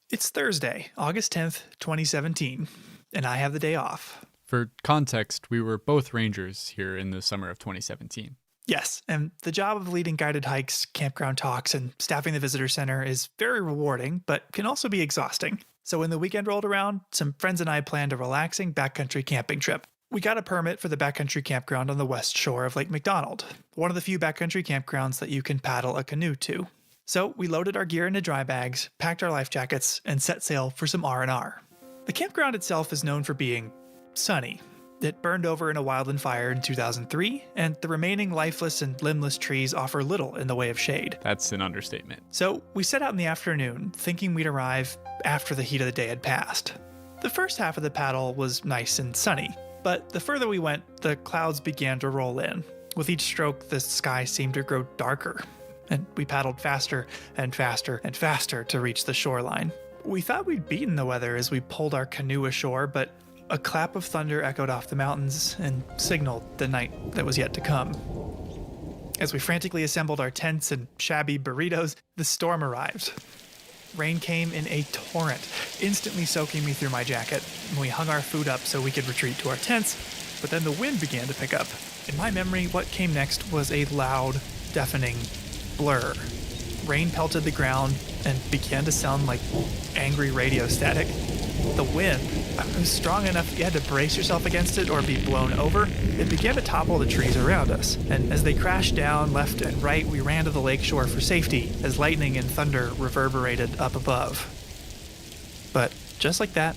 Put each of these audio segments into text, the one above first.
It's Thursday, August 10th, 2017, and I have the day off. For context, we were both rangers here in the summer of 2017. Yes, and the job of leading guided hikes, campground talks, and staffing the visitor center is very rewarding, but can also be exhausting. So when the weekend rolled around, some friends and I planned a relaxing backcountry camping trip. We got a permit for the backcountry campground on the west shore of Lake McDonald, one of the few backcountry campgrounds that you can paddle a canoe to. So we loaded our gear into dry bags, packed our life jackets, and set sail for some R&R. The campground itself is known for being sunny. It burned over in a wildland fire in 2003, and the remaining lifeless and limbless trees offer little in the way of shade. That's an understatement. So we set out in the afternoon, thinking we'd arrive after the heat of the day had passed. The first half of the paddle was nice and sunny, but the further we went, the clouds began to roll in. With each stroke, the sky seemed to grow darker, and we paddled faster and faster and faster to reach the shoreline. We thought we'd beaten the weather as we pulled our canoe ashore, but a clap of thunder echoed off the mountains and signaled the night that was yet to come. As we frantically assembled our tents and shabby burritos, the storm arrived. Rain came in a torrent, instantly soaking me through my jacket, and we hung our food up so we could retreat to our tents, but then the wind began to pick up. In my memory, what came next was a loud, deafening blur. Rain pelted the ground and began to sound like angry radio static. The wind was strong enough you had to brace yourself against it or be blown over. It began to topple the trees around us, and as they crashed down left and right, we ran to the lakeshore for safety as lightning and thunder reverberated up above. But just like that,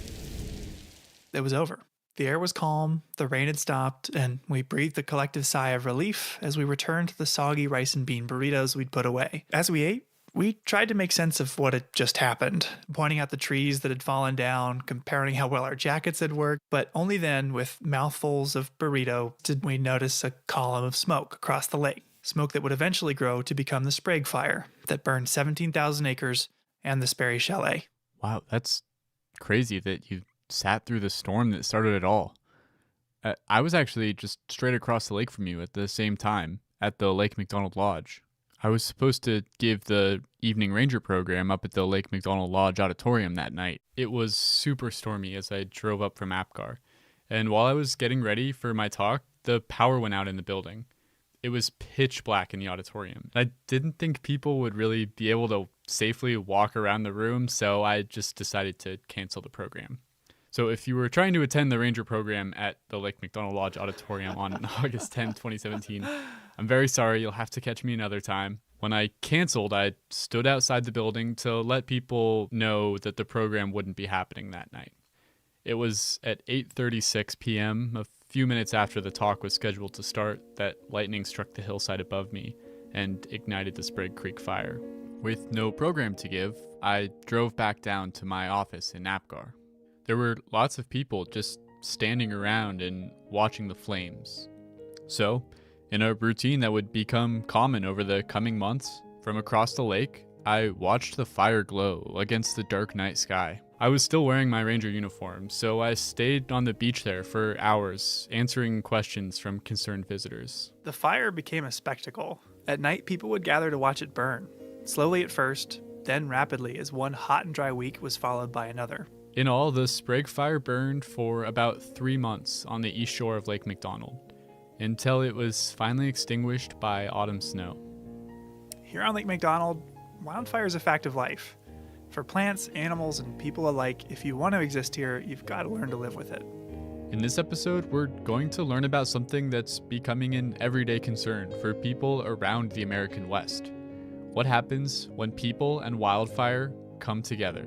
it was over. The air was calm, the rain had stopped, and we breathed a collective sigh of relief as we returned to the soggy rice and bean burritos we'd put away. As we ate, we tried to make sense of what had just happened, pointing out the trees that had fallen down, comparing how well our jackets had worked, but only then, with mouthfuls of burrito, did we notice a column of smoke across the lake. Smoke that would eventually grow to become the Sprague Fire that burned 17,000 acres and the Sperry Chalet. Wow, that's crazy that you sat through the storm that started it all. I was actually just straight across the lake from you at the same time at the Lake McDonald Lodge. I was supposed to give the evening ranger program up at the Lake McDonald Lodge auditorium that night. It was super stormy as I drove up from APGAR, and while I was getting ready for my talk, the power went out in the building. It was pitch black in the auditorium. I didn't think people would really be able to safely walk around the room, so I just decided to cancel the program. So if you were trying to attend the ranger program at the Lake McDonald Lodge auditorium on August 10, 2017, I'm very sorry, you'll have to catch me another time. When I canceled, I stood outside the building to let people know that the program wouldn't be happening that night. It was at 8:36 p.m., a few minutes after the talk was scheduled to start, that lightning struck the hillside above me and ignited the Sprague Creek fire. With no program to give, I drove back down to my office in APGAR. There were lots of people just standing around and watching the flames. So, in a routine that would become common over the coming months, from across the lake, I watched the fire glow against the dark night sky. I was still wearing my ranger uniform, so I stayed on the beach there for hours, answering questions from concerned visitors. The fire became a spectacle. At night, people would gather to watch it burn. Slowly at first, then rapidly as one hot and dry week was followed by another. In all, the Sprague Fire burned for about 3 months on the east shore of Lake McDonald, until it was finally extinguished by autumn snow. Here on Lake McDonald, wildfire is a fact of life. For plants, animals, and people alike, if you want to exist here, you've got to learn to live with it. In this episode, we're going to learn about something that's becoming an everyday concern for people around the American West. What happens when people and wildfire come together?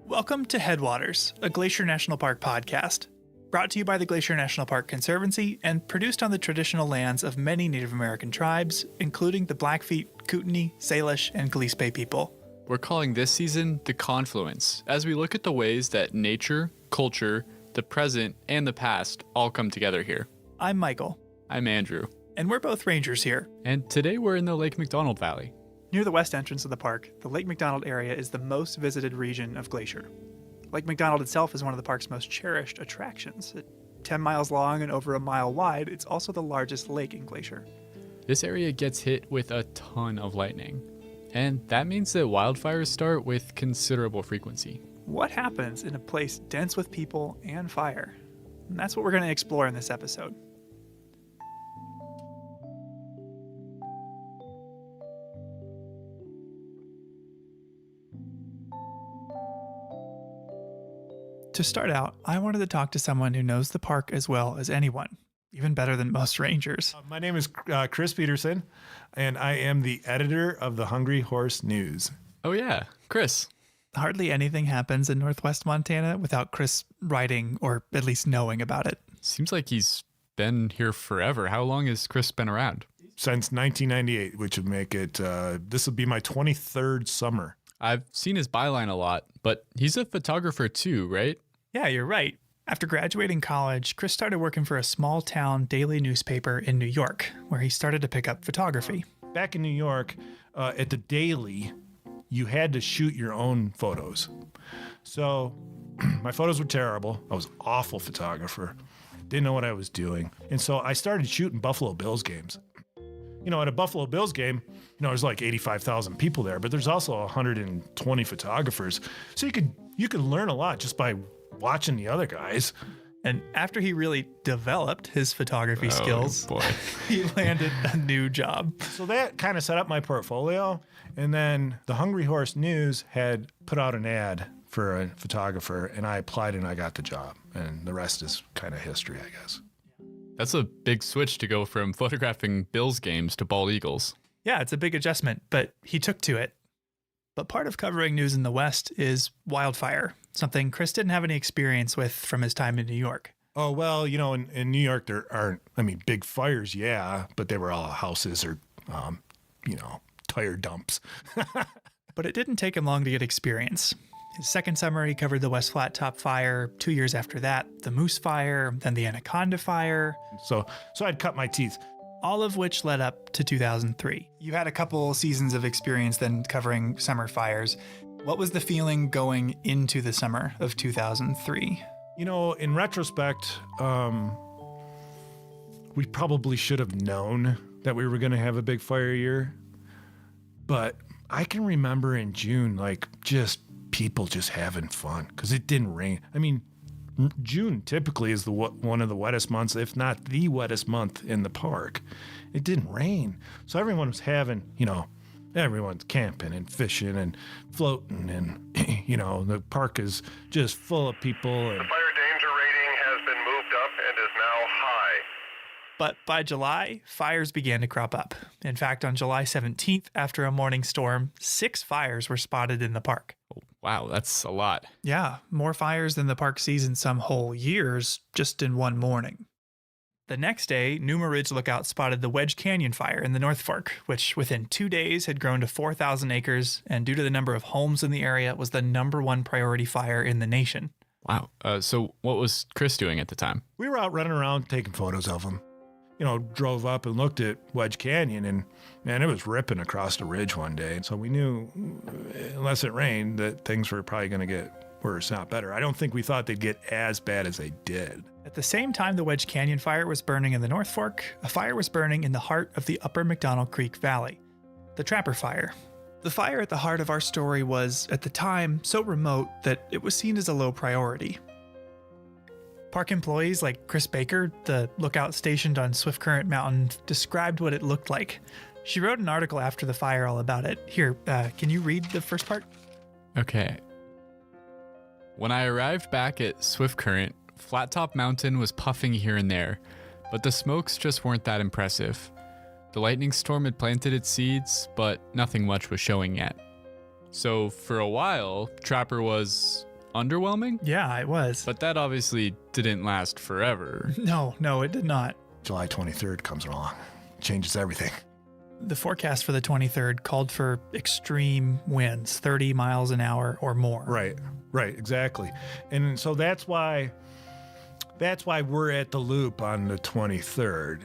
Welcome to Headwaters, a Glacier National Park podcast, brought to you by the Glacier National Park Conservancy and produced on the traditional lands of many Native American tribes, including the Blackfeet, Kootenai, Salish, and Gillespie people. We're calling this season The Confluence, as we look at the ways that nature, culture, the present, and the past all come together here. I'm Michael. I'm Andrew. And we're both rangers here. And today we're in the Lake McDonald Valley. Near the west entrance of the park, the Lake McDonald area is the most visited region of Glacier. Lake McDonald itself is one of the park's most cherished attractions. It 10 miles long and over a mile wide, it's also the largest lake in Glacier. This area gets hit with a ton of lightning, and that means that wildfires start with considerable frequency. What happens in a place dense with people and fire? And that's what we're going to explore in this episode. To start out, I wanted to talk to someone who knows the park as well as anyone, even better than most rangers. My name is Chris Peterson, and I am the editor of the Hungry Horse News. Oh yeah, Chris. Hardly anything happens in Northwest Montana without Chris writing or at least knowing about it. Seems like he's been here forever. How long has Chris been around? Since 1998, which would make it, this will be my 23rd summer. I've seen his byline a lot, but he's a photographer too, right? Yeah, you're right. After graduating college, Chris started working for a small town daily newspaper in New York, where he started to pick up photography. Back in New York, at the Daily, you had to shoot your own photos. So my photos were terrible. I was an awful photographer. Didn't know what I was doing. And so I started shooting Buffalo Bills games. You know, at a Buffalo Bills game, there's like 85,000 people there, but there's also 120 photographers. So you could learn a lot just by watching the other guys. And after he really developed his photography skills, boy. he landed a new job. So that kind of set up my portfolio. And then the Hungry Horse News had put out an ad for a photographer, and I applied and I got the job. And the rest is kind of history, I guess. That's a big switch to go from photographing Bills games to bald eagles. Yeah, it's a big adjustment, but he took to it. But part of covering news in the West is wildfire, something Chris didn't have any experience with from his time in New York. Oh, well, in New York, there aren't, big fires, yeah, but they were all houses or, tire dumps. But it didn't take him long to get experience. His second summer, he covered the West Flat Top Fire. 2 years after that, the Moose Fire, then the Anaconda Fire. So I'd cut my teeth. All of which led up to 2003. You had a couple seasons of experience then covering summer fires. What was the feeling going into the summer of 2003? In retrospect, we probably should have known that we were going to have a big fire year. But I can remember in June, just people just having fun because it didn't rain. June typically is one of the wettest months, if not the wettest month in the park. It didn't rain. So everyone was having, everyone's camping and fishing and floating and, the park is just full of people. And the fire danger rating has been moved up and is now high. But by July, fires began to crop up. In fact, on July 17th, after a morning storm, 6 fires were spotted in the park. Wow, that's a lot. Yeah, more fires than the park sees in some whole years, just in one morning. The next day, Numa Ridge Lookout spotted the Wedge Canyon fire in the North Fork, which within 2 days had grown to 4,000 acres, and due to the number of homes in the area, was the #1 priority fire in the nation. Wow. So what was Chris doing at the time? we were out running around taking photos of them. Drove up and looked at Wedge Canyon, and man, it was ripping across the ridge one day. So we knew, unless it rained, that things were probably going to get worse, not better. I don't think we thought they'd get as bad as they did. At the same time the Wedge Canyon fire was burning in the North Fork, a fire was burning in the heart of the Upper McDonald Creek Valley, the Trapper Fire. The fire at the heart of our story was, at the time, so remote that it was seen as a low priority. Park employees like Chris Baker, the lookout stationed on Swift Current Mountain, described what it looked like. She wrote an article after the fire all about it. Here, can you read the first part? Okay. When I arrived back at Swift Current, Flat Top Mountain was puffing here and there, but the smokes just weren't that impressive. The lightning storm had planted its seeds, but nothing much was showing yet. So for a while, Trapper was underwhelming? Yeah, it was. But that obviously didn't last forever. No, it did not. July 23rd comes along, changes everything. The forecast for the 23rd called for extreme winds, 30 miles an hour or more. Right, exactly. And so that's why we're at the loop on the 23rd.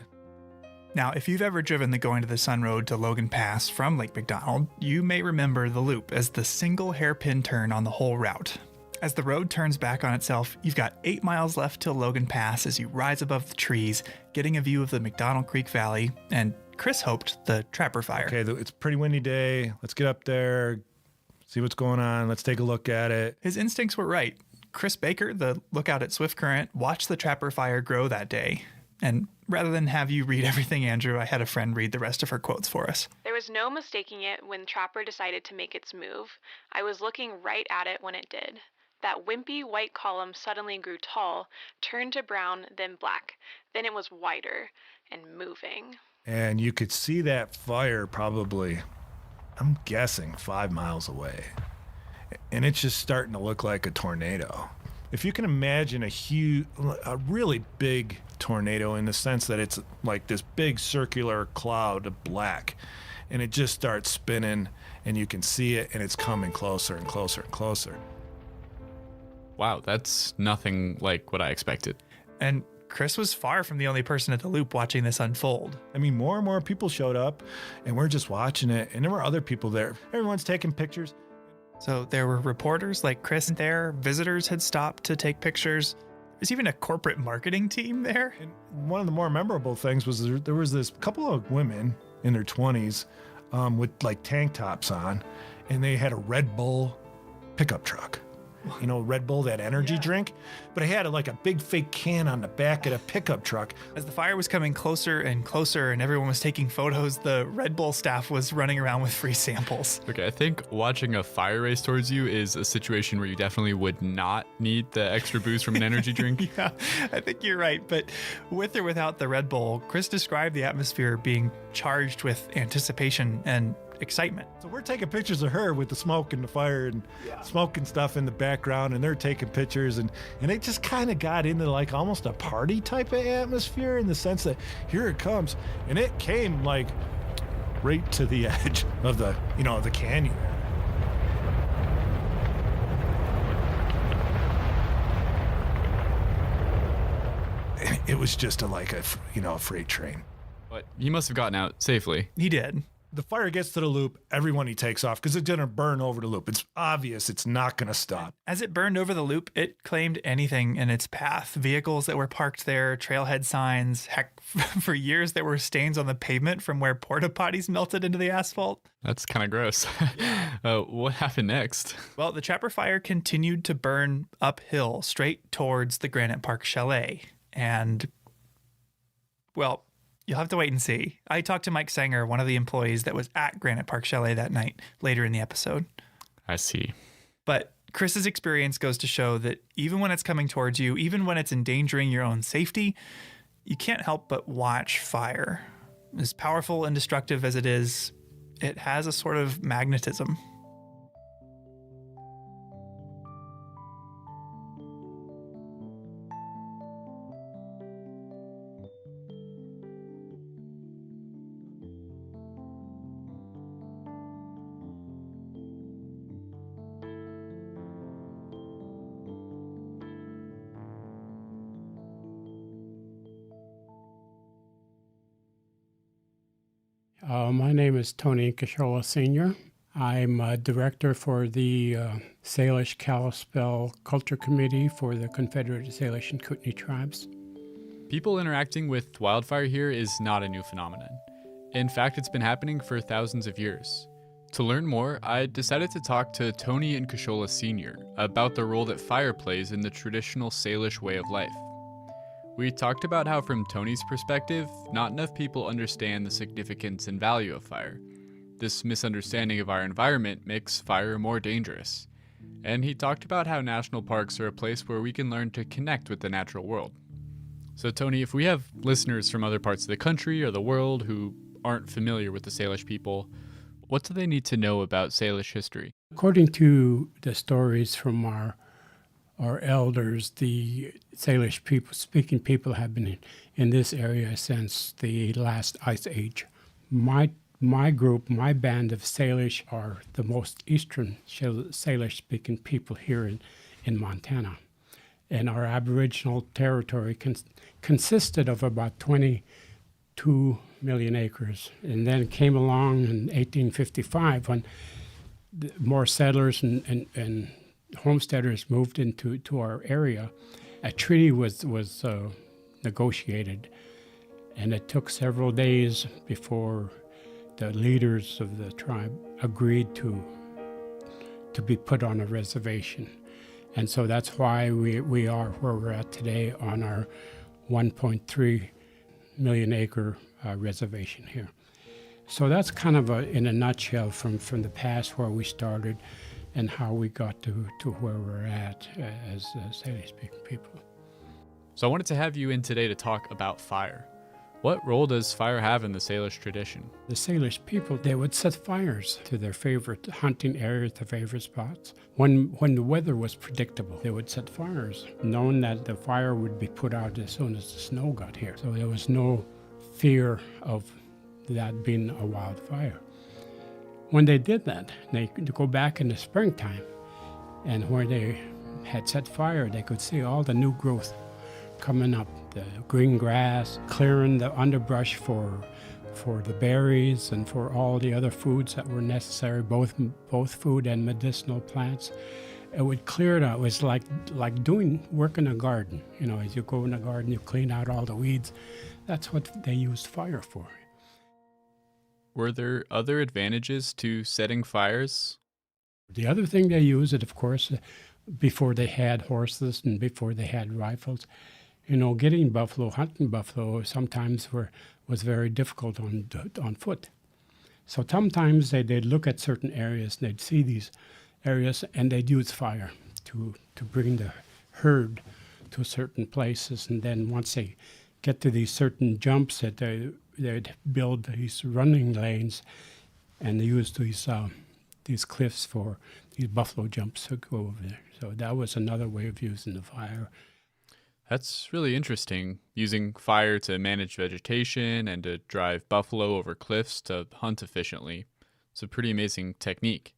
Now, if you've ever driven the Going to the Sun Road to Logan Pass from Lake McDonald, you may remember the loop as the single hairpin turn on the whole route. As the road turns back on itself, you've got 8 miles left till Logan Pass as you rise above the trees, getting a view of the McDonald Creek Valley, and Chris hoped the Trapper Fire. Okay, it's a pretty windy day. Let's get up there, see what's going on. Let's take a look at it. His instincts were right. Chris Baker, the lookout at Swift Current, watched the Trapper Fire grow that day. And rather than have you read everything, Andrew, I had a friend read the rest of her quotes for us. There was no mistaking it when Trapper decided to make its move. I was looking right at it when it did. That wimpy white column suddenly grew tall, turned to brown, then black. Then it was wider and moving. And you could see that fire probably, I'm guessing, 5 miles away. And it's just starting to look like a tornado. If you can imagine a really big tornado in the sense that it's like this big circular cloud of black, and it just starts spinning, and you can see it, and it's coming closer and closer and closer. Wow, that's nothing like what I expected. And Chris was far from the only person at the loop watching this unfold. I mean, more and more people showed up, and we're just watching it, and there were other people there. Everyone's taking pictures. So there were reporters like Chris there, visitors had stopped to take pictures. There's even a corporate marketing team there. And one of the more memorable things was there was this couple of women in their 20s with like tank tops on, and they had a Red Bull pickup truck. You know, Red Bull, that energy drink, but it had like a big fake can on the back of the pickup truck. As the fire was coming closer and closer and everyone was taking photos, the Red Bull staff was running around with free samples. Okay, I think watching a fire race towards you is a situation where you definitely would not need the extra boost from an energy drink. Yeah, I think you're right. But with or without the Red Bull, Chris described the atmosphere being charged with anticipation and excitement. So we're taking pictures of her with the smoke and the fire and smoke and stuff in the background, and they're taking pictures, and it just kind of got into like almost a party type of atmosphere in the sense that here it comes, and it came like right to the edge of the, you know, the canyon. It was just a freight train. But he must have gotten out safely. He did. The fire gets to the loop, everyone he takes off because it's going to burn over the loop. It's obvious it's not going to stop. As it burned over the loop, it claimed anything in its path. Vehicles that were parked there, trailhead signs. Heck, for years there were stains on the pavement from where porta potties melted into the asphalt. That's kind of gross. What happened next? Well, the Trapper Fire continued to burn uphill straight towards the Granite Park Chalet. And, well, you'll have to wait and see. I talked to Mike Sanger, one of the employees that was at Granite Park Chalet that night, later in the episode. I see. But Chris's experience goes to show that even when it's coming towards you, even when it's endangering your own safety, you can't help but watch fire. As powerful and destructive as it is, it has a sort of magnetism. My name is Tony Kashola Sr. I'm a director for the Salish Kalispel Culture Committee for the Confederated Salish and Kootenai Tribes. People interacting with wildfire here is not a new phenomenon. In fact, it's been happening for thousands of years. To learn more, I decided to talk to Tony and Kashola Sr. about the role that fire plays in the traditional Salish way of life. We talked about how, from Tony's perspective, not enough people understand the significance and value of fire. This misunderstanding of our environment makes fire more dangerous. And he talked about how national parks are a place where we can learn to connect with the natural world. So Tony, if we have listeners from other parts of the country or the world who aren't familiar with the Salish people, what do they need to know about Salish history? According to the stories from our elders, the Salish speaking people have been in this area since the last ice age. My group, my band of Salish are the most eastern Salish speaking people here in Montana. And our Aboriginal territory consisted of about 22 million acres. And then came along in 1855 when more settlers and homesteaders moved into our area, a treaty was negotiated, and it took several days before the leaders of the tribe agreed to be put on a reservation. And so that's why we are where we're at today on our 1.3 million acre reservation here. So that's kind of in a nutshell from the past where we started and how we got to where we're at as Salish-speaking people. So I wanted to have you in today to talk about fire. What role does fire have in the Salish tradition? The Salish people, they would set fires to their favorite hunting areas, their favorite spots. When the weather was predictable, they would set fires, knowing that the fire would be put out as soon as the snow got here. So there was no fear of that being a wildfire. When they did that, they could go back in the springtime, and where they had set fire, they could see all the new growth coming up, the green grass, clearing the underbrush for the berries and for all the other foods that were necessary, both food and medicinal plants. It would clear it out. It was like doing work in a garden. You know, as you go in a garden, you clean out all the weeds. That's what they used fire for. Were there other advantages to setting fires? The other thing they used, it, of course, before they had horses and before they had rifles, you know, getting buffalo, hunting buffalo sometimes was very difficult on foot. So sometimes they'd look at certain areas and they'd see these areas and they'd use fire to bring the herd to certain places. And then once they get to these certain jumps, that they'd build these running lanes, and they used these cliffs for these buffalo jumps to go over there. So that was another way of using the fire. That's really interesting, using fire to manage vegetation and to drive buffalo over cliffs to hunt efficiently. It's a pretty amazing technique.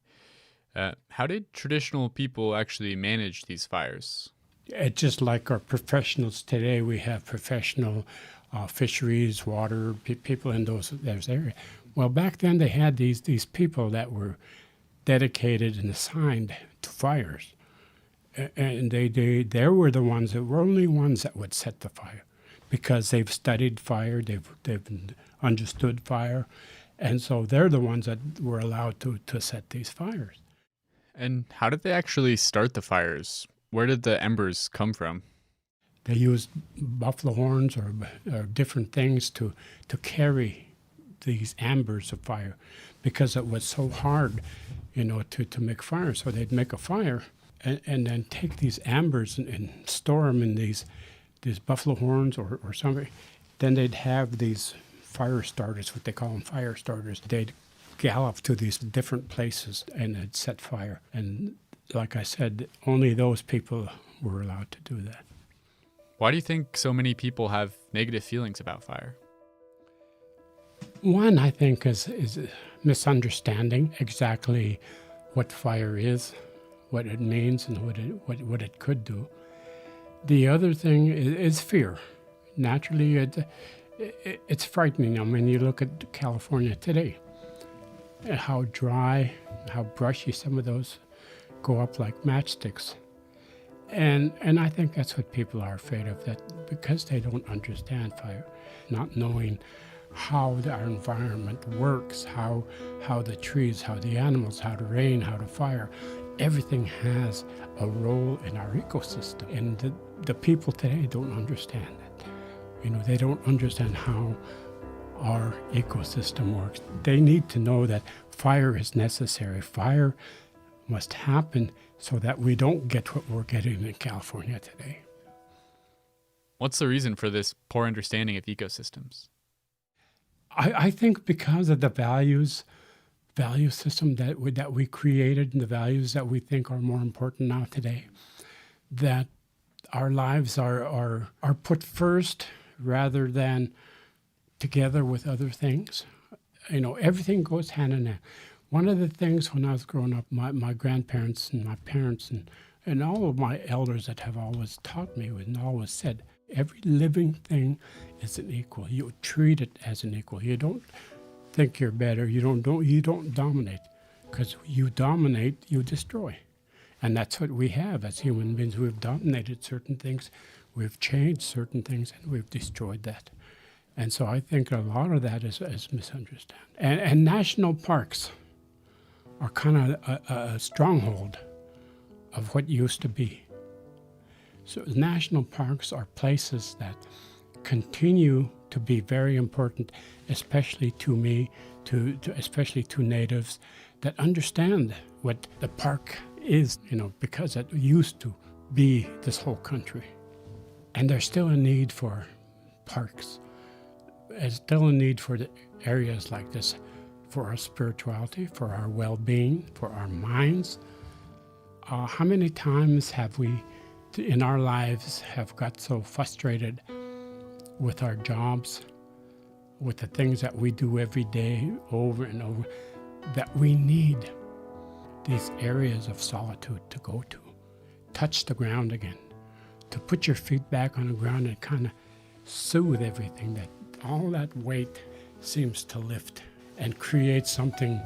How did traditional people actually manage these fires? It's just like our professionals today. We have professional fisheries, water people in those areas. Well, back then they had these people that were dedicated and assigned to fires. And they were the ones that were only ones that would set the fire, because they've studied fire, they've understood fire, and so they're the ones that were allowed to set these fires. And how did they actually start the fires? Where did the embers come from? They used buffalo horns or different things to carry these embers of fire, because it was so hard, you know, to make fire. So they'd make a fire and then take these ambers and store them in these buffalo horns or something. Then they'd have these fire starters, what they call them, fire starters. They'd gallop to these different places and they'd set fire. And like I said, only those people were allowed to do that. Why do you think so many people have negative feelings about fire? One, I think, is misunderstanding exactly what fire is, what it means, and what it could do. The other thing is fear. Naturally, it's frightening. I mean, you look at California today, how dry, how brushy some of those go up like matchsticks. And I think that's what people are afraid of, that because they don't understand fire, not knowing how our environment works, how the trees, how the animals, how the rain, how the fire, everything has a role in our ecosystem. And the people today don't understand that. You know, they don't understand how our ecosystem works. They need to know that fire is necessary. Fire must happen so that we don't get what we're getting in California today. What's the reason for this poor understanding of ecosystems? I think because of the value system that we created and the values that we think are more important now today, that our lives are put first rather than together with other things. You know, everything goes hand in hand. One of the things when I was growing up, my grandparents and my parents and all of my elders that have always taught me and always said, every living thing is an equal. You treat it as an equal. You don't think you're better. You don't dominate, because you dominate, you destroy. And that's what we have as human beings. We've dominated certain things, we've changed certain things, and we've destroyed that. And so I think a lot of that is misunderstood. And national parks are kind of a stronghold of what used to be. So national parks are places that continue to be very important, especially to me, especially to natives that understand what the park is, because it used to be this whole country. And there's still a need for parks. There's still a need for the areas like this, for our spirituality, for our well-being, for our minds. How many times have we, in our lives, have got so frustrated with our jobs, with the things that we do every day over and over, that we need these areas of solitude to go to, touch the ground again, to put your feet back on the ground and kind of soothe everything, that all that weight seems to lift and create something,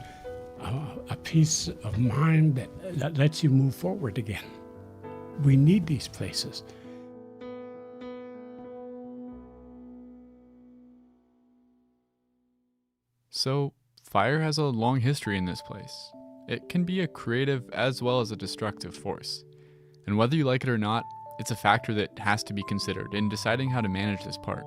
a peace of mind that lets you move forward again. We need these places. So, fire has a long history in this place. It can be a creative as well as a destructive force. And whether you like it or not, it's a factor that has to be considered in deciding how to manage this park.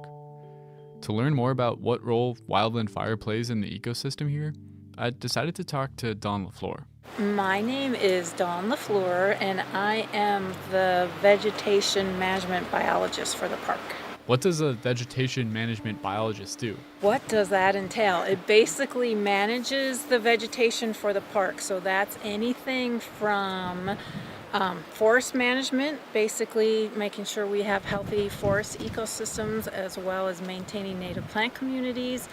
To learn more about what role wildland fire plays in the ecosystem here, I decided to talk to Dawn LaFleur. My name is Dawn LaFleur, and I am the vegetation management biologist for the park. What does a vegetation management biologist do? What does that entail? It basically manages the vegetation for the park. So that's anything from forest management, basically making sure we have healthy forest ecosystems, as well as maintaining native plant communities.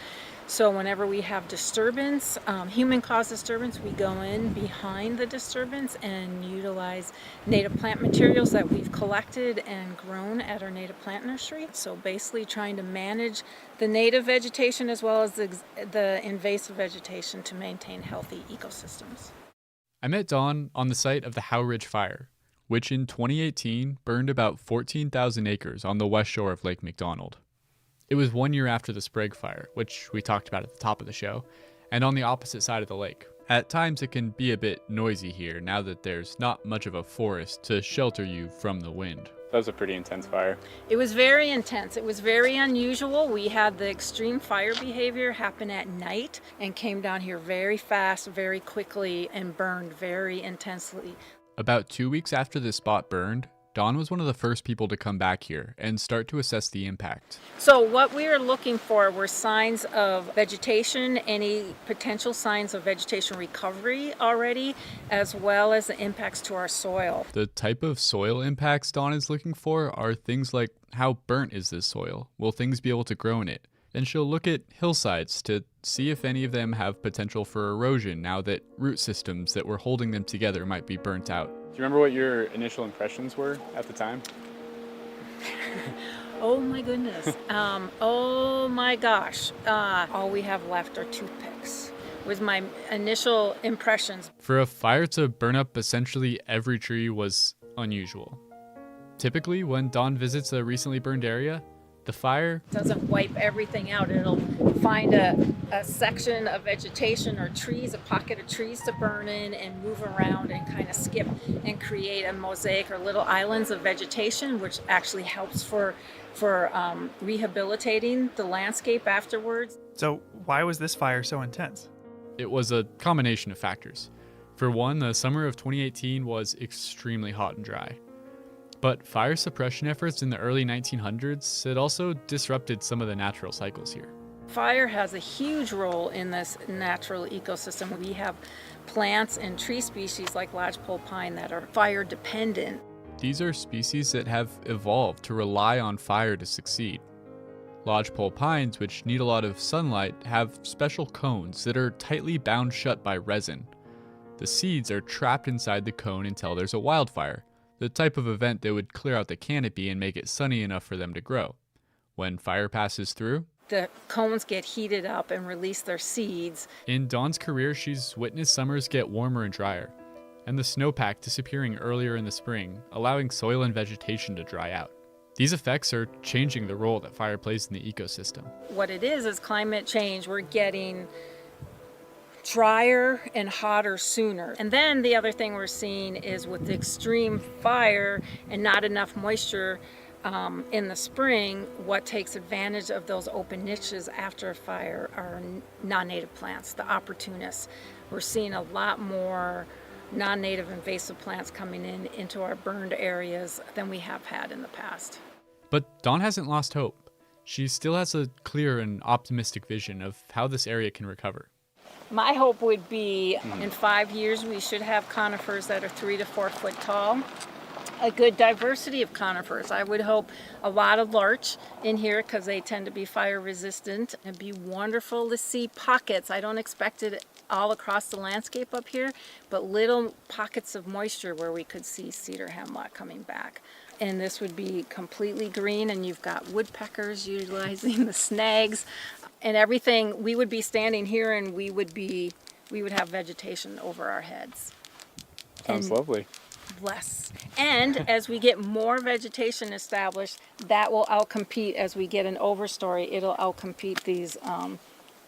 So whenever we have disturbance, human-caused disturbance, we go in behind the disturbance and utilize native plant materials that we've collected and grown at our native plant nursery. So basically trying to manage the native vegetation as well as the invasive vegetation to maintain healthy ecosystems. I met Dawn on the site of the Howe Ridge Fire, which in 2018 burned about 14,000 acres on the west shore of Lake McDonald. It was 1 year after the Sprague Fire, which we talked about at the top of the show, and on the opposite side of the lake. At times it can be a bit noisy here now that there's not much of a forest to shelter you from the wind. That was a pretty intense fire. It was very intense. It was very unusual. We had the extreme fire behavior happen at night and came down here very fast, very quickly, and burned very intensely. About 2 weeks after this spot burned, Dawn was one of the first people to come back here and start to assess the impact. So what we were looking for were signs of vegetation, any potential signs of vegetation recovery already, as well as the impacts to our soil. The type of soil impacts Dawn is looking for are things like how burnt is this soil? Will things be able to grow in it? And she'll look at hillsides to see if any of them have potential for erosion now that root systems that were holding them together might be burnt out. Do you remember what your initial impressions were at the time? Oh my goodness. Oh my gosh. All we have left are toothpicks. Was my initial impressions. For a fire to burn up essentially every tree was unusual. Typically, when Dawn visits a recently burned area, the fire doesn't wipe everything out. It'll find a section of vegetation or trees, a pocket of trees to burn in and move around and kind of skip and create a mosaic or little islands of vegetation, which actually helps for rehabilitating the landscape afterwards. So why was this fire so intense? It was a combination of factors. For one, the summer of 2018 was extremely hot and dry. But fire suppression efforts in the early 1900s had also disrupted some of the natural cycles here. Fire has a huge role in this natural ecosystem. We have plants and tree species like lodgepole pine that are fire dependent. These are species that have evolved to rely on fire to succeed. Lodgepole pines, which need a lot of sunlight, have special cones that are tightly bound shut by resin. The seeds are trapped inside the cone until there's a wildfire, the type of event that would clear out the canopy and make it sunny enough for them to grow. When fire passes through, the cones get heated up and release their seeds. In Dawn's career, she's witnessed summers get warmer and drier. and the snowpack disappearing earlier in the spring, allowing soil and vegetation to dry out. These effects are changing the role that fire plays in the ecosystem. What it is climate change. We're getting drier and hotter sooner. And then the other thing we're seeing is with the extreme fire and not enough moisture in the spring, what takes advantage of those open niches after a fire are non-native plants, the opportunists. We're seeing a lot more non-native invasive plants coming into our burned areas than we have had in the past. But Dawn hasn't lost hope. She still has a clear and optimistic vision of how this area can recover. My hope would be in 5 years we should have conifers that are 3 to 4 foot tall. A good diversity of conifers. I would hope a lot of larch in here because they tend to be fire resistant. It'd be wonderful to see pockets. I don't expect it all across the landscape up here, but little pockets of moisture where we could see cedar hemlock coming back. And this would be completely green, and you've got woodpeckers utilizing the snags and everything. We would be standing here and we would have vegetation over our heads. Sounds lovely. Less. And as we get more vegetation established, that will outcompete, as we get an overstory, it'll outcompete these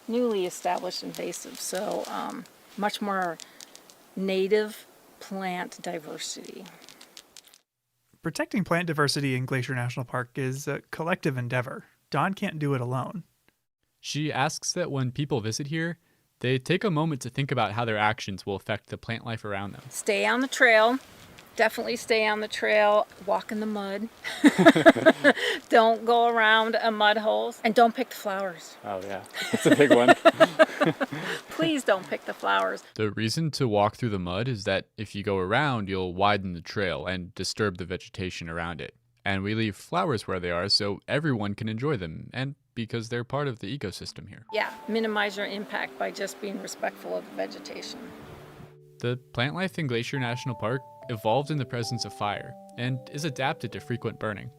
newly established invasives. So much more native plant diversity. Protecting plant diversity in Glacier National Park is a collective endeavor. Dawn can't do it alone. She asks that when people visit here, they take a moment to think about how their actions will affect the plant life around them. Stay on the trail. Definitely stay on the trail. Walk in the mud. Don't go around mud holes. And don't pick the flowers. Oh yeah, that's a big one. Please don't pick the flowers. The reason to walk through the mud is that if you go around, you'll widen the trail and disturb the vegetation around it. And we leave flowers where they are so everyone can enjoy them, and because they're part of the ecosystem here. Yeah, minimize your impact by just being respectful of the vegetation. The plant life in Glacier National Park evolved in the presence of fire and is adapted to frequent burning.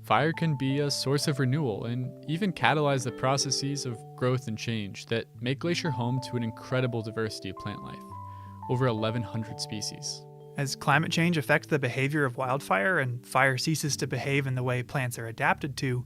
Fire can be a source of renewal and even catalyze the processes of growth and change that make Glacier home to an incredible diversity of plant life, over 1,100 species. As climate change affects the behavior of wildfire and fire ceases to behave in the way plants are adapted to,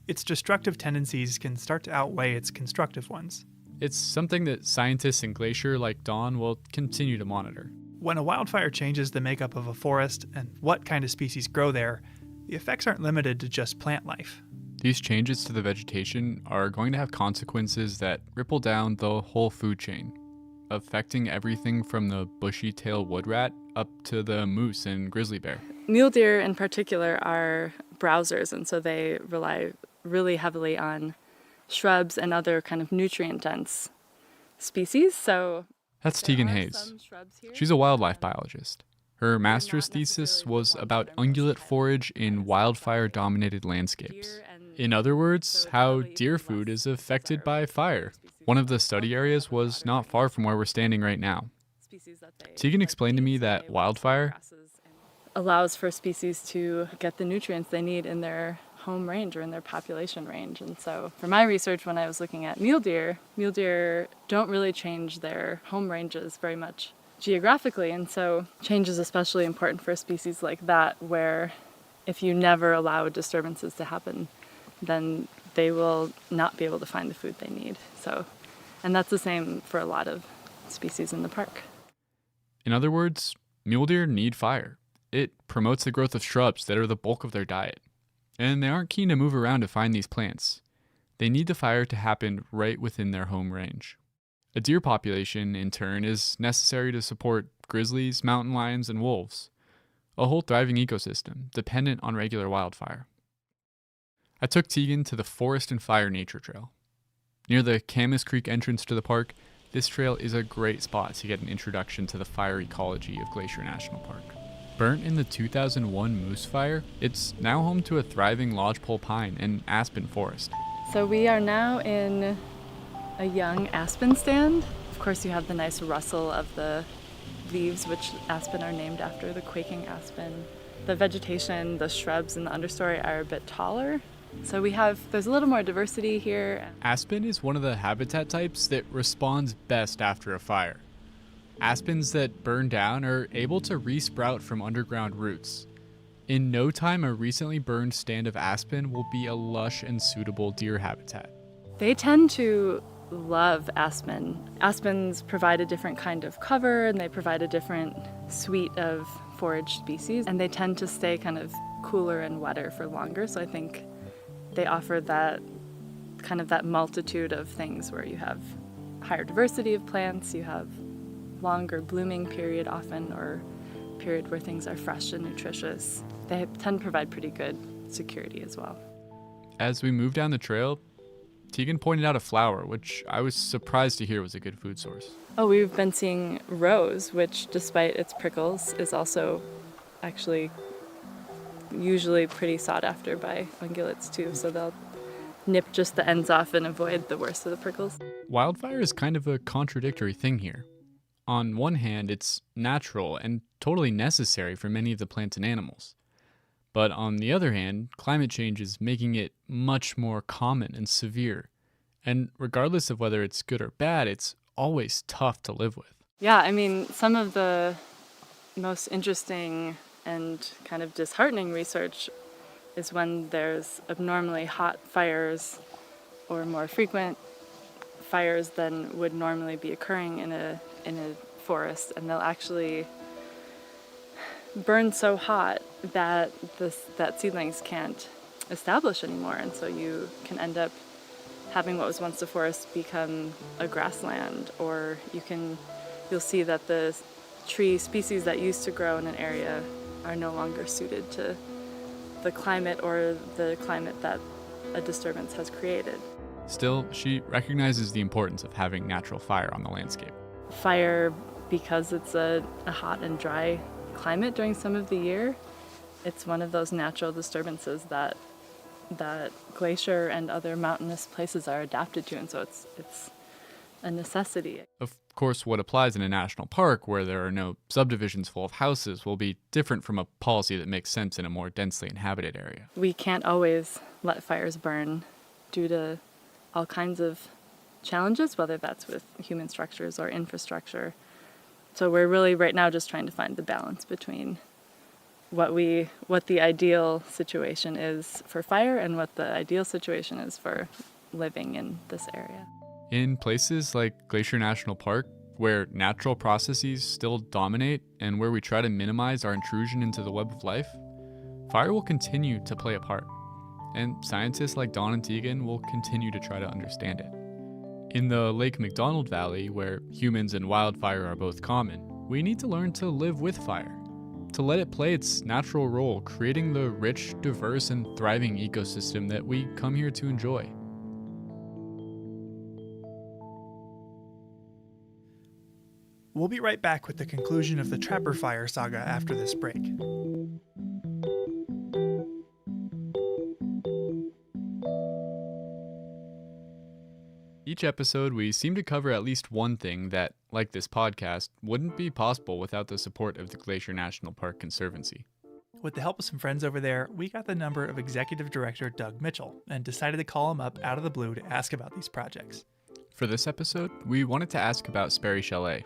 its destructive tendencies can start to outweigh its constructive ones. It's something that scientists in Glacier like Dawn will continue to monitor. When a wildfire changes the makeup of a forest and what kind of species grow there, the effects aren't limited to just plant life. These changes to the vegetation are going to have consequences that ripple down the whole food chain, affecting everything from the bushy-tailed wood rat up to the moose and grizzly bear. Mule deer in particular are browsers, and so they rely really heavily on shrubs and other kind of nutrient-dense species. So that's Tegan Hayes. She's a wildlife biologist. Her master's thesis was about ungulate forage in wildfire-dominated landscapes. In other words, how deer food is affected by fire. One of the study areas was not far from where we're standing right now. Tegan explained to me that wildfire allows for species to get the nutrients they need in their home range or in their population range. And so for my research, when I was looking at mule deer don't really change their home ranges very much geographically. And so change is especially important for a species like that, where if you never allow disturbances to happen, then they will not be able to find the food they need. So, and that's the same for a lot of species in the park. In other words, mule deer need fire. It promotes the growth of shrubs that are the bulk of their diet. And they aren't keen to move around to find these plants. They need the fire to happen right within their home range. A deer population, in turn, is necessary to support grizzlies, mountain lions, and wolves. A whole thriving ecosystem, dependent on regular wildfire. I took Tegan to the Forest and Fire Nature Trail. Near the Camas Creek entrance to the park, this trail is a great spot to get an introduction to the fire ecology of Glacier National Park. Burnt in the 2001 Moose Fire, it's now home to a thriving lodgepole pine and aspen forest. So we are now in a young aspen stand. Of course, you have the nice rustle of the leaves, which aspen are named after, the quaking aspen. The vegetation, the shrubs in the understory are a bit taller. So there's a little more diversity here. Aspen is one of the habitat types that responds best after a fire. Aspens that burn down are able to resprout from underground roots. In no time, a recently burned stand of aspen will be a lush and suitable deer habitat. They tend to love aspen. Aspens provide a different kind of cover, and they provide a different suite of forage species, and they tend to stay kind of cooler and wetter for longer. So I think they offer that kind of that multitude of things where you have higher diversity of plants, you have longer blooming period often, or period where things are fresh and nutritious. They tend to provide pretty good security as well. As we move down the trail, Tegan pointed out a flower, which I was surprised to hear was a good food source. Oh, we've been seeing rose, which despite its prickles is also actually usually pretty sought after by ungulates too, so they'll nip just the ends off and avoid the worst of the prickles. Wildfire is kind of a contradictory thing here. On one hand, it's natural and totally necessary for many of the plants and animals. But on the other hand, climate change is making it much more common and severe. And regardless of whether it's good or bad, it's always tough to live with. Yeah, I mean, some of the most interesting and kind of disheartening research is when there's abnormally hot fires or more frequent fires than would normally be occurring in a forest, and they'll actually burn so hot that seedlings can't establish anymore, and so you can end up having what was once a forest become a grassland, or you'll see that the tree species that used to grow in an area are no longer suited to the climate or the climate that a disturbance has created. Still, she recognizes the importance of having natural fire on the landscape. Fire, because it's a hot and dry climate during some of the year, it's one of those natural disturbances that glacier and other mountainous places are adapted to, and so it's a necessity. Of course, what applies in a national park where there are no subdivisions full of houses will be different from a policy that makes sense in a more densely inhabited area. We can't always let fires burn due to all kinds of challenges, whether that's with human structures or infrastructure. So we're really right now just trying to find the balance between what the ideal situation is for fire and what the ideal situation is for living in this area. In places like Glacier National Park, where natural processes still dominate and where we try to minimize our intrusion into the web of life, fire will continue to play a part, and scientists like Dawn and Tegan will continue to try to understand it. In the Lake McDonald Valley, where humans and wildfire are both common, we need to learn to live with fire, to let it play its natural role, creating the rich, diverse, and thriving ecosystem that we come here to enjoy. We'll be right back with the conclusion of the Trapper Fire saga after this break. Each episode, we seem to cover at least one thing that, like this podcast, wouldn't be possible without the support of the Glacier National Park Conservancy. With the help of some friends over there, we got the number of Executive Director Doug Mitchell and decided to call him up out of the blue to ask about these projects. For this episode, we wanted to ask about Sperry Chalet.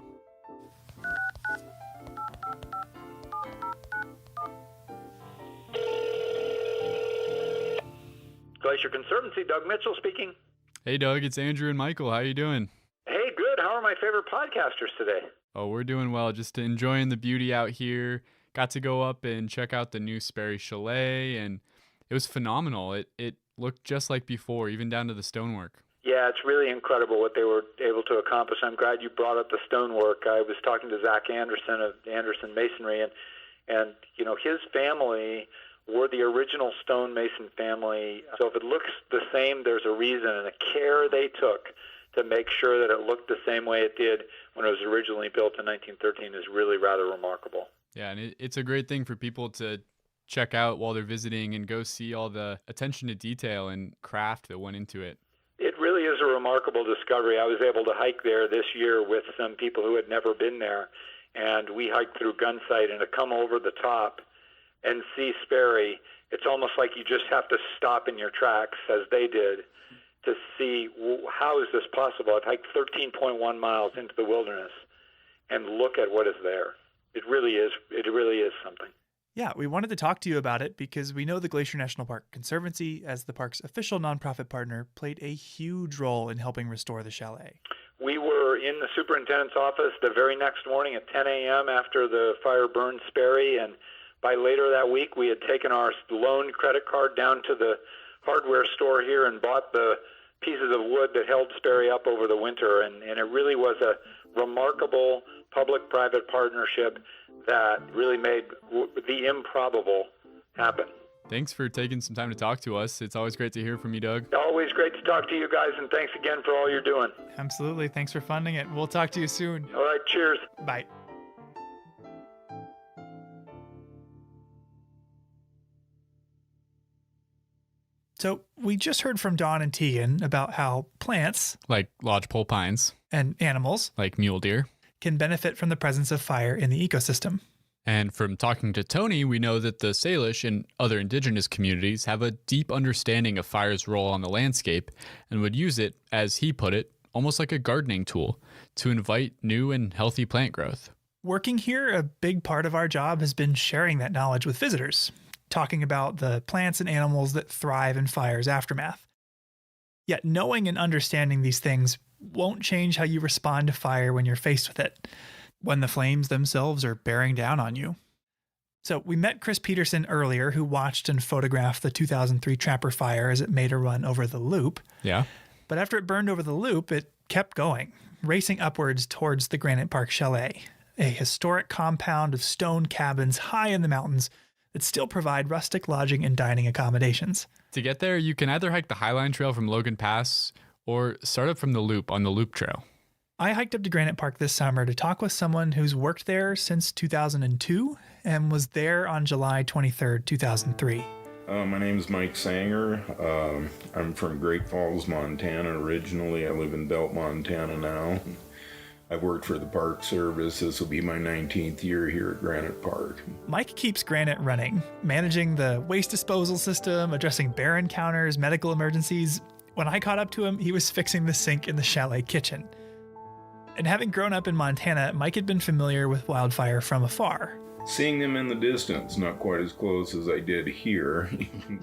Glacier Conservancy, Doug Mitchell speaking. Hey Doug, it's Andrew and Michael. How you doing? Hey, good. How are my favorite podcasters today? Oh, we're doing well. Just enjoying the beauty out here. Got to go up and check out the new Sperry Chalet, and it was phenomenal. It looked just like before, even down to the stonework. Yeah, it's really incredible what they were able to accomplish. I'm glad you brought up the stonework. I was talking to Zach Anderson of Anderson Masonry, and you know, his family were the original stonemason family. So if it looks the same, there's a reason, and the care they took to make sure that it looked the same way it did when it was originally built in 1913 is really rather remarkable. Yeah, and it's a great thing for people to check out while they're visiting and go see all the attention to detail and craft that went into it. It really is a remarkable discovery. I was able to hike there this year with some people who had never been there, and we hiked through Gunsight, and to come over the top and see Sperry, it's almost like you just have to stop in your tracks, as they did, to see how is this possible. I've hiked 13.1 miles into the wilderness, and look at what is there. It really is something. Yeah, we wanted to talk to you about it because we know the Glacier National Park Conservancy, as the park's official nonprofit partner, played a huge role in helping restore the chalet. We were in the superintendent's office the very next morning at 10 a.m. after the fire burned Sperry, and by later that week we had taken our loaned credit card down to the hardware store here and bought the pieces of wood that held Sperry up over the winter, and it really was a remarkable public-private partnership that really made the improbable happen. Thanks for taking some time to talk to us. It's always great to hear from you, Doug. Always great to talk to you guys, and thanks again for all you're doing. Absolutely. Thanks for funding it. We'll talk to you soon. All right, cheers. Bye. So we just heard from Dawn and Tegan about how plants, like lodgepole pines, and animals, like mule deer, can benefit from the presence of fire in the ecosystem. And from talking to Tony, we know that the Salish and other indigenous communities have a deep understanding of fire's role on the landscape and would use it, as he put it, almost like a gardening tool to invite new and healthy plant growth. Working here, a big part of our job has been sharing that knowledge with visitors, talking about the plants and animals that thrive in fire's aftermath. Yet knowing and understanding these things won't change how you respond to fire when you're faced with it, when the flames themselves are bearing down on you. So we met Chris Peterson earlier, who watched and photographed the 2003 Trapper Fire as it made a run over the loop. Yeah. But after it burned over the loop, it kept going, racing upwards towards the Granite Park Chalet, a historic compound of stone cabins high in the mountains that still provide rustic lodging and dining accommodations. To get there, you can either hike the Highline Trail from Logan Pass or start up from the loop on the Loop Trail. I hiked up to Granite Park this summer to talk with someone who's worked there since 2002 and was there on July 23rd, 2003. My name is Mike Sanger. I'm from Great Falls, Montana originally. I live in Belt, Montana now. I've worked for the Park Service. This will be my 19th year here at Granite Park. Mike keeps Granite running, managing the waste disposal system, addressing bear encounters, medical emergencies. When I caught up to him, he was fixing the sink in the chalet kitchen. And having grown up in Montana, Mike had been familiar with wildfire from afar. Seeing them in the distance, not quite as close as I did here.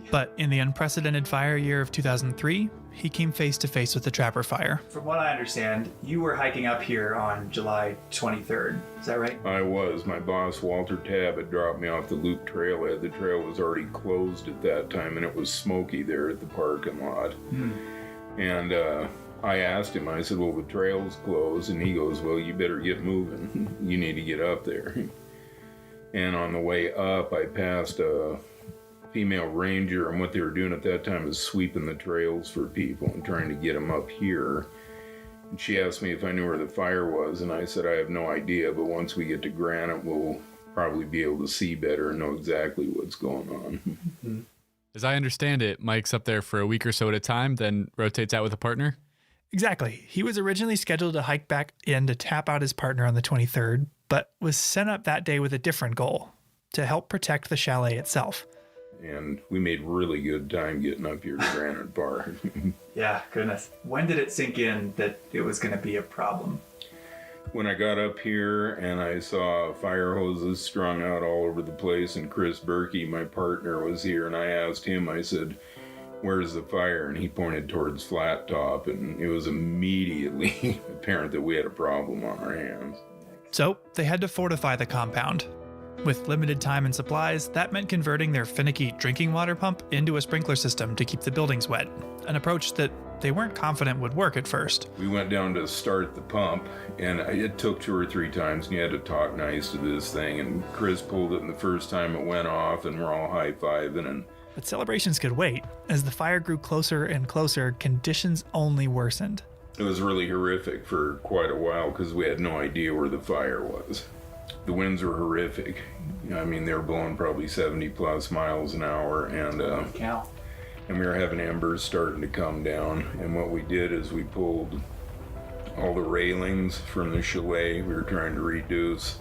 But in the unprecedented fire year of 2003, he came face to face with the Trapper Fire. From what I understand, you were hiking up here on July 23rd. Is that right? I was. My boss, Walter Tabb, had dropped me off the Loop Trailhead. The trail was already closed at that time, and it was smoky there at the parking lot. And I asked him, I said, well, the trail's closed. And he goes, well, you better get moving. You need to get up there. And on the way up, I passed a female ranger, and what they were doing at that time is sweeping the trails for people and trying to get them up here. And she asked me if I knew where the fire was, and I said I have no idea, but once we get to Granite, we'll probably be able to see better and know exactly what's going on. As I understand it, Mike's up there for a week or so at a time, then rotates out with a partner? Exactly. He was originally scheduled to hike back in to tap out his partner on the 23rd, but was sent up that day with a different goal, to help protect the chalet itself. And we made really good time getting up here to Granite Park. Yeah, goodness. When did it sink in that it was going to be a problem? When I got up here and I saw fire hoses strung out all over the place, and Chris Berkey, my partner, was here, and I asked him, I said, where's the fire? And he pointed towards Flat Top, and it was immediately apparent that we had a problem on our hands. So they had to fortify the compound. With limited time and supplies, that meant converting their finicky drinking water pump into a sprinkler system to keep the buildings wet, an approach that they weren't confident would work at first. We went down to start the pump, and it took 2 or 3 times, and you had to talk nice to this thing, and Chris pulled it, and the first time it went off, and we're all high-fiving, and but celebrations could wait. As the fire grew closer and closer, conditions only worsened. it was really horrific for quite a while because we had no idea where the fire was. The winds were horrific. I mean, they were blowing probably 70 plus miles an hour, and we were having embers starting to come down. And what we did is we pulled all the railings from the chalet. We were trying to reduce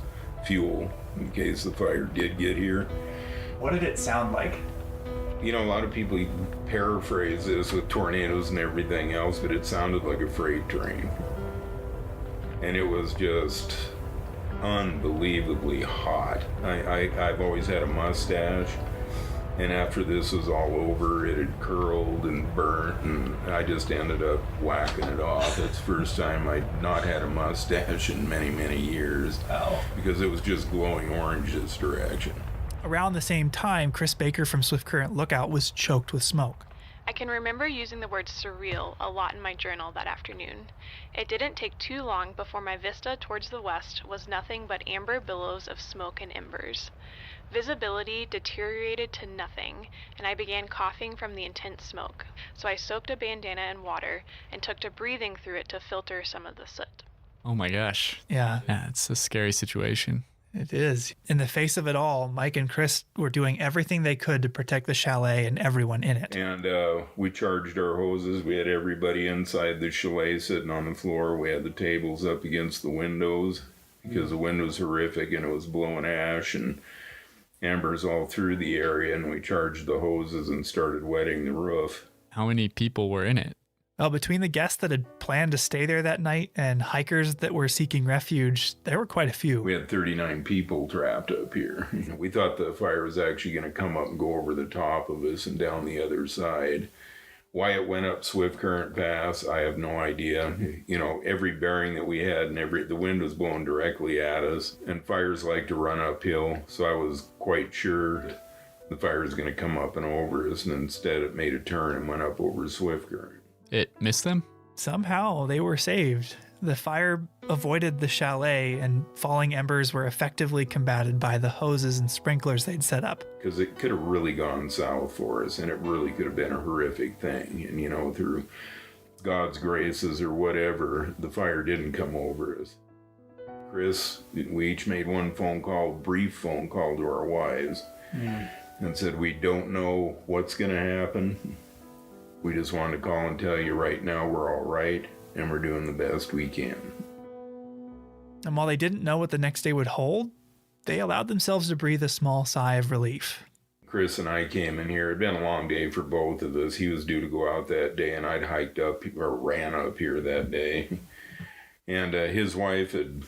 fuel in case the fire did get here. What did it sound like? You know, a lot of people paraphrase this with tornadoes and everything else, but it sounded like a freight train. And it was just unbelievably hot. I've always had a mustache, and after this was all over, it had curled and burnt, and I just ended up whacking it off. It's the first time I'd not had a mustache in many, many years, because it was just glowing orange this direction. Around the same time, Chris Baker from Swift Current Lookout was choked with smoke. I can remember using the word surreal a lot in my journal that afternoon. It didn't take too long before my vista towards the west was nothing but amber billows of smoke and embers. Visibility deteriorated to nothing, and I began coughing from the intense smoke, so I soaked a bandana in water and took to breathing through it to filter some of the soot. Oh my gosh. Yeah, It's a scary situation. it is. In the face of it all, Mike and Chris were doing everything they could to protect the chalet and everyone in it. And we charged our hoses. We had everybody inside the chalet sitting on the floor. We had the tables up against the windows because the wind was horrific and it was blowing ash and embers all through the area. And we charged the hoses and started wetting the roof. How many people were in it? Well, between the guests that had planned to stay there that night and hikers that were seeking refuge, there were quite a few. We had 39 people trapped up here. We thought the fire was actually going to come up and go over the top of us and down the other side. Why it went up Swift Current Pass, I have no idea. You know, every bearing that we had and the wind was blowing directly at us, and fires like to run uphill, so I was quite sure the fire was going to come up and over us, and instead it made a turn and went up over Swift Current. It missed them? Somehow they were saved. The fire avoided the chalet, and falling embers were effectively combated by the hoses and sprinklers they'd set up. Because it could have really gone south for us, and it really could have been a horrific thing. And, you know, through God's graces or whatever, the fire didn't come over us. Chris, we each made one brief phone call to our wives, and said, we don't know what's going to happen. We just wanted to call and tell you right now we're all right, and we're doing the best we can. And while they didn't know what the next day would hold, they allowed themselves to breathe a small sigh of relief. Chris and I came in here. It'd been a long day for both of us. He was due to go out that day, and I'd hiked up or ran up here that day. And his wife had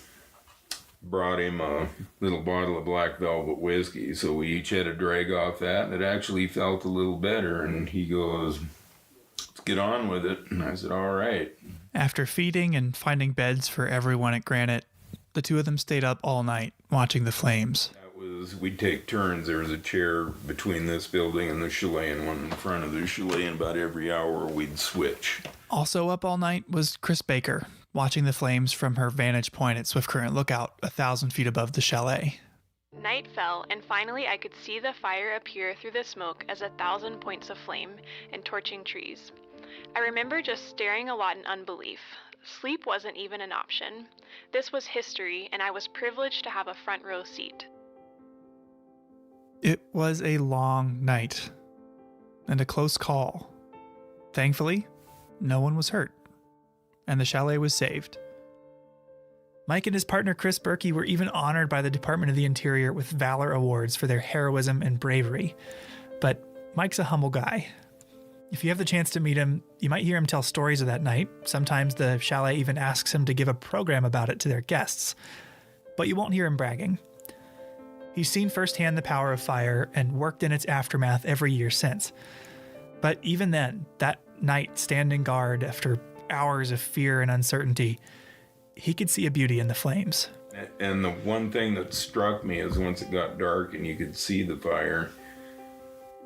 brought him a little bottle of black velvet whiskey, so we each had a drag off that, and it actually felt a little better. And he goes, let's get on with it. And I said, all right. After feeding and finding beds for everyone at Granite, the two of them stayed up all night watching the flames. We'd take turns. There was a chair between this building and the chalet and one in front of the chalet, and about every hour we'd switch. Also up all night was Chris Baker, watching the flames from her vantage point at Swift Current Lookout, 1,000 feet above the chalet. Night fell, and finally I could see the fire appear through the smoke as 1,000 points of flame and torching trees. I remember just staring a lot in unbelief. Sleep wasn't even an option. This was history, and I was privileged to have a front row seat. It was a long night and a close call. Thankfully, no one was hurt, and the chalet was saved. Mike and his partner Chris Berkey were even honored by the Department of the Interior with Valor Awards for their heroism and bravery. But Mike's a humble guy. If you have the chance to meet him, you might hear him tell stories of that night. Sometimes the chalet even asks him to give a program about it to their guests. But you won't hear him bragging. He's seen firsthand the power of fire and worked in its aftermath every year since. But even then, that night standing guard after hours of fear and uncertainty, he could see a beauty in the flames. And the one thing that struck me is once it got dark and you could see the fire,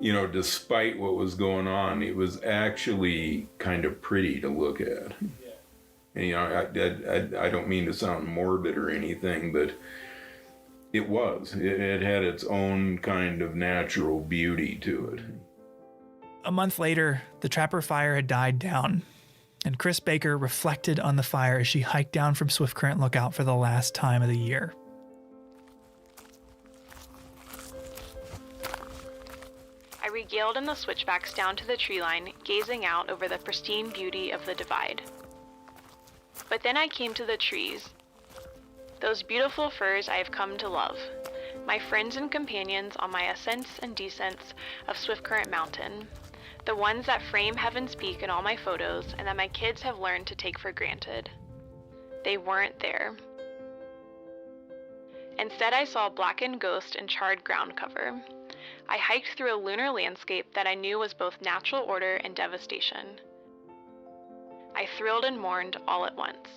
you know, despite what was going on, it was actually kind of pretty to look at. And, you know, I don't mean to sound morbid or anything, but it was. It had its own kind of natural beauty to it. A month later, the Trapper fire had died down, and Chris Baker reflected on the fire as she hiked down from Swift Current Lookout for the last time of the year. I regaled in the switchbacks down to the tree line, gazing out over the pristine beauty of the divide. But then I came to the trees. Those beautiful firs I have come to love. My friends and companions on my ascents and descents of Swift Current Mountain. The ones that frame Heaven's Peak in all my photos and that my kids have learned to take for granted. They weren't there. Instead, I saw blackened ghost and charred ground cover. I hiked through a lunar landscape that I knew was both natural order and devastation. I thrilled and mourned all at once.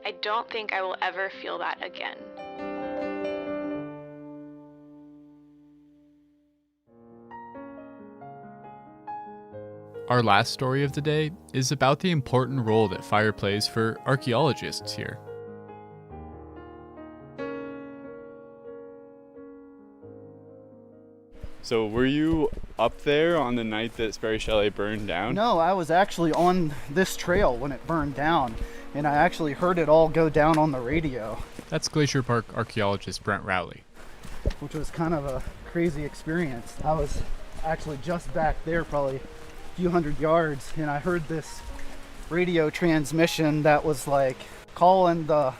I don't think I will ever feel that again. Our last story of the day is about the important role that fire plays for archaeologists here. So were you up there on the night that Sperry Chalet burned down? No, I was actually on this trail when it burned down, and I actually heard it all go down on the radio. That's Glacier Park archaeologist Brent Rowley. Which was kind of a crazy experience. I was actually just back there, probably a few hundred yards, and I heard this radio transmission that was like calling the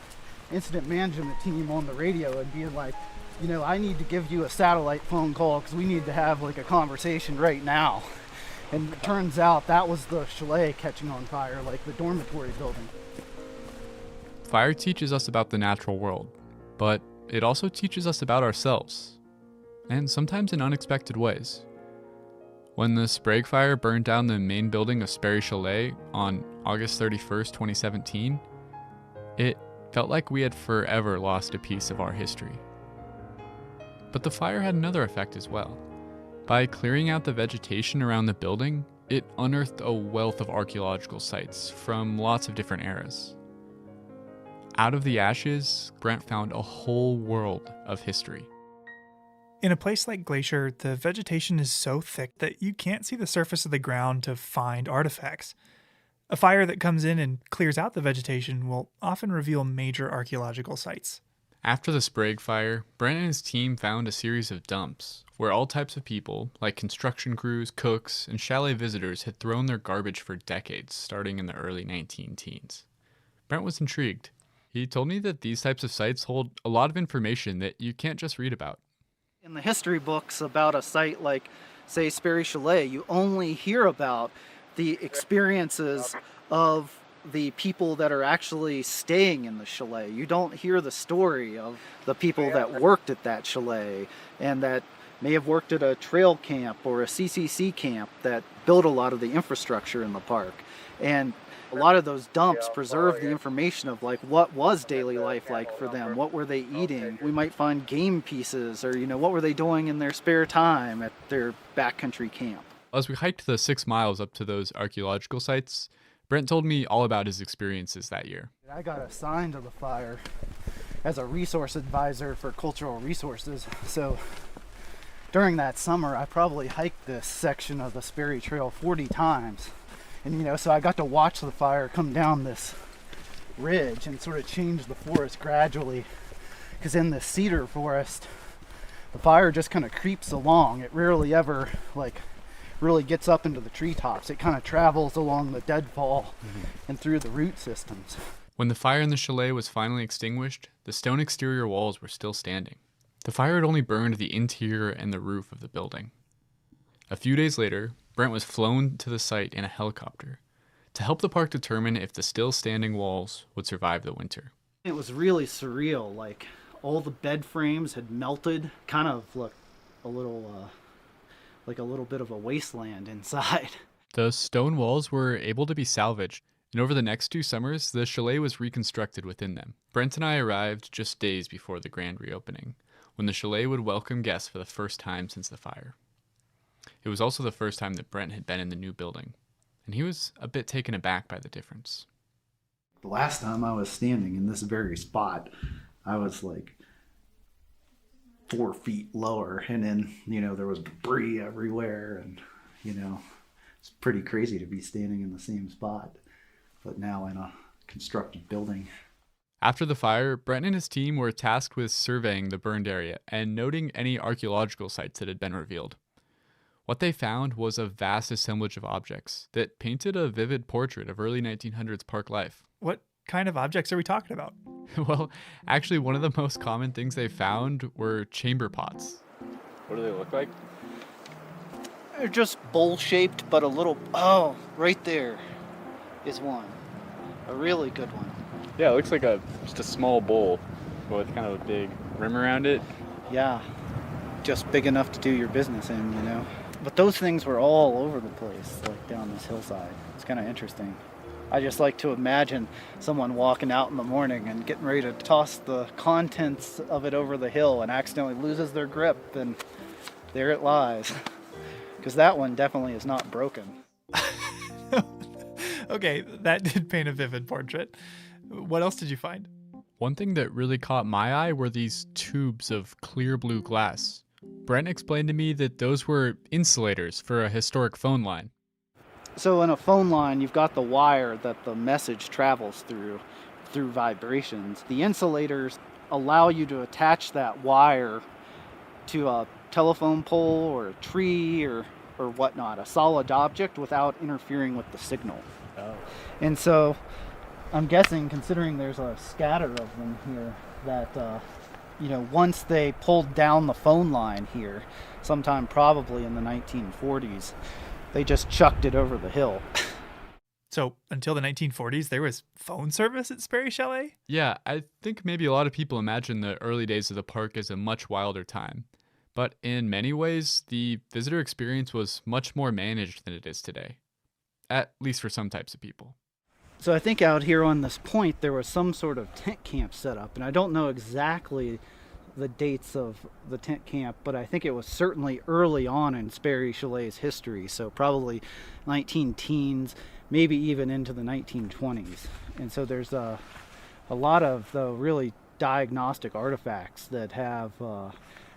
incident management team on the radio and being like, you know, I need to give you a satellite phone call because we need to have like a conversation right now. And it turns out that was the chalet catching on fire, like the dormitory building. Fire teaches us about the natural world, but it also teaches us about ourselves, and sometimes in unexpected ways. When the Sprague Fire burned down the main building of Sperry Chalet on August 31st, 2017, it felt like we had forever lost a piece of our history. But the fire had another effect as well. By clearing out the vegetation around the building, it unearthed a wealth of archaeological sites from lots of different eras. Out of the ashes, Brent found a whole world of history. In a place like Glacier, the vegetation is so thick that you can't see the surface of the ground to find artifacts. A fire that comes in and clears out the vegetation will often reveal major archaeological sites. After the Sprague Fire, Brent and his team found a series of dumps where all types of people, like construction crews, cooks, and chalet visitors, had thrown their garbage for decades, starting in the early 19-teens. Brent was intrigued. He told me that these types of sites hold a lot of information that you can't just read about. In the history books about a site like, say, Sperry Chalet, you only hear about the experiences of the people that are actually staying in the chalet. You don't hear the story of the people that worked at that chalet and that may have worked at a trail camp or a CCC camp that built a lot of the infrastructure in the park. And a lot of those dumps preserve the information of like what was daily life like for them, what were they eating. We might find game pieces or, you know, what were they doing in their spare time at their backcountry camp. As we hiked the 6 miles up to those archaeological sites, Brent told me all about his experiences that year. I got assigned to the fire as a resource advisor for cultural resources. So during that summer, I probably hiked this section of the Sperry Trail 40 times. And, you know, so I got to watch the fire come down this ridge and sort of change the forest gradually. Because in this cedar forest, the fire just kind of creeps along. It rarely ever, really gets up into the treetops. It kind of travels along the deadfall and through the root systems. When the fire in the chalet was finally extinguished, the stone exterior walls were still standing. The fire had only burned the interior and the roof of the building. A few days later, Brent was flown to the site in a helicopter to help the park determine if the still standing walls would survive the winter. It was really surreal. Like all the bed frames had melted, kind of looked a little like a little bit of a wasteland inside. The stone walls were able to be salvaged, and over the next 2 summers, the chalet was reconstructed within them. Brent and I arrived just days before the grand reopening, when the chalet would welcome guests for the first time since the fire. It was also the first time that Brent had been in the new building, and he was a bit taken aback by the difference. The last time I was standing in this very spot, I was like 4 feet lower, and then, you know, there was debris everywhere, and, you know, it's pretty crazy to be standing in the same spot, but now in a constructed building. After the fire, Brent and his team were tasked with surveying the burned area and noting any archaeological sites that had been revealed. What they found was a vast assemblage of objects that painted a vivid portrait of early 1900s park life. What kind of objects are we talking about? Well, actually, one of the most common things they found were chamber pots. What do they look like? They're just bowl-shaped, but a little... Oh, right there is one. A really good one. Yeah, it looks like just a small bowl. Well, it's kind of a big rim around it. Yeah, just big enough to do your business in, you know. But those things were all over the place, like down this hillside. It's kind of interesting. I just like to imagine someone walking out in the morning and getting ready to toss the contents of it over the hill and accidentally loses their grip, and there it lies. Because that one definitely is not broken. Okay, that did paint a vivid portrait. What else did you find? One thing that really caught my eye were these tubes of clear blue glass. Brent explained to me that those were insulators for a historic phone line. So in a phone line, you've got the wire that the message travels through vibrations. The insulators allow you to attach that wire to a telephone pole or a tree or whatnot, a solid object, without interfering with the signal. Oh. And so I'm guessing, considering there's a scatter of them here, that once they pulled down the phone line here, sometime probably in the 1940s, they just chucked it over the hill. So until the 1940s, there was phone service at Sperry Chalet? Yeah, I think maybe a lot of people imagine the early days of the park as a much wilder time. But in many ways, the visitor experience was much more managed than it is today. At least for some types of people. So I think out here on this point, there was some sort of tent camp set up, and I don't know exactly the dates of the tent camp, but I think it was certainly early on in Sperry Chalet's history, so probably 19-teens, maybe even into the 1920s. And so there's a lot of really diagnostic artifacts that have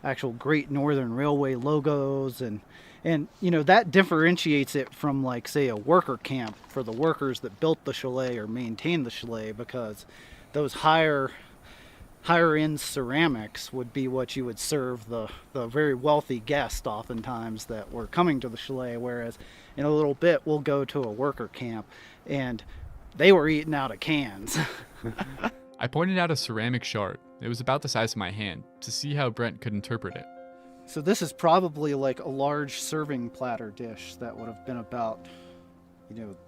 actual Great Northern Railway logos, and that differentiates it from, like, say, a worker camp for the workers that built the chalet or maintained the chalet, because those higher end ceramics would be what you would serve the very wealthy guests oftentimes that were coming to the chalet, whereas in a little bit we'll go to a worker camp and they were eating out of cans. I pointed out a ceramic shard. It was about the size of my hand, to see how Brent could interpret it. So this is probably like a large serving platter dish that would have been about,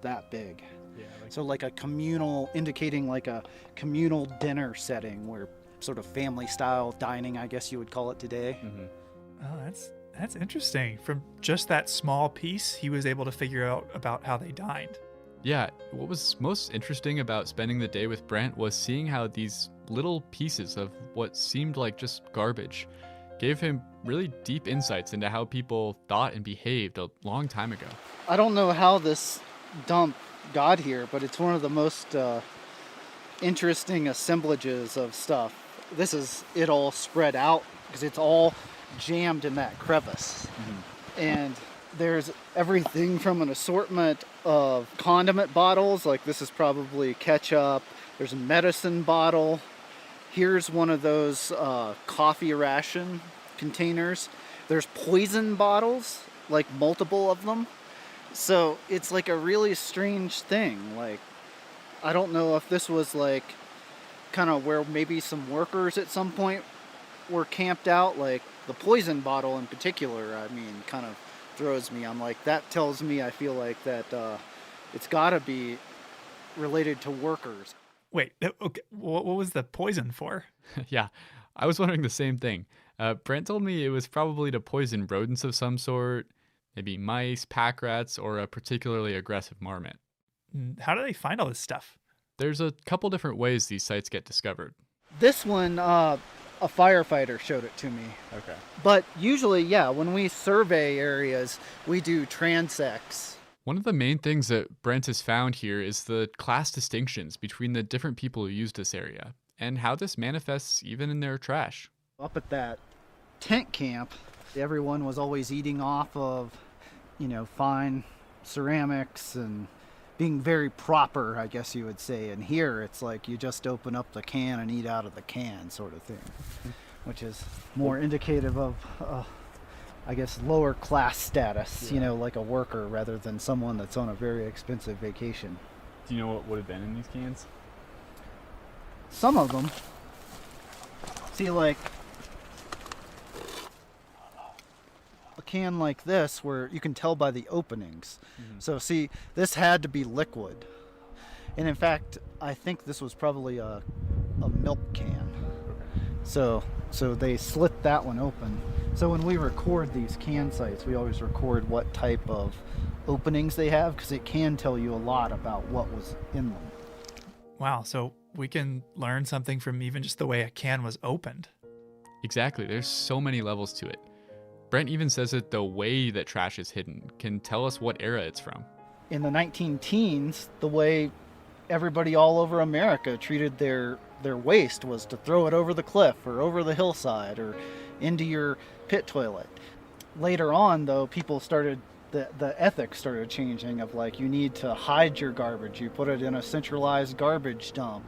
that big. Yeah. So like a communal, indicating like a communal dinner setting, where sort of family style dining, I guess you would call it today. Mm-hmm. Oh, that's interesting. From just that small piece, he was able to figure out about how they dined. Yeah, what was most interesting about spending the day with Brent was seeing how these little pieces of what seemed like just garbage gave him really deep insights into how people thought and behaved a long time ago. I don't know how this dump got here, but it's one of the most interesting assemblages of stuff. This is it all spread out because it's all jammed in that crevice. Mm-hmm. And there's everything from an assortment of condiment bottles, like this is probably ketchup. There's a medicine bottle. Here's one of those coffee ration containers. There's poison bottles, like multiple of them. So it's like a really strange thing. Like, I don't know if this was like kind of where maybe some workers at some point were camped out. Like the poison bottle in particular, I mean, kind of throws me. I'm like, that tells me, I feel like that it's got to be related to workers. Wait, okay, what was the poison for? Yeah, I was wondering the same thing. Brent told me it was probably to poison rodents of some sort, maybe mice, pack rats, or a particularly aggressive marmot. How do they find all this stuff? There's a couple different ways these sites get discovered. This one, a firefighter showed it to me. Okay. But usually, yeah, when we survey areas, we do transects. One of the main things that Brent has found here is the class distinctions between the different people who use this area, and how this manifests even in their trash. Up at that tent camp, everyone was always eating off of, fine ceramics and being very proper, I guess you would say. And here it's like you just open up the can and eat out of the can sort of thing, which is more indicative of, I guess, lower class status, like a worker rather than someone that's on a very expensive vacation. Do you know what would have been in these cans? Some of them. See, like a can like this where you can tell by the openings. Mm-hmm. So see, this had to be liquid. And in fact, I think this was probably a milk can. So they slit that one open. So when we record these can sites, we always record what type of openings they have, because it can tell you a lot about what was in them. Wow, so we can learn something from even just the way a can was opened. Exactly, there's so many levels to it. Brent even says that the way that trash is hidden can tell us what era it's from. In the 19-teens, the way everybody all over America treated their waste was to throw it over the cliff or over the hillside or into your pit toilet. Later on, though, people started, the ethics started changing of like, you need to hide your garbage. You put it in a centralized garbage dump.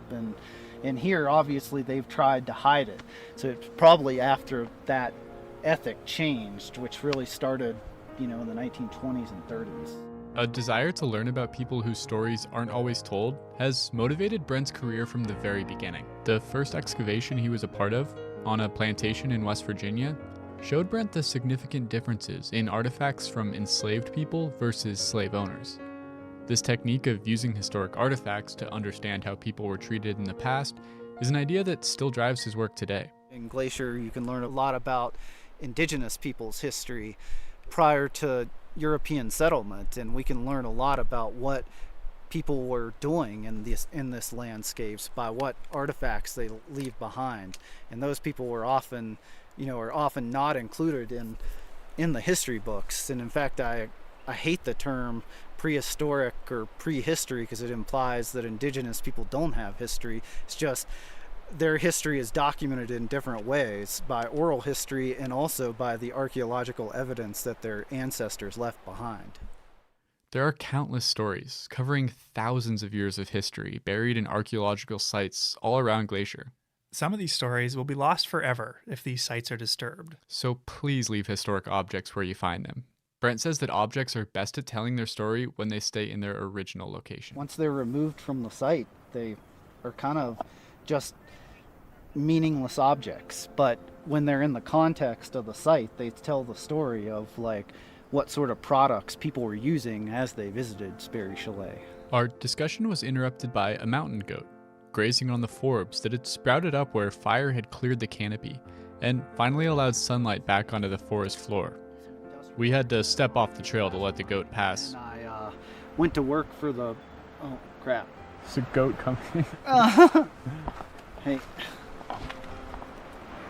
And here, obviously, they've tried to hide it. So it's probably after that ethic changed, which really started, in the 1920s and 30s. A desire to learn about people whose stories aren't always told has motivated Brent's career from the very beginning. The first excavation he was a part of, on a plantation in West Virginia, showed Brent the significant differences in artifacts from enslaved people versus slave owners. This technique of using historic artifacts to understand how people were treated in the past is an idea that still drives his work today. In Glacier, you can learn a lot about indigenous people's history prior to European settlement, and we can learn a lot about what people were doing in this landscapes by what artifacts they leave behind. And those people were often, are often not included in the history books. And in fact, I hate the term prehistoric or prehistory, because it implies that indigenous people don't have history. It's just their history is documented in different ways, by oral history and also by the archaeological evidence that their ancestors left behind. There are countless stories covering thousands of years of history buried in archaeological sites all around Glacier. Some of these stories will be lost forever if these sites are disturbed. So please leave historic objects where you find them. Brent says that objects are best at telling their story when they stay in their original location. Once they're removed from the site, they are kind of just meaningless objects. But when they're in the context of the site, they tell the story of like what sort of products people were using as they visited Sperry Chalet. Our discussion was interrupted by a mountain goat grazing on the forbs that had sprouted up where fire had cleared the canopy and finally allowed sunlight back onto the forest floor. We had to step off the trail to let the goat pass. And I went to work for the... Oh, crap. There's a goat coming. Hey.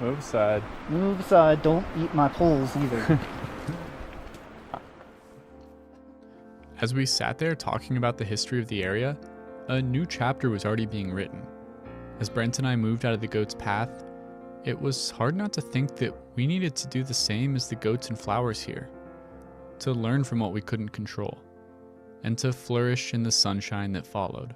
Move aside. Move aside. Don't eat my poles either. As we sat there talking about the history of the area, a new chapter was already being written. As Brent and I moved out of the goat's path, it was hard not to think that we needed to do the same as the goats and flowers here, to learn from what we couldn't control, and to flourish in the sunshine that followed.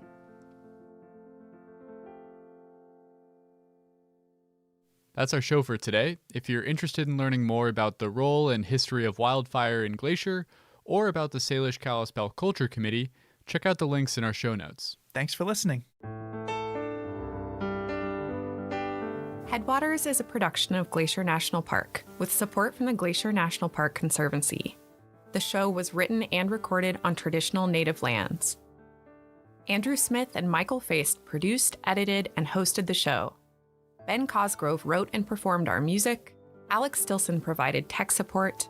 That's our show for today. If you're interested in learning more about the role and history of wildfire in Glacier, or about the Salish Kalispel Culture Committee, check out the links in our show notes. Thanks for listening. Headwaters is a production of Glacier National Park, with support from the Glacier National Park Conservancy. The show was written and recorded on traditional native lands. Andrew Smith and Michael Feist produced, edited, and hosted the show. Ben Cosgrove wrote and performed our music. Alex Stilson provided tech support.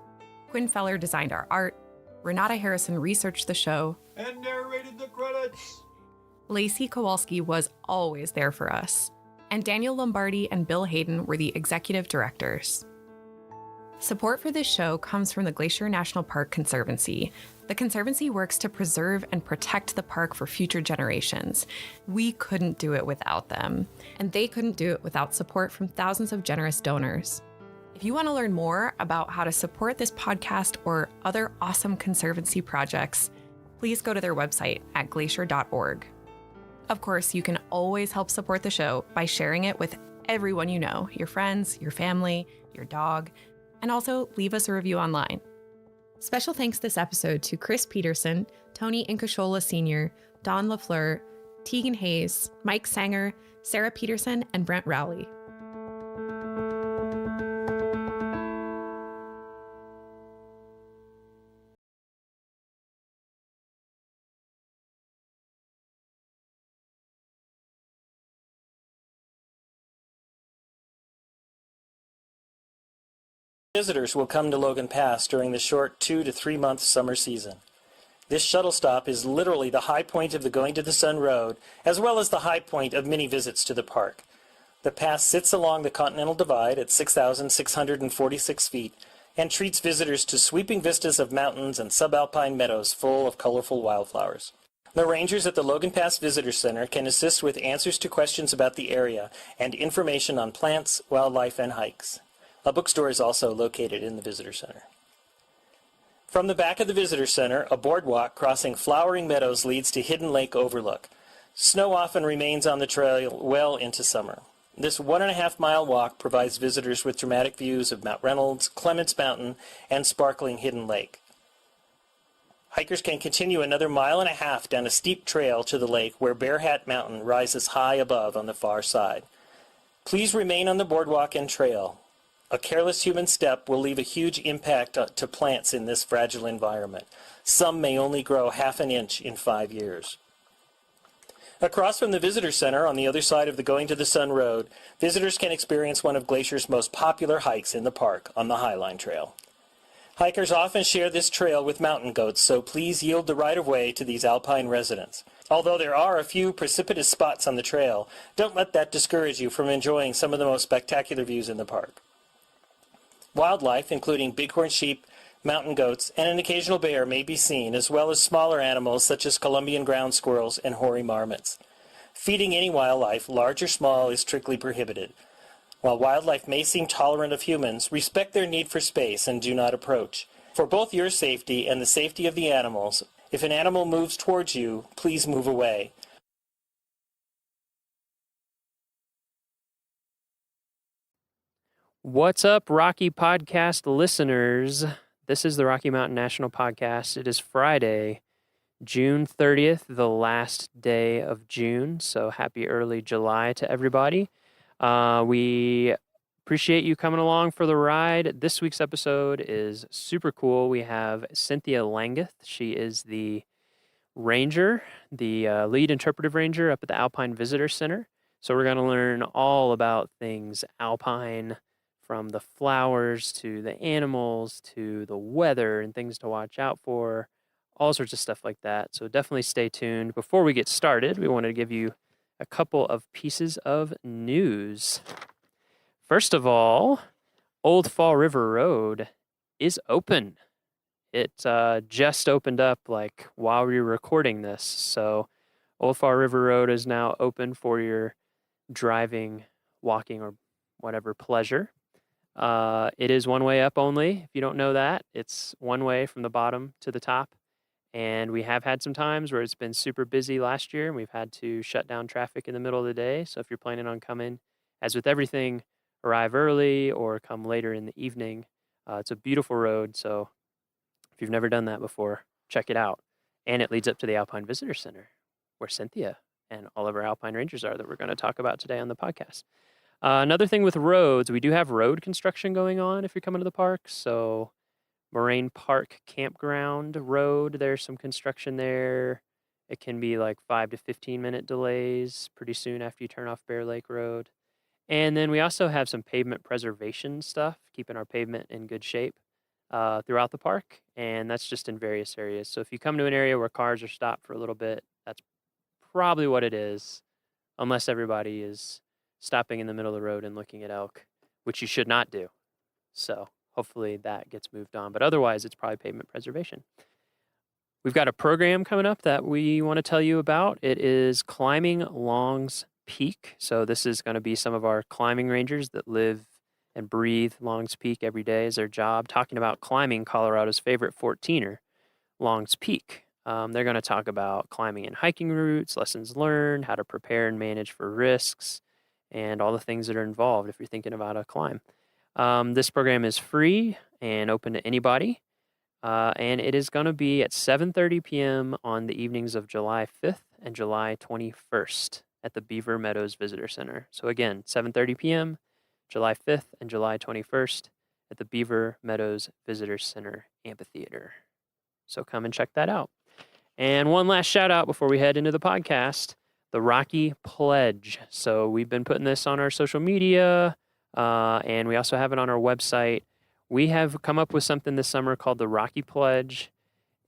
Quinn Feller designed our art. Renata Harrison researched the show. And narrated the credits. Lacey Kowalski was always there for us. And Daniel Lombardi and Bill Hayden were the executive directors. Support for this show comes from the Glacier National Park Conservancy. The Conservancy works to preserve and protect the park for future generations. We couldn't do it without them, and they couldn't do it without support from thousands of generous donors. If you want to learn more about how to support this podcast or other awesome Conservancy projects, please go to their website at glacier.org. Of course, you can always help support the show by sharing it with everyone you know, your friends, your family, your dog, and also leave us a review online. Special thanks this episode to Chris Peterson, Tony Incashola Sr., Don LaFleur, Tegan Hayes, Mike Sanger, Sarah Peterson, and Brent Rowley. Visitors will come to Logan Pass during the short 2 to 3 month summer season. This shuttle stop is literally the high point of the Going to the Sun Road, as well as the high point of many visits to the park. The pass sits along the Continental Divide at 6,646 feet and treats visitors to sweeping vistas of mountains and subalpine meadows full of colorful wildflowers. The rangers at the Logan Pass Visitor Center can assist with answers to questions about the area and information on plants, wildlife, and hikes. A bookstore is also located in the Visitor Center. From the back of the Visitor Center, a boardwalk crossing flowering meadows leads to Hidden Lake Overlook. Snow often remains on the trail well into summer. This 1.5-mile walk provides visitors with dramatic views of Mount Reynolds, Clements Mountain, and sparkling Hidden Lake. Hikers can continue another 1.5 miles down a steep trail to the lake where Bear Hat Mountain rises high above on the far side. Please remain on the boardwalk and trail. A careless human step will leave a huge impact to plants in this fragile environment. Some may only grow 1/2 inch in 5 years. Across from the Visitor Center on the other side of the Going to the Sun Road, visitors can experience one of Glacier's most popular hikes in the park on the Highline Trail. Hikers often share this trail with mountain goats, so please yield the right-of-way to these alpine residents. Although there are a few precipitous spots on the trail, don't let that discourage you from enjoying some of the most spectacular views in the park. Wildlife, including bighorn sheep, mountain goats, and an occasional bear may be seen, as well as smaller animals such as Columbian ground squirrels and hoary marmots. Feeding any wildlife, large or small, is strictly prohibited. While wildlife may seem tolerant of humans, respect their need for space and do not approach. For both your safety and the safety of the animals, if an animal moves towards you, please move away. What's up, Rocky Podcast listeners? This is the Rocky Mountain National Podcast. It is Friday, June 30th, the last day of June. So happy early July to everybody. We appreciate you coming along for the ride. This week's episode is super cool. We have Cynthia Langeth. She is the ranger, the lead interpretive ranger up at the Alpine Visitor Center. So we're going to learn all about things alpine, from the flowers to the animals to the weather and things to watch out for, all sorts of stuff like that. So definitely stay tuned. Before we get started, we wanted to give you a couple of pieces of news. First of all, Old Fall River Road is open. It just opened up like while we were recording this. So Old Fall River Road is now open for your driving, walking, or whatever pleasure. It is one way up only. If you don't know that, it's one way from the bottom to the top. And we have had some times where it's been super busy last year and we've had to shut down traffic in the middle of the day. So if you're planning on coming, as with everything, arrive early or come later in the evening. It's a beautiful road. So if you've never done that before, check it out. And it leads up to the Alpine Visitor Center, where Cynthia and all of our Alpine Rangers are that we're going to talk about today on the podcast. Another thing with roads, we do have road construction going on if you're coming to the park. So Moraine Park Campground Road, there's some construction there. It can be like 5 to 15 minute delays pretty soon after you turn off Bear Lake Road. And then we also have some pavement preservation stuff, keeping our pavement in good shape throughout the park. And that's just in various areas. So if you come to an area where cars are stopped for a little bit, that's probably what it is, unless everybody is stopping in the middle of the road and looking at elk, which you should not do. So hopefully that gets moved on. But otherwise, it's probably pavement preservation. We've got a program coming up that we want to tell you about. It is Climbing Longs Peak. So this is going to be some of our climbing rangers that live and breathe Longs Peak every day as their job, talking about climbing Colorado's favorite 14er, Longs Peak. They're going to talk about climbing and hiking routes, lessons learned, how to prepare and manage for risks, and all the things that are involved if you're thinking about a climb. This program is free and open to anybody, and it is going to be at 7:30 p.m. on the evenings of July 5th and July 21st at the Beaver Meadows Visitor Center. So again, 7:30 p.m., July 5th and July 21st at the Beaver Meadows Visitor Center Amphitheater. So come and check that out. And one last shout out before we head into the podcast, the Rocky Pledge. So we've been putting this on our social media, and we also have it on our website. we have come up with something this summer called the Rocky Pledge.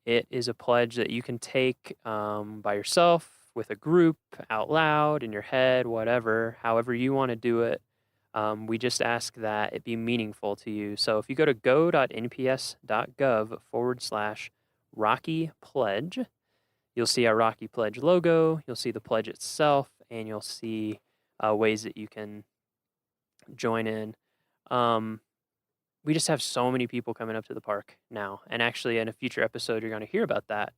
It is a pledge that you can take by yourself, with a group, out loud, in your head, whatever, however you want to do it. We just ask that it be meaningful to you. So if you go to go.nps.gov/Rocky Pledge, you'll see our Rocky Pledge logo, you'll see the pledge itself, and you'll see ways that you can join in. We just have so many people coming up to the park now. And actually, in a future episode, you're going to hear about that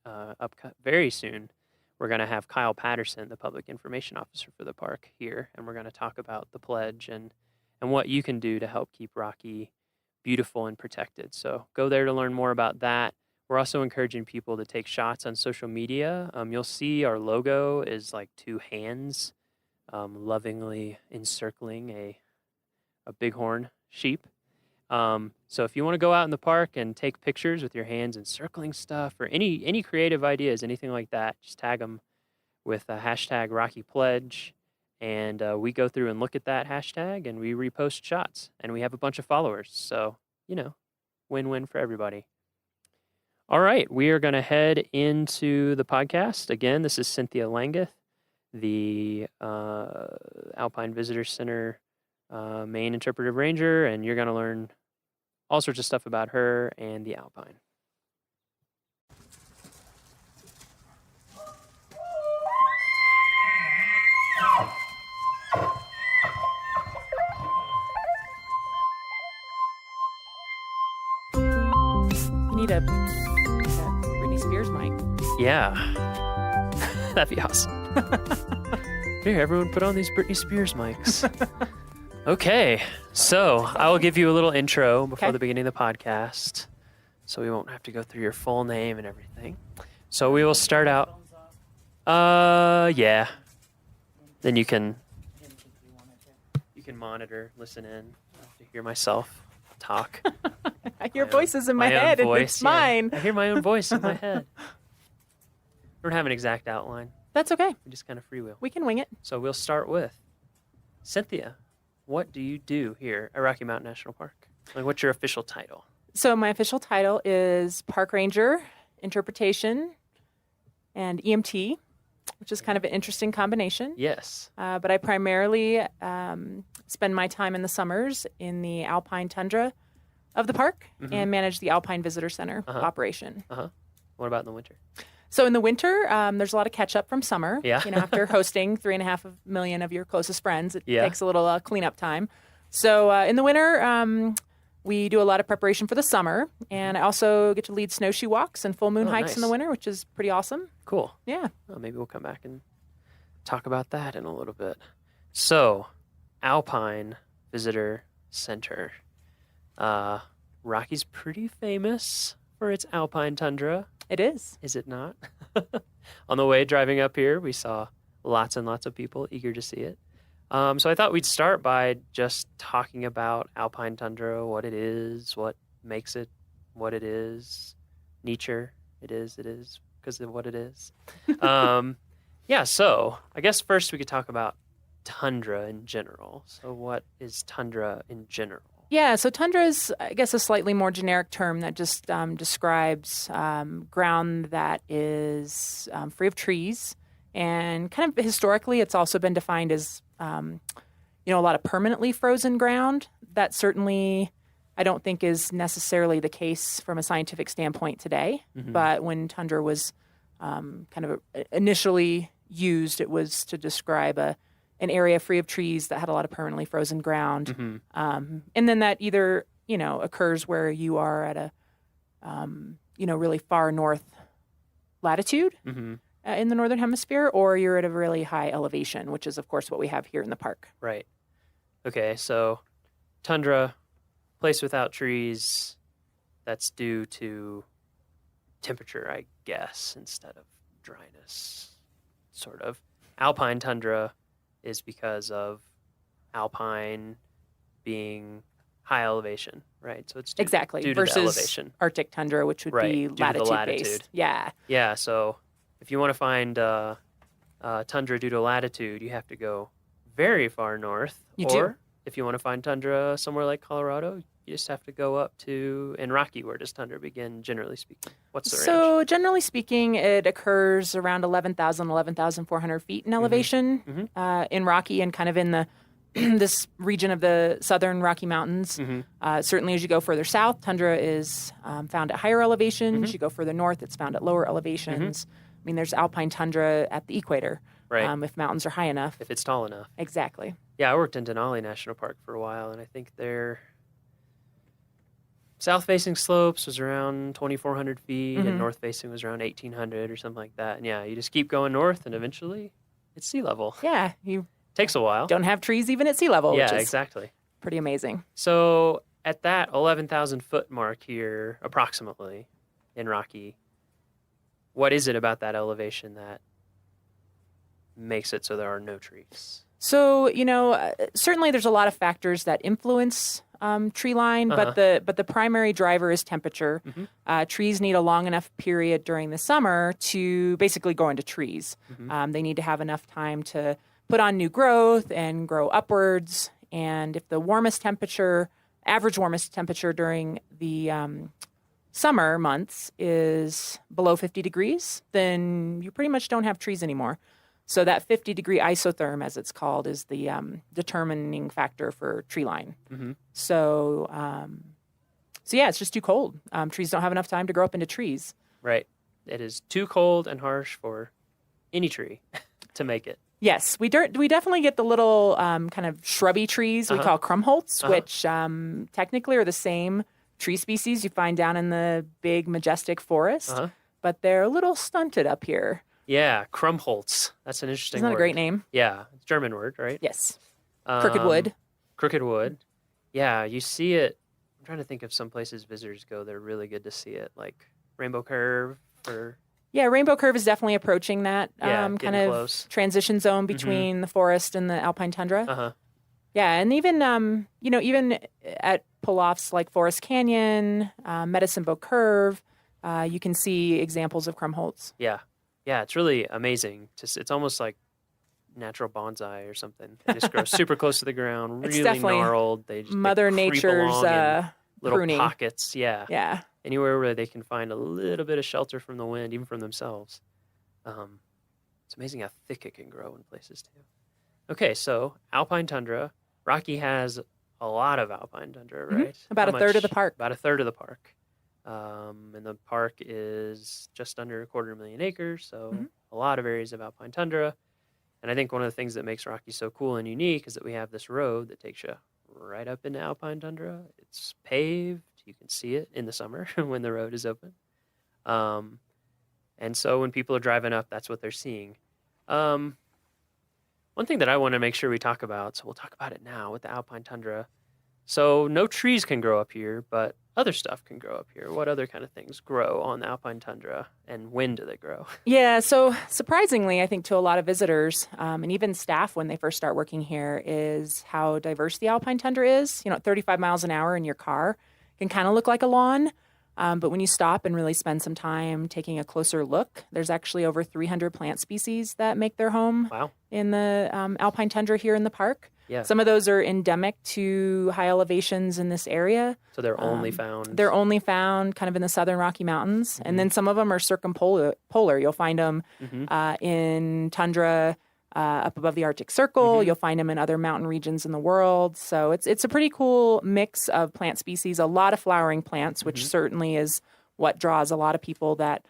very soon. We're going to have Kyle Patterson, the public information officer for the park, here, and we're going to talk about the pledge and what you can do to help keep Rocky beautiful and protected. So go there to learn more about that. We're also encouraging people to take shots on social media. You'll see our logo is like two hands lovingly encircling a bighorn sheep. So if you want to go out in the park and take pictures with your hands encircling stuff or any creative ideas, anything like that, just tag them with a hashtag Rocky Pledge. And we go through and look at that hashtag and we repost shots. And we have a bunch of followers. So, win-win for everybody. All right, we are going to head into the podcast. Again, this is Cynthia Langeth, the Alpine Visitor Center main interpretive ranger, and you're going to learn all sorts of stuff about her and the Alpine. You need a Britney Spears mic. Yeah. That'd be awesome. Here, everyone put on these Britney Spears mics. Okay, so I will give you a little intro before the beginning of the podcast, so we won't have to go through your full name and everything. So we will start out. Yeah. Then you can monitor, listen in. I have to hear myself talk. I hear voices in my head, and it's mine. I hear my own voice in my head. We don't have an exact outline. That's okay. We just kind of freewheel. We can wing it. So we'll start with Cynthia. What do you do here at Rocky Mountain National Park? Like, what's your official title? So my official title is Park Ranger, Interpretation, and EMT, which is kind of an interesting combination. Yes. But I primarily spend my time in the summers in the alpine tundra of the park and manage the Alpine Visitor Center operation. What about in the winter? So in the winter, there's a lot of catch up from summer. Yeah. After hosting 3.5 million of your closest friends, it takes a little cleanup time. So in the winter, we do a lot of preparation for the summer, and I also get to lead snowshoe walks and full moon hikes in the winter, which is pretty awesome. Cool. Yeah. Well, maybe we'll come back and talk about that in a little bit. So, Alpine Visitor Center. Rocky's pretty famous for its alpine tundra. It is. Is it not? On the way driving up here, we saw lots and lots of people eager to see it. So I thought we'd start by just talking about alpine tundra, what it is, what makes it what it is, nature. It is because of what it is. So I guess first we could talk about tundra in general. So what is tundra in general? Yeah, so tundra is, I guess, a slightly more generic term that just describes ground that is free of trees. And kind of historically, it's also been defined as, a lot of permanently frozen ground. That certainly, I don't think, is necessarily the case from a scientific standpoint today. But when tundra was initially used, it was to describe an area free of trees that had a lot of permanently frozen ground. And then that either, occurs where you are at a, really far north latitude in the Northern Hemisphere, or you're at a really high elevation, which is, of course, what we have here in the park. Right. Okay, so tundra, place without trees, that's due to temperature, I guess, instead of dryness, sort of. Alpine tundra is because of alpine being high elevation, right? So it's due versus to the elevation. Arctic tundra, which would be latitude-based. Yeah. Yeah, so if you want to find tundra due to latitude, you have to go very far north. If you want to find tundra somewhere like Colorado, you just have to go up to, in Rocky, where does tundra begin, generally speaking? What's the range? So generally speaking, it occurs around 11,400 feet in elevation in Rocky and kind of in the this region of the southern Rocky Mountains. Certainly as you go further south, tundra is found at higher elevations. You go further north, it's found at lower elevations. I mean, there's alpine tundra at the equator, if mountains are high enough. If it's tall enough. Exactly. Yeah, I worked in Denali National Park for a while, and I think their south-facing slopes was around 2,400 feet, and north-facing was around 1,800 or something like that. And yeah, you just keep going north, and eventually it's sea level. Yeah, you takes a while. Don't have trees even at sea level, Yeah, which is exactly. pretty amazing. So at that 11,000 foot mark here, approximately, in Rocky, what is it about that elevation that makes it so there are no trees? So, certainly there's a lot of factors that influence tree line, but the primary driver is temperature. Trees need a long enough period during the summer to basically grow into trees. They need to have enough time to put on new growth and grow upwards. And if the average warmest temperature during the summer months is below 50 degrees, then you pretty much don't have trees anymore. So that 50-degree isotherm, as it's called, is the determining factor for tree line. So yeah, it's just too cold. Trees don't have enough time to grow up into trees. Right. It is too cold and harsh for any tree to make it. Yes, we definitely get the little kind of shrubby trees we call krumholtz, which technically are the same tree species you find down in the big, majestic forest, but they're a little stunted up here. Yeah, Krumholtz. That's an interesting Isn't that word. a great name? Yeah, it's a German word, right? Yes. Crooked wood. Crooked wood. Yeah, you see it. I'm trying to think of some places visitors go. They're really good to see it, like Rainbow Curve or... Yeah, Rainbow Curve is definitely approaching that kind of close. Transition zone between the forest and the alpine tundra. Yeah, and even even at pull-offs like Forest Canyon, Medicine Bow Curve, you can see examples of krumholtz. Yeah, it's really amazing. It's almost like natural bonsai or something. They just grow super close to the ground, It's really definitely gnarled. They just Mother creep Nature's along in little pruning. pockets. Yeah. Anywhere where they can find a little bit of shelter from the wind, even from themselves. It's amazing how thick it can grow in places too. Okay, so alpine tundra. Rocky has a lot of alpine tundra, right? About a third of the park. About a third of the park. And the park is just under 250,000 acres, so a lot of areas of alpine tundra. And I think one of the things that makes Rocky so cool and unique is that we have this road that takes you right up into alpine tundra. It's paved. You can see it in the summer when the road is open. And so when people are driving up, that's what they're seeing. One thing that I want to make sure we talk about, so we'll talk about it now with the alpine tundra. So no trees can grow up here, but other stuff can grow up here. What other kind of things grow on the alpine tundra, and when do they grow? Yeah, so surprisingly, I think to a lot of visitors and even staff when they first start working here is how diverse the alpine tundra is. At 35 miles an hour in your car can kind of look like a lawn, but when you stop and really spend some time taking a closer look, there's actually over 300 plant species that make their home in the alpine tundra here in the park. Yeah. Some of those are endemic to high elevations in this area. So they're only found? They're only found kind of in the southern Rocky Mountains. And then some of them are circumpolar. You'll find them in tundra up above the Arctic Circle. You'll find them in other mountain regions in the world. So it's a pretty cool mix of plant species, a lot of flowering plants, which certainly is what draws a lot of people that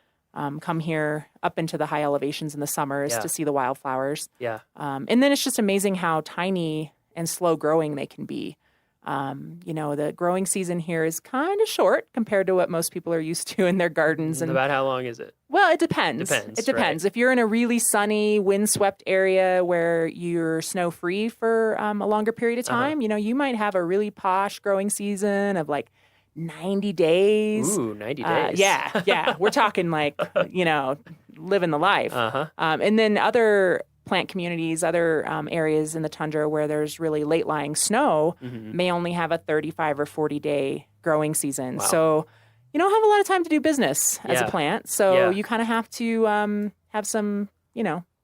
come here up into the high elevations in the summers to see the wildflowers. Yeah. And then it's just amazing how tiny and slow growing they can be. The growing season here is kind of short compared to what most people are used to in their gardens. And about how long is it? Well, it depends. It depends. If you're in a really sunny, windswept area where you're snow-free for a longer period of time, you might have a really posh growing season of like 90 days. Ooh, 90 days. Yeah. We're talking like, living the life. And then other plant communities, other areas in the tundra where there's really late-lying snow may only have a 35 or 40-day growing season. Wow. So you don't have a lot of time to do business as a plant. So you kind of have to have some,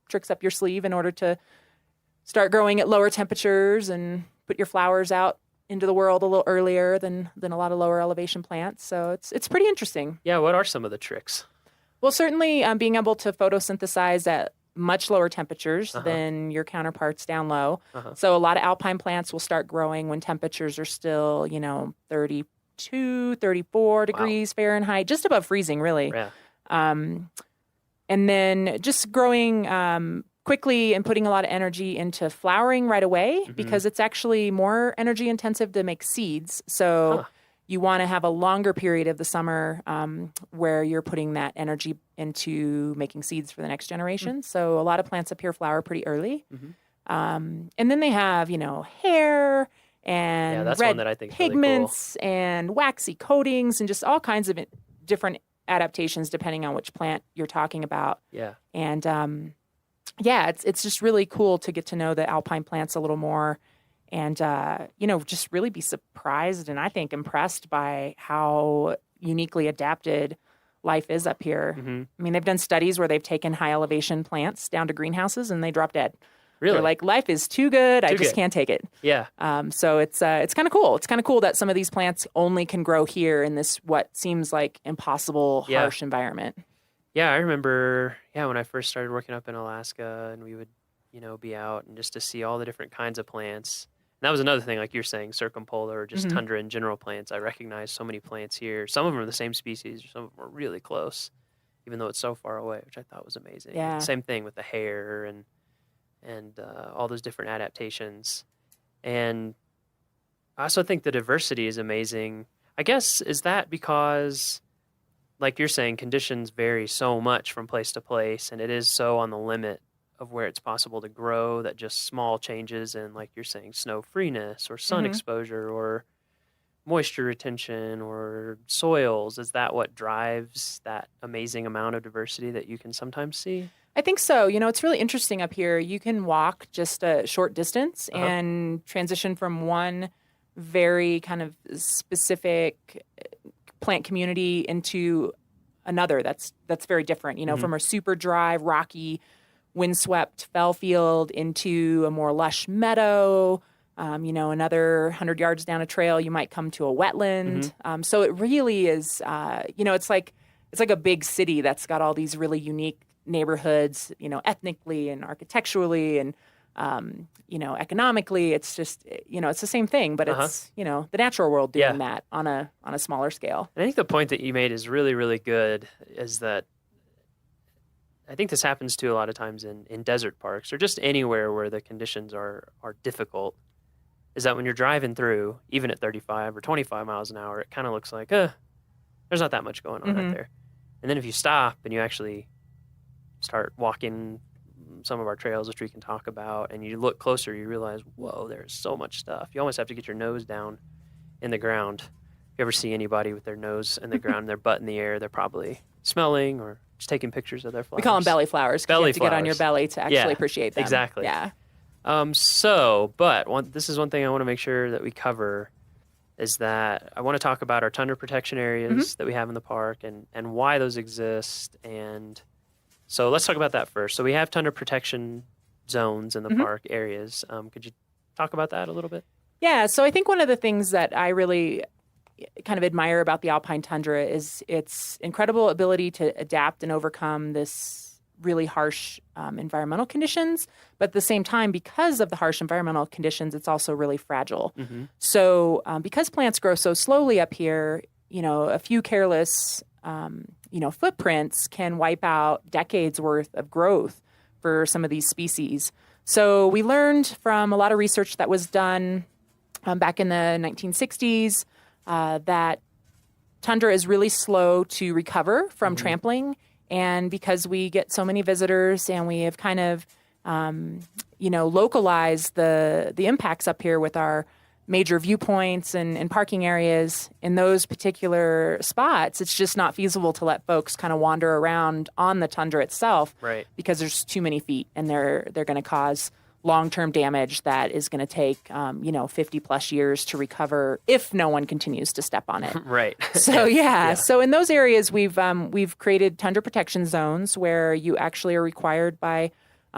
tricks up your sleeve in order to start growing at lower temperatures and put your flowers out into the world a little earlier than a lot of lower elevation plants. So it's pretty interesting. Yeah, what are some of the tricks? Well, certainly being able to photosynthesize at much lower temperatures than your counterparts down low. So a lot of alpine plants will start growing when temperatures are still, 32, 34 degrees Fahrenheit, just above freezing, really. Yeah. And then just growing quickly and putting a lot of energy into flowering right away because it's actually more energy intensive to make seeds. So you want to have a longer period of the summer where you're putting that energy into making seeds for the next generation. So a lot of plants up here flower pretty early. And then they have, hair and that's red one that I think is really pigments and waxy coatings and just all kinds of different adaptations depending on which plant you're talking about. Yeah. And it's just really cool to get to know the alpine plants a little more and, just really be surprised and I think impressed by how uniquely adapted life is up here. I mean, they've done studies where they've taken high elevation plants down to greenhouses and they drop dead. Really? They're like, life is too good. I just can't take it. Yeah. So it's kind of cool. It's kind of cool that some of these plants only can grow here in this what seems like impossible, harsh environment. Yeah, I remember, when I first started working up in Alaska and we would, be out and just to see all the different kinds of plants. And that was another thing, like you're saying, circumpolar or just tundra in general plants. I recognized so many plants here. Some of them are the same species, some of them are really close, even though it's so far away, which I thought was amazing. Yeah. Same thing with the hair and all those different adaptations. And I also think the diversity is amazing. I guess, is that because, like you're saying, conditions vary so much from place to place, and it is so on the limit of where it's possible to grow that just small changes in, like you're saying, snow freeness or sun exposure or moisture retention or soils, is that what drives that amazing amount of diversity that you can sometimes see? I think so. It's really interesting up here. You can walk just a short distance and transition from one very kind of specific plant community into another that's very different, from a super dry, rocky, windswept fell field into a more lush meadow. Another 100 yards down a trail, you might come to a wetland. So it really is, it's like a big city that's got all these really unique neighborhoods, ethnically and architecturally and, economically. It's just, it's the same thing, but it's, the natural world doing that on a smaller scale. And I think the point that you made is really, really good, is that I think this happens too a lot of times in desert parks or just anywhere where the conditions are difficult, is that when you're driving through, even at 35 or 25 miles an hour, it kind of looks like, there's not that much going on right there. And then if you stop and you actually start walking some of our trails, which we can talk about, and you look closer, you realize, whoa, there's so much stuff. You almost have to get your nose down in the ground. If you ever see anybody with their nose in the ground and their butt in the air, they're probably smelling or just taking pictures of their flowers. We call them belly flowers because you have to get on your belly to actually appreciate them. Exactly. Yeah. This is one thing I want to make sure that we cover, is that I want to talk about our tundra protection areas that we have in the park and why those exist. And so let's talk about that first. So we have tundra protection zones in the park areas. Could you talk about that a little bit? Yeah. So I think one of the things that I really kind of admire about the alpine tundra is its incredible ability to adapt and overcome this really harsh environmental conditions. But at the same time, because of the harsh environmental conditions, it's also really fragile. So because plants grow so slowly up here, a few careless, footprints can wipe out decades worth of growth for some of these species. So we learned from a lot of research that was done back in the 1960s that tundra is really slow to recover from trampling. And because we get so many visitors and we have kind of, localized the impacts up here with our major viewpoints and parking areas in those particular spots, it's just not feasible to let folks kind of wander around on the tundra itself, right? Because there's too many feet and they're going to cause long-term damage that is going to take 50 plus years to recover if no one continues to step on it. Right. So so in those areas we've created tundra protection zones where you actually are required by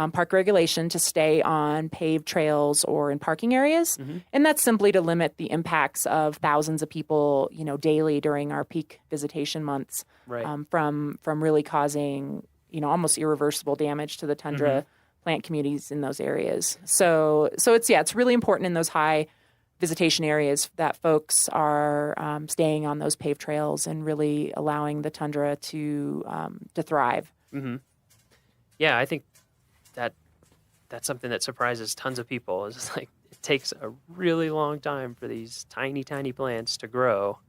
park regulation to stay on paved trails or in parking areas. And that's simply to limit the impacts of thousands of people, daily during our peak visitation months, Right. From really causing, almost irreversible damage to the tundra plant communities in those areas. So it's really important in those high visitation areas that folks are staying on those paved trails and really allowing the tundra to thrive. Yeah, I think that's something that surprises tons of people. Is like it takes a really long time for these tiny, tiny plants to grow.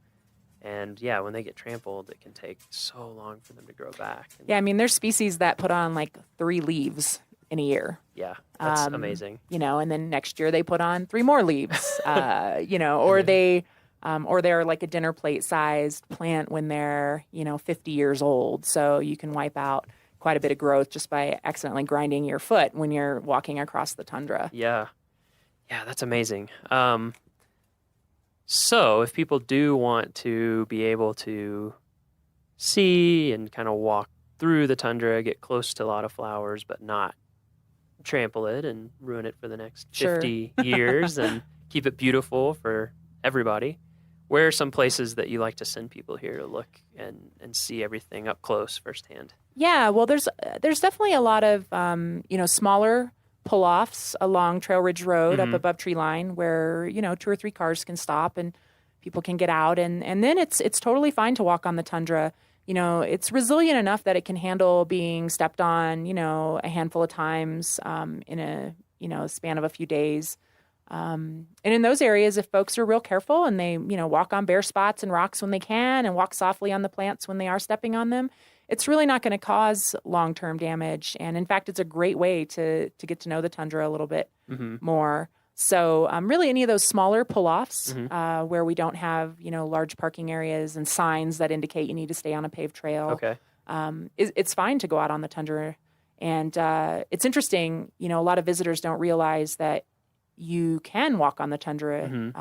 And yeah, when they get trampled, it can take so long for them to grow back. And Yeah, I mean, there's species that put on like 3 leaves in a year. yeah, that's amazing. And then next year they put on 3 more leaves, or they're like a dinner plate sized plant when they're, 50 years old. So you can wipe out quite a bit of growth just by accidentally grinding your foot when you're walking across the tundra. Yeah, that's amazing. So if people do want to be able to see and kind of walk through the tundra, get close to a lot of flowers, but not trample it and ruin it for the next 50 years and keep it beautiful for everybody, where are some places that you like to send people here to look and see everything up close firsthand? Yeah, well, there's definitely a lot of, smaller pull-offs along Trail Ridge Road up above tree line where, 2 or 3 cars can stop and people can get out. And then it's totally fine to walk on the tundra. It's resilient enough that it can handle being stepped on, a handful of times in a span of a few days. And in those areas, if folks are real careful and they, walk on bare spots and rocks when they can and walk softly on the plants when they are stepping on them, it's really not going to cause long-term damage. And in fact, it's a great way to get to know the tundra a little bit more. So really any of those smaller pull-offs where we don't have, large parking areas and signs that indicate you need to stay on a paved trail, it's fine to go out on the tundra. And it's interesting, a lot of visitors don't realize that you can walk on the tundra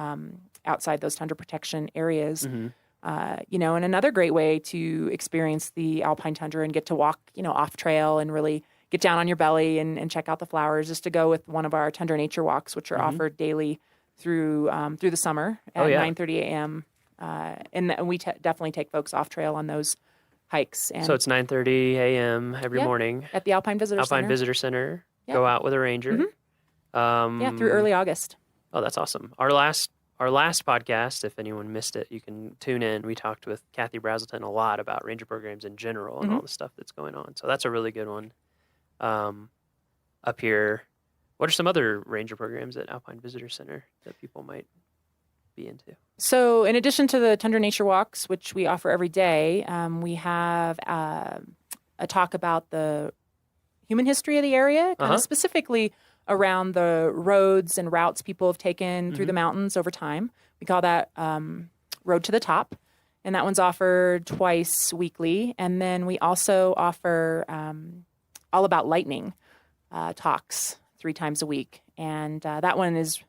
outside those tundra protection areas. And another great way to experience the alpine tundra and get to walk, off trail and really get down on your belly and check out the flowers is to go with one of our tundra nature walks, which are offered daily through the summer at 9:30 a.m. And we definitely take folks off trail on those hikes. And so it's 9:30 a.m. every morning at the Alpine Visitor Center. Alpine Visitor Center. Go out with a ranger. Through early August. Oh, that's awesome. Our last podcast, if anyone missed it, you can tune in. We talked with Kathy Brazelton a lot about ranger programs in general and all the stuff that's going on. So that's a really good one. Up here, what are some other ranger programs at Alpine Visitor Center that people might be into? So in addition to the Tundra Nature Walks, which we offer every day, we have a talk about the human history of the area, kind of specifically around the roads and routes people have taken through the mountains over time. We call that Road to the Top, and that one's offered twice weekly. And then we also offer All About Lightning talks 3 times a week. And that one is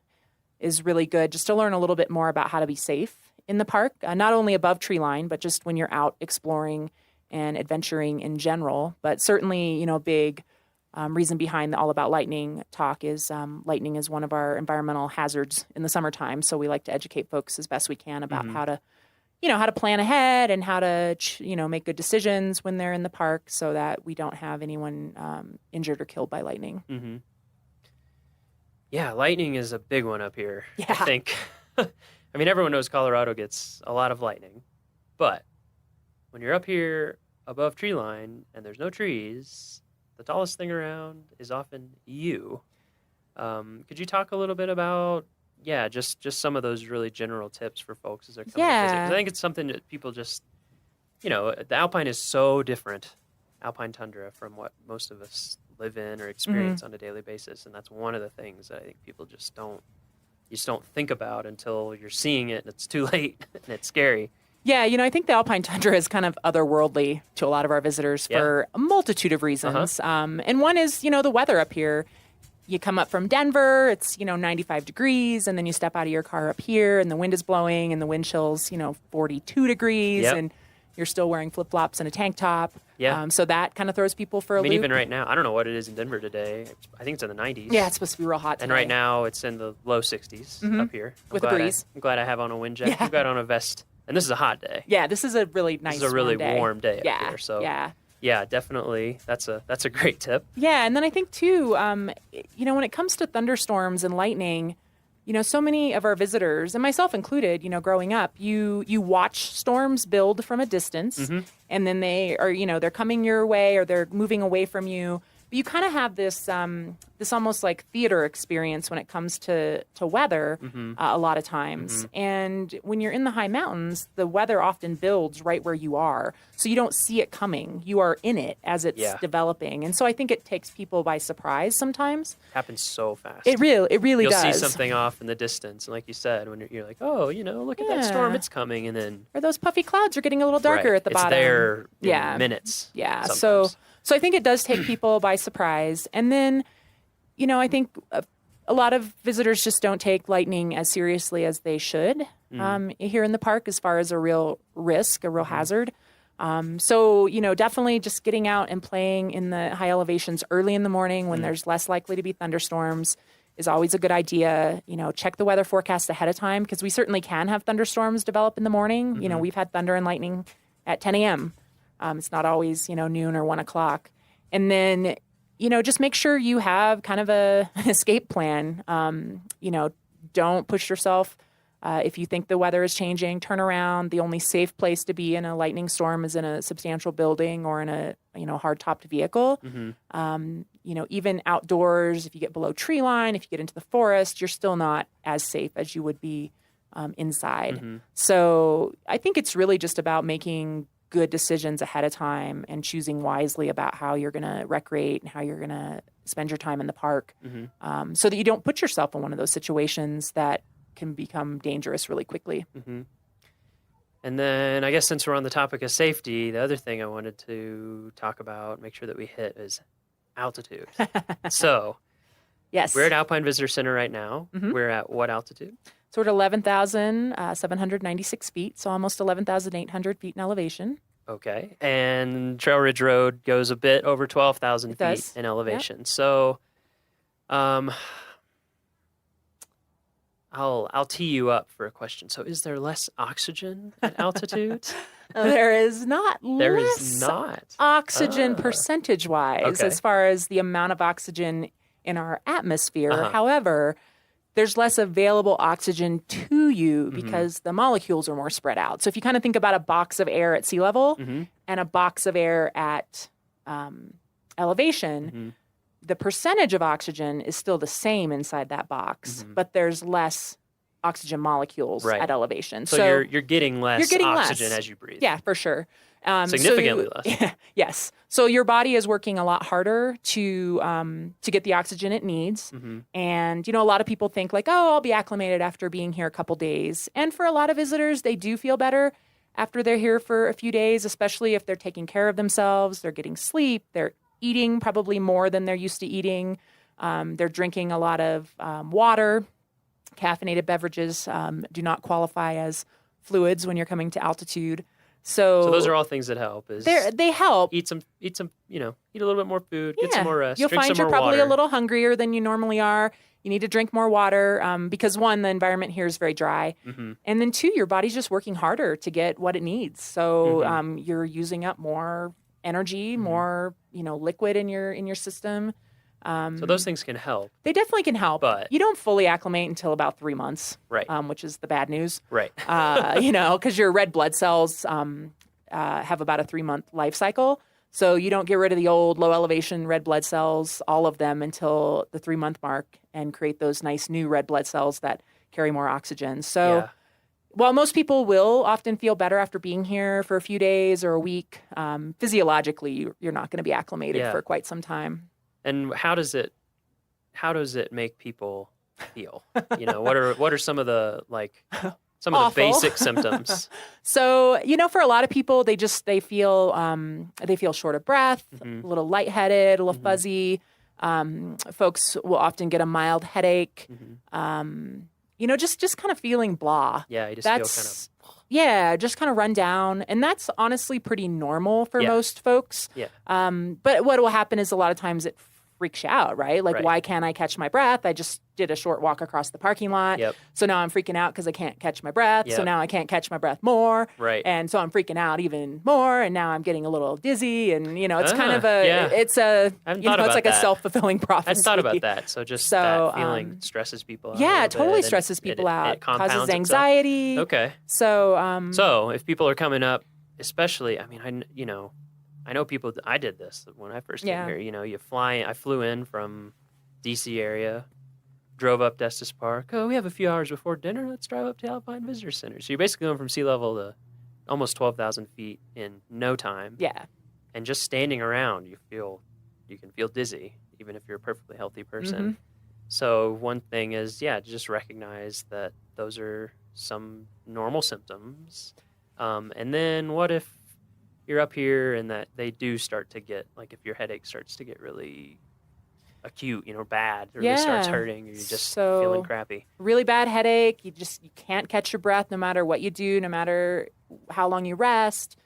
really good just to learn a little bit more about how to be safe in the park, not only above tree line, but just when you're out exploring and adventuring in general. But certainly, big reason behind the All About Lightning talk is lightning is one of our environmental hazards in the summertime. So we like to educate folks as best we can about how to plan ahead and how to, make good decisions when they're in the park so that we don't have anyone injured or killed by lightning. Yeah, lightning is a big one up here, Yeah. I think. I mean, everyone knows Colorado gets a lot of lightning, but when you're up here above tree line and there's no trees, the tallest thing around is often you. Could you talk a little bit about, just some of those really general tips for folks as they're coming to visit? 'Cause I think it's something that people just, the Alpine is so different, Alpine tundra, from what most of us live in or experience on a daily basis. And that's one of the things that I think people just don't think about until you're seeing it and it's too late and it's scary. Yeah, I think the Alpine tundra is kind of otherworldly to a lot of our visitors for a multitude of reasons. And one is, the weather up here. You come up from Denver, it's, 95 degrees, and then you step out of your car up here, and the wind is blowing, and the wind chill's, 42 degrees. And, you're still wearing flip-flops and a tank top. Yeah. So that kind of throws people for a I mean, loop. even right now, I don't know what it is in Denver today. I think it's in the 90s. Yeah, it's supposed to be real hot today. And right now, it's in the low 60s up here. With a breeze. I'm glad I have on a wind jacket. I've got on a vest. And this is a hot day. Yeah, this is a really nice This is a really warm day. up here. So yeah, definitely. That's a great tip. Yeah, and then I think too, when it comes to thunderstorms and lightning, so many of our visitors, and myself included, growing up, you watch storms build from a distance, and then they are, they're coming your way or they're moving away from you. But you kind of have this almost like theater experience when it comes to weather a lot of times. And when you're in the high mountains, the weather often builds right where you are. So you don't see it coming. You are in it as it's developing. And so I think it takes people by surprise sometimes. Happens so fast. It really You'll does. see something off in the distance. And like you said, when you're like, oh, look at that storm. It's coming. And then... Or those puffy clouds are getting a little darker at the bottom. It's there in minutes. Yeah. Sometimes. So I think it does take people by surprise. And then, I think a lot of visitors just don't take lightning as seriously as they should here in the park as far as a real risk, a real hazard. So, definitely just getting out and playing in the high elevations early in the morning when there's less likely to be thunderstorms is always a good idea. Check the weather forecast ahead of time because we certainly can have thunderstorms develop in the morning. We've had thunder and lightning at 10 a.m. It's not always, noon or 1 o'clock. And then, just make sure you have kind of an escape plan. Don't push yourself. If you think the weather is changing, turn around. The only safe place to be in a lightning storm is in a substantial building or in a, hard-topped vehicle. Even outdoors, if you get below tree line, if you get into the forest, you're still not as safe as you would be inside. So I think it's really just about making good decisions ahead of time and choosing wisely about how you're going to recreate and how you're going to spend your time in the park so that you don't put yourself in one of those situations that can become dangerous really quickly. And then I guess since we're on the topic of safety, the other thing I wanted to talk about, make sure that we hit is altitude. So yes, we're at Alpine Visitor Center right now. We're at what altitude? So we're at 11,796 feet, so almost 11,800 feet in elevation. Okay. And Trail Ridge Road goes a bit over 12,000 feet in elevation. Yep. So I'll tee you up for a question. So is there less oxygen at altitude? There is not there less is not. oxygen percentage-wise as far as the amount of oxygen in our atmosphere. However, there's less available oxygen to you because the molecules are more spread out. So if you kind of think about a box of air at sea level and a box of air at elevation, the percentage of oxygen is still the same inside that box, but there's less oxygen molecules at elevation. So you're getting less oxygen as you breathe. Yeah, for sure. Significantly less. Yes. So your body is working a lot harder to get the oxygen it needs. And, a lot of people think like, oh, I'll be acclimated after being here a couple days. And for a lot of visitors, they do feel better after they're here for a few days, especially if they're taking care of themselves, they're getting sleep, they're eating probably more than they're used to eating. They're drinking a lot of water. Caffeinated beverages do not qualify as fluids when you're coming to altitude. So those are all things that help. They help. Eat some, eat a little bit more food, get some more rest. You'll drink find some you're more probably water. a little hungrier than you normally are. You need to drink more water because one, the environment here is very dry. And then two, your body's just working harder to get what it needs. So you're using up more energy, more, liquid in your system. So those things can help. They definitely can help. But you don't fully acclimate until about 3 months, right? Which is the bad news, right? Because your red blood cells have about a 3-month life cycle. So you don't get rid of the old low elevation red blood cells, all of them, until the 3-month mark and create those nice new red blood cells that carry more oxygen. So while most people will often feel better after being here for a few days or a week, physiologically, you're not going to be acclimated for quite some time. And how does it make people feel? What are some of the some of the basic symptoms? So, for a lot of people, they feel short of breath, a little lightheaded, a little fuzzy. Folks will often get a mild headache. Just kind of feeling blah. Yeah, you just feel kind of Yeah, just kind of run down. And that's honestly pretty normal for most folks. Yeah. But what will happen is a lot of times it freaks you out, right? Like, Right. why can't I catch my breath? I just did a short walk across the parking lot. Yep. So now I'm freaking out because I can't catch my breath. So Yep. now I can't catch my breath more. Right. And so I'm freaking out even more. And now I'm getting a little dizzy. And, it's kind of a, yeah. it's a, I hadn't it's thought about like a that. self-fulfilling prophecy. I thought about that. So just that feeling stresses people out. a Yeah, little it totally bit, and stresses people out. It compounds causes itself. anxiety. Okay. So, So if people are coming up, especially, I know people. I did this when I first came Yeah. here. You fly. I flew in from D.C. area, drove up to Estes Park. Oh, we have a few hours before dinner. Let's drive up to Alpine Visitor Center. So you're basically going from sea level to almost 12,000 feet in no time. Yeah. And just standing around, you can feel dizzy, even if you're a perfectly healthy person. Mhm. So one thing is, just recognize that those are some normal symptoms. And then what if you're up here and that they do start to get, like if your headache starts to get really acute, bad, or really starts hurting, or you're just feeling crappy. Really bad headache. You can't catch your breath no matter what you do, no matter how long you rest.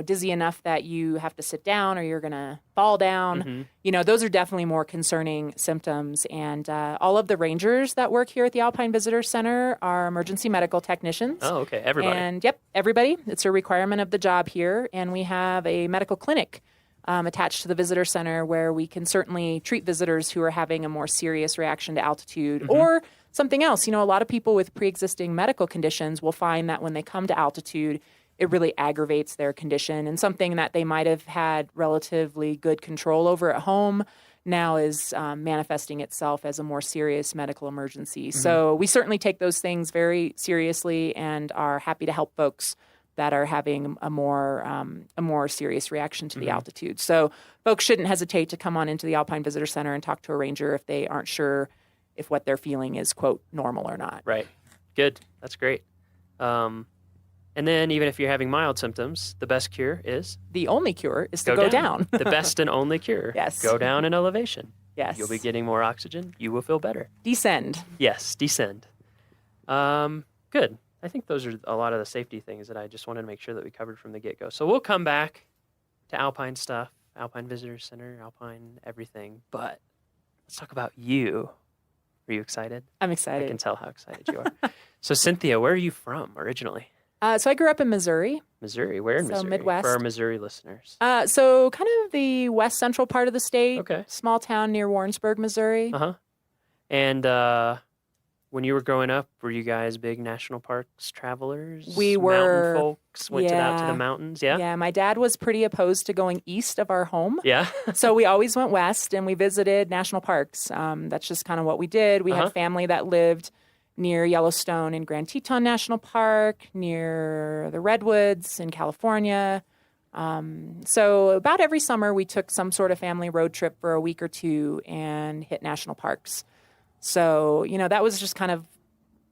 Dizzy enough that you have to sit down or you're going to fall down. Mm-hmm. Those are definitely more concerning symptoms. And all of the rangers that work here at the Alpine Visitor Center are emergency medical technicians. Oh, okay. Everybody. And everybody. It's a requirement of the job here. And we have a medical clinic attached to the visitor center where we can certainly treat visitors who are having a more serious reaction to altitude or something else. A lot of people with pre-existing medical conditions will find that when they come to altitude, it really aggravates their condition, and something that they might have had relatively good control over at home now is manifesting itself as a more serious medical emergency. So we certainly take those things very seriously and are happy to help folks that are having a more serious reaction to the altitude. So folks shouldn't hesitate to come on into the Alpine Visitor Center and talk to a ranger if they aren't sure if what they're feeling is, quote, normal or not. Right. Good. That's great. And then even if you're having mild symptoms, the best cure is? The only cure is to go down. The best and only cure. Yes. Go down in elevation. Yes. You'll be getting more oxygen. You will feel better. Descend. Yes, descend. Good. I think those are a lot of the safety things that I just wanted to make sure that we covered from the get-go. So we'll come back to Alpine stuff, Alpine Visitor Center, Alpine everything. But let's talk about you. Are you excited? I'm excited. I can tell how excited you are. So Cynthia, where are you from originally? So I grew up in Missouri. Missouri. Where in Missouri? Midwest. For our Missouri listeners. So kind of the west central part of the state. Okay. Small town near Warrensburg, Missouri. Uh-huh. And when you were growing up, were you guys big national parks travelers? We were. Mountain folks? Went out to the mountains? Yeah? Yeah, my dad was pretty opposed to going east of our home. Yeah? So we always went west and we visited national parks. That's just kind of what we did. We had family that lived near Yellowstone and Grand Teton National Park, near the Redwoods in California. So about every summer we took some sort of family road trip for a week or two and hit national parks. So, that was just kind of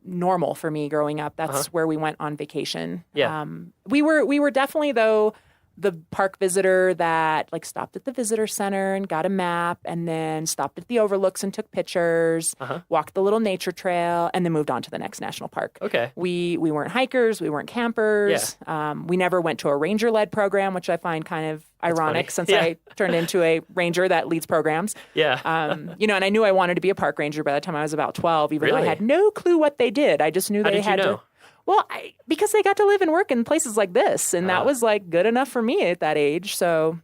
normal for me growing up. That's where we went on vacation. Yeah. We were definitely, though, the park visitor that stopped at the visitor center and got a map and then stopped at the overlooks and took pictures, walked the little nature trail, and then moved on to the next national park. Okay. We weren't hikers. We weren't campers. Yeah. We never went to a ranger-led program, which I find kind of ironic since Yeah. I turned into a ranger that leads programs. Yeah. And I knew I wanted to be a park ranger by the time I was about 12, even though I Really? had no clue what they did. I just knew How they did you had know? to. Well, because they got to live and work in places like this, and that was good enough for me at that age. So,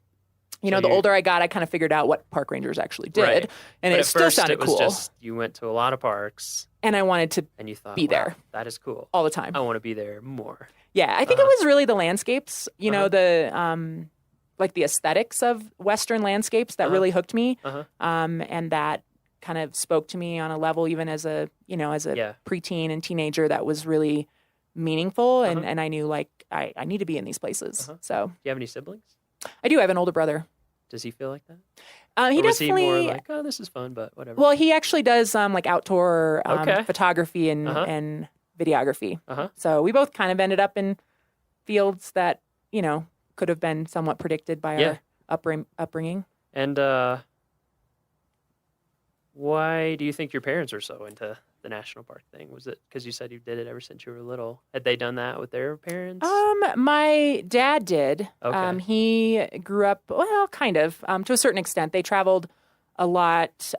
the older I got, I kind of figured out what park rangers actually did, Right. and But it at still first sounded it was cool. just you went to a lot of parks And I wanted to and you thought, be there that is cool. all the time. I want to be there more. Yeah, I think it was really the landscapes, the the aesthetics of Western landscapes that really hooked me, and that kind of spoke to me on a level even as a preteen and teenager that was really meaningful, and I knew I need to be in these places. So, Do you have any siblings? I do. I have an older brother. Does he feel like that? He or was he definitely. more like, oh, this is fun, but whatever? Well, he actually does outdoor Okay. photography and videography. So we both kind of ended up in fields that could have been somewhat predicted by our upbringing. And Why do you think your parents are so into the national park thing? Was it because you said you did it ever since you were little? Had they done that with their parents? My dad did. Okay. He grew up, well, kind of, to a certain extent. They traveled a lot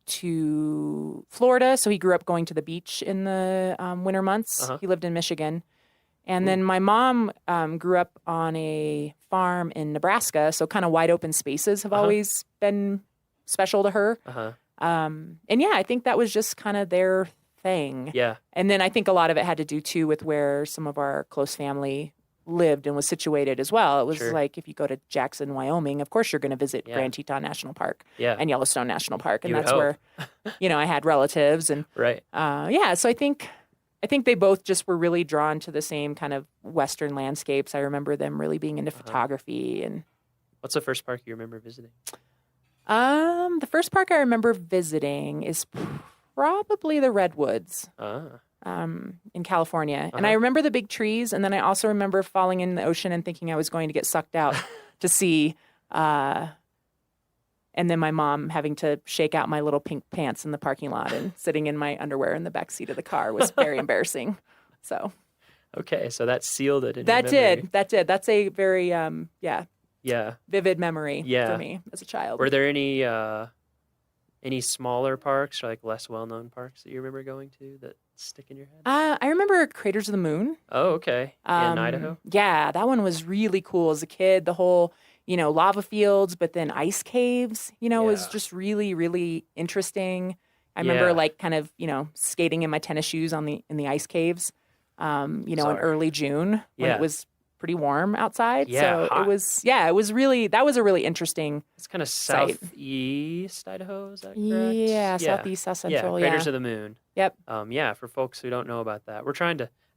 to Florida, so he grew up going to the beach in the winter months. He lived in Michigan. And then my mom grew up on a farm in Nebraska, so kind of wide open spaces have always been special to her. And yeah, I think that was just kind of their thing. Yeah. And then I think a lot of it had to do too with where some of our close family lived and was situated as well. It was like if you go to Jackson, Wyoming, of course you're going to visit Grand Teton National Park and Yellowstone National Park, and that's where I had relatives and so I think they both just were really drawn to the same kind of Western landscapes. I remember them really being into photography. And what's the first park you remember visiting? The first park I remember visiting is probably the Redwoods in California. And I remember the big trees. And then I also remember falling in the ocean and thinking I was going to get sucked out to sea. And then my mom having to shake out my little pink pants in the parking lot and sitting in my underwear in the back seat of the car was very embarrassing. So. Okay, so that sealed it in That your memory. did. That's a very, vivid memory for me as a child. Were there any smaller parks or like less well-known parks that you remember going to that stick in your head? I remember Craters of the Moon. Oh, okay. In Idaho? Yeah, that one was really cool as a kid. The whole, lava fields, but then ice caves, was just really, really interesting. I remember like kind of, skating in my tennis shoes in the ice caves, in early June when it was pretty warm outside. Yeah, so hot. that was a really interesting. It's kind of site. southeast Idaho, is that correct? Yeah, southeast, south central. Craters of the Moon. Yep. For folks who don't know about that,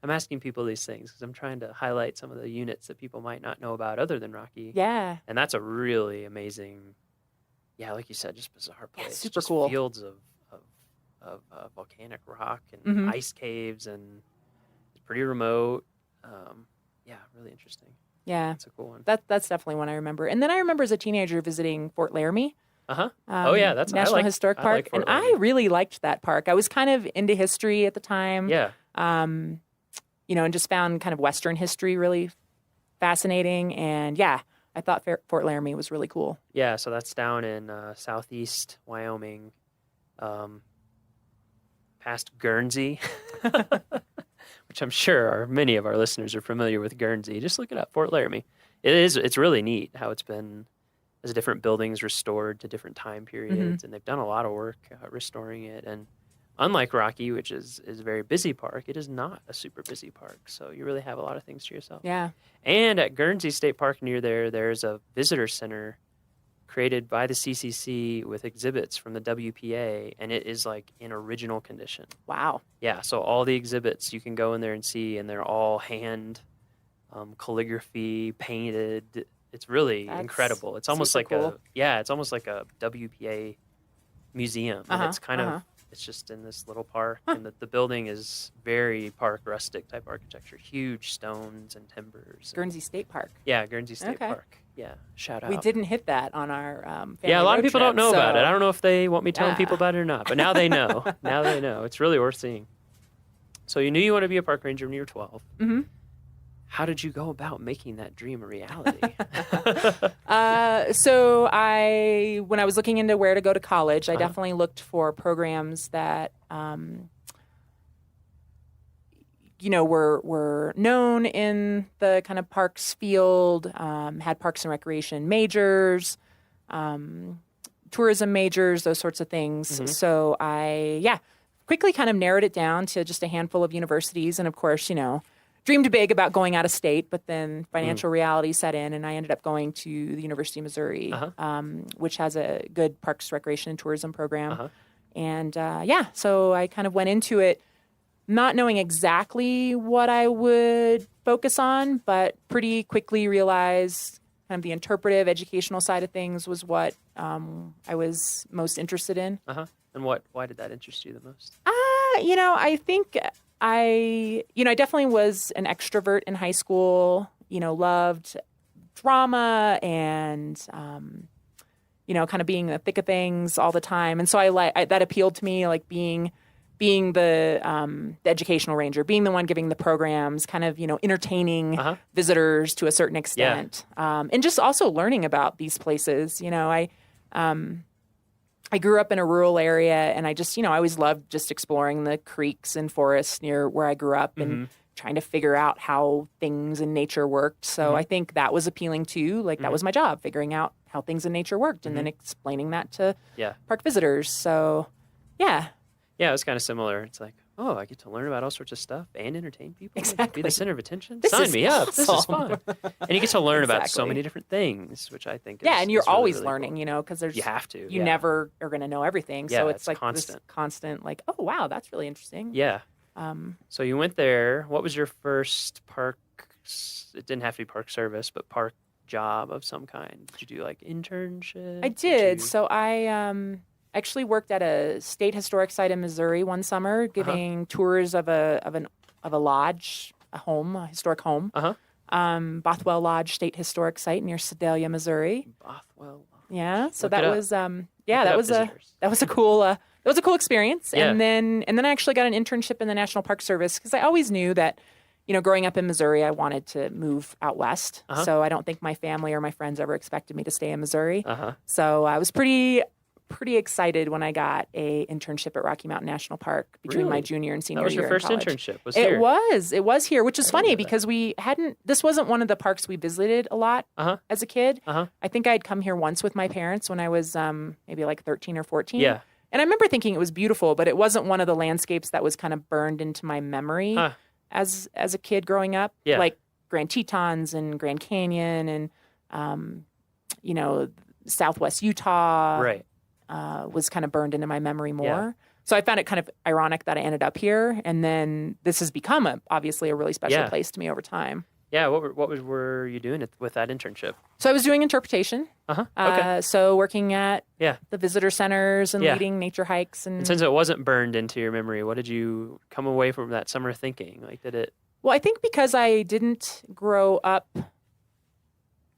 I'm asking people these things because I'm trying to highlight some of the units that people might not know about other than Rocky. Yeah. And that's a really amazing, like you said, just bizarre place. Yeah, super just cool. Fields of volcanic rock and ice caves, and it's pretty remote. Really interesting. Yeah. That's a cool one. That's definitely one I remember. And then I remember as a teenager visiting Fort Laramie. That's National Historic Park. And I really liked that park. I was kind of into history at the time. Yeah. And just found kind of Western history really fascinating. And I thought Fort Laramie was really cool. Yeah, so that's down in southeast Wyoming, past Guernsey, which I'm sure many of our listeners are familiar with Guernsey. Just look it up, Fort Laramie. It's really neat how it's been as different buildings restored to different time periods, and they've done a lot of work restoring it. And unlike Rocky, which is a very busy park, it is not a super busy park. So you really have a lot of things to yourself. Yeah. And at Guernsey State Park near there's a visitor center created by the CCC with exhibits from the WPA, and it is like in original condition. Wow. Yeah, so all the exhibits you can go in there and see, and they're all hand calligraphy, painted. It's really incredible. It's almost like cool. it's almost like a WPA museum. And it's kind of, it's just in this little park, and the building is very park rustic type architecture, huge stones and timbers. Guernsey State Park. Yeah, Guernsey State Park. Yeah, shout out. We didn't hit that on our family a lot of road people trip, don't know about it. so- I don't know if they want me telling people about it or not, but now they know. Now they know. It's really worth seeing. So you knew you wanted to be a park ranger when you were 12. Mm-hmm. How did you go about making that dream a reality? So when I was looking into where to go to college, I definitely looked for programs that, were known in the kind of parks field, had parks and recreation majors, tourism majors, those sorts of things. So I, quickly kind of narrowed it down to just a handful of universities. And of course, dreamed big about going out of state, but then financial reality set in, and I ended up going to the University of Missouri, which has a good parks, recreation, and tourism program. And so I kind of went into it not knowing exactly what I would focus on, but pretty quickly realized kind of the interpretive educational side of things was what I was most interested in. And why did that interest you the most? I think I definitely was an extrovert in high school, loved drama and, kind of being in the thick of things all the time. And so that appealed to me, like being the educational ranger, being the one giving the programs, kind of, entertaining visitors to a certain extent. And just also learning about these places. I grew up in a rural area, and I just, I always loved just exploring the creeks and forests near where I grew up and trying to figure out how things in nature worked. So I think that was appealing too. Like that was my job, figuring out how things in nature worked and then explaining that to park visitors. So, yeah. Yeah, it was kind of similar. It's like, oh, I get to learn about all sorts of stuff and entertain people. Exactly. Be the center of attention. This Sign is me up. awesome. This is fun. And you get to learn about so many different things, which I think is and you're is really, always really learning, cool. because there's You have to. You never are going to know everything. Yeah, So it's like constant. this constant, like, oh, wow, that's really interesting. Yeah. So you went there. What was your first park? It didn't have to be park service, but park job of some kind. Did you do like internship? I did. So I actually worked at a state historic site in Missouri one summer, giving tours of a lodge, a historic home. Bothwell Lodge State Historic Site near Sedalia, Missouri. Bothwell. Yeah. So Look it up. that was a cool experience. Yeah. And then I actually got an internship in the National Park Service because I always knew that, growing up in Missouri, I wanted to move out west. So I don't think my family or my friends ever expected me to stay in Missouri. So I was pretty excited when I got a internship at Rocky Mountain National Park between my junior and senior year. That was your first in college. internship? Was here? It was here, which is funny because this wasn't one of the parks we visited a lot as a kid. I think I'd come here once with my parents when I was maybe like 13 or 14. Yeah. And I remember thinking it was beautiful, but it wasn't one of the landscapes that was kind of burned into my memory as a kid growing up. Yeah. Like Grand Tetons and Grand Canyon and, Southwest Utah. Right. Was kind of burned into my memory more. Yeah. So I found it kind of ironic that I ended up here. And then this has become obviously a really special place to me over time. Yeah. What were you doing with that internship? So I was doing interpretation. Okay. So working at the visitor centers and leading nature hikes. And since it wasn't burned into your memory, what did you come away from that summer thinking? Like, did it? Well, I think because I didn't grow up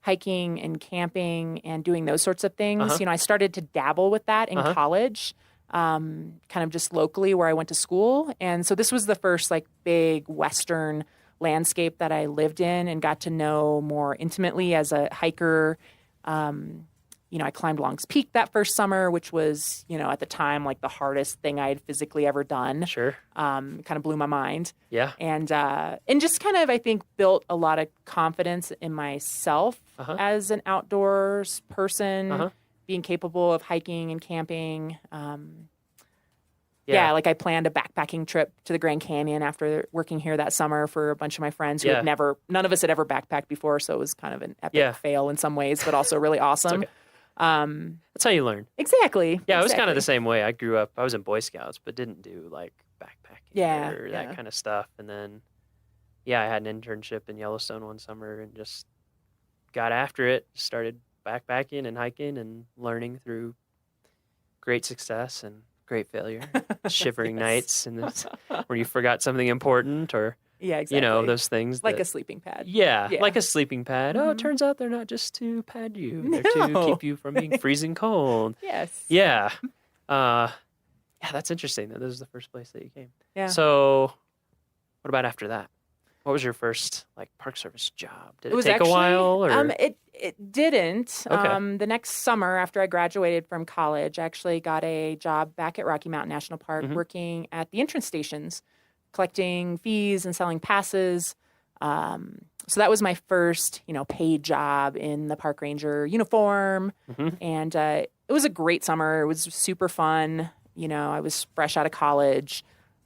hiking and camping and doing those sorts of things. I started to dabble with that in college, kind of just locally where I went to school. And so this was the first like big Western landscape that I lived in and got to know more intimately as a hiker. I climbed Long's Peak that first summer, which was, at the time, like the hardest thing I had physically ever done. Sure. Kind of blew my mind. Yeah. And just kind of, I think, built a lot of confidence in myself as an outdoors person, being capable of hiking and camping. Like I planned a backpacking trip to the Grand Canyon after working here that summer for a bunch of my friends who none of us had ever backpacked before. So it was kind of an epic fail in some ways, but also really awesome. Okay. That's how you learn. Exactly. Yeah, it was kind of the same way. I was in Boy Scouts, but didn't do like backpacking or that kind of stuff. And then, I had an internship in Yellowstone one summer and just got after it. Started backpacking and hiking and learning through great success and great failure. Shivering nights and where you forgot something important or exactly. Those things like a sleeping pad. Yeah, like a sleeping pad. Oh, it turns out they're not just to pad you; they're to keep you from being freezing cold. Yes. Yeah. That's interesting. That this was the first place that you came. Yeah. So, what about after that? What was your first Park Service job? Did it take actually, a while? Or? It didn't. Okay. The next summer after I graduated from college, I actually got a job back at Rocky Mountain National Park working at the entrance stations, collecting fees and selling passes. So that was my first, paid job in the park ranger uniform. And it was a great summer. It was super fun. I was fresh out of college,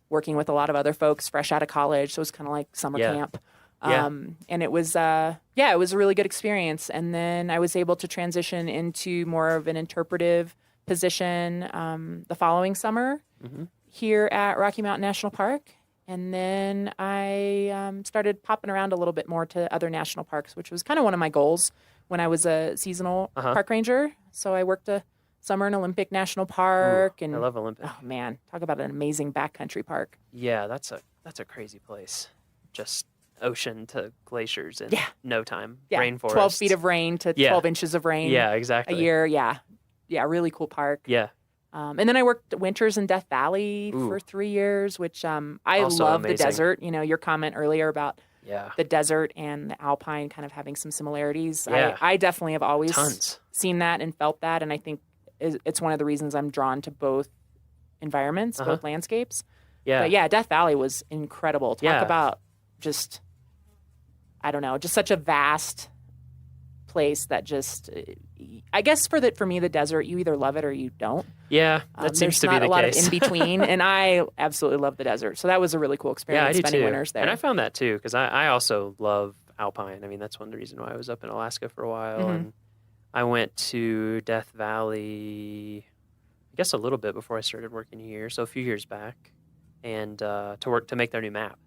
working with a lot of other folks fresh out of college. So it was kind of like summer camp. And it was, it was a really good experience. And then I was able to transition into more of an interpretive position the following summer here at Rocky Mountain National Park. And then I started popping around a little bit more to other national parks, which was kind of one of my goals when I was a seasonal park ranger. So I worked a summer in Olympic National Park. I love Olympic. Oh, man. Talk about an amazing backcountry park. Yeah, that's a crazy place. Just ocean to glaciers in no time. Yeah, Rainforest. 12 feet of rain to 12 inches of rain. Yeah, exactly. A year, yeah. really cool park. Yeah. And then I worked winters in Death Valley for 3 years, which I Also love amazing. the desert. You know, your comment earlier about Yeah. the desert and the alpine kind of having some similarities. Yeah. I definitely have always Tons. seen that and felt that. And I think it's one of the reasons I'm drawn to both environments, both landscapes. Yeah. But yeah, Death Valley was incredible. Talk Yeah. about just, I don't know, just such a vast place that just, I guess for me, the desert, you either love it or you don't. Yeah, that seems to be the There's not a lot case. of in between, and I absolutely love the desert. So that was a really cool experience. Yeah, I do spending too. winters there. And I found that too because I also love alpine. I mean, that's one of the reasons why I was up in Alaska for a while, Mhm. and I went to Death Valley, I guess a little bit before I started working here, so a few years back, and to make their new map.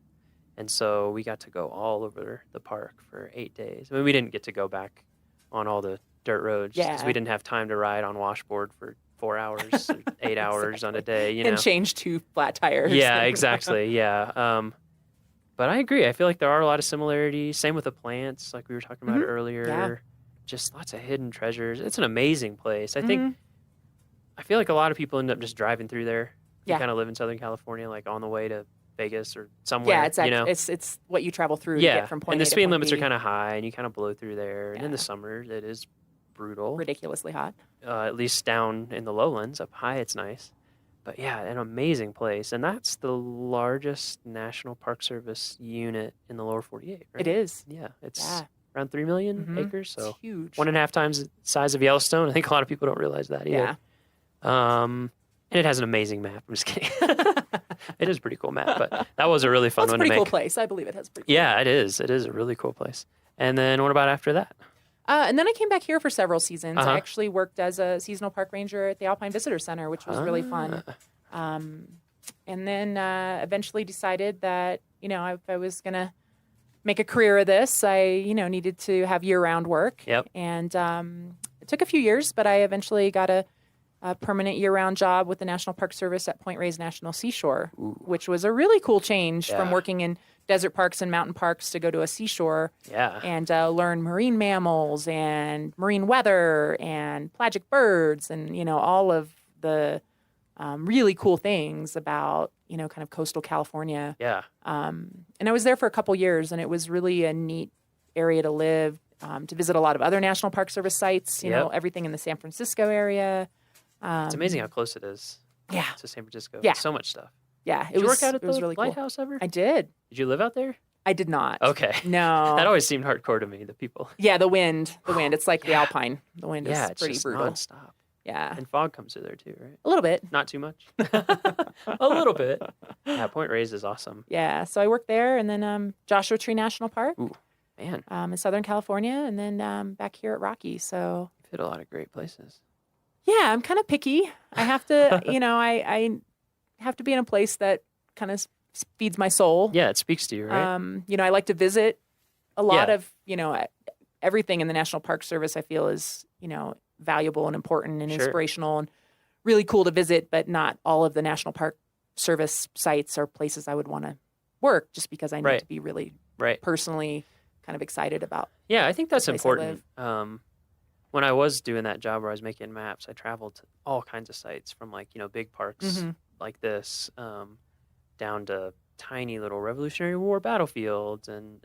And so we got to go all over the park for 8 days. I mean, we didn't get to go back on all the dirt roads because Yeah. we didn't have time to ride on washboard for 4 hours, or 8 hours on a day. You know, and change 2 flat tires. yeah, exactly. Yeah. But I agree. I feel like there are a lot of similarities. Same with the plants, like we were talking about Mhm. earlier. Yeah. Just lots of hidden treasures. It's an amazing place. I Mhm. think, I feel like a lot of people end up just driving through there. You Yeah. kind of live in Southern California, like on the way to Vegas or somewhere. Yeah, it's you know? it's what you travel through to Yeah. get from point And A the to speed point limits are B. kind of high and you kind of blow through there. And in the summer, it is brutal. ridiculously hot. At least down in the lowlands. Up high, it's nice. But yeah, an amazing place. And that's the largest National Park Service unit in the lower 48, right? It is. Yeah. It's Yeah. around 3 million Mhm. acres. So It's huge. 1.5 times the size of Yellowstone. I think a lot of people don't realize that either. And it has an amazing map. I'm just kidding. It is a pretty cool map, but that was a really fun Well, it's a one to pretty make. cool place. I believe it has a pretty. Yeah, it is. It is a really cool place. And then what about after that? And then I came back here for several seasons. Uh-huh. I actually worked as a seasonal park ranger at the Alpine Visitor Center, which was really fun. And then eventually decided that, you know, if I was going to make a career of this, I, you know, needed to have year-round work. Yep. And it took a few years, but I eventually got a permanent year-round job with the National Park Service at Point Reyes National Seashore, which was a really cool change from Yeah. working in desert parks and mountain parks to go to a seashore Yeah. and learn marine mammals and marine weather and pelagic birds and, you know, all of the really cool things about, you know, kind of coastal California. Yeah. And I was there for a couple years, and it was really a neat area to live, to visit a lot of other National Park Service sites, you know, Yep. everything in the San Francisco area. It's amazing how close it is. Yeah. To San Francisco. Yeah. So much stuff. Yeah, Did you work out at it was the really cool. lighthouse ever? I did. Did you live out there? I did not. Okay. No. That always seemed hardcore to me, the people. Yeah, the wind. It's like the Alpine. The wind Yeah, is it's pretty just brutal. nonstop. Yeah. And fog comes through there too, right? A little bit. Not too much. A little bit. Yeah, Point Reyes is awesome. Yeah, so I worked there, and then Joshua Tree National Park. Ooh, man. In Southern California, and then back here at Rocky. So You've hit a lot of great places. yeah, I'm kind of picky. I have to, you know, I have to be in a place that kind of feeds my soul. Yeah, it speaks to you, right? You know, I like to visit a lot Yeah. of, you know, everything in the National Park Service. I feel is, you know, valuable and important and Sure. inspirational and really cool to visit. But not all of the National Park Service sites are places I would want to work, just because I need Right. to be really Right. personally kind of excited about. Yeah, I think that's the place I important. When I was doing that job where I was making maps, I traveled to all kinds of sites from, like, you know, big parks Mhm. like this, down to tiny little Revolutionary War battlefields and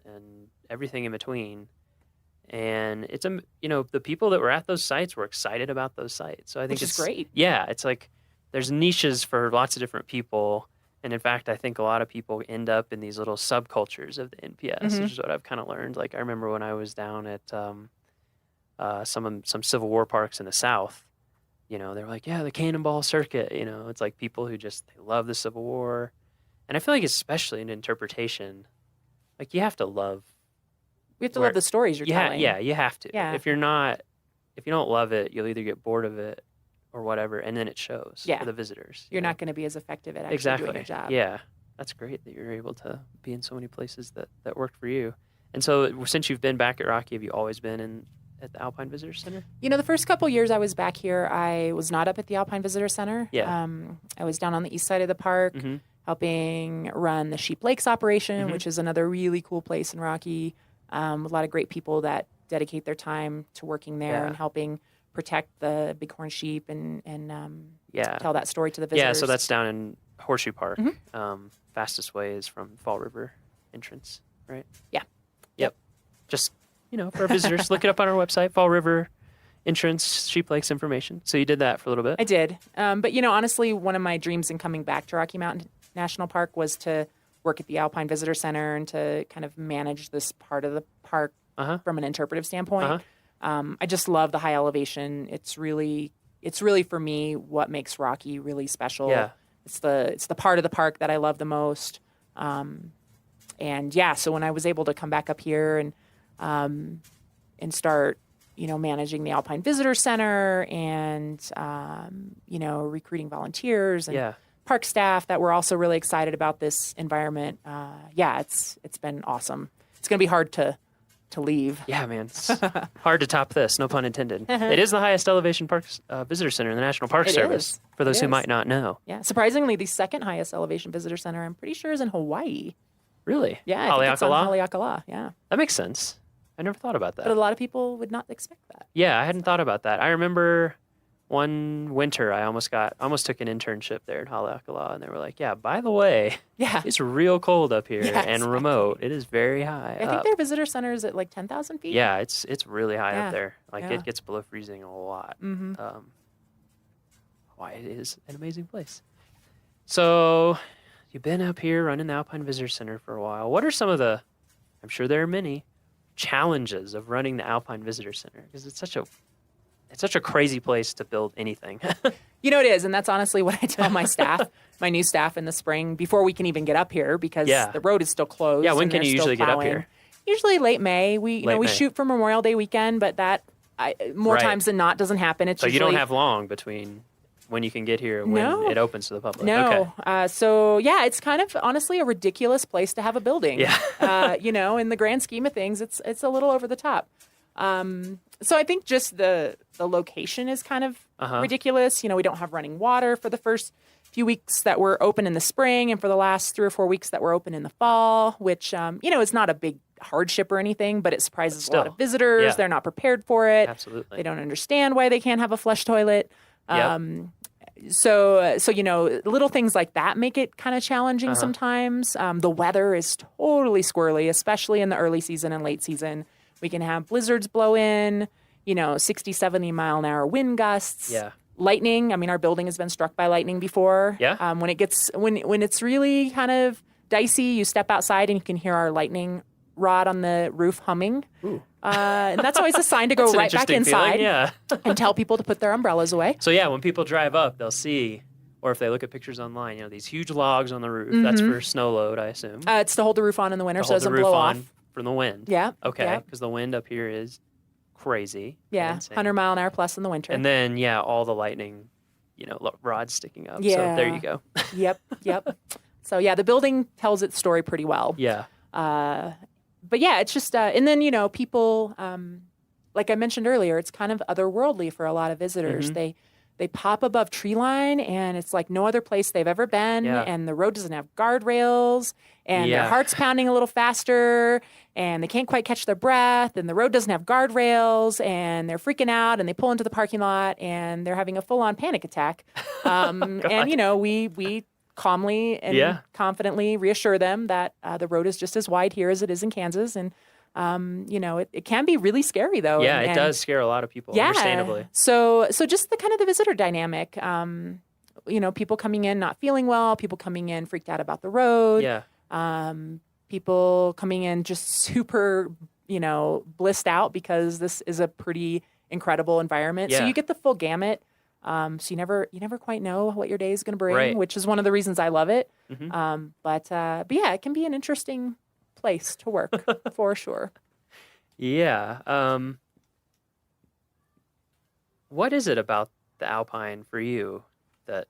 everything in between. And it's you know, the people that were at those sites were excited about those sites. So I think Which is it's great. Yeah, it's like there's niches for lots of different people. And in fact, I think a lot of people end up in these little subcultures of the NPS, Mhm. which is what I've kind of learned. Like, I remember when I was down at some Civil War parks in the South, you know, they're like, yeah, the Cannonball Circuit, you know, it's like people who just, they love the Civil War. And I feel like especially in interpretation, like, you have to love. We have to love the stories you're telling. Yeah, you have to. Yeah. If you don't love it, you'll either get bored of it or whatever, and then it shows Yeah. for the visitors. You're not going to be as effective at actually Exactly. doing your job. Yeah. That's great that you're able to be in so many places that worked for you. And so since you've been back at Rocky, have you always been at the Alpine Visitor Center? You know, the first couple years I was back here, I was not up at the Alpine Visitor Center. Yeah. I was down on the east side of the park, Mhm. helping run the Sheep Lakes operation, Mhm. which is another really cool place in Rocky. A lot of great people that dedicate their time to working there Yeah. and helping protect the bighorn sheep and Yeah. tell that story to the visitors. Yeah, so that's down in Horseshoe Park. Mhm. Fastest way is from Fall River entrance, right? Yeah. Yep. Just, for our visitors, look it up on our website, Fall River entrance, Sheep Lakes information. So you did that for a little bit. I did. But, honestly, one of my dreams in coming back to Rocky Mountain National Park was to work at the Alpine Visitor Center and to kind of manage this part of the park from an interpretive standpoint. I just love the high elevation. It's really for me what makes Rocky really special. Yeah. It's the part of the park that I love the most. So when I was able to come back up here and start, managing the Alpine Visitor Center and, recruiting volunteers and park staff that were also really excited about this environment. It's been awesome. It's going to be hard to leave. Yeah, man. It's hard to top this, no pun intended. It is the highest elevation parks visitor center in the National Park Service, for those who might not know. Yeah, surprisingly, the second highest elevation visitor center, I'm pretty sure, is in Hawaii. Really? Yeah, I think it's on Haleakala, yeah. That makes sense. I never thought about that. But a lot of people would not expect that. Yeah, I hadn't thought about that. I remember one winter I almost took an internship there in Haleakala, and they were like, "Yeah, by the way, it's real cold up here and remote. It is very high. I think their visitor center is at like 10,000 feet. Yeah, it's really high up there. Like Yeah. it gets below freezing a lot. Mhm. Why it is an amazing place. So you've been up here running the Alpine Visitor Center for a while. What are some of the? I'm sure there are many challenges of running the Alpine Visitor Center because it's such a crazy place to build anything. It is, and that's honestly what I tell my staff, my new staff in the spring, before we can even get up here because the road is still closed. Yeah, when and can they're you still usually get up plowing. here? Usually late May. We Late May. shoot for Memorial Day weekend, but that more Right. times than not doesn't happen. It's So you usually, don't have long between when you can get here and when No. it opens to the public. No. Okay. It's kind of honestly a ridiculous place to have a building. Yeah. In the grand scheme of things, it's a little over the top. So I think just the location is kind of ridiculous. We don't have running water for the first few weeks that we're open in the spring and for the last 3 or 4 weeks that we're open in the fall, which, it's not a big hardship or anything, but it surprises a lot of visitors. Yeah. They're not prepared for it. Absolutely. They don't understand why they can't have a flush toilet. Yep. So little things like that make it kind of challenging sometimes. The weather is totally squirrely, especially in the early season and late season. We can have blizzards blow in, 60, 70 mile an hour wind gusts. Yeah. Lightning. I mean, our building has been struck by lightning before. Yeah. When it's really kind of dicey, you step outside and you can hear our lightning rod on the roof humming. Ooh. And that's always a sign to go That's an right back interesting feeling, inside yeah. and tell people to put their umbrellas away. So yeah, when people drive up, they'll see, or if they look at pictures online, these huge logs on the roof. That's for snow load, I assume. It's to hold the roof on in the winter To so it hold the doesn't roof blow on off. from the wind. Yeah. Okay, yeah. because the wind up here is crazy. Yeah, insane. 100 mile an hour plus in the winter. And then all the lightning, rods sticking up. Yeah. So there you go. Yep. So yeah, the building tells its story pretty well. Yeah. But yeah, it's just, and then, people, like I mentioned earlier, it's kind of otherworldly for a lot of visitors. Mhm. They pop above tree line and it's like no other place they've ever been. Yeah. And the road doesn't have guardrails and Yeah. their heart's pounding a little faster and they can't quite catch their breath and the road doesn't have guardrails and they're freaking out and they pull into the parking lot and they're having a full-on panic attack. And, we calmly and confidently reassure them that the road is just as wide here as it is in Kansas. And, it can be really scary though. Yeah, and, it does scare a lot of people, understandably. So just the kind of the visitor dynamic, people coming in not feeling well, people coming in freaked out about the road. Yeah. People coming in just super, blissed out because this is a pretty incredible environment. So Yeah. you get the full gamut. So you never quite know what your day is going to bring, Right. which is one of the reasons I love it. Mhm. But yeah, it can be an interesting place to work for sure. Yeah. What is it about the Alpine for you that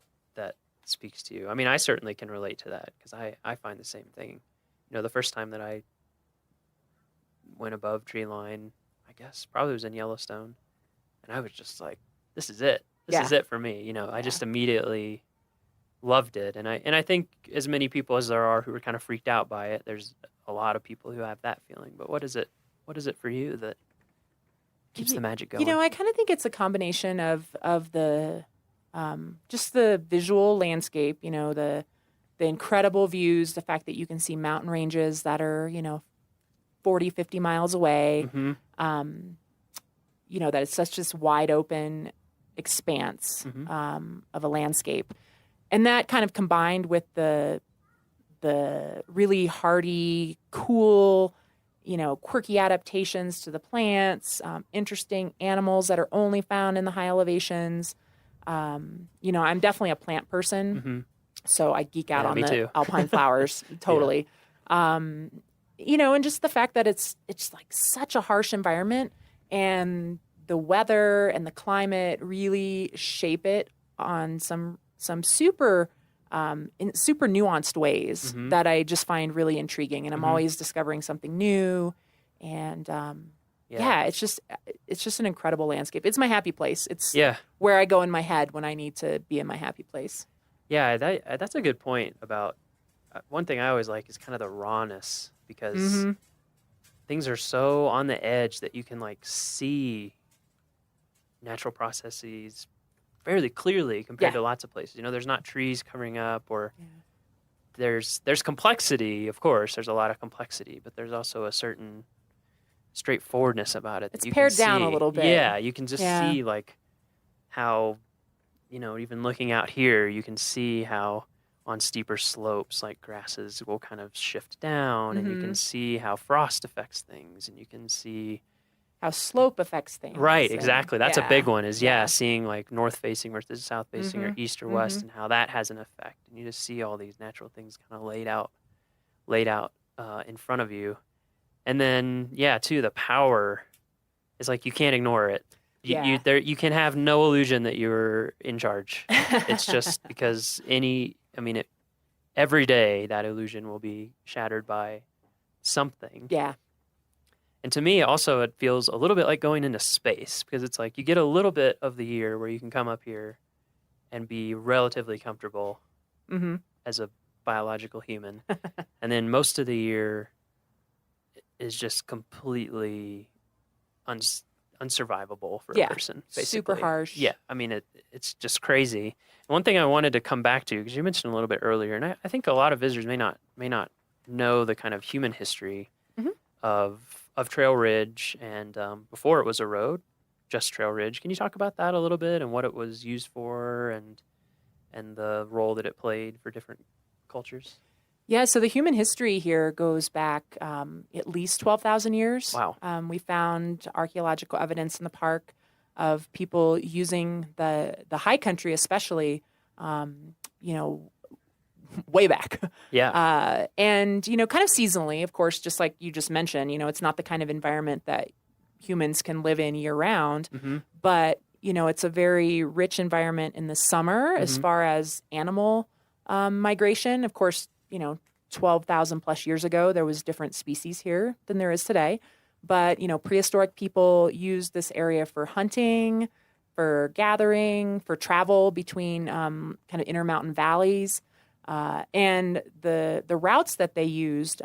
speaks to you? I mean, I certainly can relate to that because I find the same thing. The first time that I went above tree line, I guess probably was in Yellowstone, and I was just like, this is it. This is it for me. I just immediately loved it. And I think as many people as there are who are kind of freaked out by it, there's a lot of people who have that feeling. But what is it for you that keeps the magic going? I kind of think it's a combination of the just the visual landscape, the incredible views, the fact that you can see mountain ranges that are, 40, 50 miles away, that it's such this wide open expanse of a landscape. And that kind of combined with the really hardy, cool, quirky adaptations to the plants, interesting animals that are only found in the high elevations. I'm definitely a plant person, so I geek out on the alpine flowers, totally. And just the fact that it's like such a harsh environment, and the weather and the climate really shape it on some super in super nuanced ways that I just find really intriguing, and I'm always discovering something new. And it's just an incredible landscape. It's my happy place. It's where I go in my head when I need to be in my happy place. Yeah, that's a good point about one thing I always like is kind of the rawness, because things are so on the edge that you can like see natural processes fairly clearly compared to lots of places. There's not trees covering up, or there's complexity, of course. There's a lot of complexity, but there's also a certain straightforwardness about it. It's pared down a little bit. Yeah, you can just see like how, even looking out here, you can see how on steeper slopes, like grasses will kind of shift down, and you can see how frost affects things, and you can see how slope affects things. Right, exactly. That's a big one, is seeing like north facing versus south facing, or east or west, and how that has an effect. And you just see all these natural things kind of laid out in front of you. And then, too, the power is like you can't ignore it. You can have no illusion that you're in charge. It's just because every day that illusion will be shattered by something. Yeah. And to me, also, it feels a little bit like going into space, because it's like you get a little bit of the year where you can come up here and be relatively comfortable as a biological human. And then most of the year is just completely unsurvivable for a person, basically. Super harsh. Yeah, it's just crazy. One thing I wanted to come back to, because you mentioned a little bit earlier, and I think a lot of visitors may not know the kind of human history of Trail Ridge, and before it was a road, just Trail Ridge. Can you talk about that a little bit, and what it was used for, and the role that it played for different cultures? Yeah, so the human history here goes back at least 12,000 years. Wow. We found archaeological evidence in the park of people using the high country, especially, way back. Yeah. And, kind of seasonally, of course, just like you just mentioned, it's not the kind of environment that humans can live in year round, but, it's a very rich environment in the summer as far as animal migration. Of course, 12,000 plus years ago, there was different species here than there is today. But, prehistoric people used this area for hunting, for gathering, for travel between kind of intermountain valleys. And the routes that they used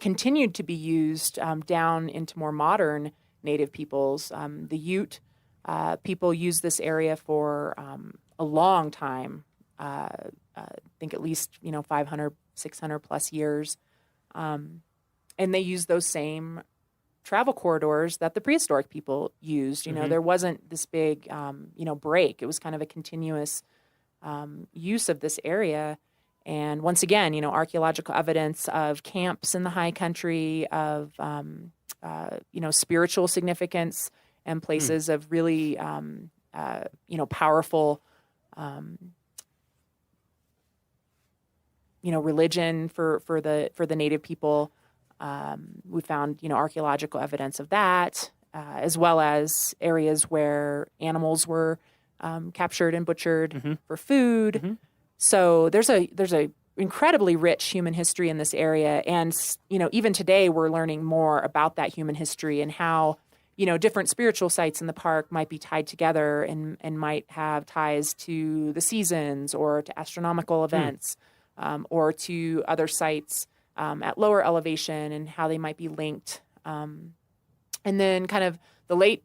continued to be used down into more modern native peoples. The Ute people used this area for a long time. I think at least 500, 600 plus years, and they used those same travel corridors that the prehistoric people used. There wasn't this big break. It was kind of a continuous use of this area. And once again, archaeological evidence of camps in the high country, of spiritual significance, and places of really powerful religion for the native people. We found archaeological evidence of that, as well as areas where animals were captured and butchered for food. So there's a incredibly rich human history in this area, and even today we're learning more about that human history and how different spiritual sites in the park might be tied together and might have ties to the seasons or to astronomical events. Or to other sites at lower elevation, and how they might be linked, And then kind of the late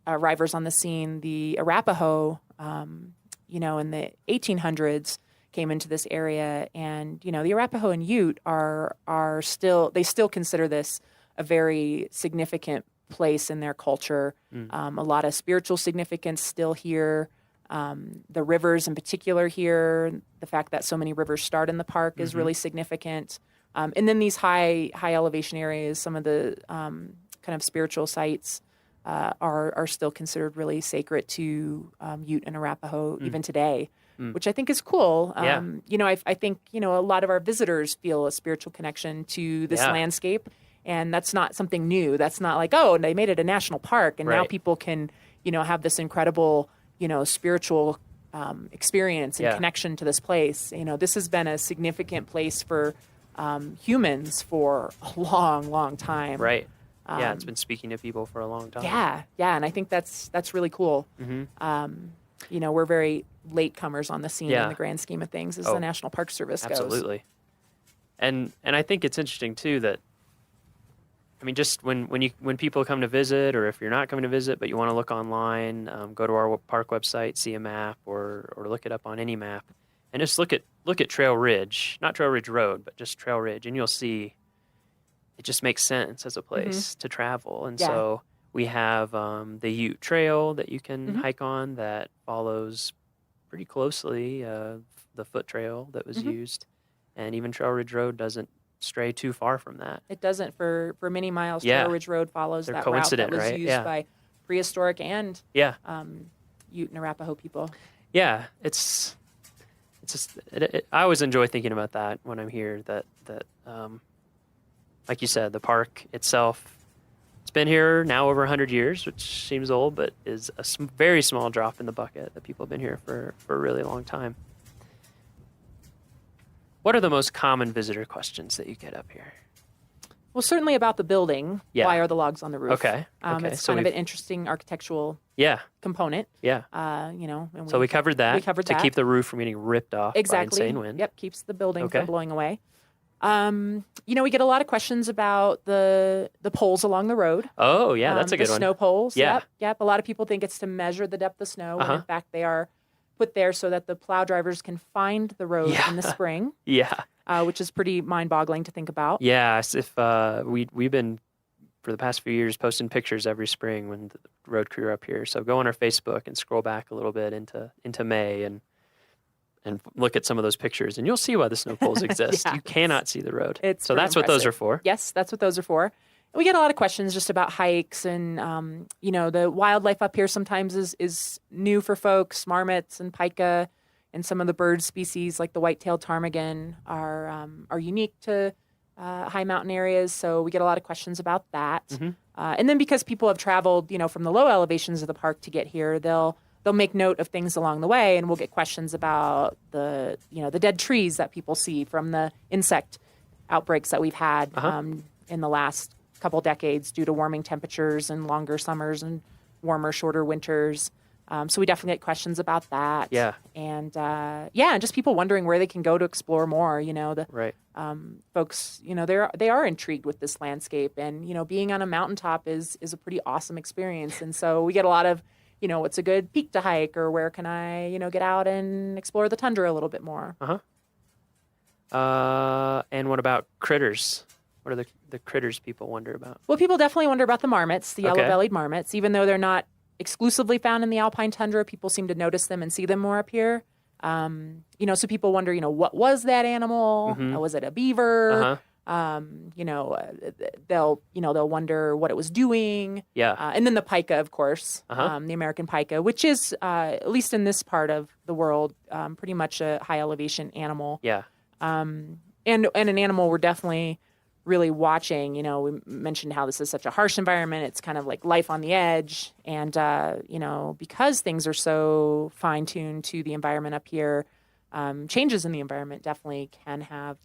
arrivers on the scene, the Arapaho, in the 1800s came into this area. And, the Arapaho and Ute are still consider this a very significant place in their culture. A lot of spiritual significance still here. The rivers in particular here, the fact that so many rivers start in the park is really significant. And then these high elevation areas, some of the kind of spiritual sites are still considered really sacred to Ute and Arapaho even today, which I think is cool. I think, a lot of our visitors feel a spiritual connection to this landscape, and that's not something new. That's not like, oh, they made it a national park, and now people can, have this incredible, spiritual experience and connection to this place. This has been a significant place for humans for a long, long time. Right. Yeah, it's been speaking to people for a long time. Yeah, and I think that's really cool. We're very latecomers on the scene in the grand scheme of things as the National Park Service goes. Absolutely. And I think it's interesting too that, just when people come to visit, or if you're not coming to visit but you want to look online, go to our park website, see a map, or look it up on any map, and just look at Trail Ridge, not Trail Ridge Road, but just Trail Ridge, and you'll see it just makes sense as a place to travel. And so we have the Ute Trail that you can hike on that follows pretty closely the foot trail that was used, and even Trail Ridge Road doesn't stray too far from that. It doesn't for many miles. Trail Ridge Road follows that route that was used by prehistoric and Ute and Arapaho people. Yeah, it's just I always enjoy thinking about that when I'm here. That like you said, the park itself, it's been here now over 100 years, which seems old, but is a very small drop in the bucket that people have been here for a really long time. What are the most common visitor questions that you get up here? Well, certainly about the building. Yeah. Why are the logs on the roof? Okay. It's kind of an interesting architectural component. Yeah. And so we covered that. to keep the roof from getting ripped off by insane wind. Yep, keeps the building from blowing away. We get a lot of questions about the poles along the road. Oh, yeah, that's a good the one. Snow poles. Yeah. Yep. A lot of people think it's to measure the depth of snow, when in fact they are put there so that the plow drivers can find the road in the spring. Yeah. Which is pretty mind-boggling to think about. Yes, if we've been for the past few years posting pictures every spring when the road crew are up here. So go on our Facebook and scroll back a little bit into May and look at some of those pictures, and you'll see why the snow poles exist. You cannot see the road. So that's what those are for. Yes, that's what those are for. And we get a lot of questions just about hikes and, the wildlife up here sometimes is new for folks. Marmots and pika and some of the bird species like the white-tailed ptarmigan are unique to high mountain areas. So we get a lot of questions about that. And then because people have traveled, from the low elevations of the park to get here, they'll make note of things along the way, and we'll get questions about the dead trees that people see from the insect outbreaks that we've had in the last couple decades due to warming temperatures and longer summers and warmer, shorter winters. So we definitely get questions about that. Yeah. And and just people wondering where they can go to explore more. Folks, they are intrigued with this landscape, and being on a mountaintop is a pretty awesome experience. And so we get a lot of what's a good peak to hike, or where can I, get out and explore the tundra a little bit more. And what about critters? What are the critters people wonder about? Well, people definitely wonder about the marmots, the yellow-bellied marmots. Even though they're not exclusively found in the alpine tundra, people seem to notice them and see them more up here. So people wonder, what was that animal? Was it a beaver? They'll wonder what it was doing. Yeah. And then the pika, of course, the American pika, which is, at least in this part of the world, pretty much a high elevation animal. Yeah. And an animal we're definitely really watching. We mentioned how this is such a harsh environment. It's kind of like life on the edge. And, because things are so fine-tuned to the environment up here, changes in the environment definitely can have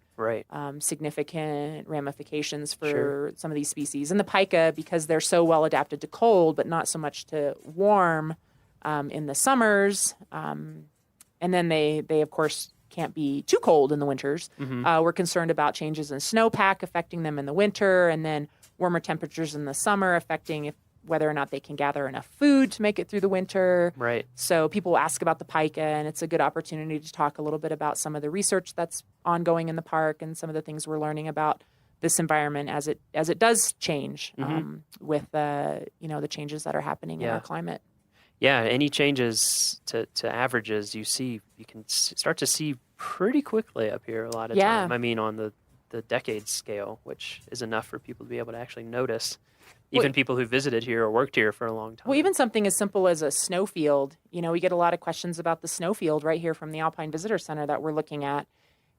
significant ramifications for some of these species. And the pika, because they're so well adapted to cold, but not so much to warm in the summers. And then they of course, can't be too cold in the winters. We're concerned about changes in snowpack affecting them in the winter, and then warmer temperatures in the summer affecting whether or not they can gather enough food to make it through the winter. Right. So people ask about the pika, and it's a good opportunity to talk a little bit about some of the research that's ongoing in the park and some of the things we're learning about this environment as it does change with the changes that are happening in our climate. Yeah, any changes to averages you can start to see pretty quickly up here a lot of time. I mean, on the decade scale, which is enough for people to be able to actually notice. Even people who visited here or worked here for a long time. Well, even something as simple as a snowfield. We get a lot of questions about the snowfield right here from the Alpine Visitor Center that we're looking at.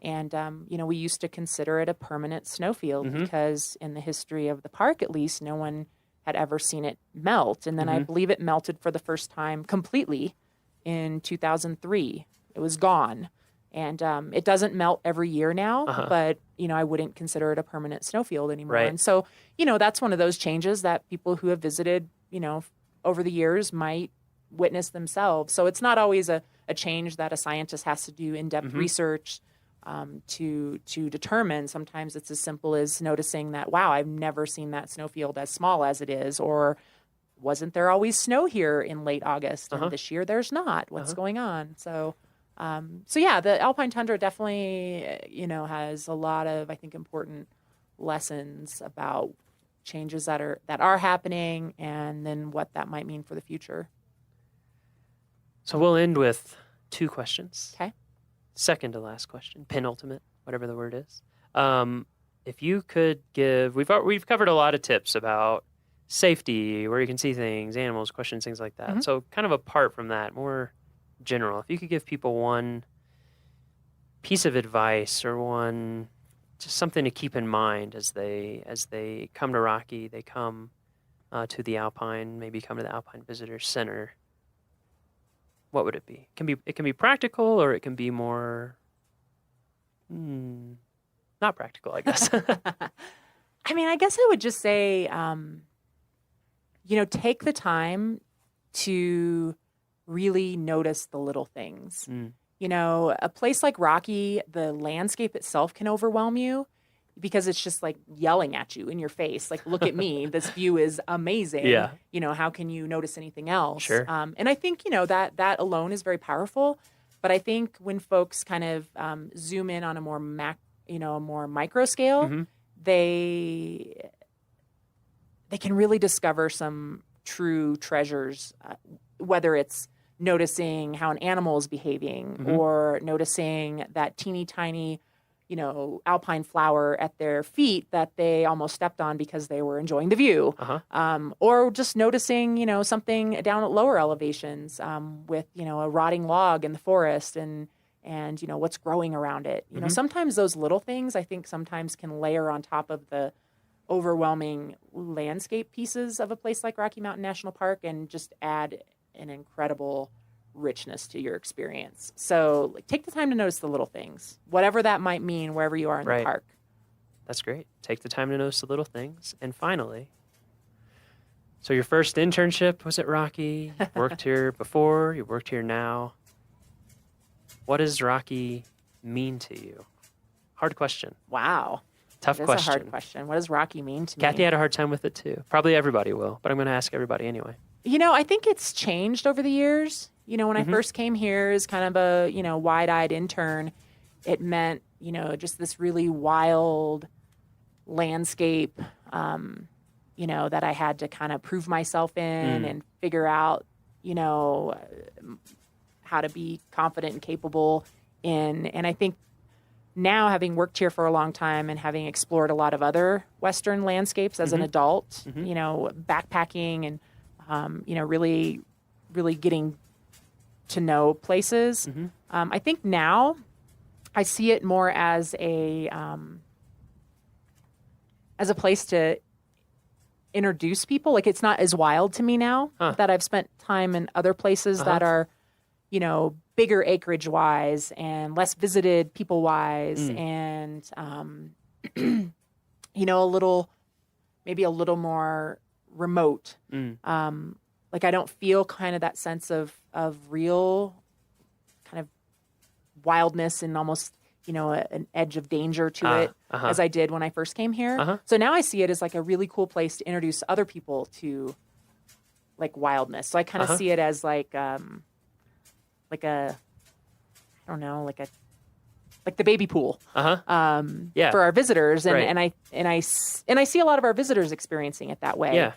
And, we used to consider it a permanent snowfield because in the history of the park, at least, no one had ever seen it melt. And then I believe it melted for the first time completely in 2003. It was gone. And it doesn't melt every year now, but, I wouldn't consider it a permanent snowfield anymore. Right. And so, that's one of those changes that people who have visited, over the years might witness themselves. So it's not always a change that a scientist has to do in-depth research to determine. Sometimes it's as simple as noticing that, wow, I've never seen that snowfield as small as it is, or wasn't there always snow here in late August? And this year there's not. What's going on? So the Alpine Tundra definitely, has a lot of, I think, important lessons about changes that are happening and then what that might mean for the future. So we'll end with 2 questions. Okay. Second to last question, penultimate, whatever the word is. If you could give, we've covered a lot of tips about safety, where you can see things, animals, questions, things like that. So kind of apart from that, more general, if you could give people one piece of advice or just something to keep in mind as they come to Rocky, they come to the Alpine, maybe come to the Alpine Visitor Center, what would it be? It can be practical, or it can be more not practical, I guess. I mean, I guess I would just say, take the time to really notice the little things. A place like Rocky, the landscape itself can overwhelm you because it's just like yelling at you in your face. Like, look at me. This view is amazing. Yeah. How can you notice anything else? Sure. And I think, that alone is very powerful. But I think when folks kind of zoom in on a more micro scale, they can really discover some true treasures, whether it's noticing how an animal is behaving or noticing that teeny tiny, alpine flower at their feet that they almost stepped on because they were enjoying the view. Or just noticing, something down at lower elevations with, a rotting log in the forest and what's growing around it. Sometimes those little things, I think, sometimes can layer on top of the overwhelming landscape pieces of a place like Rocky Mountain National Park and just add an incredible richness to your experience. So take the time to notice the little things, whatever that might mean wherever you are in the park. That's great. Take the time to notice the little things. And finally, so your first internship was at Rocky. You worked here before, you worked here now. What does Rocky mean to you? Hard question. Wow. Tough question. That's a hard question. What does Rocky mean to me? Kathy had a hard time with it too. Probably everybody will, but I'm going to ask everybody anyway. I think it's changed over the years. When I first came here as kind of a, wide-eyed intern, it meant, just this really wild landscape, that I had to kind of prove myself in and figure out, how to be confident and capable in. And I think now, having worked here for a long time and having explored a lot of other Western landscapes as an adult, backpacking and, really, really getting to know places. I think now I see it more as a place to introduce people. Like, it's not as wild to me now that I've spent time in other places that are, bigger acreage wise and less visited people wise and, maybe a little more remote. Like, I don't feel kind of that sense of real kind of wildness and almost an edge of danger to it as I did when I first came here. So now I see it as like a really cool place to introduce other people to like wildness. So I kind of see it as like the baby pool for our visitors, and I see a lot of our visitors experiencing it that way. Yeah.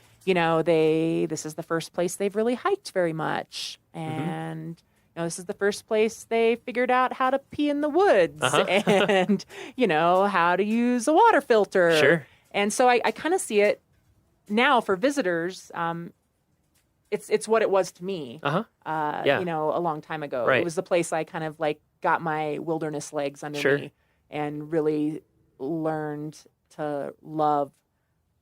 This is the first place they've really hiked very much, and this is the first place they figured out how to pee in the woods, and how to use a water filter. Sure. And so I kind of see it now for visitors. It's what it was to me. A long time ago. Right. It was the place I kind of like got my wilderness legs under me and really learned to love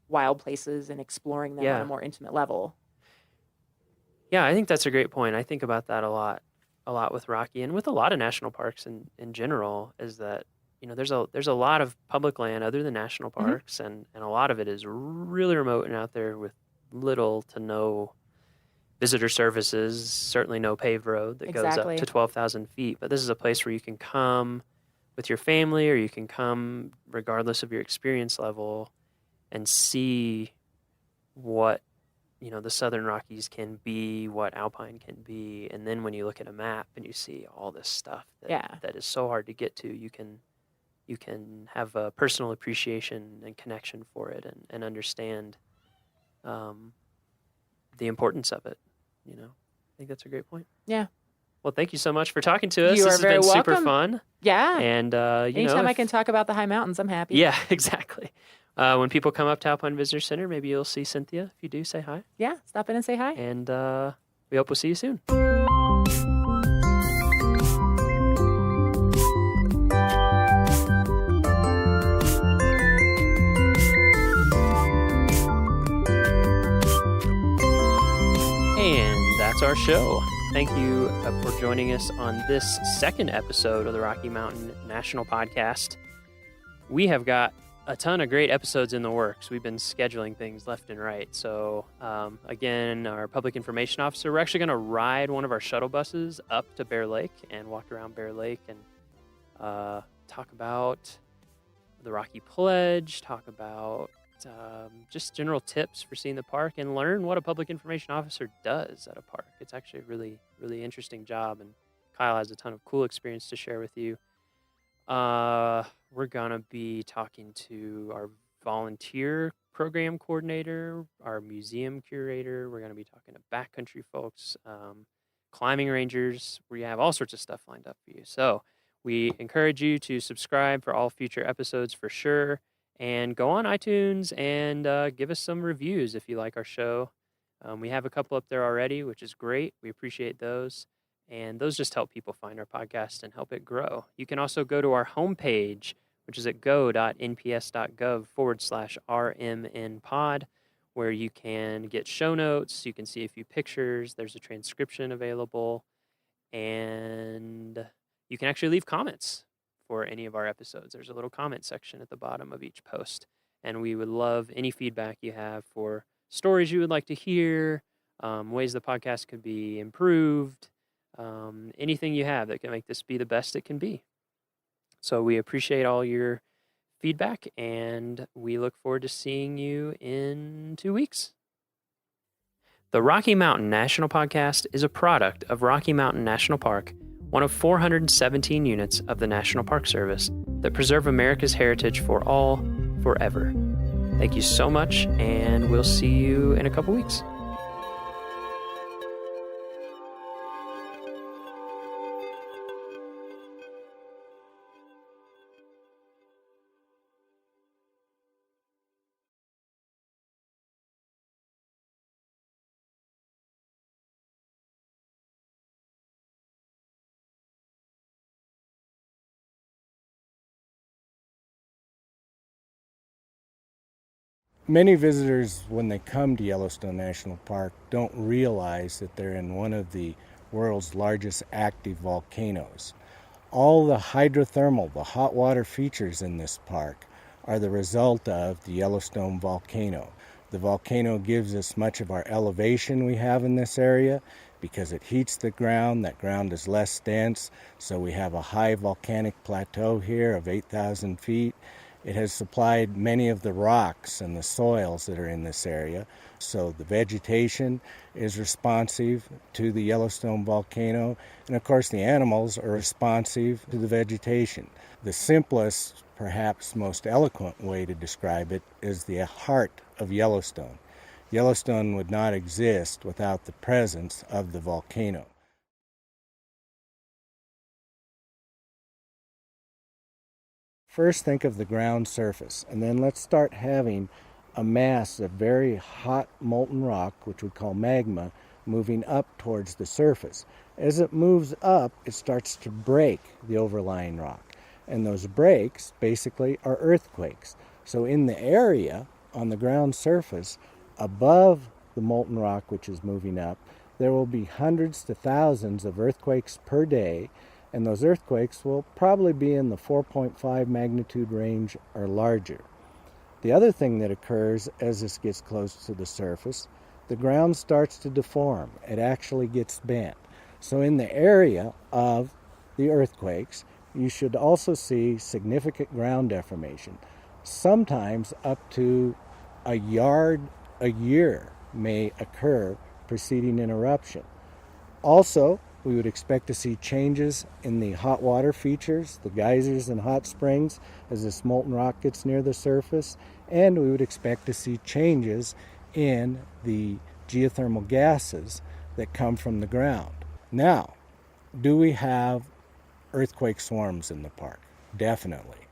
wild places and exploring them on a more intimate level. Yeah, I think that's a great point. I think about that a lot with Rocky and with a lot of national parks in general, is that there's a lot of public land other than national parks, and a lot of it is really remote and out there with little to no visitor services, certainly no paved road that goes up to 12,000 feet. But this is a place where you can come with your family, or you can come regardless of your experience level, and see what the Southern Rockies can be, what Alpine can be. And then when you look at a map and you see all this stuff that is so hard to get to, you can have a personal appreciation and connection for it, and understand the importance of it. I think that's a great point. Yeah. Well, thank you so much for talking to us. You this are has very been welcome. super fun. Yeah. And anytime I can talk about the high mountains, I'm happy. Yeah, exactly. When people come up to Alpine Visitor Center, maybe you'll see Cynthia. If you do, say hi. Yeah, stop in and say hi. And we hope we'll see you soon. And that's our show. Thank you for joining us on this second episode of the Rocky Mountain National Podcast. We have got a ton of great episodes in the works. We've been scheduling things left and right. So, again, our public information officer, we're actually going to ride one of our shuttle buses up to Bear Lake and walk around Bear Lake and talk about the Rocky Pledge, talk about just general tips for seeing the park, and learn what a public information officer does at a park. It's actually a really, really interesting job, and Kyle has a ton of cool experience to share with you. We're going to be talking to our volunteer program coordinator, our museum curator. We're going to be talking to backcountry folks, climbing rangers. We have all sorts of stuff lined up for you. So we encourage you to subscribe for all future episodes for sure. And go on iTunes and give us some reviews if you like our show. We have a couple up there already, which is great. We appreciate those. And those just help people find our podcast and help it grow. You can also go to our homepage, which is at go.nps.gov/RMNpod, where you can get show notes. You can see a few pictures. There's a transcription available. And you can actually leave comments for any of our episodes. There's a little comment section at the bottom of each post. And we would love any feedback you have for stories you would like to hear, ways the podcast could be improved, anything you have that can make this be the best it can be. So we appreciate all your feedback, and we look forward to seeing you in 2 weeks. The Rocky Mountain National Podcast is a product of Rocky Mountain National Park, one of 417 units of the National Park Service that preserve America's heritage for all, forever. Thank you so much, and we'll see you in a couple weeks. Many visitors, when they come to Yellowstone National Park, don't realize that they're in one of the world's largest active volcanoes. All the hydrothermal, the hot water features in this park are the result of the Yellowstone volcano. The volcano gives us much of our elevation we have in this area, because it heats the ground. That ground is less dense, so we have a high volcanic plateau here of 8,000 feet. It has supplied many of the rocks and the soils that are in this area, so the vegetation is responsive to the Yellowstone volcano, and of course the animals are responsive to the vegetation. The simplest, perhaps most eloquent way to describe it is the heart of Yellowstone. Yellowstone would not exist without the presence of the volcano. First, think of the ground surface, and then let's start having a mass of very hot molten rock, which we call magma, moving up towards the surface. As it moves up, it starts to break the overlying rock, and those breaks basically are earthquakes. So in the area on the ground surface above the molten rock which is moving up, there will be hundreds to thousands of earthquakes per day, and those earthquakes will probably be in the 4.5 magnitude range or larger. The other thing that occurs as this gets close to the surface, the ground starts to deform. It actually gets bent. So in the area of the earthquakes, you should also see significant ground deformation. Sometimes up to a yard a year may occur preceding an eruption. Also, we would expect to see changes in the hot water features, the geysers and hot springs, as this molten rock gets near the surface, and we would expect to see changes in the geothermal gases that come from the ground. Now, do we have earthquake swarms in the park? Definitely.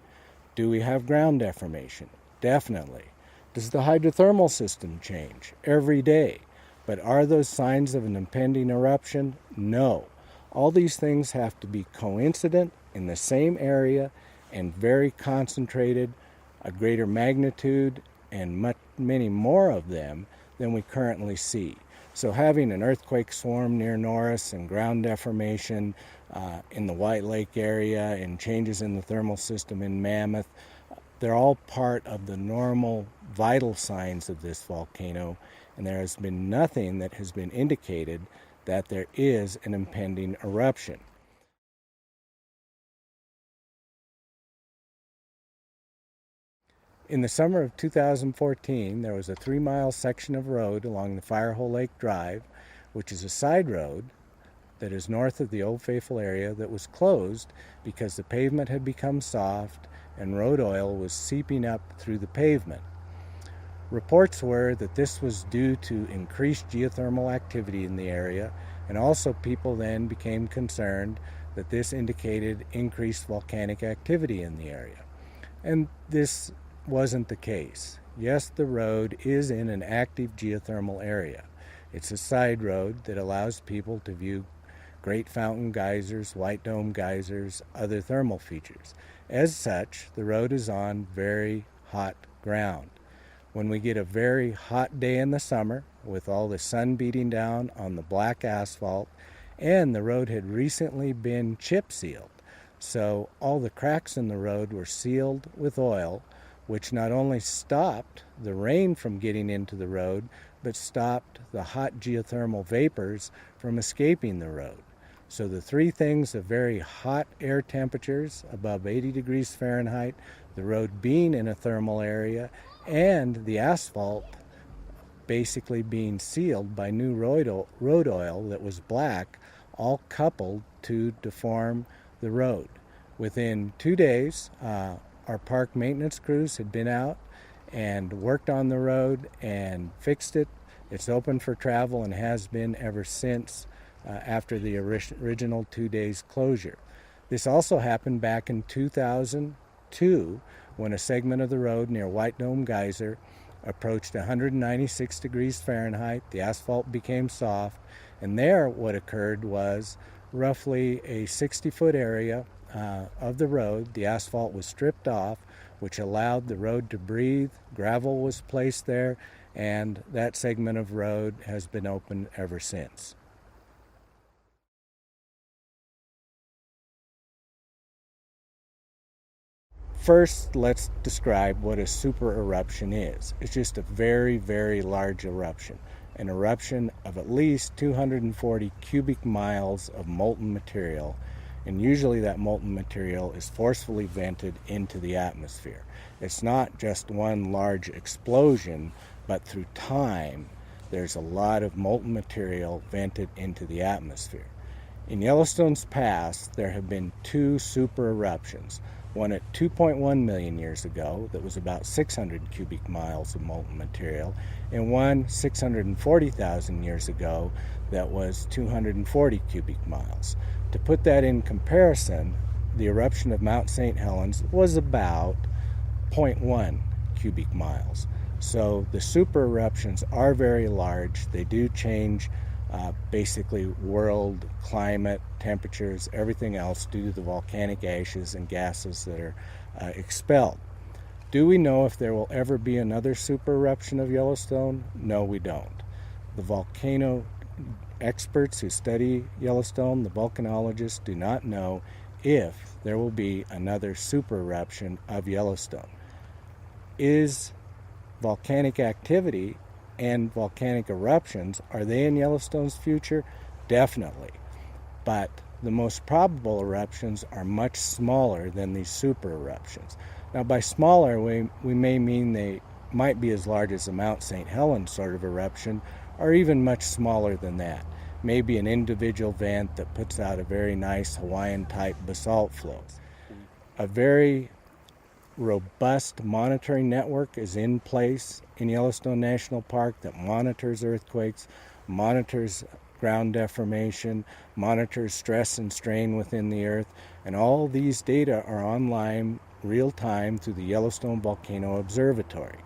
Do we have ground deformation? Definitely. Does the hydrothermal system change? Every day. But are those signs of an impending eruption? No. All these things have to be coincident in the same area and very concentrated, a greater magnitude, and many more of them than we currently see. So having an earthquake swarm near Norris and ground deformation in the White Lake area and changes in the thermal system in Mammoth, they're all part of the normal vital signs of this volcano, and there has been nothing that has been indicated that there is an impending eruption. In the summer of 2014, there was a 3-mile section of road along the Firehole Lake Drive, which is a side road that is north of the Old Faithful area, that was closed because the pavement had become soft and road oil was seeping up through the pavement. Reports were that this was due to increased geothermal activity in the area, and also people then became concerned that this indicated increased volcanic activity in the area. And this wasn't the case. Yes, the road is in an active geothermal area. It's a side road that allows people to view Great Fountain geysers, White Dome geysers, other thermal features. As such, the road is on very hot ground. When we get a very hot day in the summer, with all the sun beating down on the black asphalt, and the road had recently been chip sealed, so all the cracks in the road were sealed with oil, which not only stopped the rain from getting into the road, but stopped the hot geothermal vapors from escaping the road. So the three things of very hot air temperatures above 80 degrees Fahrenheit, the road being in a thermal area, and the asphalt basically being sealed by new road oil that was black, all coupled to deform the road. Within 2 days, our park maintenance crews had been out and worked on the road and fixed it. It's open for travel and has been ever since after the original 2 days closure. This also happened back in 2002 when a segment of the road near White Dome Geyser approached 196 degrees Fahrenheit. The asphalt became soft, and there what occurred was roughly a 60-foot area of the road. The asphalt was stripped off, which allowed the road to breathe. Gravel was placed there, and that segment of road has been open ever since. First, let's describe what a super eruption is. It's just a very, very large eruption. an eruption of at least 240 cubic miles of molten material, and usually that molten material is forcefully vented into the atmosphere. It's not just one large explosion, but through time, there's a lot of molten material vented into the atmosphere. In Yellowstone's past, there have been 2 super eruptions, one at 2.1 million years ago that was about 600 cubic miles of molten material, and one 640,000 years ago that was 240 cubic miles. To put that in comparison, the eruption of Mount St. Helens was about 0.1 cubic miles. So the super eruptions are very large. They do change basically world climate, temperatures, everything else due to the volcanic ashes and gases that are expelled. Do we know if there will ever be another super eruption of Yellowstone? No, we don't. The volcano experts who study Yellowstone, the volcanologists, do not know if there will be another super eruption of Yellowstone. Is volcanic activity and volcanic eruptions, are they in Yellowstone's future? Definitely. But the most probable eruptions are much smaller than these super eruptions. Now, by smaller, we may mean they might be as large as a Mount St. Helens sort of eruption, or even much smaller than that. Maybe an individual vent that puts out a very nice Hawaiian-type basalt flow. A very robust monitoring network is in place in Yellowstone National Park that monitors earthquakes, monitors ground deformation, monitors stress and strain within the earth, and all these data are online real time through the Yellowstone Volcano Observatory.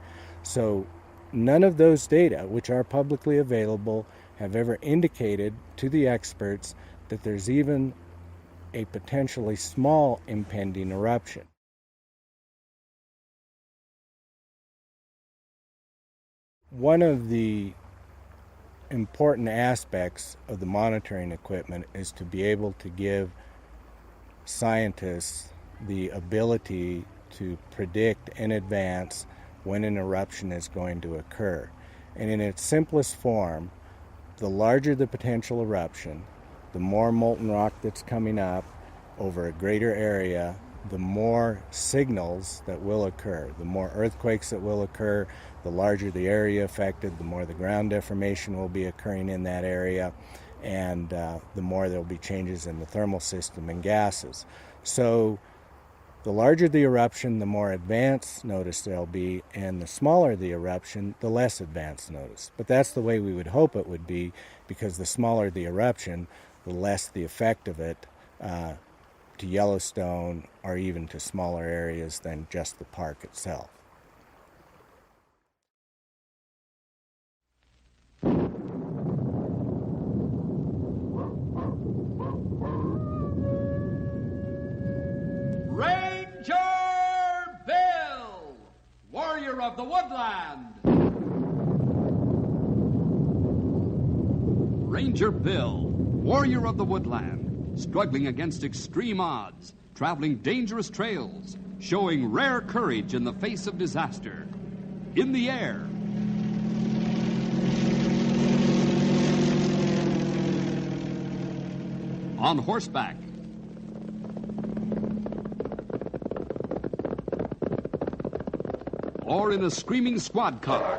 So none of those data, which are publicly available, have ever indicated to the experts that there's even a potentially small impending eruption. One of the important aspects of the monitoring equipment is to be able to give scientists the ability to predict in advance when an eruption is going to occur. And in its simplest form, the larger the potential eruption, the more molten rock that's coming up over a greater area, the more signals that will occur, the more earthquakes that will occur, the larger the area affected, the more the ground deformation will be occurring in that area, and the more there will be changes in the thermal system and gases. So the larger the eruption, the more advanced notice there'll be, and the smaller the eruption, the less advanced notice. But that's the way we would hope it would be, because the smaller the eruption, the less the effect of it to Yellowstone or even to smaller areas than just the park itself. Ranger Bill, warrior of the woodland. Ranger Bill, warrior of the woodland, struggling against extreme odds, traveling dangerous trails, showing rare courage in the face of disaster. In the air. On horseback. Or in a screaming squad car.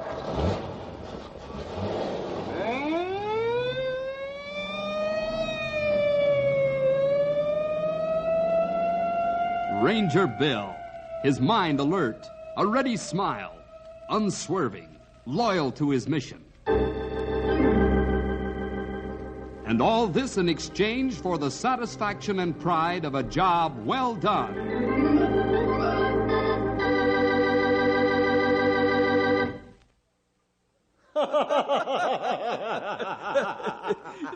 Ranger Bill, his mind alert, a ready smile, unswerving, loyal to his mission. And all this in exchange for the satisfaction and pride of a job well done.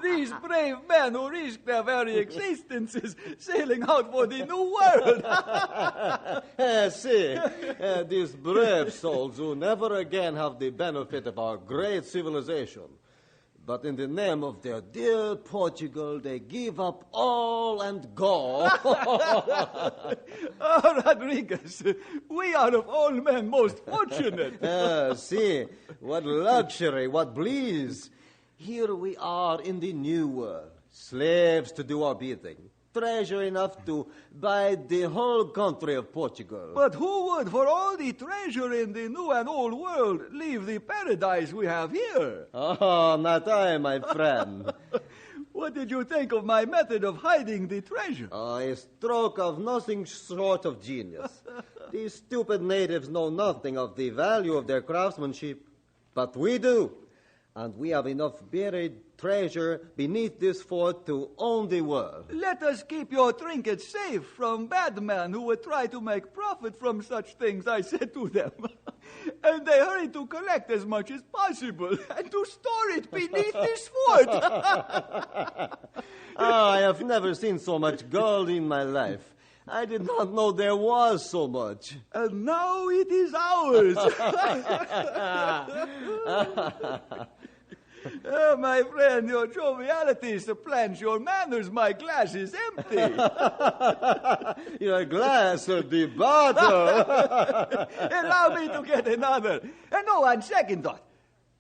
These brave men who risk their very existences sailing out for the new world. See, these brave souls who never again have the benefit of our great civilization. But in the name of their dear Portugal, they give up all and go. Oh, Rodriguez, we are of all men most fortunate. See, what luxury, what bliss. Here we are in the new world, slaves to do our bidding. Treasure enough to buy the whole country of Portugal. But who would, for all the treasure in the new and old world, leave the paradise we have here? Oh, not I, my friend. What did you think of my method of hiding the treasure? A stroke of nothing short of genius. These stupid natives know nothing of the value of their craftsmanship, but we do. And we have enough buried treasure beneath this fort to own the world. Let us keep your trinkets safe from bad men who would try to make profit from such things, I said to them. And they hurried to collect as much as possible and to store it beneath this fort. I have never seen so much gold in my life. I did not know there was so much. And now it is ours. Oh, my friend, your joviality supplants your manners. My glass is empty. Your glass or the bottle? Allow me to get another. And on second thought,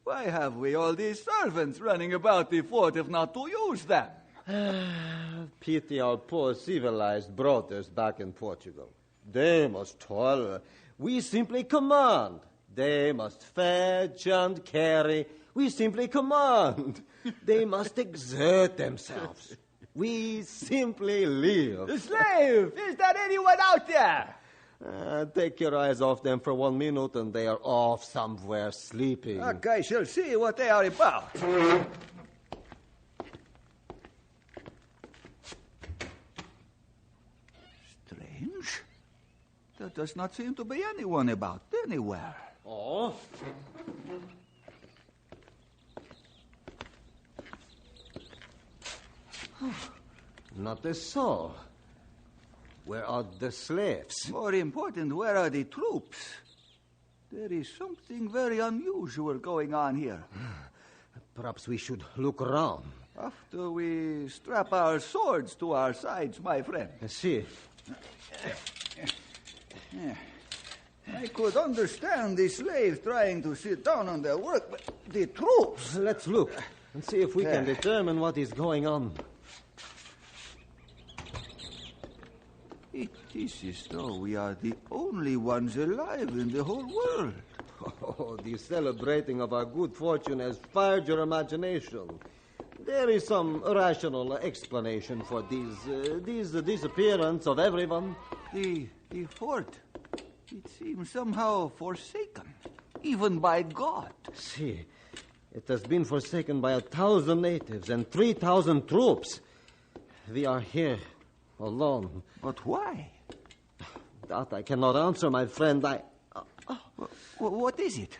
why have we all these servants running about the fort if not to use them? Pity our poor civilized brothers back in Portugal. They must toil. We simply command. They must fetch and carry. We simply command. They must exert themselves. We simply live. Slave! Is there anyone out there? Take your eyes off them for 1 minute and they are off somewhere sleeping. I shall see what they are about. Strange. There does not seem to be anyone about anywhere. Oh? Not a soul. Where are the slaves? More important, where are the troops? There is something very unusual going on here. Perhaps we should look around. After we strap our swords to our sides, my friend. See. I could understand the slaves trying to sit down on their work, but the troops... Let's look and see if we can determine what is going on. It is as though we are the only ones alive in the whole world. Oh, the celebrating of our good fortune has fired your imagination. There is some rational explanation for this disappearance of everyone. The fort, it seems somehow forsaken, even by God. See, it has been forsaken by 1,000 natives and 3,000 troops. We are here, alone. But why? That I cannot answer, my friend. What is it?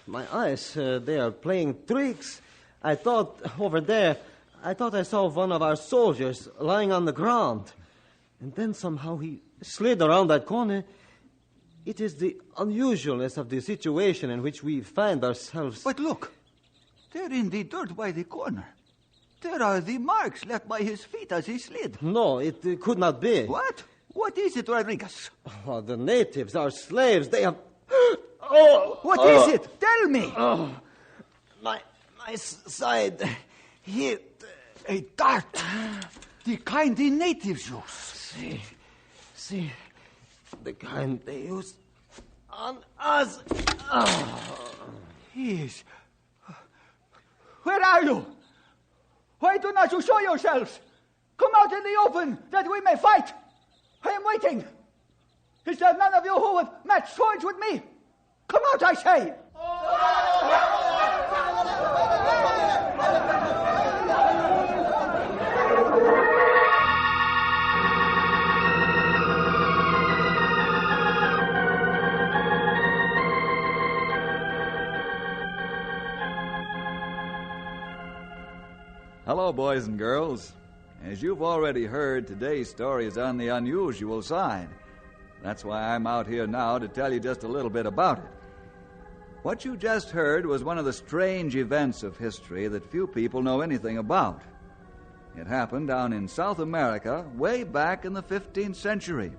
My eyes, they are playing tricks. I thought, over there, I saw one of our soldiers lying on the ground. And then somehow he slid around that corner. It is the unusualness of the situation in which we find ourselves. But look, there in the dirt by the corner. There are the marks left by his feet as he slid. No, it could not be. What? What is it, Rodriguez? Oh, the natives, our slaves, they have... What is it? Tell me! My side hit... A dart! The kind the natives use. See, the kind they use on us. Yes. Where are you? Why do not you show yourselves? Come out in the open that we may fight. I am waiting. Is there none of you who would match swords with me? Come out, I say. Hello, boys and girls. As you've already heard, today's story is on the unusual side. That's why I'm out here now to tell you just a little bit about it. What you just heard was one of the strange events of history that few people know anything about. It happened down in South America way back in the 15th century,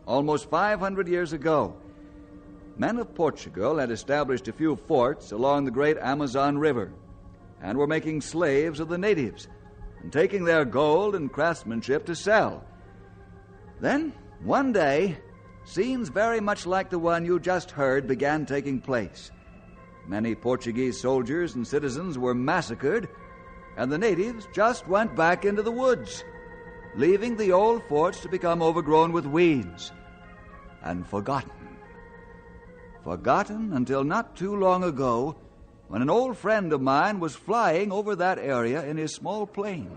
almost 500 years ago. Men of Portugal had established a few forts along the great Amazon River and were making slaves of the natives and taking their gold and craftsmanship to sell. Then, one day, scenes very much like the one you just heard began taking place. Many Portuguese soldiers and citizens were massacred, and the natives just went back into the woods, leaving the old forts to become overgrown with weeds and forgotten. Forgotten until not too long ago, when an old friend of mine was flying over that area in his small plane.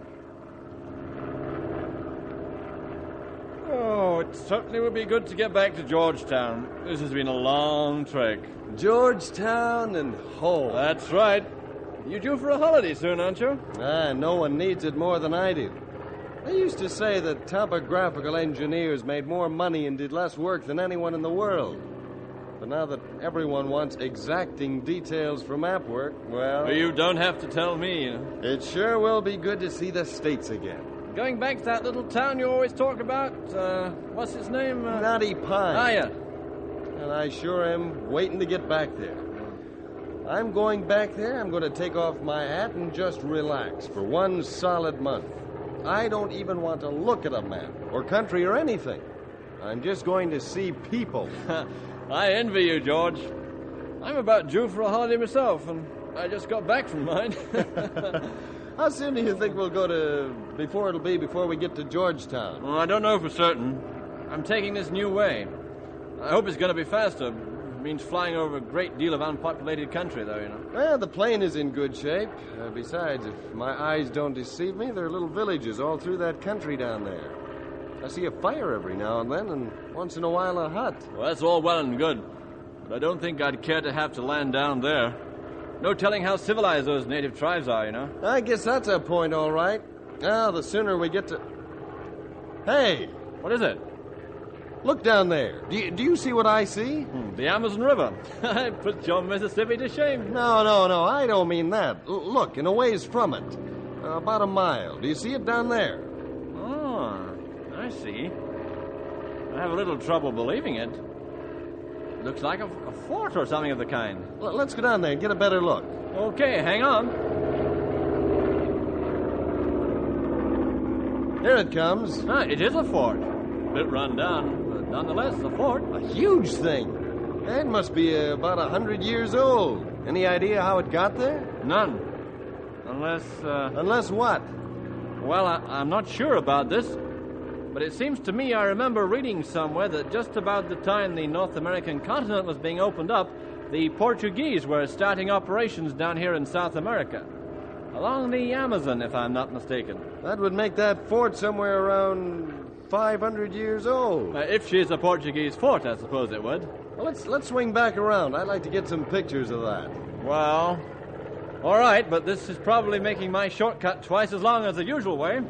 Oh, it certainly would be good to get back to Georgetown. This has been a long trek. Georgetown and home. That's right. You due for a holiday soon, aren't you? No one needs it more than I do. They used to say that topographical engineers made more money and did less work than anyone in the world. But now that everyone wants exacting details for map work, well... You don't have to tell me. It sure will be good to see the States again. Going back to that little town you always talk about, what's its name? Knotty Pine. Ah, yeah. And I sure am waiting to get back there. I'm going back there, I'm going to take off my hat and just relax for one solid month. I don't even want to look at a map or country or anything. I'm just going to see people. I envy you, George. I'm about due for a holiday myself, and I just got back from mine. How soon do you think we'll go to... before we get to Georgetown? Well, I don't know for certain. I'm taking this new way. I hope it's going to be faster. It means flying over a great deal of unpopulated country, though, you know. Well, the plane is in good shape. Besides, if my eyes don't deceive me, there are little villages all through that country down there. I see a fire every now and then, and once in a while a hut. Well, that's all well and good. But I don't think I'd care to have to land down there. No telling how civilized those native tribes are, you know. I guess that's a point, all right. Now, the sooner we get to... Hey! What is it? Look down there. Do you see what I see? The Amazon River. It puts your Mississippi to shame. No, I don't mean that. Look, in a ways from it. About a mile. Do you see it down there? Oh, I see. I have a little trouble believing it. Looks like a fort or something of the kind. Let's go down there and get a better look. Okay, hang on. Here it comes. Ah, it is a fort. A bit run down, but nonetheless a fort. A huge thing. It must be about 100 years old. Any idea how it got there? None. Unless... Unless what? Well, I'm not sure about this. But it seems to me I remember reading somewhere that just about the time the North American continent was being opened up, the Portuguese were starting operations down here in South America. Along the Amazon, if I'm not mistaken. That would make that fort somewhere around 500 years old. If she's a Portuguese fort, I suppose it would. Well, let's swing back around. I'd like to get some pictures of that. Well, all right, but this is probably making my shortcut twice as long as the usual way.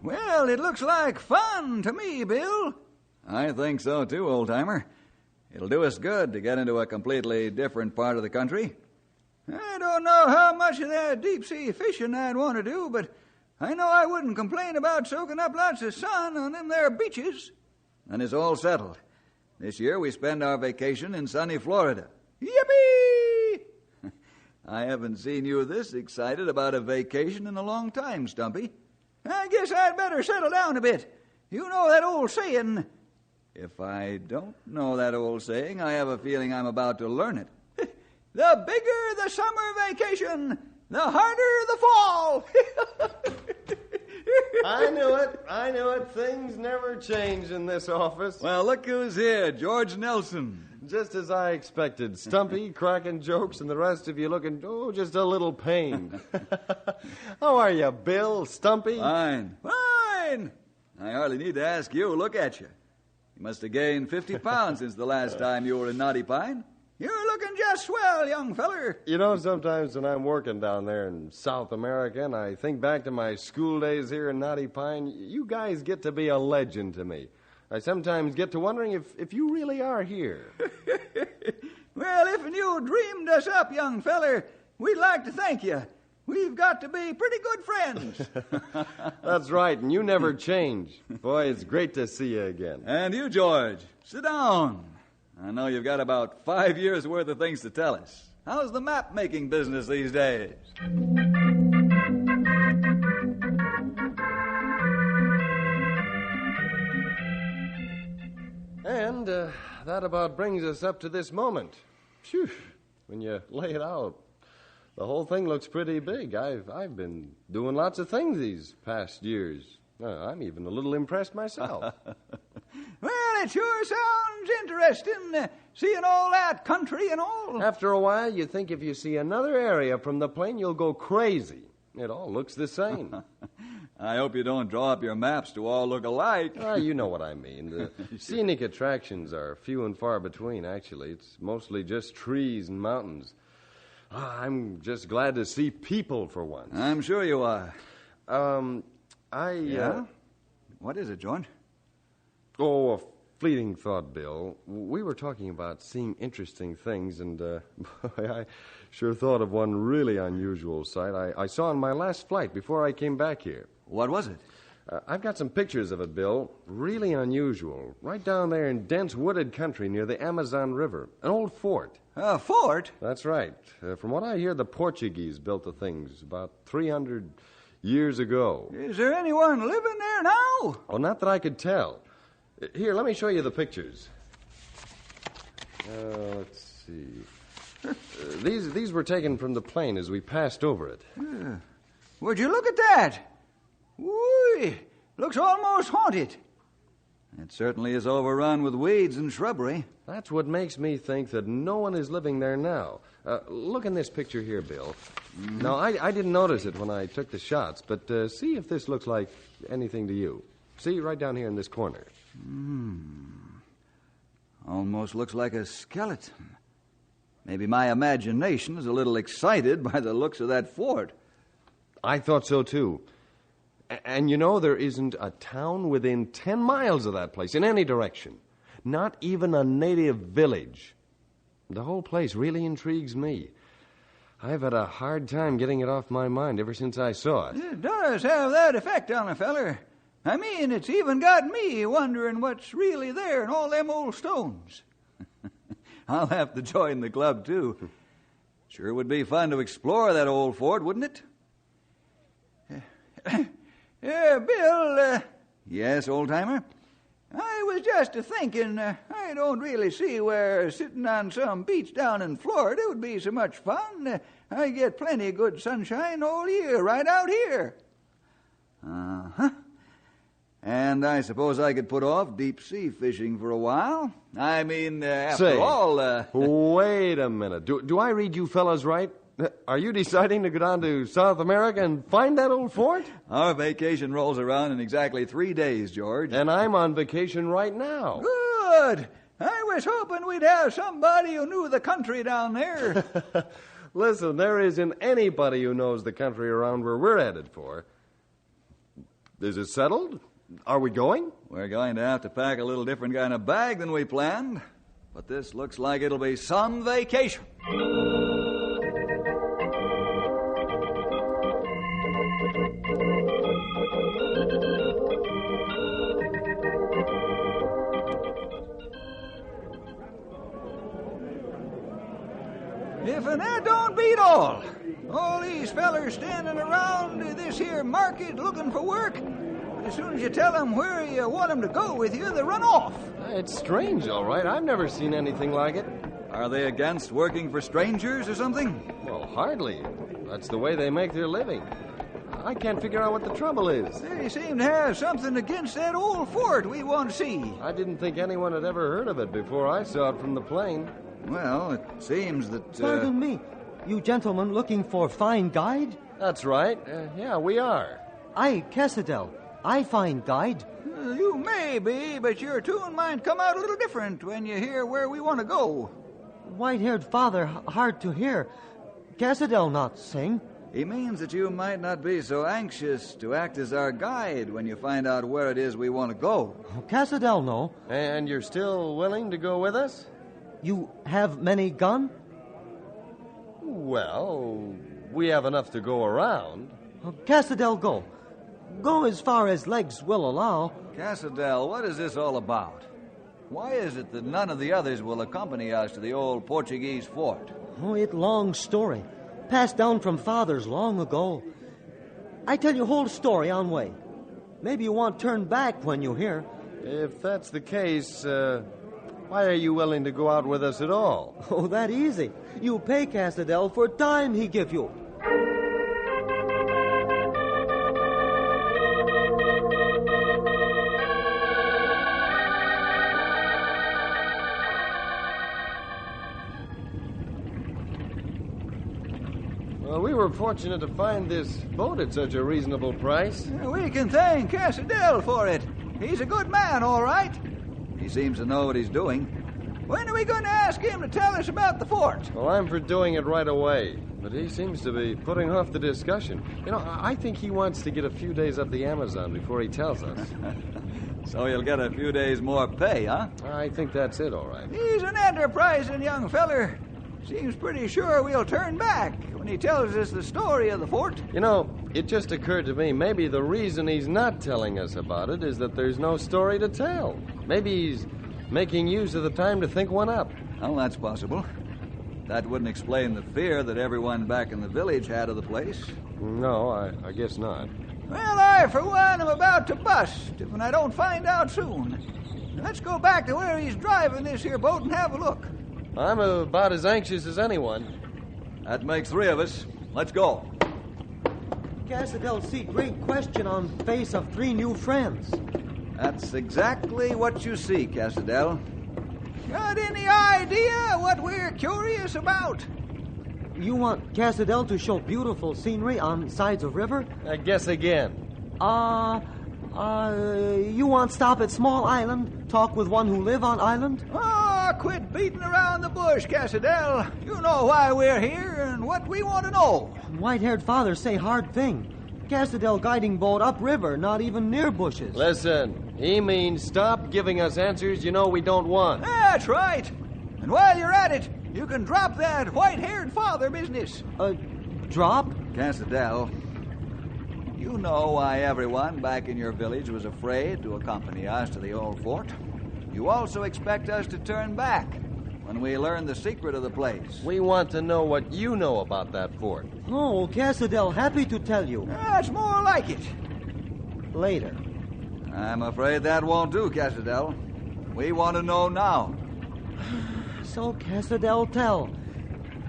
Well, it looks like fun to me, Bill. I think so too, old-timer. It'll do us good to get into a completely different part of the country. I don't know how much of that deep-sea fishing I'd want to do, but I know I wouldn't complain about soaking up lots of sun on them there beaches. And it's all settled. This year we spend our vacation in sunny Florida. Yippee! I haven't seen you this excited about a vacation in a long time, Stumpy. I guess I'd better settle down a bit. You know that old saying... If I don't know that old saying, I have a feeling I'm about to learn it. The bigger the summer vacation, the harder the fall. I knew it. Things never change in this office. Well, look who's here, George Nelson. Just as I expected. Stumpy, cracking jokes, and the rest of you looking, just a little pained. How are you, Bill? Stumpy? Fine. I hardly need to ask you. Look at you. You must have gained 50 pounds since the last time you were in Knotty Pine. You're looking just swell, young feller. You know, sometimes when I'm working down there in South America and I think back to my school days here in Knotty Pine, you guys get to be a legend to me. I sometimes get to wondering if you really are here. Well, if you dreamed us up, young feller, we'd like to thank you. We've got to be pretty good friends. That's right, and you never change. Boy, it's great to see you again. And you, George, sit down. I know you've got about 5 years' worth of things to tell us. How's the map-making business these days? And that about brings us up to this moment. Phew, when you lay it out, the whole thing looks pretty big. I've been doing lots of things these past years. I'm even a little impressed myself. Well, it sure sounds interesting, seeing all that country and all. After a while, you think if you see another area from the plane, you'll go crazy. It all looks the same. I hope you don't draw up your maps to all look alike. You know what I mean. The scenic attractions are few and far between, actually. It's mostly just trees and mountains. I'm just glad to see people for once. I'm sure you are. Yeah? What is it, George? Oh, a fleeting thought, Bill. We were talking about seeing interesting things, and boy, I sure thought of one really unusual sight I saw on my last flight before I came back here. What was it? I've got some pictures of it, Bill. Really unusual. Right down there in dense wooded country near the Amazon River. An old fort. A fort? That's right. From what I hear, the Portuguese built the things about 300 years ago. Is there anyone living there now? Oh, not that I could tell. Here, let me show you the pictures. Let's see. These were taken from the plane as we passed over it. Would you look at that? Whee! Looks almost haunted. It certainly is overrun with weeds and shrubbery. That's what makes me think that no one is living there now. Look in this picture here, Bill. Mm-hmm. Now, I didn't notice it when I took the shots, but see if this looks like anything to you. See, right down here in this corner. Almost looks like a skeleton. Maybe my imagination is a little excited by the looks of that fort. I thought so, too. And you know, there isn't a town within 10 miles of that place in any direction. Not even a native village. The whole place really intrigues me. I've had a hard time getting it off my mind ever since I saw it. It does have that effect on a feller. I mean, it's even got me wondering what's really there in all them old stones. I'll have to join the club, too. Sure would be fun to explore that old fort, wouldn't it? Bill. Yes, old-timer? I was just thinking, I don't really see where sitting on some beach down in Florida would be so much fun. I get plenty of good sunshine all year right out here. Uh-huh. And I suppose I could put off deep-sea fishing for a while. I mean, after all... Wait a minute. Do I read you fellas right? Are you deciding to go down to South America and find that old fort? Our vacation rolls around in exactly 3 days, George. And I'm on vacation right now. Good. I was hoping we'd have somebody who knew the country down there. Listen, there isn't anybody who knows the country around where we're headed for. Is it settled? Are we going? We're going to have to pack a little different kind of bag than we planned. But this looks like it'll be some vacation. If that don't beat all these fellers standing around this here market looking for work, as soon as you tell them where you want them to go with you, they run off. It's strange, all right. I've never seen anything like it. Are they against working for strangers or something? Well, hardly. That's the way they make their living. I can't figure out what the trouble is. They seem to have something against that old fort we want to see. I didn't think anyone had ever heard of it before I saw it from the plane. Well, it seems that... Pardon me. You gentlemen looking for fine guide? That's right. Yeah, we are. I, Cassadell. I find guide. You may be, but your tune might come out a little different when you hear where we want to go. White-haired father, hard to hear. Cassadell not sing. He means that you might not be so anxious to act as our guide when you find out where it is we want to go. Cassadell no. And you're still willing to go with us? You have many gun? Well, we have enough to go around. Cassadell go. Go as far as legs will allow. Cassadell, what is this all about? Why is it that none of the others will accompany us to the old Portuguese fort? Oh, it long story. Passed down from fathers long ago. I tell you whole story on way. Maybe you want turn back when you hear. If that's the case, why are you willing to go out with us at all? Oh, that easy. You pay Cassadell for time he give you. Well, we were fortunate to find this boat at such a reasonable price. We can thank Cassadell for it. He's a good man, all right. He seems to know what he's doing. When are we going to ask him to tell us about the fort? Well, I'm for doing it right away, but he seems to be putting off the discussion. You know, I think he wants to get a few days up the Amazon before he tells us. So you'll get a few days more pay, huh? I think that's it, all right. He's an enterprising young feller. Seems pretty sure we'll turn back when he tells us the story of the fort. You know, it just occurred to me, maybe the reason he's not telling us about it is that there's no story to tell. Maybe he's making use of the time to think one up. Oh, that's possible. That wouldn't explain the fear that everyone back in the village had of the place. No, I guess not. Well, I, for one, am about to bust if I don't find out soon. Let's go back to where he's driving this here boat and have a look. I'm about as anxious as anyone. That makes three of us. Let's go. Cassadell see great question on face of three new friends. That's exactly what you see, Cassadell. Got any idea what we're curious about? You want Cassadell to show beautiful scenery on sides of river? Guess again. You want stop at small island, talk with one who live on island? Quit beating around the bush, Cassadell. You know why we're here and what we want to know. White-haired father say hard thing. Cassadell guiding boat upriver, not even near bushes. Listen, he means stop giving us answers you know we don't want. That's right. And while you're at it, you can drop that white-haired father business. Drop? Cassadell, you know why everyone back in your village was afraid to accompany us to the old fort. You also expect us to turn back when we learn the secret of the place. We want to know what you know about that fort. Oh, Cassadell, happy to tell you. That's more like it. Later. I'm afraid that won't do, Cassadell. We want to know now. So Cassadell tell.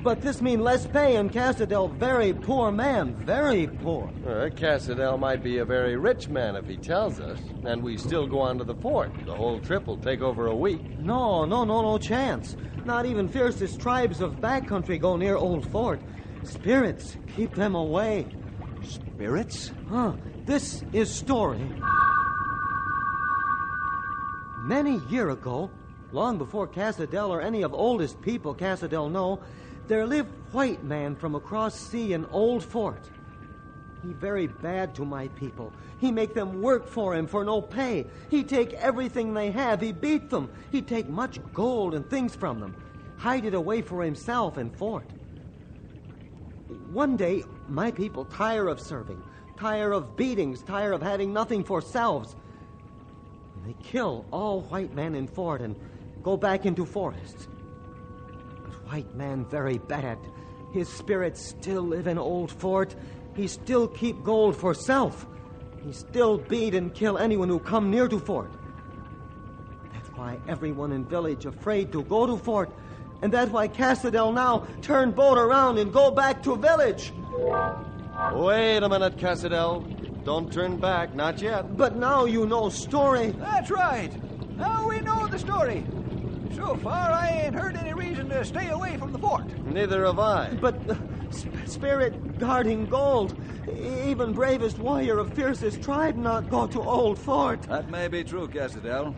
But this mean less pay and Cassadell very poor man, very poor. Cassadell might be a very rich man if he tells us, and we still go on to the fort. The whole trip will take over a week. No chance. Not even fiercest tribes of backcountry go near old fort. Spirits, keep them away. Spirits? This is story. Many year ago, long before Cassadell or any of oldest people Cassadell know, there lived white man from across sea in old fort. He very bad to my people. He make them work for him for no pay. He take everything they have. He beat them. He take much gold and things from them. Hide it away for himself in fort. One day, my people tire of serving, tire of beatings, tire of having nothing for selves. They kill all white men in fort and go back into forests. White man very bad. His spirits still live in old fort. He still keep gold for self. He still beat and kill anyone who come near to fort. That's why everyone in village afraid to go to fort. And that's why Cassadell now turn boat around and go back to village. Wait a minute, Cassadell. Don't turn back, not yet. But now you know story. That's right. Now we know the story. So far, I ain't heard any reason to stay away from the fort. Neither have I. But spirit guarding gold. Even bravest warrior of fiercest tribe not go to old fort. That may be true, Cassadell.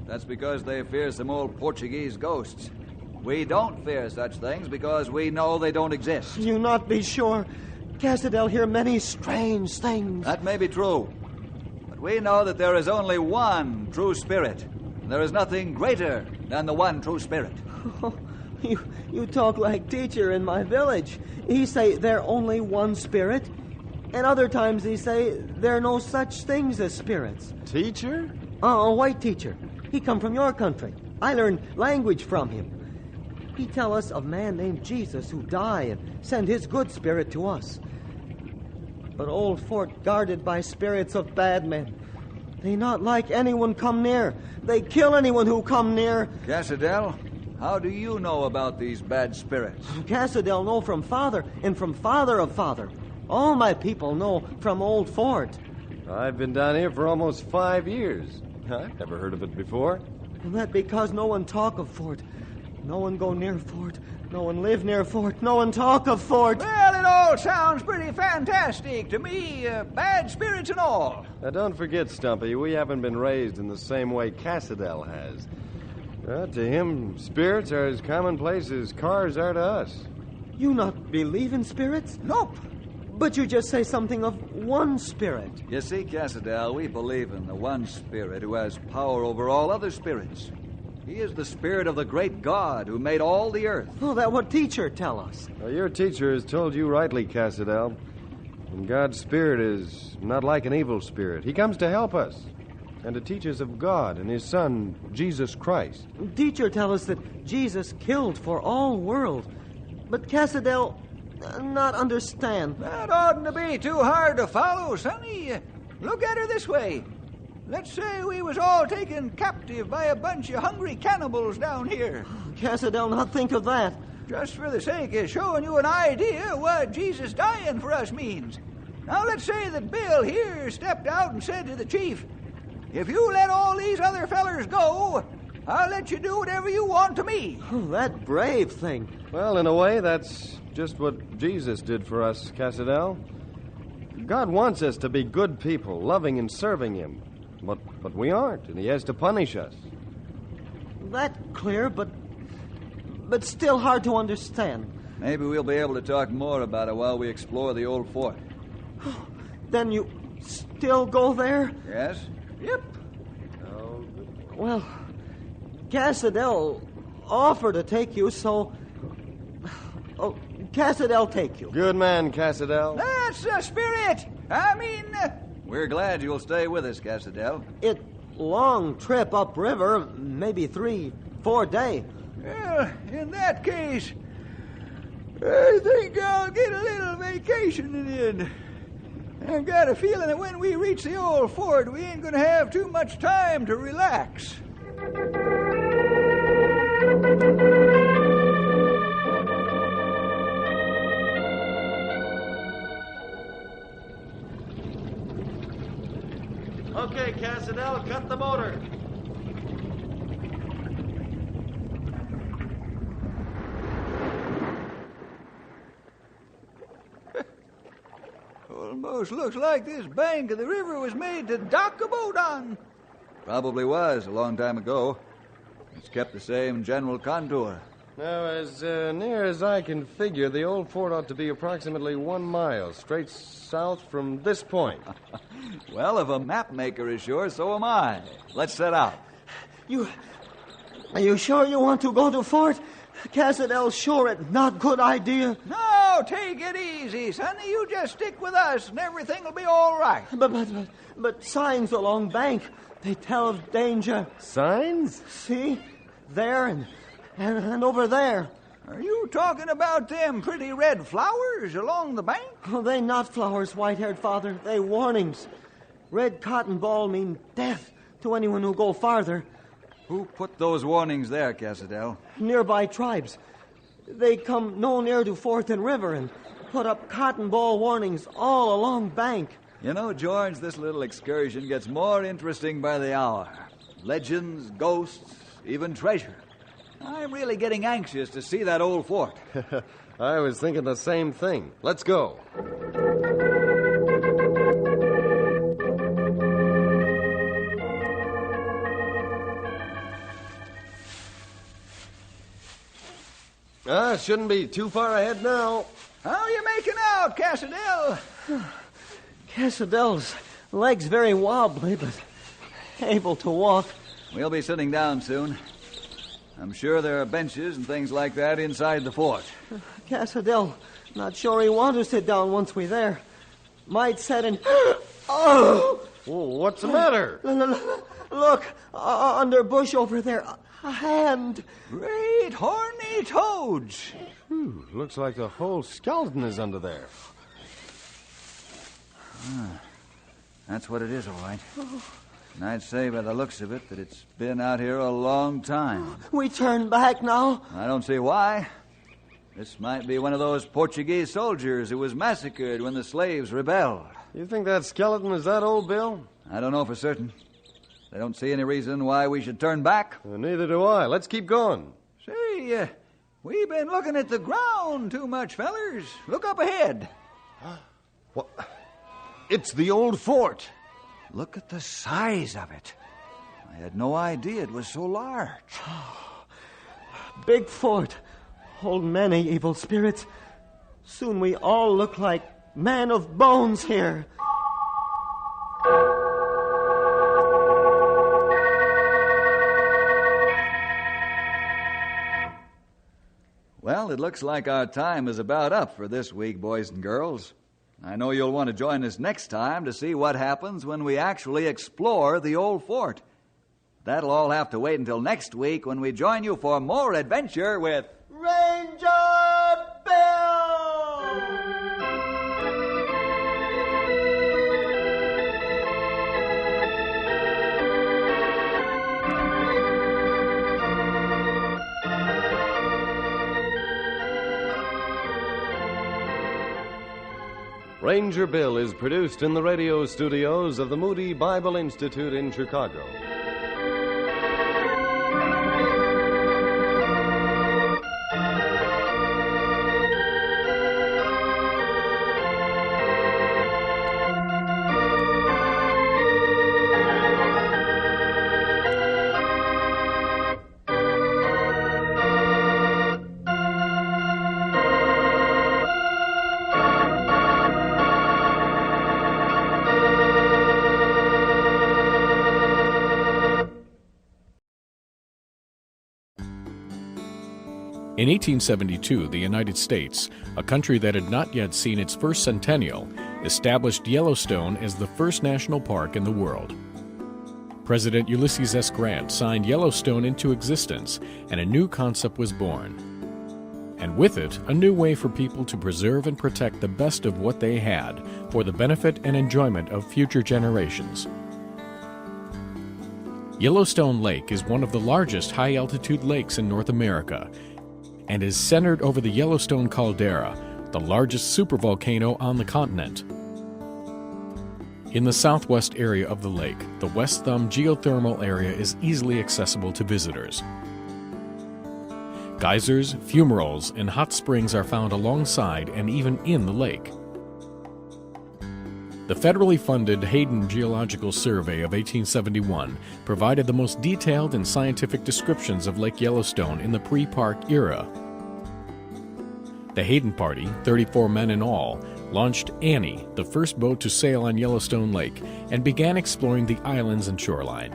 That's because they fear some old Portuguese ghosts. We don't fear such things because we know they don't exist. You not be sure. Cassadell hear many strange things. That may be true. But we know that there is only one true spirit. And there is nothing greater than the one true spirit. Oh, you talk like teacher in my village. He say there only one spirit, and other times he say there no such things as spirits. Teacher? A white teacher. He come from your country. I learned language from him. He tell us of man named Jesus who die and send his good spirit to us. But old fort guarded by spirits of bad men. They not like anyone come near. They kill anyone who come near. Cassadell, how do you know about these bad spirits? Cassadell know from father and from father of father. All my people know from old fort. I've been down here for almost 5 years. I've never heard of it before. And that because no one talk of fort. No one go near fort. No one live near fort. No one talk of fort. Well, it all sounds pretty fantastic to me, bad spirits and all. Now, don't forget, Stumpy, we haven't been raised in the same way Cassadell has. To him, spirits are as commonplace as cars are to us. You not believe in spirits? Nope. But you just say something of one spirit. You see, Cassadell, we believe in the one spirit who has power over all other spirits. He is the spirit of the great God who made all the earth. Oh, that what teacher tell us. Well, your teacher has told you rightly, Cassadell. And God's spirit is not like an evil spirit. He comes to help us and to teach us of God and his Son, Jesus Christ. Teacher tell us that Jesus killed for all world. But Cassadell not understand. That oughtn't to be too hard to follow, Sonny. Look at her this way. Let's say we was all taken captive by a bunch of hungry cannibals down here. Cassadell not think of that. Just for the sake of showing you an idea what Jesus dying for us means. Now let's say that Bill here stepped out and said to the chief, "If you let all these other fellers go, I'll let you do whatever you want to me." Oh, that brave thing. Well, in a way, that's just what Jesus did for us, Cassadell. God wants us to be good people, loving and serving him. But we aren't, and he has to punish us. That clear, but still hard to understand. Maybe we'll be able to talk more about it while we explore the old fort. Then you still go there? Yes? Yep. Oh, well, Cassadell offered to take you, so... Oh, Cassadell take you. Good man, Cassadell. That's the spirit! We're glad you'll stay with us, Cassadell. It long trip upriver, maybe 3-4 day. Well, in that case, I think I'll get a little vacation in. I've got a feeling that when we reach the old fort, we ain't gonna have too much time to relax. Okay, Cassadell, cut the motor. Almost looks like this bank of the river was made to dock a boat on. Probably was a long time ago. It's kept the same general contour. Now, as near as I can figure, the old fort ought to be approximately 1 mile straight south from this point. Well, if a map maker is sure, so am I. Let's set out. Are you sure you want to go to fort? Cassadell, sure it not good idea. No, take it easy, sonny. You just stick with us and everything will be all right. But signs along bank, they tell of danger. Signs? See? There and over there. Are you talking about them pretty red flowers along the bank? Oh, they not flowers, white-haired father. They warnings. Red cotton ball mean death to anyone who go farther. Who put those warnings there, Cassadell? Nearby tribes. They come no near to Fort and River and put up cotton ball warnings all along bank. You know, George, this little excursion gets more interesting by the hour. Legends, ghosts, even treasure. I'm really getting anxious to see that old fort. I was thinking the same thing. Let's go. Shouldn't be too far ahead now. How are you making out, Cassadell? Cassadel's legs very wobbly, but able to walk. We'll be sitting down soon. I'm sure there are benches and things like that inside the fort. Cassadell, not sure he wants to sit down once we're there. Might set in... Oh! What's the matter? Look, under bush over there, a hand. Great horny toads. Looks like the whole skeleton is under there. That's what it is, all right. And I'd say by the looks of it that it's been out here a long time. We turn back now? I don't see why. This might be one of those Portuguese soldiers who was massacred when the slaves rebelled. You think that skeleton is that old, Bill? I don't know for certain. I don't see any reason why we should turn back. Neither do I. Let's keep going. Say, we've been looking at the ground too much, fellers. Look up ahead. What? It's the old fort. Look at the size of it. I had no idea it was so large. Big fort. Hold many evil spirits. Soon we all look like man of bones here. Well, it looks like our time is about up for this week, boys and girls. I know you'll want to join us next time to see what happens when we actually explore the old fort. That'll all have to wait until next week when we join you for more adventure with Ranger Bill! Ranger Bill is produced in the radio studios of the Moody Bible Institute in Chicago. In 1872, the United States, a country that had not yet seen its first centennial, established Yellowstone as the first national park in the world. President Ulysses S. Grant signed Yellowstone into existence, and a new concept was born. And with it, a new way for people to preserve and protect the best of what they had for the benefit and enjoyment of future generations. Yellowstone Lake is one of the largest high-altitude lakes in North America, and is centered over the Yellowstone caldera, the largest supervolcano on the continent. In the southwest area of the lake, the West Thumb geothermal area is easily accessible to visitors. Geysers, fumaroles, and hot springs are found alongside and even in the lake. The federally funded Hayden Geological Survey of 1871 provided the most detailed and scientific descriptions of Lake Yellowstone in the pre-park era. The Hayden Party, 34 men in all, launched Annie, the first boat to sail on Yellowstone Lake, and began exploring the islands and shoreline.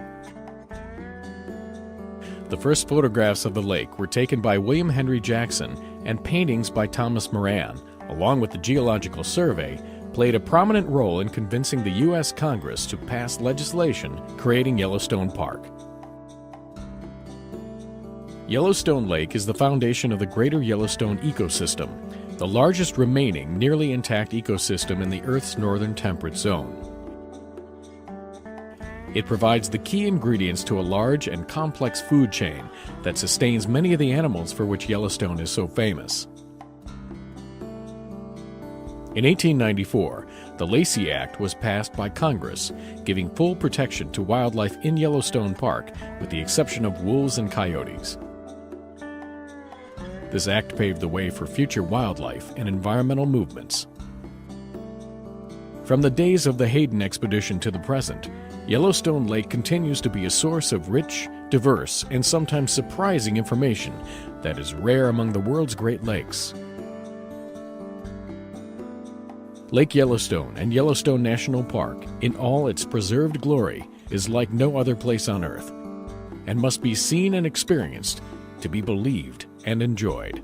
The first photographs of the lake were taken by William Henry Jackson, and paintings by Thomas Moran, along with the Geological Survey, played a prominent role in convincing the U.S. Congress to pass legislation creating Yellowstone Park. Yellowstone Lake is the foundation of the Greater Yellowstone ecosystem, the largest remaining nearly intact ecosystem in the Earth's northern temperate zone. It provides the key ingredients to a large and complex food chain that sustains many of the animals for which Yellowstone is so famous. In 1894, the Lacey Act was passed by Congress, giving full protection to wildlife in Yellowstone Park, with the exception of wolves and coyotes. This act paved the way for future wildlife and environmental movements. From the days of the Hayden expedition to the present, Yellowstone Lake continues to be a source of rich, diverse, and sometimes surprising information that is rare among the world's Great Lakes. Lake Yellowstone and Yellowstone National Park, in all its preserved glory, is like no other place on Earth, and must be seen and experienced to be believed and enjoyed.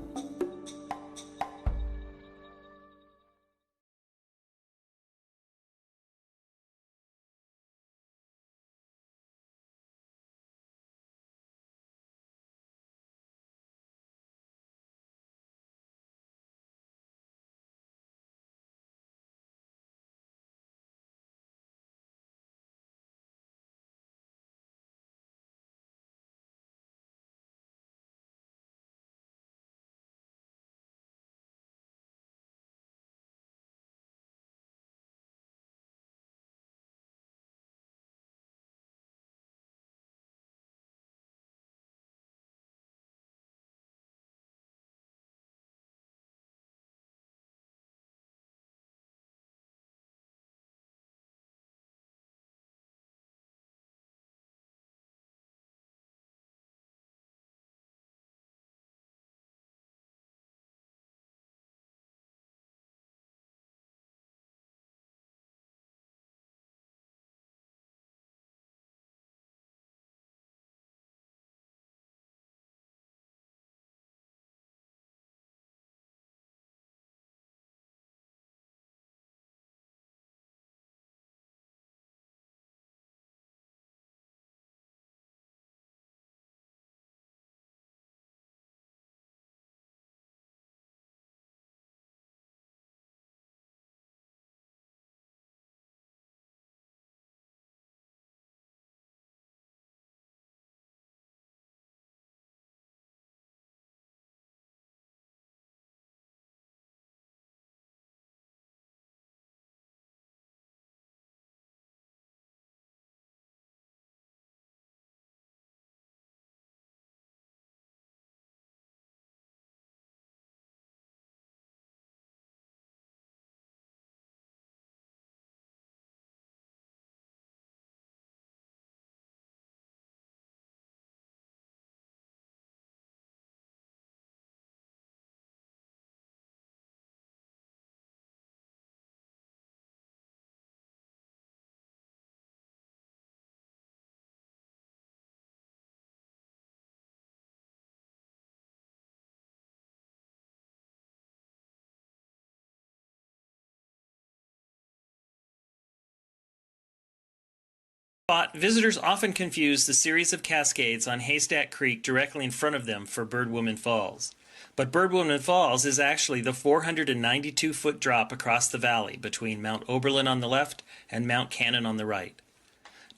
Visitors often confuse the series of cascades on Haystack Creek directly in front of them for Birdwoman Falls. But Birdwoman Falls is actually the 492-foot drop across the valley between Mount Oberlin on the left and Mount Cannon on the right.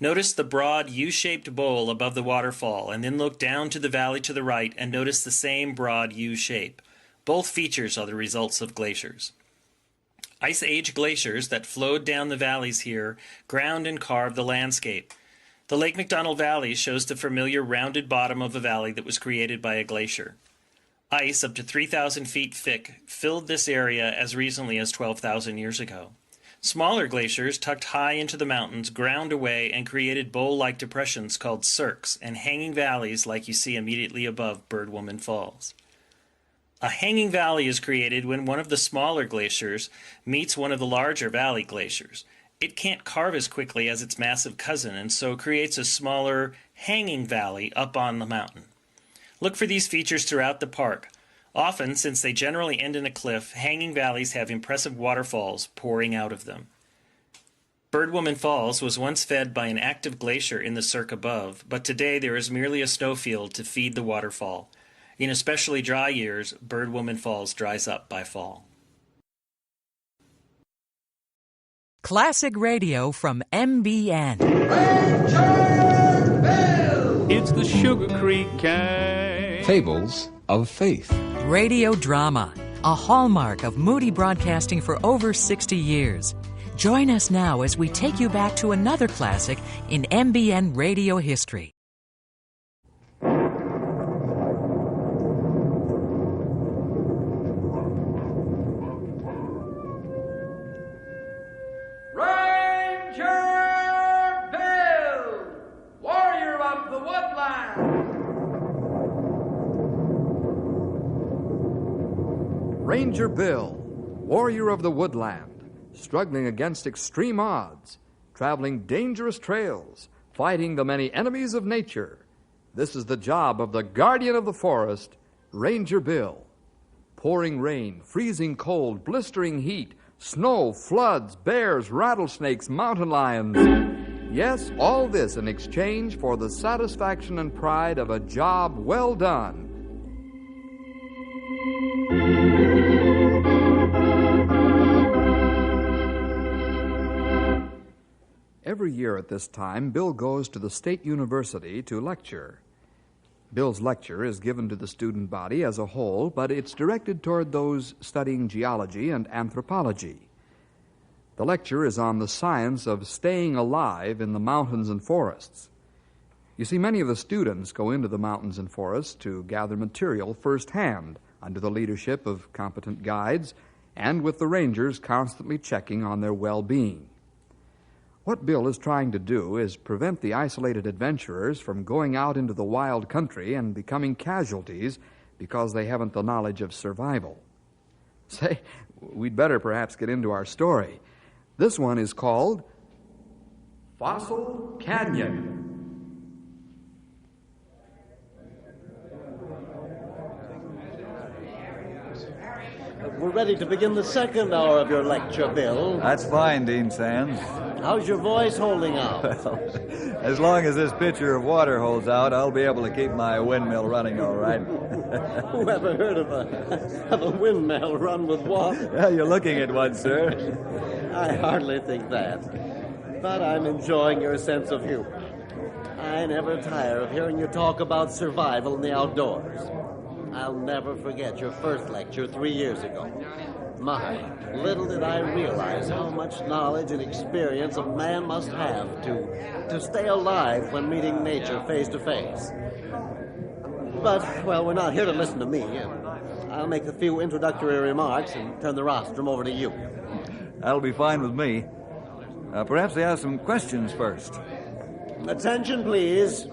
Notice the broad U-shaped bowl above the waterfall, and then look down to the valley to the right and notice the same broad U shape. Both features are the results of glaciers. Ice Age glaciers that flowed down the valleys here ground and carved the landscape. The Lake McDonald Valley shows the familiar rounded bottom of a valley that was created by a glacier. Ice up to 3,000 feet thick filled this area as recently as 12,000 years ago. Smaller glaciers tucked high into the mountains ground away and created bowl-like depressions called cirques and hanging valleys like you see immediately above Birdwoman Falls. A hanging valley is created when one of the smaller glaciers meets one of the larger valley glaciers. It can't carve as quickly as its massive cousin, and so creates a smaller hanging valley up on the mountain. Look for these features throughout the park. Often, since they generally end in a cliff, hanging valleys have impressive waterfalls pouring out of them. Birdwoman Falls was once fed by an active glacier in the cirque above, but today there is merely a snowfield to feed the waterfall. In especially dry years, Birdwoman Falls dries up by fall. Classic radio from MBN. It's the Sugar Creek Gang. Fables of Faith. Radio drama, a hallmark of Moody Broadcasting for over 60 years. Join us now as we take you back to another classic in MBN radio history. Ranger Bill, warrior of the woodland. Ranger Bill, warrior of the woodland, struggling against extreme odds, traveling dangerous trails, fighting the many enemies of nature. This is the job of the guardian of the forest, Ranger Bill. Pouring rain, freezing cold, blistering heat, snow, floods, bears, rattlesnakes, mountain lions. Yes, all this in exchange for the satisfaction and pride of a job well done. Every year at this time, Bill goes to the State University to lecture. Bill's lecture is given to the student body as a whole, but it's directed toward those studying geology and anthropology. The lecture is on the science of staying alive in the mountains and forests. You see, many of the students go into the mountains and forests to gather material firsthand under the leadership of competent guides and with the rangers constantly checking on their well-being. What Bill is trying to do is prevent the isolated adventurers from going out into the wild country and becoming casualties because they haven't the knowledge of survival. Say, we'd better perhaps get into our story. This one is called Fossil Canyon. We're ready to begin the second hour of your lecture, Bill. That's fine, Dean Sands. How's your voice holding out? Well, as long as this pitcher of water holds out, I'll be able to keep my windmill running all right. Who ever heard of a windmill run with water? Yeah, you're looking at one, sir. I hardly think that. But I'm enjoying your sense of humor. I never tire of hearing you talk about survival in the outdoors. I'll never forget your first lecture 3 years ago. My, little did I realize how much knowledge and experience a man must have to stay alive when meeting nature face to face. But, well, we're not here to listen to me. I'll make a few introductory remarks and turn the rostrum over to you. That'll be fine with me. Perhaps they have some questions first. Attention, please.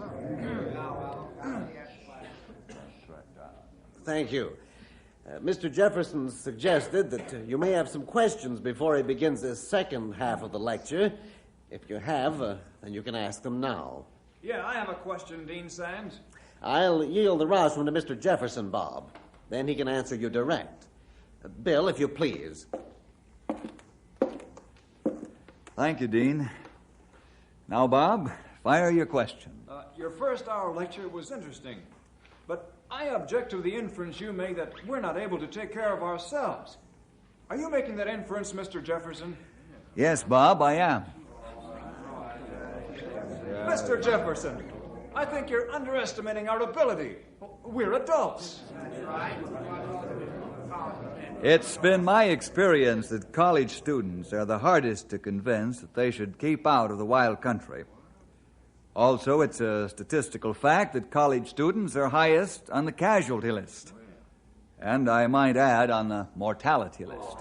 Thank you. Mr. Jefferson suggested that you may have some questions before he begins this second half of the lecture. If you have, then you can ask them now. Yeah, I have a question, Dean Sands. I'll yield the rostrum to Mr. Jefferson, Bob. Then he can answer you direct. Bill, if you please. Thank you, Dean. Now, Bob, fire your question. Your first hour lecture was interesting, but I object to the inference you made that we're not able to take care of ourselves. Are you making that inference, Mr. Jefferson? Yes, Bob, I am. Mr. Jefferson, I think you're underestimating our ability. We're adults. It's been my experience that college students are the hardest to convince that they should keep out of the wild country. Also, it's a statistical fact that college students are highest on the casualty list. And I might add, on the mortality list.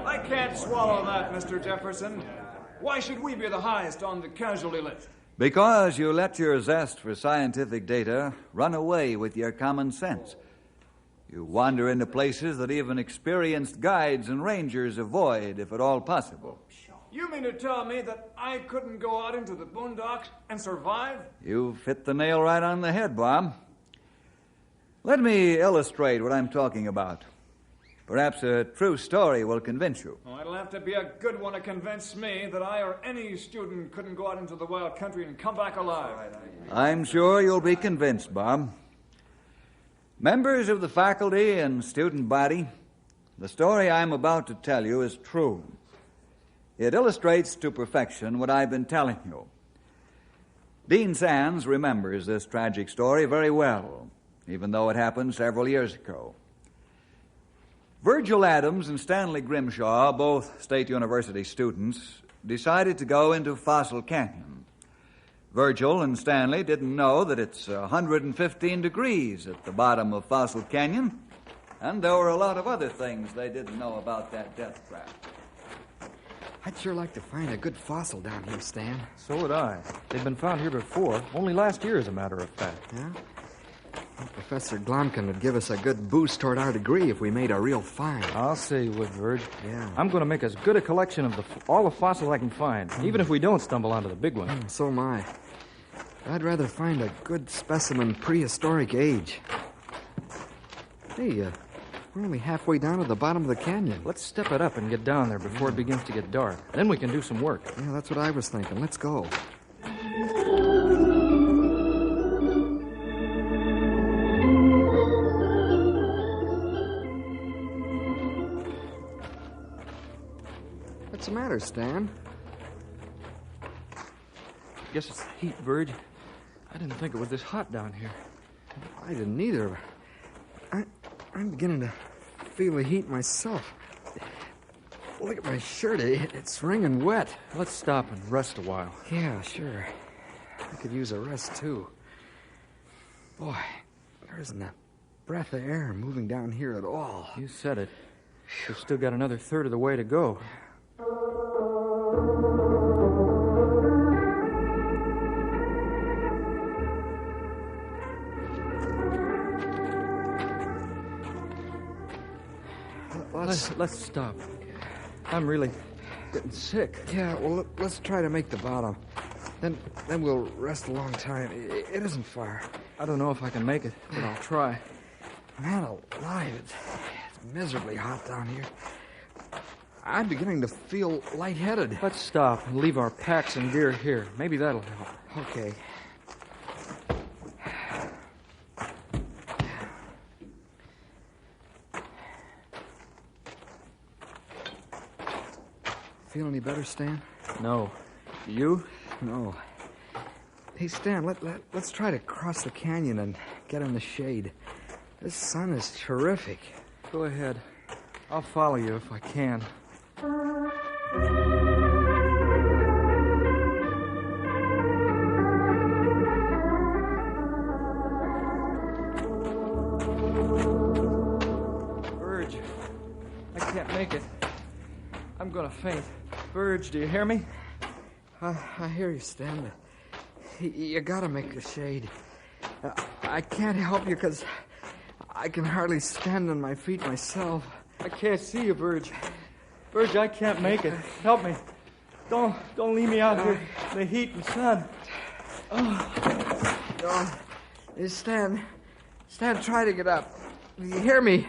I can't swallow that, Mr. Jefferson. Why should we be the highest on the casualty list? Because you let your zest for scientific data run away with your common sense. You wander into places that even experienced guides and rangers avoid, if at all possible. You mean to tell me that I couldn't go out into the boondocks and survive? You've hit the nail right on the head, Bob. Let me illustrate what I'm talking about. Perhaps a true story will convince you. Oh, it'll have to be a good one to convince me that I or any student couldn't go out into the wild country and come back alive. I'm sure you'll be convinced, Bob. Members of the faculty and student body, the story I'm about to tell you is true. It illustrates to perfection what I've been telling you. Dean Sands remembers this tragic story very well, even though it happened several years ago. Virgil Adams and Stanley Grimshaw, both State University students, decided to go into Fossil Canyon. Virgil and Stanley didn't know that it's 115 degrees at the bottom of Fossil Canyon, and there were a lot of other things they didn't know about that death trap. I'd sure like to find a good fossil down here, Stan. So would I. They've been found here before. Only last year, as a matter of fact. Yeah? Professor Glomkin would give us a good boost toward our degree if we made a real find. I'll say you would, Verge. Yeah. I'm going to make as good a collection of all the fossils I can find, even if we don't stumble onto the big one. So am I. I'd rather find a good specimen prehistoric age. Hey, we're only halfway down to the bottom of the canyon. Let's step it up and get down there before it begins to get dark. Then we can do some work. Yeah, that's what I was thinking. Let's go. What's the matter, Stan? Guess it's the heat, Verge. I didn't think it was this hot down here. I didn't either. I'm beginning to feel the heat myself. Look at my shirt. It's wringing wet. Let's stop and rest a while. Yeah, sure. I could use a rest, too. Boy, there isn't a breath of air moving down here at all. You said it. We've still got another third of the way to go. Let's stop. I'm really getting sick. Yeah, well, let's try to make the bottom. Then we'll rest a long time. It isn't far. I don't know if I can make it, but I'll try. Man alive, it's miserably hot down here. I'm beginning to feel lightheaded. Let's stop and leave our packs and gear here. Maybe that'll help. Okay. Feel any better, Stan? No. You? No. Hey, Stan, let's try to cross the canyon and get in the shade. This sun is terrific. Go ahead. I'll follow you if I can. Verge, I can't make it. I'm gonna faint. Verge, do you hear me? I hear you, Stan. You gotta make the shade. I can't help you because I can hardly stand on my feet myself. I can't see you, Verge. Verge, I can't make it. Help me. Don't leave me out here in the heat and sun. Oh. Stan, try to get up. You hear me?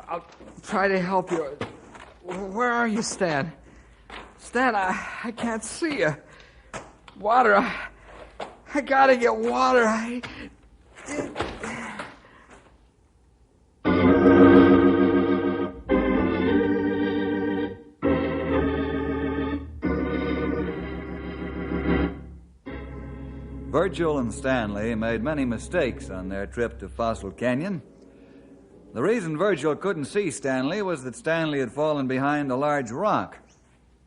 I'll try to help you. Where are you, Stan? Stan, I can't see you. Water. I gotta get water. Virgil and Stanley made many mistakes on their trip to Fossil Canyon. The reason Virgil couldn't see Stanley was that Stanley had fallen behind a large rock.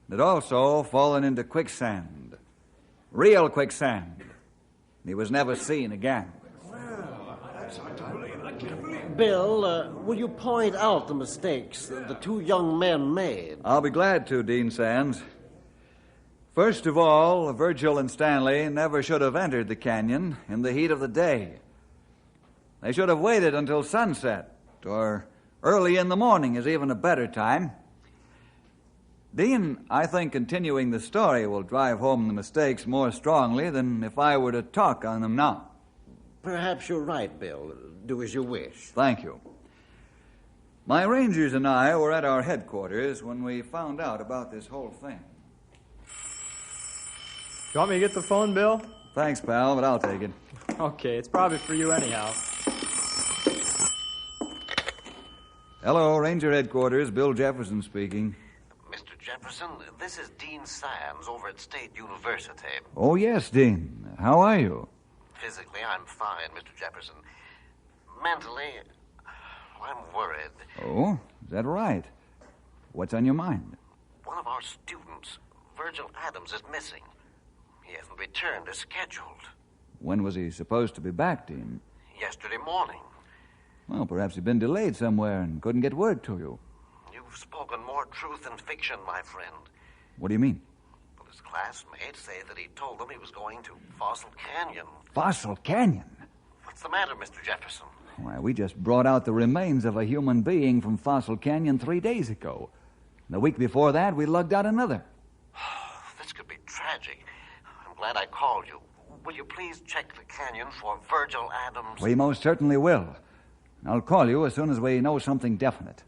It had also fallen into quicksand. Real quicksand. He was never seen again. Bill, will you point out the mistakes the two young men made? I'll be glad to, Dean Sands. First of all, Virgil and Stanley never should have entered the canyon in the heat of the day. They should have waited until sunset, or early in the morning is even a better time. Dean, I think continuing the story will drive home the mistakes more strongly than if I were to talk on them now. Perhaps you're right, Bill. Do as you wish. Thank you. My rangers and I were at our headquarters when we found out about this whole thing. You want me to get the phone, Bill? Thanks, pal, but I'll take it. Okay, it's probably for you anyhow. Hello, Ranger Headquarters. Bill Jefferson speaking. Mr. Jefferson, this is Dean Sands over at State University. Oh, yes, Dean. How are you? Physically, I'm fine, Mr. Jefferson. Mentally, I'm worried. Oh, is that right? What's on your mind? One of our students, Virgil Adams, is missing. He hasn't returned as scheduled. When was he supposed to be back, Dean? Yesterday morning. Well, perhaps he'd been delayed somewhere and couldn't get word to you. You've spoken more truth than fiction, my friend. What do you mean? Well, his classmates say that he told them he was going to Fossil Canyon. Fossil Canyon? What's the matter, Mr. Jefferson? Why, we just brought out the remains of a human being from Fossil Canyon 3 days ago. The week before that, we lugged out another. This could be tragic. I'm glad I called you. Will you please check the canyon for Virgil Adams? We most certainly will. I'll call you as soon as we know something definite.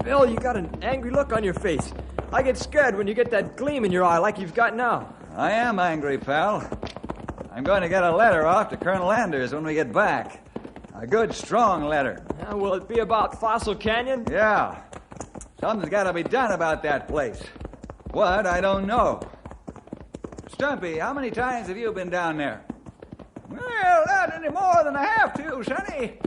Bill, you got an angry look on your face. I get scared when you get that gleam in your eye like you've got now. I am angry, pal. I'm going to get a letter off to Colonel Anders when we get back. A good, strong letter. Will it be about Fossil Canyon? Yeah. Something's got to be done about that place. What, I don't know. Stumpy, how many times have you been down there? Well, not any more than I have to, Sonny.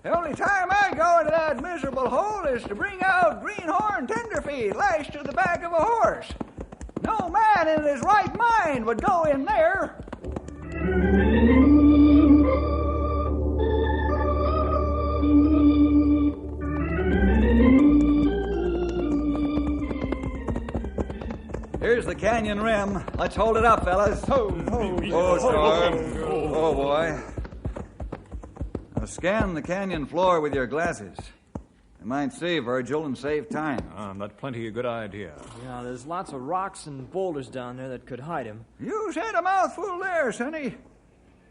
The only time I go into that miserable hole is to bring out greenhorn tenderfeet lashed to the back of a horse. No man in his right mind would go in there. Here's the canyon rim. Let's hold it up, fellas. Oh, Storm. Oh, boy. Now scan the canyon floor with your glasses. You might see, Virgil, and save time. That's plenty a good idea. Yeah, there's lots of rocks and boulders down there that could hide him. You said a mouthful there, Sonny.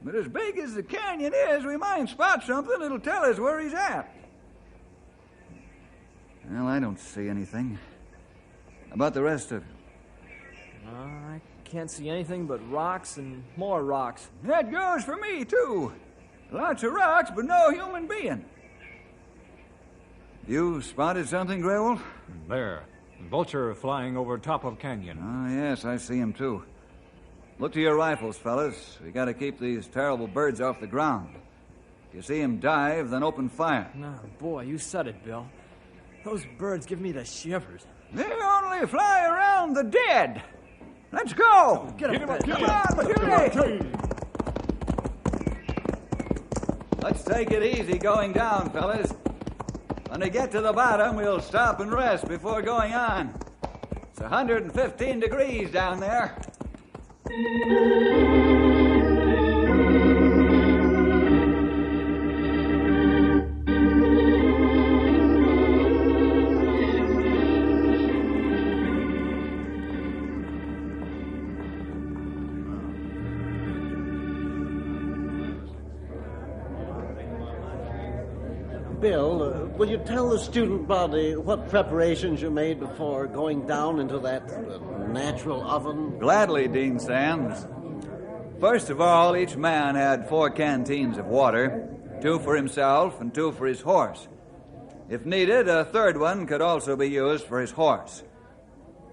But as big as the canyon is, we might spot something that'll tell us where he's at. Well, I don't see anything. How about the rest of it? I can't see anything but rocks and more rocks. That goes for me, too. Lots of rocks, but no human being. You spotted something, Grewal? There. Vulture flying over top of canyon. Oh, yes, I see him, too. Look to your rifles, fellas. We got to keep these terrible birds off the ground. If you see him dive, then open fire. No, boy, you said it, Bill. Those birds give me the shivers. They only fly around the dead. Let's go. Get him up. Come on, Matilda. Let's take it easy going down, fellas. When we get to the bottom, we'll stop and rest before going on. It's 115 degrees down there. Bill, will you tell the student body what preparations you made before going down into that natural oven? Gladly, Dean Sands. First of all, each man had 4 canteens of water, 2 for himself and 2 for his horse. If needed, a third one could also be used for his horse.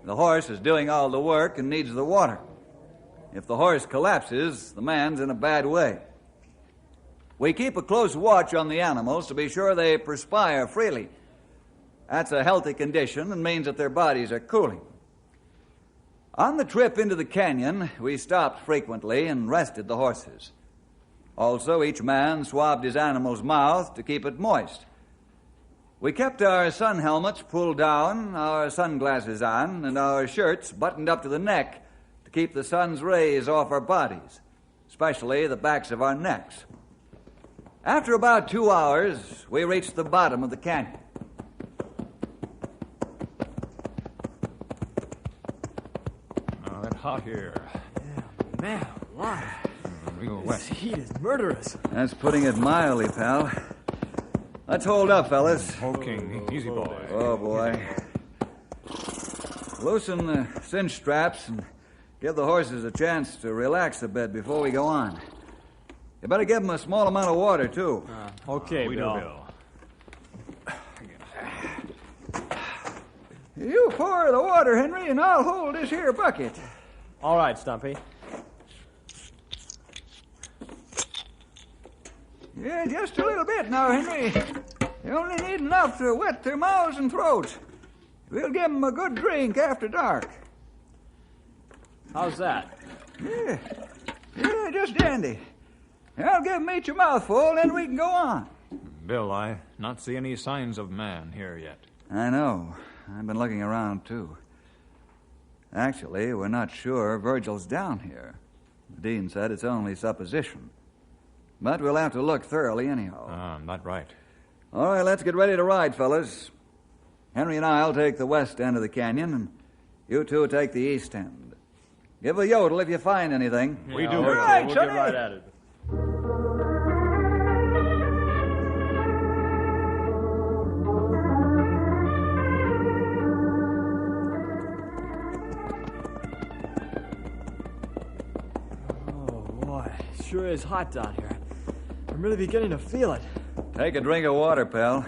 The horse is doing all the work and needs the water. If the horse collapses, the man's in a bad way. We keep a close watch on the animals to be sure they perspire freely. That's a healthy condition and means that their bodies are cooling. On the trip into the canyon, we stopped frequently and rested the horses. Also, each man swabbed his animal's mouth to keep it moist. We kept our sun helmets pulled down, our sunglasses on, and our shirts buttoned up to the neck to keep the sun's rays off our bodies, especially the backs of our necks. After about 2 hours, we reached the bottom of the canyon. Oh, that's hot here. Yeah, man, alive. Real wet. This heat is murderous. That's putting it mildly, pal. Let's hold up, fellas. Okay, easy, boy. Oh, boy. Loosen the cinch straps and give the horses a chance to relax a bit before we go on. You better give them a small amount of water, too. Okay, Bill. You pour the water, Henry, and I'll hold this here bucket. All right, Stumpy. Yeah, just a little bit now, Henry. You only need enough to wet their mouths and throats. We'll give them a good drink after dark. How's that? Yeah, just dandy. I'll give 'em each a mouthful, then we can go on. Bill, I not see any signs of man here yet. I know. I've been looking around, too. Actually, we're not sure Virgil's down here. The dean said it's only supposition. But we'll have to look thoroughly anyhow. Not right. All right, let's get ready to ride, fellas. Henry and I'll take the west end of the canyon, and you two take the east end. Give a yodel if you find anything. We do. All right, we'll Sonny. get right at it. Sure is hot down here. I'm really beginning to feel it. Take a drink of water, pal.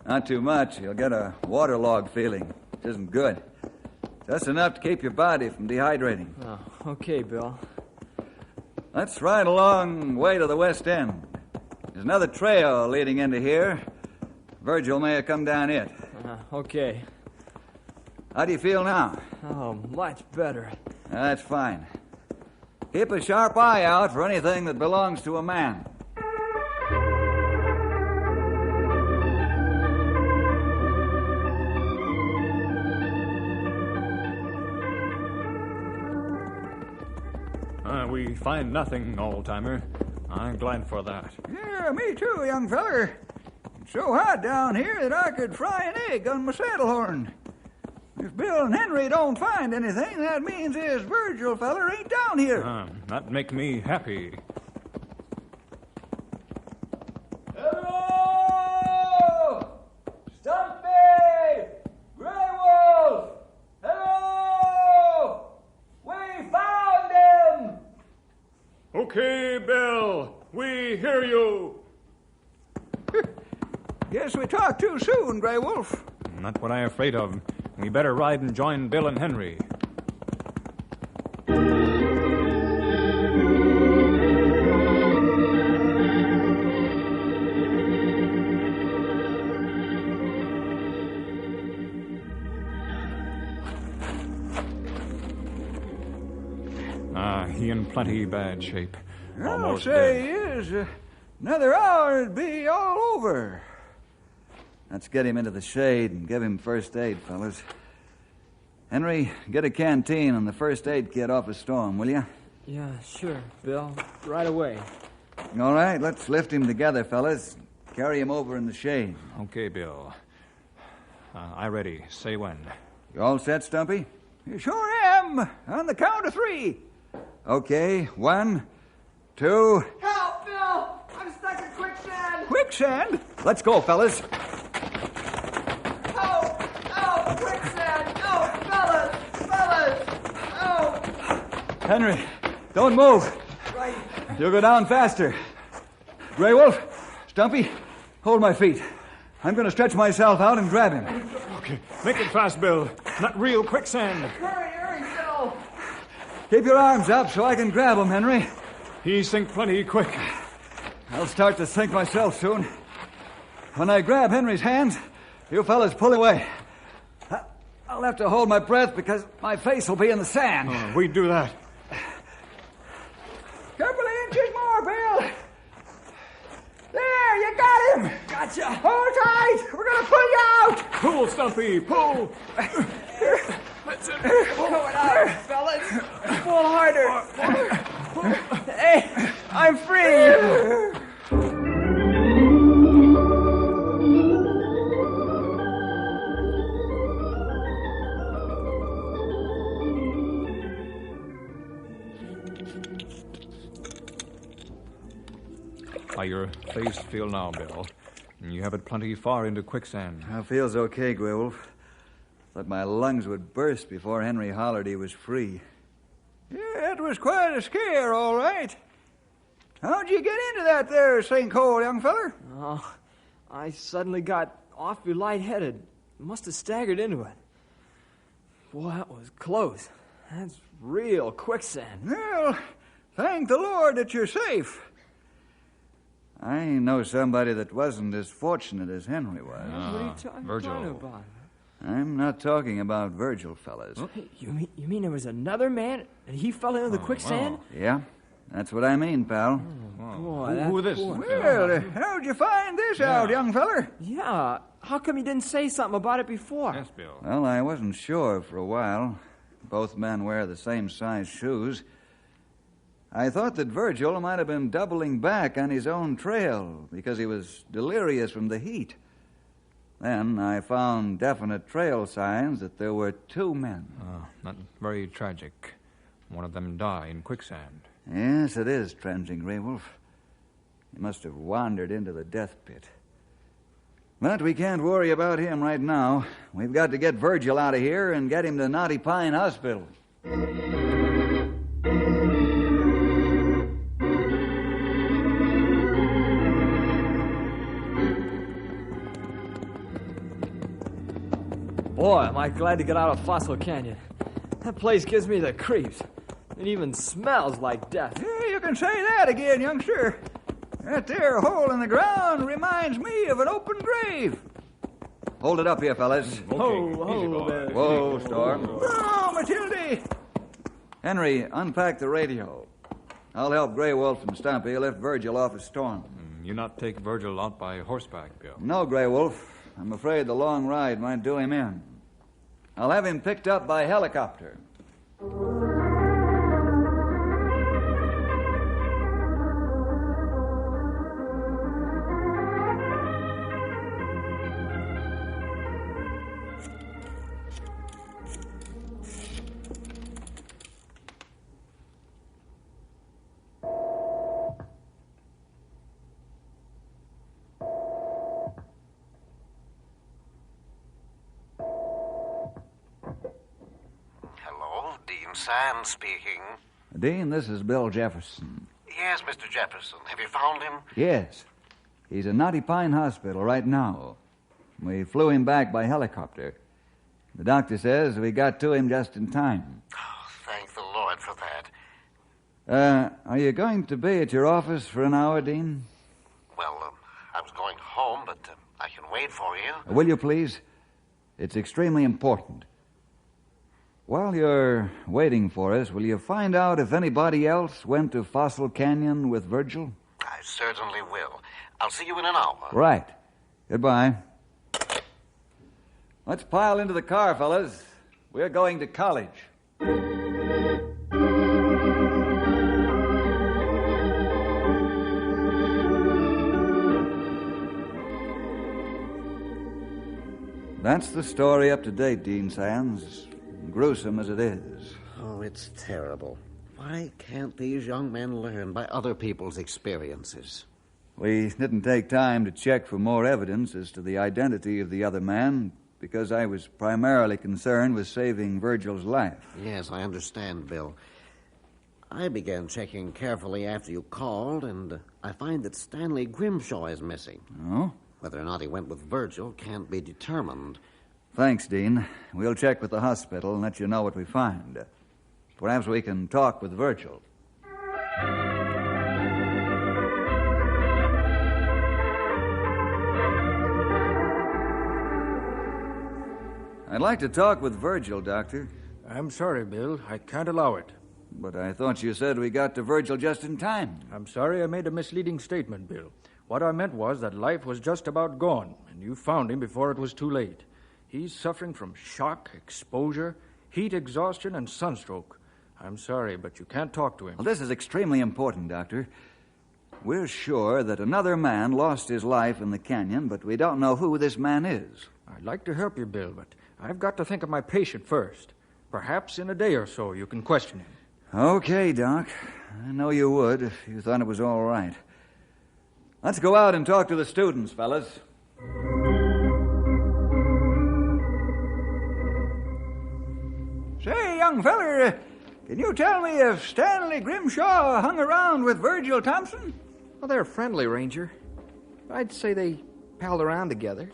Not too much. You'll get a waterlogged feeling, which isn't good. Just enough to keep your body from dehydrating. Oh, okay, Bill. Let's ride a long way to the west end. There's another trail leading into here. Virgil may have come down it. Okay. How do you feel now? Oh, much better. That's fine. Keep a sharp eye out for anything that belongs to a man. We find nothing, old-timer. I'm glad for that. Yeah, me too, young feller. It's so hot down here that I could fry an egg on my saddle horn. If Bill and Henry don't find anything, that means this Virgil feller ain't down here. That make me happy. Hello! Stumpy! Grey Wolf! Hello! We found him! Okay, Bill. We hear you. Guess we talked too soon, Grey Wolf. Not what I'm afraid of. We better ride and join Bill and Henry. He in plenty bad shape. I'll say he is. Another hour it'd be all over. Let's get him into the shade and give him first aid, fellas. Henry, get a canteen and the first aid kit off a storm, will you? Yeah, sure, Bill. Right away. All right, let's lift him together, fellas. Carry him over in the shade. Okay, Bill. I ready. Say when. You all set, Stumpy? You sure am. On the count of 3. Okay, 1, 2... Help, Bill! I'm stuck in quicksand! Quicksand? Let's go, fellas. Help! Help! Quicksand! Help! Fellas! Fellas! Help! Henry, don't move. Right. You'll go down faster. Grey Wolf, Stumpy, hold my feet. I'm going to stretch myself out and grab him. Okay, make it fast, Bill. Not real quicksand. Hurry, Bill! Keep your arms up so I can grab him, Henry. He sink plenty quick. I'll start to sink myself soon. When I grab Henry's hands, you fellas pull away. I'll have to hold my breath because my face will be in the sand. We do that. Couple of inches more, Bill. There, you got him. Gotcha. Hold tight. We're going to pull you out. Pull, Stumpy, pull. That's it. Going out, fellas. Pull harder. Hey, I'm free. How your face feel now, Bill? You have it plenty far into quicksand. Feels okay, Grey Wolf. Thought my lungs would burst before Henry hollered he was free. Yeah, it was quite a scare, all right. How'd you get into that there sinkhole, young feller? Oh, I suddenly got awfully lightheaded. Must have staggered into it. Boy, that was close. That's real quicksand. Well, thank the Lord that you're safe. I know somebody that wasn't as fortunate as Henry was. What are you talking about? I'm not talking about Virgil, fellas. Hey, you mean there was another man and he fell into the quicksand? Yeah. That's what I mean, pal. Boy, Who this? Well, how'd you find this out, young feller? Yeah. How come you didn't say something about it before? Yes, Bill. Well, I wasn't sure for a while. Both men wear the same size shoes. I thought that Virgil might have been doubling back on his own trail because he was delirious from the heat. Then I found definite trail signs that there were two men. That's very tragic. One of them died in quicksand. Yes, it is tragic, Grey Wolf. He must have wandered into the death pit. But we can't worry about him right now. We've got to get Virgil out of here and get him to Knotty Pine Hospital. Boy, am I glad to get out of Fossil Canyon. That place gives me the creeps. It even smells like death. Yeah, you can say that again, youngster. That there hole in the ground reminds me of an open grave. Hold it up here, fellas. Whoa, Storm. Oh, Matilda! Henry, unpack the radio. I'll help Grey Wolf and Stumpy lift Virgil off his storm. You not take Virgil out by horseback, Bill? No, Grey Wolf. I'm afraid the long ride might do him in. I'll have him picked up by helicopter. Sands speaking. Dean, this is Bill Jefferson. Yes, Mr. Jefferson. Have you found him? Yes. He's in Knotty Pine Hospital right now. We flew him back by helicopter. The doctor says we got to him just in time. Oh, thank the Lord for that. Are you going to be at your office for an hour, Dean? Well, I was going home, but I can wait for you. Will you, please? It's extremely important. While you're waiting for us, will you find out if anybody else went to Fossil Canyon with Virgil? I certainly will. I'll see you in an hour. Right. Goodbye. Let's pile into the car, fellas. We're going to college. That's the story up to date, Dean Sands. Gruesome as it is. Oh, it's terrible. Why can't these young men learn by other people's experiences? We didn't take time to check for more evidence as to the identity of the other man because I was primarily concerned with saving Virgil's life. Yes, I understand, Bill. I began checking carefully after you called, and I find that Stanley Grimshaw is missing. Oh? Whether or not he went with Virgil can't be determined. Thanks, Dean. We'll check with the hospital and let you know what we find. Perhaps we can talk with Virgil. I'd like to talk with Virgil, Doctor. I'm sorry, Bill. I can't allow it. But I thought you said we got to Virgil just in time. I'm sorry I made a misleading statement, Bill. What I meant was that life was just about gone, and you found him before it was too late. He's suffering from shock, exposure, heat exhaustion, and sunstroke. I'm sorry, but you can't talk to him. Well, this is extremely important, Doctor. We're sure that another man lost his life in the canyon, but we don't know who this man is. I'd like to help you, Bill, but I've got to think of my patient first. Perhaps in a day or so you can question him. Okay, Doc. I know you would if you thought it was all right. Let's go out and talk to the students, fellas. Say, young feller, can you tell me if Stanley Grimshaw hung around with Virgil Thompson? Well, they're friendly, Ranger. I'd say they palled around together.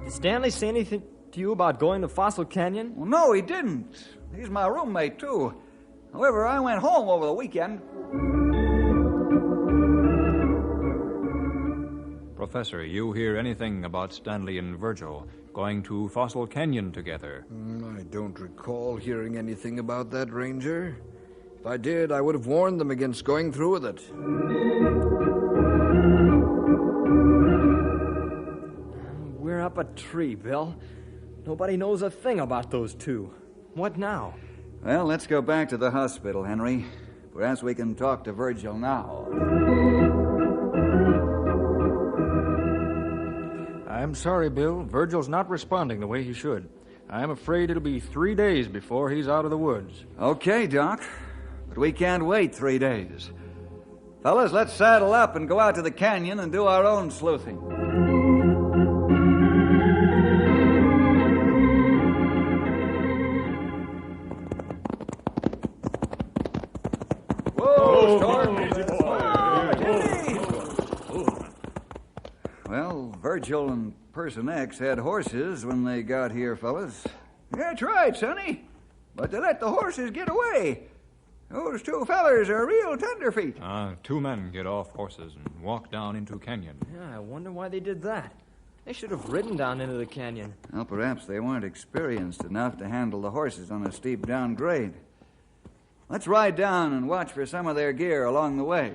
Did Stanley say anything to you about going to Fossil Canyon? Well, no, he didn't. He's my roommate, too. However, I went home over the weekend. Professor, you hear anything about Stanley and Virgil going to Fossil Canyon together? I don't recall hearing anything about that, Ranger. If I did, I would have warned them against going through with it. We're up a tree, Bill. Nobody knows a thing about those two. What now? Well, let's go back to the hospital, Henry. Perhaps we can talk to Virgil now. I'm sorry, Bill. Virgil's not responding the way he should. I'm afraid it'll be 3 days before he's out of the woods. Okay, Doc. But we can't wait 3 days. Fellas, let's saddle up and go out to the canyon and do our own sleuthing. Whoa, Storm! Well, Virgil and Person X had horses when they got here, fellas. That's right, Sonny. But they let the horses get away. Those two fellers are real tenderfeet. 2 men get off horses and walk down into canyon. Yeah, I wonder why they did that. They should have ridden down into the canyon. Well, perhaps they weren't experienced enough to handle the horses on a steep downgrade. Let's ride down and watch for some of their gear along the way.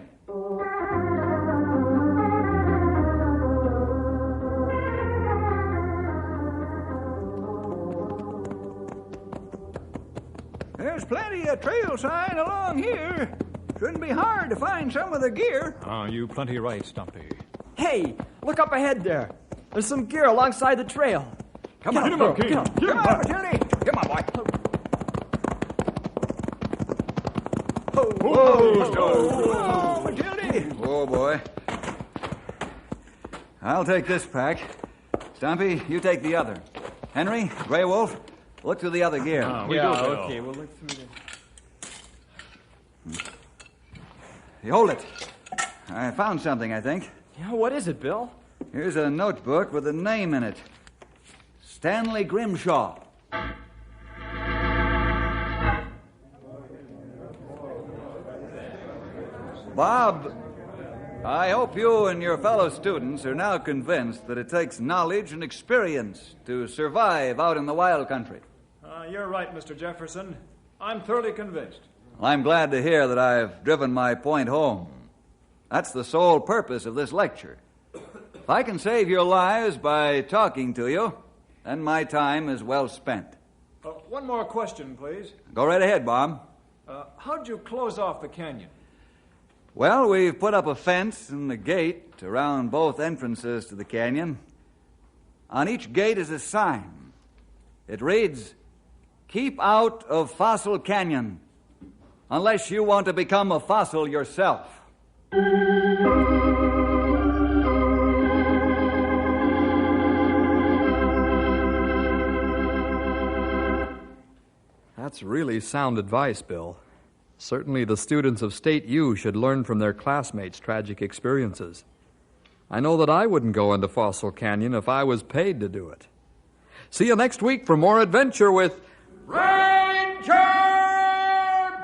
There's plenty of trail sign along here. Shouldn't be hard to find some of the gear. You plenty right, Stumpy. Hey, look up ahead there. There's some gear alongside the trail. Come on, Get him, King. Come on, Matilda. Come on, boy. Whoa, Matilda. Oh, boy. I'll take this pack. Stumpy, you take the other. Henry, Grey Wolf, look through the other gear. Okay, we'll look through the... You hold it. I found something, I think. Yeah, what is it, Bill? Here's a notebook with a name in it. Stanley Grimshaw. Bob, I hope you and your fellow students are now convinced that it takes knowledge and experience to survive out in the wild country. You're right, Mr. Jefferson. I'm thoroughly convinced. I'm glad to hear that I've driven my point home. That's the sole purpose of this lecture. If I can save your lives by talking to you, then my time is well spent. One more question, please. Go right ahead, Bob. How'd you close off the canyon? Well, we've put up a fence and a gate around both entrances to the canyon. On each gate is a sign. It reads, "Keep out of Fossil Canyon, unless you want to become a fossil yourself." That's really sound advice, Bill. Certainly the students of State U should learn from their classmates' tragic experiences. I know that I wouldn't go into Fossil Canyon if I was paid to do it. See you next week for more adventure with Ranger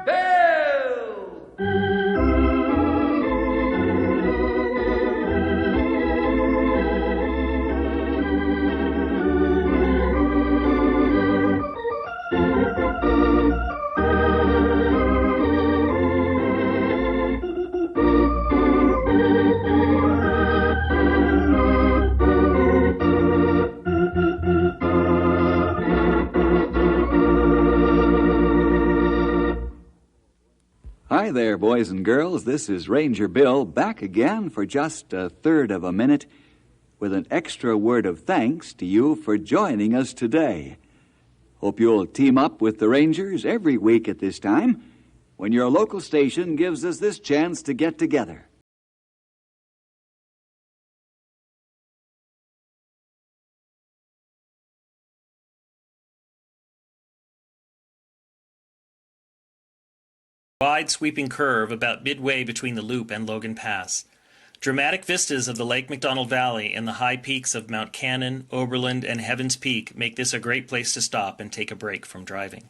Bill! Hi there, boys and girls. This is Ranger Bill back again for just a third of a minute with an extra word of thanks to you for joining us today. Hope you'll team up with the Rangers every week at this time when your local station gives us this chance to get together. Wide sweeping curve about midway between the Loop and Logan Pass. Dramatic vistas of the Lake McDonald Valley and the high peaks of Mount Cannon, Oberlin, and Heavens Peak make this a great place to stop and take a break from driving.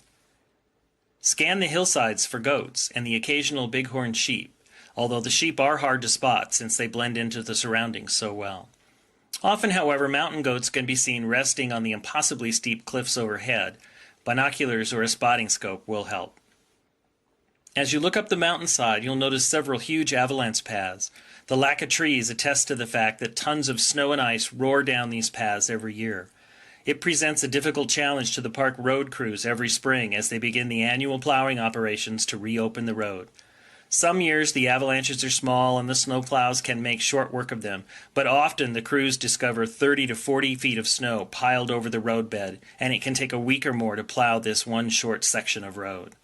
Scan the hillsides for goats and the occasional bighorn sheep, although the sheep are hard to spot since they blend into the surroundings so well. Often, however, mountain goats can be seen resting on the impossibly steep cliffs overhead. Binoculars or a spotting scope will help. As you look up the mountainside, you'll notice several huge avalanche paths. The lack of trees attests to the fact that tons of snow and ice roar down these paths every year. It presents a difficult challenge to the park road crews every spring as they begin the annual plowing operations to reopen the road. Some years the avalanches are small and the snowplows can make short work of them, but often the crews discover 30 to 40 feet of snow piled over the roadbed, and it can take a week or more to plow this one short section of road.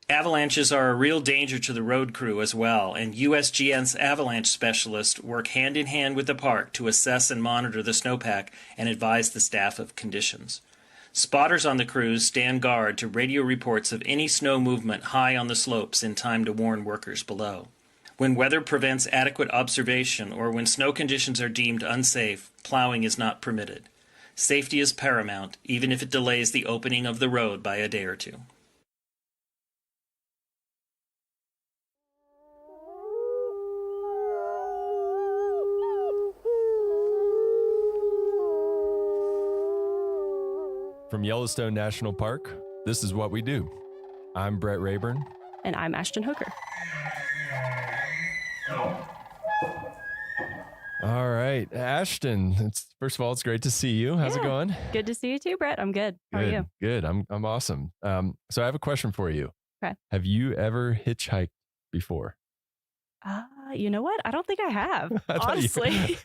Avalanches are a real danger to the road crew as well, and USGN's avalanche specialists work hand in hand with the park to assess and monitor the snowpack and advise the staff of conditions. Spotters on the crews stand guard to radio reports of any snow movement high on the slopes in time to warn workers below. When weather prevents adequate observation or when snow conditions are deemed unsafe, plowing is not permitted. Safety is paramount, even if it delays the opening of the road by a day or two. From Yellowstone National Park, this is What We Do. I'm Brett Rayburn. And I'm Ashton Hooker. All right, Ashton, first of all, it's great to see you. How's it going? Good to see you too, Brett. I'm good. How are you? Good. I'm awesome. So I have a question for you. Okay. Have you ever hitchhiked before? You know what? I don't think I have, honestly.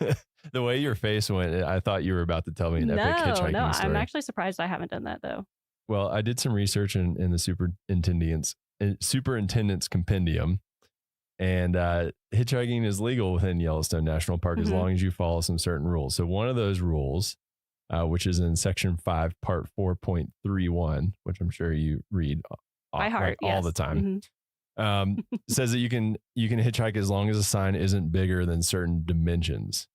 The way your face went, I thought you were about to tell me an epic hitchhiking story. No, I'm actually surprised I haven't done that, though. Well, I did some research in the superintendent's compendium, and hitchhiking is legal within Yellowstone National Park as long as you follow some certain rules. So one of those rules, which is in Section 5, Part 4.31, which I'm sure you read by heart, all the time, says that you can hitchhike as long as a sign isn't bigger than certain dimensions.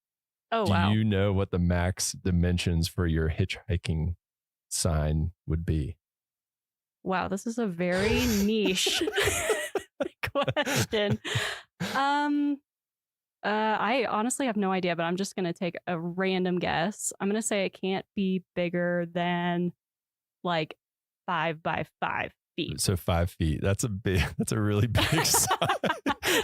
Oh, Do wow. you know what the max dimensions for your hitchhiking sign would be? Wow, this is a very niche question. I honestly have no idea, but I'm just going to take a random guess. I'm going to say it can't be bigger than like 5 by 5 feet. So 5 feet. That's a really big sign.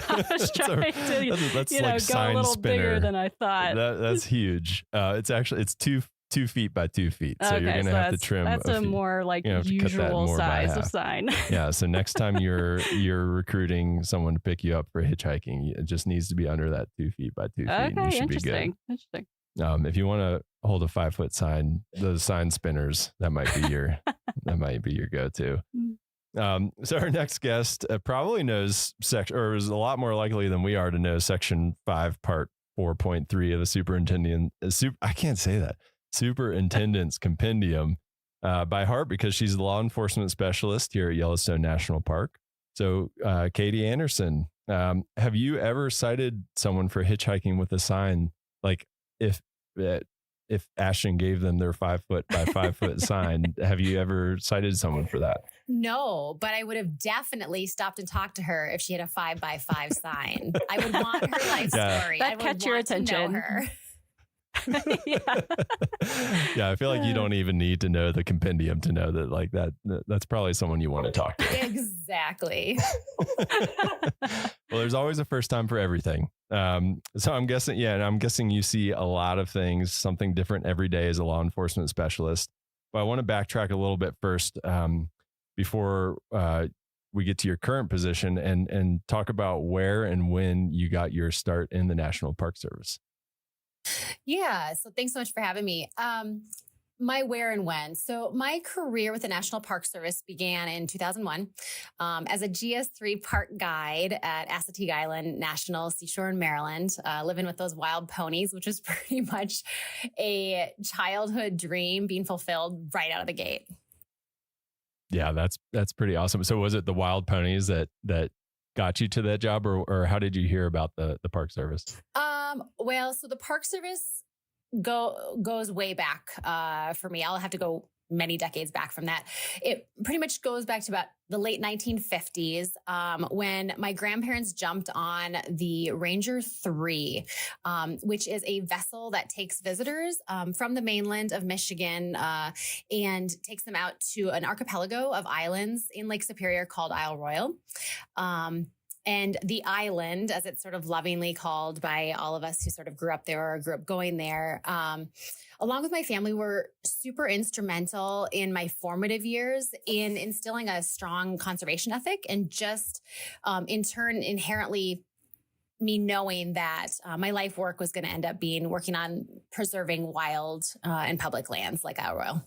I was trying to, that's go a little bigger than I thought. That's huge. It's 2 feet by 2 feet. So you're going to have to trim. That's a more like usual size of sign. Yeah. So next time you're recruiting someone to pick you up for hitchhiking, it just needs to be under that 2 feet by 2 feet. Okay, and you should interesting. Be good. If you want to hold a 5-foot sign, those sign spinners, that might be your go-to. So our next guest probably knows or is a lot more likely than we are to know Section 5, Part 4.3 of the Superintendent's Compendium by heart, because she's the law enforcement specialist here at Yellowstone National Park. So, Katie Anderson, have you ever cited someone for hitchhiking with a sign? Like if Ashton gave them their 5-foot by 5-foot sign, have you ever cited someone for that? No, but I would have definitely stopped and taled to her if she had a 5 by 5 sign. I would want her life story. That catch your attention. To know her. Yeah, I feel like you don't even need to know the compendium to know that, like, that's probably someone you want to talk to. Exactly. Well, there's always a first time for everything. So I'm guessing you see a lot of things, something different every day as a law enforcement specialist. But I want to backtrack a little bit first before we get to your current position and talk about where and when you got your start in the National Park Service. Yeah. So thanks so much for having me. My where and when. So my career with the National Park Service began in 2001 as a GS3 park guide at Assateague Island National Seashore in Maryland, living with those wild ponies, which was pretty much a childhood dream being fulfilled right out of the gate. Yeah, that's pretty awesome. So was it the wild ponies that got you to that job, or how did you hear about the Park Service? Well, so the Park Service goes way back for me. I'll have to go many decades back from that. It pretty much goes back to about the late 1950s when my grandparents jumped on the Ranger 3, which is a vessel that takes visitors from the mainland of Michigan and takes them out to an archipelago of islands in Lake Superior called Isle Royale. And the island, as it's sort of lovingly called by all of us who sort of grew up there or grew up going there, along with my family, were super instrumental in my formative years in instilling a strong conservation ethic and just in turn inherently me knowing that my life work was going to end up being working on preserving wild and public lands like Isle Royale.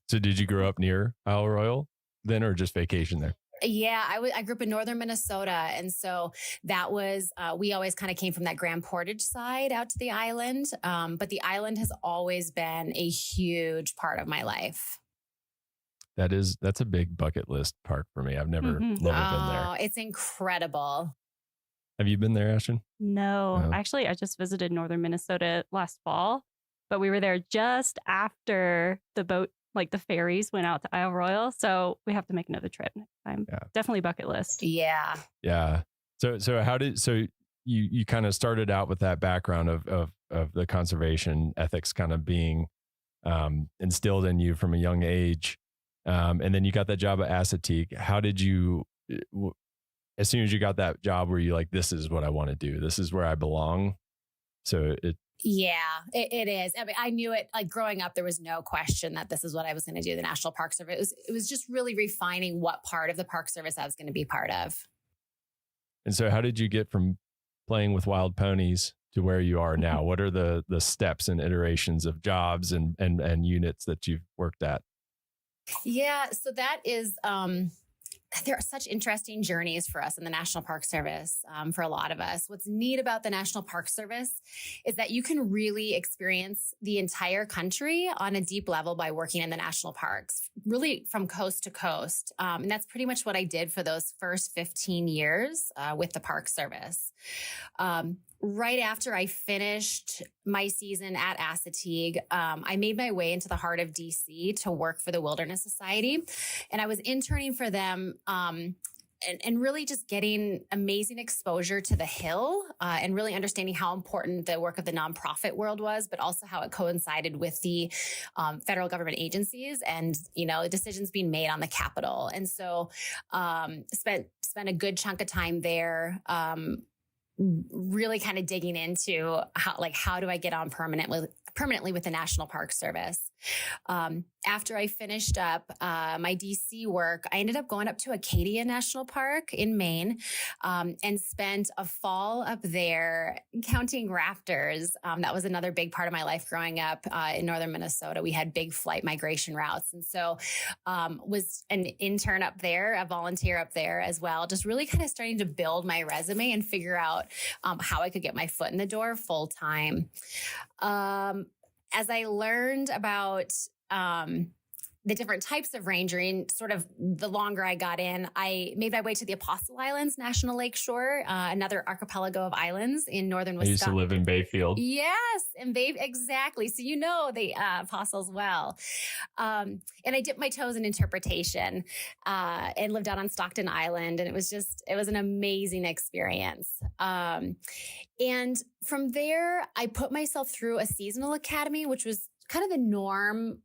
So did you grow up near Isle Royale then or just vacation there? Yeah, I grew up in northern Minnesota. And so that was, we always kind of came from that Grand Portage side out to the island. But the island has always been a huge part of my life. That's a big bucket list park for me. I've never been there. Oh, it's incredible. Have you been there, Ashton? No, actually, I just visited northern Minnesota last fall, but we were there just after the boat, like the ferries went out to Isle Royale. So we have to make another trip next time. Yeah. Definitely bucket list. Yeah. Yeah. So you kind of started out with that background of the conservation ethics kind of being instilled in you from a young age. And then you got that job at Assateague. How did you, as soon as you got that job, were you like, this is what I want to do? This is where I belong. Yeah, it is. I mean, I knew it, like growing up, there was no question that this is what I was going to do. The National Park Service. It was just really refining what part of the Park Service I was going to be part of. And so how did you get from playing with wild ponies to where you are now? What are the steps and iterations of jobs and units that you've worked at? Yeah, so that is, there are such interesting journeys for us in the National Park Service, for a lot of us. What's neat about the National Park Service is that you can really experience the entire country on a deep level by working in the national parks, really from coast to coast. And that's pretty much what I did for those first 15 years with the Park Service. Right after I finished my season at Assateague, I made my way into the heart of DC to work for the Wilderness Society. And I was interning for them and really just getting amazing exposure to the Hill and really understanding how important the work of the nonprofit world was, but also how it coincided with the federal government agencies and, decisions being made on the Capitol. And so spent a good chunk of time there, really kind of digging into how do I get on permanently with the National Park Service. After I finished up my DC work, I ended up going up to Acadia National Park in Maine and spent a fall up there counting raptors. That was another big part of my life growing up in northern Minnesota. We had big flight migration routes. And so was an intern up there, a volunteer up there as well, just really kind of starting to build my resume and figure out how I could get my foot in the door full time. As I learned about the different types of rangering, sort of the longer I got in, I made my way to the Apostle Islands National Lakeshore, another archipelago of islands in northern Wisconsin. I used to live in Bayfield. Yes, in Bay, exactly. So the Apostles well. And I dipped my toes in interpretation and lived out on Stockton Island. And it was an amazing experience. And from there, I put myself through a seasonal academy, which was kind of the norm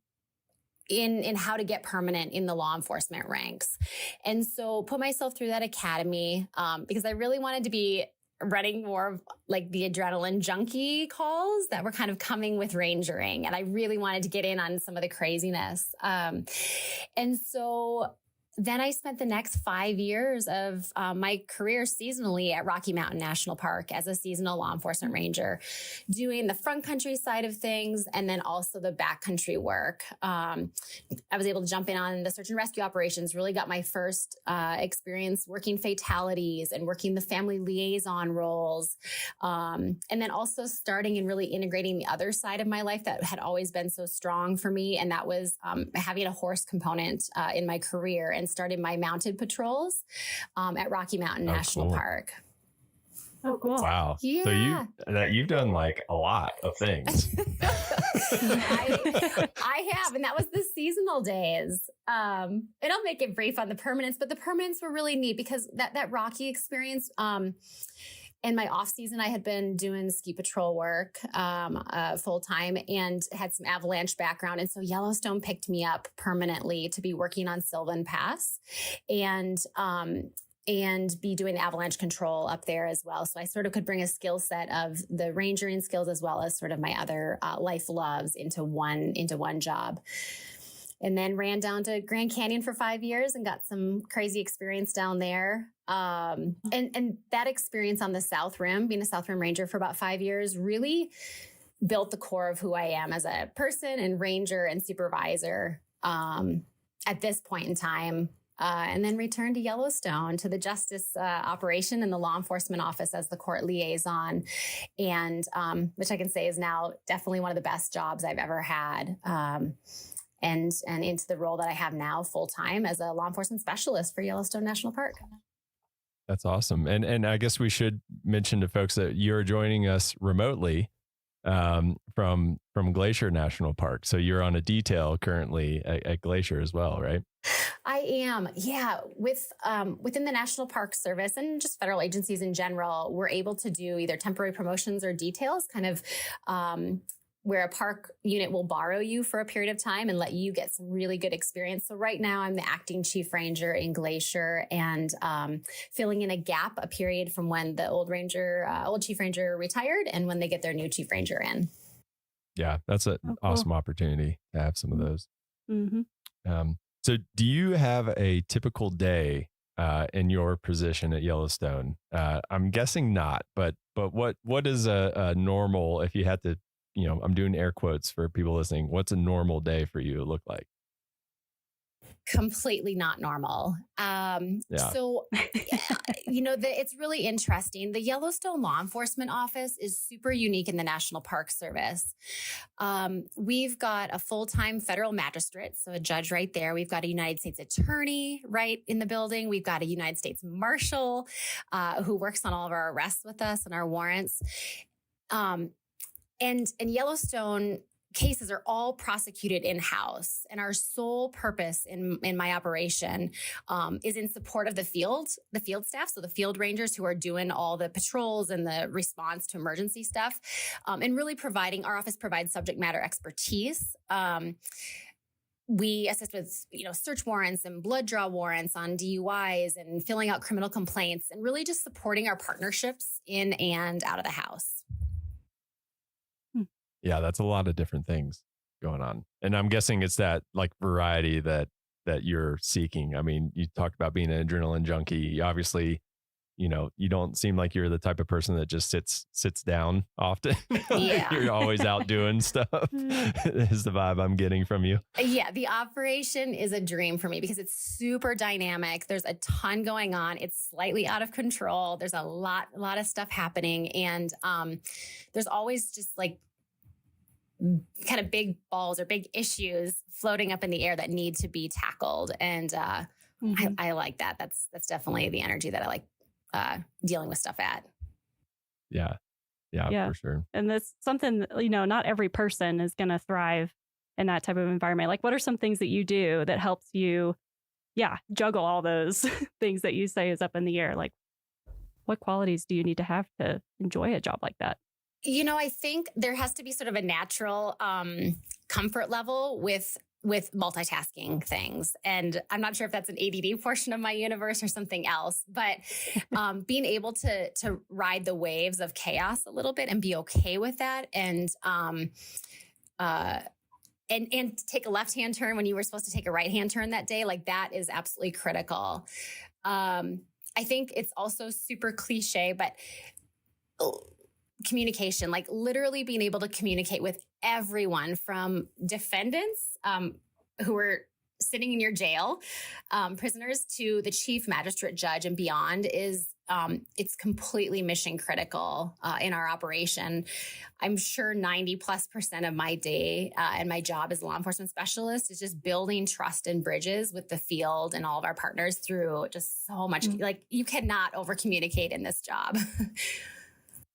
in how to get permanent in the law enforcement ranks. And so put myself through that academy because I really wanted to be running more of like the adrenaline junkie calls that were kind of coming with rangering. And I really wanted to get in on some of the craziness. And so then I spent the next 5 years of my career seasonally at Rocky Mountain National Park as a seasonal law enforcement ranger, doing the front country side of things and then also the backcountry work. I was able to jump in on the search and rescue operations, really got my first experience working fatalities and working the family liaison roles. And then also starting and really integrating the other side of my life that had always been so strong for me. And that was having a horse component in my career and started my mounted patrols at Rocky Mountain National Park. Oh, cool. Wow. Yeah. So you've done like a lot of things. I have, and that was the seasonal days. And I'll make it brief on the permanents, but the permanents were really neat because that rocky experience. In my off season, I had been doing ski patrol work full time and had some avalanche background, and so Yellowstone picked me up permanently to be working on Sylvan Pass, and be doing avalanche control up there as well. So I sort of could bring a skill set of the rangering skills as well as sort of my other life loves into one job. And then ran down to Grand Canyon for 5 years and got some crazy experience down there. And that experience on the South Rim, being a South Rim ranger for about 5 years, really built the core of who I am as a person and ranger and supervisor at this point in time. And then returned to Yellowstone to the justice operation and the law enforcement office as the court liaison, and which I can say is now definitely one of the best jobs I've ever had. And into the role that I have now full time as a law enforcement specialist for Yellowstone National Park. That's awesome. And I guess we should mention to folks that you're joining us remotely from Glacier National Park. So you're on a detail currently at Glacier as well, right? I am. Yeah. Within the National Park Service and just federal agencies in general, we're able to do either temporary promotions or details, kind of where a park unit will borrow you for a period of time and let you get some really good experience. So right now I'm the acting chief ranger in Glacier and filling in a period from when the old chief ranger retired and when they get their new chief ranger in. Yeah, that's an awesome opportunity to have some of those. Mm-hmm. So do you have a typical day in your position at Yellowstone? I'm guessing not, but what is a normal, if you had to, I'm doing air quotes for people listening, what's a normal day for you look like? Completely not normal. So, it's really interesting. The Yellowstone Law Enforcement Office is super unique in the National Park Service. We've got a full-time federal magistrate, so a judge right there. We've got a United States attorney right in the building. We've got a United States marshal who works on all of our arrests with us and our warrants. And Yellowstone cases are all prosecuted in-house, and our sole purpose in my operation is in support of the field staff, so the field rangers who are doing all the patrols and the response to emergency stuff, and really our office provides subject matter expertise. We assist with, search warrants and blood draw warrants on DUIs and filling out criminal complaints, and really just supporting our partnerships in and out of the house. Yeah, that's a lot of different things going on. And I'm guessing it's that like variety that you're seeking. I mean, you talked about being an adrenaline junkie. Obviously, you don't seem like you're the type of person that just sits down often. Yeah. You're always out doing stuff is the vibe I'm getting from you. Yeah, the operation is a dream for me because it's super dynamic. There's a ton going on. It's slightly out of control. There's a lot of stuff happening. And there's always just like kind of big balls or big issues floating up in the air that need to be tackled. And I like that. That's definitely the energy that I like dealing with stuff at. Yeah, for sure. And that's something, not every person is going to thrive in that type of environment. Like, what are some things that you do that helps you, juggle all those things that you say is up in the air? Like, what qualities do you need to have to enjoy a job like that? I think there has to be sort of a natural comfort level with multitasking things. And I'm not sure if that's an ADD portion of my universe or something else, but being able to ride the waves of chaos a little bit and be okay with that. And take a left-hand turn when you were supposed to take a right-hand turn that day. Like, that is absolutely critical. I think it's also super cliche, but communication, like literally being able to communicate with everyone from defendants who are sitting in your jail, prisoners to the chief magistrate judge and beyond is it's completely mission critical in our operation. I'm sure 90+% of my day and my job as a law enforcement specialist is just building trust and bridges with the field and all of our partners through just so much. Like you cannot over communicate in this job.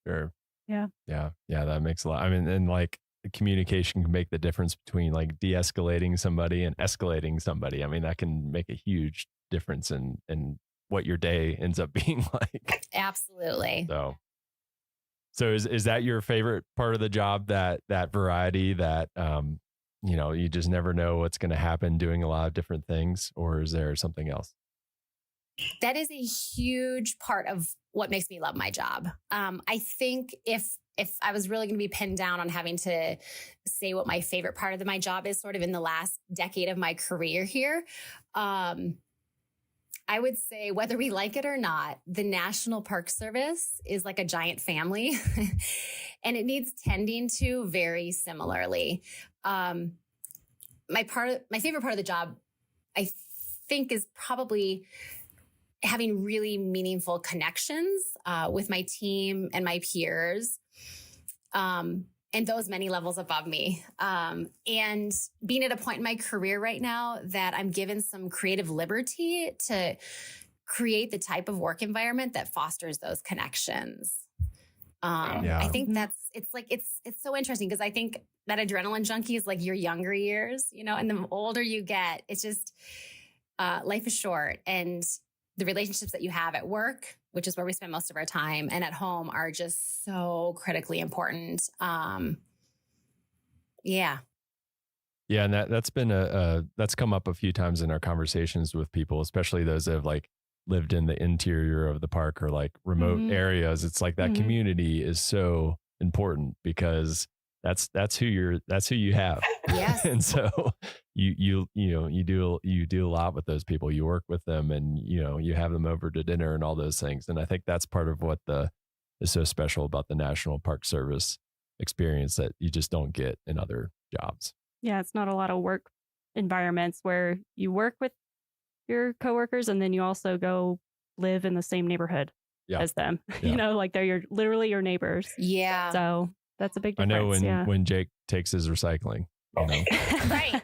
Sure. Yeah. Yeah. Yeah. That makes a lot. I mean, and like communication can make the difference between like de-escalating somebody and escalating somebody. I mean, that can make a huge difference in what your day ends up being like. Absolutely. So is that your favorite part of the job, that variety, that, you just never know what's going to happen doing a lot of different things, or is there something else? That is a huge part of what makes me love my job. I think if I was really going to be pinned down on having to say what my favorite part of my job is sort of in the last decade of my career here, I would say whether we like it or not, the National Park Service is like a giant family and it needs tending to very similarly. My favorite part of the job, I think, is probably having really meaningful connections with my team and my peers, and those many levels above me. And being at a point in my career right now that I'm given some creative liberty to create the type of work environment that fosters those connections. I think it's so interesting because I think that adrenaline junkie is like your younger years, and the older you get, it's just life is short, and the relationships that you have at work, which is where we spend most of our time, and at home are just so critically important. Yeah. Yeah. And that's been that's come up a few times in our conversations with people, especially those that have like lived in the interior of the park or like remote areas. It's like that community is so important because that's who you have. Yes. And so you do a lot with those people. You work with them, and you have them over to dinner and all those things. And I think that's part of what is so special about the National Park Service experience that you just don't get in other jobs. Yeah, it's not a lot of work environments where you work with your coworkers and then you also go live in the same neighborhood as them. Yeah. Like they're literally your neighbors. Yeah. So that's a big difference. I know when Jake takes his recycling. Right.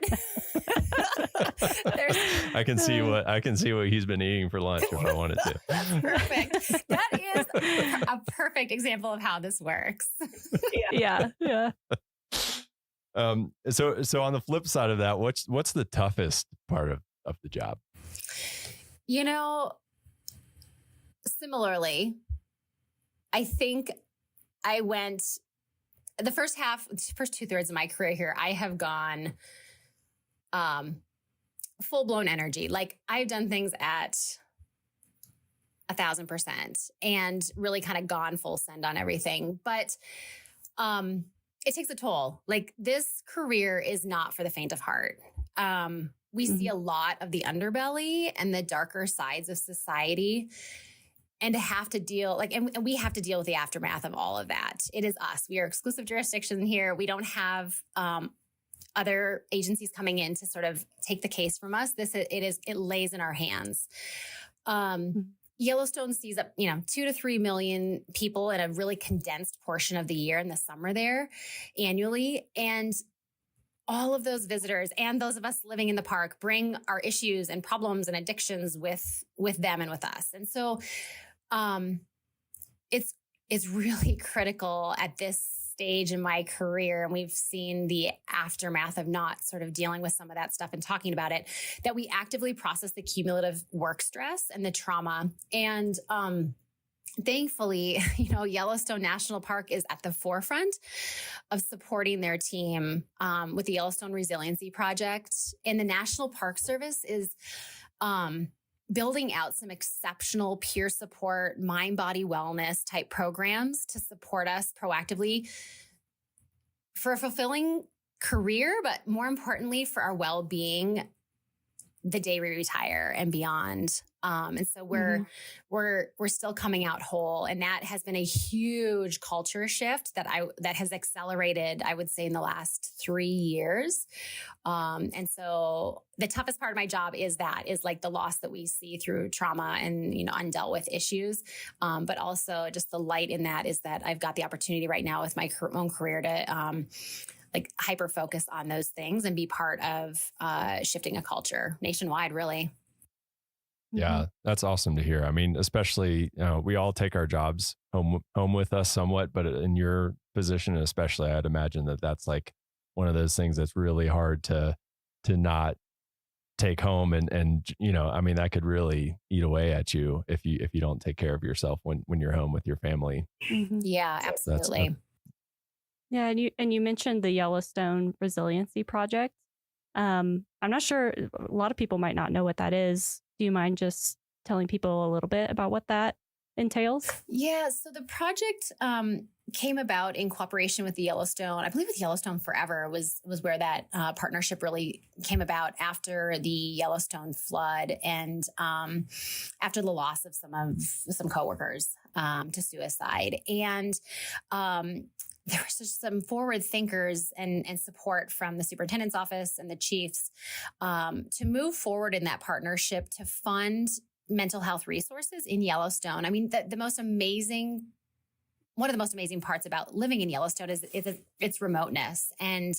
I can see what he's been eating for lunch if I wanted to. Perfect. That is a perfect example of how this works. Yeah. So on the flip side of that, what's the toughest part of the job? Similarly, I think I went the first 2/3 of my career here, I have gone full-blown energy. Like I've done things at 1,000% and really kind of gone full send on everything. But it takes a toll. Like this career is not for the faint of heart. We see a lot of the underbelly and the darker sides of society. And to have to deal, and we have to deal with the aftermath of all of that. It is us. We are exclusive jurisdiction here. We don't have other agencies coming in to sort of take the case from us. It lays in our hands. Yellowstone sees up, 2 to 3 million people in a really condensed portion of the year in the summer there annually. And all of those visitors and those of us living in the park bring our issues and problems and addictions with them and with us. And so it's really critical at this stage in my career, and we've seen the aftermath of not sort of dealing with some of that stuff and talking about it, that we actively process the cumulative work stress and the trauma. And thankfully, Yellowstone National Park is at the forefront of supporting their team with the Yellowstone Resiliency Project. And the National Park Service is building out some exceptional peer support, mind-body wellness type programs to support us proactively for a fulfilling career, but more importantly, for our well-being the day we retire and beyond. And so we're still coming out whole. And that has been a huge culture shift that has accelerated, I would say, in the last 3 years. And so the toughest part of my job is like the loss that we see through trauma and, undealt with issues. But also just the light in that is that I've got the opportunity right now with my own career to, like hyper focus on those things and be part of shifting a culture nationwide, really. Yeah, that's awesome to hear. I mean, especially, we all take our jobs home with us somewhat, but in your position, especially, I'd imagine that that's like one of those things that's really hard to not take home. And, I mean, that could really eat away at you if you don't take care of yourself when you're home with your family. Mm-hmm. Yeah, absolutely. Yeah, and you mentioned the Yellowstone Resiliency Project. I'm not sure, a lot of people might not know what that is. Do you mind just telling people a little bit about what that entails? Yeah, so the project came about in cooperation with the Yellowstone. I believe with Yellowstone Forever was where that partnership really came about after the Yellowstone flood and after the loss of some coworkers to suicide. And there was just some forward thinkers and support from the superintendent's office and the chiefs to move forward in that partnership to fund mental health resources in Yellowstone. I mean, one of the most amazing parts about living in Yellowstone is its remoteness and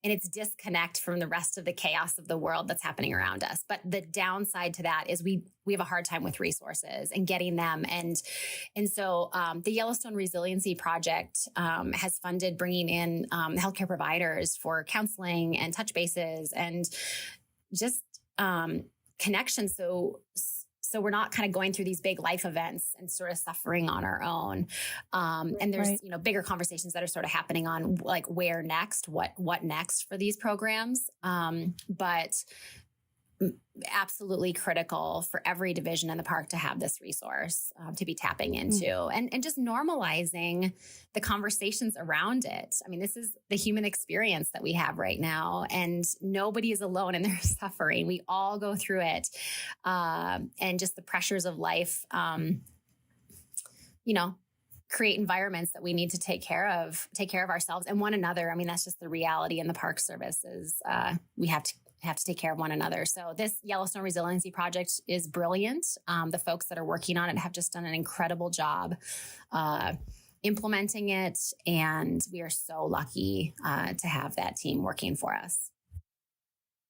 its disconnect from the rest of the chaos of the world that's happening around us. But the downside to that is we have a hard time with resources and getting them. And so the Yellowstone Resiliency Project has funded bringing in healthcare providers for counseling and touch bases and just connections. So we're not kind of going through these big life events and sort of suffering on our own. And there's, bigger conversations that are sort of happening on like where next, what next for these programs. But absolutely critical for every division in the park to have this resource to be tapping into and just normalizing the conversations around it. I mean, this is the human experience that we have right now and nobody is alone in their suffering. We all go through it. And just the pressures of life, create environments that we need to take care of ourselves and one another. I mean, that's just the reality in the Park Service is we have to take care of one another. So this Yellowstone Resiliency Project is brilliant. The folks that are working on it have just done an incredible job implementing it. And we are so lucky to have that team working for us.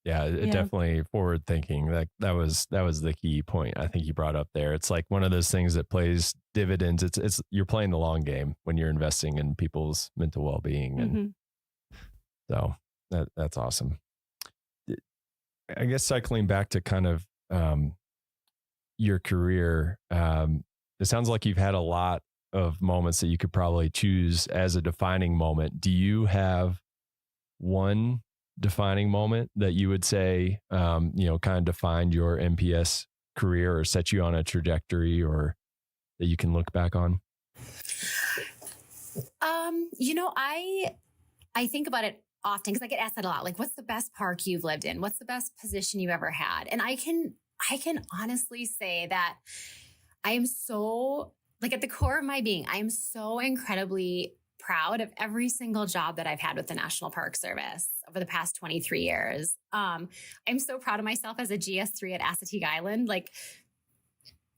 Yeah, definitely forward thinking. That was the key point I think you brought up there. It's like one of those things that plays dividends. It's you're playing the long game when you're investing in people's mental well-being. And so that's awesome. I guess cycling back to kind of your career, it sounds like you've had a lot of moments that you could probably choose as a defining moment. Do you have one defining moment that you would say, kind of defined your NPS career or set you on a trajectory or that you can look back on? I think about it often because I get asked that a lot. Like, what's the best park you've lived in? What's the best position you ever had? And I can honestly say that I am so, like, at the core of my being, I am so incredibly proud of every single job that I've had with the National Park Service over the past 23 years. I'm so proud of myself as a GS3 at Assateague Island. Like,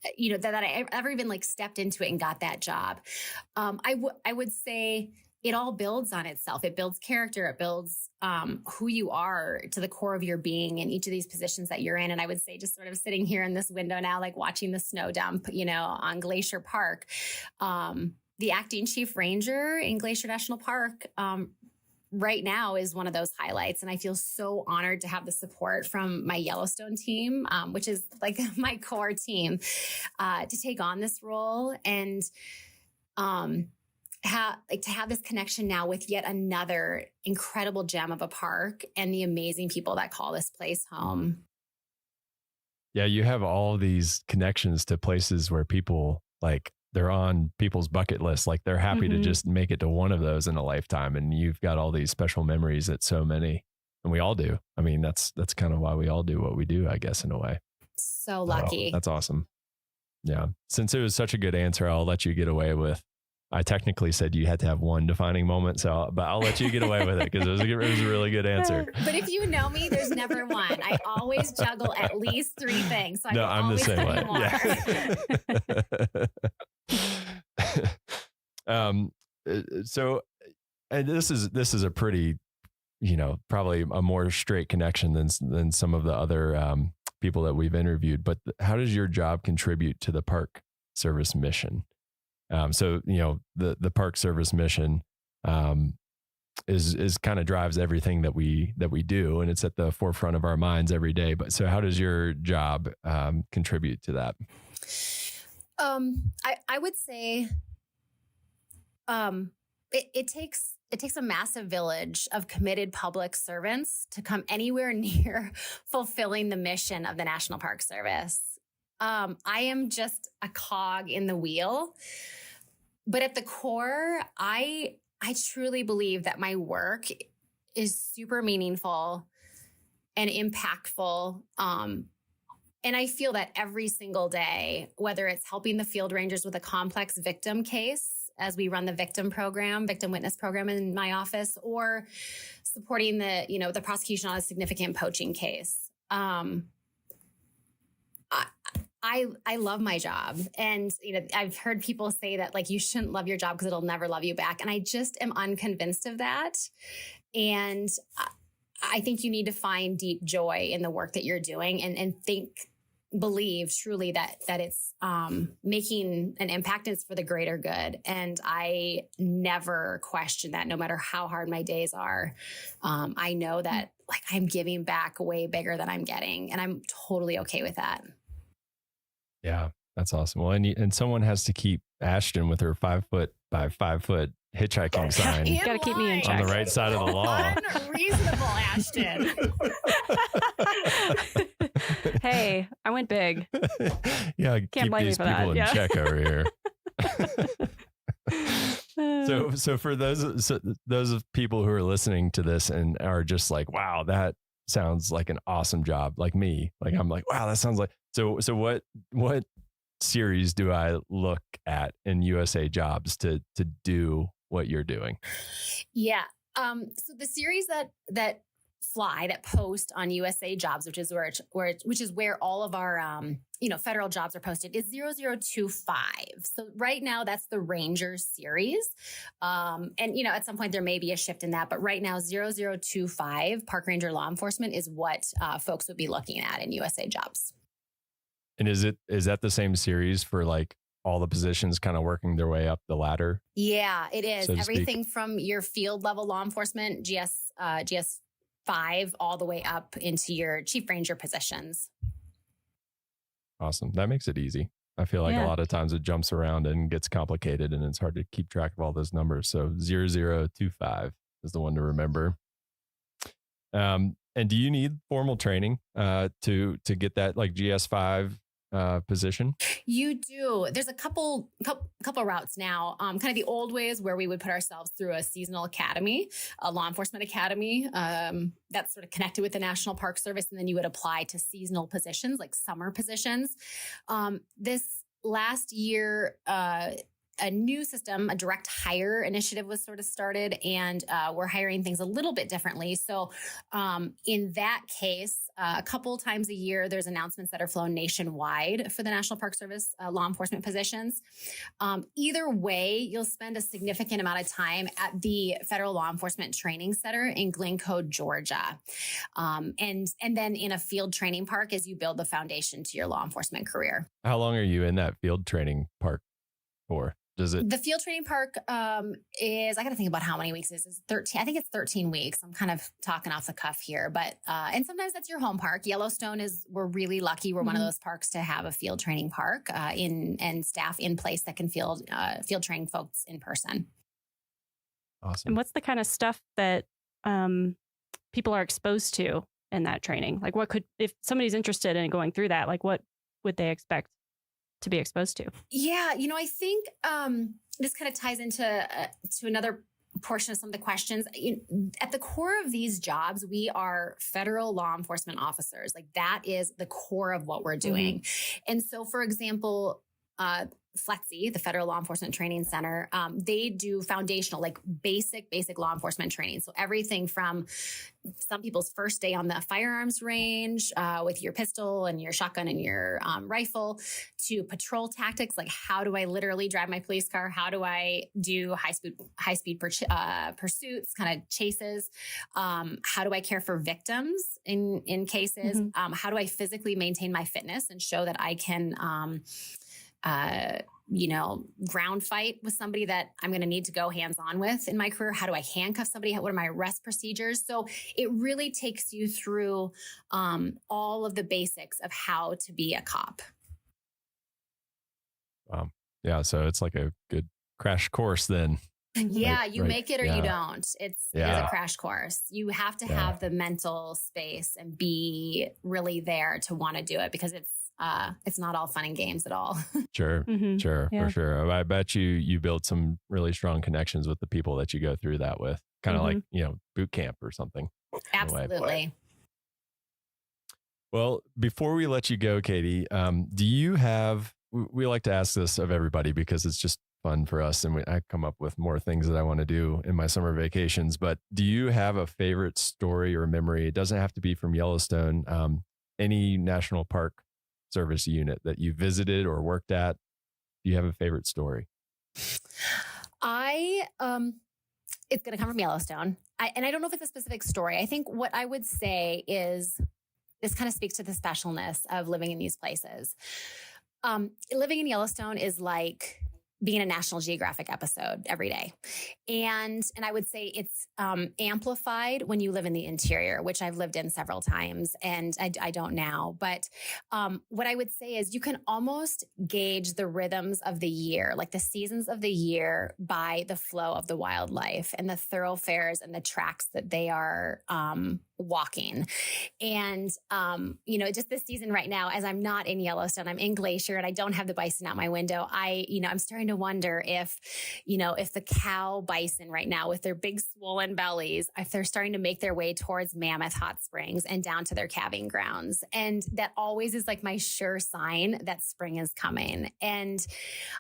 that I ever even like stepped into it and got that job. I would say it all builds on itself. It builds character. It builds who you are to the core of your being in each of these positions that you're in. And I would say just sort of sitting here in this window now, like watching the snow dump, on Glacier Park, the acting chief ranger in Glacier National Park right now is one of those highlights. And I feel so honored to have the support from my Yellowstone team, which is like my core team, to take on this role and to have this connection now with yet another incredible gem of a park and the amazing people that call this place home. Yeah, you have all these connections to places where people they're on people's bucket list. Like they're happy to just make it to one of those in a lifetime. And you've got all these special memories at so many. And we all do. I mean, that's kind of why we all do what we do, I guess, in a way. So lucky. That's awesome. Yeah. Since it was such a good answer, I'll let you get away with. I technically said you had to have one defining moment, but I'll let you get away with it because it was a really good answer. But if you know me, there's never one. I always juggle at least 3 things. So I'm the same way. So, and this is a pretty, probably a more straight connection than some of the other people that we've interviewed. But how does your job contribute to the Park Service mission? So, the Park Service mission is kind of drives everything that we do, and it's at the forefront of our minds every day. But so how does your job contribute to that? I would say it takes a massive village of committed public servants to come anywhere near fulfilling the mission of the National Park Service. I am just a cog in the wheel. But at the core, I truly believe that my work is super meaningful and impactful. And I feel that every single day, whether it's helping the field rangers with a complex victim case as we run the victim witness program in my office, or supporting the prosecution on a significant poaching case. I love my job. And, I've heard people say that like, you shouldn't love your job because it'll never love you back. And I just am unconvinced of that. And I think you need to find deep joy in the work that you're doing and believe truly that it's making an impact and it's for the greater good. And I never question that, no matter how hard my days are. I know that like I'm giving back way bigger than I'm getting, and I'm totally okay with that. Yeah, that's awesome. Well, and someone has to keep Ashton with her 5 foot by 5 foot hitchhiking sign. You got to keep me in check. On the right side of the law. Unreasonable, Ashton. Hey, I went big. Yeah, Can't keep blame these me for people that. in check over here. So for those of people who are listening to this and are just like, wow, that sounds like an awesome job, like me. Like I'm like, wow, that sounds like. So what series do I look at in USA Jobs to do what you're doing? Yeah. So the series that post on USA Jobs, which is where all of our federal jobs are posted, is 0025. So right now that's the Ranger series. And at some point there may be a shift in that, but right now 0025 Park Ranger Law Enforcement is what folks would be looking at in USA Jobs. And is that the same series for like all the positions kind of working their way up the ladder? Yeah, it is. So everything from your field level law enforcement, GS 5, all the way up into your chief ranger positions. Awesome. That makes it easy. I feel like a lot of times it jumps around and gets complicated and it's hard to keep track of all those numbers. So 0025 is the one to remember. And do you need formal training to get that like GS5 position? You do. There's a couple routes now. Kind of the old ways where we would put ourselves through a seasonal academy, a law enforcement academy that's sort of connected with the National Park Service, and then you would apply to seasonal positions like summer positions. This last year, a new system, a direct hire initiative was sort of started, and we're hiring things a little bit differently. So in that case, a couple times a year, there's announcements that are flown nationwide for the National Park Service law enforcement positions. Either way, you'll spend a significant amount of time at the Federal Law Enforcement Training Center in Glencoe, Georgia. And then in a field training park as you build the foundation to your law enforcement career. How long are you in that field training park for? The field training park is, I got to think about how many weeks it is. 13. I think it's 13 weeks. I'm kind of talking off the cuff here, but, and sometimes that's your home park. Yellowstone we're really lucky. We're one of those parks to have a field training park and staff in place that can field train folks in person. Awesome. And what's the kind of stuff that people are exposed to in that training? Like if somebody's interested in going through that, like what would they expect to be exposed to? Yeah, I think this kind of ties into to another portion of some of the questions. At the core of these jobs, we are federal law enforcement officers. Like that is the core of what we're doing. And so, for example, FLETC, the Federal Law Enforcement Training Center, they do foundational, like basic law enforcement training. So everything from some people's first day on the firearms range with your pistol and your shotgun and your rifle, to patrol tactics, like how do I literally drive my police car? How do I do high speed pursuits, kind of chases? How do I care for victims in cases? How do I physically maintain my fitness and show that I can ground fight with somebody that I'm going to need to go hands-on with in my career? How do I handcuff somebody? What are my arrest procedures? So it really takes you through all of the basics of how to be a cop. Yeah. So it's like a good crash course then. Yeah, you make it or you don't. It is a crash course. You have to have the mental space and be really there to want to do it, because it's not all fun and games at all. Sure, for sure. I bet you build some really strong connections with the people that you go through that with, kind of like, boot camp or something. Absolutely. Well, before we let you go, Katie, do you have, we like to ask this of everybody because it's just fun for us, and I come up with more things that I want to do in my summer vacations, but do you have a favorite story or memory? It doesn't have to be from Yellowstone, any national park service unit that you visited or worked at. Do you have a favorite story? It's going to come from Yellowstone. And I don't know if it's a specific story. I think what I would say is this kind of speaks to the specialness of living in these places. Living in Yellowstone is like being a National Geographic episode every day. And I would say it's amplified when you live in the interior, which I've lived in several times, and I don't now. But what I would say is you can almost gauge the rhythms of the year, like the seasons of the year, by the flow of the wildlife and the thoroughfares and the tracks that they are walking. And, just this season right now, as I'm not in Yellowstone, I'm in Glacier and I don't have the bison out my window. I'm starting to wonder if the cow bison right now with their big swollen bellies, if they're starting to make their way towards Mammoth Hot Springs and down to their calving grounds. And that always is like my sure sign that spring is coming. And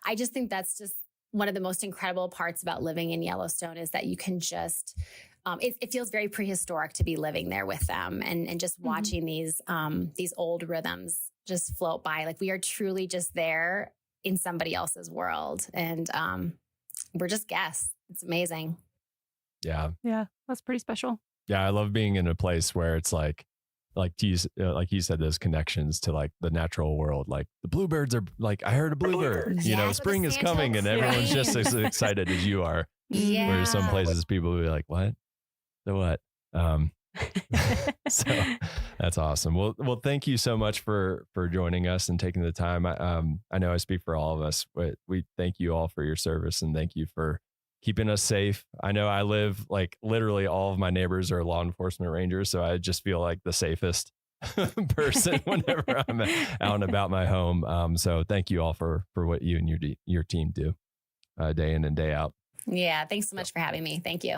I just think that's just one of the most incredible parts about living in Yellowstone, is that you can just, it feels very prehistoric to be living there with them and just watching these old rhythms just float by. Like we are truly just there in somebody else's world. And we're just guests. It's amazing. Yeah. Yeah. That's pretty special. Yeah. I love being in a place where it's like you said, those connections to like the natural world. Like the bluebirds are like, I heard a bluebird, spring is coming and everyone's just as excited as you are. Yeah. Whereas some places people will be like, what? The what? So that's awesome. Well, thank you so much for joining us and taking the time. I know I speak for all of us, but we thank you all for your service and thank you for keeping us safe. I know I live like literally all of my neighbors are law enforcement rangers, so I just feel like the safest person whenever I'm out and about my home. So thank you all for what you and your team do day in and day out. Yeah. Thanks so much for having me. Thank you.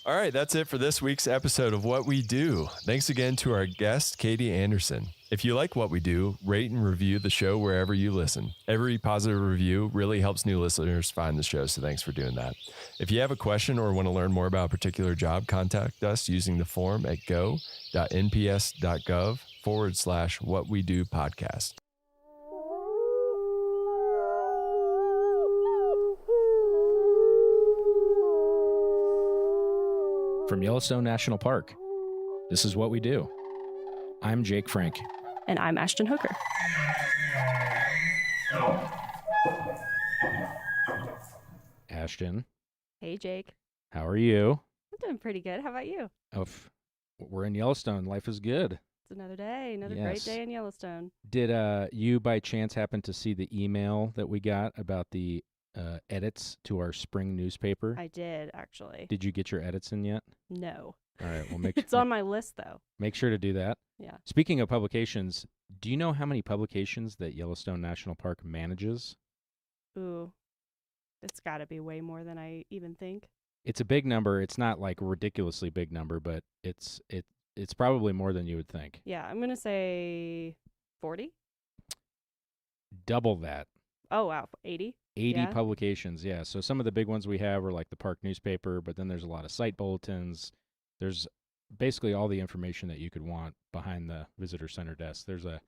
All right, that's it for this week's episode of What We Do. Thanks again to our guest, Katie Anderson. If you like what we do, rate and review the show wherever you listen. Every positive review really helps new listeners find the show, so thanks for doing that. If you have a question or want to learn more about a particular job, contact us using the form at go.nps.gov/whatwedopodcast. From Yellowstone National Park, this is What We Do. I'm Jake Frank. And I'm Ashton Hooker. Ashton. Hey, Jake. How are you? I'm doing pretty good. How about you? We're in Yellowstone. Life is good. It's another day, another great day in Yellowstone. Did you by chance happen to see the email that we got about the edits to our spring newspaper? I did, actually. Did you get your edits in yet? No. All right. Well, it's on my list, though. Make sure to do that. Yeah. Speaking of publications, do you know how many publications that Yellowstone National Park manages? Ooh. It's got to be way more than I even think. It's a big number. It's not like a ridiculously big number, but it's probably more than you would think. Yeah, I'm going to say 40. Double that. Oh, wow. 80? 80 Yeah. publications, yeah. So some of the big ones we have are like the park newspaper, but then there's a lot of site bulletins. There's basically all the information that you could want behind the visitor center desk. There's a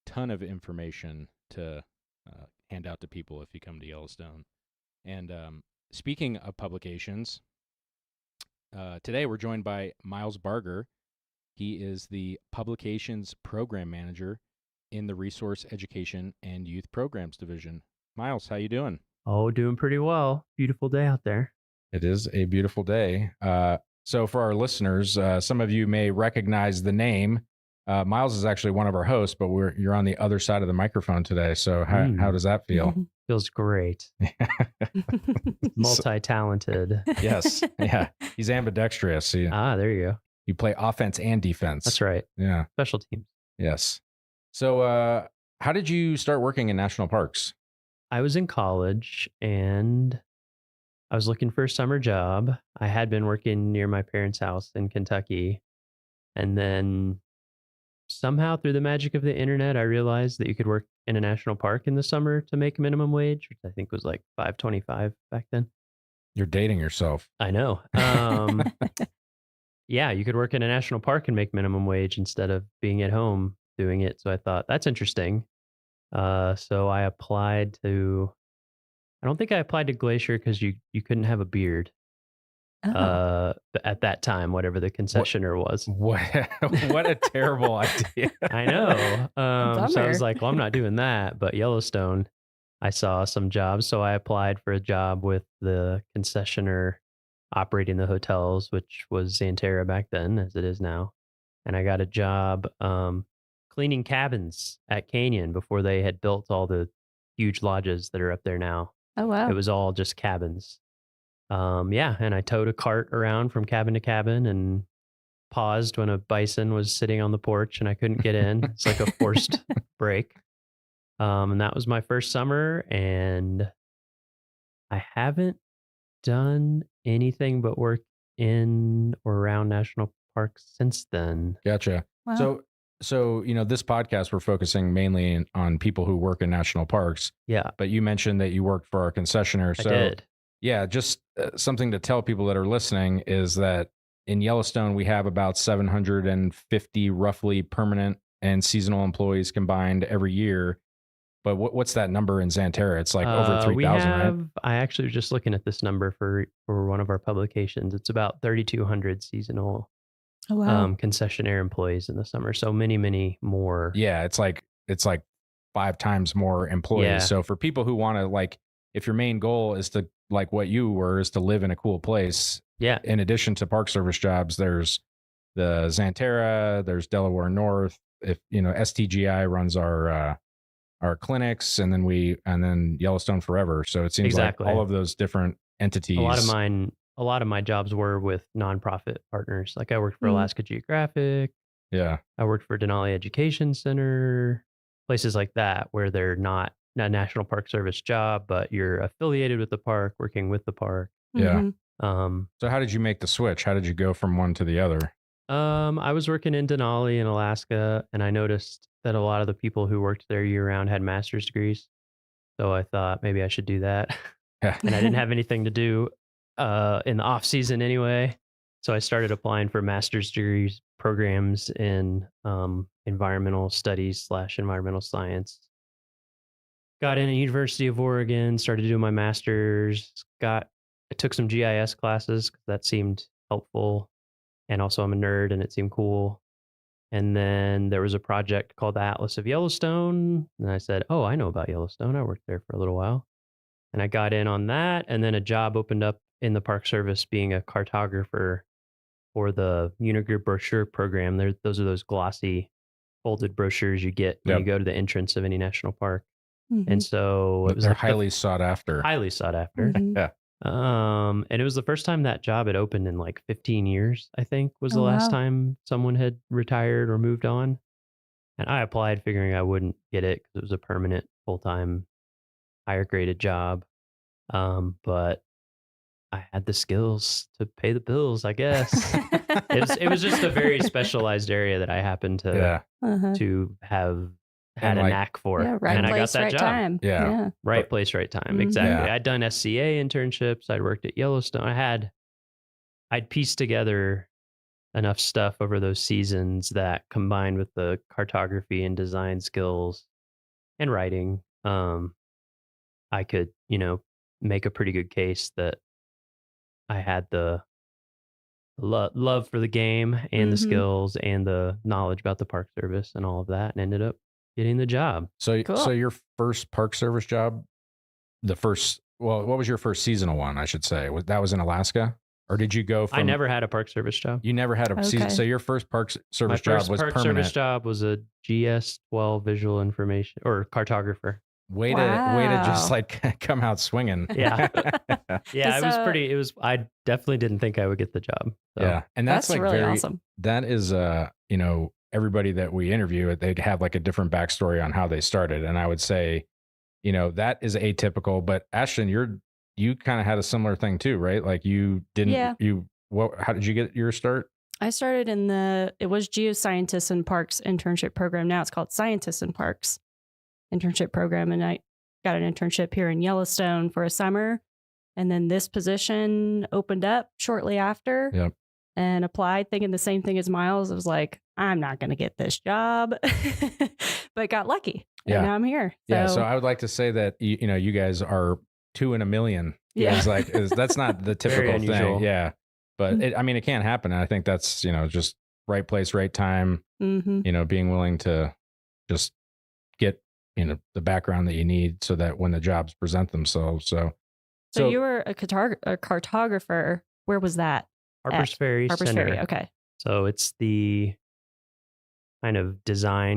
ton of information to hand out to people if you come to Yellowstone. And speaking of publications, today we're joined by Miles Barger. He is the Publications Program Manager in the Resource Education and Youth Programs Division. Miles, how you doing? Oh, doing pretty well. Beautiful day out there. It is a beautiful day. So for our listeners, some of you may recognize the name. Miles is actually one of our hosts, but you're on the other side of the microphone today. So how does that feel? Feels great. Multi-talented. Yes. Yeah. He's ambidextrous. There you go. You play offense and defense. That's right. Yeah. Special teams. Yes. So how did you start working in national parks? I was in college and I was looking for a summer job. I had been working near my parents' house in Kentucky. And then somehow through the magic of the internet, I realized that you could work in a national park in the summer to make minimum wage, which I think was like $5.25 back then. You're dating yourself. I know. Yeah, you could work in a national park and make minimum wage instead of being at home doing it. So I thought that's interesting. So I applied to, I don't think I applied to Glacier because you couldn't have a beard. At that time, whatever the concessioner was. What a terrible idea. I know. So I was like, well, I'm not doing that. But Yellowstone, I saw some jobs. So I applied for a job with the concessioner operating the hotels, which was Xanterra back then, as it is now. And I got a job cleaning cabins at Canyon before they had built all the huge lodges that are up there now. Oh, wow. It was all just cabins. And I towed a cart around from cabin to cabin and paused when a bison was sitting on the porch and I couldn't get in. It's like a forced break. And that was my first summer, and I haven't done anything but work in or around national parks since then. Gotcha. Wow. So, this podcast, we're focusing mainly on people who work in national parks. Yeah. But you mentioned that you worked for our concessionaire. So, I did. Yeah, just something to tell people that are listening is that in Yellowstone, we have about 750 roughly permanent and seasonal employees combined every year. But what's that number in Xanterra? It's like over 3,000, right? I actually was just looking at this number for one of our publications. It's about 3,200 seasonal concessionaire employees in the summer. So many more. Yeah, it's like 5 times more employees. Yeah. So for people who want to, if your main goal is to, like what you were, is to live in a cool place. Yeah. In addition to Park Service jobs, there's the Xanterra, there's Delaware North. If STGI runs our clinics, and then Yellowstone Forever. So it seems like all of those different entities. A lot of my jobs were with nonprofit partners. Like I worked for Alaska Geographic. Yeah. I worked for Denali Education Center, places like that where they're not a National Park Service job, but you're affiliated with the park, working with the park. Yeah. So how did you make the switch? How did you go from one to the other? I was working in Denali in Alaska, and I noticed that a lot of the people who worked there year round had master's degrees. So I thought maybe I should do that. Yeah. And I didn't have anything to do in the off season anyway. So I started applying for master's degrees programs in environmental studies / environmental science. Got in at University of Oregon, started doing my master's, I took some GIS classes because that seemed helpful. And also I'm a nerd and it seemed cool. And then there was a project called the Atlas of Yellowstone. And I said, oh, I know about Yellowstone. I worked there for a little while. And I got in on that. And then a job opened up in the Park Service being a cartographer for the Unigroup brochure program. Those are those glossy folded brochures you get when you go to the entrance of any national park. Mm-hmm. And so it was They're highly sought after. Highly sought after. Mm-hmm. Yeah. And it was the first time that job had opened in like 15 years, I think, was the last time someone had retired or moved on. And I applied figuring I wouldn't get it because it was a permanent, full-time, higher graded job. But I had the skills to pay the bills, I guess. It was just a very specialized area that I happened to have had a knack for. Yeah, right and place, I got that right job. time. Yeah. Right place, right time. Mhm. Exactly. Yeah. I'd done SCA internships. I'd worked at Yellowstone. I'd pieced together enough stuff over those seasons that combined with the cartography and design skills and writing, I could, make a pretty good case that I had the love for the game and the Mhm. skills and the knowledge about the Park Service and all of that, and ended up getting the job. So your first Park Service job, what was your first seasonal one? I should say that was in Alaska, or did you go from? I never had a Park Service job. You never had a season. So your first Park Service My job first was Park permanent. Service job was a GS-12 visual information or cartographer. Way to just like come out swinging. Yeah. Yeah, So- I definitely didn't think I would get the job. So. Yeah, and that's like really very awesome. That is, everybody that we interview, they'd have like a different backstory on how they started, and I would say, that is atypical. But Ashton, you kind of had a similar thing too, right? Like you didn't. Yeah. How did you get your start? I started in it was Geoscientists in Parks internship program. Now it's called Scientists in Parks internship program. And I got an internship here in Yellowstone for a summer. And then this position opened up shortly after. Yep. And applied thinking the same thing as Miles. I was like, I'm not going to get this job, but got lucky. Yeah. And now I'm here. Yeah. So I would like to say that, you guys are 2 in a million. Yeah. That's not the typical unusual. thing. Yeah. But it can't happen. And I think that's, just right place, right time, Mm-hmm. being willing to just get, the background that you need so that when the jobs present themselves. So you were a cartographer. Where was that? Harper's at? Ferry Harper's Center. Ferry. Okay. So it's the kind of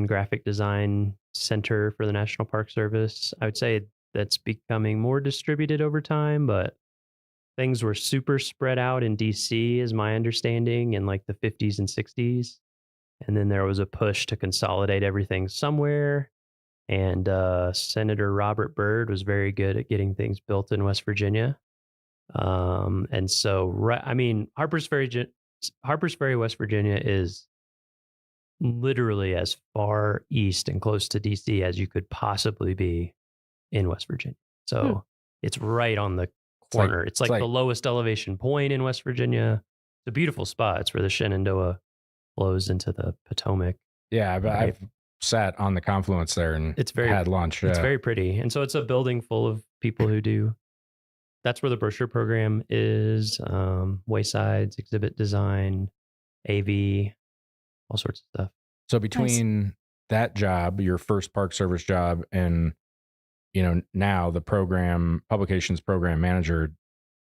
graphic design center for the National Park Service. I would say that's becoming more distributed over time, but things were super spread out in DC, is my understanding, in like the 50s and 60s. And then there was a push to consolidate everything somewhere. And Senator Robert Byrd was very good at getting things built in West Virginia. And so, Harper's Ferry, West Virginia is literally as far east and close to DC as you could possibly be in West Virginia. So it's right on the corner. It's like the lowest elevation point in West Virginia. It's a beautiful spot. It's where the Shenandoah flows into the Potomac. Yeah, but I've sat on the confluence there and had lunch. It's very pretty. And so it's a building full of people who do. That's where the brochure program is, waysides, exhibit design, AV, all sorts of stuff. So between that job, your first Park Service job, and now the publications program manager,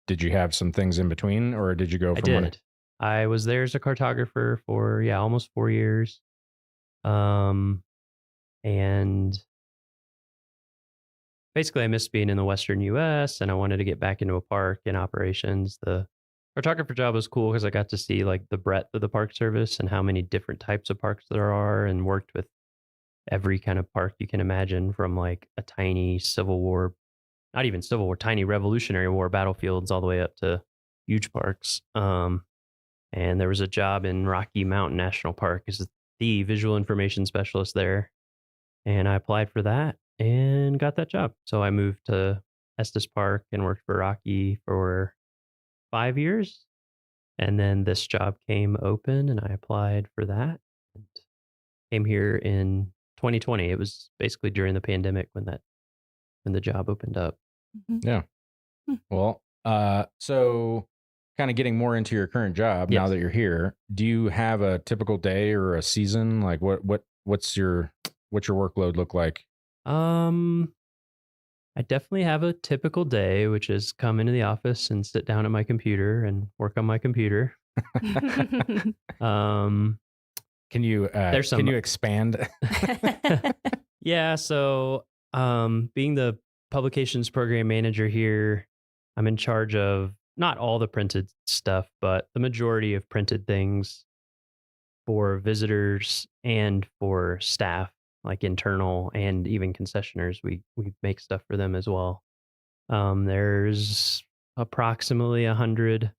did you have some things in between, or did you go from I did. I was there as a cartographer for almost 4 years. And basically I missed being in the Western US and I wanted to get back into a park and operations. The cartographer job was cool because I got to see like the breadth of the Park Service and how many different types of parks there are, and worked with every kind of park you can imagine, from like a tiny Civil War, not even Civil War, tiny Revolutionary War battlefields, all the way up to huge parks. And there was a job in Rocky Mountain National Park as the visual information specialist there. And I applied for that and got that job. So I moved to Estes Park and worked for Rocky for 5 years. And then this job came open and I applied for that. And came here in 2020. It was basically during the pandemic when the job opened up. Mm-hmm. Yeah. Well, so kind of getting more into your current job now that you're here, do you have a typical day or a season? Like what's your workload look like? I definitely have a typical day, which is come into the office and sit down at my computer and work on my computer. Can you expand? Yeah. So, being the publications program manager here, I'm in charge of not all the printed stuff, but the majority of printed things for visitors and for staff, like internal and even concessioners. We make stuff for them as well. There's approximately 100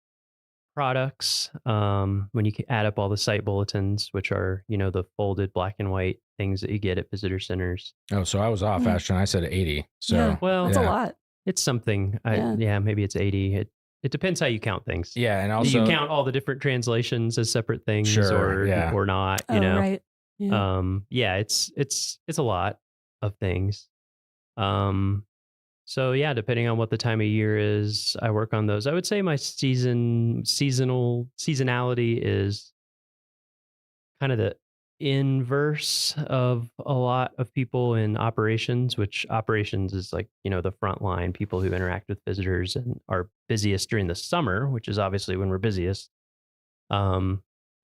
products when you add up all the site bulletins, which are, the folded black and white things that you get at visitor centers. Oh, so I was off, Ashton. I said 80. So yeah, well, that's a lot. It's something. Maybe it's 80. It depends how you count things. Yeah, and Do also you count all the different translations as separate things, Sure, or not? Right. Yeah. It's a lot of things. So yeah, depending on what the time of year is, I work on those. I would say my seasonality is kind of the inverse of a lot of people in operations, which operations is like, the front line, people who interact with visitors and are busiest during the summer, which is obviously when we're busiest. But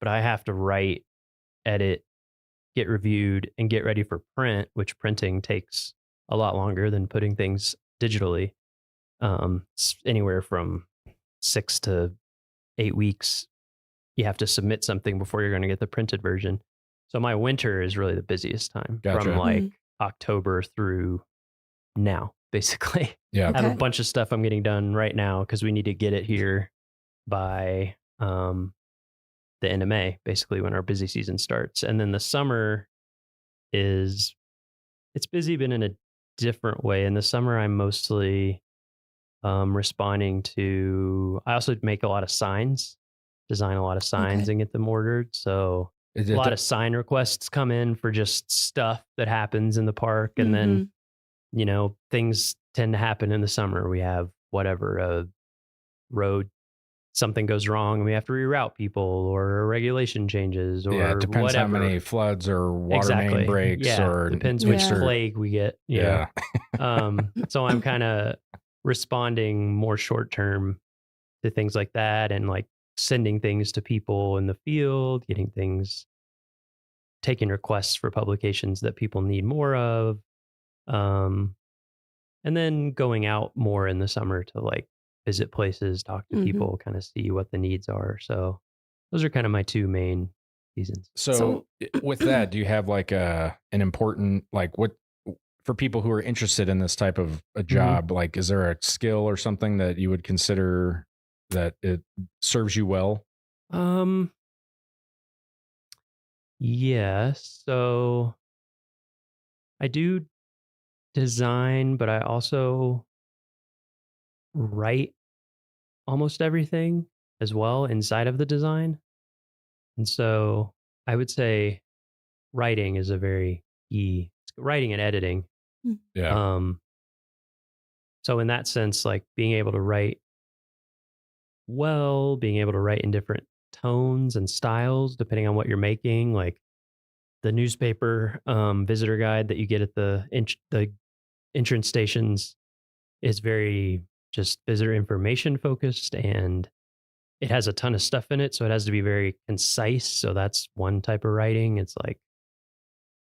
I have to write, edit, get reviewed, and get ready for print, which printing takes a lot longer than putting things digitally. It's anywhere from 6 to 8 weeks. You have to submit something before you're going to get the printed version. So my winter is really the busiest time from like October through now, basically. Yeah. I have a bunch of stuff I'm getting done right now because we need to get it here by the end of May, basically when our busy season starts. And then the summer it's busy, but in a different way. In the summer, I'm mostly responding to, I also make a lot of signs, design a lot of signs and get them ordered. So a lot of sign requests come in for just stuff that happens in the park. And then, things tend to happen in the summer. We have a road, something goes wrong and we have to reroute people, or a regulation changes, or it depends whatever. how many floods or water main breaks, or depends which plague we get. So I'm kind of responding more short term to things like that, and like sending things to people in the field, taking requests for publications that people need more of, and then going out more in the summer to like visit places, talk to people, kind of see what the needs are. So those are kind of my two main seasons. So with that, do you have like an important, like what, for people who are interested in this type of a job, like, is there a skill or something that you would consider that it serves you well? Yes. So I do design, but I also write almost everything as well inside of the design. And so I would say writing is a very key, writing and editing. Yeah. So in that sense, like being able to write well, being able to write in different tones and styles, depending on what you're making, like the newspaper visitor guide that you get at the entrance stations is very just visitor information focused, and it has a ton of stuff in it. So it has to be very concise. So that's one type of writing. It's like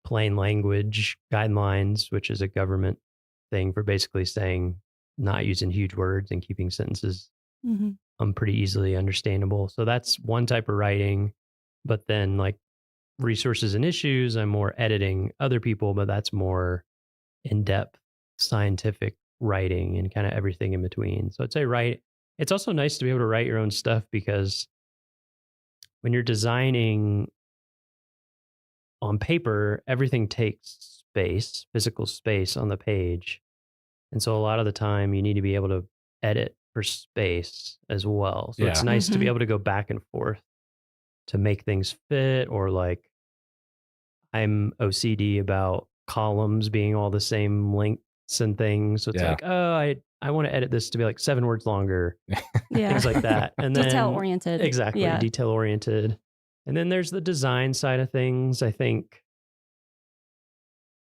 plain language guidelines, which is a government thing for basically saying not using huge words and keeping sentences pretty easily understandable. So that's one type of writing. But then like resources and issues, I'm more editing other people, but that's more in-depth scientific writing and kind of everything in between. So I'd say it's also nice to be able to write your own stuff, because when you're designing on paper, everything takes space, physical space on the page. And so a lot of the time you need to be able to edit for space as well. So it's nice to be able to go back and forth to make things fit, or like I'm OCD about columns being all the same lengths and things. So it's like, oh, I want to edit this to be like 7 words longer. Things like that. And then detail oriented. Exactly. Detail oriented. And then there's the design side of things. I think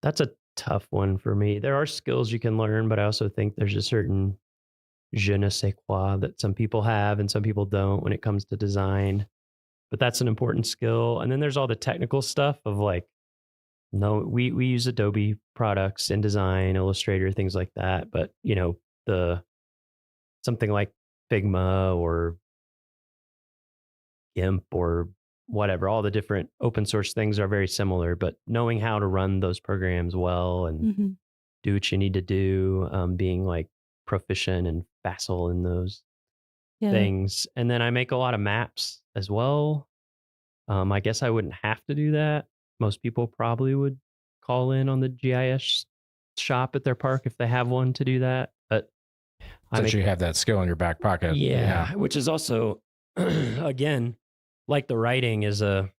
that's a tough one for me. There are skills you can learn, but I also think there's a certain je ne sais quoi that some people have and some people don't when it comes to design. But that's an important skill. And then there's all the technical stuff of like, we use Adobe products in design, Illustrator, things like that. But something like Figma or GIMP or whatever, all the different open source things are very similar, but knowing how to run those programs well and do what you need to do, being like proficient and facile in those things. And then I make a lot of maps as well. I guess I wouldn't have to do that. Most people probably would call in on the GIS shop at their park if they have one to do that. But Since you have that skill in your back pocket. Yeah, which is also, again, like the writing is a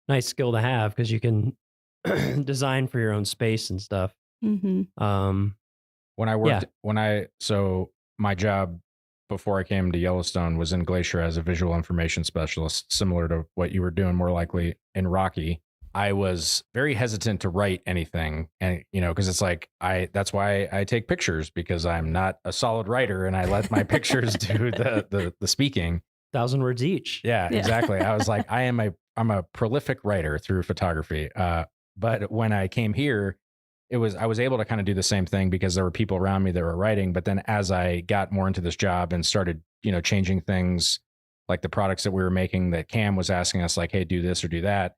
nice skill to have because you can design for your own space and stuff. Mm-hmm. When I worked, so my job before I came to Yellowstone was in Glacier as a visual information specialist, similar to what you were doing, more likely in Rocky. I was very hesitant to write anything, and because it's like that's why I take pictures, because I'm not a solid writer and I let my pictures do the speaking. 1,000 words each. Yeah, exactly. I was like, I'm a prolific writer through photography. But when I came here, I was able to kind of do the same thing because there were people around me that were writing. But then as I got more into this job and started, changing things like the products that we were making, that Cam was asking us like, hey, do this or do that.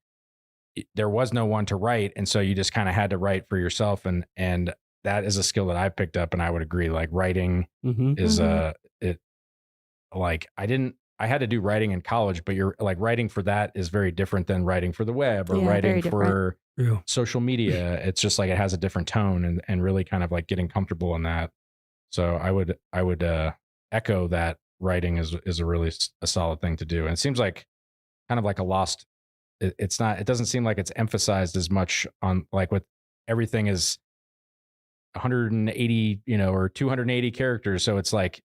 There was no one to write. And so you just kind of had to write for yourself. And that is a skill that I've picked up. And I would agree, like writing is I had to do writing in college, but you're like writing for that is very different than writing for the web or writing for social media. It's just like, it has a different tone and really kind of like getting comfortable in that. So I would echo that writing is a really a solid thing to do. And it seems like kind of like a lost, it doesn't seem like it's emphasized as much on like with everything is 180, or 280 characters. So it's like,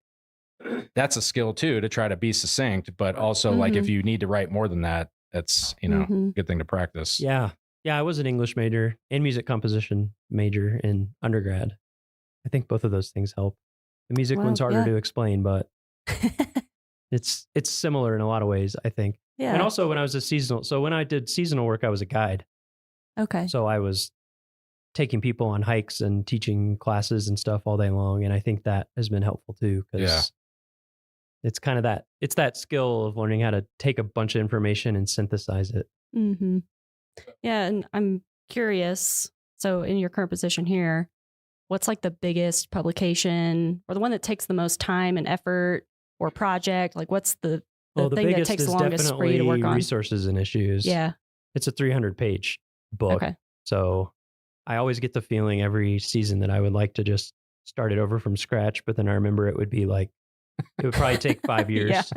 that's a skill too, to try to be succinct, but also like if you need to write more than that, that's, good thing to practice. Yeah. Yeah. I was an English major and music composition major in undergrad. I think both of those things help. The music one's harder to explain, but it's similar in a lot of ways, I think. Yeah. And also when I did seasonal work, I was a guide. Okay. So I was taking people on hikes and teaching classes and stuff all day long. And I think that has been helpful too, because it's kind of that skill of learning how to take a bunch of information and synthesize it. Mm-hmm. Yeah. And I'm curious. So in your current position here, what's like the biggest publication or the one that takes the most time and effort or project? Like what's the thing that takes the longest for you to work on? Resources and issues. Yeah. It's a 300-page book. Okay. So I always get the feeling every season that I would like to just start it over from scratch. But then I remember it would probably take 5 years,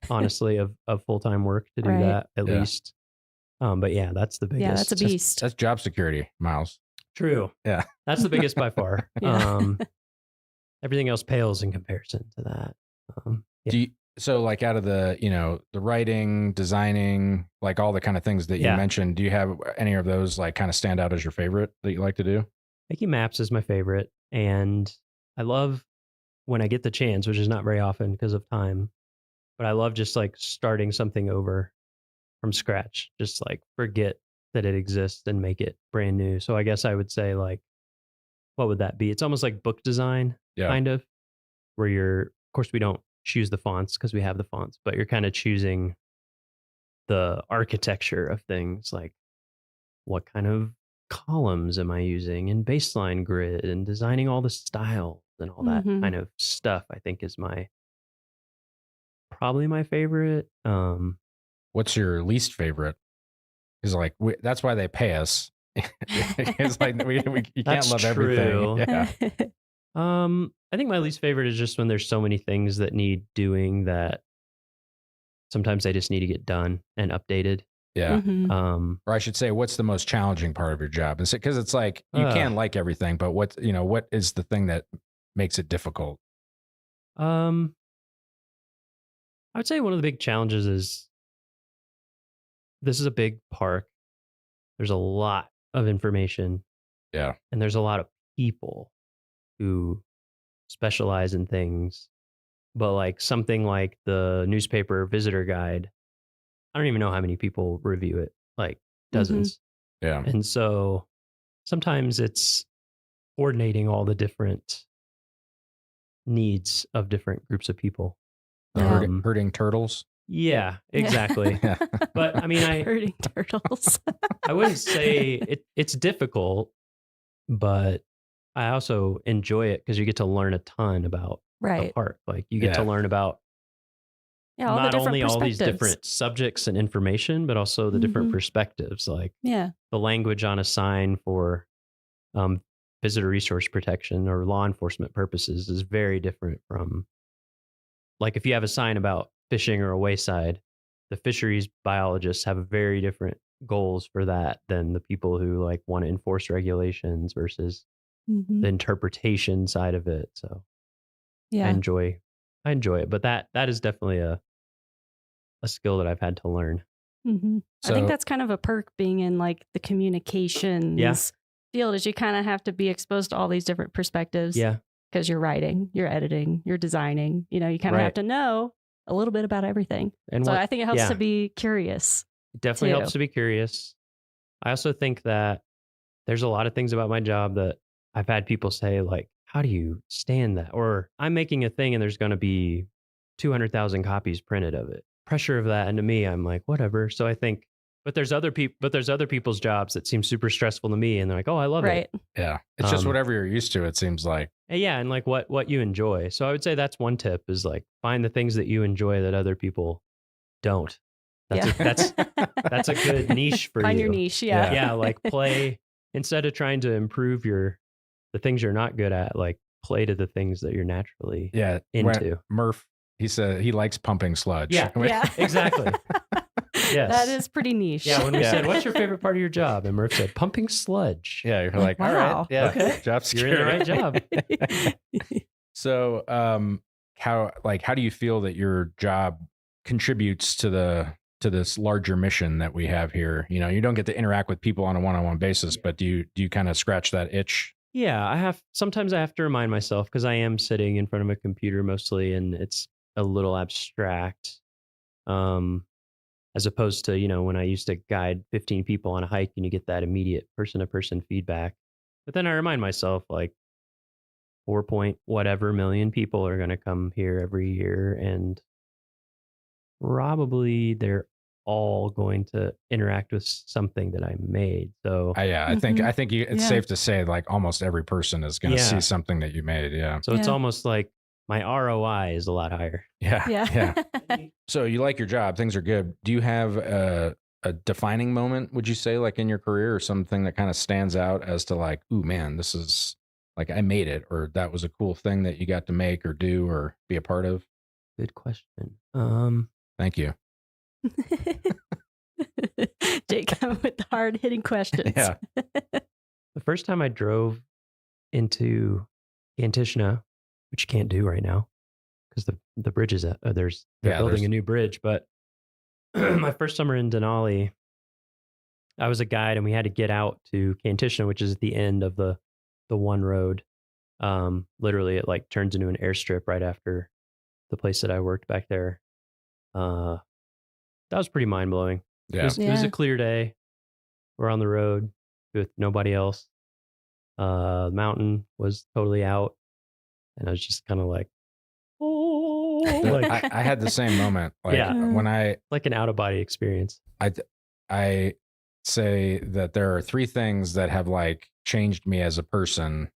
honestly, of full-time work to do that at least. But yeah, that's the biggest. Yeah, that's a beast. That's job security, Miles. True. Yeah. That's the biggest by far. Everything else pales in comparison to that. So like out of the, the writing, designing, like all the kind of things that you mentioned, do you have any of those like kind of stand out as your favorite that you like to do? Making maps is my favorite. And I love when I get the chance, which is not very often because of time, but I love just like starting something over from scratch, just like forget that it exists and make it brand new. So I guess I would say like, what would that be? It's almost like book design, kind of, where of course we don't choose the fonts because we have the fonts, but you're kind of choosing the architecture of things, like what kind of columns am I using and baseline grid and designing all the styles and all that kind of stuff. I think is probably my favorite. What's your least favorite? Because like that's why they pay us. It's like you can't love everything. Yeah. I think my least favorite is just when there's so many things that need doing that sometimes they just need to get done and updated. Yeah. Or I should say, what's the most challenging part of your job? And because it's like you can like everything, but what is the thing that makes it difficult? I would say one of the big challenges is this is a big park. There's a lot of information. Yeah. And there's a lot of people who specialize in things. But like something like the newspaper visitor guide, I don't even know how many people review it, like dozens. Yeah. And so sometimes it's coordinating all the different needs of different groups of people. Herding turtles. Yeah, exactly. But I mean, herding turtles. I wouldn't say it's difficult, but I also enjoy it because you get to learn a ton about the park. Like you get to learn about all the not different only all these perspectives. different subjects and information, but also the different perspectives. Like Yeah. the language on a sign for visitor resource protection or law enforcement purposes is very different from, like, if you have a sign about fishing or a wayside, the fisheries biologists have very different goals for that than the people who like want to enforce regulations versus the interpretation side of it. So Yeah. I enjoy it, but that is definitely a skill that I've had to learn. I think that's kind of a perk being in like the communications field, is you kind of have to be exposed to all these different perspectives. Yeah. Because you're writing, you're editing, you're designing, you kind of have to know a little bit about everything. And so I think it helps to be curious. It definitely helps to be curious. I also think that there's a lot of things about my job that I've had people say, like, how do you stand that? Or I'm making a thing and there's going to be 200,000 copies printed of it. Pressure of that. And to me, I'm like, whatever. So I think, but there's other people's jobs that seem super stressful to me. And they're like, oh, I love it. Yeah. It's just whatever you're used to, it seems like. Yeah. And like what you enjoy. So I would say that's one tip, is like find the things that you enjoy that other people don't. That's a good niche for you. Find your niche. Yeah. Yeah. Like play, instead of trying to improve the things you're not good at, like play to the things that you're naturally into. Murph, he said he likes pumping sludge. Yeah. Exactly. Yes. That is pretty niche. Yeah, when we said, what's your favorite part of your job? And Murph said, pumping sludge. Yeah, you're like, all right. Yeah, okay. Job security. You're in the right job. So how do you feel that your job contributes to this larger mission that we have here? You don't get to interact with people on a one-on-one basis, but do you kind of scratch that itch? Yeah, sometimes I have to remind myself, because I am sitting in front of a computer mostly, and it's a little abstract. As opposed to, when I used to guide 15 people on a hike and you get that immediate person-to-person feedback. But then I remind myself, like, 4 point whatever million people are going to come here every year, and probably they're all going to interact with something that I made. So I think it's safe to say, like, almost every person is going to see something that you made. Yeah. So it's almost like my ROI is a lot higher. Yeah. So you like your job, things are good. Do you have a defining moment, would you say, like in your career, or something that kind of stands out as to like, ooh, man, this is like, I made it, or that was a cool thing that you got to make or do or be a part of? Good question. Thank you. Jake coming with the hard-hitting questions. Yeah. The first time I drove into Kantishna, which you can't do right now because the bridge is they're building a new bridge. But my first summer in Denali, I was a guide and we had to get out to Kantishna, which is at the end of the one road. Literally, it like turns into an airstrip right after the place that I worked back there. That was pretty mind blowing. Yeah. It was a clear day. We're on the road with nobody else. The mountain was totally out. And I was just kind of like, oh, like, I had the same moment. Like when I, like an out of body experience. I say that there are 3 things that have like changed me as a person,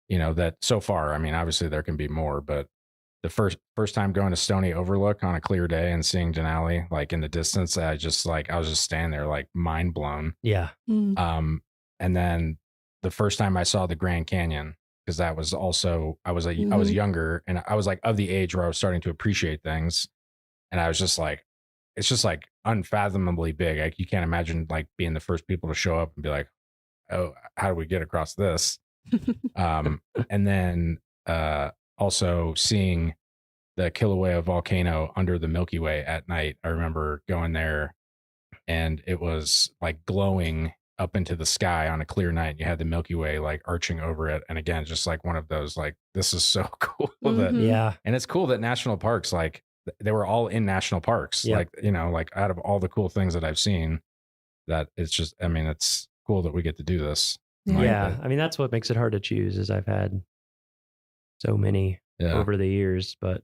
that so far, I mean, obviously there can be more, but the first time going to Stony Overlook on a clear day and seeing Denali, like in the distance, I was just standing there like mind blown. Yeah. And then the first time I saw the Grand Canyon, because that was also, I was younger and I was like of the age where I was starting to appreciate things. And I was just like, it's just like unfathomably big. Like you can't imagine like being the first people to show up and be like, oh, how do we get across this? And then also seeing the Kilauea volcano under the Milky Way at night. I remember going there and it was like glowing up into the sky on a clear night. You had the Milky Way like arching over it. And again, just like one of those, like, this is so cool. Yeah. And it's cool that national parks, like they were all in national parks. Yeah. Like, like out of all the cool things that I've seen, that it's just, I mean, it's cool that we get to do this. Yeah. I mean, that's what makes it hard to choose, is I've had so many over the years. But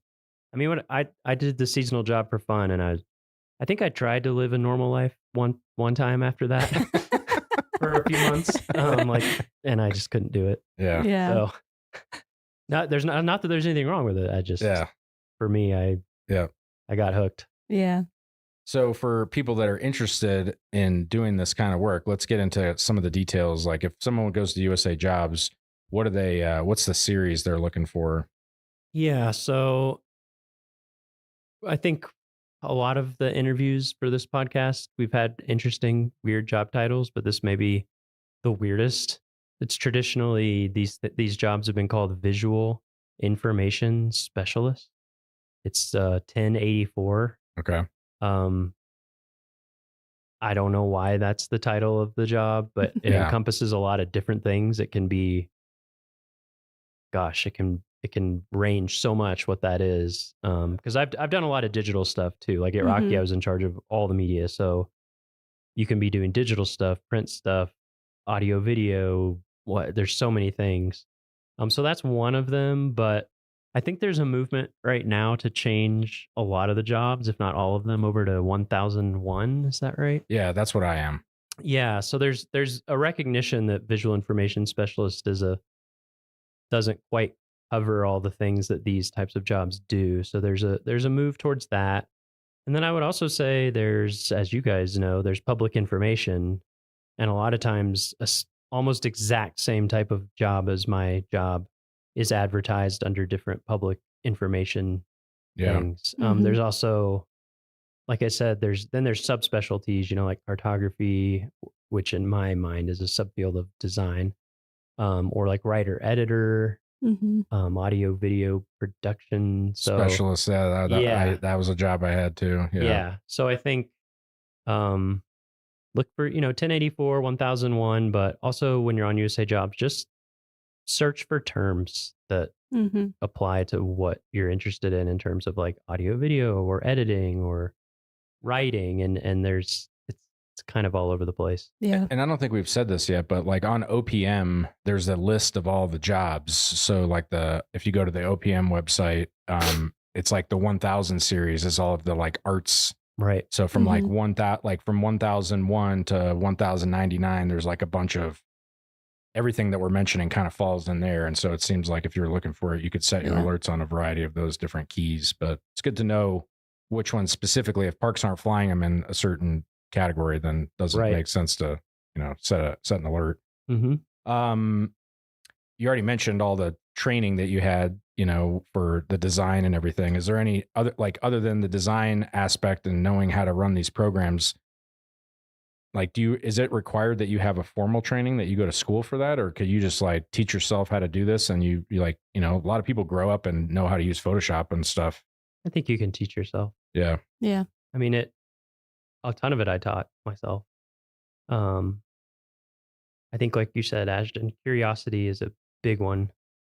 I mean, when I did the seasonal job for fun, and I think I tried to live a normal life one time after that. For few months. And I just couldn't do it. Yeah. Yeah. So not that there's anything wrong with it. I just, for me, I got hooked. Yeah. So for people that are interested in doing this kind of work, let's get into some of the details. Like if someone goes to USA Jobs, what are they, what's the series they're looking for? Yeah. So I think a lot of the interviews for this podcast, we've had interesting, weird job titles, but this may be the weirdest. It's traditionally, these jobs have been called visual information specialist. It's 1084. Okay. I don't know why that's the title of the job, but it encompasses a lot of different things. It can be, it can range so much what that is. Because I've done a lot of digital stuff too. Like at Rocky, I was in charge of all the media. So you can be doing digital stuff, print stuff, audio, video. There's so many things. So that's one of them. But I think there's a movement right now to change a lot of the jobs, if not all of them, over to 1001. Is that right? Yeah, that's what I am. Yeah. So there's a recognition that visual information specialist doesn't quite cover all the things that these types of jobs do. So there's a move towards that. And then I would also say there's, as you guys know, there's public information, and a lot of times almost exact same type of job as my job is advertised under different public information things. There's also, like I said, there's subspecialties, like cartography, which in my mind is a subfield of design, or like writer editor, audio video production Specialist. That was a job I had too. Yeah. So I think look for 1084, 1001, but also when you're on USA Jobs, just search for terms that apply to what you're interested in terms of like audio video or editing or writing, and it's kind of all over the place. Yeah. And I don't think we've said this yet, but like on OPM, there's a list of all the jobs. So like if you go to the OPM website, it's like the 1000 series is all of the like arts. Right. So from like from 1001 to 1099, there's like a bunch of everything that we're mentioning kind of falls in there. And so it seems like if you're looking for it, you could set your alerts on a variety of those different keys, but it's good to know which ones specifically. If parks aren't flying them in a certain category, then doesn't make sense to, set an alert. Mm-hmm. You already mentioned all the training that you had, for the design and everything. Is there any other than the design aspect and knowing how to run these programs, like, is it required that you have a formal training, that you go to school for that? Or could you just like teach yourself how to do this? And you like, a lot of people grow up and know how to use Photoshop and stuff. I think you can teach yourself. Yeah. Yeah. I mean, a ton of it I taught myself. I think like you said, Ashton, curiosity is a big one,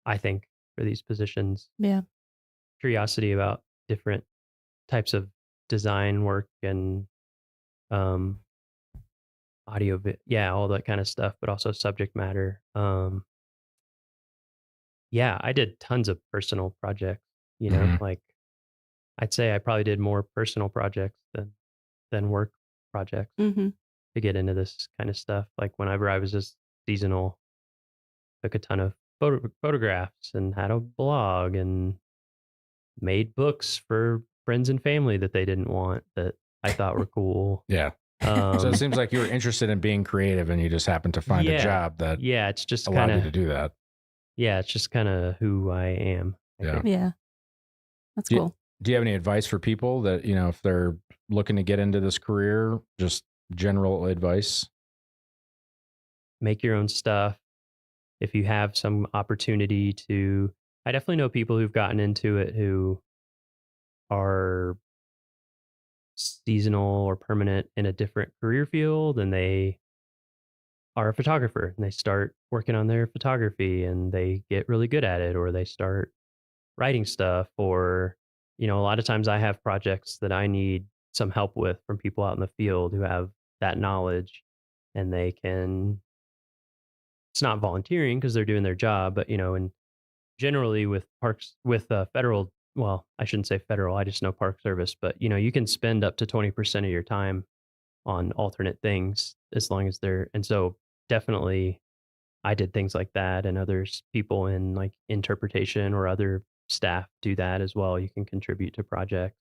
I think, for these positions. Yeah. Curiosity about different types of design work and audio, all that kind of stuff, but also subject matter. I did tons of personal projects, like I'd say I probably did more personal projects than work projects to get into this kind of stuff. Like whenever I was just seasonal, took a ton of photographs and had a blog and made books for friends and family that they didn't want that I thought were cool. Yeah. So it seems like you were interested in being creative and you just happened to find a job that it's just allowed you to do that. Yeah, it's just kind of who I am. Yeah. That's cool. Do you have any advice for people that, if they're looking to get into this career, just general advice? Make your own stuff. If you have some opportunity to, I definitely know people who've gotten into it who are seasonal or permanent in a different career field, and they are a photographer and they start working on their photography and they get really good at it, or they start writing stuff, or a lot of times I have projects that I need some help with from people out in the field who have that knowledge, and they can, it's not volunteering because they're doing their job, but and generally with parks, with federal, well, I shouldn't say federal, I just know Park Service, but you can spend up to 20% of your time on alternate things as long as and so definitely I did things like that, and others, people in like interpretation or other staff do that as well. You can contribute to projects.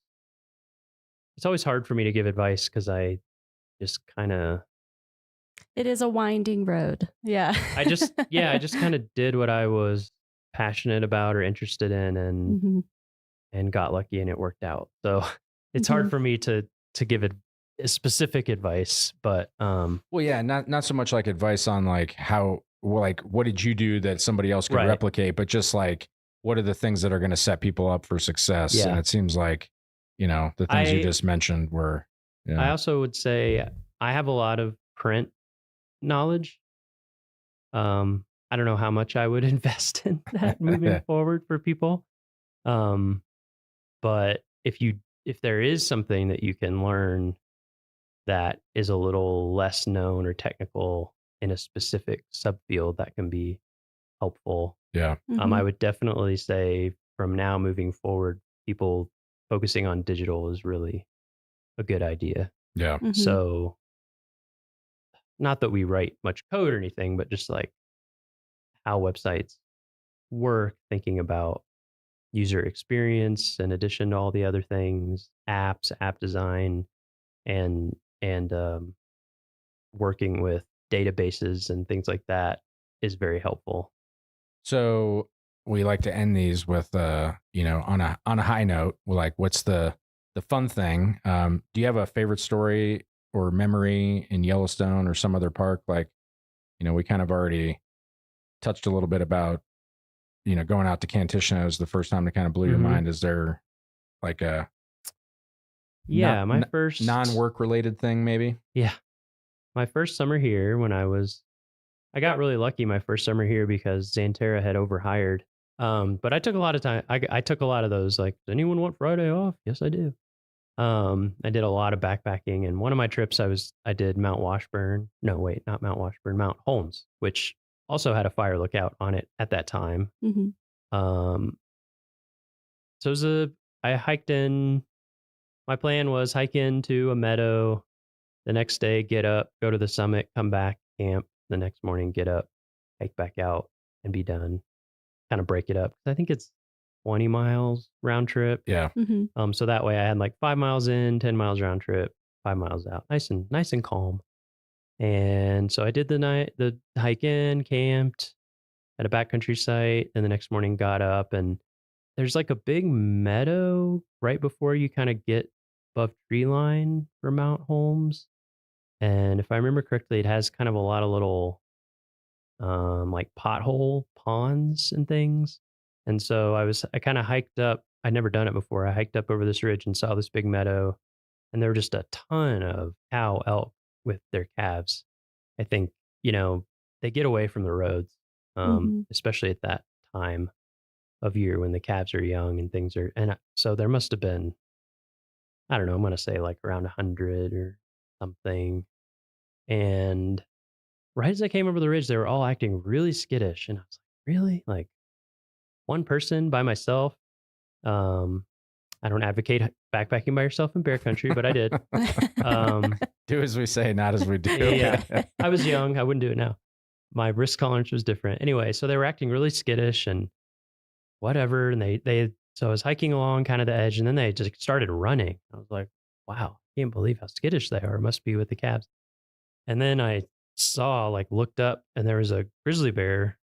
It's always hard for me to give advice because I just kind of It is a winding road. Yeah. I just kind of did what I was passionate about or interested in, and got lucky and it worked out. So it's hard for me to give it specific advice, but well, yeah, not so much like advice on like how, like what did you do that somebody else could replicate, but just like what are the things that are going to set people up for success. Yeah. And it seems like, you know, the things you just mentioned were, I also would say I have a lot of print knowledge. I don't know how much I would invest in that moving forward for people. But if there is something that you can learn that is a little less known or technical in a specific subfield, that can be helpful. Yeah. I would definitely say from now moving forward, people focusing on digital is really a good idea. Yeah. So not that we write much code or anything, but just like how websites work, thinking about user experience in addition to all the other things, apps, app design, and working with databases and things like that is very helpful. So we like to end these with, you know, on a high note. Like, what's the fun thing? Do you have a favorite story or memory in Yellowstone or some other park? Like, you know, we kind of already touched a little bit about, you know, going out to Kantishna was the first time that kind of blew your mind. Is there like a my first non-work related thing maybe? Yeah. My first summer here I got really lucky my first summer here because Xanterra had overhired. But I took a lot of time. I took a lot of those, like, does anyone want Friday off? Yes, I do. I did a lot of backpacking, and one of my trips I did Mount Washburn. No, wait, not Mount Washburn, Mount Holmes, which also had a fire lookout on it at that time. So I hiked in. My plan was hike into a meadow, the next day get up, go to the summit, come back, camp, the next morning get up, hike back out, and be done. Kind of break it up. I think it's 20 miles round trip. Yeah. So that way I had like 5 miles in, 10 miles round trip, 5 miles out. Nice and calm. And so I did the hike in, camped at a backcountry site, and the next morning got up, and there's like a big meadow right before you kind of get above tree line for Mount Holmes. And if I remember correctly, it has kind of a lot of little like pothole ponds and things. And so I kind of hiked up. I'd never done it before. I hiked up over this ridge and saw this big meadow, and there were just a ton of cow elk with their calves. I think, you know, they get away from the roads, especially at that time of year when the calves are young and things are, and so there must have been, I don't know, I'm going to say like around 100 or something. And right as I came over the ridge, they were all acting really skittish. And I was like, really? Like one person by myself? I don't advocate backpacking by yourself in bear country, but I did. Do as we say, not as we do. Yeah. I was young. I wouldn't do it now. My risk tolerance was different. Anyway, so they were acting really skittish and whatever. And so I was hiking along kind of the edge, and then they just started running. I was like, wow, I can't believe how skittish they are. It must be with the calves. And then I looked up, and there was a grizzly bear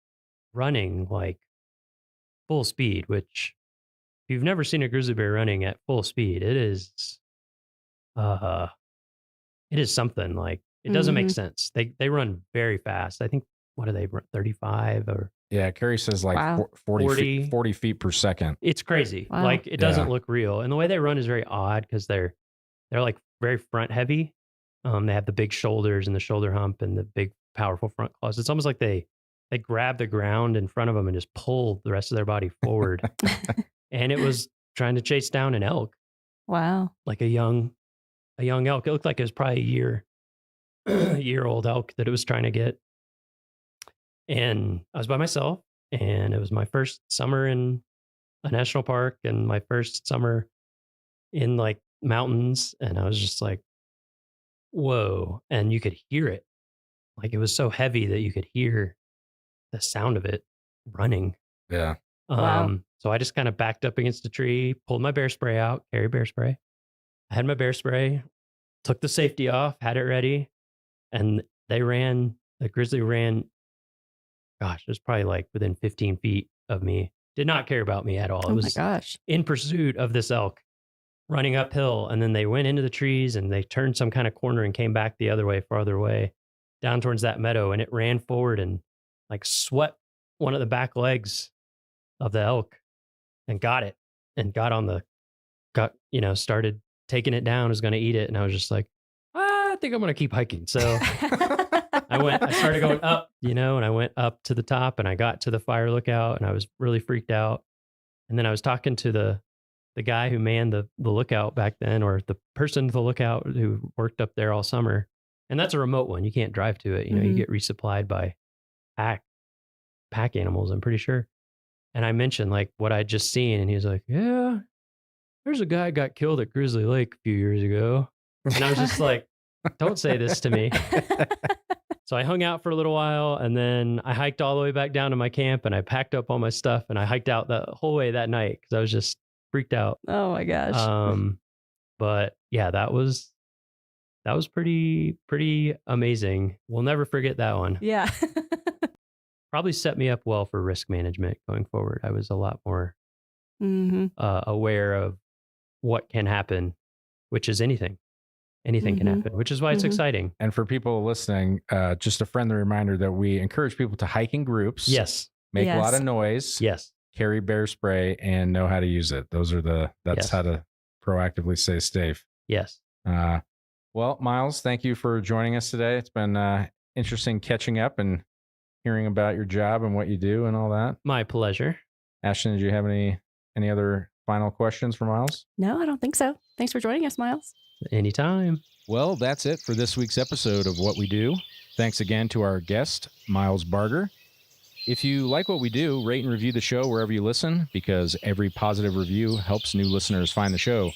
running like full speed, which if you've never seen a grizzly bear running at full speed, it is something. Like, it doesn't make sense. They run very fast. I think, what do they run, 35 or? Yeah, Carrie says like 40 feet per second. It's crazy. Wow. Like, it doesn't look real. And the way they run is very odd because they're like very front heavy. They have the big shoulders and the shoulder hump and the big powerful front claws. It's almost like they grab the ground in front of them and just pull the rest of their body forward. And it was trying to chase down an elk. Wow. Like a young elk. It looked like it was probably a year old elk that it was trying to get. And I was by myself, and it was my first summer in a national park and my first summer in like mountains. And I was just like, whoa. And you could hear it. like it was so heavy that you could hear the sound of it running. Yeah. Wow. So I just kind of backed up against a tree, pulled my bear spray out, carry bear spray. I had my bear spray, took the safety off, had it ready, and the grizzly ran, gosh, it was probably like within 15 feet of me. Did not care about me at all. Oh It my was gosh. in pursuit of this elk running uphill. And then they went into the trees and they turned some kind of corner and came back the other way, farther away, down towards that meadow. And it ran forward and like swept one of the back legs of the elk and got it and started taking it down, was going to eat it. And I was just like, I think I'm going to keep hiking. So I started going up, and I went up to the top and I got to the fire lookout and I was really freaked out. And then I was talking to the guy who manned the lookout back then, or the person at the lookout who worked up there all summer. And that's a remote one. You can't drive to it. You get resupplied by pack animals, I'm pretty sure. And I mentioned like what I'd just seen. And he was like, yeah, there's a guy got killed at Grizzly Lake a few years ago. And I was just like, don't say this to me. So I hung out for a little while and then I hiked all the way back down to my camp and I packed up all my stuff and I hiked out the whole way that night because I was just freaked out. Oh my gosh. But yeah, that was pretty amazing. We'll never forget that one. Yeah. Probably set me up well for risk management going forward. I was a lot more aware of what can happen, which is anything. Anything can happen, which is why it's exciting. And for people listening, just a friendly reminder that we encourage people to hike in groups. Yes. Make a lot of noise. Yes. Carry bear spray and know how to use it. That's how to proactively stay safe. Yes. Well, Miles, thank you for joining us today. It's been interesting catching up and hearing about your job and what you do and all that. My pleasure. Ashton, did you have any other final questions for Miles? No, I don't think so. Thanks for joining us, Miles. Anytime. Well, that's it for this week's episode of What We Do. Thanks again to our guest, Miles Barger. If you like what we do, rate and review the show wherever you listen, because every positive review helps new listeners find the show.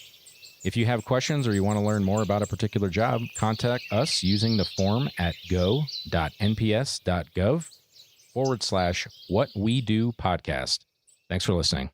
If you have questions or you want to learn more about a particular job, contact us using the form at go.nps.gov/whatwedopodcast. Thanks for listening.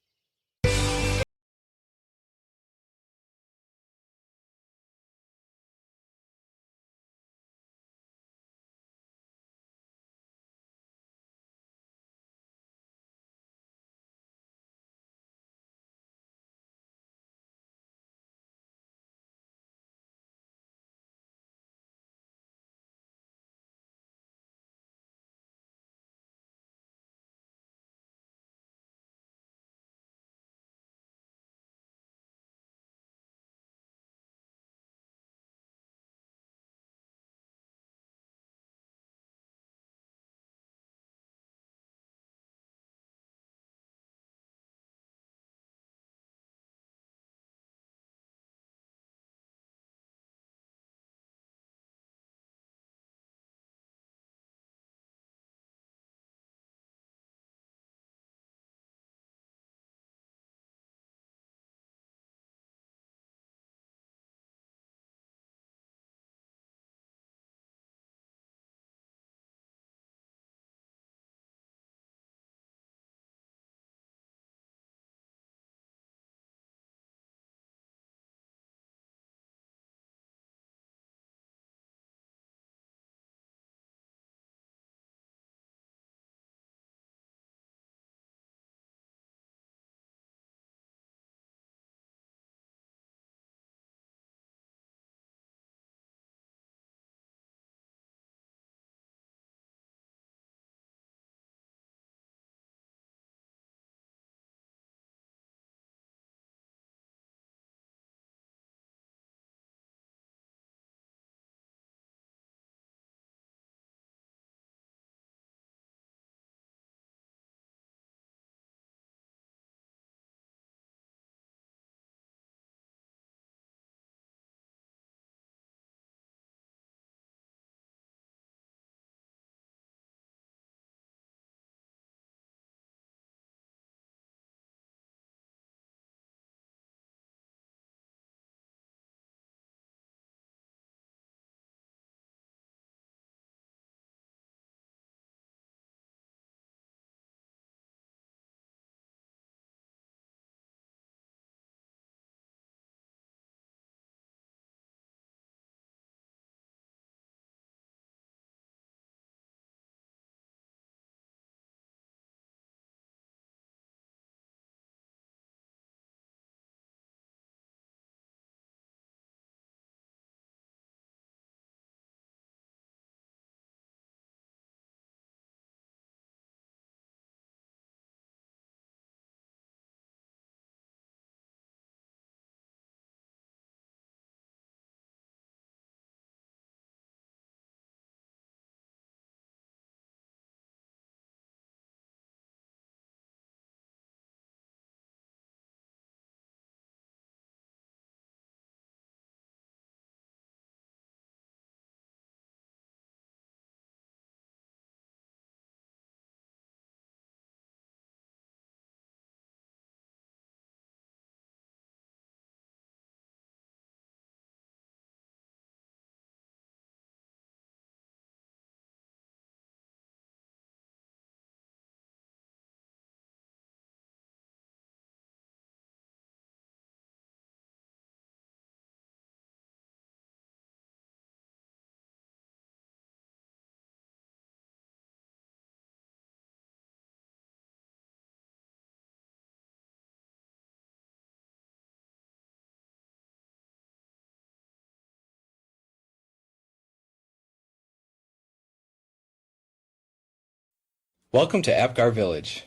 Welcome to Apgar Village.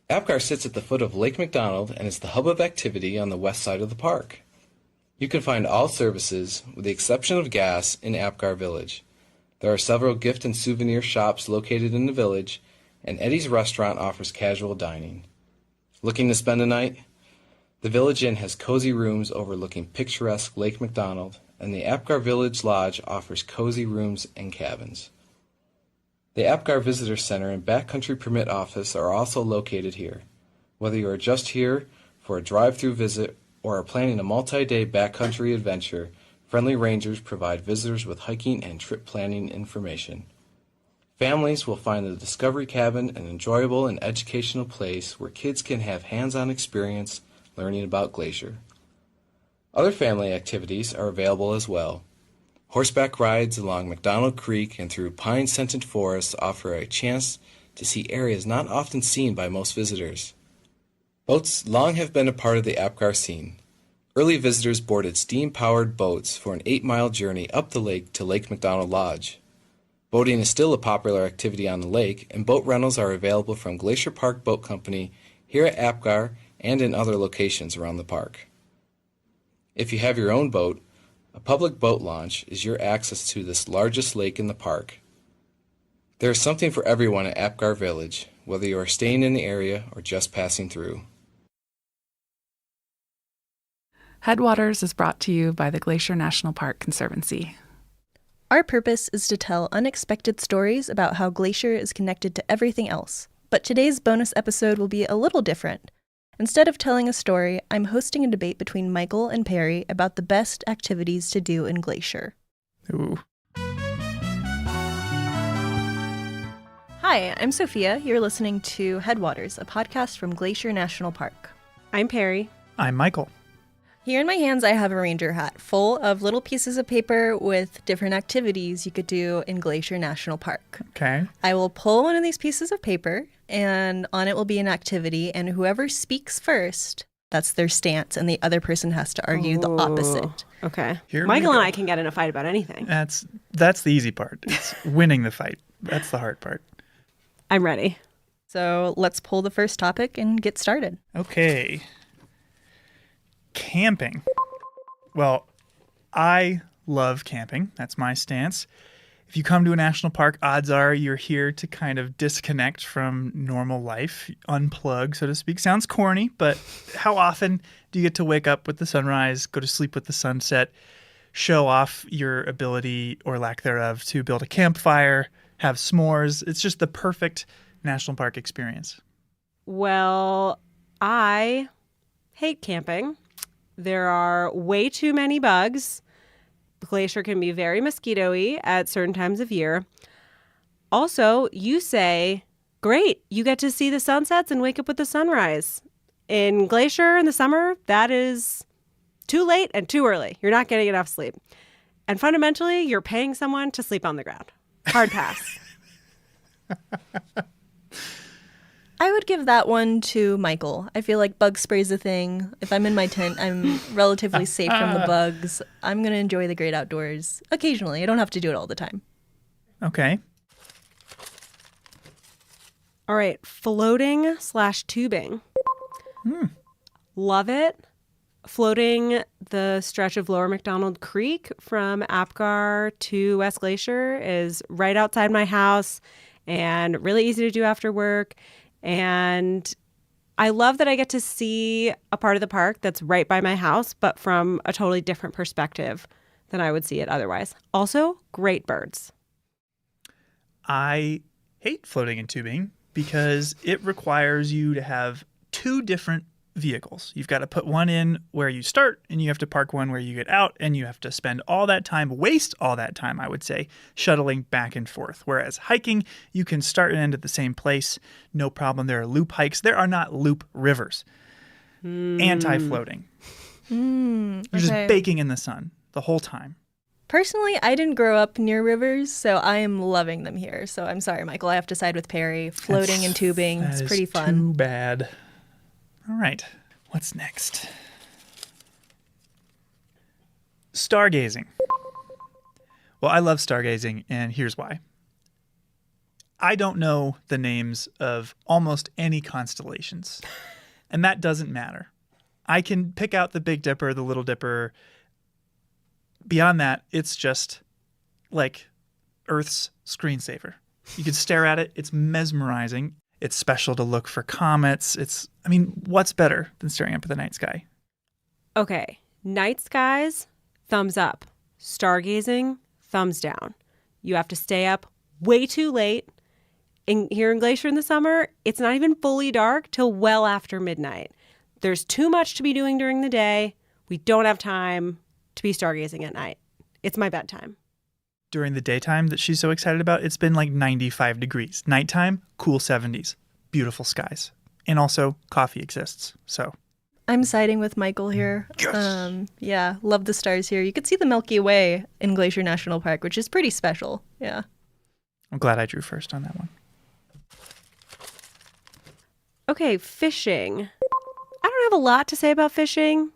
Apgar sits at the foot of Lake McDonald and is the hub of activity on the west side of the park. You can find all services, with the exception of gas, in Apgar Village. There are several gift and souvenir shops located in the village, and Eddie's Restaurant offers casual dining. Looking to spend a night? The Village Inn has cozy rooms overlooking picturesque Lake McDonald, and the Apgar Village Lodge offers cozy rooms and cabins. The Apgar Visitor Center and Backcountry Permit Office are also located here. Whether you are just here for a drive-through visit or are planning a multi-day backcountry adventure, friendly rangers provide visitors with hiking and trip planning information. Families will find the Discovery Cabin an enjoyable and educational place where kids can have hands-on experience learning about Glacier. Other family activities are available as well. Horseback rides along McDonald Creek and through pine-scented forests offer a chance to see areas not often seen by most visitors. Boats long have been a part of the Apgar scene. Early visitors boarded steam-powered boats for an 8-mile journey up the lake to Lake McDonald Lodge. Boating is still a popular activity on the lake, and boat rentals are available from Glacier Park Boat Company here at Apgar and in other locations around the park. If you have your own boat, a public boat launch is your access to this largest lake in the park. There is something for everyone at Apgar Village, whether you are staying in the area or just passing through. Headwaters is brought to you by the Glacier National Park Conservancy. Our purpose is to tell unexpected stories about how Glacier is connected to everything else. But today's bonus episode will be a little different. Instead of telling a story, I'm hosting a debate between Michael and Perry about the best activities to do in Glacier. Ooh. Hi, I'm Sophia. You're listening to Headwaters, a podcast from Glacier National Park. I'm Perry. I'm Michael. Here in my hands, I have a ranger hat full of little pieces of paper with different activities you could do in Glacier National Park. Okay. I will pull one of these pieces of paper, and on it will be an activity, and whoever speaks first, that's their stance, and the other person has to argue the opposite. Okay. Michael and I can get in a fight about anything. That's the easy part. It's winning the fight. That's the hard part. I'm ready. So let's pull the first topic and get started. Okay. Camping. Well, I love camping. That's my stance. If you come to a national park, odds are you're here to kind of disconnect from normal life, unplug, so to speak. Sounds corny, but how often do you get to wake up with the sunrise, go to sleep with the sunset, show off your ability or lack thereof to build a campfire, have s'mores? It's just the perfect national park experience. Well, I hate camping. There are way too many bugs. Glacier can be very mosquito-y at certain times of year. Also, you say, great, you get to see the sunsets and wake up with the sunrise. In Glacier in the summer, that is too late and too early. You're not getting enough sleep. And fundamentally, you're paying someone to sleep on the ground. Hard pass. I would give that one to Michael. I feel like bug spray's a thing. If I'm in my tent, I'm relatively safe from the bugs. I'm going to enjoy the great outdoors occasionally. I don't have to do it all the time. Okay. All right. Floating/tubing. Love it. Floating the stretch of Lower McDonald Creek from Apgar to West Glacier is right outside my house and really easy to do after work. And I love that I get to see a part of the park that's right by my house, but from a totally different perspective than I would see it otherwise. Also, great birds. I hate floating and tubing because it requires you to have two different vehicles. You've got to put one in where you start, and you have to park one where you get out, and you have to spend all that time, waste all that time, I would say, shuttling back and forth. Whereas hiking, you can start and end at the same place. No problem. There are loop hikes. There are not loop rivers. Anti-floating. You're just baking in the sun the whole time. Personally, I didn't grow up near rivers, so I am loving them here. So I'm sorry, Michael. I have to side with Perry. Floating and tubing. It's pretty fun. Too bad. All right, what's next? Stargazing. Well, I love stargazing, and here's why. I don't know the names of almost any constellations, and that doesn't matter. I can pick out the Big Dipper, the Little Dipper. Beyond that, it's just like Earth's screensaver. You can stare at it. It's mesmerizing. It's special to look for comets. What's better than staring up at the night sky? Okay, night skies, thumbs up. Stargazing, thumbs down. You have to stay up way too late. Here in Glacier in the summer, it's not even fully dark till well after midnight. There's too much to be doing during the day. We don't have time to be stargazing at night. It's my bedtime. During the daytime that she's so excited about, it's been like 95 degrees. Nighttime, cool 70s. Beautiful skies. And also, coffee exists, so. I'm siding with Michael here. Yes. Yeah, love the stars here. You could see the Milky Way in Glacier National Park, which is pretty special. Yeah. I'm glad I drew first on that one. Okay, fishing. I don't have a lot to say about fishing.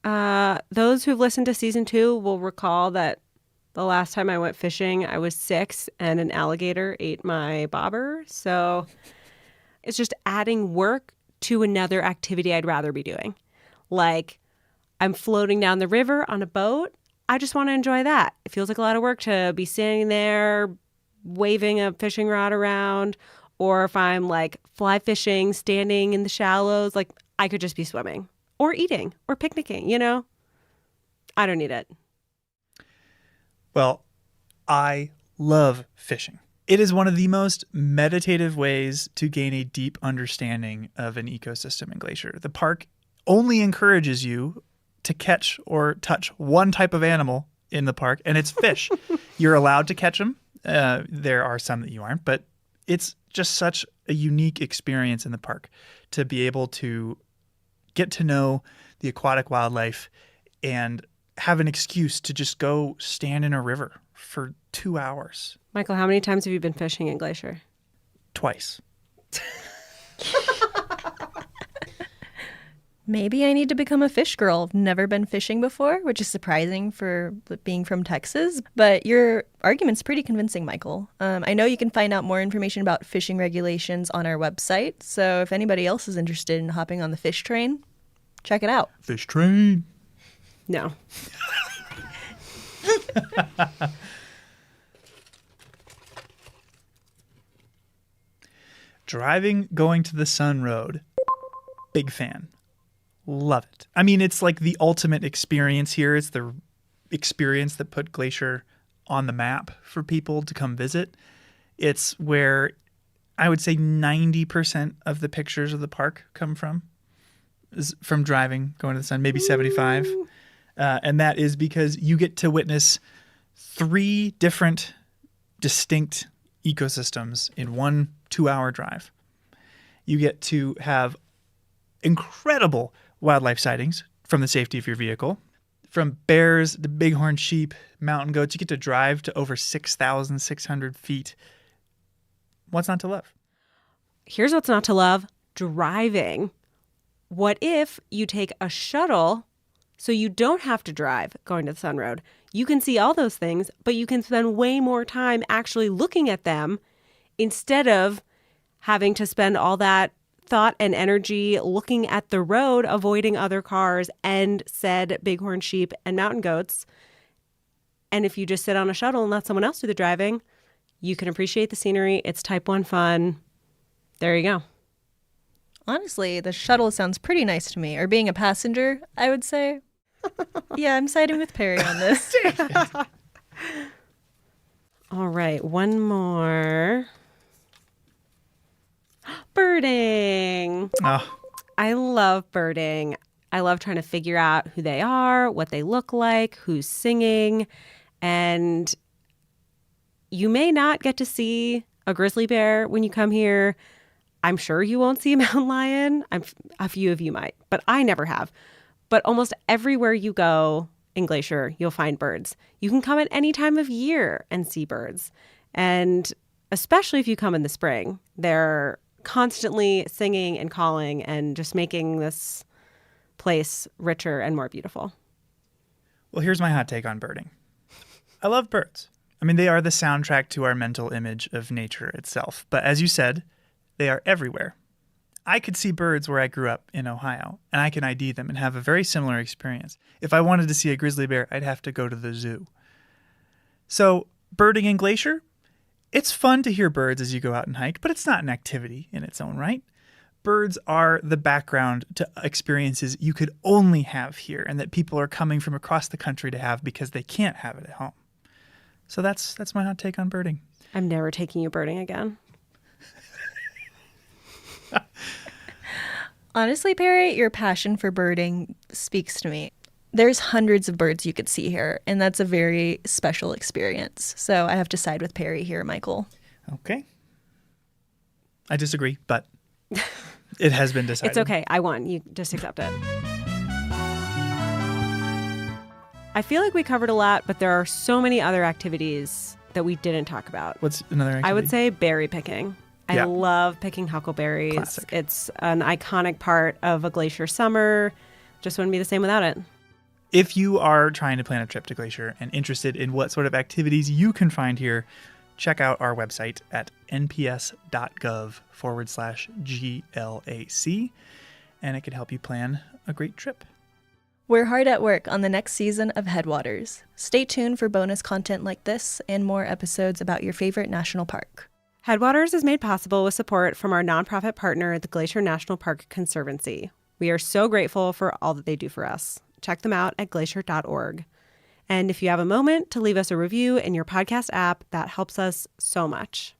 Those who've listened to season 2 will recall that the last time I went fishing, I was 6 and an alligator ate my bobber. So it's just adding work to another activity I'd rather be doing. Like, I'm floating down the river on a boat. I just want to enjoy that. It feels like a lot of work to be standing there waving a fishing rod around. Or if I'm like fly fishing, standing in the shallows, like I could just be swimming or eating or picnicking, you know? I don't need it. Well, I love fishing. It is one of the most meditative ways to gain a deep understanding of an ecosystem in Glacier. The park only encourages you to catch or touch one type of animal in the park, and it's fish. You're allowed to catch them. There are some that you aren't, but it's just such a unique experience in the park to be able to get to know the aquatic wildlife and have an excuse to just go stand in a river for 2 hours. Michael, how many times have you been fishing in Glacier? Twice. Maybe I need to become a fish girl. I've never been fishing before, which is surprising for being from Texas. But your argument's pretty convincing, Michael. I know you can find out more information about fishing regulations on our website. So if anybody else is interested in hopping on the fish train, check it out. Fish train. No. Driving, going to the Sun Road. Big fan. Love it. I mean, it's like the ultimate experience here. It's the experience that put Glacier on the map for people to come visit. It's where I would say 90% of the pictures of the park come from, is from driving, going to the Sun, maybe 75. And that is because you get to witness 3 different distinct ecosystems in one 2-hour drive. You get to have incredible wildlife sightings from the safety of your vehicle. From bears to bighorn sheep, mountain goats, you get to drive to over 6,600 feet. What's not to love? Here's what's not to love: driving. What if you take a shuttle so you don't have to drive going to the Sun Road? You can see all those things, but you can spend way more time actually looking at them instead of having to spend all that thought and energy looking at the road, avoiding other cars and said bighorn sheep and mountain goats. And if you just sit on a shuttle and let someone else do the driving, you can appreciate the scenery. It's type 1 fun. There you go. Honestly, the shuttle sounds pretty nice to me. Or being a passenger, I would say. Yeah, I'm siding with Perry on this. All right, one more. Birding. Oh. I love birding. I love trying to figure out who they are, what they look like, who's singing. And you may not get to see a grizzly bear when you come here. I'm sure you won't see a mountain lion. A few of you might, but I never have. But almost everywhere you go in Glacier, you'll find birds. You can come at any time of year and see birds. And especially if you come in the spring, they're constantly singing and calling and just making this place richer and more beautiful. Well, here's my hot take on birding. I love birds. I mean, they are the soundtrack to our mental image of nature itself. But as you said, they are everywhere. I could see birds where I grew up in Ohio, and I can ID them and have a very similar experience. If I wanted to see a grizzly bear, I'd have to go to the zoo. So, birding in Glacier? It's fun to hear birds as you go out and hike, but it's not an activity in its own right. Birds are the background to experiences you could only have here and that people are coming from across the country to have because they can't have it at home. So that's my hot take on birding. I'm never taking you birding again. Honestly, Perry, your passion for birding speaks to me. There's hundreds of birds you could see here, and that's a very special experience. So I have to side with Perry here, Michael. Okay. I disagree, but it has been decided. It's okay. I won. You just accept it. I feel like we covered a lot, but there are so many other activities that we didn't talk about. What's another activity? I would say berry picking. Yeah. I love picking huckleberries. Classic. It's an iconic part of a glacier summer. Just wouldn't be the same without it. If you are trying to plan a trip to Glacier and interested in what sort of activities you can find here, check out our website at nps.gov/GLAC, and it can help you plan a great trip. We're hard at work on the next season of Headwaters. Stay tuned for bonus content like this and more episodes about your favorite national park. Headwaters is made possible with support from our nonprofit partner, the Glacier National Park Conservancy. We are so grateful for all that they do for us. Check them out at glacier.org. And if you have a moment to leave us a review in your podcast app, that helps us so much.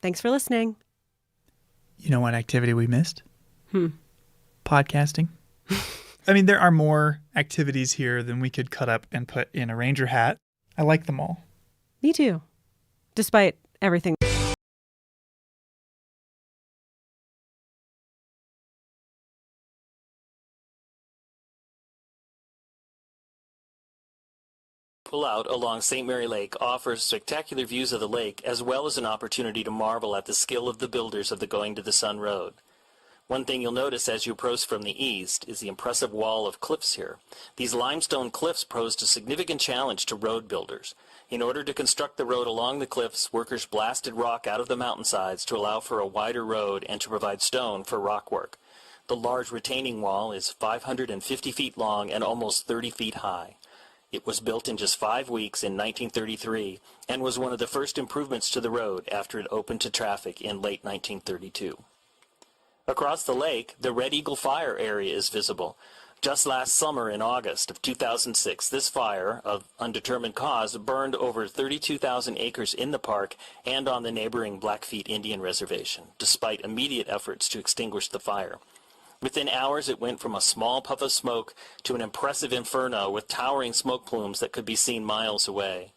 Thanks for listening. You know what activity we missed? Podcasting. I mean, there are more activities here than we could cut up and put in a ranger hat. I like them all. Me too. Despite everything. Pull-out along St. Mary Lake offers spectacular views of the lake as well as an opportunity to marvel at the skill of the builders of the Going to the Sun Road. One thing you'll notice as you approach from the east is the impressive wall of cliffs here. These limestone cliffs posed a significant challenge to road builders. In order to construct the road along the cliffs, workers blasted rock out of the mountainsides to allow for a wider road and to provide stone for rock work. The large retaining wall is 550 feet long and almost 30 feet high. It was built in just 5 weeks in 1933 and was one of the first improvements to the road after it opened to traffic in late 1932. Across the lake, the Red Eagle Fire area is visible. Just last summer in August of 2006, this fire, of undetermined cause, burned over 32,000 acres in the park and on the neighboring Blackfeet Indian Reservation, despite immediate efforts to extinguish the fire. Within hours, it went from a small puff of smoke to an impressive inferno with towering smoke plumes that could be seen miles away.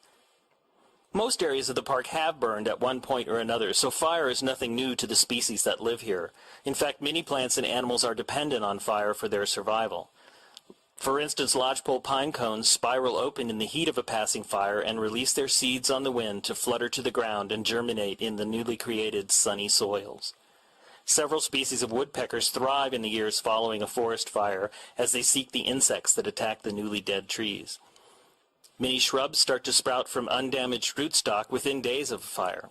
Most areas of the park have burned at one point or another, so fire is nothing new to the species that live here. In fact, many plants and animals are dependent on fire for their survival. For instance, lodgepole pine cones spiral open in the heat of a passing fire and release their seeds on the wind to flutter to the ground and germinate in the newly created sunny soils. Several species of woodpeckers thrive in the years following a forest fire as they seek the insects that attack the newly dead trees. Many shrubs start to sprout from undamaged rootstock within days of a fire.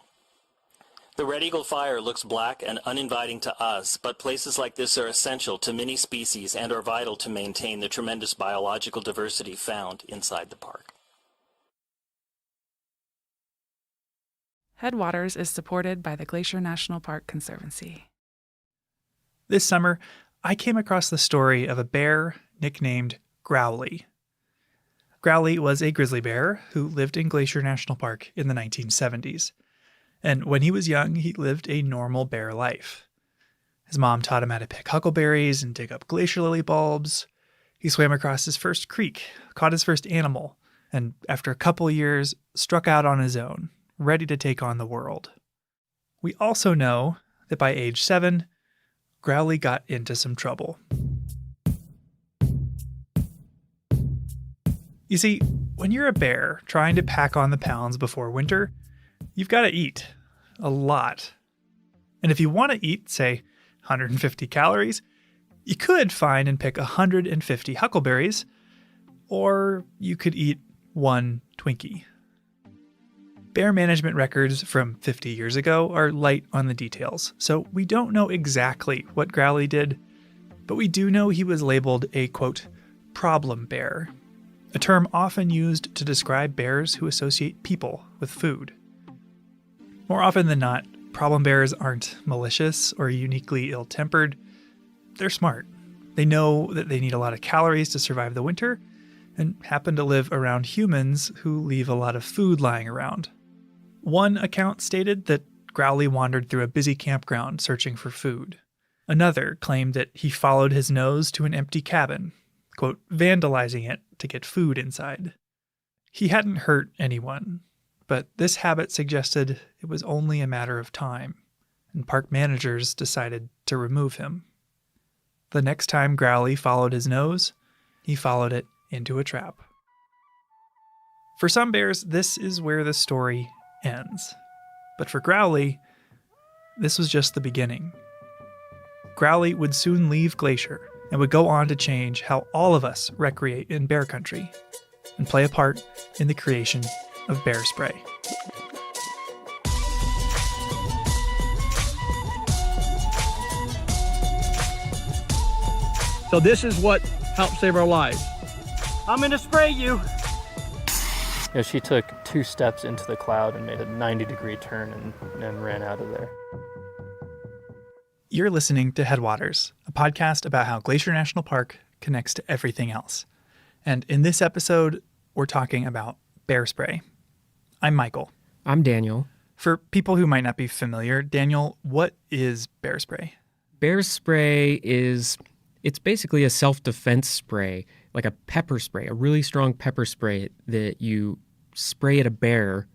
The Red Eagle Fire looks black and uninviting to us, but places like this are essential to many species and are vital to maintain the tremendous biological diversity found inside the park. Headwaters is supported by the Glacier National Park Conservancy. This summer, I came across the story of a bear nicknamed Growly. Growly was a grizzly bear who lived in Glacier National Park in the 1970s. And when he was young, he lived a normal bear life. His mom taught him how to pick huckleberries and dig up glacier lily bulbs. He swam across his first creek, caught his first animal, and after a couple years, struck out on his own, ready to take on the world. We also know that by age 7, Growly got into some trouble. You see, when you're a bear trying to pack on the pounds before winter, you've got to eat a lot. And if you want to eat, say, 150 calories, you could find and pick 150 huckleberries, or you could eat one Twinkie. Bear management records from 50 years ago are light on the details, so we don't know exactly what Growly did, but we do know he was labeled a, quote, problem bear, a term often used to describe bears who associate people with food. More often than not, problem bears aren't malicious or uniquely ill-tempered. They're smart. They know that they need a lot of calories to survive the winter and happen to live around humans who leave a lot of food lying around. One account stated that Growly wandered through a busy campground searching for food. Another claimed that he followed his nose to an empty cabin, quote, vandalizing it to get food inside. He hadn't hurt anyone, but this habit suggested it was only a matter of time, and park managers decided to remove him. The next time Growly followed his nose, he followed it into a trap. For some bears, this is where the story ends. But for Growly, this was just the beginning. Growly would soon leave Glacier and would go on to change how all of us recreate in bear country and play a part in the creation of bear spray. So this is what helped save our lives. I'm gonna spray you. Yeah, she took 2 steps into the cloud and made a 90-degree turn and ran out of there. You're listening to Headwaters, a podcast about how Glacier National Park connects to everything else. And in this episode, we're talking about bear spray. I'm Michael. I'm Daniel. For people who might not be familiar, Daniel, what is bear spray? Bear spray it's basically a self-defense spray, like a pepper spray, a really strong pepper spray that you spray at a bear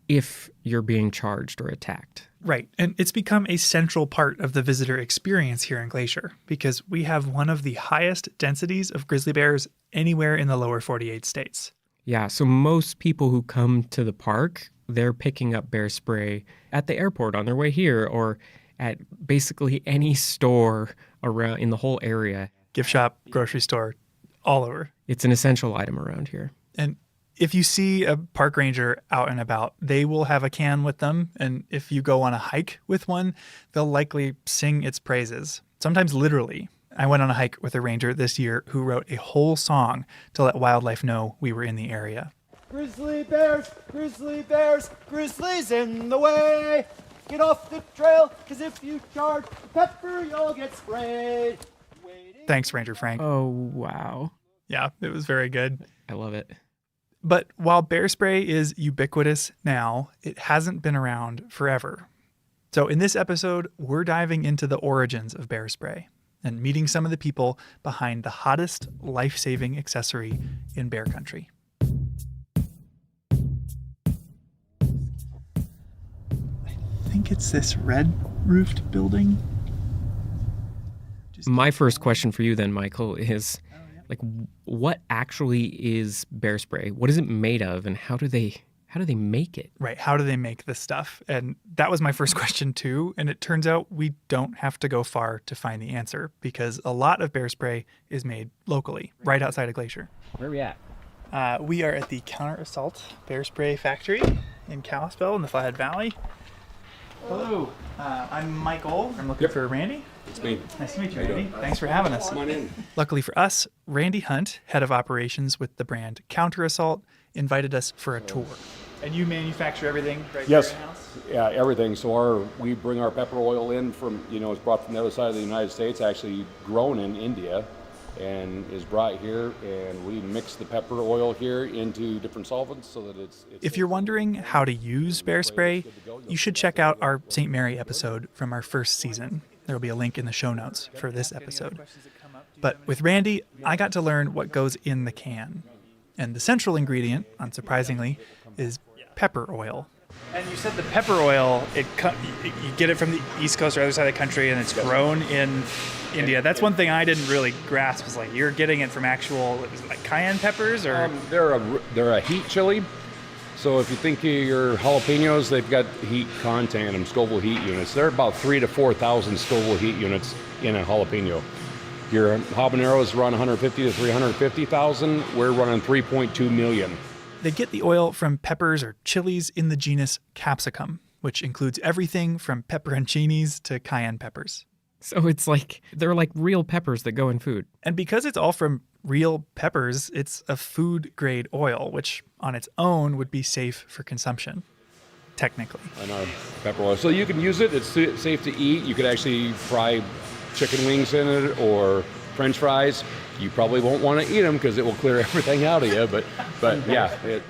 if you're being charged or attacked. Right, and it's become a central part of the visitor experience here in Glacier because we have one of the highest densities of grizzly bears anywhere in the lower 48 states. Yeah, so most people who come to the park, they're picking up bear spray at the airport on their way here or at basically any store around in the whole area. Gift shop, grocery store, all over. It's an essential item around here. And if you see a park ranger out and about, they will have a can with them. And if you go on a hike with one, they'll likely sing its praises, sometimes literally. I went on a hike with a ranger this year who wrote a whole song to let wildlife know we were in the area. Grizzly bears, grizzlies in the way. Get off the trail, because if you charge pepper, you'll get sprayed. Thanks, Ranger Frank. Oh, wow. Yeah, it was very good. I love it. But while bear spray is ubiquitous now, it hasn't been around forever. So in this episode, we're diving into the origins of bear spray and meeting some of the people behind the hottest life-saving accessory in bear country. I think it's this red-roofed building. My first question for you then, Michael, is what actually is bear spray? What is it made of, and how do they make it? Right, how do they make this stuff? And that was my first question too, and it turns out we don't have to go far to find the answer because a lot of bear spray is made locally, right outside of Glacier. Where are we at? We are at the Counter Assault Bear Spray Factory in Kalispell in the Flathead Valley. Hello, I'm Michael. I'm looking for Randy. It's me. Nice to meet you, Randy. Thanks for having us. Come on in. Luckily for us, Randy Hunt, head of operations with the brand Counter Assault, invited us for a tour. And you manufacture everything right Yes. here in-house? Yeah, everything. So we bring our pepper oil in from, it's brought from the other side of the United States, actually grown in India, and is brought here, and we mix the pepper oil here into different solvents so that it's If you're wondering how to use bear spray, you should check out our St. Mary episode from our first season. There will be a link in the show notes for this episode. But with Randy, I got to learn what goes in the can. And the central ingredient, unsurprisingly, is pepper oil. And you said the pepper oil, you get it from the East Coast or other side of the country, and it's grown in India. That's one thing I didn't really grasp, was like you're getting it from actual, like cayenne peppers, or? They're a heat chili. So if you think of your jalapenos, they've got heat content in them, Scoville heat units. They're about 3,000 to 4,000 Scoville heat units in a jalapeno. Your habaneros run 150 to 350,000. We're running 3.2 million. They get the oil from peppers or chilies in the genus capsicum, which includes everything from pepperoncinis to cayenne peppers. So they're like real peppers that go in food. And because it's all from real peppers, it's a food-grade oil, which on its own would be safe for consumption, technically. And our pepper oil. So you can use it. It's safe to eat. You could actually fry chicken wings in it or French fries. You probably won't want to eat them because it will clear everything out of you. But yeah.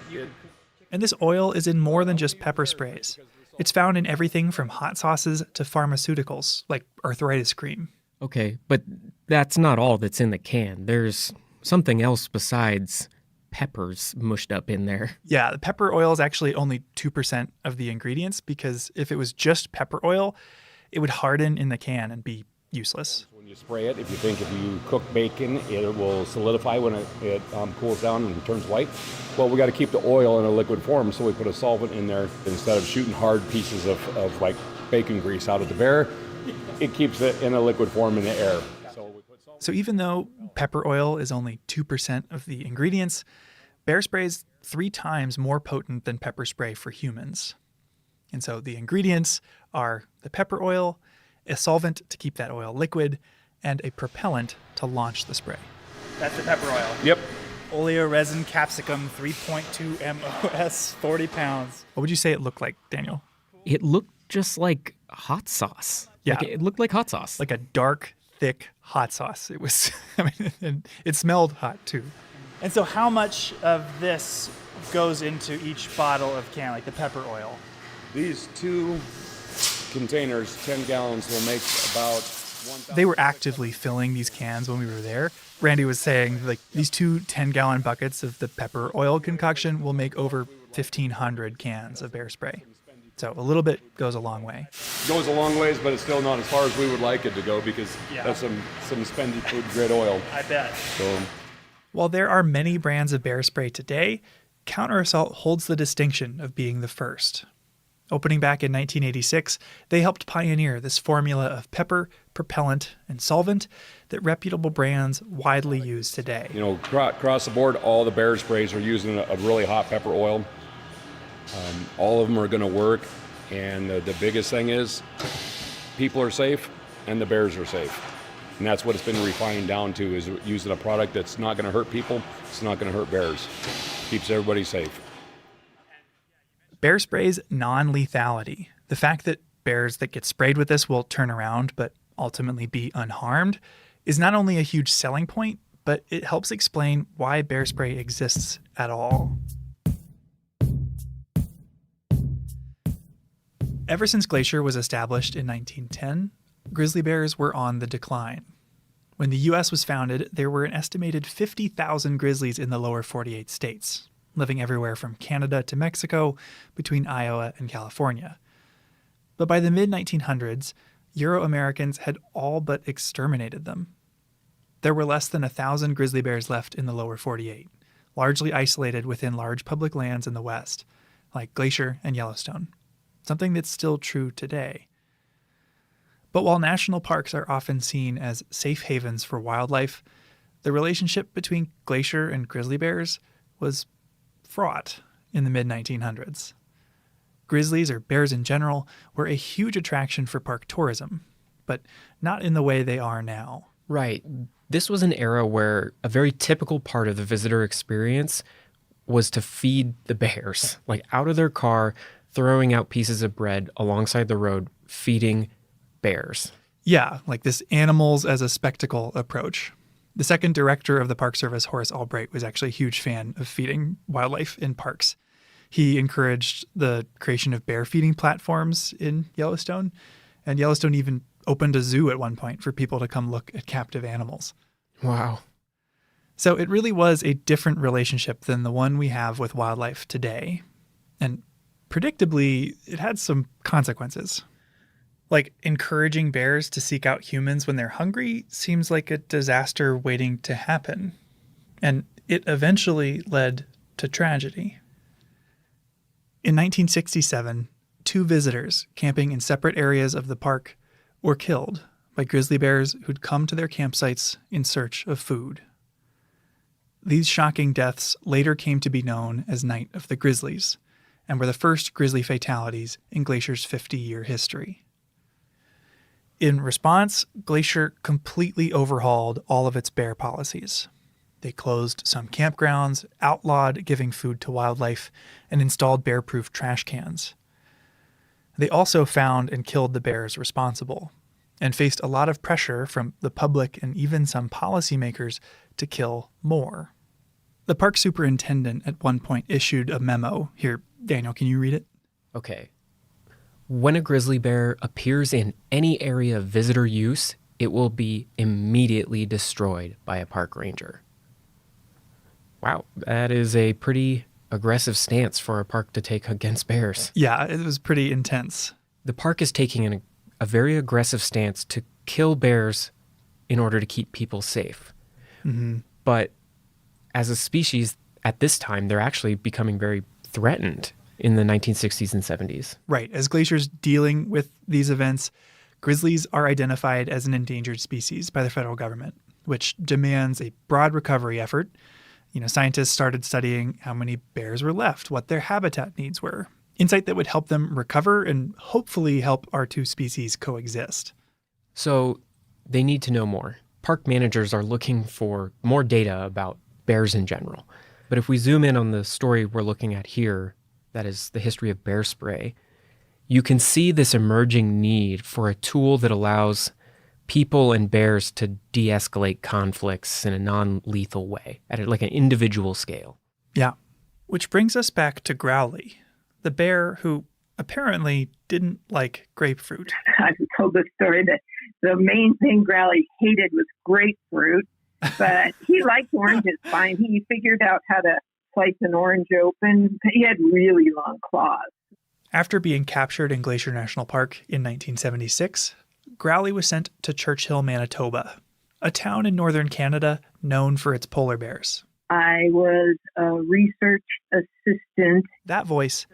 And this oil is in more than just pepper sprays. It's found in everything from hot sauces to pharmaceuticals, like arthritis cream. Okay, but that's not all that's in the can. There's something else besides peppers mushed up in there. Yeah, the pepper oil is actually only 2% of the ingredients because if it was just pepper oil, it would harden in the can and be useless. When you spray it, if you cook bacon, it will solidify when it cools down and turns white. Well, we got to keep the oil in a liquid form, so we put a solvent in there instead of shooting hard pieces of like bacon grease out of the bear. It keeps it in a liquid form in the air. So even though pepper oil is only 2% of the ingredients, bear spray is 3 times more potent than pepper spray for humans. And so the ingredients are the pepper oil, a solvent to keep that oil liquid, and a propellant to launch the spray. That's the pepper oil. Yep. Oleoresin capsicum, 3.2 MOS, 40 pounds. What would you say it looked like, Daniel? It looked just like hot sauce. Yeah. It looked like hot sauce. Like a dark, thick hot sauce. It was, and it smelled hot too. And so how much of this goes into each bottle of can, like the pepper oil? These 2 containers, 10 gallons, will make about 1,000. They were actively filling these cans when we were there. Randy was saying like these 2 10-gallon buckets of the pepper oil concoction will make over 1,500 cans of bear spray. So a little bit goes a long way. Goes a long ways, but it's still not as far as we would like it to go because that's some spendy food grade oil. I bet. So, while there are many brands of bear spray today, Counter Assault holds the distinction of being the first. Opening back in 1986, they helped pioneer this formula of pepper, propellant, and solvent that reputable brands widely use today. you know, across the board, all the bear sprays are using a really hot pepper oil. All of them are going to work, and the biggest thing is people are safe and the bears are safe. And that's what it's been refined down to, is using a product that's not going to hurt people, it's not going to hurt bears. Keeps everybody safe. Bear spray's non-lethality, the fact that bears that get sprayed with this will turn around but ultimately be unharmed, is not only a huge selling point, but it helps explain why bear spray exists at all. Ever since Glacier was established in 1910, grizzly bears were on the decline. When the U.S. was founded, there were an estimated 50,000 grizzlies in the lower 48 states, living everywhere from Canada to Mexico, between Iowa and California. But by the mid-1900s, Euro-Americans had all but exterminated them. There were less than 1,000 grizzly bears left in the lower 48, largely isolated within large public lands in the West, like Glacier and Yellowstone. Something that's still true today. But while national parks are often seen as safe havens for wildlife, the relationship between Glacier and grizzly bears was fraught in the mid-1900s. Grizzlies, or bears in general, were a huge attraction for park tourism, but not in the way they are now. Right. This was an era where a very typical part of the visitor experience was to feed the bears, like out of their car, throwing out pieces of bread alongside the road, feeding bears. Yeah, like this animals as a spectacle approach. The second director of the Park Service, Horace Albright, was actually a huge fan of feeding wildlife in parks. He encouraged the creation of bear feeding platforms in Yellowstone, and Yellowstone even opened a zoo at one point for people to come look at captive animals. Wow. So it really was a different relationship than the one we have with wildlife today. And predictably, it had some consequences. Like encouraging bears to seek out humans when they're hungry seems like a disaster waiting to happen. And it eventually led to tragedy. In 1967, 2 visitors camping in separate areas of the park were killed by grizzly bears who'd come to their campsites in search of food. These shocking deaths later came to be known as Night of the Grizzlies, and were the first grizzly fatalities in Glacier's 50-year history. In response, Glacier completely overhauled all of its bear policies. They closed some campgrounds, outlawed giving food to wildlife, and installed bear-proof trash cans. They also found and killed the bears responsible, and faced a lot of pressure from the public and even some policymakers to kill more. The park superintendent at one point issued a memo. Here, Daniel, can you read it? Okay. When a grizzly bear appears in any area of visitor use, it will be immediately destroyed by a park ranger. Wow, that is a pretty aggressive stance for a park to take against bears. Yeah, it was pretty intense. The park is taking a very aggressive stance to kill bears in order to keep people safe. Mm-hmm. But as a species, at this time, they're actually becoming very threatened in the 1960s and 70s. Right. As Glacier's dealing with these events, grizzlies are identified as an endangered species by the federal government, which demands a broad recovery effort. Scientists started studying how many bears were left, what their habitat needs were, insight that would help them recover and hopefully help our two species coexist. So they need to know more. Park managers are looking for more data about bears in general. But if we zoom in on the story we're looking at here, that is the history of bear spray, you can see this emerging need for a tool that allows people and bears to de-escalate conflicts in a non-lethal way at an individual scale. Yeah. Which brings us back to Growly, the bear who apparently didn't like grapefruit. I've told the story that the main thing Growly hated was grapefruit, but he liked oranges fine. He figured out how to slice an orange open. He had really long claws. After being captured in Glacier National Park in 1976, Growly was sent to Churchill, Manitoba, a town in northern Canada known for its polar bears. I was a research assistant. That voice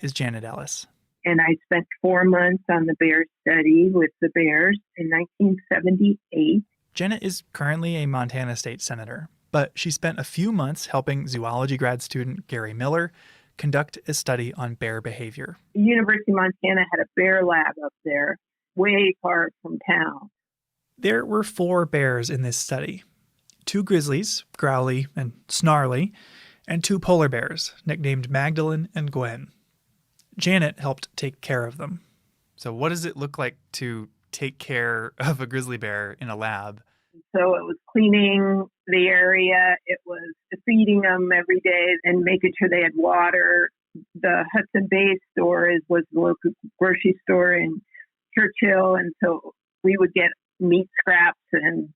is Janet Ellis. And I spent 4 months on the bear study with the bears in 1978. Janet is currently a Montana state senator, but she spent a few months helping zoology grad student Gary Miller conduct a study on bear behavior. The University of Montana had a bear lab up there, way far from town. There were 4 bears in this study. 2 grizzlies, Growly and Snarly, and 2 polar bears, nicknamed Magdalene and Gwen. Janet helped take care of them. So what does it look like to take care of a grizzly bear in a lab? So it was cleaning the area. It was feeding them every day and making sure they had water. The Hudson Bay store was the local grocery store in Churchill. And so we would get meat scraps and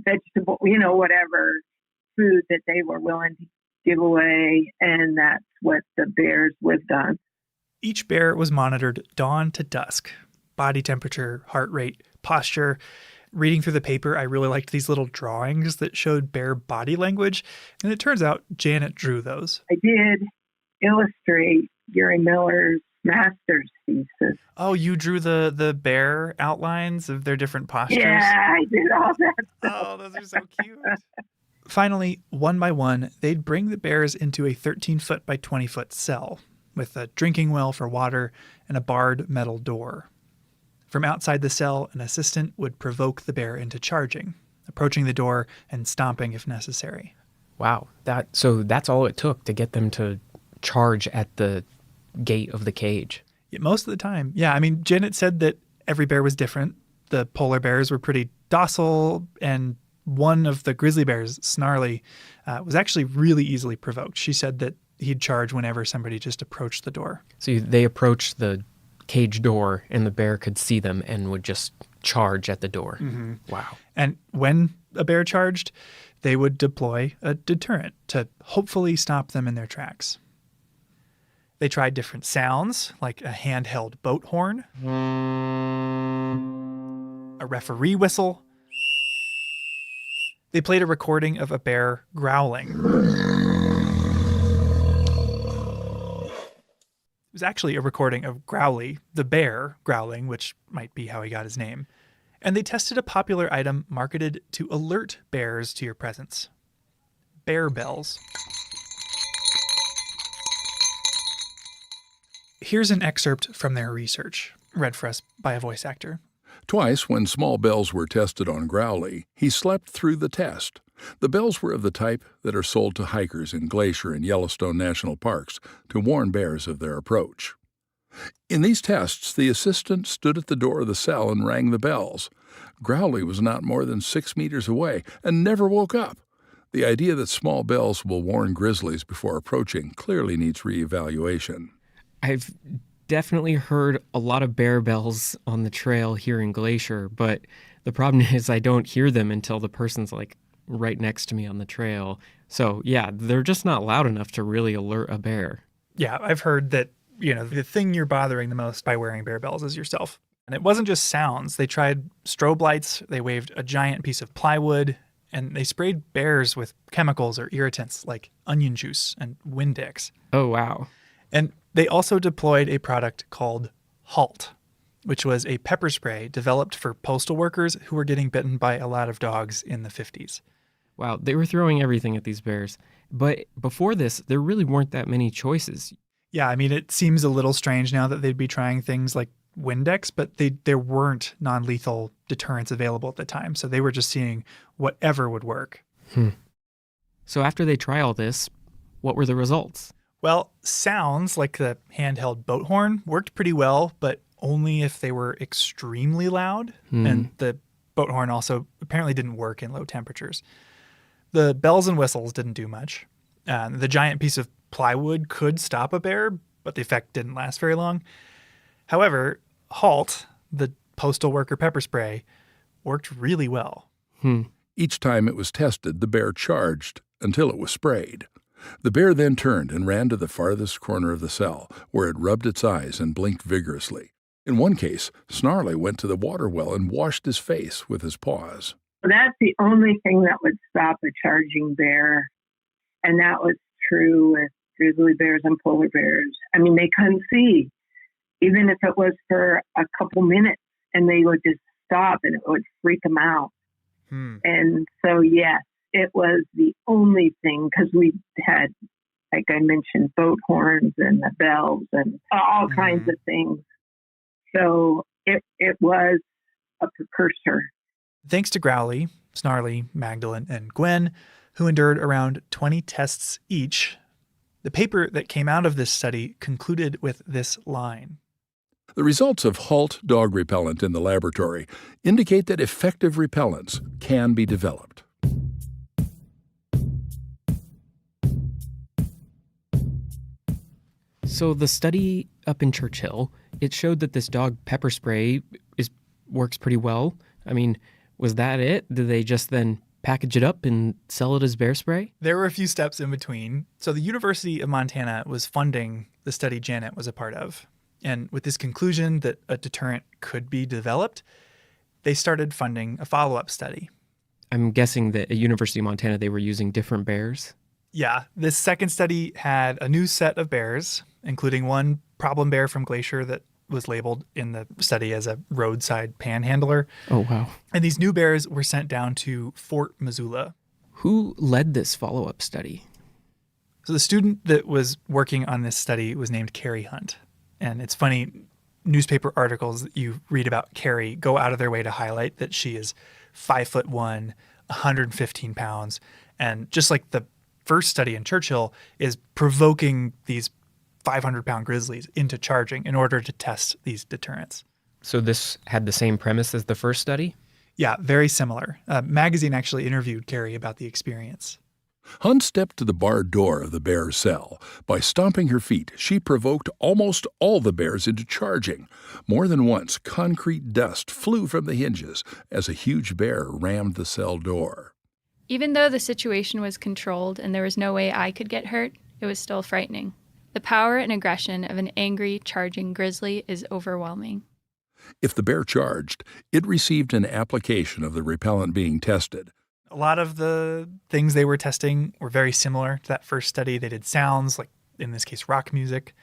vegetable, whatever food that they were willing to give away. And that's what the bears lived on. Each bear was monitored dawn to dusk. Body temperature, heart rate, posture. Reading through the paper, I really liked these little drawings that showed bear body language. And it turns out Janet drew those. I did illustrate Gary Miller's master's thesis. Oh, you drew the bear outlines of their different postures? Yeah, I did all that stuff. Oh, those are so cute. Finally, one by one, they'd bring the bears into a 13-foot by 20-foot cell with a drinking well for water and a barred metal door. From outside the cell, an assistant would provoke the bear into charging, approaching the door and stomping if necessary. Wow. So that's all it took to get them to charge at the gate of the cage. Yeah, most of the time. Yeah, Janet said that every bear was different. The polar bears were pretty docile, and one of the grizzly bears, Snarly, was actually really easily provoked. She said that he'd charge whenever somebody just approached the door. So they approached the cage door and the bear could see them and would just charge at the door. Mm-hmm. Wow. And when a bear charged, they would deploy a deterrent to hopefully stop them in their tracks. They tried different sounds, like a handheld boat horn, a referee whistle. They played a recording of a bear growling. It was actually a recording of Growly, the bear, growling, which might be how he got his name. And they tested a popular item marketed to alert bears to your presence. bear bells. Here's an excerpt from their research, read for us by a voice actor. Twice, when small bells were tested on Growly, he slept through the test. The bells were of the type that are sold to hikers in Glacier and Yellowstone national parks to warn bears of their approach. In these tests, the assistant stood at the door of the cell and rang the bells. Growly was not more than 6 meters away and never woke up. The idea that small bells will warn grizzlies before approaching clearly needs reevaluation. I've definitely heard a lot of bear bells on the trail here in Glacier, but the problem is I don't hear them until the person's like right next to me on the trail. So yeah, they're just not loud enough to really alert a bear. Yeah, I've heard that, the thing you're bothering the most by wearing bear bells is yourself. And it wasn't just sounds. They tried strobe lights, they waved a giant piece of plywood, and they sprayed bears with chemicals or irritants like onion juice and Windex. Oh, wow. And they also deployed a product called Halt, which was a pepper spray developed for postal workers who were getting bitten by a lot of dogs in the 50s. Wow, they were throwing everything at these bears. But before this, there really weren't that many choices. Yeah, I mean, it seems a little strange now that they'd be trying things like Windex, but there weren't non-lethal deterrents available at the time. So they were just seeing whatever would work. So after they try all this, what were the results? Well, sounds like the handheld boat horn worked pretty well, but only if they were extremely loud. And the boat horn also apparently didn't work in low temperatures. The bells and whistles didn't do much. The giant piece of plywood could stop a bear, but the effect didn't last very long. However, Halt, the postal worker pepper spray, worked really well. Each time it was tested, the bear charged until it was sprayed. The bear then turned and ran to the farthest corner of the cell, where it rubbed its eyes and blinked vigorously. In one case, Snarly went to the water well and washed his face with his paws. That's the only thing that would stop a charging bear. And that was true with grizzly bears and polar bears. I mean, they couldn't see, even if it was for a couple minutes, and they would just stop and it would freak them out. And so, yes, it was the only thing, because we had, like I mentioned, boat horns and the bells and all kinds of things. So it was a precursor. Thanks to Growly, Snarly, Magdalene, and Gwen, who endured around 20 tests each, the paper that came out of this study concluded with this line. The results of Halt dog repellent in the laboratory indicate that effective repellents can be developed. So the study up in Churchill, it showed that this dog pepper spray works pretty well. I mean, was that it? Did they just then package it up and sell it as bear spray? There were a few steps in between. So the University of Montana was funding the study Janet was a part of. And with this conclusion that a deterrent could be developed, they started funding a follow-up study. I'm guessing that at University of Montana, they were using different bears? Yeah, this second study had a new set of bears, including one problem bear from Glacier that was labeled in the study as a roadside panhandler. Oh, wow. And these new bears were sent down to Fort Missoula. Who led this follow-up study? So the student that was working on this study was named Carrie Hunt. And it's funny, newspaper articles that you read about Carrie go out of their way to highlight that she is 5'1", 115 pounds. And just like the first study in Churchill, is provoking these 500-pound grizzlies into charging in order to test these deterrents. So this had the same premise as the first study? Yeah, very similar. A magazine actually interviewed Carrie about the experience. Hunt stepped to the barred door of the bear's cell. By stomping her feet, she provoked almost all the bears into charging. More than once, concrete dust flew from the hinges as a huge bear rammed the cell door. Even though the situation was controlled and there was no way I could get hurt, it was still frightening. The power and aggression of an angry, charging grizzly is overwhelming. If the bear charged, it received an application of the repellent being tested. A lot of the things they were testing were very similar to that first study. They did sounds, like in this case, rock music.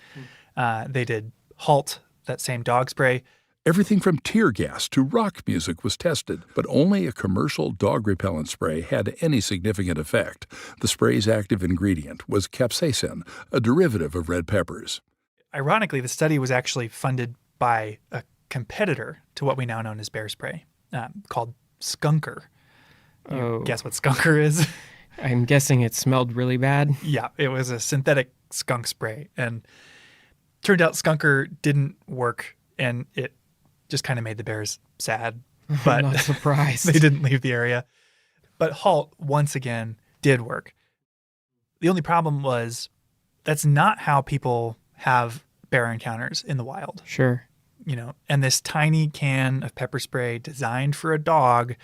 They did Halt, that same dog spray. Everything from tear gas to rock music was tested, but only a commercial dog repellent spray had any significant effect. The spray's active ingredient was capsaicin, a derivative of red peppers. Ironically, the study was actually funded by a competitor to what we now know as bear spray, called Skunker. Guess what Skunker is? I'm guessing it smelled really bad. Yeah, it was a synthetic skunk spray. And turned out Skunker didn't work, and it just kind of made the bears sad. But I'm not surprised. They didn't leave the area. But Halt, once again, did work. The only problem was that's not how people have bear encounters in the wild. Sure. And this tiny can of pepper spray designed for a dog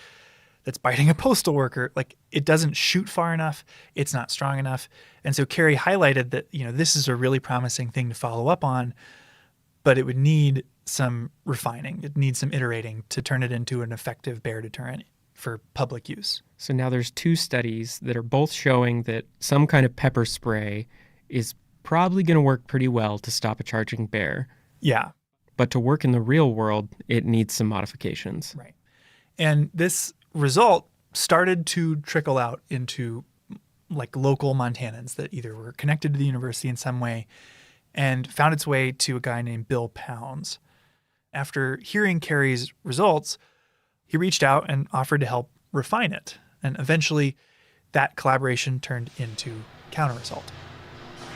that's biting a postal worker, it doesn't shoot far enough. It's not strong enough. And so Carrie highlighted that, this is a really promising thing to follow up on, but it would need some refining. It needs some iterating to turn it into an effective bear deterrent for public use. So now there's 2 studies that are both showing that some kind of pepper spray is probably going to work pretty well to stop a charging bear. Yeah. But to work in the real world, it needs some modifications. Right. And this result started to trickle out into local Montanans that either were connected to the university in some way and found its way to a guy named Bill Pounds. After hearing Carrie's results, he reached out and offered to help refine it. And eventually that collaboration turned into Counter-Assault.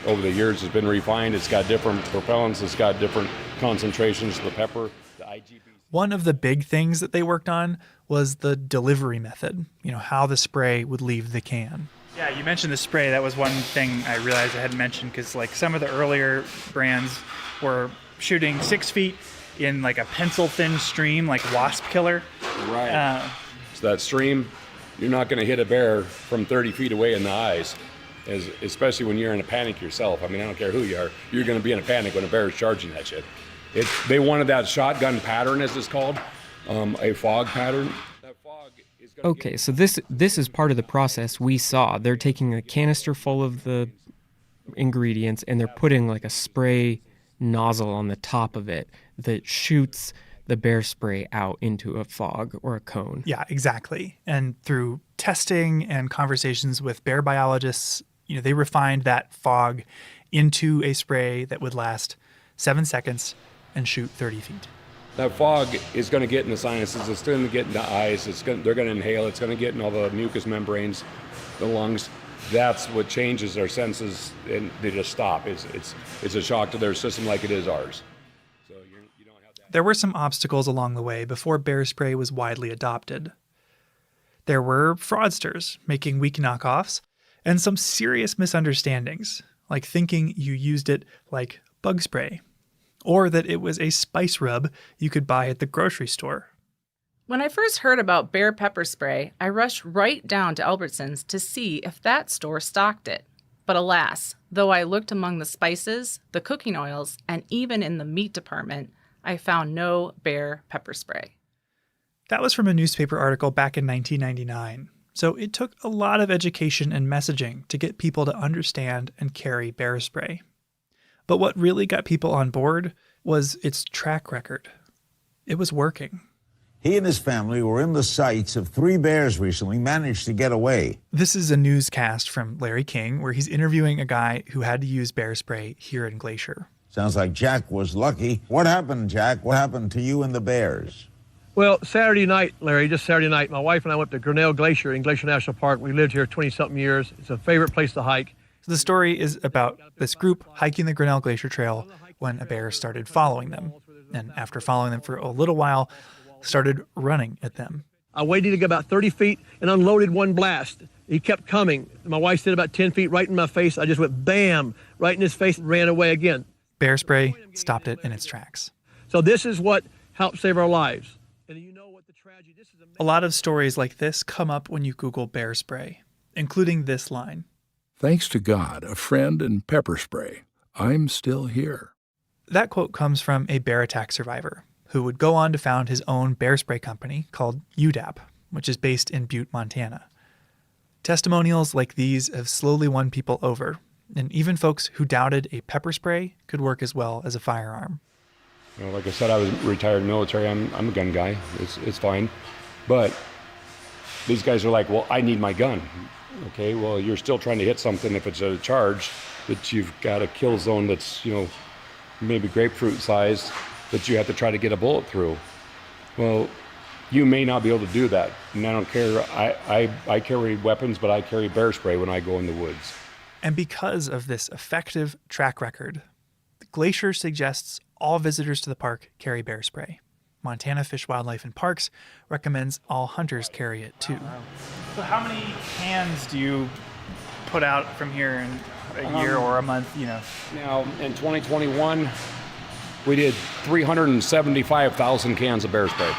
Over the years, it's been refined. It's got different propellants. It's got different concentrations of the pepper. The IGB. One of the big things that they worked on was the delivery method, how the spray would leave the can. Yeah, you mentioned the spray. That was one thing I realized I hadn't mentioned because some of the earlier brands were shooting 6 feet in a pencil-thin stream like Wasp Killer. Right. So that stream, you're not going to hit a bear from 30 feet away in the eyes. Especially when you're in a panic yourself. I don't care who you are. You're going to be in a panic when a bear is charging at you. They wanted that shotgun pattern, as it's called, a fog pattern. That fog is going Okay, so this is part of the process we saw. They're taking a canister full of the ingredients and they're putting a spray nozzle on the top of it that shoots the bear spray out into a fog or a cone. Yeah, exactly. And through testing and conversations with bear biologists, they refined that fog into a spray that would last 7 seconds and shoot 30 feet. That fog is going to get in the sinuses. It's going to get in the eyes. They're going to inhale. It's going to get in all the mucous membranes, the lungs. That's what changes their senses, and they just stop. It's a shock to their system like it is ours. So you don't have that. There were some obstacles along the way before bear spray was widely adopted. There were fraudsters making weak knockoffs and some serious misunderstandings, like thinking you used it like bug spray, or that it was a spice rub you could buy at the grocery store. When I first heard about bear pepper spray, I rushed right down to Albertsons to see if that store stocked it. But alas, though I looked among the spices, the cooking oils, and even in the meat department, I found no bear pepper spray. That was from a newspaper article back in 1999. So it took a lot of education and messaging to get people to understand and carry bear spray. But what really got people on board was its track record. It was working. He and his family were in the sights of 3 bears recently, managed to get away. This is a newscast from Larry King where he's interviewing a guy who had to use bear spray here in Glacier. Sounds like Jack was lucky. What happened, Jack? What happened to you and the bears? Well, Saturday night, Larry, just Saturday night, my wife and I went to Grinnell Glacier in Glacier National Park. We lived here 20-something years. It's a favorite place to hike. So the story is about this group hiking the Grinnell Glacier Trail when a bear started following them. And after following them for a little while, started running at them. I waited to get about 30 feet and unloaded one blast. He kept coming. My wife stood about 10 feet right in my face. I just went bam, right in his face and ran away again. Bear spray stopped it in its tracks. So this is what helped save our lives. A lot of stories like this come up when you Google bear spray, including this line. Thanks to God, a friend, and pepper spray, I'm still here. That quote comes from a bear attack survivor who would go on to found his own bear spray company called UDAP, which is based in Butte, Montana. Testimonials like these have slowly won people over, and even folks who doubted a pepper spray could work as well as a firearm. You know, like I said, I was retired military. I'm a gun guy. It's fine. But these guys are like, well, I need my gun. Okay, well, you're still trying to hit something if it's a charge that you've got a kill zone that's, you know, maybe grapefruit sized that you have to try to get a bullet through. Well, you may not be able to do that. And I don't care. I carry weapons, but I carry bear spray when I go in the woods. And because of this effective track record, Glacier suggests all visitors to the park carry bear spray. Montana Fish, Wildlife, and Parks recommends all hunters carry it too. So how many cans do you put out from here in a year or a month, you know? Now, in 2021, we did 375,000 cans of bear spray.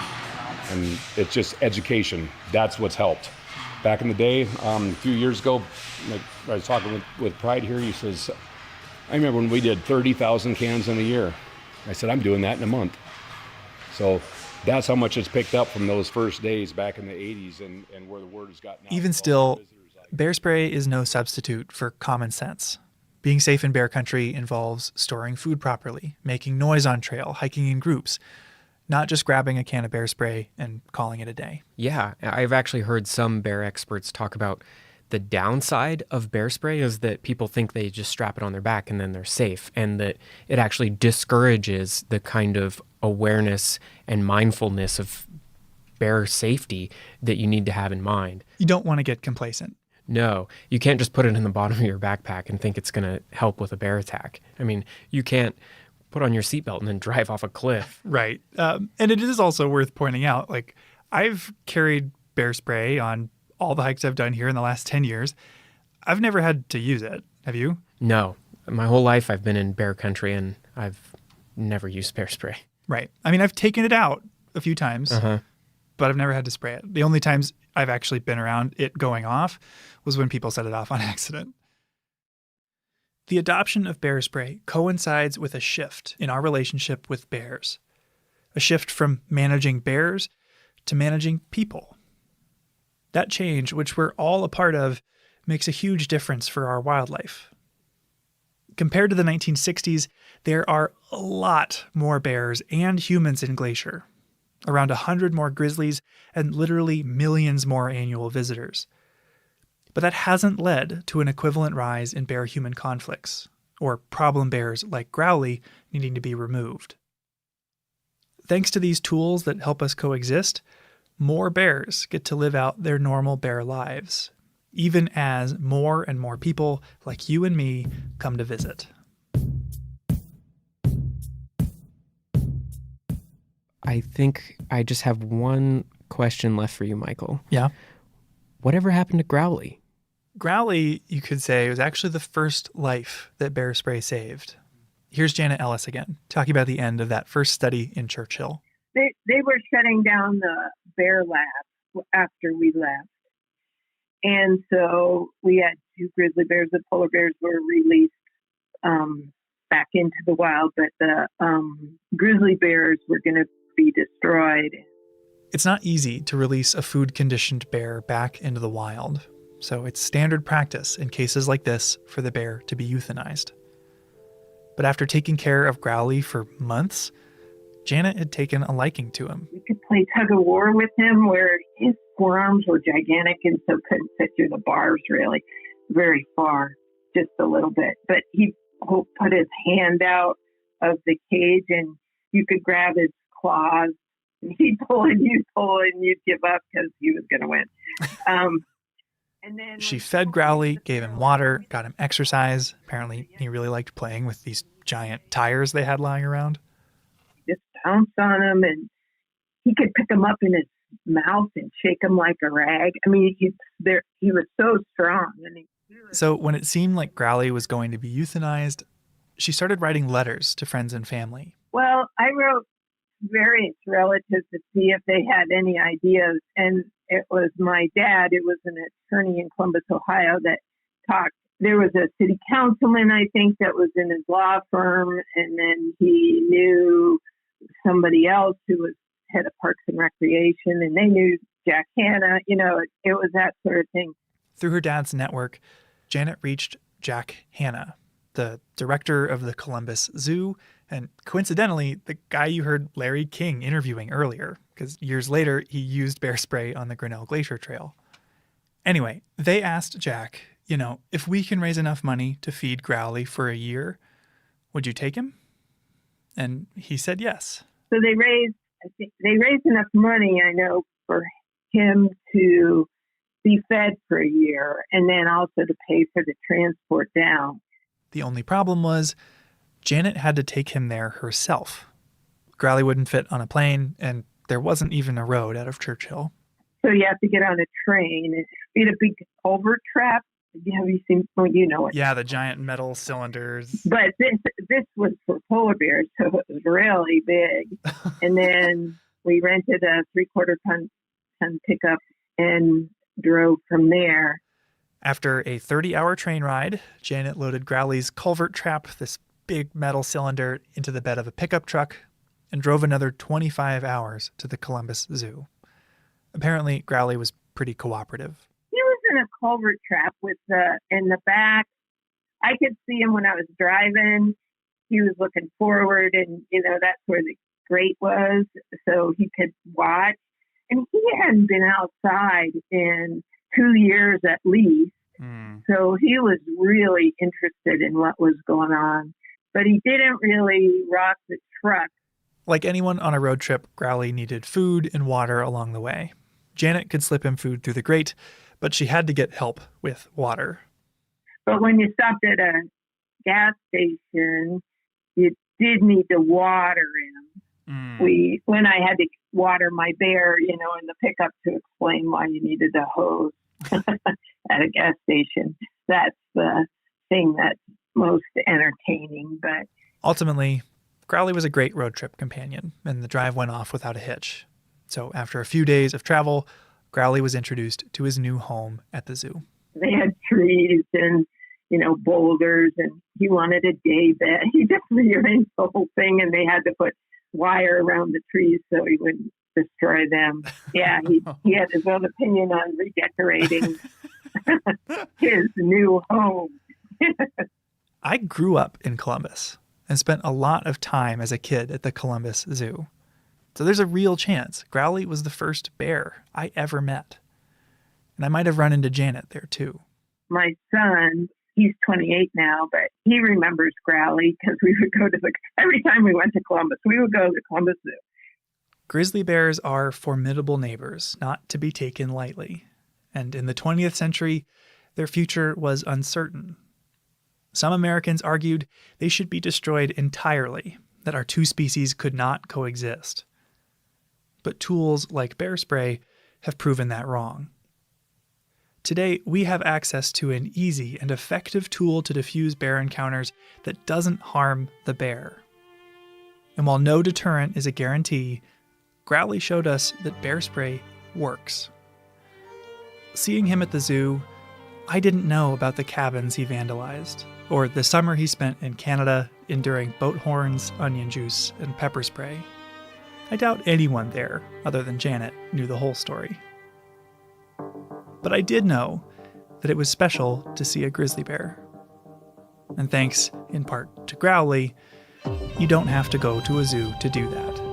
And it's just education. That's what's helped. Back in the day, a few years ago, like I was talking with Pride here, he says, I remember when we did 30,000 cans in a year. I said, I'm doing that in a month. So that's how much it's picked up from those first days back in the 80s and where the word has gotten out. Even still, bear spray is no substitute for common sense. Being safe in bear country involves storing food properly, making noise on trail, hiking in groups, not just grabbing a can of bear spray and calling it a day. Yeah, I've actually heard some bear experts talk about the downside of bear spray is that people think they just strap it on their back and then they're safe, and that it actually discourages the kind of awareness and mindfulness of bear safety that you need to have in mind. You don't want to get complacent. No, you can't just put it in the bottom of your backpack and think it's going to help with a bear attack. I mean, you can't put on your seatbelt and then drive off a cliff. Right. And it is also worth pointing out, like, I've carried bear spray on all the hikes I've done here in the last 10 years. I've never had to use it. Have you? No. My whole life I've been in bear country and I've never used bear spray. Right. I mean, I've taken it out a few times, but I've never had to spray it. The only times I've actually been around it going off was when people set it off on accident. The adoption of bear spray coincides with a shift in our relationship with bears. A shift from managing bears to managing people. That change, which we're all a part of, makes a huge difference for our wildlife. Compared to the 1960s, there are a lot more bears and humans in Glacier. Around 100 more grizzlies and literally millions more annual visitors. But that hasn't led to an equivalent rise in bear-human conflicts, or problem bears like Growly needing to be removed. Thanks to these tools that help us coexist, more bears get to live out their normal bear lives, even as more and more people like you and me come to visit. I think I just have one question left for you, Michael. Yeah? Whatever happened to Growly? Growly, you could say, was actually the first life that bear spray saved. Here's Janet Ellis again, talking about the end of that first study in Churchill. They were shutting down the bear lab after we left. And so we had 2 grizzly bears. The polar bears were released back into the wild, but the grizzly bears were going to be destroyed. It's not easy to release a food-conditioned bear back into the wild. So it's standard practice in cases like this for the bear to be euthanized. But after taking care of Growly for months, Janet had taken a liking to him. We could play tug-of-war with him where his forearms were gigantic and so couldn't fit through the bars really very far, just a little bit. But he put his hand out of the cage and you could grab his claws and he'd pull and you'd give up because he was going to win. And then she fed Growly, gave him water, got him exercise. Apparently, he really liked playing with these giant tires they had lying around. Just bounced on him, and he could pick them up in his mouth and shake them like a rag. I mean, he was so strong. So when it seemed like Growly was going to be euthanized, she started writing letters to friends and family. Well, I wrote various relatives to see if they had any ideas, and it was my dad. It was an attorney in Columbus, Ohio, that talked. There was a city councilman, I think, that was in his law firm, and then he knew somebody else who was head of Parks and Recreation, and they knew Jack Hanna. You know, it was that sort of thing. Through her dad's network, Janet reached Jack Hanna, the director of the Columbus Zoo And coincidentally, the guy you heard Larry King interviewing earlier, because years later he used bear spray on the Grinnell Glacier Trail. Anyway, they asked Jack, if we can raise enough money to feed Growly for a year, would you take him? And he said yes. So they raised enough money, I know, for him to be fed for a year and then also to pay for the transport down. The only problem was Janet had to take him there herself. Growly wouldn't fit on a plane, and there wasn't even a road out of Churchill. So you have to get on a train. We had a big culvert trap. Have you seen? Well, you know it. Yeah, the giant metal cylinders. But this was for polar bears, so it was really big. And then we rented a 3/4 ton pickup and drove from there. After a 30-hour train ride, Janet loaded Growly's culvert trap, this big metal cylinder, into the bed of a pickup truck and drove another 25 hours to the Columbus Zoo. Apparently, Growly was pretty cooperative. He was in a culvert trap in the back. I could see him when I was driving. He was looking forward, and, that's where the grate was, so he could watch. And he hadn't been outside in 2 years at least. So he was really interested in what was going on. But he didn't really rock the truck. Like anyone on a road trip, Growly needed food and water along the way. Janet could slip him food through the grate, but she had to get help with water. But when you stopped at a gas station, you did need to water him. When I had to water my bear, in the pickup to explain why you needed a hose at a gas station. That's the thing that's most entertaining. But ultimately, Growly was a great road trip companion, and the drive went off without a hitch. So after a few days of travel, Growly was introduced to his new home at the zoo. They had trees and, boulders, and he wanted a day bed. He just rearranged the whole thing, and they had to put wire around the trees so he wouldn't destroy them. Yeah, he had his own opinion on redecorating his new home. I grew up in Columbus and spent a lot of time as a kid at the Columbus Zoo. So there's a real chance Growly was the first bear I ever met. And I might have run into Janet there too. My son, he's 28 now, but he remembers Growly because we would go to every time we went to Columbus, we would go to the Columbus Zoo. Grizzly bears are formidable neighbors, not to be taken lightly. And in the 20th century, their future was uncertain. Some Americans argued they should be destroyed entirely, that our two species could not coexist. But tools like bear spray have proven that wrong. Today, we have access to an easy and effective tool to diffuse bear encounters that doesn't harm the bear. And while no deterrent is a guarantee, Growly showed us that bear spray works. Seeing him at the zoo, I didn't know about the cabins he vandalized, or the summer he spent in Canada enduring boat horns, onion juice, and pepper spray. I doubt anyone there, other than Janet, knew the whole story. But I did know that it was special to see a grizzly bear. And thanks, in part, to Growly, you don't have to go to a zoo to do that.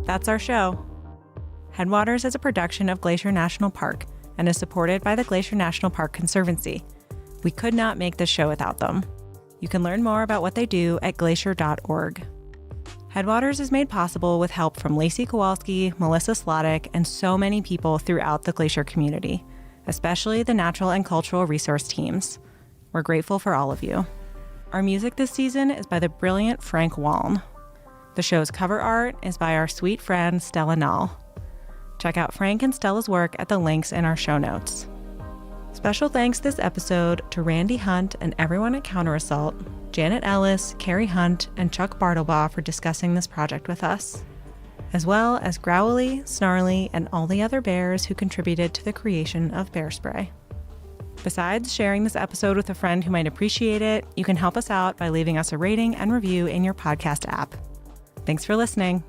That's our show. Headwaters is a production of Glacier National Park and is supported by the Glacier National Park Conservancy. We could not make this show without them. You can learn more about what they do at glacier.org. Headwaters is made possible with help from Lacey Kowalski, Melissa Slottick, and so many people throughout the Glacier community, especially the natural and cultural resource teams. We're grateful for all of you. Our music this season is by the brilliant Frank Waln. The show's cover art is by our sweet friend Stella Nall. Check out Frank and Stella's work at the links in our show notes. Special thanks this episode to Randy Hunt and everyone at Counter Assault, Janet Ellis, Carrie Hunt, and Chuck Bartlebaugh for discussing this project with us, as well as Growly, Snarly, and all the other bears who contributed to the creation of bear spray. Besides sharing this episode with a friend who might appreciate it, you can help us out by leaving us a rating and review in your podcast app. Thanks for listening.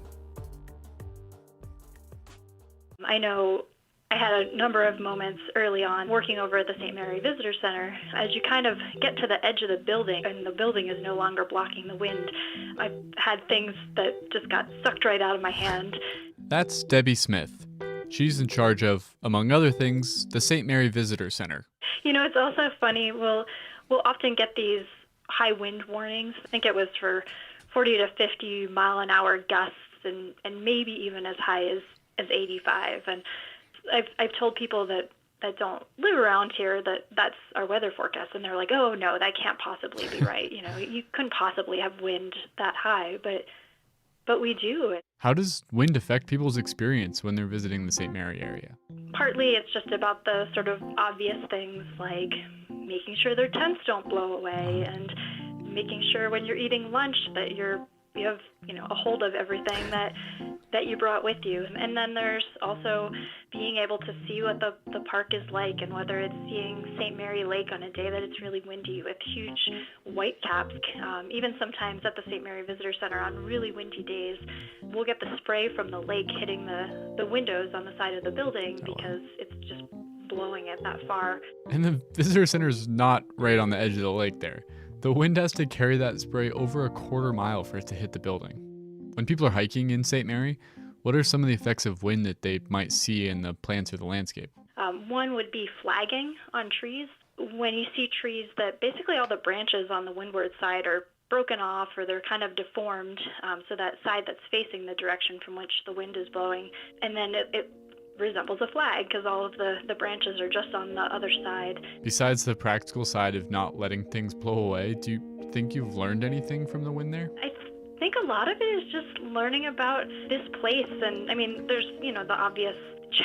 I know I had a number of moments early on working over at the St. Mary Visitor Center. As you kind of get to the edge of the building and the building is no longer blocking the wind, I've had things that just got sucked right out of my hand. That's Debbie Smith. She's in charge of, among other things, the St. Mary Visitor Center. You know, it's also funny, we'll often get these high wind warnings. I think it was for 40 to 50 mile an hour gusts and maybe even as high as 85. And I've told people that don't live around here that that's our weather forecast, and they're like, oh no, that can't possibly be right. You know, you couldn't possibly have wind that high, but we do. How does wind affect people's experience when they're visiting the St. Mary area? Partly it's just about the sort of obvious things like making sure their tents don't blow away and making sure when you're eating lunch that you have, you know, a hold of everything that you brought with you. And then there's also being able to see what the park is like, and whether it's seeing St. Mary Lake on a day that it's really windy with huge white caps. Even sometimes at the St. Mary Visitor Center on really windy days, we'll get the spray from the lake hitting the windows on the side of the building because it's just blowing it that far. And the visitor center is not right on the edge of the lake there. The wind has to carry that spray over a quarter mile for it to hit the building. When people are hiking in St. Mary, what are some of the effects of wind that they might see in the plants or the landscape? One would be flagging on trees. When you see trees that basically all the branches on the windward side are broken off or they're kind of deformed, so that side that's facing the direction from which the wind is blowing, and then it resembles a flag because all of the branches are just on the other side. Besides the practical side of not letting things blow away, do you think you've learned anything from the wind there? I think a lot of it is just learning about this place. And I mean, there's, you know, the obvious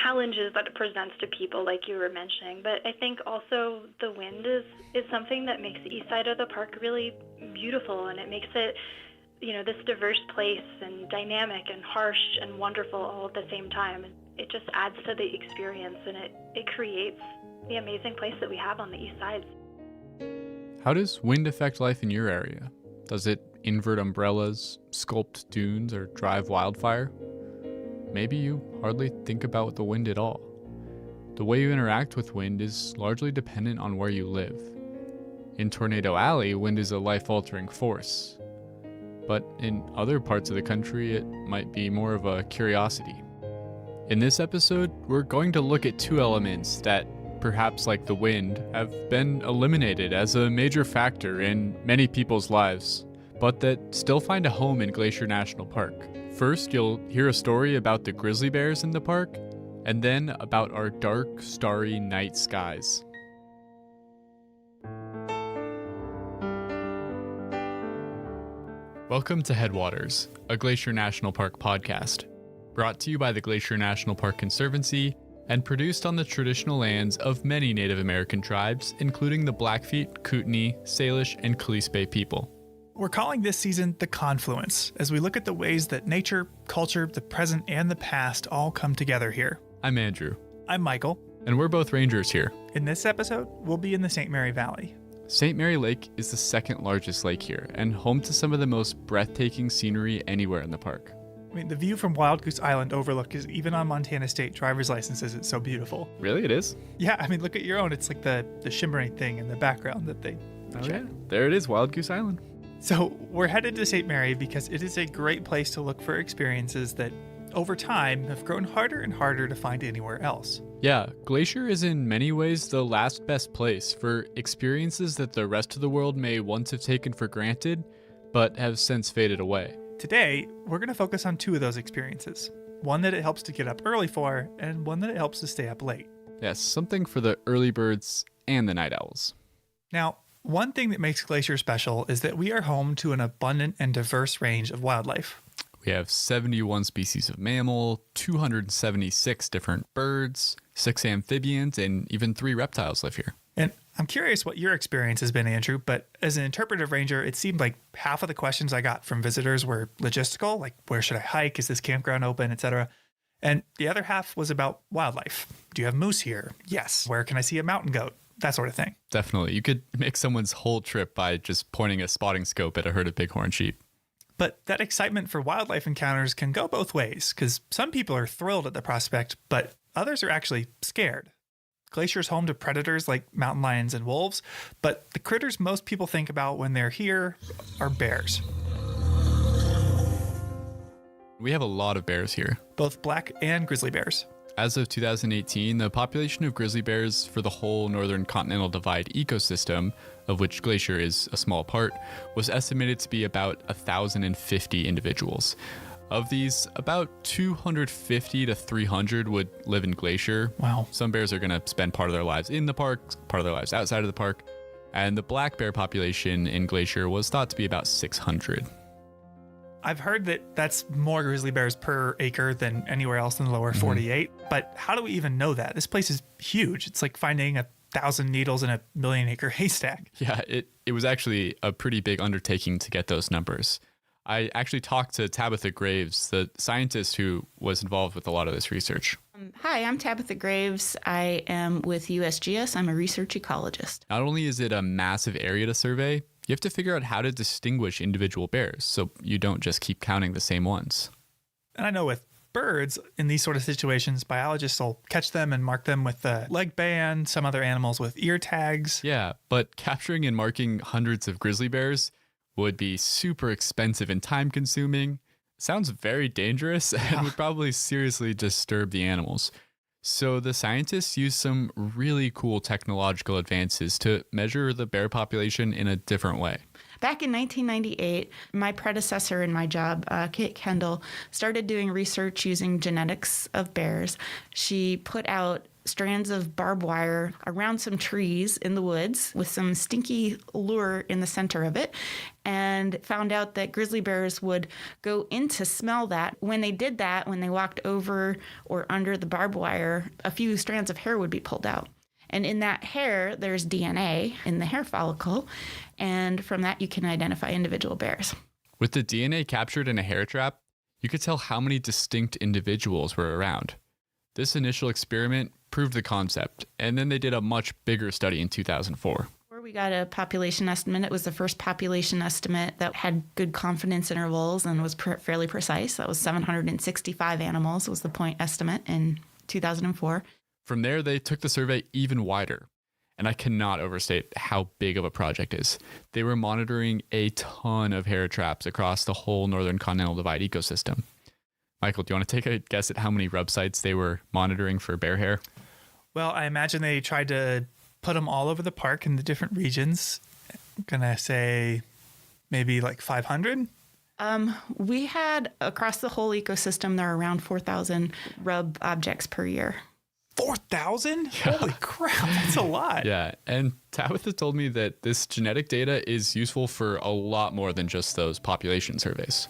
challenges that it presents to people like you were mentioning, but I think also the wind is something that makes the east side of the park really beautiful, and it makes it, you know, this diverse place and dynamic and harsh and wonderful all at the same time. It just adds to the experience, and it creates the amazing place that we have on the east side. How does wind affect life in your area? Does it invert umbrellas, sculpt dunes, or drive wildfire? Maybe you hardly think about the wind at all. The way you interact with wind is largely dependent on where you live. In Tornado Alley, wind is a life-altering force. But in other parts of the country, it might be more of a curiosity. In this episode, we're going to look at two elements that, perhaps like the wind, have been eliminated as a major factor in many people's lives, but that still find a home in Glacier National Park. First, you'll hear a story about the grizzly bears in the park, and then about our dark, starry night skies. Welcome to Headwaters, a Glacier National Park podcast, brought to you by the Glacier National Park Conservancy and produced on the traditional lands of many Native American tribes, including the Blackfeet, Kootenai, Salish, and Kalispé people. We're calling this season The Confluence, as we look at the ways that nature, culture, the present, and the past all come together here. I'm Andrew. I'm Michael. And we're both rangers here. In this episode, we'll be in the St. Mary Valley. St. Mary Lake is the second largest lake here and home to some of the most breathtaking scenery anywhere in the park. I mean, the view from Wild Goose Island overlook is even on Montana State driver's licenses. It's so beautiful. Really? It is? Yeah, I mean, look at your own. It's like the shimmering thing in the background that they Oh, yeah. There it is, Wild Goose Island. So we're headed to St. Mary because it is a great place to look for experiences that, over time, have grown harder and harder to find anywhere else. Yeah, Glacier is in many ways the last best place for experiences that the rest of the world may once have taken for granted, but have since faded away. Today, we're going to focus on two of those experiences. One that it helps to get up early for, and one that it helps to stay up late. Yes, something for the early birds and the night owls. Now, one thing that makes Glacier special is that we are home to an abundant and diverse range of wildlife. We have 71 species of mammal, 276 different birds, 6 amphibians, and even 3 reptiles live here. And I'm curious what your experience has been, Andrew, but as an interpretive ranger, it seemed like half of the questions I got from visitors were logistical, like where should I hike, is this campground open, etc. And the other half was about wildlife. Do you have moose here? Yes. Where can I see a mountain goat? That sort of thing. Definitely. You could make someone's whole trip by just pointing a spotting scope at a herd of bighorn sheep. But that excitement for wildlife encounters can go both ways, because some people are thrilled at the prospect, but others are actually scared. Glacier's home to predators like mountain lions and wolves, but the critters most people think about when they're here are bears. We have a lot of bears here. Both black and grizzly bears. As of 2018, the population of grizzly bears for the whole northern continental divide ecosystem, of which Glacier is a small part, was estimated to be about 1,050 individuals. Of these, about 250 to 300 would live in Glacier. Wow. Some bears are going to spend part of their lives in the park, part of their lives outside of the park. And the black bear population in Glacier was thought to be about 600. I've heard that that's more grizzly bears per acre than anywhere else in the lower 48. But how do we even know that? This place is huge. It's like finding 1,000 needles in a 1,000,000-acre haystack. Yeah, it was actually a pretty big undertaking to get those numbers. I actually talked to Tabitha Graves, the scientist who was involved with a lot of this research. Hi, I'm Tabitha Graves. I am with USGS. I'm a research ecologist. Not only is it a massive area to survey, you have to figure out how to distinguish individual bears so you don't just keep counting the same ones. And I know with birds, in these sort of situations, biologists will catch them and mark them with a leg band, some other animals with ear tags. Yeah, but capturing and marking hundreds of grizzly bears would be super expensive and time-consuming. Sounds very dangerous and would probably seriously disturb the animals. So the scientists used some really cool technological advances to measure the bear population in a different way. Back in 1998, my predecessor in my job, Kate Kendall, started doing research using genetics of bears. She put out strands of barbed wire around some trees in the woods with some stinky lure in the center of it, and found out that grizzly bears would go in to smell that. When they did that, when they walked over or under the barbed wire, a few strands of hair would be pulled out. And in that hair, there's DNA in the hair follicle, and from that you can identify individual bears. With the DNA captured in a hair trap, you could tell how many distinct individuals were around. This initial experiment proved the concept, and then they did a much bigger study in 2004. Before we got a population estimate, it was the first population estimate that had good confidence intervals and was fairly precise. That was 765 animals was the point estimate in 2004. From there, they took the survey even wider, and I cannot overstate how big of a project it is. They were monitoring a ton of hair traps across the whole northern continental divide ecosystem. Michael, do you want to take a guess at how many rub sites they were monitoring for bear hair? Well, I imagine they tried to put them all over the park in the different regions. I'm going to say maybe like 500. We had across the whole ecosystem, there are around 4,000 rub objects per year. 4,000? Yeah. Holy crap, that's a lot. Yeah, and Tabitha told me that this genetic data is useful for a lot more than just those population surveys.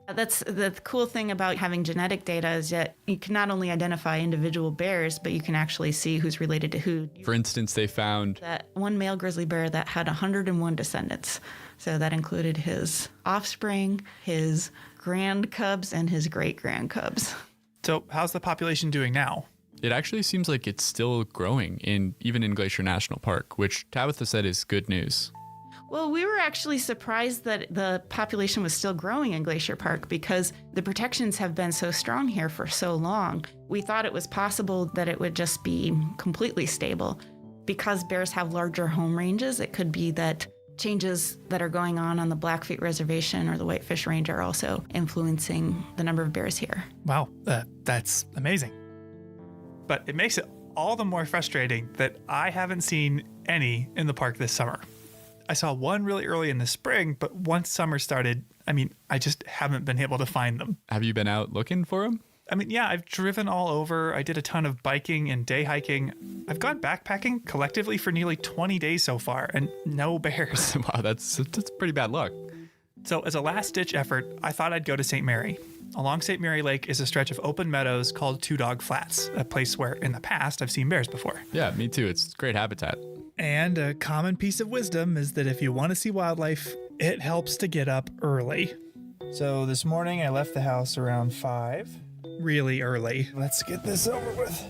That's the cool thing about having genetic data is that you can not only identify individual bears, but you can actually see who's related to who. For instance, they found that one male grizzly bear that had 101 descendants. So that included his offspring, his grand cubs, and his great-grand cubs. So how's the population doing now? It actually seems like it's still growing, even in Glacier National Park, which Tabitha said is good news. Well, we were actually surprised that the population was still growing in Glacier Park because the protections have been so strong here for so long. We thought it was possible that it would just be completely stable. Because bears have larger home ranges, it could be that changes that are going on the Blackfeet Reservation or the Whitefish Range are also influencing the number of bears here. Wow, that's amazing. But it makes it all the more frustrating that I haven't seen any in the park this summer. I saw one really early in the spring, but once summer started, I just haven't been able to find them. Have you been out looking for them? Yeah, I've driven all over. I did a ton of biking and day hiking. I've gone backpacking collectively for nearly 20 days so far, and no bears. Wow, that's pretty bad luck. So as a last-ditch effort, I thought I'd go to St. Mary. Along St. Mary Lake is a stretch of open meadows called Two Dog Flats, a place where in the past I've seen bears before. Yeah, me too. It's great habitat. And a common piece of wisdom is that if you want to see wildlife, it helps to get up early. So this morning I left the house around 5. Really early. Let's get this over with.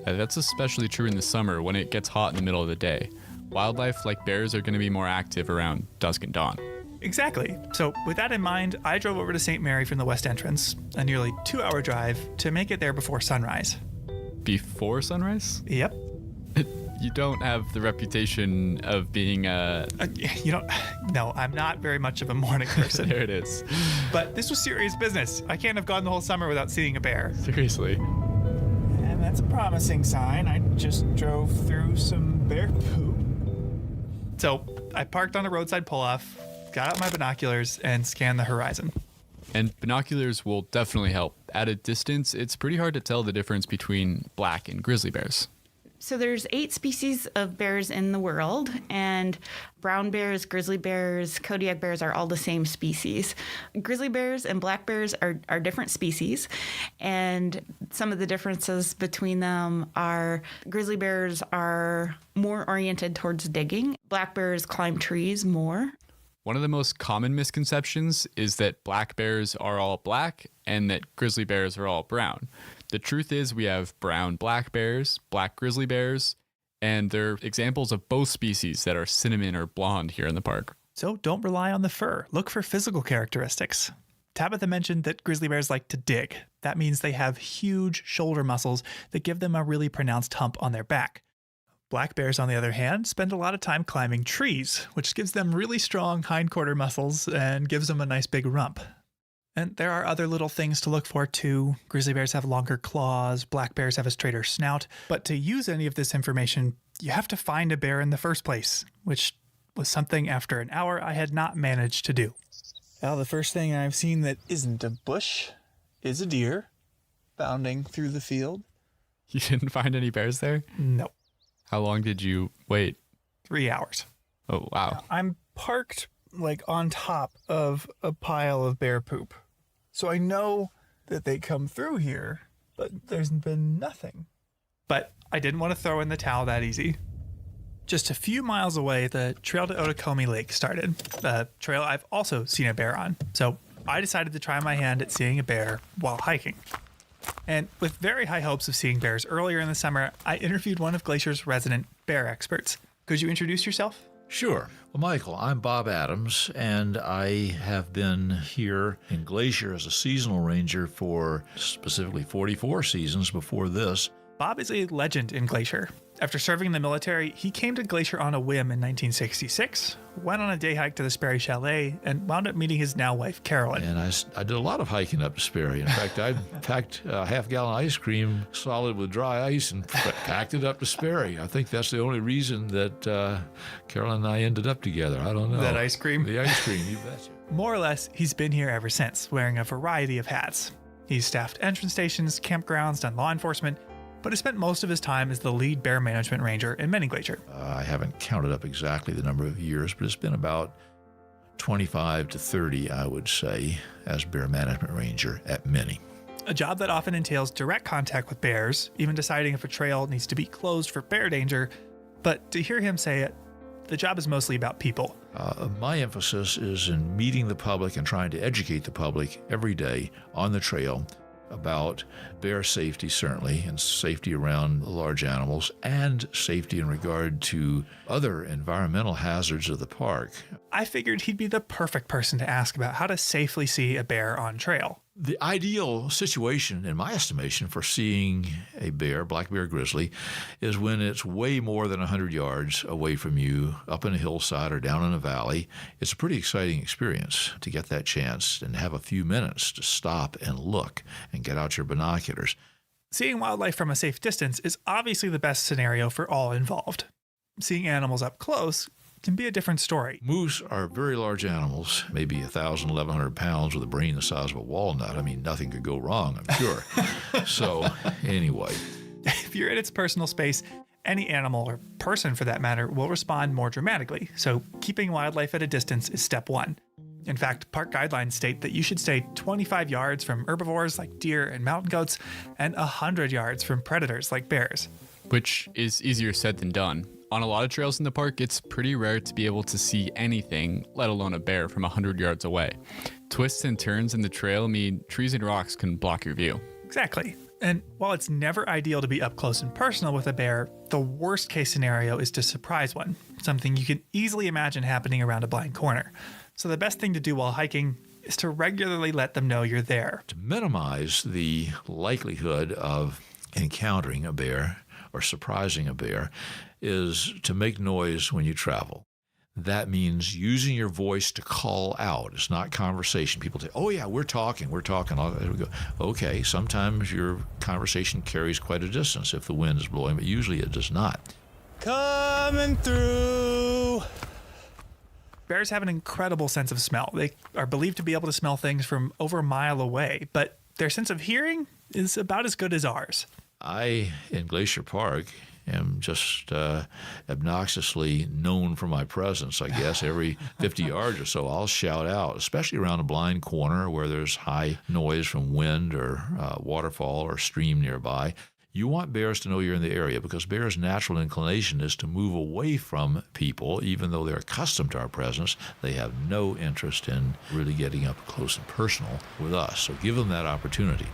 That's especially true in the summer when it gets hot in the middle of the day. Wildlife like bears are going to be more active around dusk and dawn. Exactly. So with that in mind, I drove over to St. Mary from the west entrance, a nearly 2-hour drive, to make it there before sunrise. Before sunrise? Yep. You don't have the reputation of being No, I'm not very much of a morning person. There it is. But this was serious business. I can't have gone the whole summer without seeing a bear. Seriously. And that's a promising sign. I just drove through some bear poop. So I parked on a roadside pull-off, got out my binoculars, and scanned the horizon. And binoculars will definitely help. At a distance, it's pretty hard to tell the difference between black and grizzly bears. So there's 8 species of bears in the world, and brown bears, grizzly bears, Kodiak bears are all the same species. Grizzly bears and black bears are different species, and some of the differences between them are grizzly bears are more oriented towards digging. Black bears climb trees more. One of the most common misconceptions is that black bears are all black and that grizzly bears are all brown. The truth is we have brown black bears, black grizzly bears, and they're examples of both species that are cinnamon or blonde here in the park. So don't rely on the fur. Look for physical characteristics. Tabitha mentioned that grizzly bears like to dig. That means they have huge shoulder muscles that give them a really pronounced hump on their back. Black bears, on the other hand, spend a lot of time climbing trees, which gives them really strong hindquarter muscles and gives them a nice big rump. And there are other little things to look for too. Grizzly bears have longer claws, black bears have a straighter snout. But to use any of this information, you have to find a bear in the first place, which was something after an hour I had not managed to do. Well, the first thing I've seen that isn't a bush is a deer bounding through the field. You didn't find any bears there? No. How long did you wait? 3 hours. Oh, wow. I'm parked on top of a pile of bear poop. So I know that they come through here, but there's been nothing. But I didn't want to throw in the towel that easy. Just a few miles away, the trail to Otokomi Lake started, a trail I've also seen a bear on. So I decided to try my hand at seeing a bear while hiking. And with very high hopes of seeing bears earlier in the summer, I interviewed one of Glacier's resident bear experts. Could you introduce yourself? Sure. Well, Michael, I'm Bob Adams, and I have been here in Glacier as a seasonal ranger for specifically 44 seasons before this. Bob is a legend in Glacier. After serving in the military, he came to Glacier on a whim in 1966, went on a day hike to the Sperry Chalet, and wound up meeting his now wife, Carolyn. And I did a lot of hiking up to Sperry. In fact, I packed a half-gallon ice cream solid with dry ice and packed it up to Sperry. I think that's the only reason that Carolyn and I ended up together. I don't know. That ice cream? The ice cream, you betcha. More or less, he's been here ever since, wearing a variety of hats. He's staffed entrance stations, campgrounds, done law enforcement, but has spent most of his time as the lead bear management ranger in Many Glacier. I haven't counted up exactly the number of years, but it's been about 25 to 30, I would say, as bear management ranger at Many. A job that often entails direct contact with bears, even deciding if a trail needs to be closed for bear danger. But to hear him say it, the job is mostly about people. My emphasis is in meeting the public and trying to educate the public every day on the trail about bear safety, certainly, and safety around large animals, and safety in regard to other environmental hazards of the park. I figured he'd be the perfect person to ask about how to safely see a bear on trail. The ideal situation, in my estimation, for seeing a bear, black bear grizzly, is when it's way more than 100 yards away from you, up in a hillside or down in a valley. It's a pretty exciting experience to get that chance and have a few minutes to stop and look and get out your binoculars. Seeing wildlife from a safe distance is obviously the best scenario for all involved. Seeing animals up close can be a different story. Moose are very large animals, maybe 1,000, 1,100 pounds with a brain the size of a walnut. I mean, nothing could go wrong, I'm sure. So, anyway. If you're in its personal space, any animal, or person for that matter, will respond more dramatically. So, keeping wildlife at a distance is step one. In fact, park guidelines state that you should stay 25 yards from herbivores like deer and mountain goats, and 100 yards from predators like bears. Which is easier said than done. On a lot of trails in the park, it's pretty rare to be able to see anything, let alone a bear, from 100 yards away. Twists and turns in the trail mean trees and rocks can block your view. Exactly. And while it's never ideal to be up close and personal with a bear, the worst case scenario is to surprise one, something you can easily imagine happening around a blind corner. So the best thing to do while hiking is to regularly let them know you're there. To minimize the likelihood of encountering a bear or surprising a bear is to make noise when you travel. That means using your voice to call out. It's not conversation. People say, oh yeah, we're talking. We go, okay, sometimes your conversation carries quite a distance if the wind is blowing, but usually it does not. Coming through. Bears have an incredible sense of smell. They are believed to be able to smell things from over a mile away, but their sense of hearing is about as good as ours. I, in Glacier Park, am just obnoxiously known for my presence, I guess. Every 50 yards or so, I'll shout out, especially around a blind corner where there's high noise from wind or waterfall or stream nearby. You want bears to know you're in the area because bears' natural inclination is to move away from people. Even though they're accustomed to our presence, they have no interest in really getting up close and personal with us. So give them that opportunity.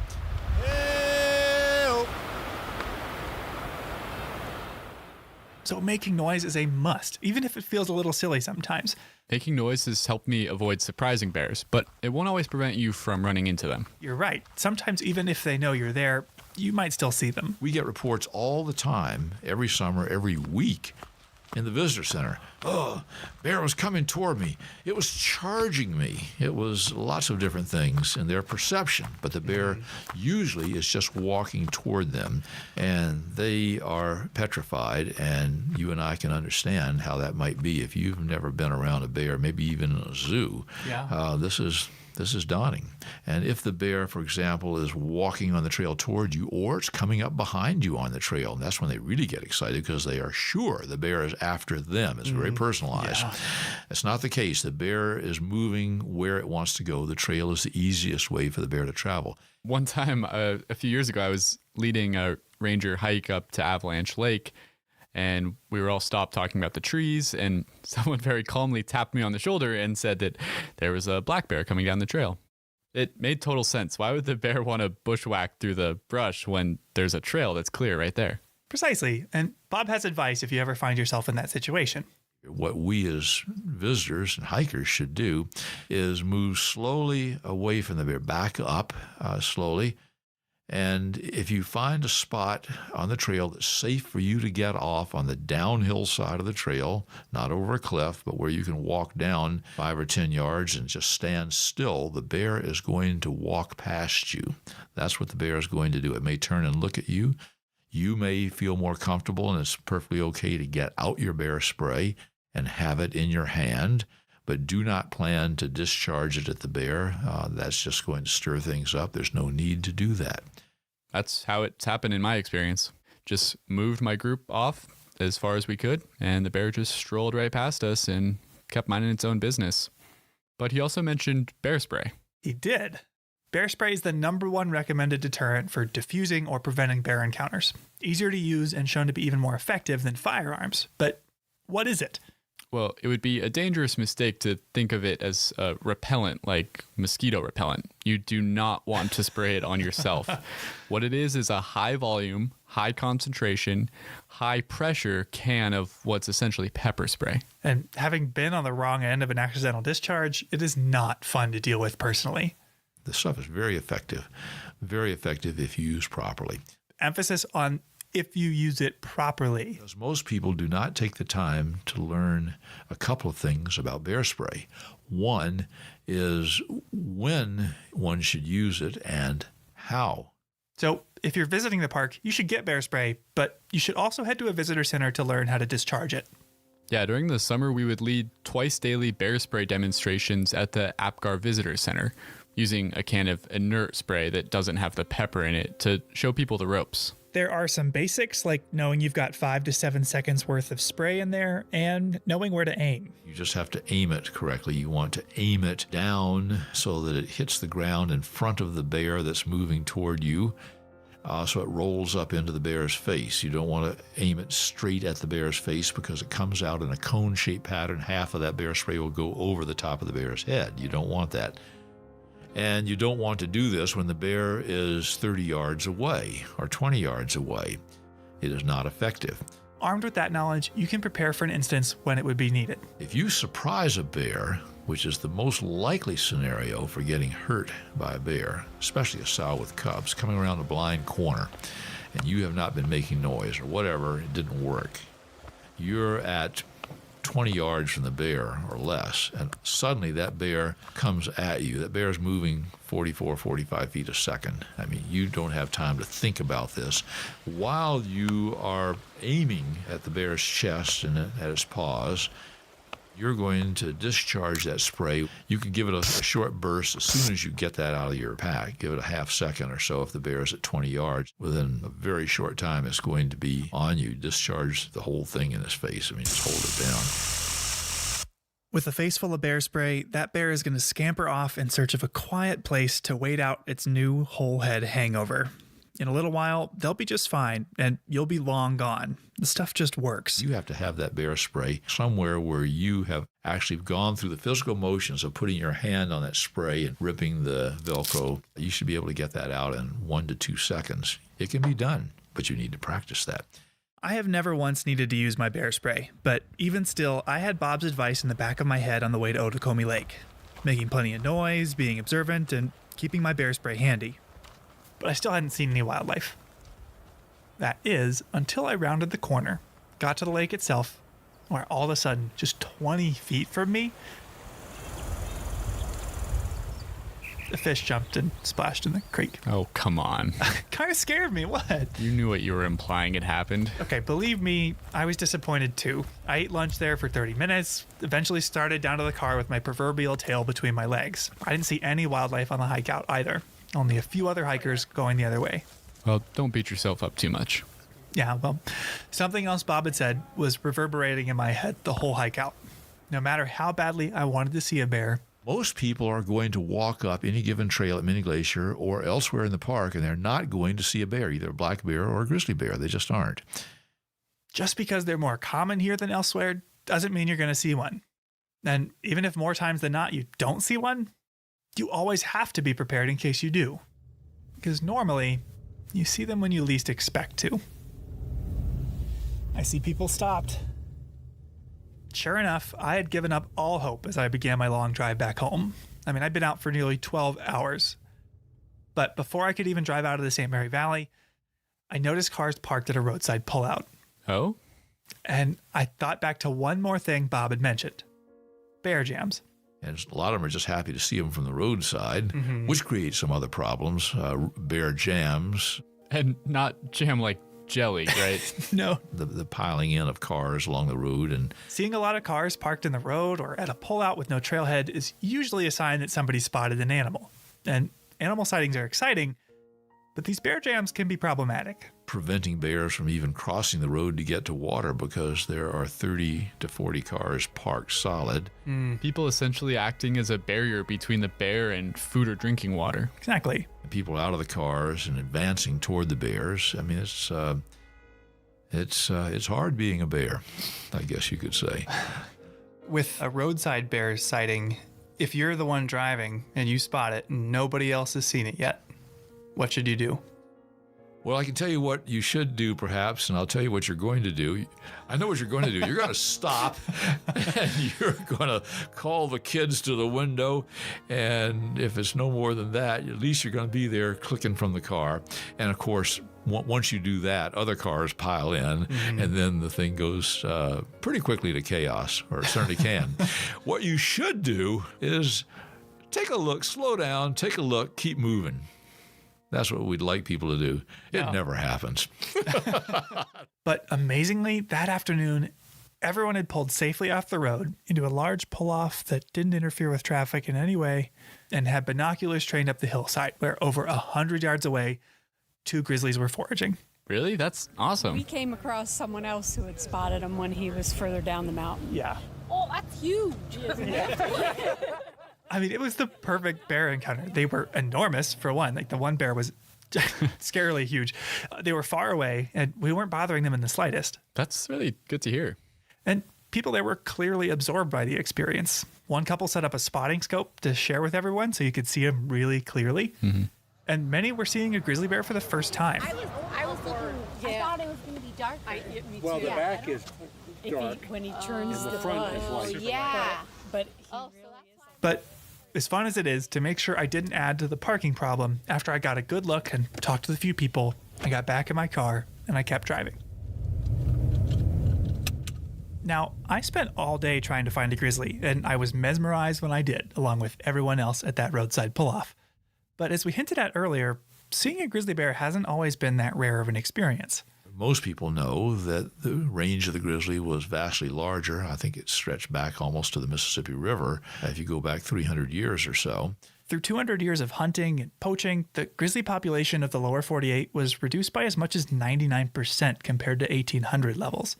So making noise is a must, even if it feels a little silly sometimes. Making noise has helped me avoid surprising bears, but it won't always prevent you from running into them. You're right. Sometimes even if they know you're there, you might still see them. We get reports all the time, every summer, every week, in the visitor center. Oh, bear was coming toward me. It was charging me. It was lots of different things in their perception, but the bear usually is just walking toward them, and they are petrified, and you and I can understand how that might be if you've never been around a bear, maybe even in a zoo. Yeah. This is daunting. And if the bear, for example, is walking on the trail toward you or it's coming up behind you on the trail, and that's when they really get excited because they are sure the bear is after them. It's very personalized. Yeah. It's not the case. The bear is moving where it wants to go. The trail is the easiest way for the bear to travel. One time, a few years ago, I was leading a ranger hike up to Avalanche Lake, and we were all stopped talking about the trees, and someone very calmly tapped me on the shoulder and said that there was a black bear coming down the trail. It made total sense. Why would the bear want to bushwhack through the brush when there's a trail that's clear right there? Precisely. And Bob has advice if you ever find yourself in that situation. What we as visitors and hikers should do is move slowly away from the bear, back up slowly. And if you find a spot on the trail that's safe for you to get off on the downhill side of the trail, not over a cliff, but where you can walk down 5 or 10 yards and just stand still, the bear is going to walk past you. That's what the bear is going to do. It may turn and look at you. You may feel more comfortable, and it's perfectly okay to get out your bear spray and have it in your hand, but do not plan to discharge it at the bear. That's just going to stir things up. There's no need to do that. That's how it's happened in my experience. Just moved my group off as far as we could, and the bear just strolled right past us and kept minding its own business. But he also mentioned bear spray. He did. Bear spray is the #1 recommended deterrent for diffusing or preventing bear encounters. Easier to use and shown to be even more effective than firearms. But what is it? Well, it would be a dangerous mistake to think of it as a repellent, like mosquito repellent. You do not want to spray it on yourself. What it is a high volume, high concentration, high pressure can of what's essentially pepper spray. And having been on the wrong end of an accidental discharge, it is not fun to deal with personally. This stuff is very effective if used properly. Emphasis on if you use it properly. Because most people do not take the time to learn a couple of things about bear spray. One is when one should use it and how. So if you're visiting the park, you should get bear spray, but you should also head to a visitor center to learn how to discharge it. Yeah, during the summer, we would lead twice daily bear spray demonstrations at the Apgar Visitor Center, using a can of inert spray that doesn't have the pepper in it to show people the ropes. There are some basics like knowing you've got 5 to 7 seconds worth of spray in there and knowing where to aim. You just have to aim it correctly. You want to aim it down so that it hits the ground in front of the bear that's moving toward you, so it rolls up into the bear's face. You don't want to aim it straight at the bear's face because it comes out in a cone-shaped pattern. Half of that bear spray will go over the top of the bear's head. You don't want that. And you don't want to do this when the bear is 30 yards away or 20 yards away. It is not effective. Armed with that knowledge, you can prepare for an instance when it would be needed. If you surprise a bear which is the most likely scenario for getting hurt by a bear, especially a sow with cubs, coming around a blind corner, and you have not been making noise or whatever, it didn't work. You're at 20 yards from the bear or less, and suddenly that bear comes at you. That bear is moving 44, 45 feet a second. I mean, you don't have time to think about this. While you are aiming at the bear's chest and at its paws, you're going to discharge that spray. You can give it a short burst as soon as you get that out of your pack. Give it a half second or so if the bear is at 20 yards. Within a very short time, it's going to be on you. Discharge the whole thing in its face. I mean, just hold it down. With a face full of bear spray, that bear is going to scamper off in search of a quiet place to wait out its new whole head hangover. In a little while, they'll be just fine, and you'll be long gone. The stuff just works. You have to have that bear spray somewhere where you have actually gone through the physical motions of putting your hand on that spray and ripping the Velcro. You should be able to get that out in 1 to 2 seconds. It can be done, but you need to practice that. I have never once needed to use my bear spray, but even still, I had Bob's advice in the back of my head on the way to Otokomi Lake. Making plenty of noise, being observant, and keeping my bear spray handy. But I still hadn't seen any wildlife. That is, until I rounded the corner, got to the lake itself, where all of a sudden, just 20 feet from me, a fish jumped and splashed in the creek. Oh, come on. Kind of scared me, what? You knew what you were implying had happened. Okay, believe me, I was disappointed too. I ate lunch there for 30 minutes, eventually started down to the car with my proverbial tail between my legs. I didn't see any wildlife on the hike out either. Only a few other hikers going the other way. Well, don't beat yourself up too much. Yeah, well, something else Bob had said was reverberating in my head the whole hike out. No matter how badly I wanted to see a bear, most people are going to walk up any given trail at Mini Glacier or elsewhere in the park, and they're not going to see a bear, either a black bear or a grizzly bear. They just aren't. Just because they're more common here than elsewhere doesn't mean you're going to see one. And even if more times than not you don't see one, you always have to be prepared in case you do. Because normally, you see them when you least expect to. I see people stopped. Sure enough, I had given up all hope as I began my long drive back home. I mean, I'd been out for nearly 12 hours. But before I could even drive out of the St. Mary Valley, I noticed cars parked at a roadside pullout. Oh? And I thought back to one more thing Bob had mentioned. Bear jams. And a lot of them are just happy to see them from the roadside, which creates some other problems. Bear jams. And not jam like jelly, right? No. The piling in of cars along the road. And seeing a lot of cars parked in the road or at a pullout with no trailhead is usually a sign that somebody spotted an animal. And animal sightings are exciting, but these bear jams can be problematic. Preventing bears from even crossing the road to get to water because there are 30 to 40 cars parked solid. People essentially acting as a barrier between the bear and food or drinking water. Exactly. People out of the cars and advancing toward the bears. I mean, it's hard being a bear, I guess you could say. With a roadside bear sighting, if you're the one driving and you spot it and nobody else has seen it yet, what should you do? Well, I can tell you what you should do, perhaps, and I'll tell you what you're going to do. I know what you're going to do. You're going to stop, and you're going to call the kids to the window, and if it's no more than that, at least you're going to be there clicking from the car. And, of course, once you do that, other cars pile in, and then the thing goes pretty quickly to chaos, or it certainly can. What you should do is take a look, slow down, take a look, keep moving. That's what we'd like people to do. It never happens. But amazingly, that afternoon, everyone had pulled safely off the road into a large pull-off that didn't interfere with traffic in any way and had binoculars trained up the hillside where over 100 yards away, 2 grizzlies were foraging. Really? That's awesome. We came across someone else who had spotted him when he was further down the mountain. Yeah. Oh, that's huge, isn't it? I mean, it was the perfect bear encounter. They were enormous, for one. Like, the one bear was scarily huge. They were far away, and we weren't bothering them in the slightest. That's really good to hear. And people there were clearly absorbed by the experience. One couple set up a spotting scope to share with everyone so you could see them really clearly. And many were seeing a grizzly bear for the first time. I was looking, I thought it was going to be dark. Me Well, too. the back is dark. When he turns and the front is light. Yeah. But he really is. But as fun as it is to make sure I didn't add to the parking problem, after I got a good look and talked to a few people, I got back in my car and I kept driving. Now, I spent all day trying to find a grizzly, and I was mesmerized when I did, along with everyone else at that roadside pull-off. But as we hinted at earlier, seeing a grizzly bear hasn't always been that rare of an experience. Most people know that the range of the grizzly was vastly larger. I think it stretched back almost to the Mississippi River if you go back 300 years or so. Through 200 years of hunting and poaching, the grizzly population of the lower 48 was reduced by as much as 99% compared to 1800 levels.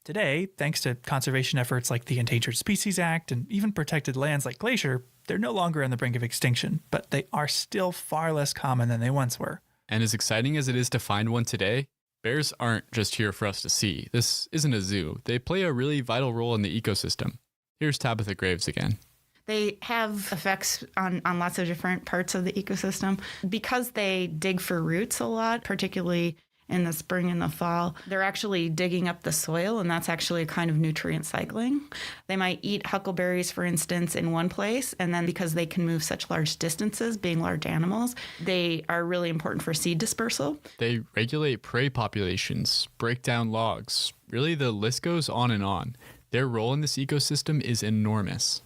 Today, thanks to conservation efforts like the Endangered Species Act and even protected lands like Glacier, they're no longer on the brink of extinction, but they are still far less common than they once were. And as exciting as it is to find one today, bears aren't just here for us to see. This isn't a zoo. They play a really vital role in the ecosystem. Here's Tabitha Graves again. They have effects on lots of different parts of the ecosystem. Because they dig for roots a lot, particularly in the spring and the fall, they're actually digging up the soil, and that's actually a kind of nutrient cycling. They might eat huckleberries, for instance, in one place, and then because they can move such large distances, being large animals, they are really important for seed dispersal. They regulate prey populations, break down logs. Really, the list goes on and on. Their role in this ecosystem is enormous.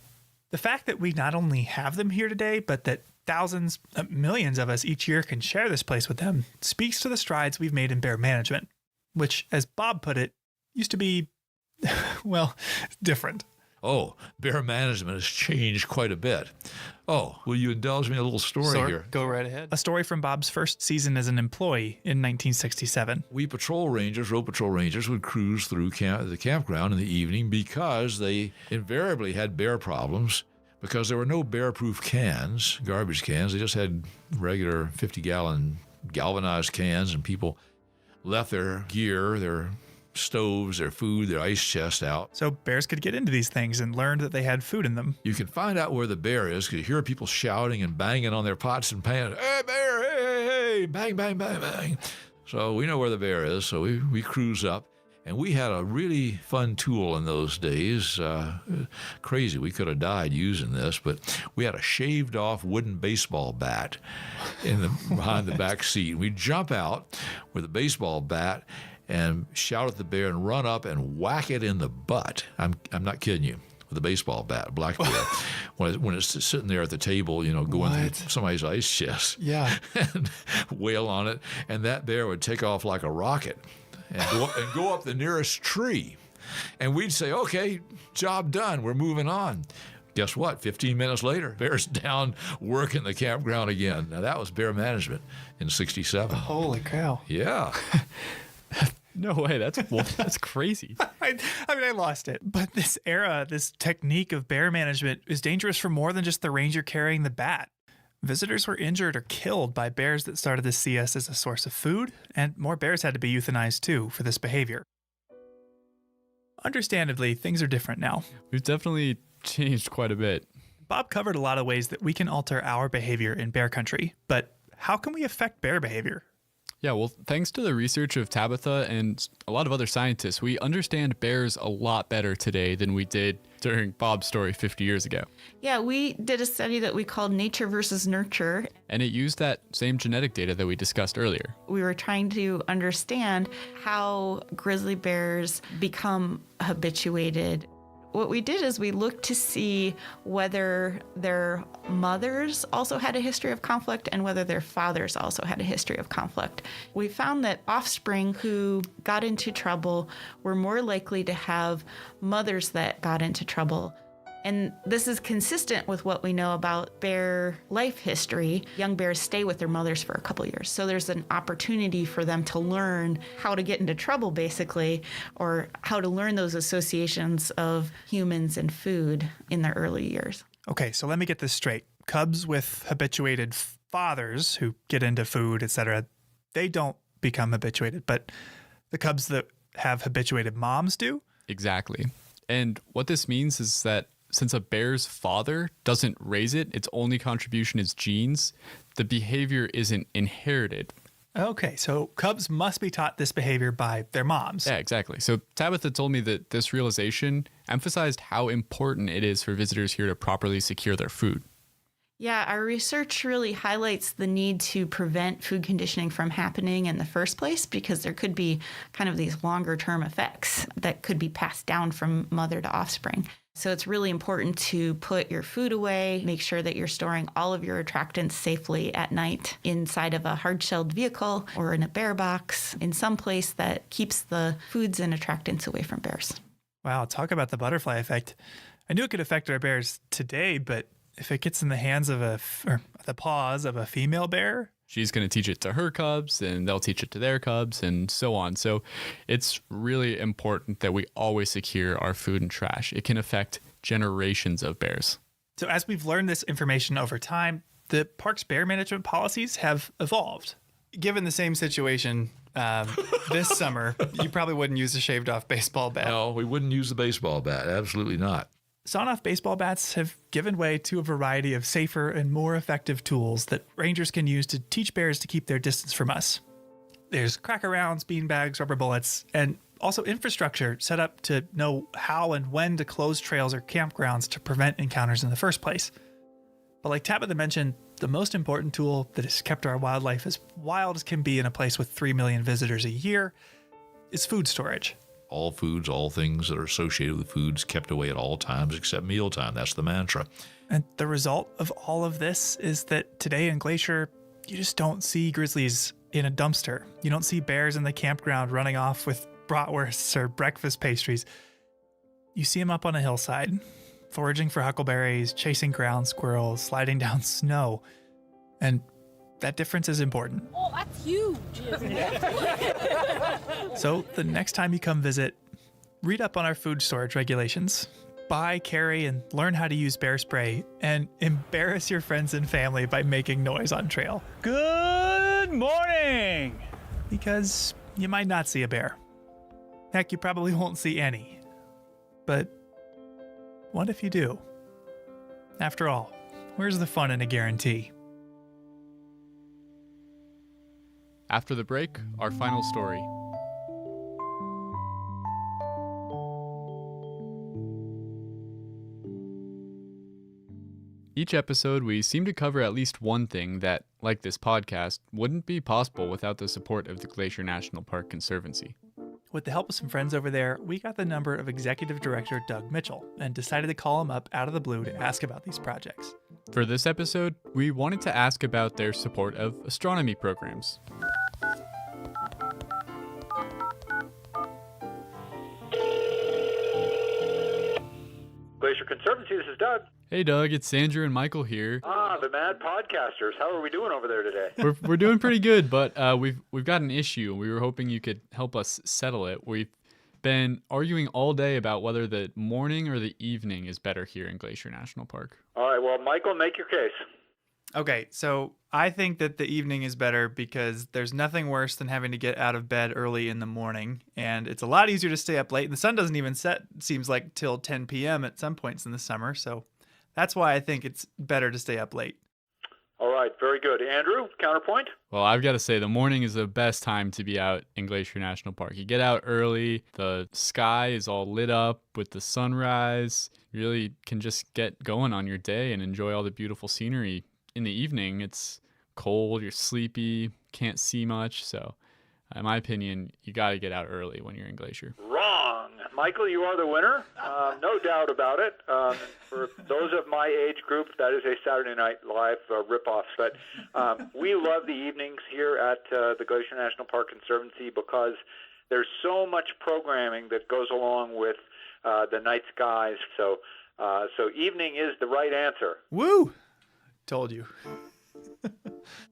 The fact that we not only have them here today, but that thousands, millions of us each year can share this place with them speaks to the strides we've made in bear management, which, as Bob put it, used to be, well, different. Oh, bear management has changed quite a bit. Oh, will you indulge me in a little story here? Go right ahead. A story from Bob's first season as an employee in 1967. We road patrol rangers, would cruise through the campground in the evening because they invariably had bear problems. Because there were no bear-proof cans, garbage cans. They just had regular 50-gallon galvanized cans, and people left their gear, their stoves, their food, their ice chest out. So bears could get into these things and learned that they had food in them. You can find out where the bear is because you hear people shouting and banging on their pots and pans. Hey, bear, hey, hey, hey, bang, bang, bang, bang. So we know where the bear is, so we cruise up. And we had a really fun tool in those days. Crazy, we could have died using this, but we had a shaved-off wooden baseball bat behind the back seat. We'd jump out with a baseball bat and shout at the bear and run up and whack it in the butt. I'm not kidding you. With a baseball bat, black bear, when it's sitting there at the table, going through somebody's ice chest. Yeah. And wail on it, and that bear would take off like a rocket. And go up the nearest tree. And we'd say, okay, job done. We're moving on. Guess what? 15 minutes later, bear's down working the campground again. Now, that was bear management in 67. Holy cow. Yeah. No way. That's crazy. I lost it. But this technique of bear management is dangerous for more than just the ranger carrying the bat. Visitors were injured or killed by bears that started to see us as a source of food, and more bears had to be euthanized too for this behavior. Understandably, things are different now. We've definitely changed quite a bit. Bob covered a lot of ways that we can alter our behavior in bear country, but how can we affect bear behavior? Yeah, well, thanks to the research of Tabitha and a lot of other scientists, we understand bears a lot better today than we did during Bob's story 50 years ago. Yeah, we did a study that we called Nature versus Nurture. And it used that same genetic data that we discussed earlier. We were trying to understand how grizzly bears become habituated. What we did is we looked to see whether their mothers also had a history of conflict and whether their fathers also had a history of conflict. We found that offspring who got into trouble were more likely to have mothers that got into trouble. And this is consistent with what we know about bear life history. Young bears stay with their mothers for a couple years. So there's an opportunity for them to learn how to get into trouble, basically, or how to learn those associations of humans and food in their early years. Okay, so let me get this straight. Cubs with habituated fathers who get into food, etc., they don't become habituated, but the cubs that have habituated moms do? Exactly. And what this means is that since a bear's father doesn't raise it, its only contribution is genes, the behavior isn't inherited. Okay, so cubs must be taught this behavior by their moms. Yeah, exactly. So Tabitha told me that this realization emphasized how important it is for visitors here to properly secure their food. Yeah, our research really highlights the need to prevent food conditioning from happening in the first place, because there could be kind of these longer term effects that could be passed down from mother to offspring. So it's really important to put your food away, make sure that you're storing all of your attractants safely at night inside of a hard-shelled vehicle or in a bear box, in some place that keeps the foods and attractants away from bears. Wow, talk about the butterfly effect. I knew it could affect our bears today, but if it gets in the hands of or the paws of a female bear, she's going to teach it to her cubs, and they'll teach it to their cubs, and so on. So it's really important that we always secure our food and trash. It can affect generations of bears. So as we've learned this information over time, the park's bear management policies have evolved. Given the same situation this summer, you probably wouldn't use a shaved off baseball bat. No, we wouldn't use the baseball bat. Absolutely not. Sawn-off baseball bats have given way to a variety of safer and more effective tools that rangers can use to teach bears to keep their distance from us. There's cracker rounds, beanbags, rubber bullets, and also infrastructure set up to know how and when to close trails or campgrounds to prevent encounters in the first place. But like Tabitha mentioned, the most important tool that has kept our wildlife as wild as can be in a place with 3 million visitors a year is food storage. All foods, all things that are associated with foods kept away at all times except mealtime. That's the mantra. And the result of all of this is that today in Glacier, you just don't see grizzlies in a dumpster. You don't see bears in the campground running off with bratwursts or breakfast pastries. You see them up on a hillside, foraging for huckleberries, chasing ground squirrels, sliding down snow. And that difference is important. Oh, that's huge. So the next time you come visit, read up on our food storage regulations, buy, carry, and learn how to use bear spray, and embarrass your friends and family by making noise on trail. Good morning! Because you might not see a bear. Heck, you probably won't see any. But what if you do? After all, where's the fun in a guarantee? After the break, our final story. Each episode, we seem to cover at least one thing that, like this podcast, wouldn't be possible without the support of the Glacier National Park Conservancy. With the help of some friends over there, we got the number of Executive Director Doug Mitchell and decided to call him up out of the blue to ask about these projects. For this episode, we wanted to ask about their support of astronomy programs. Glacier Conservancy, this is Doug. Hey Doug, it's Andrew and Michael here. The Mad Podcasters. How are we doing over there today? We're doing pretty good, but we've got an issue. We were hoping you could help us settle it. We've been arguing all day about whether the morning or the evening is better here in Glacier National Park. All right, well, Michael, make your case. Okay, so I think that the evening is better because there's nothing worse than having to get out of bed early in the morning, and it's a lot easier to stay up late. The sun doesn't even set, seems like, till 10 p.m. at some points in the summer, so that's why I think it's better to stay up late. All right, very good. Andrew, counterpoint? Well, I've got to say, the morning is the best time to be out in Glacier National Park. You get out early, the sky is all lit up with the sunrise. You really can just get going on your day and enjoy all the beautiful scenery. In the evening, it's cold, you're sleepy, can't see much. So, in my opinion, you got to get out early when you're in Glacier. Wrong. Michael, you are the winner. No doubt about it. For those of my age group, that is a Saturday Night Live ripoff. But we love the evenings here at the Glacier National Park Conservancy because there's so much programming that goes along with the night skies. So evening is the right answer. Woo! Told you.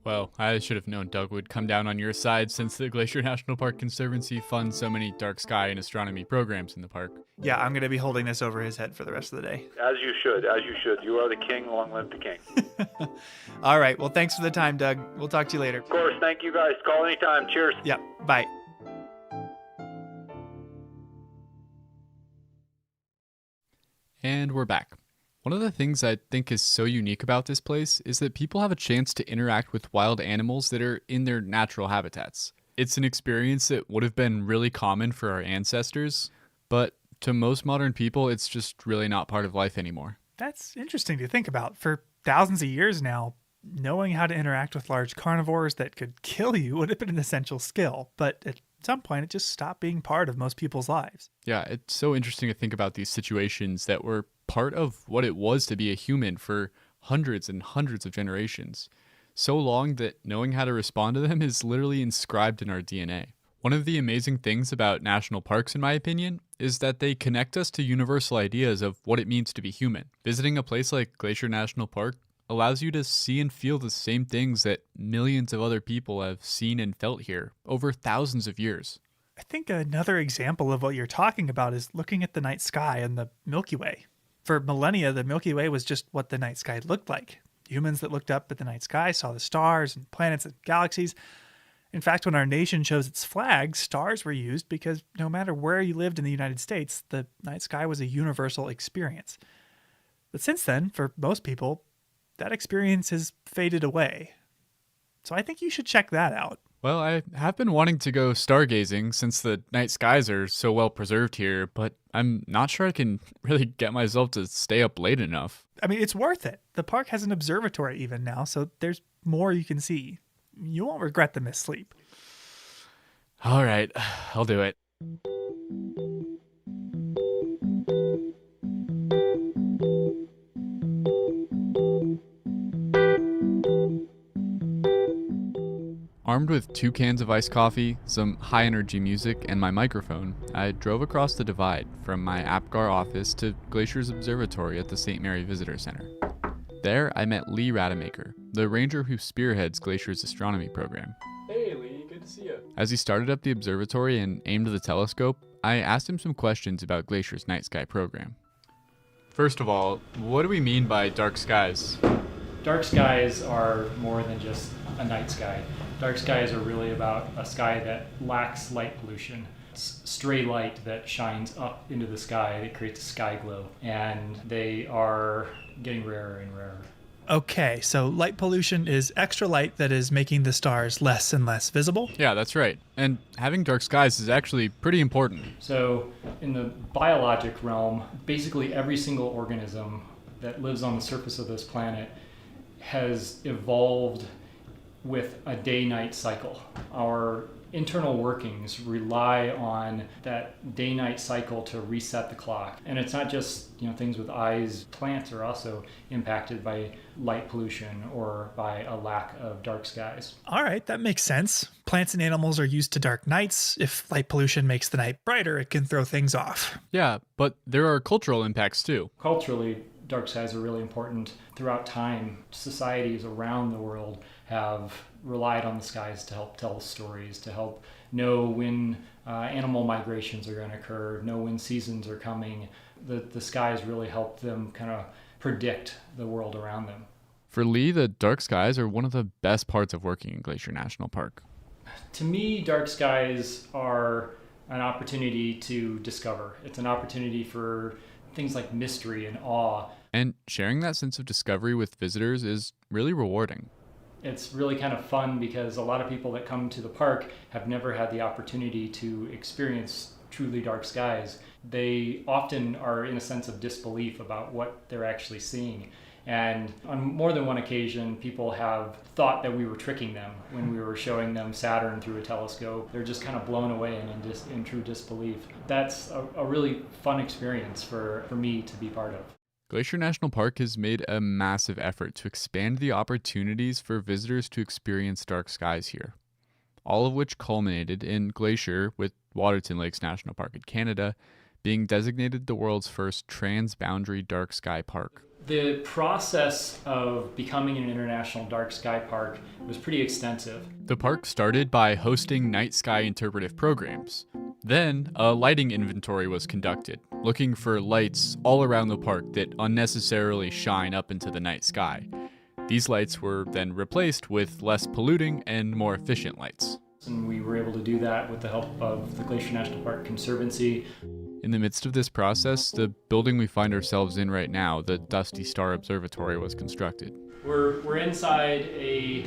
Well, I should have known Doug would come down on your side since the Glacier National Park Conservancy funds so many dark sky and astronomy programs in the park. Yeah, I'm going to be holding this over his head for the rest of the day. As you should, as you should. You are the king, long live the king. All right, well, thanks for the time, Doug. We'll talk to you later. Of course, thank you guys. Call anytime. Cheers. Yeah, bye. And we're back. One of the things I think is so unique about this place is that people have a chance to interact with wild animals that are in their natural habitats. It's an experience that would have been really common for our ancestors, but To most modern people, it's just really not part of life anymore. That's interesting to think about. For thousands of years now, knowing how to interact with large carnivores that could kill you would have been an essential skill. But at some point, it just stopped being part of most people's lives. Yeah, it's so interesting to think about these situations that were part of what it was to be a human for hundreds and hundreds of generations. So long that knowing how to respond to them is literally inscribed in our DNA. One of the amazing things about national parks, in my opinion, is that they connect us to universal ideas of what it means to be human. Visiting a place like Glacier National Park allows you to see and feel the same things that millions of other people have seen and felt here over thousands of years. I think another example of what you're talking about is looking at the night sky and the Milky Way. For millennia, the Milky Way was just what the night sky looked like. Humans that looked up at the night sky saw the stars and planets and galaxies. In fact, when our nation chose its flag, stars were used because no matter where you lived in the United States, the night sky was a universal experience. But since then, for most people, that experience has faded away. So I think you should check that out. Well, I have been wanting to go stargazing since the night skies are so well preserved here, but I'm not sure I can really get myself to stay up late enough. I mean, it's worth it. The park has an observatory even now, so there's more you can see. You won't regret the missed sleep. All right, I'll do it. Armed with 2 cans of iced coffee, some high-energy music, and my microphone, I drove across the divide from my APGAR office to Glacier's observatory at the St. Mary Visitor Center. There, I met Lee Rademacher, the ranger who spearheads Glacier's astronomy program. Hey Lee, good to see you. As he started up the observatory and aimed the telescope, I asked him some questions about Glacier's night sky program. First of all, what do we mean by dark skies? Dark skies are more than just a night sky. Dark skies are really about a sky that lacks light pollution. It's stray light that shines up into the sky that creates a sky glow, and they are getting rarer and rarer. Okay, so light pollution is extra light that is making the stars less and less visible? Yeah, that's right. And having dark skies is actually pretty important. So in the biologic realm, basically every single organism that lives on the surface of this planet has evolved with a day-night cycle. Our internal workings rely on that day-night cycle to reset the clock. And it's not just, things with eyes. Plants are also impacted by light pollution or by a lack of dark skies. All right, that makes sense. Plants and animals are used to dark nights. If light pollution makes the night brighter, it can throw things off. Yeah, but there are cultural impacts too. Culturally, dark skies are really important. Throughout time, societies around the world have relied on the skies to help tell stories, to help know when animal migrations are going to occur, know when seasons are coming. The skies really help them kind of predict the world around them. For Lee, the dark skies are one of the best parts of working in Glacier National Park. To me, dark skies are an opportunity to discover. It's an opportunity for things like mystery and awe. And sharing that sense of discovery with visitors is really rewarding. It's really kind of fun because a lot of people that come to the park have never had the opportunity to experience truly dark skies. They often are in a sense of disbelief about what they're actually seeing. And on more than one occasion, people have thought that we were tricking them when we were showing them Saturn through a telescope. They're just kind of blown away and in true disbelief. That's a really fun experience for me to be part of. Glacier National Park has made a massive effort to expand the opportunities for visitors to experience dark skies here, all of which culminated in Glacier, with Waterton Lakes National Park in Canada, being designated the world's first trans-boundary dark sky park. The process of becoming an international dark sky park was pretty extensive. The park started by hosting night sky interpretive programs. Then, a lighting inventory was conducted, looking for lights all around the park that unnecessarily shine up into the night sky. These lights were then replaced with less polluting and more efficient lights. And we were able to do that with the help of the Glacier National Park Conservancy. In the midst of this process, the building we find ourselves in right now, the Dusty Star Observatory, was constructed. We're inside a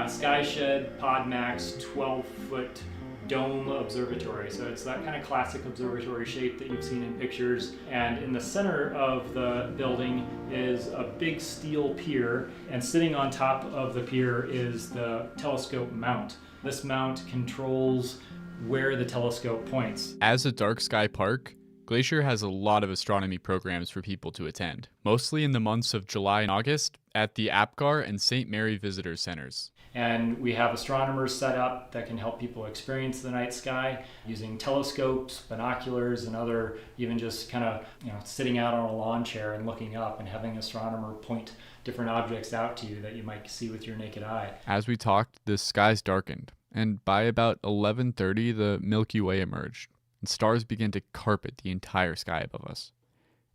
sky shed, PodMax, 12-foot dome observatory. So it's that kind of classic observatory shape that you've seen in pictures. And in the center of the building is a big steel pier, and sitting on top of the pier is the telescope mount. This mount controls where the telescope points. As a dark sky park, Glacier has a lot of astronomy programs for people to attend, mostly in the months of July and August at the Apgar and St. Mary Visitor Centers. And we have astronomers set up that can help people experience the night sky using telescopes, binoculars, and other, even just kind of, sitting out on a lawn chair and looking up and having an astronomer point different objects out to you that you might see with your naked eye. As we talked, the skies darkened, and by about 11:30, the Milky Way emerged, and stars began to carpet the entire sky above us.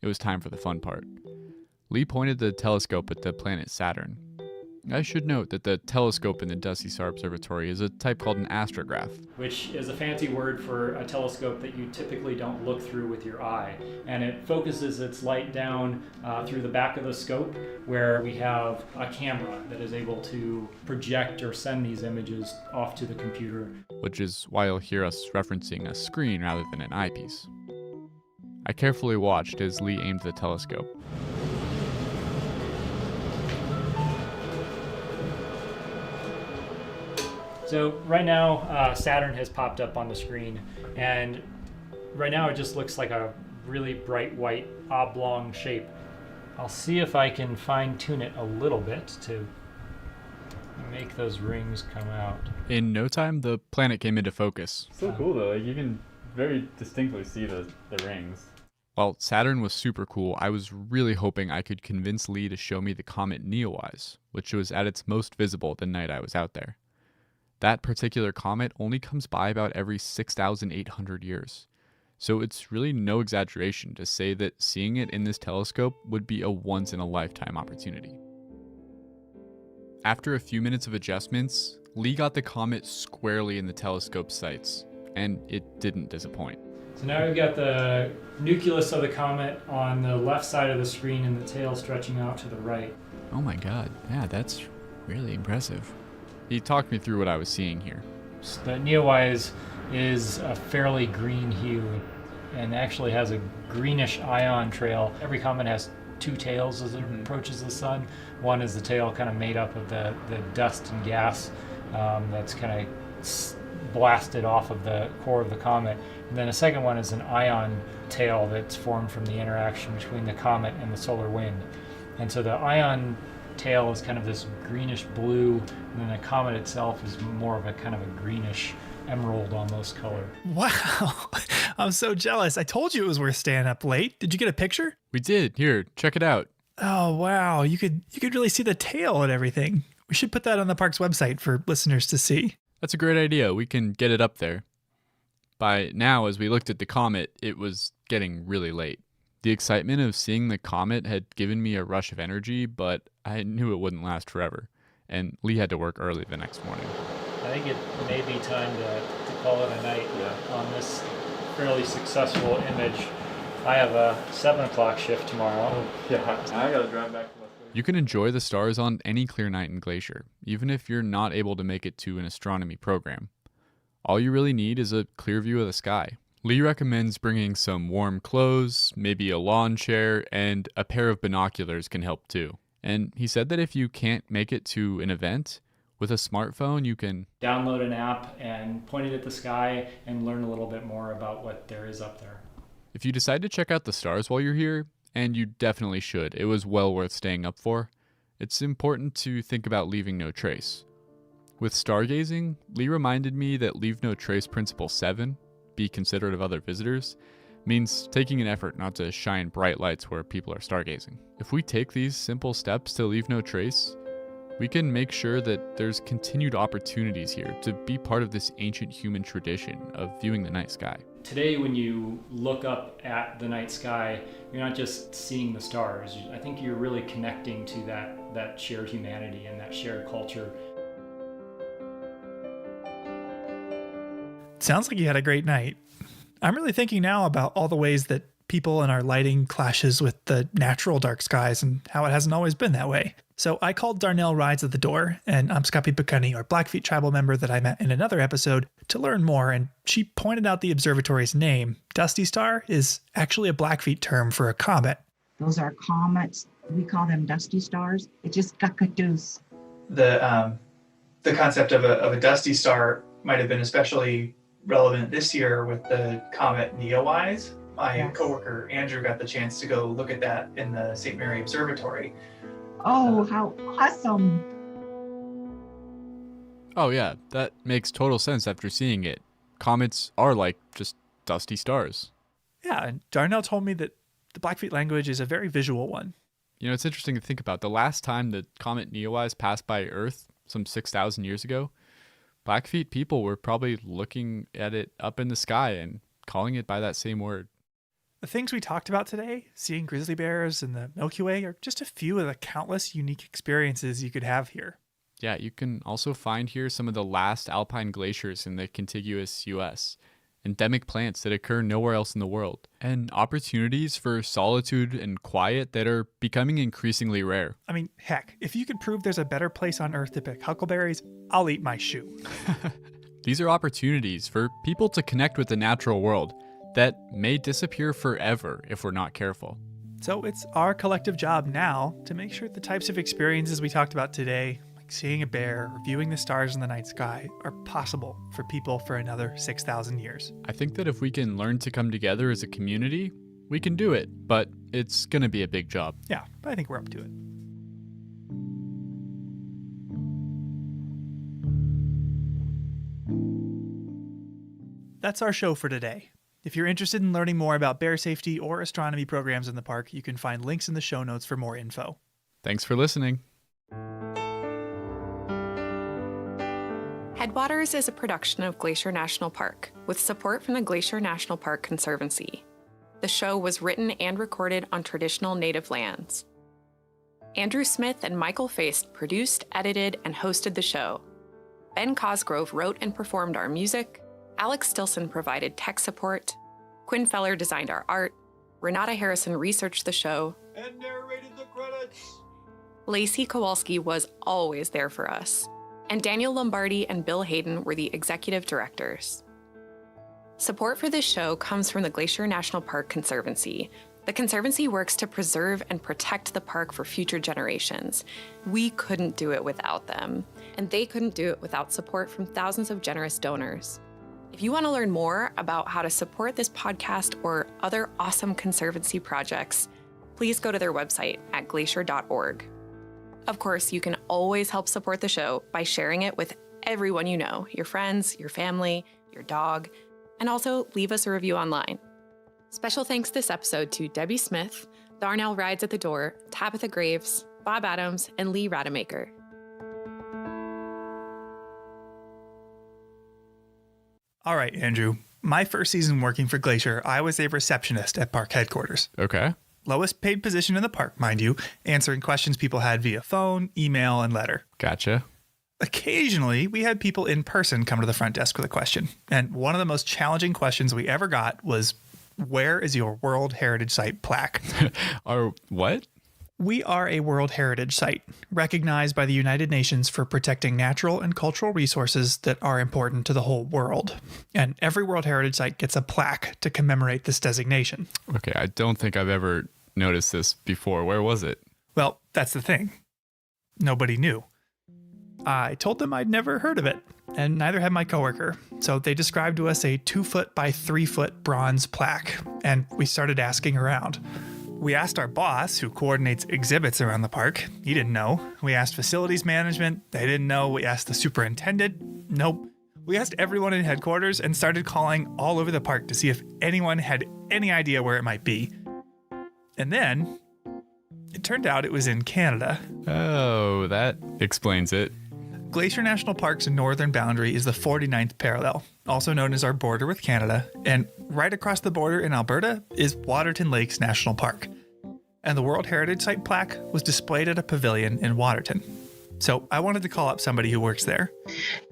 It was time for the fun part. Lee pointed the telescope at the planet Saturn. I should note that the telescope in the Dusty Star Observatory is a type called an astrograph, which is a fancy word for a telescope that you typically don't look through with your eye. And it focuses its light down through the back of the scope, where we have a camera that is able to project or send these images off to the computer. which is why you'll hear us referencing a screen rather than an eyepiece. I carefully watched as Lee aimed the telescope. So right now, Saturn has popped up on the screen, and right now it just looks like a really bright white oblong shape. I'll see if I can fine-tune it a little bit to make those rings come out. In no time, the planet came into focus. So cool though, like you can very distinctly see the rings. While Saturn was super cool, I was really hoping I could convince Lee to show me the comet Neowise, which was at its most visible the night I was out there. That particular comet only comes by about every 6,800 years. So it's really no exaggeration to say that seeing it in this telescope would be a once-in-a-lifetime opportunity. After a few minutes of adjustments, Lee got the comet squarely in the telescope sights, and it didn't disappoint. So now we've got the nucleus of the comet on the left side of the screen and the tail stretching out to the right. Oh my god, yeah, that's really impressive. He talked me through what I was seeing here. So the Neowise is a fairly green hue and actually has a greenish ion trail. Every comet has two tails as it approaches the sun. One is the tail kind of made up of the dust and gas that's kind of blasted off of the core of the comet. And then a second one is an ion tail that's formed from the interaction between the comet and the solar wind. And so the ion tail is kind of this greenish blue, and then the comet itself is more of a kind of a greenish emerald almost color. Wow, I'm so jealous. I told you it was worth staying up late. Did you get a picture? We did. Here, check it out. Oh wow, you could really see the tail and everything. We should put that on the park's website for listeners to see. That's a great idea. We can get it up there. By now, as we looked at the comet, it was getting really late. The excitement of seeing the comet had given me a rush of energy, but I knew it wouldn't last forever, and Lee had to work early the next morning. I think it may be time to call it a night on this fairly successful image. I have a 7 o'clock shift tomorrow. Oh, yeah, I gotta drive back to my place. You can enjoy the stars on any clear night in Glacier, even if you're not able to make it to an astronomy program. All you really need is a clear view of the sky. Lee recommends bringing some warm clothes, maybe a lawn chair, and a pair of binoculars can help too. And he said that if you can't make it to an event, with a smartphone you can download an app and point it at the sky and learn a little bit more about what there is up there. If you decide to check out the stars while you're here, and you definitely should, it was well worth staying up for, it's important to think about leaving no trace. With stargazing, Lee reminded me that Leave No Trace Principle 7, be considerate of other visitors, means taking an effort not to shine bright lights where people are stargazing. If we take these simple steps to leave no trace, we can make sure that there's continued opportunities here to be part of this ancient human tradition of viewing the night sky. Today, when you look up at the night sky, you're not just seeing the stars. I think you're really connecting to that shared humanity and that shared culture. Sounds like you had a great night. I'm really thinking now about all the ways that people and our lighting clashes with the natural dark skies and how it hasn't always been that way. So I called Darnell Rides at the Door, an Amskapi Pekani or Blackfeet tribal member that I met in another episode, to learn more, and she pointed out the observatory's name, Dusty Star, is actually a Blackfeet term for a comet. Those are comets. We call them dusty stars. It's just kakatoos. The concept of a dusty star might have been especially relevant this year with the comet Neowise. My coworker Andrew got the chance to go look at that in the St. Mary Observatory. Oh, how awesome. Oh yeah, that makes total sense after seeing it. Comets are like just dusty stars. Yeah, and Darnell told me that the Blackfeet language is a very visual one. You know, it's interesting to think about. The last time the comet Neowise passed by Earth, some 6,000 years ago, Blackfeet people were probably looking at it up in the sky and calling it by that same word. The things we talked about today, seeing grizzly bears and the Milky Way, are just a few of the countless unique experiences you could have here. Yeah, you can also find here some of the last alpine glaciers in the contiguous U.S., endemic plants that occur nowhere else in the world, and opportunities for solitude and quiet that are becoming increasingly rare. I mean, heck, if you could prove there's a better place on Earth to pick huckleberries, I'll eat my shoe. These are opportunities for people to connect with the natural world that may disappear forever if we're not careful. So it's our collective job now to make sure the types of experiences we talked about today, like seeing a bear or viewing the stars in the night sky, are possible for people for another 6,000 years. I think that if we can learn to come together as a community, we can do it, but it's going to be a big job. Yeah, but I think we're up to it. That's our show for today. If you're interested in learning more about bear safety or astronomy programs in the park, you can find links in the show notes for more info. Thanks for listening. Headwaters is a production of Glacier National Park, with support from the Glacier National Park Conservancy. The show was written and recorded on traditional native lands. Andrew Smith and Michael Feist produced, edited, and hosted the show. Ben Cosgrove wrote and performed our music. Alex Stilson provided tech support. Quinn Feller designed our art. Renata Harrison researched the show. And narrated the credits. Lacey Kowalski was always there for us. And Daniel Lombardi and Bill Hayden were the executive directors. Support for this show comes from the Glacier National Park Conservancy. The Conservancy works to preserve and protect the park for future generations. We couldn't do it without them, and they couldn't do it without support from thousands of generous donors. If you want to learn more about how to support this podcast or other awesome Conservancy projects, please go to their website at glacier.org. Of course, you can always help support the show by sharing it with everyone you know, your friends, your family, your dog, and also leave us a review online. Special thanks this episode to Debbie Smith, Darnell Rides at the Door, Tabitha Graves, Bob Adams, and Lee Rademacher. All right, Andrew. My first season working for Glacier, I was a receptionist at park headquarters. Okay. Lowest paid position in the park, mind you, answering questions people had via phone, email, and letter. Gotcha. Occasionally, we had people in person come to the front desk with a question. And one of the most challenging questions we ever got was, where is your World Heritage Site plaque? Our what? We are a World Heritage Site, recognized by the United Nations for protecting natural and cultural resources that are important to the whole world. And every World Heritage Site gets a plaque to commemorate this designation. Okay, I don't think I've ever noticed this before. Where was it? Well, that's the thing. Nobody knew. I told them I'd never heard of it, and neither had my coworker. So they described to us a 2-foot by 3-foot bronze plaque, and we started asking around. We asked our boss, who coordinates exhibits around the park. He didn't know. We asked facilities management. They didn't know. We asked the superintendent. Nope. We asked everyone in headquarters and started calling all over the park to see if anyone had any idea where it might be. And then it turned out it was in Canada. Oh, that explains it. Glacier National Park's northern boundary is the 49th parallel, also known as our border with Canada, and right across the border in Alberta is Waterton Lakes National Park. And the World Heritage Site plaque was displayed at a pavilion in Waterton. So I wanted to call up somebody who works there.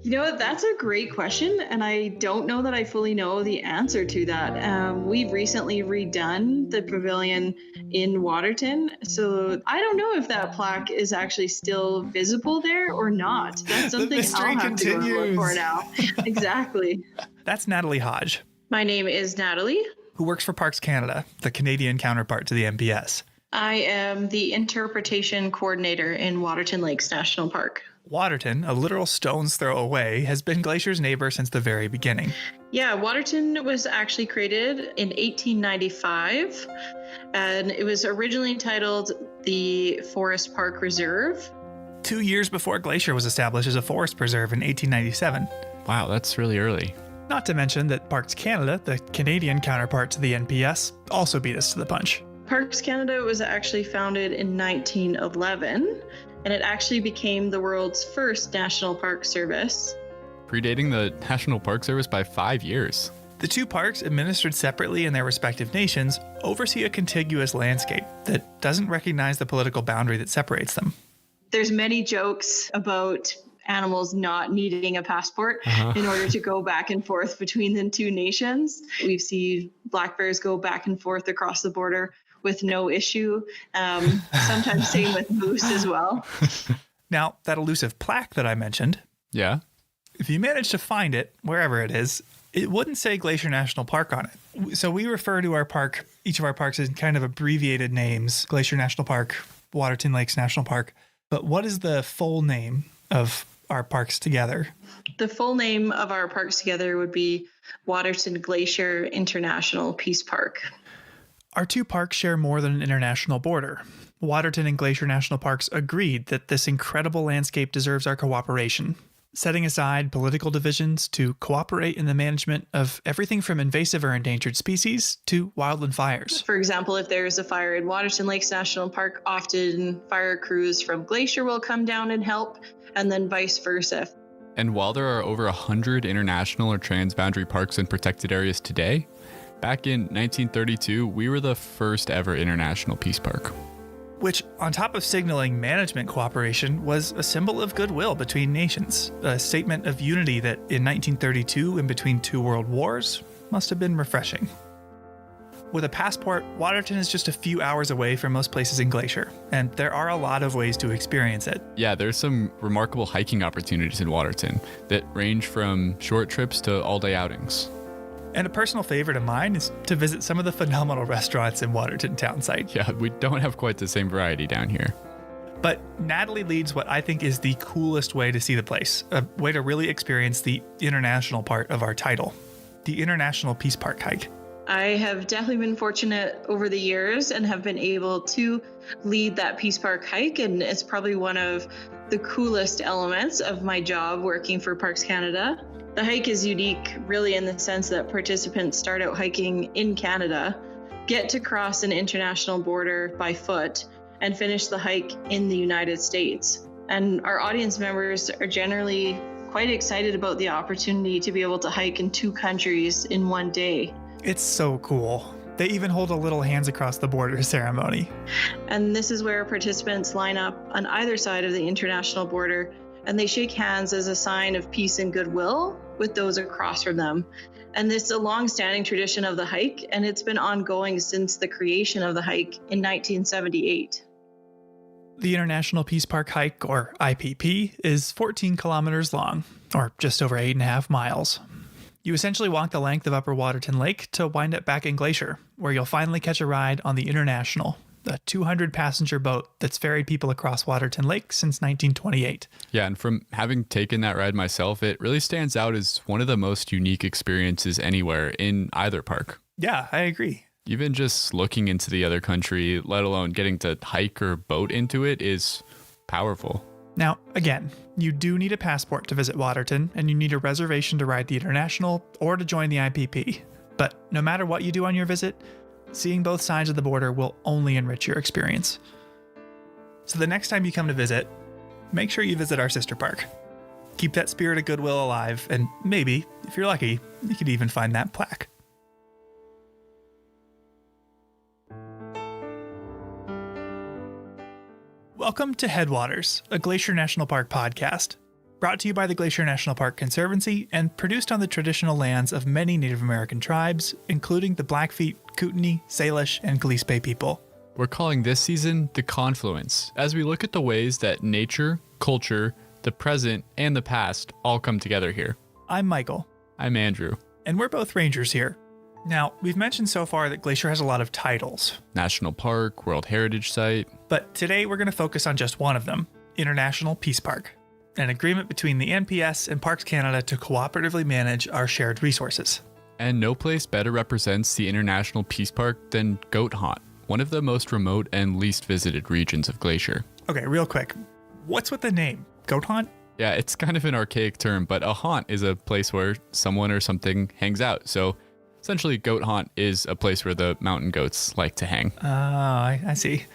You know, that's a great question, and I don't know that I fully know the answer to that. We've recently redone the pavilion in Waterton, so I don't know if that plaque is actually still visible there or not. That's something I'll have to go and look for now. Exactly. That's Natalie Hodge. My name is Natalie, who works for Parks Canada, the Canadian counterpart to the NPS. I am the interpretation coordinator in Waterton Lakes National Park. Waterton, a literal stone's throw away, has been Glacier's neighbor since the very beginning. Yeah, Waterton was actually created in 1895, and it was originally titled the Forest Park Reserve. 2 years before Glacier was established as a forest preserve in 1897. Wow, that's really early. Not to mention that Parks Canada, the Canadian counterpart to the NPS, also beat us to the punch. Parks Canada was actually founded in 1911, and it actually became the world's first national park service. Predating the National Park Service by 5 years. The two parks, administered separately in their respective nations, oversee a contiguous landscape that doesn't recognize the political boundary that separates them. There's many jokes about animals not needing a passport in order to go back and forth between the two nations. We've seen black bears go back and forth across the border with no issue. Sometimes same with moose as well. Now, that elusive plaque that I mentioned. Yeah. If you manage to find it, wherever it is, it wouldn't say Glacier National Park on it. So we refer to our park, each of our parks, in kind of abbreviated names: Glacier National Park, Waterton Lakes National Park. But what is the full name of our parks together? The full name of our parks together would be Waterton Glacier International Peace Park. Our two parks share more than an international border. Waterton and Glacier National Parks agreed that this incredible landscape deserves our cooperation, setting aside political divisions to cooperate in the management of everything from invasive or endangered species to wildland fires. For example, if there is a fire in Waterton Lakes National Park, often fire crews from Glacier will come down and help, and then vice versa. And while there are over 100 international or transboundary parks and protected areas today, back in 1932, we were the first ever international peace park. Which, on top of signaling management cooperation, was a symbol of goodwill between nations, a statement of unity that in 1932, in between two world wars, must have been refreshing. With a passport, Waterton is just a few hours away from most places in Glacier, and there are a lot of ways to experience it. Yeah, there's some remarkable hiking opportunities in Waterton that range from short trips to all-day outings. And a personal favorite of mine is to visit some of the phenomenal restaurants in Waterton townsite. Yeah, we don't have quite the same variety down here. But Natalie leads what I think is the coolest way to see the place, a way to really experience the international part of our title, the International Peace Park hike. I have definitely been fortunate over the years and have been able to lead that Peace Park hike, and it's probably one of the coolest elements of my job working for Parks Canada. The hike is unique really in the sense that participants start out hiking in Canada, get to cross an international border by foot, and finish the hike in the United States. And our audience members are generally quite excited about the opportunity to be able to hike in two countries in one day. It's so cool. They even hold a little hands across the border ceremony. And this is where participants line up on either side of the international border, and they shake hands as a sign of peace and goodwill with those across from them. And this is a long-standing tradition of the hike, and it's been ongoing since the creation of the hike in 1978. The International Peace Park hike, or IPP, is 14 kilometers long, or just over 8.5 miles. You essentially walk the length of Upper Waterton Lake to wind up back in Glacier, where you'll finally catch a ride on the International, a 200-passenger boat that's ferried people across Waterton Lake since 1928. Yeah, and from having taken that ride myself, it really stands out as one of the most unique experiences anywhere in either park. Yeah, I agree. Even just looking into the other country, let alone getting to hike or boat into it, is powerful. Now, again, you do need a passport to visit Waterton, and you need a reservation to ride the International or to join the IPP. But no matter what you do on your visit, seeing both sides of the border will only enrich your experience. So the next time you come to visit, make sure you visit our sister park. Keep that spirit of goodwill alive, and maybe, if you're lucky, you could even find that plaque. Welcome to Headwaters, a Glacier National Park podcast, brought to you by the Glacier National Park Conservancy and produced on the traditional lands of many Native American tribes, including the Blackfeet, Kootenai, Salish, and Gillespie people. We're calling this season The Confluence, as we look at the ways that nature, culture, the present, and the past all come together here. I'm Michael. I'm Andrew. And we're both rangers here. Now, we've mentioned so far that Glacier has a lot of titles. National Park, World Heritage Site. But today we're going to focus on just one of them, International Peace Park, an agreement between the NPS and Parks Canada to cooperatively manage our shared resources. And no place better represents the International Peace Park than Goat Haunt, one of the most remote and least visited regions of Glacier. Okay, real quick, what's with the name? Goat Haunt? Yeah, it's kind of an archaic term, but a haunt is a place where someone or something hangs out. So essentially, Goat Haunt is a place where the mountain goats like to hang. Oh, I see.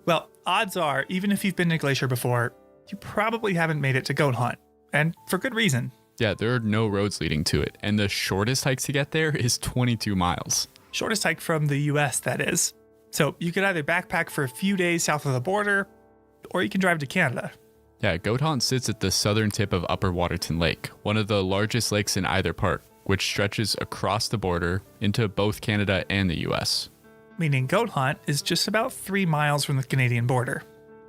Well, odds are, even if you've been to Glacier before, you probably haven't made it to Goat Haunt. And for good reason. Yeah, there are no roads leading to it. And the shortest hike to get there is 22 miles. Shortest hike from the US, that is. So you could either backpack for a few days south of the border, or you can drive to Canada. Yeah, Goat Haunt sits at the southern tip of Upper Waterton Lake, one of the largest lakes in either park, which stretches across the border into both Canada and the US. Meaning Goat Haunt is just about 3 miles from the Canadian border.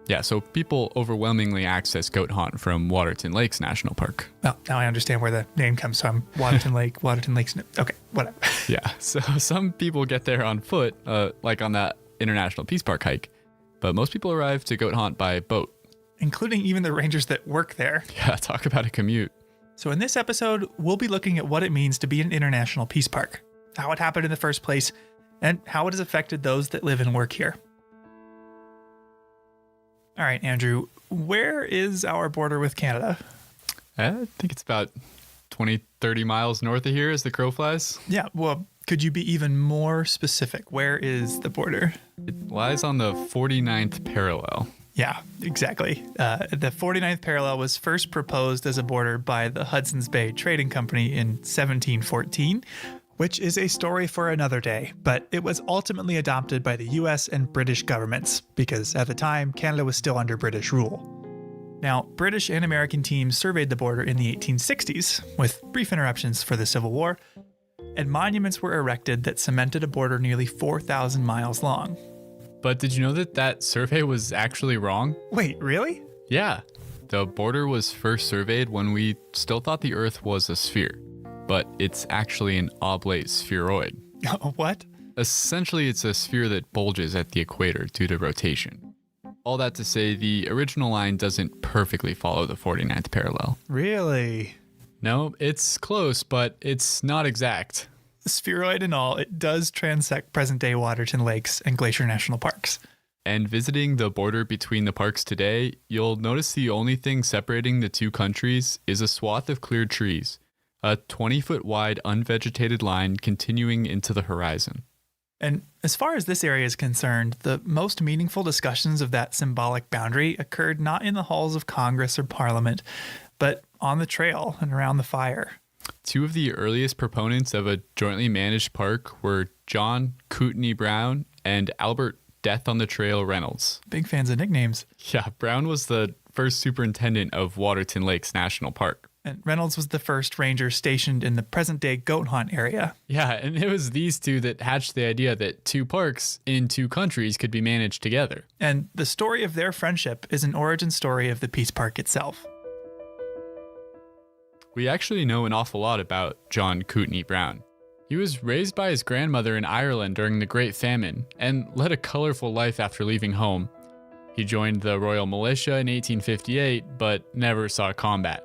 Yeah, so people overwhelmingly access Goat Haunt from Waterton Lakes National Park. Well, now I understand where the name comes from. Waterton Lake, Waterton Lakes. Okay, whatever. Yeah, so some people get there on foot, like on that International Peace Park hike, but most people arrive to Goat Haunt by boat. Including even the rangers that work there. Yeah, talk about a commute. So in this episode, we'll be looking at what it means to be an international peace park, how it happened in the first place, and how it has affected those that live and work here. All right, Andrew, where is our border with Canada? I think it's about 20, 30 miles north of here as the crow flies. Yeah, well, could you be even more specific? Where is the border? It lies on the 49th parallel. Yeah, exactly. The 49th parallel was first proposed as a border by the Hudson's Bay Trading Company in 1714, which is a story for another day, but it was ultimately adopted by the US and British governments, because at the time, Canada was still under British rule. Now, British and American teams surveyed the border in the 1860s, with brief interruptions for the Civil War, and monuments were erected that cemented a border nearly 4,000 miles long. But did you know that that survey was actually wrong? Wait, really? Yeah. The border was first surveyed when we still thought the Earth was a sphere, but it's actually an oblate spheroid. What? Essentially, it's a sphere that bulges at the equator due to rotation. All that to say, the original line doesn't perfectly follow the 49th parallel. Really? No, it's close, but it's not exact. Spheroid and all, it does transect present-day Waterton Lakes and Glacier National Parks. And visiting the border between the parks today, you'll notice the only thing separating the two countries is a swath of cleared trees, a 20-foot wide unvegetated line continuing into the horizon. And as far as this area is concerned, the most meaningful discussions of that symbolic boundary occurred not in the halls of Congress or Parliament, but on the trail and around the fire. Two of the earliest proponents of a jointly managed park were John Kootenai Brown and Albert Death on the Trail Reynolds. Big fans of nicknames. Yeah, Brown was the first superintendent of Waterton Lakes National Park. And Reynolds was the first ranger stationed in the present-day Goat Haunt area. Yeah, and it was these two that hatched the idea that two parks in two countries could be managed together. And the story of their friendship is an origin story of the Peace Park itself. We actually know an awful lot about John Kootenai Brown. He was raised by his grandmother in Ireland during the Great Famine and led a colorful life after leaving home. He joined the Royal Militia in 1858, but never saw combat.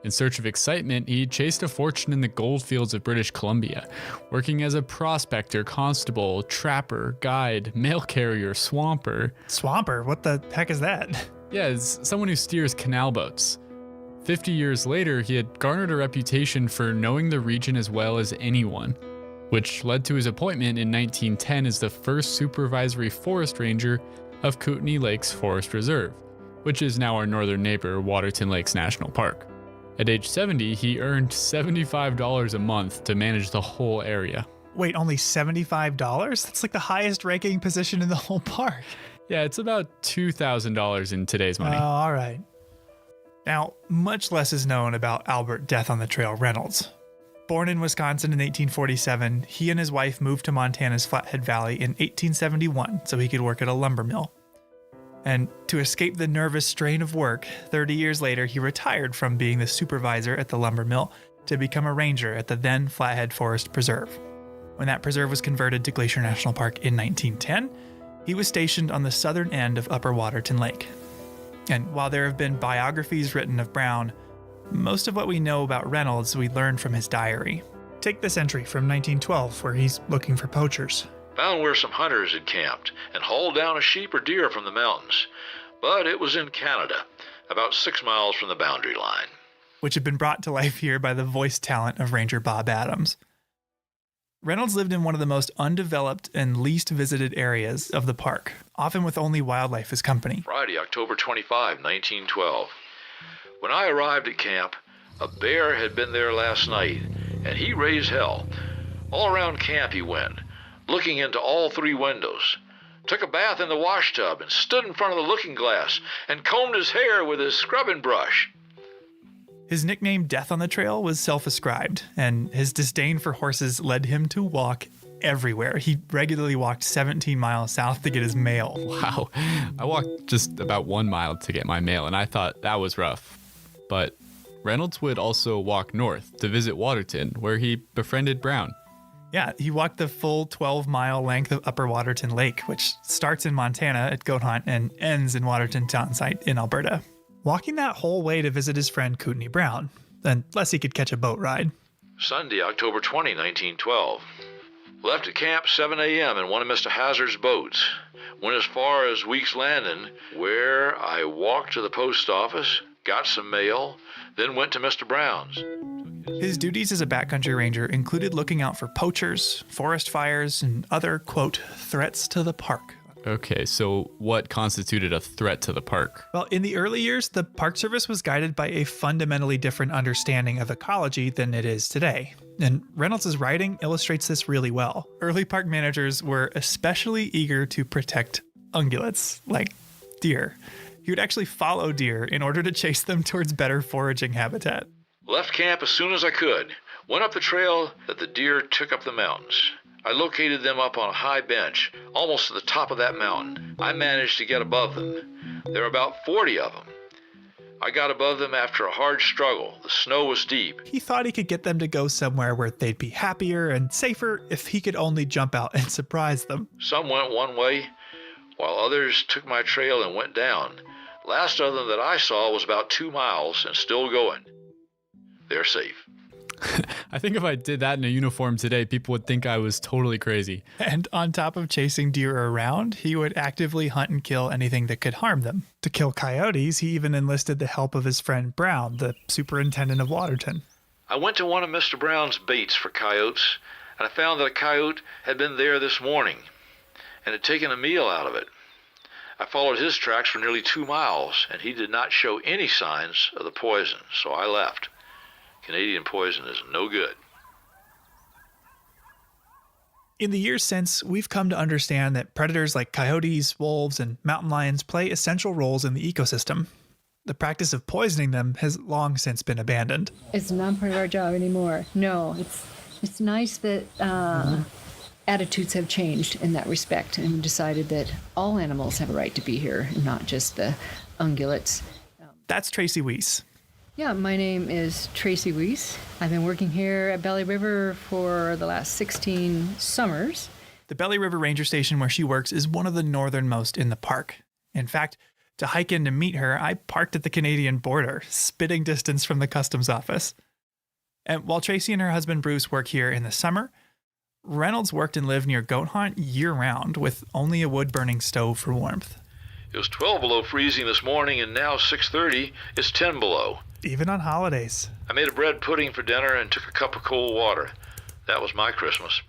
In search of excitement, he chased a fortune in the goldfields of British Columbia, working as a prospector, constable, trapper, guide, mail carrier, swamper. Swamper? What the heck is that? Yeah, it's someone who steers canal boats. 50 years later, he had garnered a reputation for knowing the region as well as anyone, which led to his appointment in 1910 as the first supervisory forest ranger of Kootenai Lakes Forest Reserve, which is now our northern neighbor, Waterton Lakes National Park. At age 70, he earned $75 a month to manage the whole area. Wait, only $75? That's like the highest ranking position in the whole park. Yeah, it's about $2,000 in today's money. Oh, all right. Now, much less is known about Albert Death on the Trail Reynolds. Born in Wisconsin in 1847, he and his wife moved to Montana's Flathead Valley in 1871 so he could work at a lumber mill. And to escape the nervous strain of work, 30 years later, he retired from being the supervisor at the lumber mill to become a ranger at the then Flathead Forest Preserve. When that preserve was converted to Glacier National Park in 1910, he was stationed on the southern end of Upper Waterton Lake. And while there have been biographies written of Brown, most of what we know about Reynolds we learned from his diary. Take this entry from 1912 where he's looking for poachers. Found where some hunters had camped and hauled down a sheep or deer from the mountains, but it was in Canada, about 6 miles from the boundary line. Which had been brought to life here by the voice talent of Ranger Bob Adams. Reynolds lived in one of the most undeveloped and least visited areas of the park, often with only wildlife as company. Friday, October 25, 1912. When I arrived at camp, a bear had been there last night, and he raised hell. All around camp he went, looking into all 3 windows. Took a bath in the wash tub and stood in front of the looking glass and combed his hair with his scrubbing brush. His nickname Death on the Trail was self-ascribed, and his disdain for horses led him to walk everywhere. He regularly walked 17 miles south to get his mail. Wow. I walked just about 1 mile to get my mail, and I thought that was rough. But Reynolds would also walk north to visit Waterton, where he befriended Brown. Yeah, he walked the full 12-mile length of Upper Waterton Lake, which starts in Montana at Goat Hunt and ends in Waterton Town Site in Alberta. Walking that whole way to visit his friend Kootenai Brown, unless he could catch a boat ride. Sunday, October 20, 1912. Left at camp 7 a.m. in one of Mr. Hazard's boats. Went as far as Weeks Landing, where I walked to the post office, got some mail, then went to Mr. Brown's. His duties as a backcountry ranger included looking out for poachers, forest fires, and other, quote, threats to the park. Okay, so what constituted a threat to the park? Well, in the early years, the Park Service was guided by a fundamentally different understanding of ecology than it is today. And Reynolds' writing illustrates this really well. Early park managers were especially eager to protect ungulates, like deer. He would actually follow deer in order to chase them towards better foraging habitat. Left camp as soon as I could. Went up the trail that the deer took up the mountains. I located them up on a high bench, almost to the top of that mountain. I managed to get above them. There were about 40 of them. I got above them after a hard struggle. The snow was deep. He thought he could get them to go somewhere where they'd be happier and safer if he could only jump out and surprise them. Some went one way, while others took my trail and went down. Last of them that I saw was about 2 miles and still going. They're safe. I think if I did that in a uniform today, people would think I was totally crazy. And on top of chasing deer around, he would actively hunt and kill anything that could harm them. To kill coyotes, he even enlisted the help of his friend Brown, the superintendent of Waterton. I went to one of Mr. Brown's baits for coyotes, and I found that a coyote had been there this morning and had taken a meal out of it. I followed his tracks for nearly 2 miles, and he did not show any signs of the poison, so I left. Canadian poison is no good. In the years since, we've come to understand that predators like coyotes, wolves, and mountain lions play essential roles in the ecosystem. The practice of poisoning them has long since been abandoned. It's not part of our job anymore. No, it's nice that attitudes have changed in that respect and decided that all animals have a right to be here, not just the ungulates. That's Tracy Weiss. Yeah, my name is Tracy Weiss. I've been working here at Belly River for the last 16 summers. The Belly River Ranger Station where she works is one of the northernmost in the park. In fact, to hike in to meet her, I parked at the Canadian border, spitting distance from the customs office. And while Tracy and her husband Bruce work here in the summer, Reynolds worked and lived near Goat Hunt year-round with only a wood-burning stove for warmth. It was 12 below freezing this morning, and now 6:30, it's 10 below. Even on holidays. I made a bread pudding for dinner and took a cup of cold water. That was my Christmas.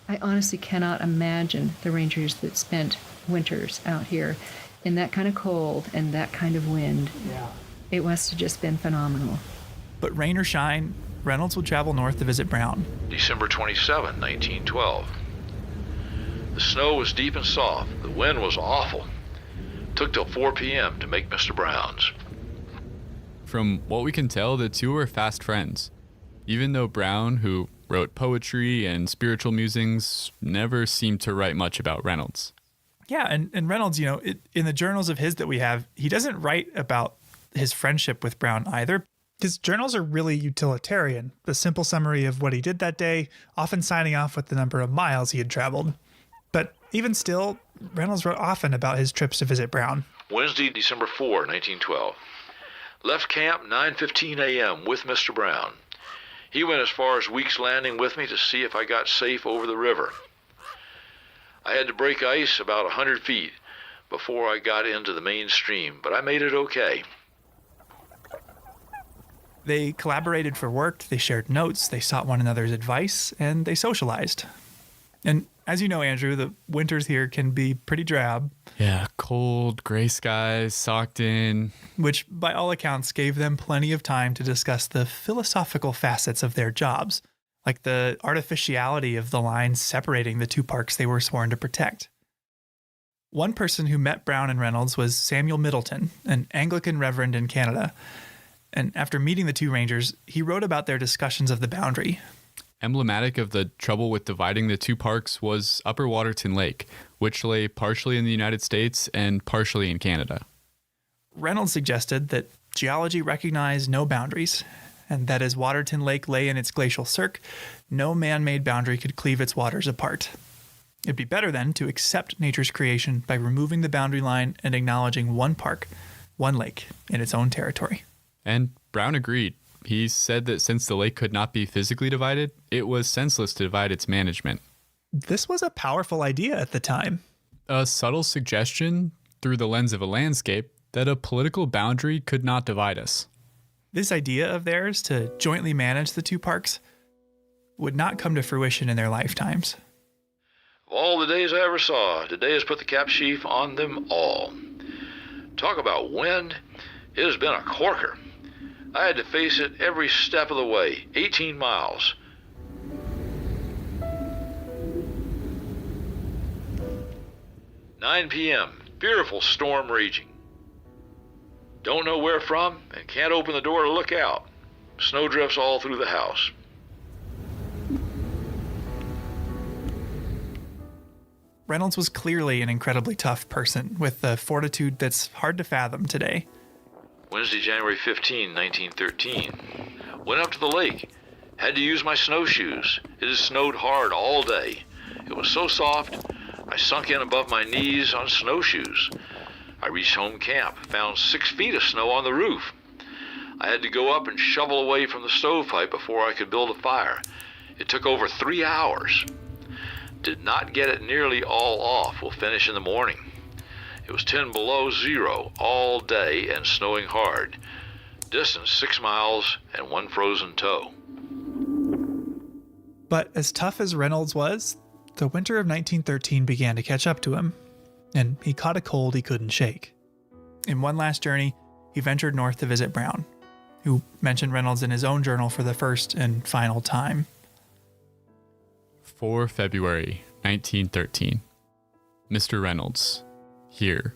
I honestly cannot imagine the rangers that spent winters out here in that kind of cold and that kind of wind. Yeah. It must have just been phenomenal. But rain or shine, Reynolds would travel north to visit Brown. December 27, 1912. The snow was deep and soft. The wind was awful. Took till 4 p.m. to make Mr. Brown's. From what we can tell, the two were fast friends. Even though Brown, who wrote poetry and spiritual musings, never seemed to write much about Reynolds. Yeah, and Reynolds, in the journals of his that we have, he doesn't write about his friendship with Brown either. His journals are really utilitarian, the simple summary of what he did that day, often signing off with the number of miles he had traveled. But even still, Reynolds wrote often about his trips to visit Brown. Wednesday, December 4, 1912. Left camp 9:15 a.m. with Mr. Brown. He went as far as Weeks Landing with me to see if I got safe over the river. I had to break ice about 100 feet before I got into the main stream, but I made it okay. They collaborated for work, they shared notes, they sought one another's advice, and they socialized. And as you know, Andrew, the winters here can be pretty drab. Yeah, cold, gray skies, socked in. Which, by all accounts, gave them plenty of time to discuss the philosophical facets of their jobs, like the artificiality of the lines separating the two parks they were sworn to protect. One person who met Brown and Reynolds was Samuel Middleton, an Anglican reverend in Canada. And after meeting the two rangers, he wrote about their discussions of the boundary. Emblematic of the trouble with dividing the two parks was Upper Waterton Lake, which lay partially in the United States and partially in Canada. Reynolds suggested that geology recognized no boundaries, and that as Waterton Lake lay in its glacial cirque, no man-made boundary could cleave its waters apart. It'd be better then to accept nature's creation by removing the boundary line and acknowledging one park, one lake, in its own territory. And Brown agreed. He said that since the lake could not be physically divided, it was senseless to divide its management. This was a powerful idea at the time. A subtle suggestion, through the lens of a landscape, that a political boundary could not divide us. This idea of theirs to jointly manage the two parks would not come to fruition in their lifetimes. Of all the days I ever saw, today has put the cap sheaf on them all. Talk about wind. It has been a corker. I had to face it every step of the way, 18 miles. "9 p.m., fearful storm raging. Don't know where from and can't open the door to look out. Snow drifts all through the house." Reynolds was clearly an incredibly tough person with a fortitude that's hard to fathom today. Wednesday, January 15, 1913. Went up to the lake. Had to use my snowshoes. It has snowed hard all day. It was so soft, I sunk in above my knees on snowshoes. I reached home camp, found 6 feet of snow on the roof. I had to go up and shovel away from the stovepipe before I could build a fire. It took over 3 hours. Did not get it nearly all off. We'll finish in the morning. It was 10 below zero all day and snowing hard. Distance 6 miles and 1 frozen toe. But as tough as Reynolds was, the winter of 1913 began to catch up to him, and he caught a cold he couldn't shake. In one last journey, he ventured north to visit Brown, who mentioned Reynolds in his own journal for the first and final time. 4 February 1913. Mr. Reynolds, here,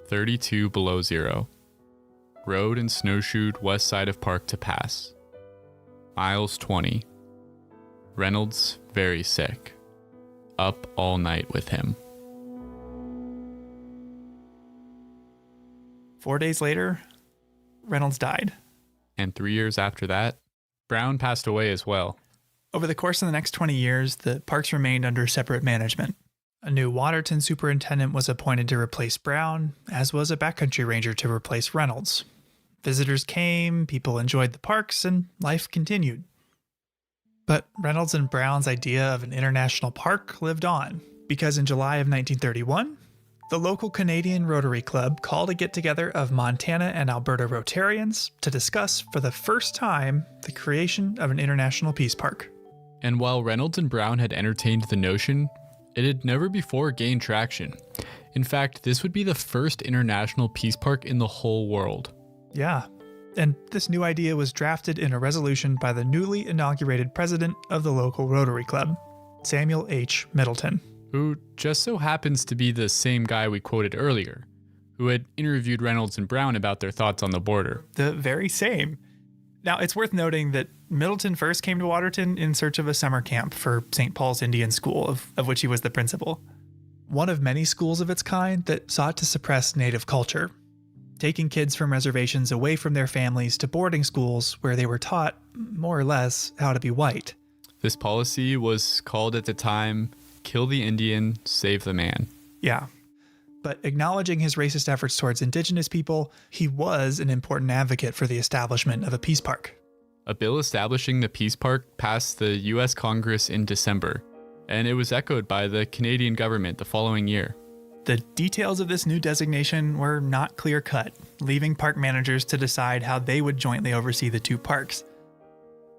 32 below zero. Rode and snowshoed west side of park to pass. Miles 20. Reynolds very sick. Up all night with him. 4 days later, Reynolds died. And 3 years after that, Brown passed away as well. Over the course of the next 20 years, the parks remained under separate management. A new Waterton superintendent was appointed to replace Brown, as was a backcountry ranger to replace Reynolds. Visitors came, people enjoyed the parks, and life continued. But Reynolds and Brown's idea of an international park lived on, because in July of 1931, the local Canadian Rotary Club called a get-together of Montana and Alberta Rotarians to discuss for the first time the creation of an international peace park. And while Reynolds and Brown had entertained the notion, it had never before gained traction. In fact, this would be the first international peace park in the whole world. Yeah, and this new idea was drafted in a resolution by the newly inaugurated president of the local Rotary Club, Samuel H. Middleton. who just so happens to be the same guy we quoted earlier, who had interviewed Reynolds and Brown about their thoughts on the border. The very same. Now, it's worth noting that Middleton first came to Waterton in search of a summer camp for St. Paul's Indian School, of which he was the principal. One of many schools of its kind that sought to suppress native culture, taking kids from reservations away from their families to boarding schools where they were taught, more or less, how to be white. This policy was called at the time, "Kill the Indian, Save the Man." Yeah. But acknowledging his racist efforts towards indigenous people, he was an important advocate for the establishment of a peace park. A bill establishing the peace park passed the U.S. Congress in December, and it was echoed by the Canadian government the following year. The details of this new designation were not clear-cut, leaving park managers to decide how they would jointly oversee the two parks.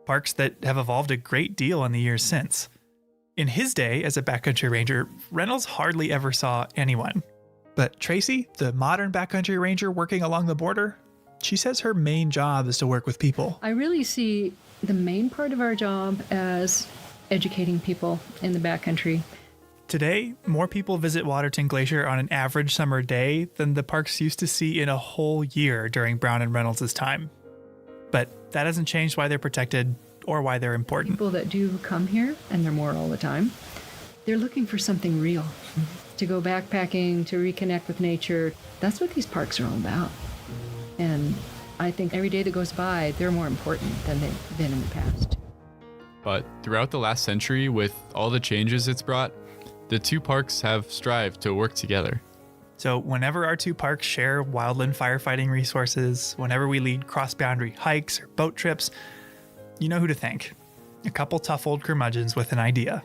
Parks that have evolved a great deal in the years since. In his day as a backcountry ranger, Reynolds hardly ever saw anyone. But Tracy, the modern backcountry ranger working along the border, she says her main job is to work with people. I really see the main part of our job as educating people in the backcountry. Today, more people visit Waterton Glacier on an average summer day than the parks used to see in a whole year during Brown and Reynolds' time. But that hasn't changed why they're protected or why they're important. People that do come here, and they're more all the time, they're looking for something real. To go backpacking, to reconnect with nature. That's what these parks are all about. And I think every day that goes by, they're more important than they've been in the past. But throughout the last century, with all the changes it's brought, the two parks have strived to work together. So whenever our two parks share wildland firefighting resources, whenever we lead cross-boundary hikes or boat trips, you know who to thank. A couple tough old curmudgeons with an idea.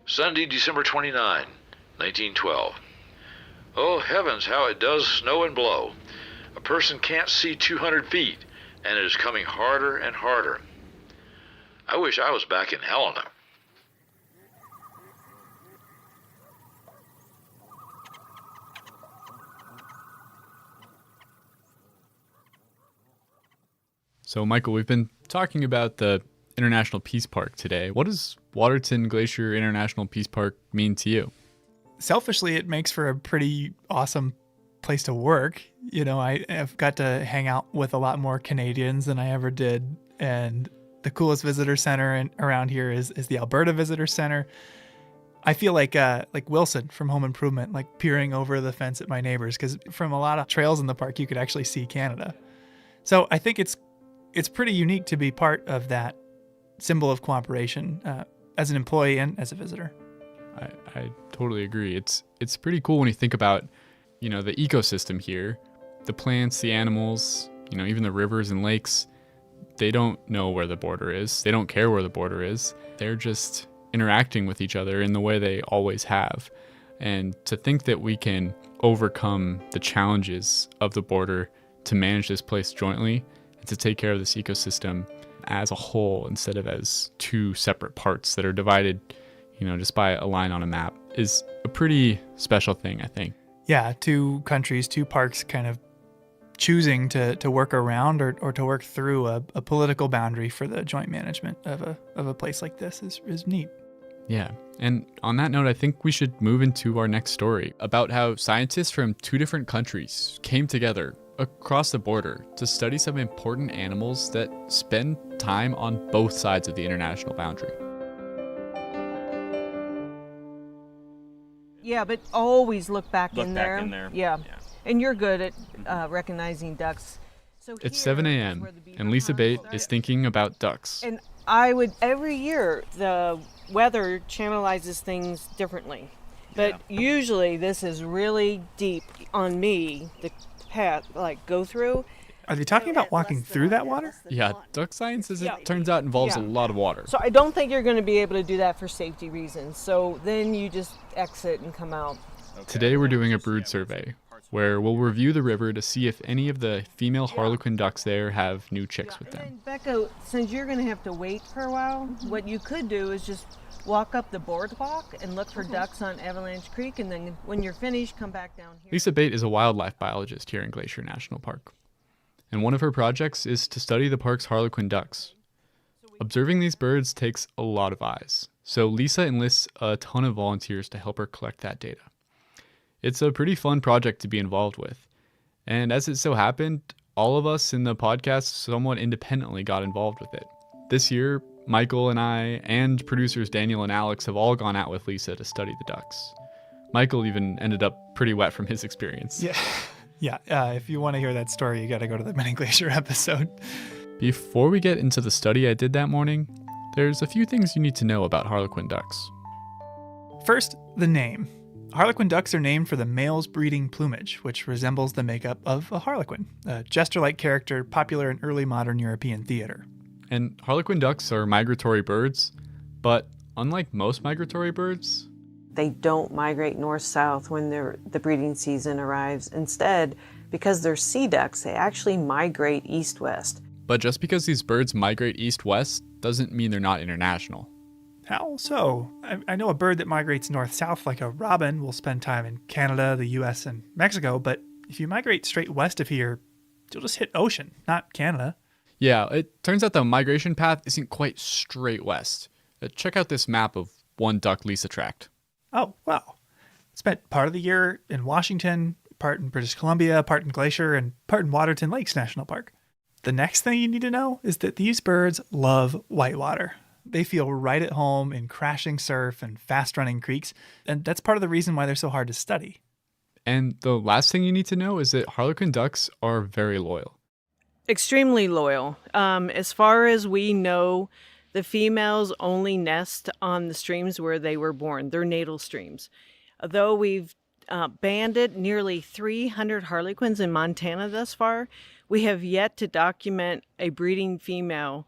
Sunday, December 29, 1912. Oh heavens, how it does snow and blow. A person can't see 200 feet, and it is coming harder and harder. I wish I was back in Helena. So, Michael, we've been talking about the International Peace Park today. What does Waterton Glacier International Peace Park mean to you? Selfishly, it makes for a pretty awesome place to work. You know, I've got to hang out with a lot more Canadians than I ever did. And the coolest visitor center around here is the Alberta Visitor Center. I feel like Wilson from Home Improvement, like peering over the fence at my neighbors, because from a lot of trails in the park, you could actually see Canada. So I think it's pretty unique to be part of that symbol of cooperation as an employee and as a visitor. I totally agree. It's pretty cool when you think about, you know, the ecosystem here, the plants, the animals, you know, even the rivers and lakes. They don't know where the border is. They don't care where the border is. They're just interacting with each other in the way they always have. And to think that we can overcome the challenges of the border to manage this place jointly and to take care of this ecosystem as a whole instead of as two separate parts that are divided, you know, just by a line on a map is a pretty special thing, I think. Yeah, two countries, two parks kind of choosing to work around or to work through a political boundary for the joint management of a place like this is neat. Yeah. And on that note, I think we should move into our next story about how scientists from two different countries came together across the border to study some important animals that spend time on both sides of the international boundary. Yeah, but always look back in there. Look back in there. Yeah. And you're good at recognizing ducks. So it's 7 a.m. and Lisa Bate is thinking about ducks. And every year, the weather channelizes things differently. But usually this is really deep on me, the path, like go through. Are they talking about walking through that water? Yeah, duck science, as it turns out, involves a lot of water. So I don't think you're going to be able to do that for safety reasons. So then you just exit and come out. Today we're doing a brood survey, where we'll review the river to see if any of the female harlequin ducks there have new chicks with them. And Becca, since you're going to have to wait for a while, what you could do is just walk up the boardwalk and look for ducks on Avalanche Creek, and then when you're finished, come back down here. Lisa Bate is a wildlife biologist here in Glacier National Park, and one of her projects is to study the park's harlequin ducks. Observing these birds takes a lot of eyes, so Lisa enlists a ton of volunteers to help her collect that data. It's a pretty fun project to be involved with, and as it so happened, all of us in the podcast somewhat independently got involved with it. This year, Michael and I and producers Daniel and Alex have all gone out with Lisa to study the ducks. Michael even ended up pretty wet from his experience. Yeah. If you want to hear that story, you got to go to the Mini Glacier episode. Before we get into the study I did that morning, there's a few things you need to know about harlequin ducks. First, the name. Harlequin ducks are named for the male's breeding plumage, which resembles the makeup of a harlequin, a jester-like character popular in early modern European theater. And harlequin ducks are migratory birds, but unlike most migratory birds, They don't migrate north-south when the breeding season arrives. Instead, because they're sea ducks, they actually migrate east-west. but just because these birds migrate east-west doesn't mean they're not international. How so? I know a bird that migrates north-south like a robin will spend time in Canada, the US, and Mexico, but if you migrate straight west of here, you'll just hit ocean, not Canada. Yeah, it turns out the migration path isn't quite straight west. Check out this map of one duck Lisa tracked. Oh, wow. Spent part of the year in Washington, part in British Columbia, part in Glacier, and part in Waterton Lakes National Park. The next thing you need to know is that these birds love whitewater. They feel right at home in crashing surf and fast-running creeks, and that's part of the reason why they're so hard to study. And the last thing you need to know is that harlequin ducks are very loyal. Extremely loyal. As far as we know, the females only nest on the streams where they were born, their natal streams. Though we've banded nearly 300 harlequins in Montana thus far, we have yet to document a breeding female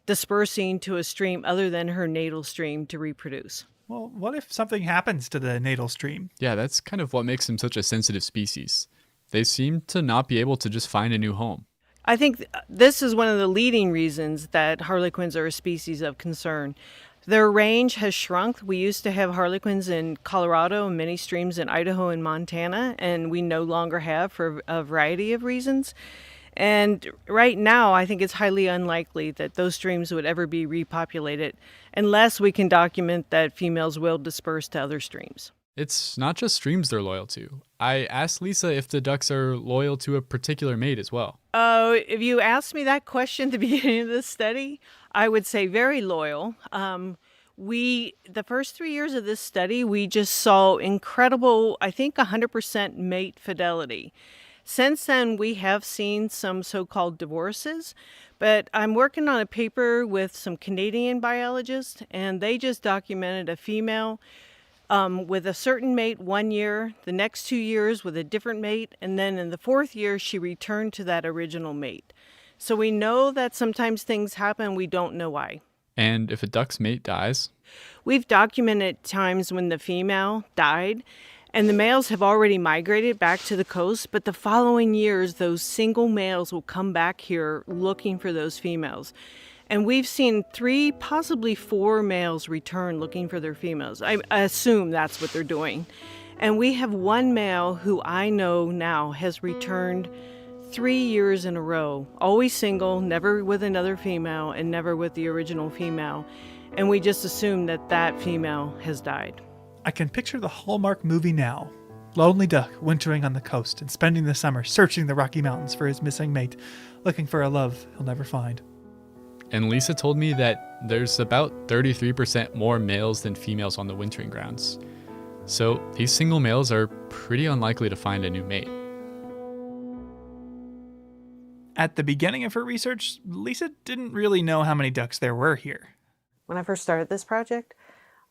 dispersing to a stream other than her natal stream to reproduce. Well, what if something happens to the natal stream? Yeah, that's kind of what makes them such a sensitive species. They seem to not be able to just find a new home. I think this is one of the leading reasons that harlequins are a species of concern. Their range has shrunk. We used to have harlequins in Colorado and many streams in Idaho and Montana, and we no longer have for a variety of reasons. And right now, I think it's highly unlikely that those streams would ever be repopulated unless we can document that females will disperse to other streams. It's not just streams they're loyal to. I asked Lisa if the ducks are loyal to a particular mate as well. If you asked me that question at the beginning of this study, I would say very loyal. The first 3 years of this study, we just saw incredible, I think 100% mate fidelity. Since then, we have seen some so-called divorces, but I'm working on a paper with some Canadian biologists, and they just documented a female with a certain mate 1 year, the next 2 years with a different mate, and then in the 4th year, she returned to that original mate. So we know that sometimes things happen, we don't know why. And if a duck's mate dies? We've documented times when the female died, and the males have already migrated back to the coast, but the following years, those single males will come back here looking for those females. And we've seen 3, possibly 4 males return looking for their females. I assume that's what they're doing. And we have one male who I know now has returned 3 years in a row, always single, never with another female, and never with the original female. And we just assume that that female has died. I can picture the Hallmark movie now. Lonely duck wintering on the coast and spending the summer searching the Rocky Mountains for his missing mate, looking for a love he'll never find. And Lisa told me that there's about 33% more males than females on the wintering grounds. So these single males are pretty unlikely to find a new mate. At the beginning of her research, Lisa didn't really know how many ducks there were here. When I first started this project,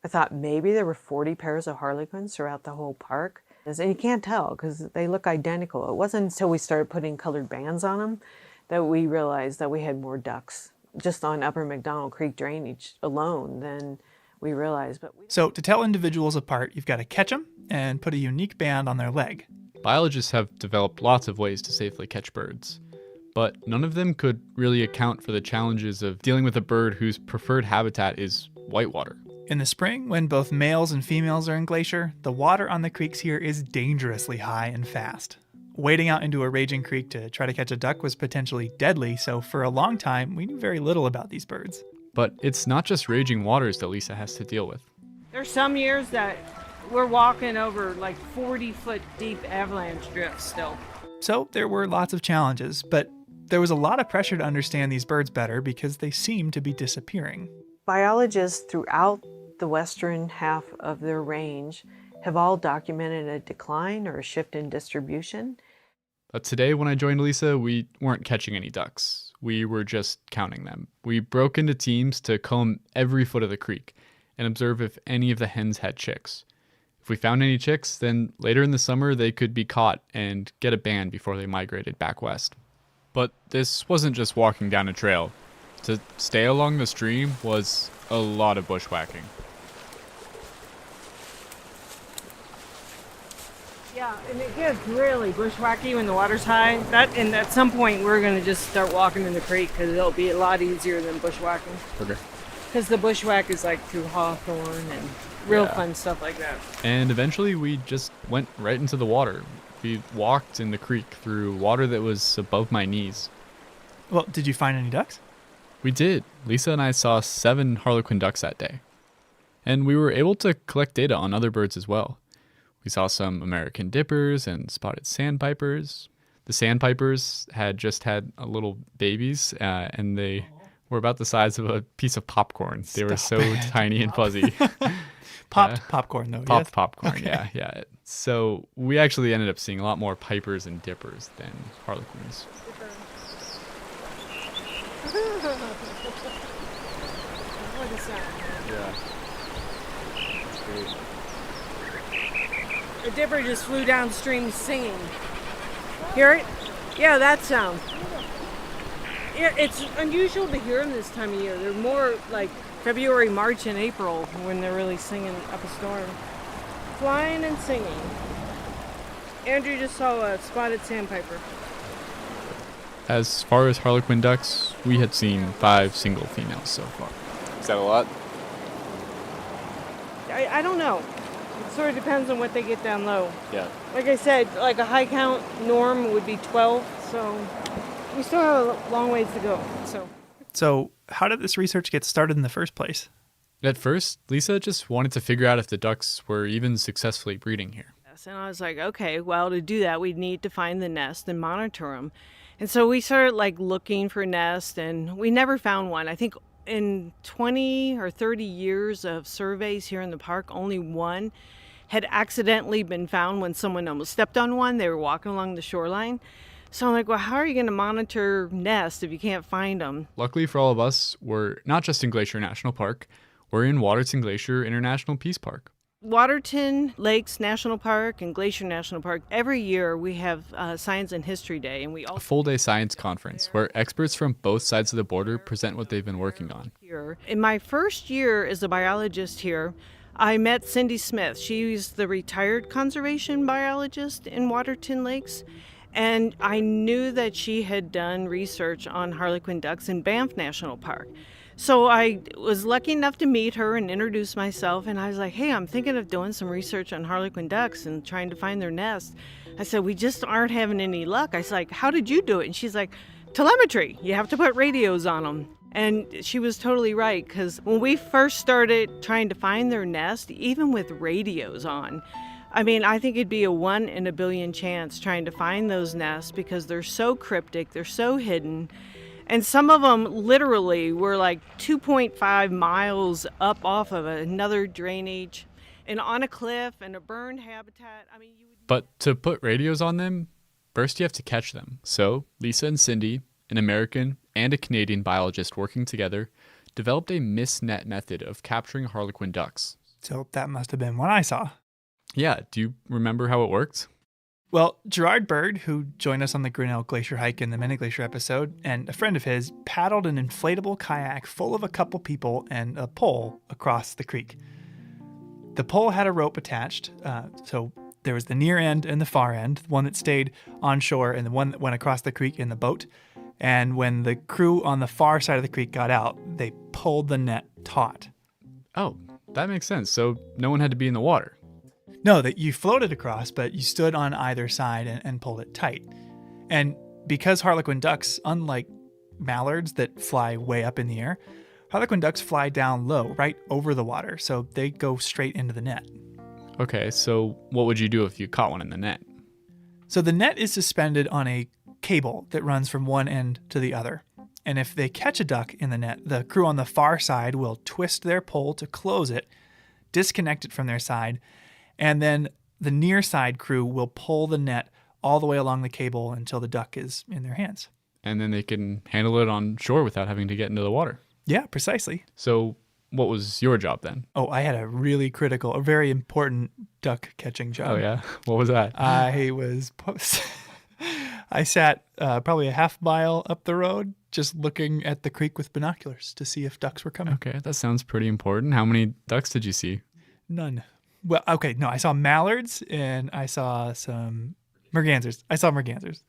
I thought maybe there were 40 pairs of harlequins throughout the whole park. And you can't tell because they look identical. It wasn't until we started putting colored bands on them that we realized that we had more ducks just on Upper McDonald Creek drainage alone than we realized. So to tell individuals apart, you've got to catch them and put a unique band on their leg. Biologists have developed lots of ways to safely catch birds, but none of them could really account for the challenges of dealing with a bird whose preferred habitat is whitewater. In the spring, when both males and females are in Glacier, the water on the creeks here is dangerously high and fast. Wading out into a raging creek to try to catch a duck was potentially deadly, so for a long time, we knew very little about these birds. But it's not just raging waters that Lisa has to deal with. There's some years that we're walking over like 40-foot deep avalanche drifts still. So there were lots of challenges, but there was a lot of pressure to understand these birds better because they seemed to be disappearing. Biologists throughout the western half of their range have all documented a decline or a shift in distribution. But today when I joined Lisa, we weren't catching any ducks. We were just counting them. We broke into teams to comb every foot of the creek and observe if any of the hens had chicks. If we found any chicks, then later in the summer they could be caught and get a ban before they migrated back west. But this wasn't just walking down a trail. To stay along the stream was a lot of bushwhacking. Yeah, and it gets really bushwhacky when the water's high. And at some point we're going to just start walking in the creek because it'll be a lot easier than bushwhacking. Okay. Because the bushwhack is like through hawthorn and real fun stuff like that. And eventually we just went right into the water. We walked in the creek through water that was above my knees. Well, did you find any ducks? We did. Lisa and I saw 7 harlequin ducks that day. And we were able to collect data on other birds as well. We saw some American dippers and spotted sandpipers. The sandpipers had just had little babies, and they were about the size of a piece of popcorn. They were so tiny and fuzzy. Popped popcorn, though. Popped yes? popcorn, Okay. yeah. So we actually ended up seeing a lot more pipers and dippers than harlequins. What a sound. Yeah. A dipper just flew downstream singing. Hear it? Yeah, that sound. Yeah, it's unusual to hear them this time of year. They're more like February, March, and April when they're really singing up a storm. Flying and singing. Andrew just saw a spotted sandpiper. As far as harlequin ducks, we had seen 5 single females so far. Is that a lot? I don't know. It sort of depends on what they get down low. Yeah. Like I said, like a high count norm would be 12, so we still have a long ways to go. So how did this research get started in the first place? At first, Lisa just wanted to figure out if the ducks were even successfully breeding here. And I was like, okay, well, to do that, we'd need to find the nest and monitor them. And so we started like looking for nests, and we never found one. I think in 20 or 30 years of surveys here in the park, only one had accidentally been found when someone almost stepped on one. They were walking along the shoreline. So I'm like, well, how are you going to monitor nests if you can't find them? Luckily for all of us, we're not just in Glacier National Park, we're in Waterton Glacier International Peace Park. Waterton Lakes National Park and Glacier National Park, every year we have Science and History Day, and we A full-day science conference where experts from both sides of the border present what they've been working on. In my first year as a biologist here, I met Cindy Smith. She's the retired conservation biologist in Waterton Lakes, and I knew that she had done research on harlequin ducks in Banff National Park. So I was lucky enough to meet her and introduce myself, and I was like, hey, I'm thinking of doing some research on harlequin ducks and trying to find their nest. I said, we just aren't having any luck. I was like, how did you do it? And she's like, telemetry. You have to put radios on them. And she was totally right, because when we first started trying to find their nest, even with radios on, I mean, I think it'd be a 1 in a billion chance trying to find those nests because they're so cryptic, they're so hidden. And some of them literally were like 2.5 miles up off of another drainage and on a cliff and a burned habitat. I mean, But to put radios on them, first you have to catch them. So Lisa and Cindy, an American and a Canadian biologist working together, developed a mist-net method of capturing harlequin ducks. So that must have been what I saw. Yeah, do you remember how it worked? Well, Gerard Bird, who joined us on the Grinnell Glacier hike in the Mini Glacier episode, and a friend of his paddled an inflatable kayak full of a couple people and a pole across the creek. The pole had a rope attached, so there was the near end and the far end, one that stayed on shore and the one that went across the creek in the boat. And when the crew on the far side of the creek got out, they pulled the net taut. Oh, that makes sense. So no one had to be in the water. No, that you floated across, but you stood on either side and pulled it tight. And because harlequin ducks, unlike mallards that fly way up in the air, Harlequin ducks fly down low, right over the water, so they go straight into the net. Okay, so what would you do if you caught one in the net? So the net is suspended on a cable that runs from one end to the other. And if they catch a duck in the net, the crew on the far side will twist their pole to close it, disconnect it from their side, and then the near side crew will pull the net all the way along the cable until the duck is in their hands. And then they can handle it on shore without having to get into the water. Yeah, precisely. So what was your job then? Oh, I had a really critical, a very important duck catching job. Oh, yeah? What was that? I sat probably a half mile up the road just looking at the creek with binoculars to see if ducks were coming. Okay, that sounds pretty important. How many ducks did you see? None. Well, okay, no, I saw mallards and I saw some mergansers. I saw mergansers.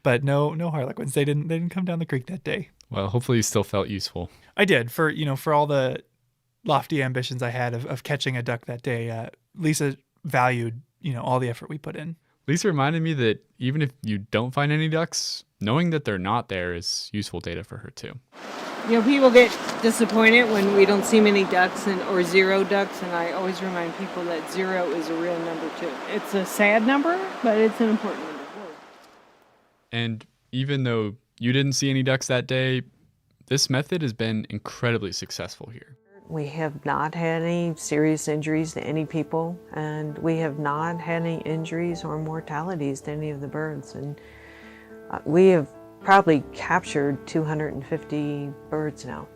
But no harlequins. They didn't come down the creek that day. Well, hopefully you still felt useful. I did for all the lofty ambitions I had of catching a duck that day. Lisa valued, all the effort we put in. Lisa reminded me that even if you don't find any ducks, knowing that they're not there is useful data for her too. People get disappointed when we don't see many ducks or zero ducks, and I always remind people that 0 is a real number too. It's a sad number, but it's an important number. And even though you didn't see any ducks that day, this method has been incredibly successful here. We have not had any serious injuries to any people, and we have not had any injuries or mortalities to any of the birds. And we have probably captured 250 birds now.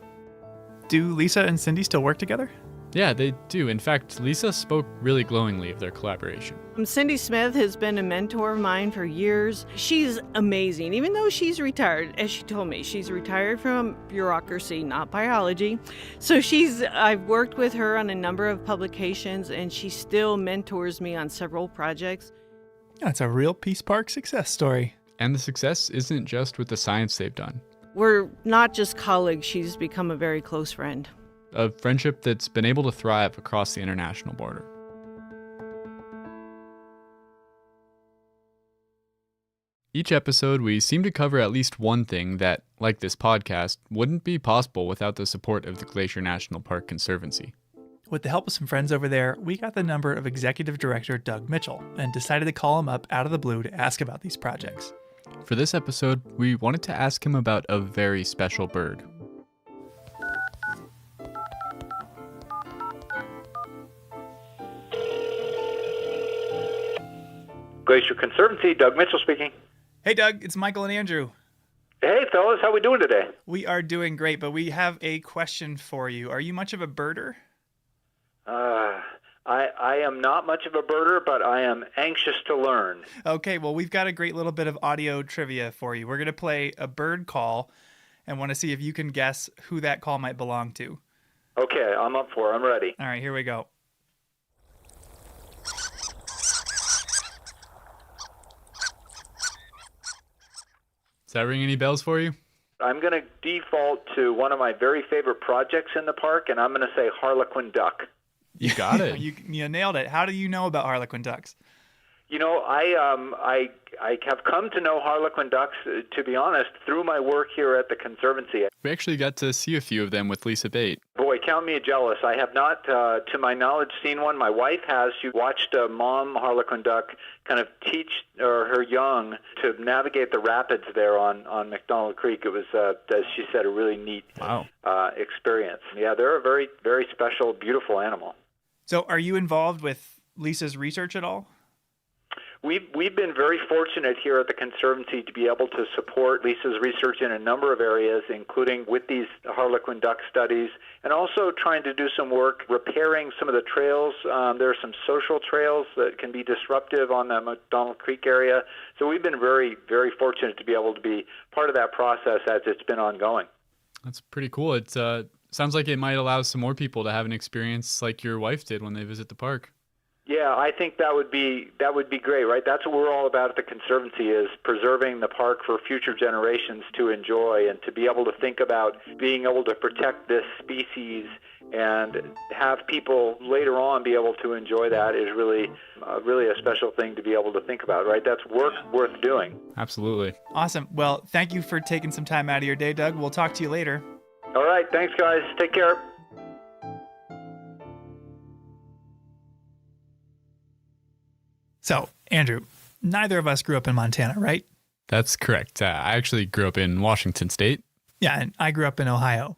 Do Lisa and Cindy still work together? Yeah, they do. In fact, Lisa spoke really glowingly of their collaboration. Cindy Smith has been a mentor of mine for years. She's amazing, even though she's retired. As she told me, she's retired from bureaucracy, not biology. So I've worked with her on a number of publications, and she still mentors me on several projects. That's a real Peace Park success story. And the success isn't just with the science they've done. We're not just colleagues. She's become a very close friend. A friendship that's been able to thrive across the international border. Each episode, we seem to cover at least one thing that, like this podcast, wouldn't be possible without the support of the Glacier National Park Conservancy. With the help of some friends over there, we got the number of Executive Director Doug Mitchell and decided to call him up out of the blue to ask about these projects. For this episode, we wanted to ask him about a very special bird. Glacier Conservancy, Doug Mitchell speaking. Hey, Doug, it's Michael and Andrew. Hey, fellas, how we doing today? We are doing great, but we have a question for you. Are you much of a birder? I am not much of a birder, but I am anxious to learn. Okay, well, we've got a great little bit of audio trivia for you. We're going to play a bird call and want to see if you can guess who that call might belong to. Okay, I'm up for it. I'm ready. All right, here we go. Does that ring any bells for you? I'm going to default to one of my very favorite projects in the park, and I'm going to say harlequin duck. You got it. You nailed it. How do you know about harlequin ducks? I have come to know harlequin ducks, to be honest, through my work here at the Conservancy. We actually got to see a few of them with Lisa Bate. Boy, count me jealous. I have not, to my knowledge, seen one. My wife has. She watched a mom harlequin duck kind of teach her young to navigate the rapids there on McDonald Creek. It was, as she said, a really neat experience. Yeah, they're a very, very special, beautiful animal. So are you involved with Lisa's research at all? We've been very fortunate here at the Conservancy to be able to support Lisa's research in a number of areas, including with these harlequin duck studies, and also trying to do some work repairing some of the trails. There are some social trails that can be disruptive on the McDonald Creek area. So we've been very, very fortunate to be able to be part of that process as it's been ongoing. That's pretty cool. It sounds like it might allow some more people to have an experience like your wife did when they visit the park. Yeah, I think that would be great, right? That's what we're all about at the Conservancy, is preserving the park for future generations to enjoy, and to be able to think about being able to protect this species and have people later on be able to enjoy that is really a special thing to be able to think about, right? That's work worth doing. Absolutely. Awesome. Well, thank you for taking some time out of your day, Doug. We'll talk to you later. All right, thanks, guys. Take care. So, Andrew, neither of us grew up in Montana, right? That's correct. I actually grew up in Washington State. Yeah, and I grew up in Ohio.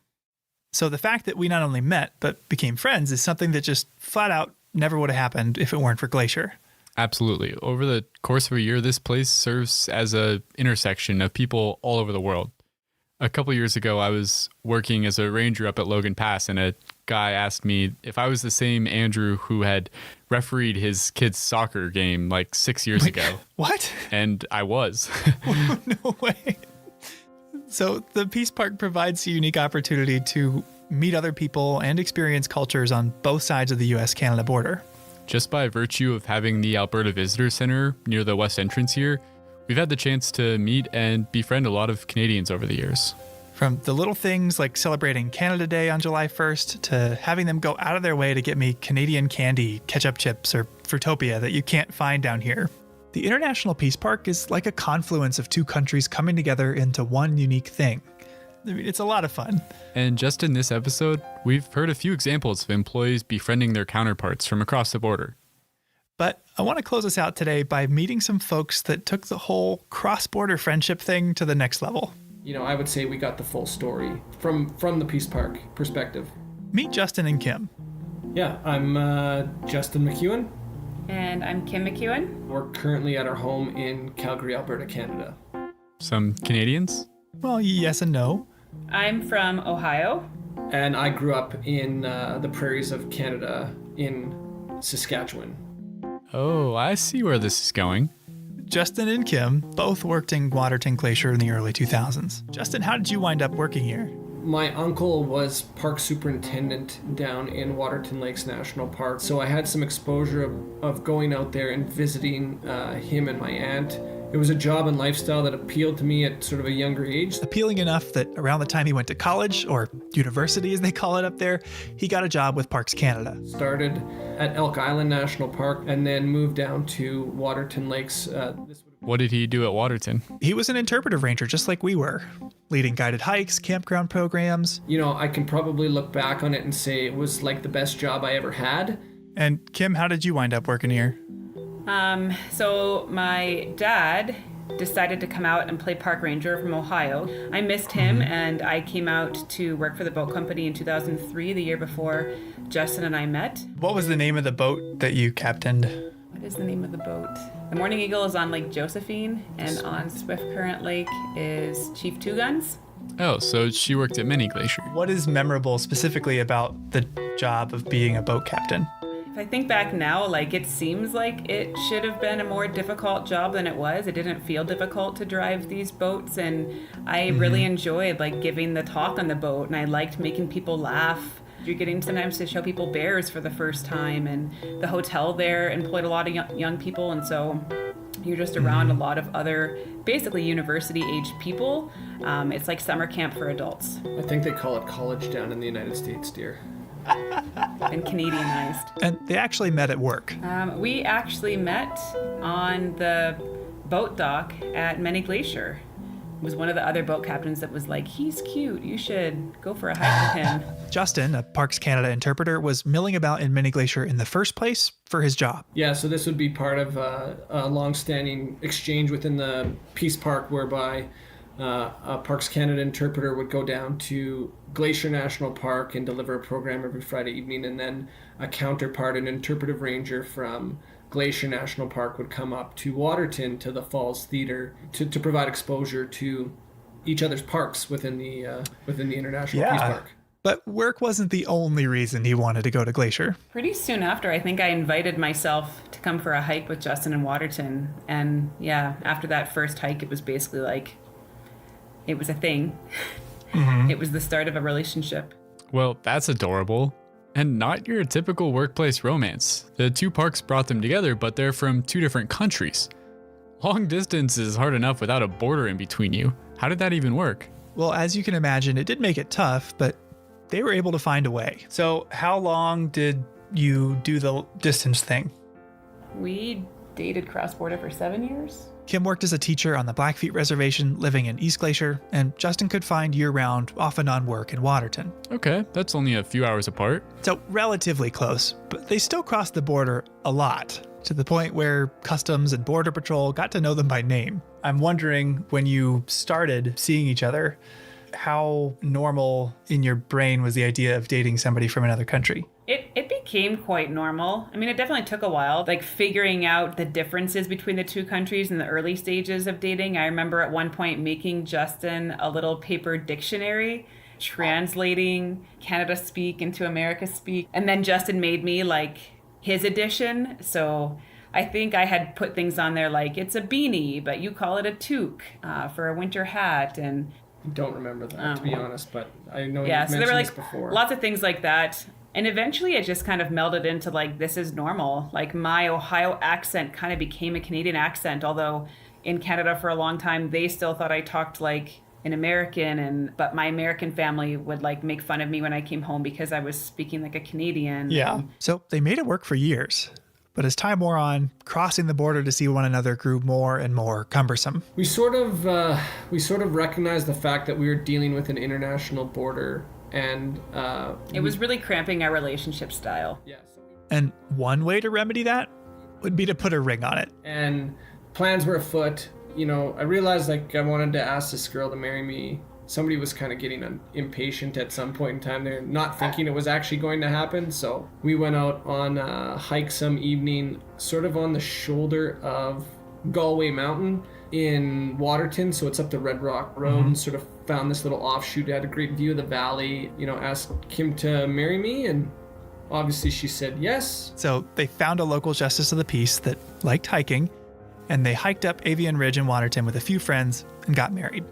So the fact that we not only met, but became friends is something that just flat out never would have happened if it weren't for Glacier. Absolutely. Over the course of a year, this place serves as an intersection of people all over the world. A couple years ago, I was working as a ranger up at Logan Pass, and a guy asked me if I was the same Andrew who had refereed his kid's soccer game like 6 years ago. What? And I was. No way. So the Peace Park provides a unique opportunity to meet other people and experience cultures on both sides of the U.S.-Canada border. Just by virtue of having the Alberta Visitor Center near the west entrance here, we've had the chance to meet and befriend a lot of Canadians over the years. From the little things like celebrating Canada Day on July 1st to having them go out of their way to get me Canadian candy, ketchup chips, or Fruitopia that you can't find down here. The International Peace Park is like a confluence of two countries coming together into one unique thing. I mean, it's a lot of fun. And just in this episode, we've heard a few examples of employees befriending their counterparts from across the border. But I want to close us out today by meeting some folks that took the whole cross-border friendship thing to the next level. You know, I would say we got the full story from the Peace Park perspective. Meet Justin and Kim. Yeah, I'm Justin McEwen. And I'm Kim McEwen. We're currently at our home in Calgary, Alberta, Canada. Some Canadians? Well, yes and no. I'm from Ohio. And I grew up in the prairies of Canada in Saskatchewan. Oh, I see where this is going. Justin and Kim both worked in Waterton Glacier in the early 2000s. Justin, how did you wind up working here? My uncle was park superintendent down in Waterton Lakes National Park, so I had some exposure of going out there and visiting him and my aunt. It was a job and lifestyle that appealed to me at sort of a younger age. Appealing enough that around the time he went to college, or university as they call it up there, he got a job with Parks Canada. Started at Elk Island National Park and then moved down to Waterton Lakes. What did he do at Waterton? He was an interpretive ranger just like we were, leading guided hikes, campground programs. You know, I can probably look back on it and say it was like the best job I ever had. And Kim, how did you wind up working here? So my dad decided to come out and play park ranger from Ohio. I missed him and I came out to work for the boat company in 2003, the year before Justin and I met. What was the name of the boat that you captained? What is the name of the boat? The Morning Eagle is on Lake Josephine, and on Swift Current Lake is Chief Two Guns. Oh, so she worked at Many Glacier. What is memorable specifically about the job of being a boat captain? If I think back now, like, it seems like it should have been a more difficult job than it was. It didn't feel difficult to drive these boats, and I really enjoyed like giving the talk on the boat, and I liked making people laugh. You're getting sometimes to show people bears for the first time, and the hotel there employed a lot of young people, and so you're just around a lot of other basically university age people. It's like summer camp for adults. I think they call it college down in the United States, dear. And Canadianized. And they actually met at work. We actually met on the boat dock at Many Glacier. It was one of the other boat captains that was like, he's cute, you should go for a hike with him. Justin, a Parks Canada interpreter, was milling about in Many Glacier in the first place for his job. Yeah, so this would be part of a long-standing exchange within the Peace Park whereby a Parks Canada interpreter would go down to Glacier National Park and deliver a program every Friday evening, and then a counterpart, an interpretive ranger from Glacier National Park, would come up to Waterton to the Falls Theater to provide exposure to each other's parks within the International Peace Park. But work wasn't the only reason he wanted to go to Glacier. Pretty soon after, I think I invited myself to come for a hike with Justin in Waterton. And yeah, after that first hike, it was basically like, it was a thing. It was the start of a relationship. Well, that's adorable. And not your typical workplace romance. The two parks brought them together, but they're from two different countries. Long distance is hard enough without a border in between you. How did that even work? Well, as you can imagine, it did make it tough, but they were able to find a way. So how long did you do the distance thing? We dated cross-border for 7 years. Kim worked as a teacher on the Blackfeet Reservation living in East Glacier, and Justin could find year-round, off-and-on work in Waterton. Okay, that's only a few hours apart. So relatively close, but they still crossed the border a lot, to the point where Customs and Border Patrol got to know them by name. I'm wondering, when you started seeing each other, how normal in your brain was the idea of dating somebody from another country? It became quite normal. I mean, it definitely took a while, like figuring out the differences between the two countries in the early stages of dating. I remember at one point making Justin a little paper dictionary, translating Canada speak into America speak. And then Justin made me like his edition. So I think I had put things on there like, it's a beanie, but you call it a toque for a winter hat. And I don't remember that, to be honest, but I know yeah, you've so mentioned there were this before. lots of things like that. And eventually it just kind of melded into like, this is normal. Like my Ohio accent kind of became a Canadian accent, although in Canada for a long time, they still thought I talked like an American, but my American family would like make fun of me when I came home because I was speaking like a Canadian. Yeah. So they made it work for years. But as time wore on, crossing the border to see one another grew more and more cumbersome. We sort of recognized the fact that we were dealing with an international border, and it was really cramping our relationship style. Yes. And one way to remedy that would be to put a ring on it. And plans were afoot. You know, I realized like I wanted to ask this girl to marry me. Somebody was kind of getting impatient at some point in time. They're not thinking it was actually going to happen. So we went out on a hike some evening, sort of on the shoulder of Galway Mountain in Waterton. So it's up the Red Rock Road, and sort of found this little offshoot. It had a great view of the valley. You know, asked Kim to marry me, and obviously she said yes. So they found a local justice of the peace that liked hiking, and they hiked up Avian Ridge in Waterton with a few friends and got married.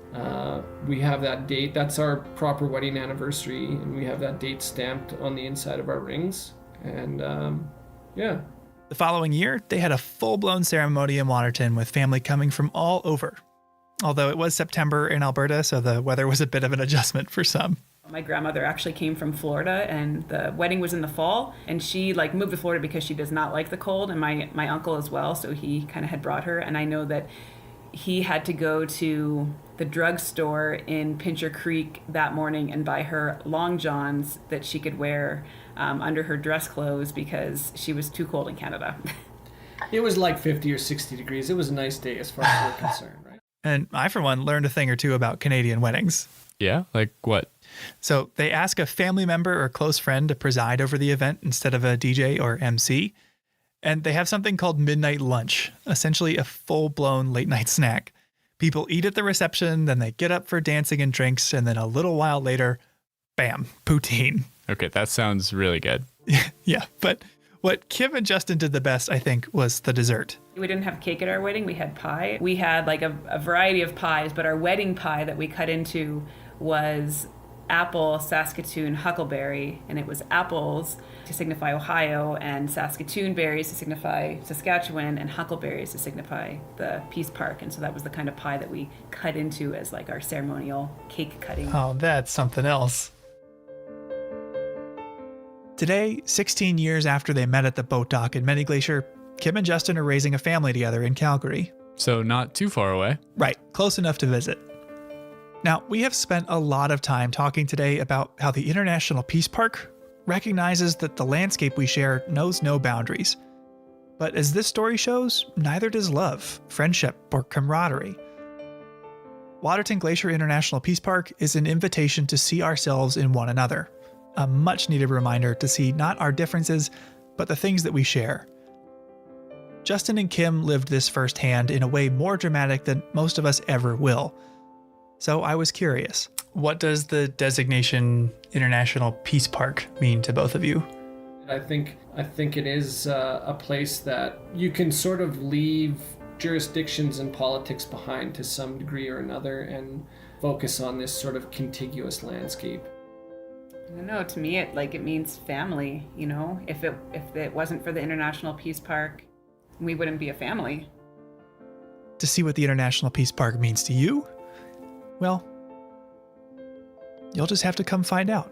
We have that date. That's our proper wedding anniversary, and we have that date stamped on the inside of our rings. And yeah. The following year, they had a full-blown ceremony in Waterton with family coming from all over. Although it was September in Alberta, so the weather was a bit of an adjustment for some. My grandmother actually came from Florida, and the wedding was in the fall, and she like moved to Florida because she does not like the cold, and my uncle as well, so he kind of had brought her. And I know that he had to go to the drugstore in Pincher Creek that morning and buy her long johns that she could wear under her dress clothes because she was too cold in Canada. It was like 50 or 60 degrees. It was a nice day as far as we're concerned, right? And I, for one, learned a thing or two about Canadian weddings. Yeah? Like what? So they ask a family member or close friend to preside over the event instead of a DJ or MC. And they have something called midnight lunch, essentially a full-blown late-night snack. People eat at the reception, then they get up for dancing and drinks, and then a little while later, bam, poutine. Okay, that sounds really good. Yeah, but what Kim and Justin did the best, I think, was the dessert. We didn't have cake at our wedding, we had pie. We had like a variety of pies, but our wedding pie that we cut into was apple, Saskatoon, huckleberry, and it was apples to signify Ohio, and Saskatoon berries to signify Saskatchewan, and huckleberries to signify the Peace Park. And so that was the kind of pie that we cut into as like our ceremonial cake cutting. Oh, that's something else. Today, 16 years after they met at the boat dock in Many Glacier, Kim and Justin are raising a family together in Calgary. So not too far away. Right, close enough to visit. Now, we have spent a lot of time talking today about how the International Peace Park recognizes that the landscape we share knows no boundaries. But as this story shows, neither does love, friendship, or camaraderie. Waterton Glacier International Peace Park is an invitation to see ourselves in one another, a much-needed reminder to see not our differences, but the things that we share. Justin and Kim lived this firsthand in a way more dramatic than most of us ever will. So I was curious, what does the designation International Peace Park mean to both of you? I think it is a place that you can sort of leave jurisdictions and politics behind to some degree or another and focus on this sort of contiguous landscape. I don't know, to me it means family, you know? If it wasn't for the International Peace Park, we wouldn't be a family. To see what the International Peace Park means to you? Well, you'll just have to come find out.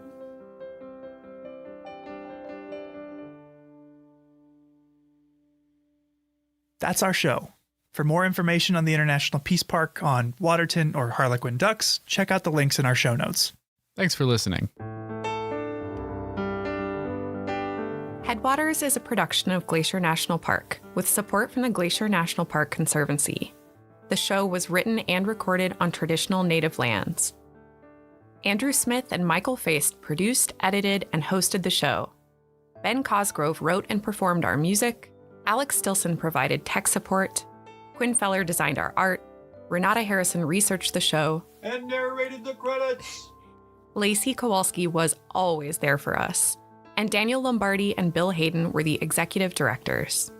That's our show. For more information on the International Peace Park, on Waterton or Harlequin ducks, check out the links in our show notes. Thanks for listening. Headwaters is a production of Glacier National Park, with support from the Glacier National Park Conservancy. The show was written and recorded on traditional native lands. Andrew Smith and Michael Feist produced, edited, and hosted the show. Ben Cosgrove wrote and performed our music. Alex Stilson provided tech support. Quinn Feller designed our art. Renata Harrison researched the show. And narrated the credits. Lacey Kowalski was always there for us. And Daniel Lombardi and Bill Hayden were the executive directors.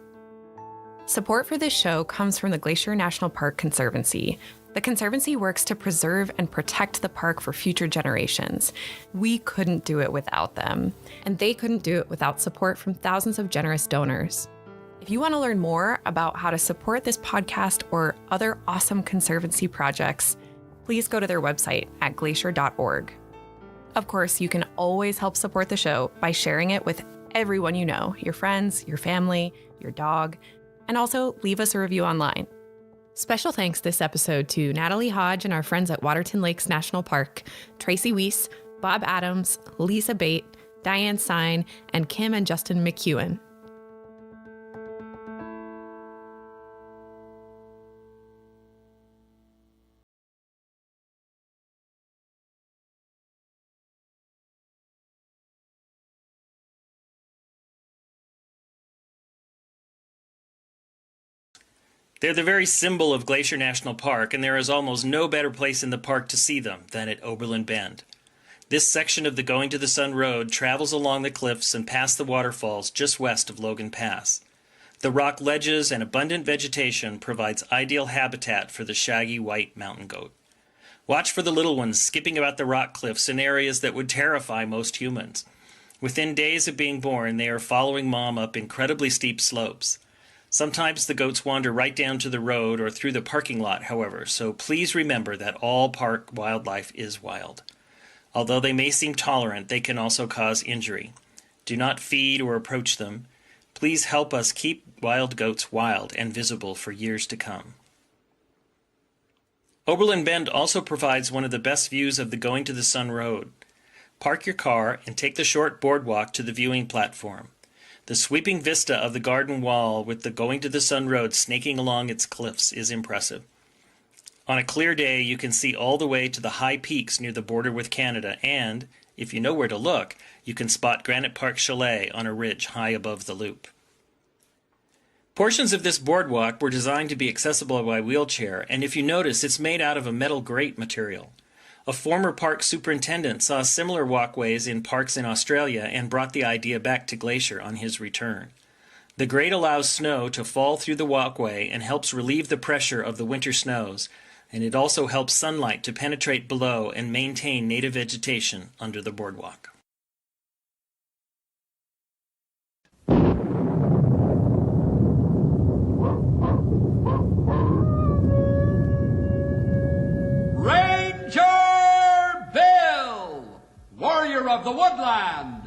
Support for this show comes from the Glacier National Park Conservancy. The Conservancy works to preserve and protect the park for future generations. We couldn't do it without them, and they couldn't do it without support from thousands of generous donors. If you want to learn more about how to support this podcast or other awesome Conservancy projects, please go to their website at glacier.org. Of course, you can always help support the show by sharing it with everyone you know, your friends, your family, your dog, and also leave us a review online. Special thanks this episode to Natalie Hodge and our friends at Waterton Lakes National Park, Tracy Weiss, Bob Adams, Lisa Bate, Diane Sine, and Kim and Justin McEwen. They're the very symbol of Glacier National Park, and there is almost no better place in the park to see them than at Oberlin Bend. This section of the Going to the Sun Road travels along the cliffs and past the waterfalls just west of Logan Pass. The rock ledges and abundant vegetation provides ideal habitat for the shaggy white mountain goat. Watch for the little ones skipping about the rock cliffs in areas that would terrify most humans. Within days of being born, they are following mom up incredibly steep slopes. Sometimes the goats wander right down to the road or through the parking lot, however, so please remember that all park wildlife is wild. Although they may seem tolerant, they can also cause injury. Do not feed or approach them. Please help us keep wild goats wild and visible for years to come. Oberlin Bend also provides one of the best views of the Going to the Sun Road. Park your car and take the short boardwalk to the viewing platform. The sweeping vista of the garden wall with the Going to the Sun Road snaking along its cliffs is impressive. On a clear day, you can see all the way to the high peaks near the border with Canada, and, if you know where to look, you can spot Granite Park Chalet on a ridge high above the loop. Portions of this boardwalk were designed to be accessible by wheelchair, and if you notice, it's made out of a metal grate material. A former park superintendent saw similar walkways in parks in Australia and brought the idea back to Glacier on his return. The grate allows snow to fall through the walkway and helps relieve the pressure of the winter snows, and it also helps sunlight to penetrate below and maintain native vegetation under the boardwalk. Warrior of the woodland!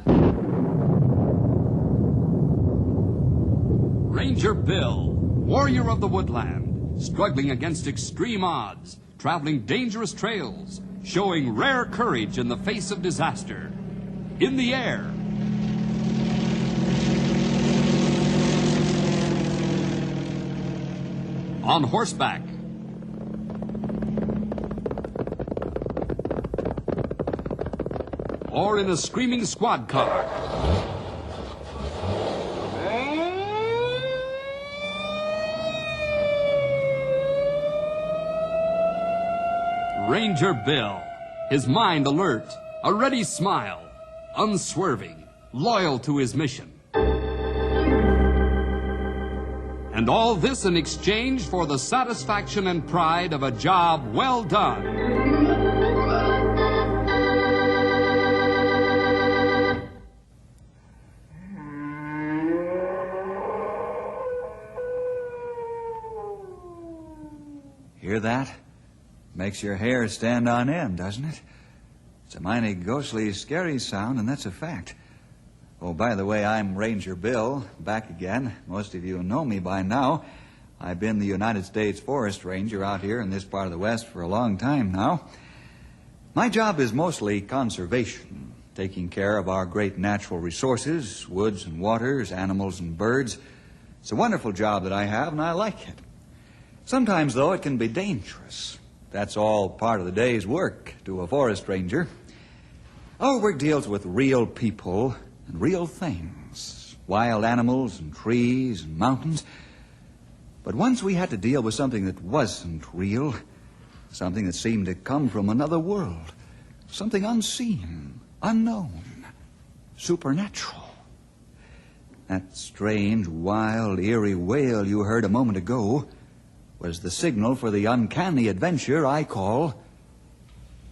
Ranger Bill, warrior of the woodland, struggling against extreme odds, traveling dangerous trails, showing rare courage in the face of disaster. In the air. On horseback. Or in a screaming squad car. Ranger Bill, his mind alert, a ready smile, unswerving, loyal to his mission. And all this in exchange for the satisfaction and pride of a job well done. Hear that? Makes your hair stand on end, doesn't it? It's a mighty ghostly, scary sound, and that's a fact. Oh, by the way, I'm Ranger Bill, back again. Most of you know me by now. I've been the United States Forest Ranger out here in this part of the West for a long time now. My job is mostly conservation, taking care of our great natural resources, woods and waters, animals and birds. It's a wonderful job that I have, and I like it. Sometimes, though, it can be dangerous. That's all part of the day's work to a forest ranger. Our work deals with real people and real things, wild animals and trees and mountains. But once we had to deal with something that wasn't real, something that seemed to come from another world, something unseen, unknown, supernatural. That strange, wild, eerie wail you heard a moment ago was the signal for the uncanny adventure I call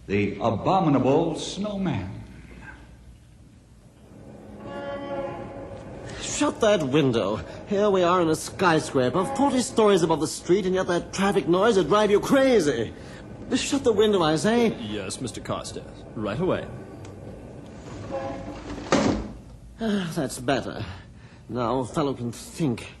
the Abominable Snowman. Shut that window. Here we are in a skyscraper, 40 stories above the street, and yet that traffic noise would drive you crazy. Shut the window, I say. Yes, Mr. Carstairs. Right away. That's better. Now a fellow can think.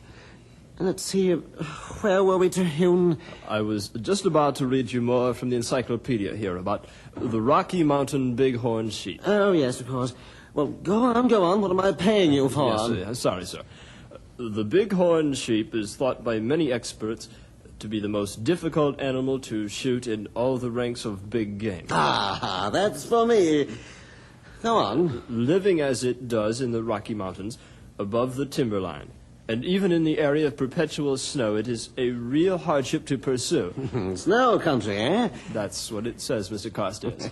Let's see, where were we, Terhune? I was just about to read you more from the encyclopedia here about the Rocky Mountain bighorn sheep. Oh, yes, of course. Well, go on. What am I paying you for? Yes, sorry, sir. The bighorn sheep is thought by many experts to be the most difficult animal to shoot in all the ranks of big game. Ah, that's for me. Go on. Living as it does in the Rocky Mountains, above the timberline, and even in the area of perpetual snow, it is a real hardship to pursue. Snow country, eh? That's what it says, Mr. Carstairs.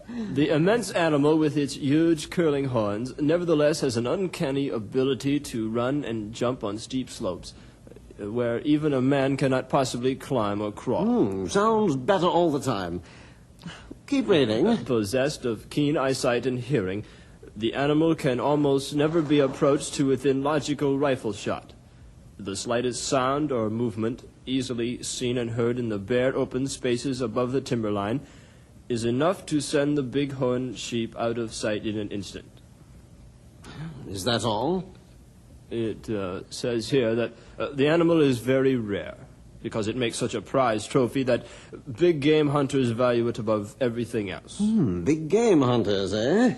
The immense animal with its huge curling horns nevertheless has an uncanny ability to run and jump on steep slopes, where even a man cannot possibly climb or crawl. Sounds better all the time. Keep reading. Possessed of keen eyesight and hearing, the animal can almost never be approached to within logical rifle shot. The slightest sound or movement, easily seen and heard in the bare open spaces above the timberline, is enough to send the bighorn sheep out of sight in an instant. Is that all? It says here that the animal is very rare, because it makes such a prized trophy that big game hunters value it above everything else. Big game hunters, eh?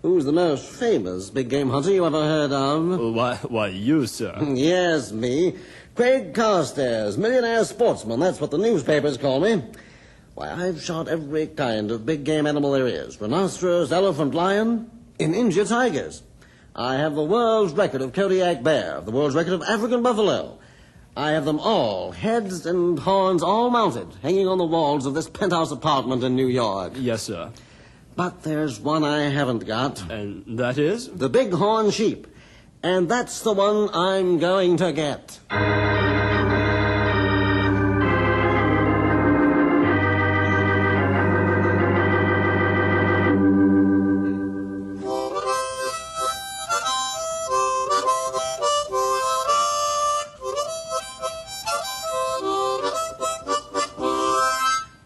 Who's the most famous big game hunter you ever heard of? Why, you, sir. Yes, me. Craig Carstairs, millionaire sportsman. That's what the newspapers call me. Why, I've shot every kind of big game animal there is. Rhinoceros, elephant, lion, and India tigers. I have the world's record of Kodiak bear, the world's record of African buffalo. I have them all, heads and horns all mounted, hanging on the walls of this penthouse apartment in New York. Yes, sir. But there's one I haven't got. And that is? The bighorn sheep. And that's the one I'm going to get.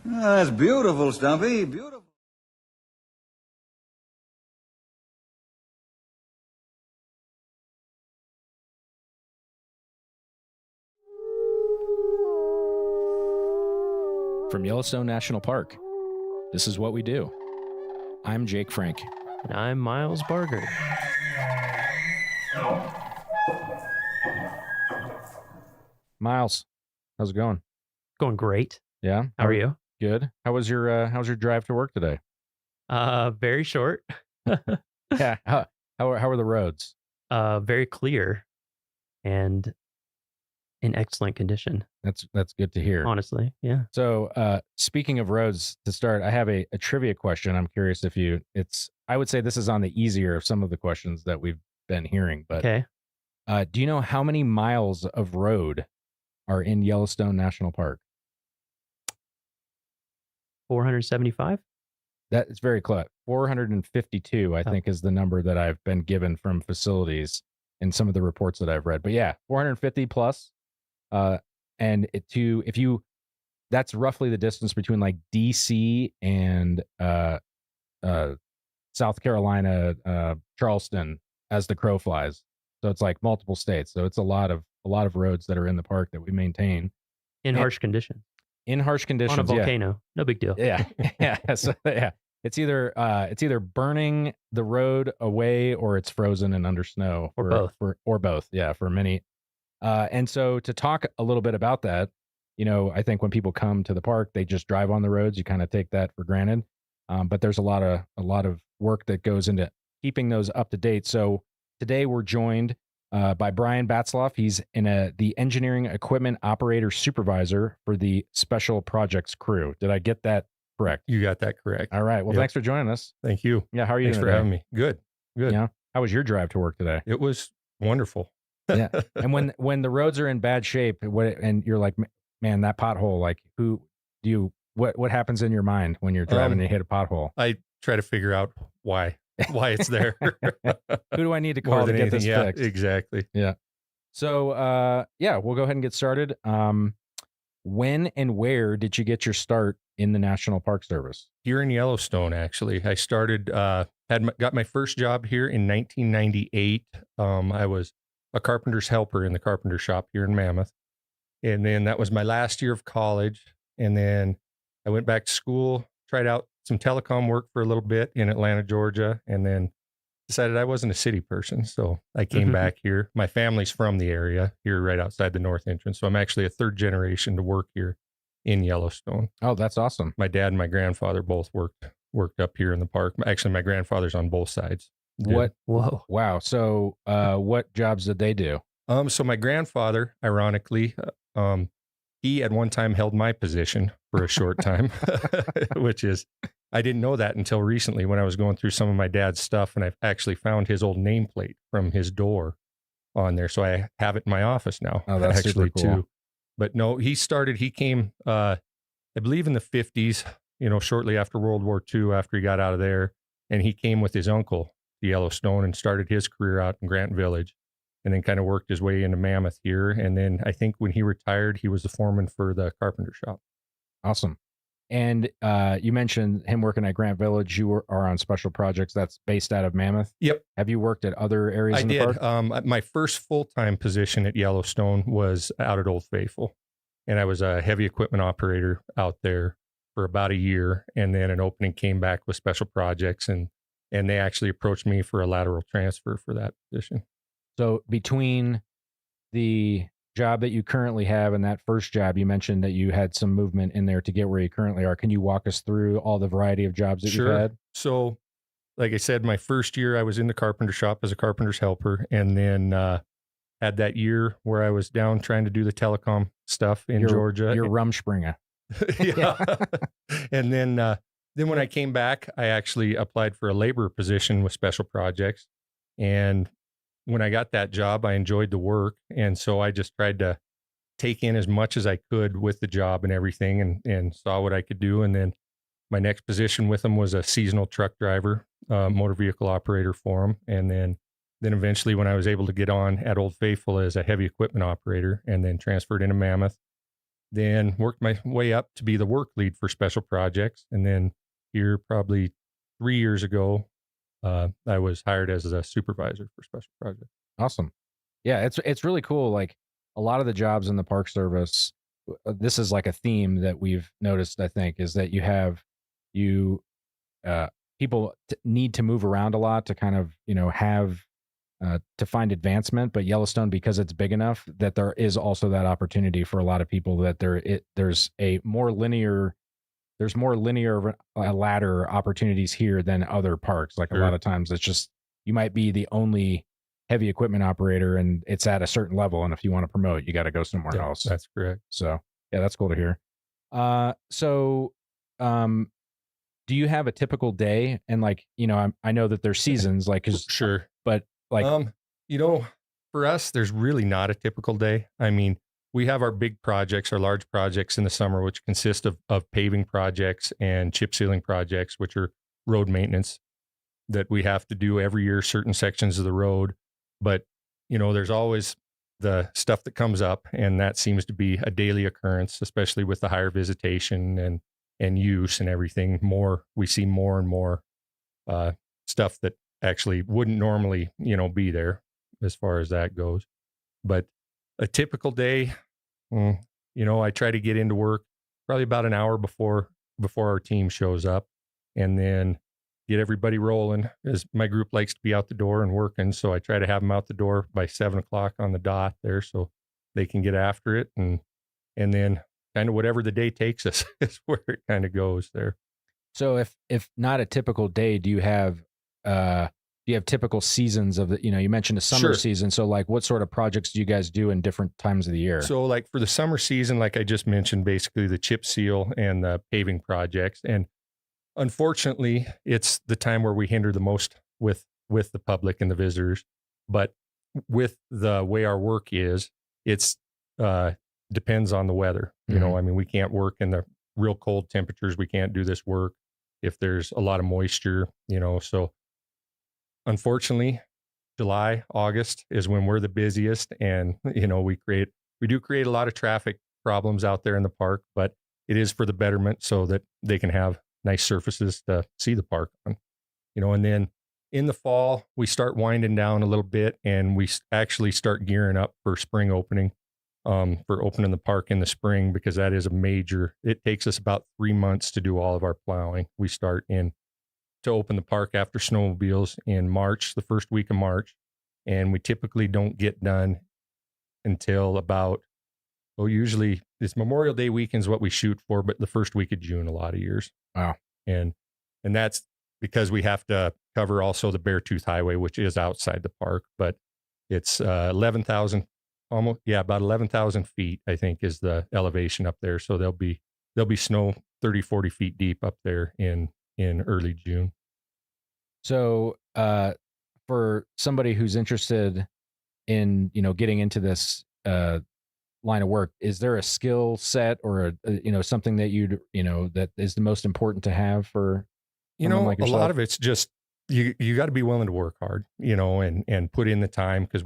That's beautiful, Stumpy. Beautiful. From Yellowstone National Park, this is what we do. I'm Jake Frank. And I'm Miles Barger. Miles, how's it going? Going great. Yeah? How are you? Good. How's your drive to work today? Very short. Yeah. How are the roads? Very clear and in excellent condition. That's good to hear. Honestly, yeah. So, speaking of roads, to start, I have a trivia question. I'm curious if I would say this is on the easier of some of the questions that we've been hearing, but okay. Do you know how many miles of road are in Yellowstone National Park? 475? That is very close. 452, I think, is the number that I've been given from facilities in some of the reports that I've read. But yeah, 450 plus. And that's roughly the distance between like DC and South Carolina, Charleston, as the crow flies. So it's like multiple states. So it's a lot of a lot of roads that are in the park that we maintain In harsh conditions. In harsh conditions, On a volcano, no big deal. Yeah, yeah, so, yeah. It's either burning the road away or it's frozen and under snow, Or both. or both. Yeah, for many. And so to talk a little bit about that, I think when people come to the park, they just drive on the roads. You kind of take that for granted, but there's a lot of work that goes into keeping those up to date. So today we're joined by Brian Batzloff. He's the engineering equipment operator supervisor for the special projects crew. Did I get that correct? You got that correct. All right. Well, Yep. thanks for joining us. Thank you. Yeah. How are you Thanks doing for today? having me. Good. Yeah. How was your drive to work today? It was wonderful. Yeah. And when the roads are in bad shape, and you're like, man, that pothole, like what happens in your mind when you're driving and you hit a pothole? I try to figure out why it's there. Who do I need to call to get this fixed? Exactly. Yeah. So, we'll go ahead and get started. When and where did you get your start in the National Park Service? Here in Yellowstone, actually. I started, got my first job here in 1998. I was a carpenter's helper in the carpenter shop here in Mammoth. And then that was my last year of college. And then I went back to school, tried out some telecom work for a little bit in Atlanta, Georgia, and then decided I wasn't a city person. So I came back here. My family's from the area here right outside the north entrance. So I'm actually a third generation to work here in Yellowstone. Oh, that's awesome. My dad and my grandfather both worked up here in the park. Actually, my grandfather's on both sides. What? Whoa. Wow. So what jobs did they do? So my grandfather, ironically, he at one time held my position for a short time, which is, I didn't know that until recently when I was going through some of my dad's stuff, and I actually found his old nameplate from his door on there. So I have it in my office now. Oh, that's actually super cool. too. But no, he came, I believe in the 50s, shortly after World War II, after he got out of there, and he came with his uncle to Yellowstone and started his career out in Grant Village, and then kind of worked his way into Mammoth here. And then I think when he retired, he was the foreman for the carpenter shop. Awesome. And you mentioned him working at Grant Village. You are on special projects. That's based out of Mammoth. Yep. Have you worked at other areas in the park? My first full-time position at Yellowstone was out at Old Faithful. And I was a heavy equipment operator out there for about a year. And then an opening came back with special projects. And they actually approached me for a lateral transfer for that position. So between the job that you currently have and that first job, you mentioned that you had some movement in there to get where you currently are. Can you walk us through all the variety of jobs that you've had? So, like I said, my first year I was in the carpenter shop as a carpenter's helper, and then had that year where I was down trying to do the telecom stuff in Georgia. You're Rumspringa. Yeah. And then when I came back, I actually applied for a labor position with special projects. And when I got that job, I enjoyed the work. And so I just tried to take in as much as I could with the job and everything, and saw what I could do. And then my next position with them was a seasonal truck driver, motor vehicle operator for them. And then eventually when I was able to get on at Old Faithful as a heavy equipment operator, and then transferred into Mammoth, then worked my way up to be the work lead for special projects. And then here probably 3 years ago, I was hired as a supervisor for special projects. Awesome. Yeah, it's really cool. Like a lot of the jobs in the Park Service, this is like a theme that we've noticed, I think, is that people need to move around a lot to kind of, have to find advancement. But Yellowstone, because it's big enough, that there is also that opportunity for a lot of people, that there's more linear ladder opportunities here than other parks. Like a lot of times it's just, you might be the only heavy equipment operator and it's at a certain level. And if you want to promote, you got to go somewhere else. That's correct. So yeah, that's cool to hear. Do you have a typical day? And like, I know that there's seasons, like, sure, but like, for us, there's really not a typical day. I mean, we have our big projects, our large projects in the summer, which consist of paving projects and chip sealing projects, which are road maintenance that we have to do every year, certain sections of the road. But, there's always the stuff that comes up, and that seems to be a daily occurrence, especially with the higher visitation and use and everything. We see more and more stuff that actually wouldn't normally, be there as far as that goes. But a typical day, I try to get into work probably about an hour before our team shows up, and then get everybody rolling, as my group likes to be out the door and working. So I try to have them out the door by 7:00 on the dot there, so they can get after it. And then kind of whatever the day takes us is where it kind of goes there. So if not a typical day, do you have typical seasons of you mentioned a summer season. So like what sort of projects do you guys do in different times of the year? So like for the summer season, like I just mentioned, basically the chip seal and the paving projects. And unfortunately, it's the time where we hinder the most with the public and the visitors. But with the way our work is, it's depends on the weather. I mean, we can't work in the real cold temperatures. We can't do this work if there's a lot of moisture, so unfortunately, July, August is when we're the busiest, and we do create a lot of traffic problems out there in the park, but it is for the betterment so that they can have nice surfaces to see the park on. And then in the fall we start winding down a little bit, and we actually start gearing up for spring opening, for opening the park in the spring, because that is it takes us about 3 months to do all of our plowing. We start to open the park after snowmobiles in March, the first week of March. And we typically don't get done until about, usually it's Memorial Day weekend's what we shoot for, but the first week of June, a lot of years. Wow. And that's because we have to cover also the Beartooth Highway, which is outside the park, but it's 11,000, about 11,000 feet, I think, is the elevation up there. So there'll be snow 30, 40 feet deep up there in early June. So for somebody who's interested in, getting into this line of work, is there a skill set or something that that is the most important to have for like a lot of it's just you got to be willing to work hard, and put in the time, because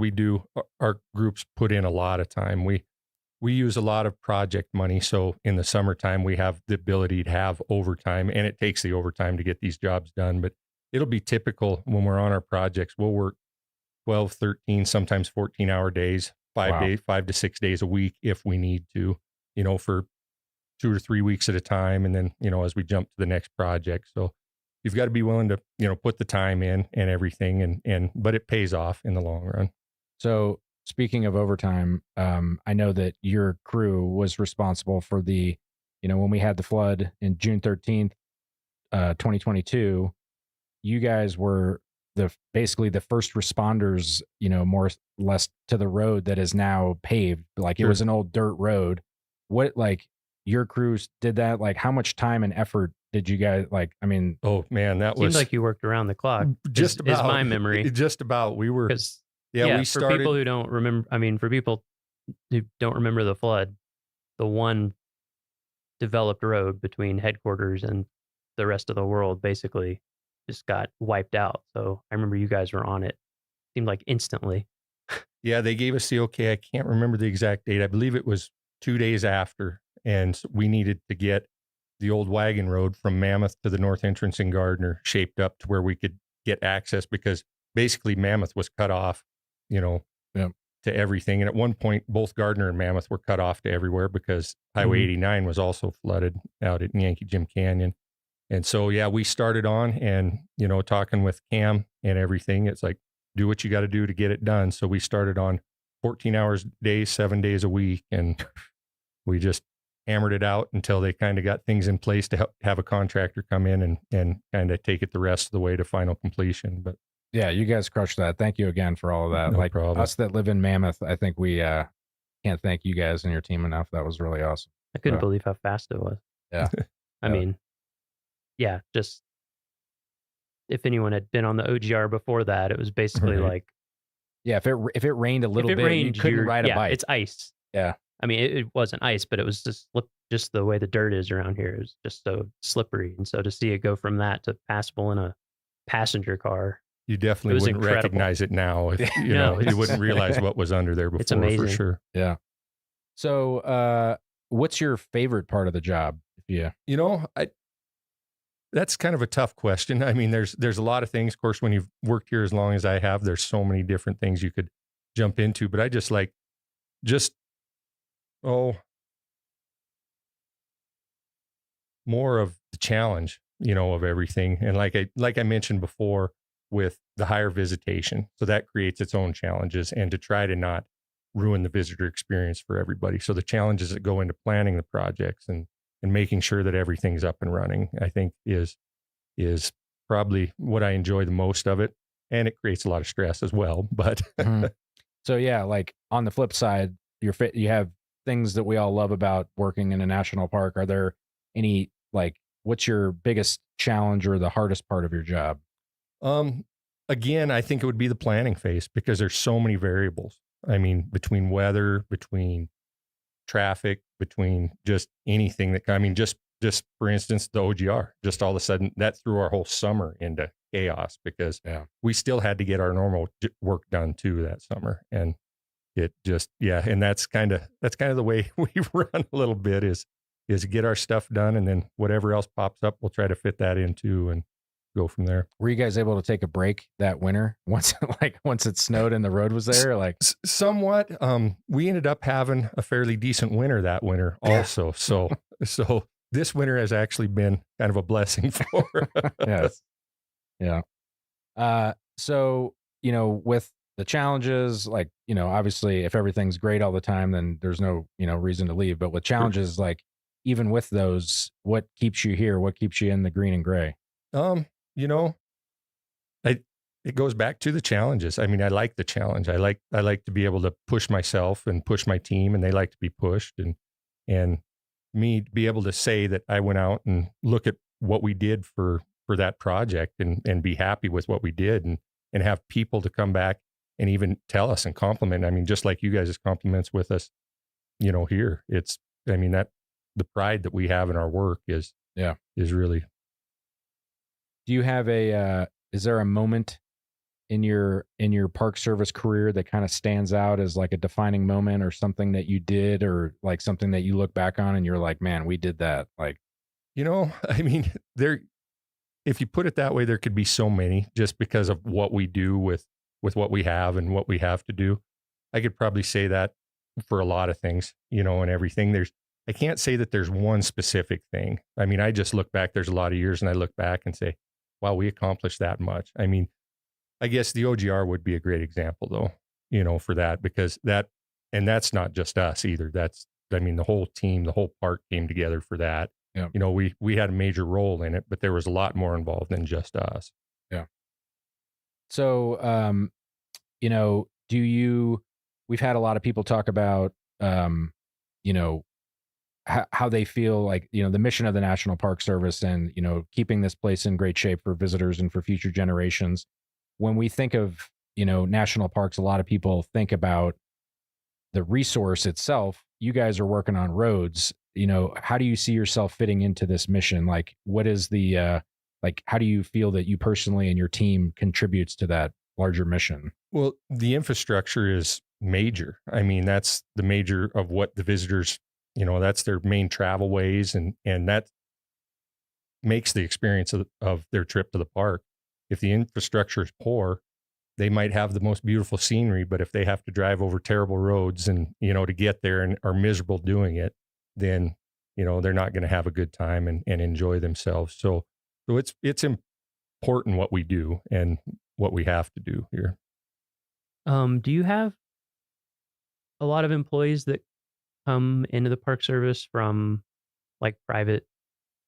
our groups put in a lot of time. We use a lot of project money. So in the summertime, we have the ability to have overtime, and it takes the overtime to get these jobs done. But it'll be typical when we're on our projects. We'll work 12, 13, sometimes 14-hour days, 5 to 6 days a week if we need to, for 2 or 3 weeks at a time. And then, as we jump to the next project. So you've got to be willing to, put the time in and everything, but it pays off in the long run. So speaking of overtime, I know that your crew was responsible for when we had the flood in June 13th, 2022, you guys were basically the first responders, more or less, to the road that is now paved. Like It was an old dirt road. What, your crews did that? Like, how much time and effort did you guys, oh man, that seems like you worked around the clock. Just about, is my memory. Just about. We were, we started. For people who don't remember, for people who don't remember the flood, the one developed road between headquarters and the rest of the world basically just got wiped out. So I remember you guys were on it. Seemed like instantly. Yeah, they gave us the okay. I can't remember the exact date. I believe it was 2 days after, and we needed to get the old wagon road from Mammoth to the north entrance in Gardner shaped up to where we could get access, because basically Mammoth was cut off, to everything. And at one point, both Gardner and Mammoth were cut off to everywhere, because Highway 89 was also flooded out at Yankee Jim Canyon. And so, we started on, and, talking with Cam and everything, it's like, do what you got to do to get it done. So we started on 14 hours a day, 7 days a week, and we just hammered it out until they kind of got things in place to have a contractor come in and kind of take it the rest of the way to final completion. But yeah, you guys crushed that. Thank you again for all of that. No problem. Us that live in Mammoth, I think we can't thank you guys and your team enough. That was really awesome. I couldn't believe how fast it was. Yeah. I mean, just if anyone had been on the OGR before that, it was basically like, if it rained a little bit, you couldn't ride a bike. It's ice. Yeah. I mean, it wasn't ice, but it was just the way the dirt is around here is just so slippery. And so to see it go from that to passable in a passenger car, you definitely wouldn't recognize it now. If you wouldn't realize what was under there before. It's amazing. For sure. Yeah. So, what's your favorite part of the job? Yeah. That's kind of a tough question. I mean, there's a lot of things. Of course, when you've worked here as long as I have, there's so many different things you could jump into. But I just like just, more of the challenge, of everything. And like I mentioned before, with the higher visitation. So that creates its own challenges, and to try to not ruin the visitor experience for everybody. So the challenges that go into planning the projects and making sure that everything's up and running, I think is probably what I enjoy the most of it. And it creates a lot of stress as well, but So yeah, like on the flip side, you have things that we all love about working in a national park. Are there any, like, what's your biggest challenge or the hardest part of your job? Again, I think it would be the planning phase, because there's so many variables. I mean, between weather, between traffic, between just anything just for instance, the OGR, just all of a sudden that threw our whole summer into chaos, because we still had to get our normal work done too that summer. And it just, and that's kind of the way we run a little bit, is get our stuff done, and then whatever else pops up, we'll try to fit that into and go from there. Were you guys able to take a break that winter once it snowed and the road was there? Like somewhat. We ended up having a fairly decent winter that winter also. So this winter has actually been kind of a blessing for us. Yes. Yeah. So, with the challenges, like, obviously if everything's great all the time, then there's no, reason to leave. But with challenges, like, even with those, what keeps you here? What keeps you in the green and gray? It goes back to the challenges. I mean, I like the challenge. I like to be able to push myself and push my team, and they like to be pushed, and me to be able to say that I went out and look at what we did for that project and be happy with what we did, and have people to come back and even tell us and compliment. I mean, just like you guys' compliments with us, here, that the pride that we have in our work is really. Do you have is there a moment in your Park Service career that kind of stands out as like a defining moment, or something that you did, or like something that you look back on and you're like, man, we did that? Like, if you put it that way, there could be so many, just because of what we do with what we have and what we have to do. I could probably say that for a lot of things, and everything. I can't say that there's one specific thing. I mean, I just look back, there's a lot of years, and I look back and say, wow, we accomplished that much. I mean, I guess the OGR would be a great example though, for that, because that's not just us either. The whole team, the whole park came together for that. Yeah. We had a major role in it, but there was a lot more involved than just us. Yeah. So, we've had a lot of people talk about, how they feel like, the mission of the National Park Service, and, keeping this place in great shape for visitors and for future generations. When we think of, national parks, a lot of people think about the resource itself. You guys are working on roads. How do you see yourself fitting into this mission? Like, what is the, how do you feel that you personally and your team contributes to that larger mission? Well, the infrastructure is major. I mean, that's the major of what the visitors, that's their main travel ways, and that makes the experience of their trip to the park. If the infrastructure is poor, they might have the most beautiful scenery, but if they have to drive over terrible roads and, to get there, and are miserable doing it, then, they're not going to have a good time and enjoy themselves. So it's important what we do and what we have to do here. Do you have a lot of employees that come into the Park Service from like private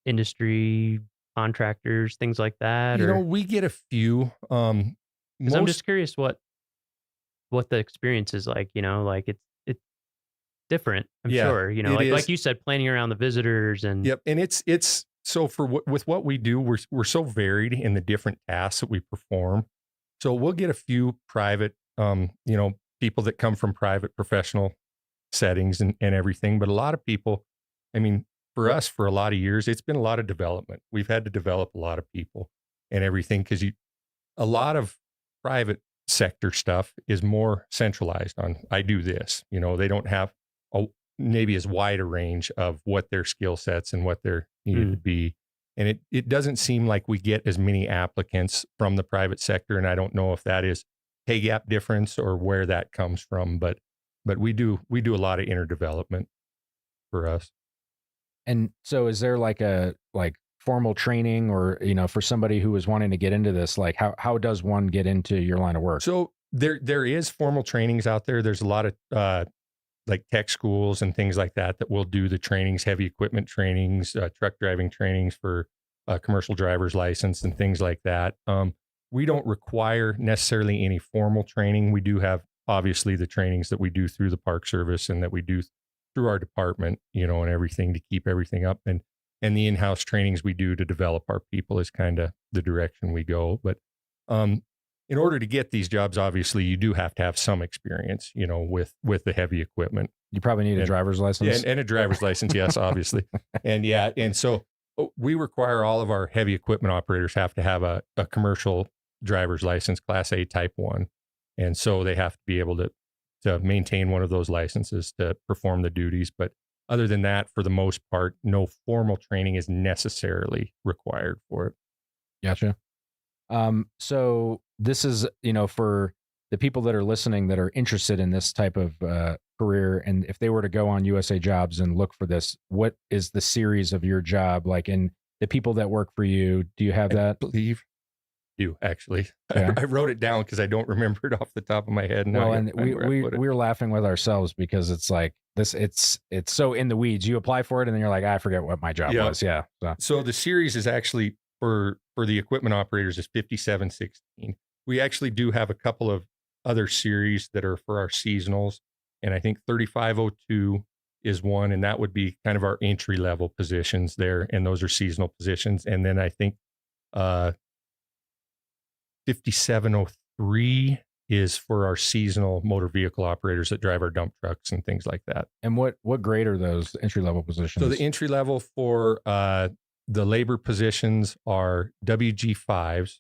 industry, contractors, things like that? We get a few. Because I'm just curious what the experience is like. Like it's different. I'm sure. Like you said, planning around the visitors and. Yep, and it's so with what we do, we're so varied in the different tasks that we perform. So we'll get a few private, people that come from private professional settings and everything. But a lot of people, for us, for a lot of years, it's been a lot of development. We've had to develop a lot of people and everything, because a lot of private sector stuff is more centralized on, I do this. They don't have maybe as wide a range of what their skill sets and what they're needed to be. And it doesn't seem like we get as many applicants from the private sector. And I don't know if that is pay gap difference or where that comes from, but But we do a lot of inner development for us. And so is there like a formal training, or, for somebody who is wanting to get into this, like how does one get into your line of work? So there is formal trainings out there. There's a lot of like tech schools and things like that will do the trainings, heavy equipment trainings, truck driving trainings for commercial driver's license and things like that. We don't require necessarily any formal training. We do have obviously the trainings that we do through the Park Service and that we do through our department, and everything to keep everything up. And the in-house trainings we do to develop our people is kind of the direction we go. But in order to get these jobs, obviously, you do have to have some experience, with the heavy equipment. You probably need a driver's license. And a driver's license, yes, obviously. And so we require all of our heavy equipment operators have to have a commercial driver's license, Class A Type 1. And so they have to be able to maintain one of those licenses to perform the duties. But other than that, for the most part, no formal training is necessarily required for it. Gotcha. So this is, for the people that are listening that are interested in this type of career, and if they were to go on USA Jobs and look for this, what is the series of your job like? And the people that work for you, do you have that? I believe you actually. Yeah. I wrote it down because I don't remember it off the top of my head. Well, and we're laughing with ourselves because it's like this. It's so in the weeds. You apply for it and then you're like, I forget what my job was. Yeah. So the series is actually for the equipment operators is 5716. We actually do have a couple of other series that are for our seasonals, and I think 3502 is one, and that would be kind of our entry level positions there, and those are seasonal positions. And then I think 5703 is for our seasonal motor vehicle operators that drive our dump trucks and things like that. And what grade are those entry level positions? So the entry level for the labor positions are WG5s,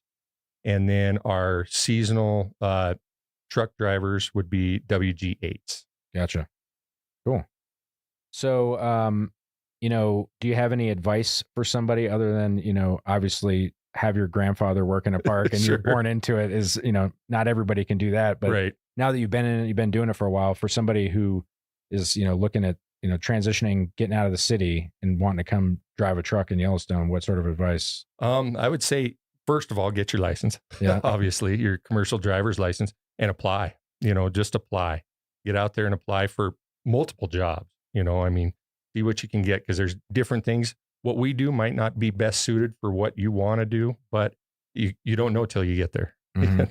and then our seasonal truck drivers would be WG8s. Gotcha. Cool. So, do you have any advice for somebody other than, obviously have your grandfather work in a park and Sure. you're born into it is, not everybody can do that. But Right. now that you've been in it, you've been doing it for a while, for somebody who is, looking at, transitioning, getting out of the city and wanting to come drive a truck in Yellowstone, what sort of advice? I would say, first of all, get your license. Yeah. Obviously, your commercial driver's license, and apply. Just apply. Get out there and apply for multiple jobs. See what you can get, because there's different things. What we do might not be best suited for what you want to do, but you don't know till you get there. Mm-hmm.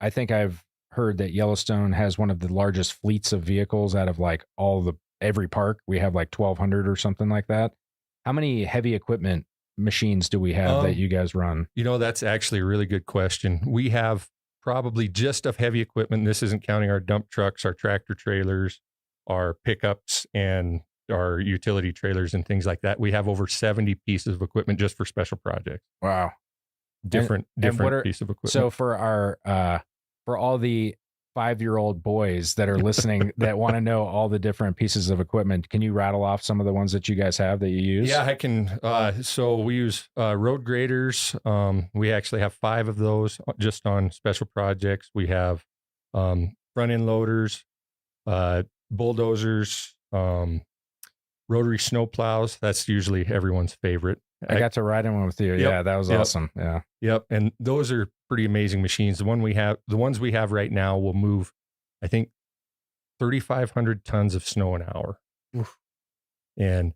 I think I've heard that Yellowstone has one of the largest fleets of vehicles out of like every park. We have like 1,200 or something like that. How many heavy equipment machines do we have that you guys run? That's actually a really good question. We have probably just of heavy equipment. This isn't counting our dump trucks, our tractor trailers, our pickups, and our utility trailers and things like that. We have over 70 pieces of equipment just for special projects. Wow. Different piece of equipment. So for for all the 5-year-old boys that are listening that want to know all the different pieces of equipment, can you rattle off some of the ones that you guys have that you use? Yeah, I can. So we use road graders. We actually have 5 of those just on special projects. We have front end loaders, bulldozers, rotary snow plows. That's usually everyone's favorite. I got to ride in one with you. Yep, Yeah, that was awesome. Yeah. Yep. And those are pretty amazing machines. The ones we have right now will move, I think, 3,500 tons of snow an hour. Oof. And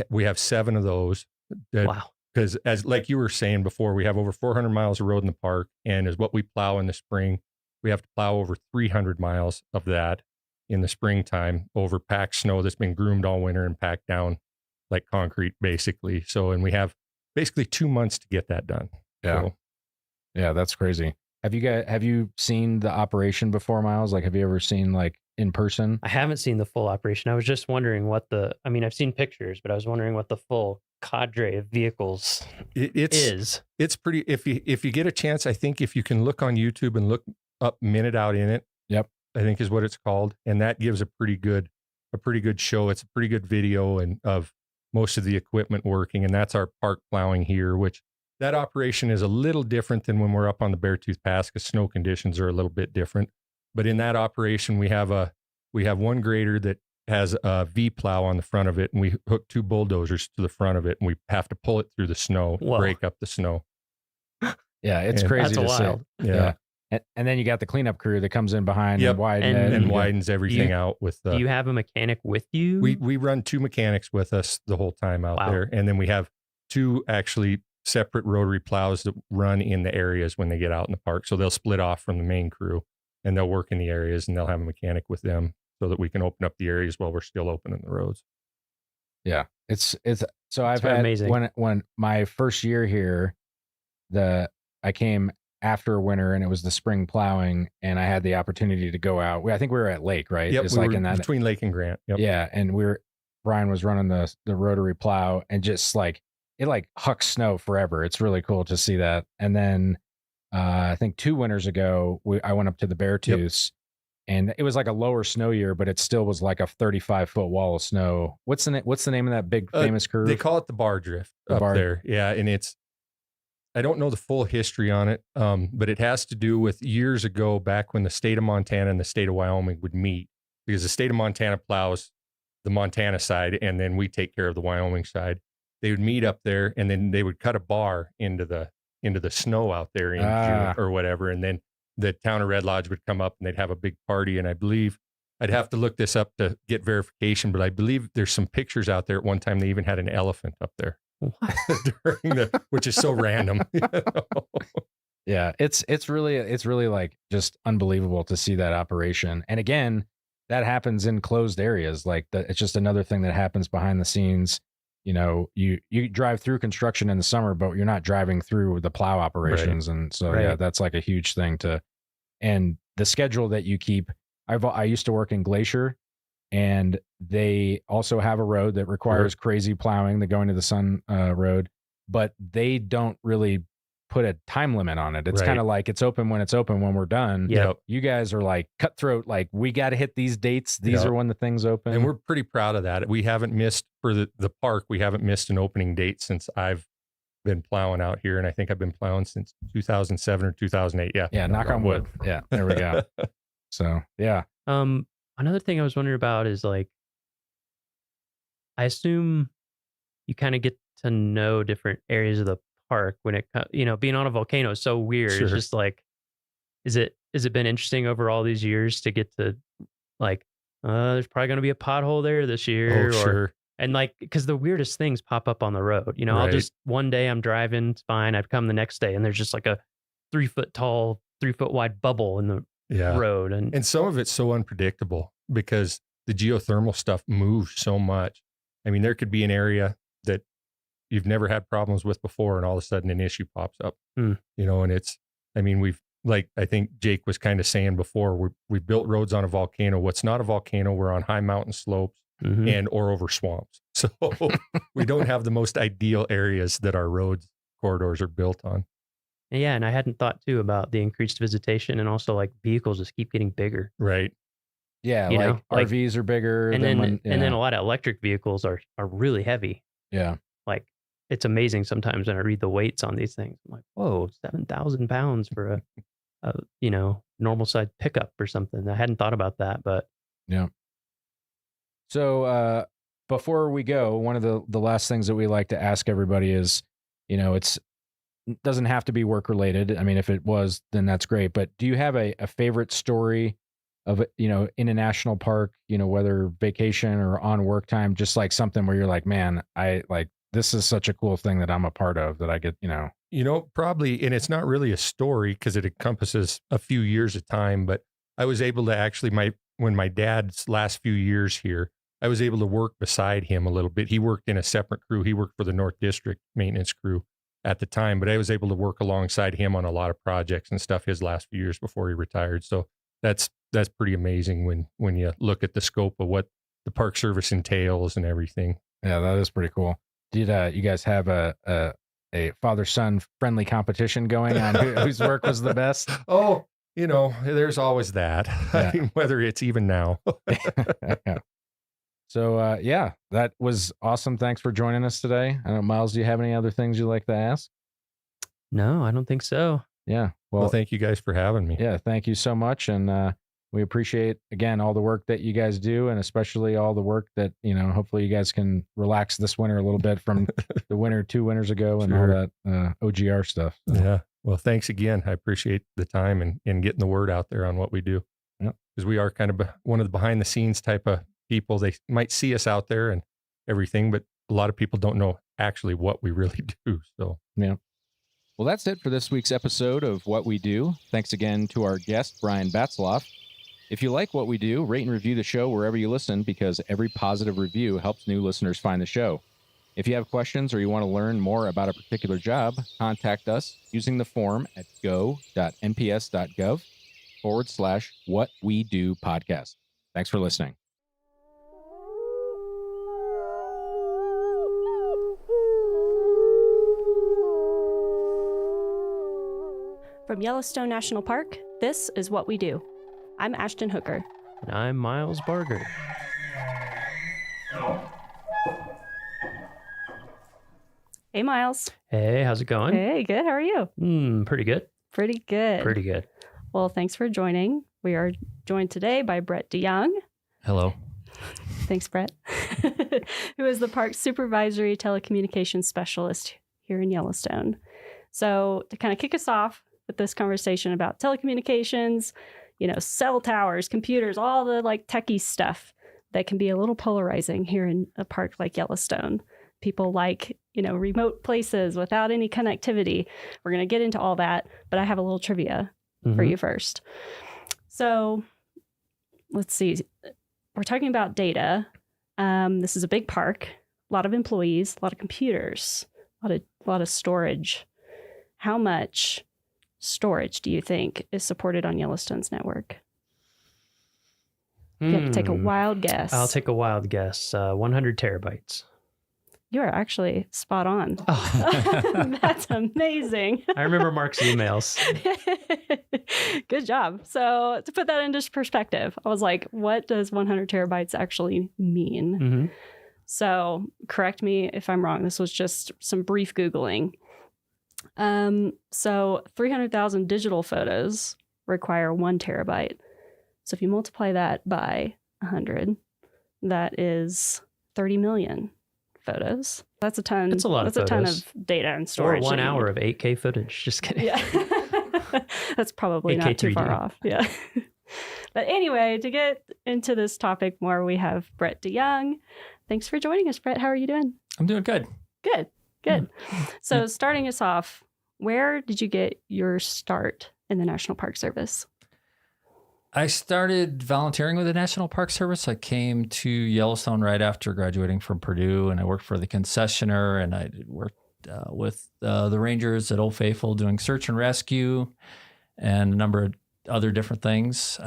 we have 7 of those. Wow. Because like you were saying before, we have over 400 miles of road in the park, and as what we plow in the spring, we have to plow over 300 miles of that in the springtime over packed snow that's been groomed all winter and packed down like concrete, basically. So, and we have basically 2 months to get that done. Yeah. So, Yeah, that's crazy. Have you seen the operation before, Miles? Like, have you ever seen like in person? I haven't seen the full operation. I was just wondering I've seen pictures, but I was wondering what the full cadre of vehicles is. It's pretty, if you get a chance, I think if you can look on YouTube and look up Minute Out in It. Yep. I think is what it's called. And that gives a pretty good show. It's a pretty good video of most of the equipment working. And that's our park plowing here, which that operation is a little different than when we're up on the Beartooth Pass because snow conditions are a little bit different. But in that operation, we have one grader that has a V plow on the front of it, and we hook 2 bulldozers to the front of it, and we have to pull it through the snow, break up the snow. Yeah, it's crazy to see. Yeah. And then you got the cleanup crew that comes in behind and widens everything out with do you have a mechanic with you? We run 2 mechanics with us the whole time out there. And then we have 2 actually separate rotary plows that run in the areas when they get out in the park. So they'll split off from the main crew and they'll work in the areas and they'll have a mechanic with them so that we can open up the areas while we're still opening the roads. Yeah. I've had amazing. When my first year here, I came after winter and it was the spring plowing and I had the opportunity to go out. I think we were at Lake, right? Yep, it's in that between Lake and Grant. Yep. Yeah. And Brian was running the rotary plow and just like, it like hucks snow forever. It's really cool to see that. And then I think 2 winters ago, I went up to the Beartooths and it was like a lower snow year, but it still was like a 35-foot wall of snow. What's the name of that big famous curve? They call it the bar drift there. Yeah. And I don't know the full history on it, but it has to do with years ago back when the state of Montana and the state of Wyoming would meet, because the state of Montana plows the Montana side and then we take care of the Wyoming side. They would meet up there and then they would cut a bar into the snow out there in June or whatever. And then the town of Red Lodge would come up and they'd have a big party. And I believe I'd have to look this up to get verification, but I believe there's some pictures out there. At one time, they even had an elephant up there. Which is so random. You know? Yeah, it's really like just unbelievable to see that operation. And again, that happens in closed areas. Like it's just another thing that happens behind the scenes. You know, you drive through construction in the summer, but you're not driving through the plow operations. Right. And so yeah, that's like a huge thing and the schedule that you keep. I used to work in Glacier. And they also have a road that requires crazy plowing, the Going to the Sun road, but they don't really put a time limit on it. It's kind of like it's open when we're done. Yeah. You guys are like cutthroat, like we got to hit these dates. These are when the things open. And we're pretty proud of that. We haven't missed for the park. We haven't missed an opening date since I've been plowing out here. And I think I've been plowing since 2007 or 2008. Yeah. Yeah. Knock on wood. Yeah. There we go. So, yeah. Another thing I was wondering about is like, I assume you kind of get to know different areas of the park when it, being on a volcano is so weird. Sure. just like, has it been interesting over all these years to get to like, there's probably going to be a pothole there this year. Sure. And like, because the weirdest things pop up on the road, I'll just, one day I'm driving, it's fine. I'd come the next day and there's just like a 3-foot tall, 3-foot wide bubble in the road. And some of it's so unpredictable because the geothermal stuff moves so much. I mean, there could be an area that you've never had problems with before and all of a sudden an issue pops up, and I think Jake was kind of saying before, we built roads on a volcano. What's not a volcano, we're on high mountain slopes or over swamps. So we don't have the most ideal areas that our roads corridors are built on. Yeah, and I hadn't thought too about the increased visitation and also like vehicles just keep getting bigger. Right. Yeah, like RVs are bigger. And then a lot of electric vehicles are really heavy. Yeah. Like it's amazing sometimes when I read the weights on these things. I'm like, whoa, 7,000 pounds for a normal size pickup or something. I hadn't thought about that, but yeah. So before we go, one of the last things that we like to ask everybody is, it doesn't have to be work related. I mean, if it was, then that's great. But do you have a favorite story of, in a national park, whether vacation or on work time, just like something where you're like, man, this is such a cool thing that I'm a part of that I get, probably, and it's not really a story because it encompasses a few years of time, but I was able to actually, when my dad's last few years here, I was able to work beside him a little bit. He worked in a separate crew. He worked for the North District maintenance crew at the time, but I was able to work alongside him on a lot of projects and stuff his last few years before he retired. So that's pretty amazing when you look at the scope of what the Park Service entails and everything. Yeah, that is pretty cool. Did you guys have a father-son friendly competition going on whose work was the best? Oh, there's always that. Yeah. I mean, whether it's even now. Yeah. So, that was awesome. Thanks for joining us today. I don't know, Miles, do you have any other things you'd like to ask? No, I don't think so. Yeah. Well, thank you guys for having me. Yeah, thank you so much. And we appreciate, again, all the work that you guys do, and especially all the work that, hopefully you guys can relax this winter a little bit from the winter 2 winters ago and all that OGR stuff. So. Yeah. Well, thanks again. I appreciate the time and getting the word out there on what we do. Because we are kind of one of the behind the scenes type of people. They might see us out there and everything, but a lot of people don't know actually what we really do. So, yeah. Well, that's it for this week's episode of What We Do. Thanks again to our guest, Brian Batzloff. If you like what we do, rate and review the show wherever you listen, because every positive review helps new listeners find the show. If you have questions or you want to learn more about a particular job, contact us using the form at go.nps.gov/What We Do podcast. Thanks for listening. From Yellowstone National Park, this is What We Do. I'm Ashton Hooker. And I'm Miles Barger. Hey, Miles. Hey, how's it going? Hey, good. How are you? Pretty good. Pretty good. Pretty good. Well, thanks for joining. We are joined today by Brett DeYoung. Hello. Thanks, Brett. Who is the park's supervisory telecommunications specialist here in Yellowstone. So to kind of kick us off with this conversation about telecommunications, cell towers, computers, all the techie stuff that can be a little polarizing here in a park like Yellowstone. People like, remote places without any connectivity. We're going to get into all that, but I have a little trivia for you first. So let's see. We're talking about data. This is a big park, a lot of employees, a lot of computers, a lot of storage. How much storage do you think is supported on Yellowstone's network? You have to take a wild guess. I'll take a wild guess. 100 terabytes. You are actually spot on. Oh. That's amazing. I remember Mark's emails. Good job. So to put that into perspective, I was like, what does 100 terabytes actually mean? Mm-hmm. So correct me if I'm wrong. This was just some brief Googling. So 300,000 digital photos require 1 terabyte. So if you multiply that by 100, that is 30 million photos. That's a ton. That's a lot That's of a ton photos. of data and storage. Or 1 hour of 8K footage. Just kidding. Yeah. That's probably 8K not too 3D. far off. Yeah. But anyway, to get into this topic more, we have Brett DeYoung. Thanks for joining us, Brett. How are you doing? I'm doing good. Good. So starting us off, where did you get your start in the National Park Service? I started volunteering with the National Park Service. I came to Yellowstone right after graduating from Purdue, and I worked for the concessionaire, and I worked with the rangers at Old Faithful doing search and rescue and a number of other different things.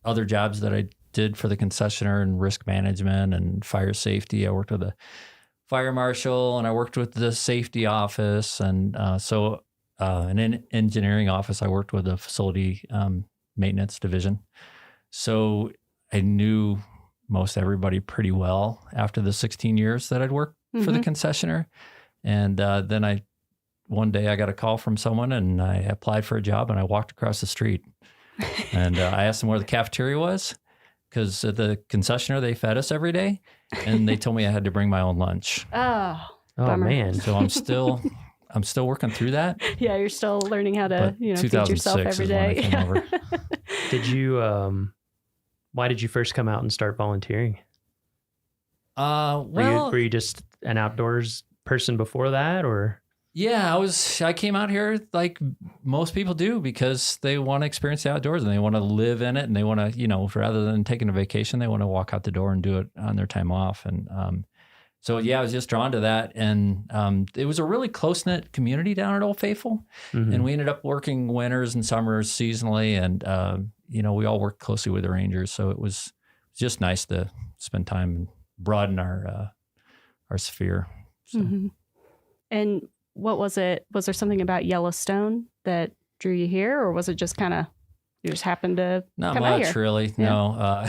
Other jobs that I did for the concessionaire and risk management and fire safety. I worked with a fire marshal, and I worked with the safety office, and an engineering office. I worked with the facility maintenance division. So I knew most everybody pretty well after the 16 years that I'd worked for the concessionaire. And then one day I got a call from someone, and I applied for a job, and I walked across the street. And I asked them where the cafeteria was, because at the concessionaire, they fed us every day. And they told me I had to bring my own lunch. Oh, Oh, bummer. man. So I'm still working through that. Yeah, you're still learning how to, feed yourself 2006 every is when I day. came over. Did you, why did you first come out and start volunteering? Were you just an outdoors person before that, or? Yeah, I came out here like most people do, because they want to experience the outdoors and they want to live in it, and they want to, rather than taking a vacation, they want to walk out the door and do it on their time off. And so, yeah, I was just drawn to that. And it was a really close-knit community down at Old Faithful. Mm-hmm. And we ended up working winters and summers seasonally. And, we all worked closely with the rangers. So it was just nice to spend time and broaden our sphere. So. Mm-hmm. And what was it? Was there something about Yellowstone that drew you here, or was it just kind of, you just happened to Not come out much, here? really. Yeah. No.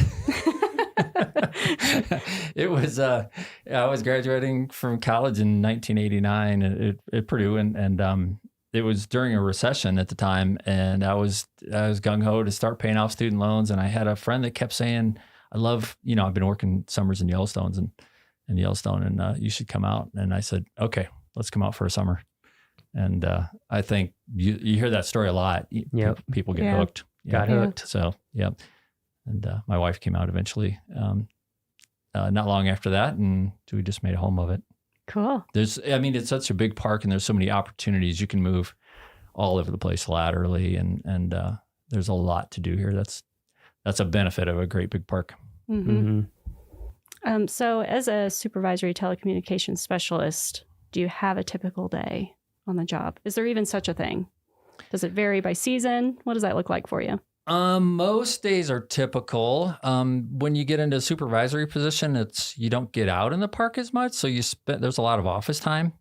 It was, I was graduating from college in 1989 at Purdue, and it was during a recession at the time, and I was gung ho to start paying off student loans. And I had a friend that kept saying, "I love, I've been working summers in Yellowstone, and you should come out." And I said, "Okay, let's come out for a summer." And I think you hear that story a lot. People get hooked. Got hooked. So and my wife came out eventually, not long after that, and we just made a home of it. Cool. It's such a big park, and there's so many opportunities. You can move all over the place laterally, and there's a lot to do here. That's a benefit of a great big park. So as a supervisory telecommunications specialist, do you have a typical day on the job? Is there even such a thing? Does it vary by season? What does that look like for you? Most days are typical. When you get into a supervisory position, you don't get out in the park as much. So there's a lot of office time,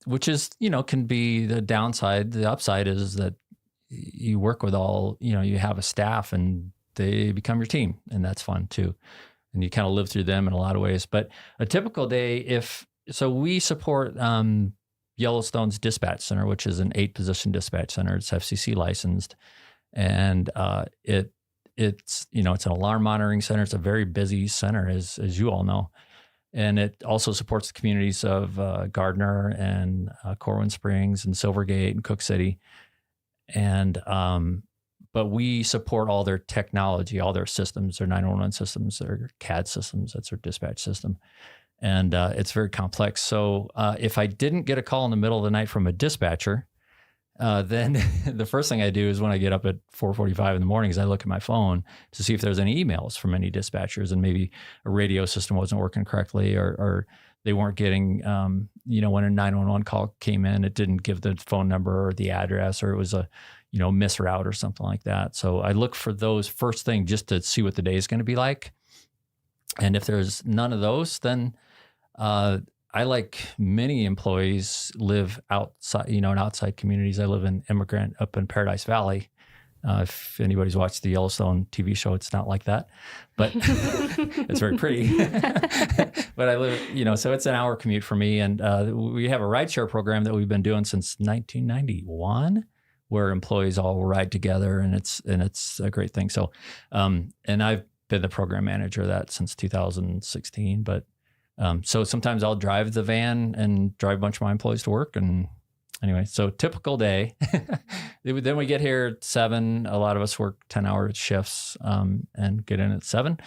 which is, can be the downside. The upside is that you work with you have a staff and they become your team, and that's fun too. And you kind of live through them in a lot of ways. But a typical day, we support Yellowstone's dispatch center, which is an 8-position dispatch center. It's FCC licensed. And it's an alarm monitoring center. It's a very busy center, as you all know. And it also supports the communities of Gardner and Corwin Springs and Silvergate and Cook City. And but we support all their technology, all their systems, their 911 systems, their CAD systems. That's their dispatch system. And it's very complex. So if I didn't get a call in the middle of the night from a dispatcher, then the first thing I do is when I get up at 4:45 in the morning is I look at my phone to see if there's any emails from any dispatchers, and maybe a radio system wasn't working correctly, or they weren't getting, when a 911 call came in, it didn't give the phone number or the address, or it was a, misroute or something like that. So I look for those first thing just to see what the day is going to be like. And if there's none of those, then I, like many employees, live outside, in outside communities. I live in Immigrant up in Paradise Valley. If anybody's watched the Yellowstone TV show, it's not like that, but it's very pretty. But I live, so it's an hour commute for me. And we have a rideshare program that we've been doing since 1991, where employees all ride together, and it's a great thing. So, and I've been the program manager of that since 2016, but so sometimes I'll drive the van and drive a bunch of my employees to work. And anyway, so typical day. Then we get here at 7. A lot of us work 10-hour shifts and get in at 7.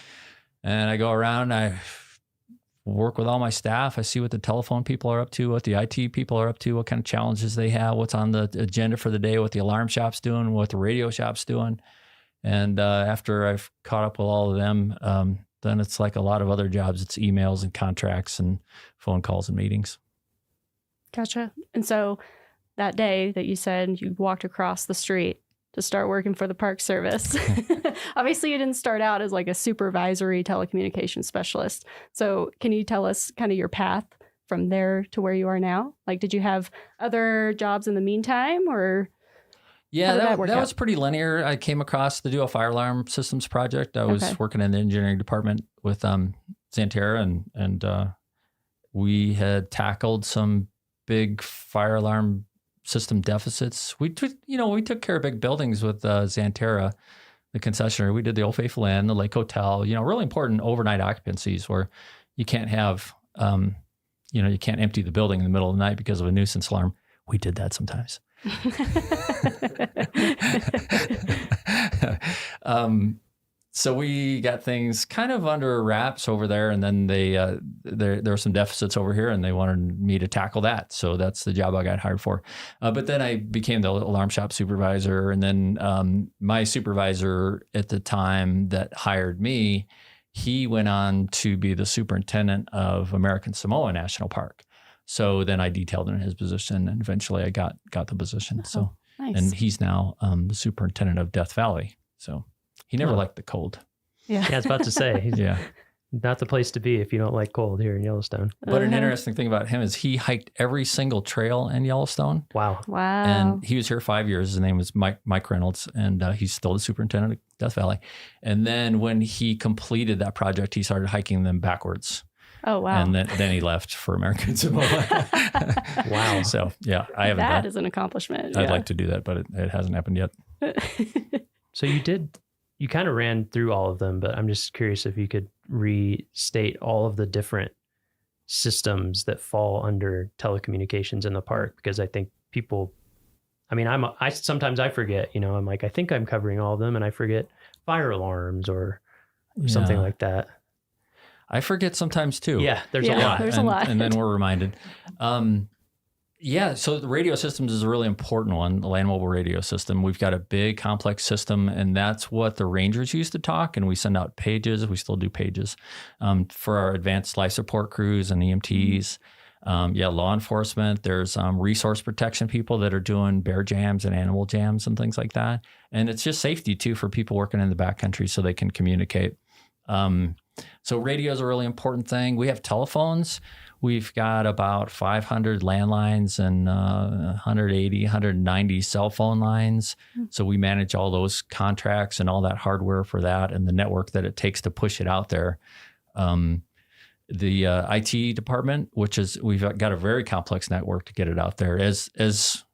And I go around, I work with all my staff. I see what the telephone people are up to, what the IT people are up to, what kind of challenges they have, what's on the agenda for the day, what the alarm shop's doing, what the radio shop's doing. And after I've caught up with all of them, then it's like a lot of other jobs. It's emails and contracts and phone calls and meetings. Gotcha. And so that day that you said you walked across the street to start working for the Park Service, obviously you didn't start out as like a supervisory telecommunications specialist. So can you tell us kind of your path from there to where you are now? Like, did you have other jobs in the meantime, or? Yeah, that was pretty linear. I came across the Dual Fire Alarm Systems project. I was working in the engineering department with Xanterra, and we had tackled some big fire alarm system deficits. We took care of big buildings with Xanterra, the concessionaire. We did the Old Faithful Inn, the Lake Hotel. Really important overnight occupancies where you can't have, you can't empty the building in the middle of the night because of a nuisance alarm. We did that sometimes. So we got things kind of under wraps over there, and then there were some deficits over here, and they wanted me to tackle that. So that's the job I got hired for. But then I became the alarm shop supervisor, and then my supervisor at the time that hired me, he went on to be the superintendent of American Samoa National Park. So then I detailed in his position, and eventually I got the position. So, nice. And he's now the superintendent of Death Valley. So he never liked the cold. Yeah, I was about to say, he's not the place to be if you don't like cold here in Yellowstone. But an interesting thing about him is he hiked every single trail in Yellowstone. Wow. And he was here 5 years. His name was Mike Reynolds, and he's still the superintendent of Death Valley. And then when he completed that project, he started hiking them backwards. Oh, wow. And then he left for American Samoa. Wow. So yeah, I haven't. That is an accomplishment. I'd like to do that, but it hasn't happened yet. So you kind of ran through all of them, but I'm just curious if you could restate all of the different systems that fall under telecommunications in the park, because I think people, I mean, sometimes I forget, I'm like, I think I'm covering all of them and I forget fire alarms or something like that. I forget sometimes too. Yeah, there's a lot. There's a lot. And then we're reminded. So the radio systems is a really important one, the land mobile radio system. We've got a big complex system, and that's what the rangers use to talk, and we send out pages. We still do pages for our advanced life support crews and EMTs. Law enforcement. There's resource protection people that are doing bear jams and animal jams and things like that. And it's just safety too for people working in the backcountry so they can communicate. So radio is a really important thing. We have telephones. We've got about 500 landlines and 180, 190 cell phone lines. So we manage all those contracts and all that hardware for that and the network that it takes to push it out there. The IT department, we've got a very complex network to get it out there. As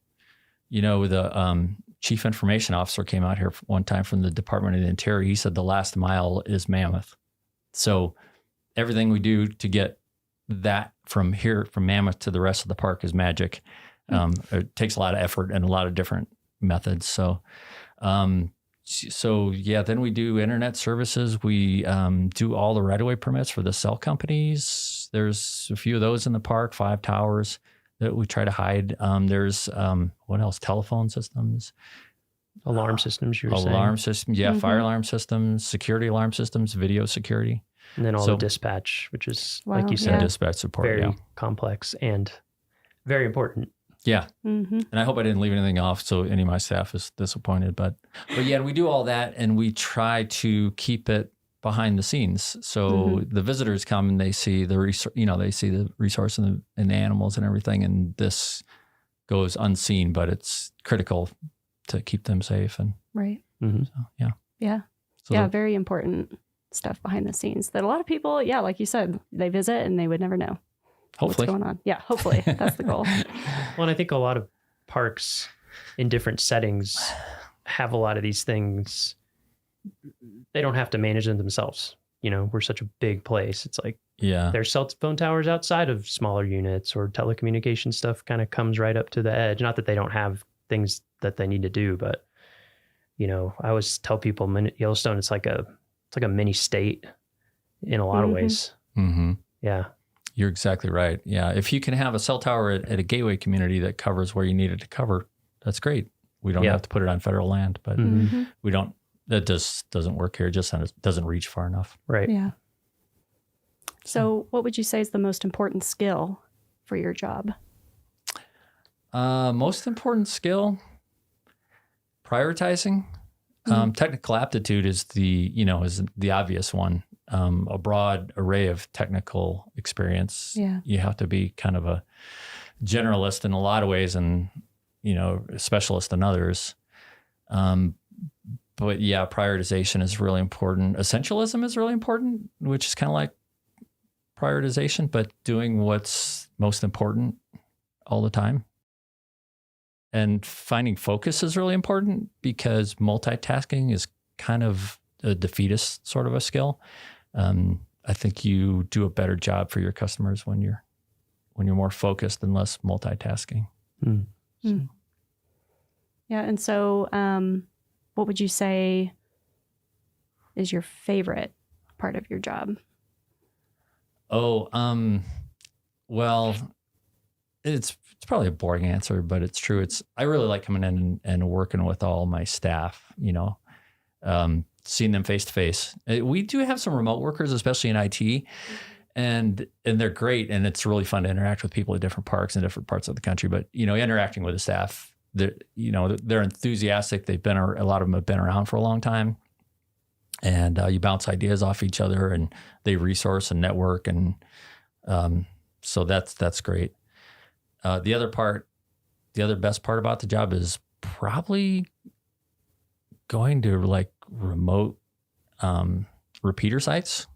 you know, the chief information officer came out here one time from the Department of the Interior. He said the last mile is Mammoth. So everything we do to get that from Mammoth to the rest of the park is magic. It takes a lot of effort and a lot of different methods. So then we do internet services. We do all the right-of-way permits for the cell companies. There's a few of those in the park, 5 towers that we try to hide. There's what else? Telephone systems. Alarm systems, you were saying. Alarm systems, fire alarm systems, security alarm systems, video security. And then all the dispatch, which is, like you said, said, dispatch support, very complex and very important. Yeah. And I hope I didn't leave anything off so any of my staff is disappointed. But yeah, we do all that and we try to keep it behind the scenes. So the visitors come and they see the resource and the animals and everything. And this goes unseen, but it's critical to keep them safe. And right. So, yeah. Yeah. So very important stuff behind the scenes that a lot of people, like you said, they visit and they would never know. Hopefully. What's going on. Yeah, hopefully. That's the goal. Well, and I think a lot of parks in different settings have a lot of these things. They don't have to manage them themselves. We're such a big place. It's like, there's cell phone towers outside of smaller units, or telecommunication stuff kind of comes right up to the edge. Not that they don't have things that they need to do, but I always tell people Yellowstone, it's like a mini state in a lot of ways. Yeah. You're exactly right. Yeah. If you can have a cell tower at a gateway community that covers where you need it to cover, that's great. We don't have to put it on federal land, but that just doesn't work here. It just doesn't reach far enough. Right. Yeah. So what would you say is the most important skill for your job? Most important skill, prioritizing. Technical aptitude is the obvious one. A broad array of technical experience. Yeah. You have to be kind of a generalist in a lot of ways and, a specialist in others. But yeah, prioritization is really important. Essentialism is really important, which is kind of like prioritization, but doing what's most important all the time. And finding focus is really important because multitasking is kind of a defeatist sort of a skill. I think you do a better job for your customers when you're more focused and less multitasking. Yeah. And so, what would you say is your favorite part of your job? Well, it's probably a boring answer, but it's true. I really like coming in and working with all my staff, seeing them face to face. We do have some remote workers, especially in IT, and they're great. And it's really fun to interact with people at different parks in different parts of the country. But, interacting with the staff, they're enthusiastic. A lot of them have been around for a long time, and you bounce ideas off each other and they resource and network. And so that's great. The other best part about the job is probably going to like remote repeater sites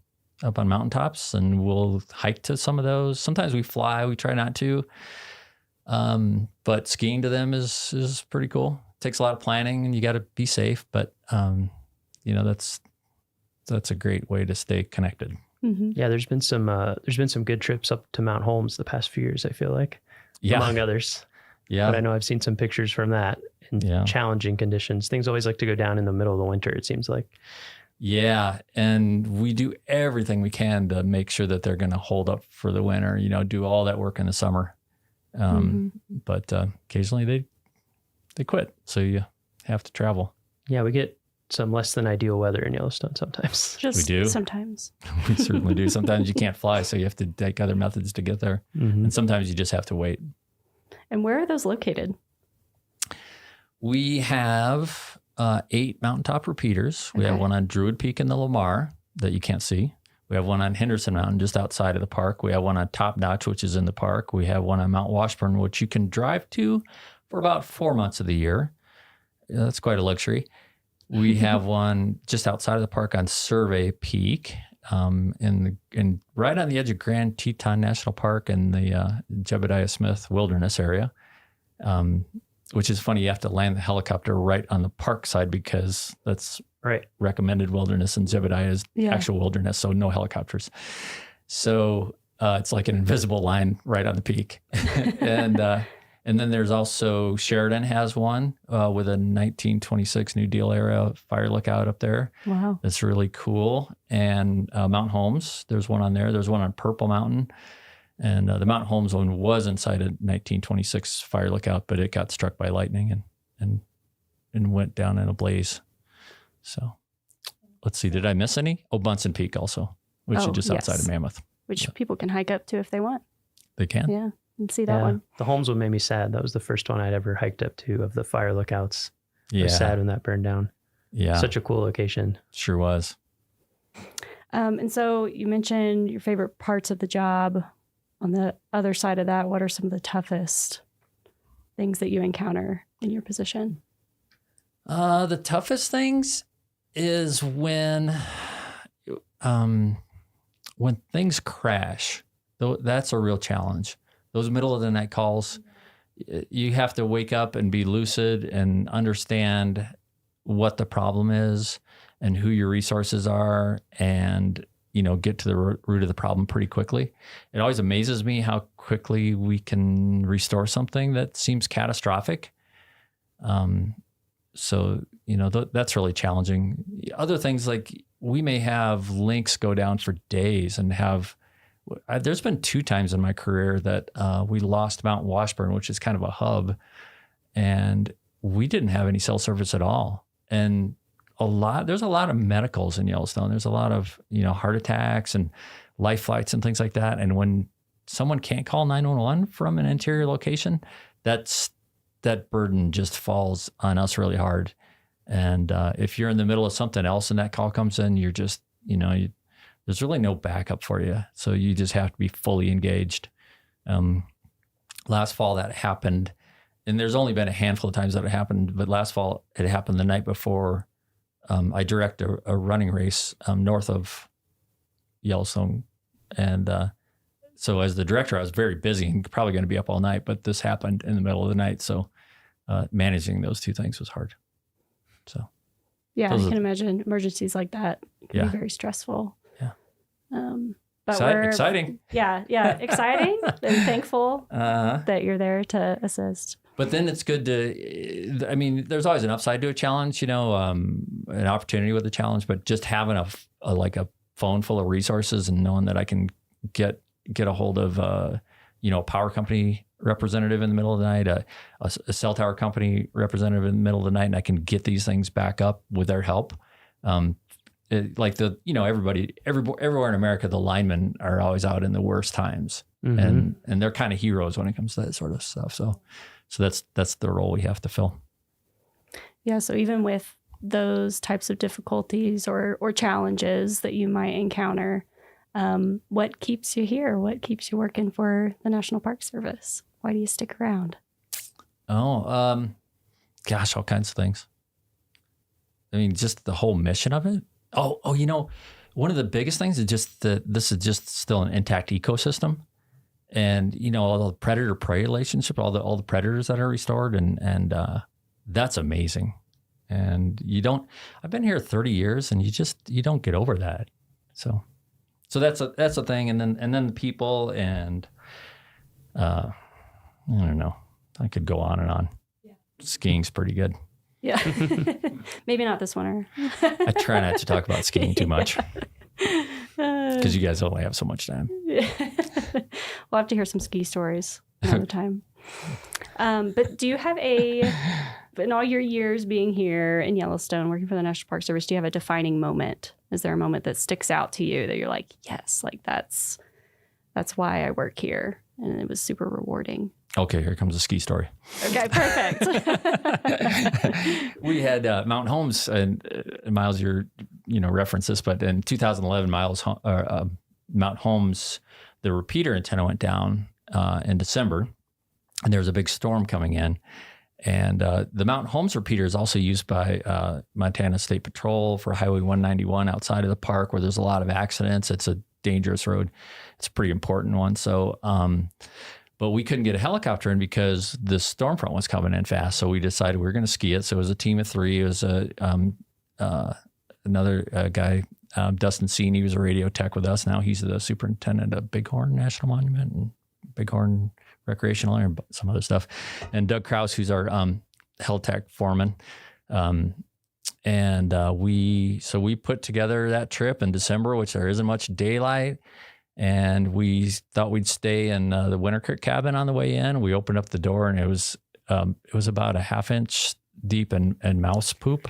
up on mountaintops, and we'll hike to some of those. Sometimes we fly. We try not to. But skiing to them is pretty cool. Takes a lot of planning, and you got to be safe. But that's a great way to stay connected. Mm-hmm. Yeah, there's been some good trips up to Mount Holmes the past few years, I feel like, among others. Yeah, but I know I've seen some pictures from that in challenging conditions. Things always like to go down in the middle of the winter, it seems like. Yeah, and we do everything we can to make sure that they're going to hold up for the winter. Do all that work in the summer, but occasionally they quit, so you have to travel. Yeah, we get some less than ideal weather in Yellowstone sometimes. Just we do. Sometimes. We certainly do. Sometimes you can't fly, so you have to take other methods to get there. Mm-hmm. And sometimes you just have to wait. And where are those located? We have 8 mountaintop repeaters. We have one on Druid Peak in the Lamar that you can't see. We have one on Henderson Mountain just outside of the park. We have one on Top Notch, which is in the park. We have one on Mount Washburn, which you can drive to for about 4 months of the year. That's quite a luxury. We have one just outside of the park on Survey Peak, in right on the edge of Grand Teton National Park in the Jebediah Smith Wilderness area, which is funny. You have to land the helicopter right on the park side because that's recommended wilderness, and Jebediah is actual wilderness, so no helicopters. So it's like an invisible line right on the peak. And then there's also Sheridan has one with a 1926 New Deal era fire lookout up there. Wow. That's really cool. And Mount Holmes, there's one on there. There's one on Purple Mountain. And the Mount Holmes one was inside a 1926 fire lookout, but it got struck by lightning and went down in a blaze. So let's see, did I miss any? Oh, Bunsen Peak also, which is just outside of Mammoth. Which people can hike up to if they want. They can? Yeah. And see that one. The Holmes one made me sad. That was the first one I'd ever hiked up to of the fire lookouts. Yeah. I was sad when that burned down. Yeah. Such a cool location. Sure was. And so you mentioned your favorite parts of the job. On the other side of that, what are some of the toughest things that you encounter in your position? The toughest things is when things crash. That's a real challenge. Those middle of the night calls, you have to wake up and be lucid and understand what the problem is and who your resources are, and get to the root of the problem pretty quickly. It always amazes me how quickly we can restore something that seems catastrophic. So that's really challenging. Other things, like we may have links go down for days and there's been 2 times in my career that we lost Mount Washburn, which is kind of a hub, and we didn't have any cell service at all. And there's a lot of medicals in Yellowstone. There's a lot of, heart attacks and life flights and things like that. And when someone can't call 911 from an interior location, that burden just falls on us really hard. And if you're in the middle of something else and that call comes in, you're just, there's really no backup for you. So you just have to be fully engaged. Last fall that happened, and there's only been a handful of times that it happened, but last fall it happened the night before I direct a running race north of Yellowstone. And so as the director, I was very busy and probably going to be up all night, but this happened in the middle of the night. So managing those 2 things was hard. So yeah, I can imagine emergencies like that can be very stressful. But exciting. Yeah, exciting and thankful that you're there to assist. But then it's good there's always an upside to a challenge, an opportunity with a challenge, but just having a phone full of resources and knowing that I can get a hold of, a power company representative in the middle of the night, a cell tower company representative in the middle of the night, and I can get these things back up with their help. Everywhere in America, the linemen are always out in the worst times, and they're kind of heroes when it comes to that sort of stuff. So that's the role we have to fill. Yeah. So even with those types of difficulties or challenges that you might encounter, what keeps you here? What keeps you working for the National Park Service? Why do you stick around? Oh, gosh, all kinds of things. I mean, just the whole mission of it. Oh, one of the biggest things is just that this is just still an intact ecosystem. And, all the predator-prey relationship, all the predators that are restored, and that's amazing. And I've been here 30 years and you don't get over that. So that's a thing. And then the people and, I don't know, I could go on and on. Yeah. Skiing's pretty good. Yeah. Maybe not this winter. I try not to talk about skiing too much because you guys only have so much time. Yeah. We'll have to hear some ski stories another time. But do you have in all your years being here in Yellowstone, working for the National Park Service, do you have a defining moment? Is there a moment that sticks out to you that you're like, yes, like that's why I work here, and it was super rewarding? Okay, here comes a ski story. Okay, perfect. We had Mount Holmes, and Miles, you reference this, but in 2011, Mount Holmes, the repeater antenna went down in December, and there was a big storm coming in. And the Mount Holmes repeater is also used by Montana State Patrol for Highway 191 outside of the park, where there's a lot of accidents. It's a dangerous road. It's a pretty important one. So, but we couldn't get a helicopter in because the storm front was coming in fast. So we decided we were going to ski it. So it was a team of 3. It was another guy, Dustin Seen. He was a radio tech with us. Now he's the superintendent of Bighorn National Monument and Bighorn Recreational Area and some other stuff. And Doug Krause, who's our Hel-Tech foreman. We put together that trip in December, which there isn't much daylight. And we thought we'd stay in the Winter Creek cabin on the way in. We opened up the door, and it was about a 1/2 inch deep in mouse poop.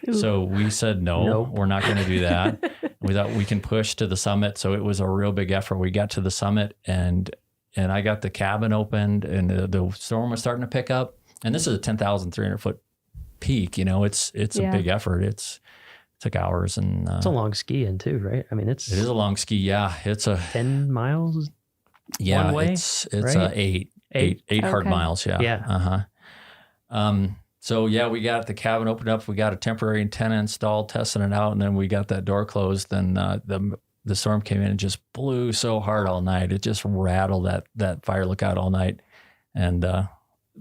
Ooh. So we said, nope. We're not going to do that. We thought we can push to the summit. So it was a real big effort. We got to the summit, and I got the cabin opened, and the storm was starting to pick up. And this is a 10,300 foot peak. It's a big effort. It took hours, and it's a long ski in too, right? I mean, it is a long ski. Yeah, it's a 10 miles. Yeah, one way, it's right? eight hard miles. Yeah. Yeah. So yeah, we got the cabin opened up. We got a temporary antenna installed, testing it out, and then we got that door closed. And the storm came in and just blew so hard all night. It just rattled that fire lookout all night. And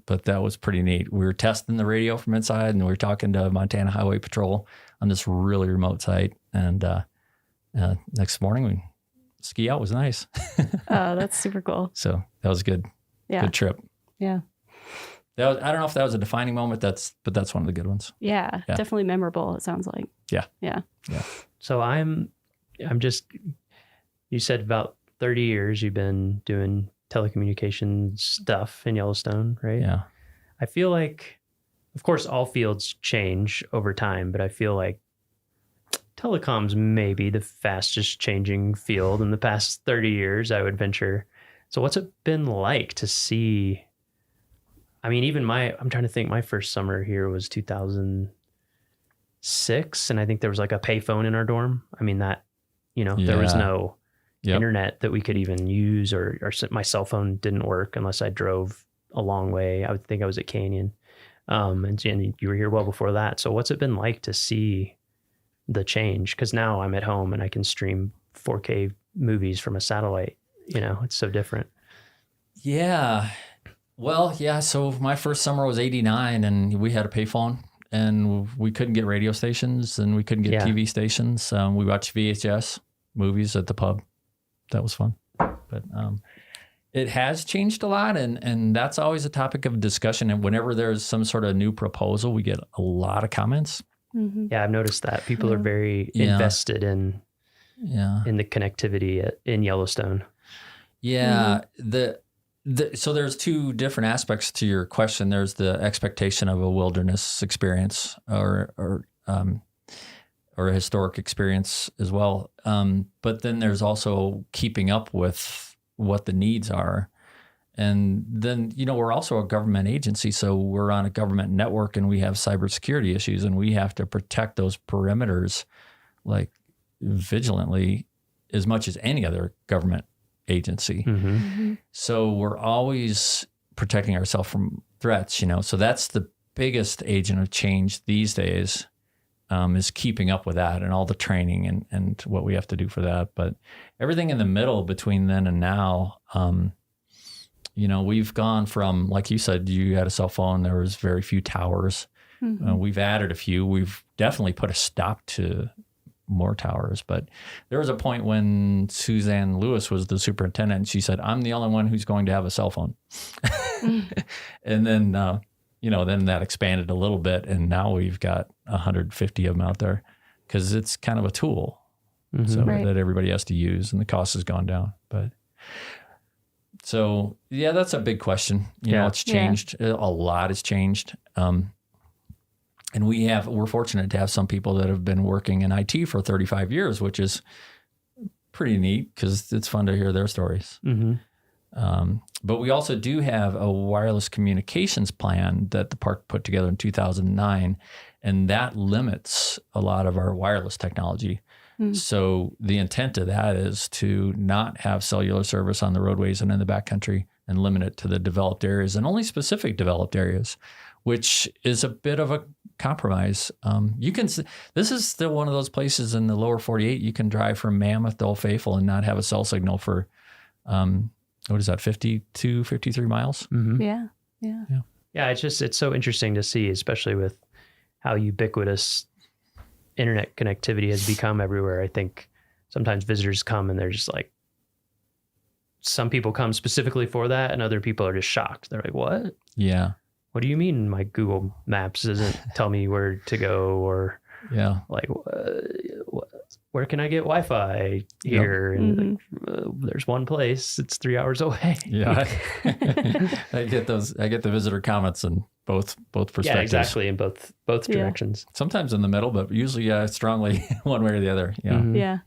but that was pretty neat. We were testing the radio from inside, and we were talking to Montana Highway Patrol on this really remote site. And next morning, ski out was nice. Oh, that's super cool. So that was good. Yeah. Good trip. Yeah. I don't know if that was a defining moment. But that's one of the good ones. Yeah, definitely memorable. It sounds like. Yeah. Yeah. Yeah. So I'm just, you said about 30 years you've been doing telecommunications stuff in Yellowstone, right? Yeah. I feel like, of course, all fields change over time, but I feel like telecom's maybe the fastest changing field in the past 30 years, I would venture. So what's it been like to see? I mean, even I'm trying to think, my first summer here was 2006, and I think there was like a payphone in our dorm. I mean, there was no internet that we could even use, or my cell phone didn't work unless I drove a long way. I would think I was at Canyon. And you were here well before that. So what's it been like to see the change? Because now I'm at home and I can stream 4K movies from a satellite. It's so different. Yeah. Well, yeah. So my first summer was 89, and we had a payphone, and we couldn't get radio stations, and we couldn't get TV stations. We watched VHS movies at the pub. That was fun. But it has changed a lot, and that's always a topic of discussion. And whenever there's some sort of new proposal, we get a lot of comments. Mm-hmm. Yeah, I've noticed that people are very invested in the connectivity in Yellowstone. Yeah, so there's 2 different aspects to your question. There's the expectation of a wilderness experience or a historic experience as well. But then there's also keeping up with what the needs are. And then, we're also a government agency, so we're on a government network, and we have cybersecurity issues, and we have to protect those perimeters like vigilantly as much as any other government agency. Mm-hmm. Mm-hmm. So we're always protecting ourselves from threats, So that's the biggest agent of change these days. is keeping up with that and all the training and what we have to do for that. But everything in the middle between then and now, we've gone from, like you said, you had a cell phone, there was very few towers. Mm-hmm. We've added a few. We've definitely put a stop to more towers. But there was a point when Suzanne Lewis was the superintendent, and she said, I'm the only one who's going to have a cell phone. And then, then that expanded a little bit, and now we've got 150 of them out there because it's kind of a tool that everybody has to use, and the cost has gone down. But so, yeah, that's a big question. You know, it's changed. A lot has changed. And we're fortunate to have some people that have been working in IT for 35 years, which is pretty neat because it's fun to hear their stories. Mm-hmm. But we also do have a wireless communications plan that the park put together in 2009, and that limits a lot of our wireless technology. So the intent of that is to not have cellular service on the roadways and in the backcountry and limit it to the developed areas and only specific developed areas, which is a bit of a compromise. This is still one of those places in the lower 48, you can drive from Mammoth to Old Faithful and not have a cell signal for, 52, 53 miles? Mm-hmm. Yeah. Yeah, it's so interesting to see, especially with how ubiquitous internet connectivity has become everywhere. I think sometimes visitors come and they're just like, some people come specifically for that, and other people are just shocked. They're like, what? Yeah. What do you mean my Google Maps doesn't tell me where to go? Or like, where can I get Wi-Fi here? And there's one place, it's 3 hours away. Yeah. I get the visitor comments in both perspectives. Yeah, exactly, in both directions. Sometimes in the middle, but usually strongly one way or the other. Yeah. Mm-hmm. Yeah.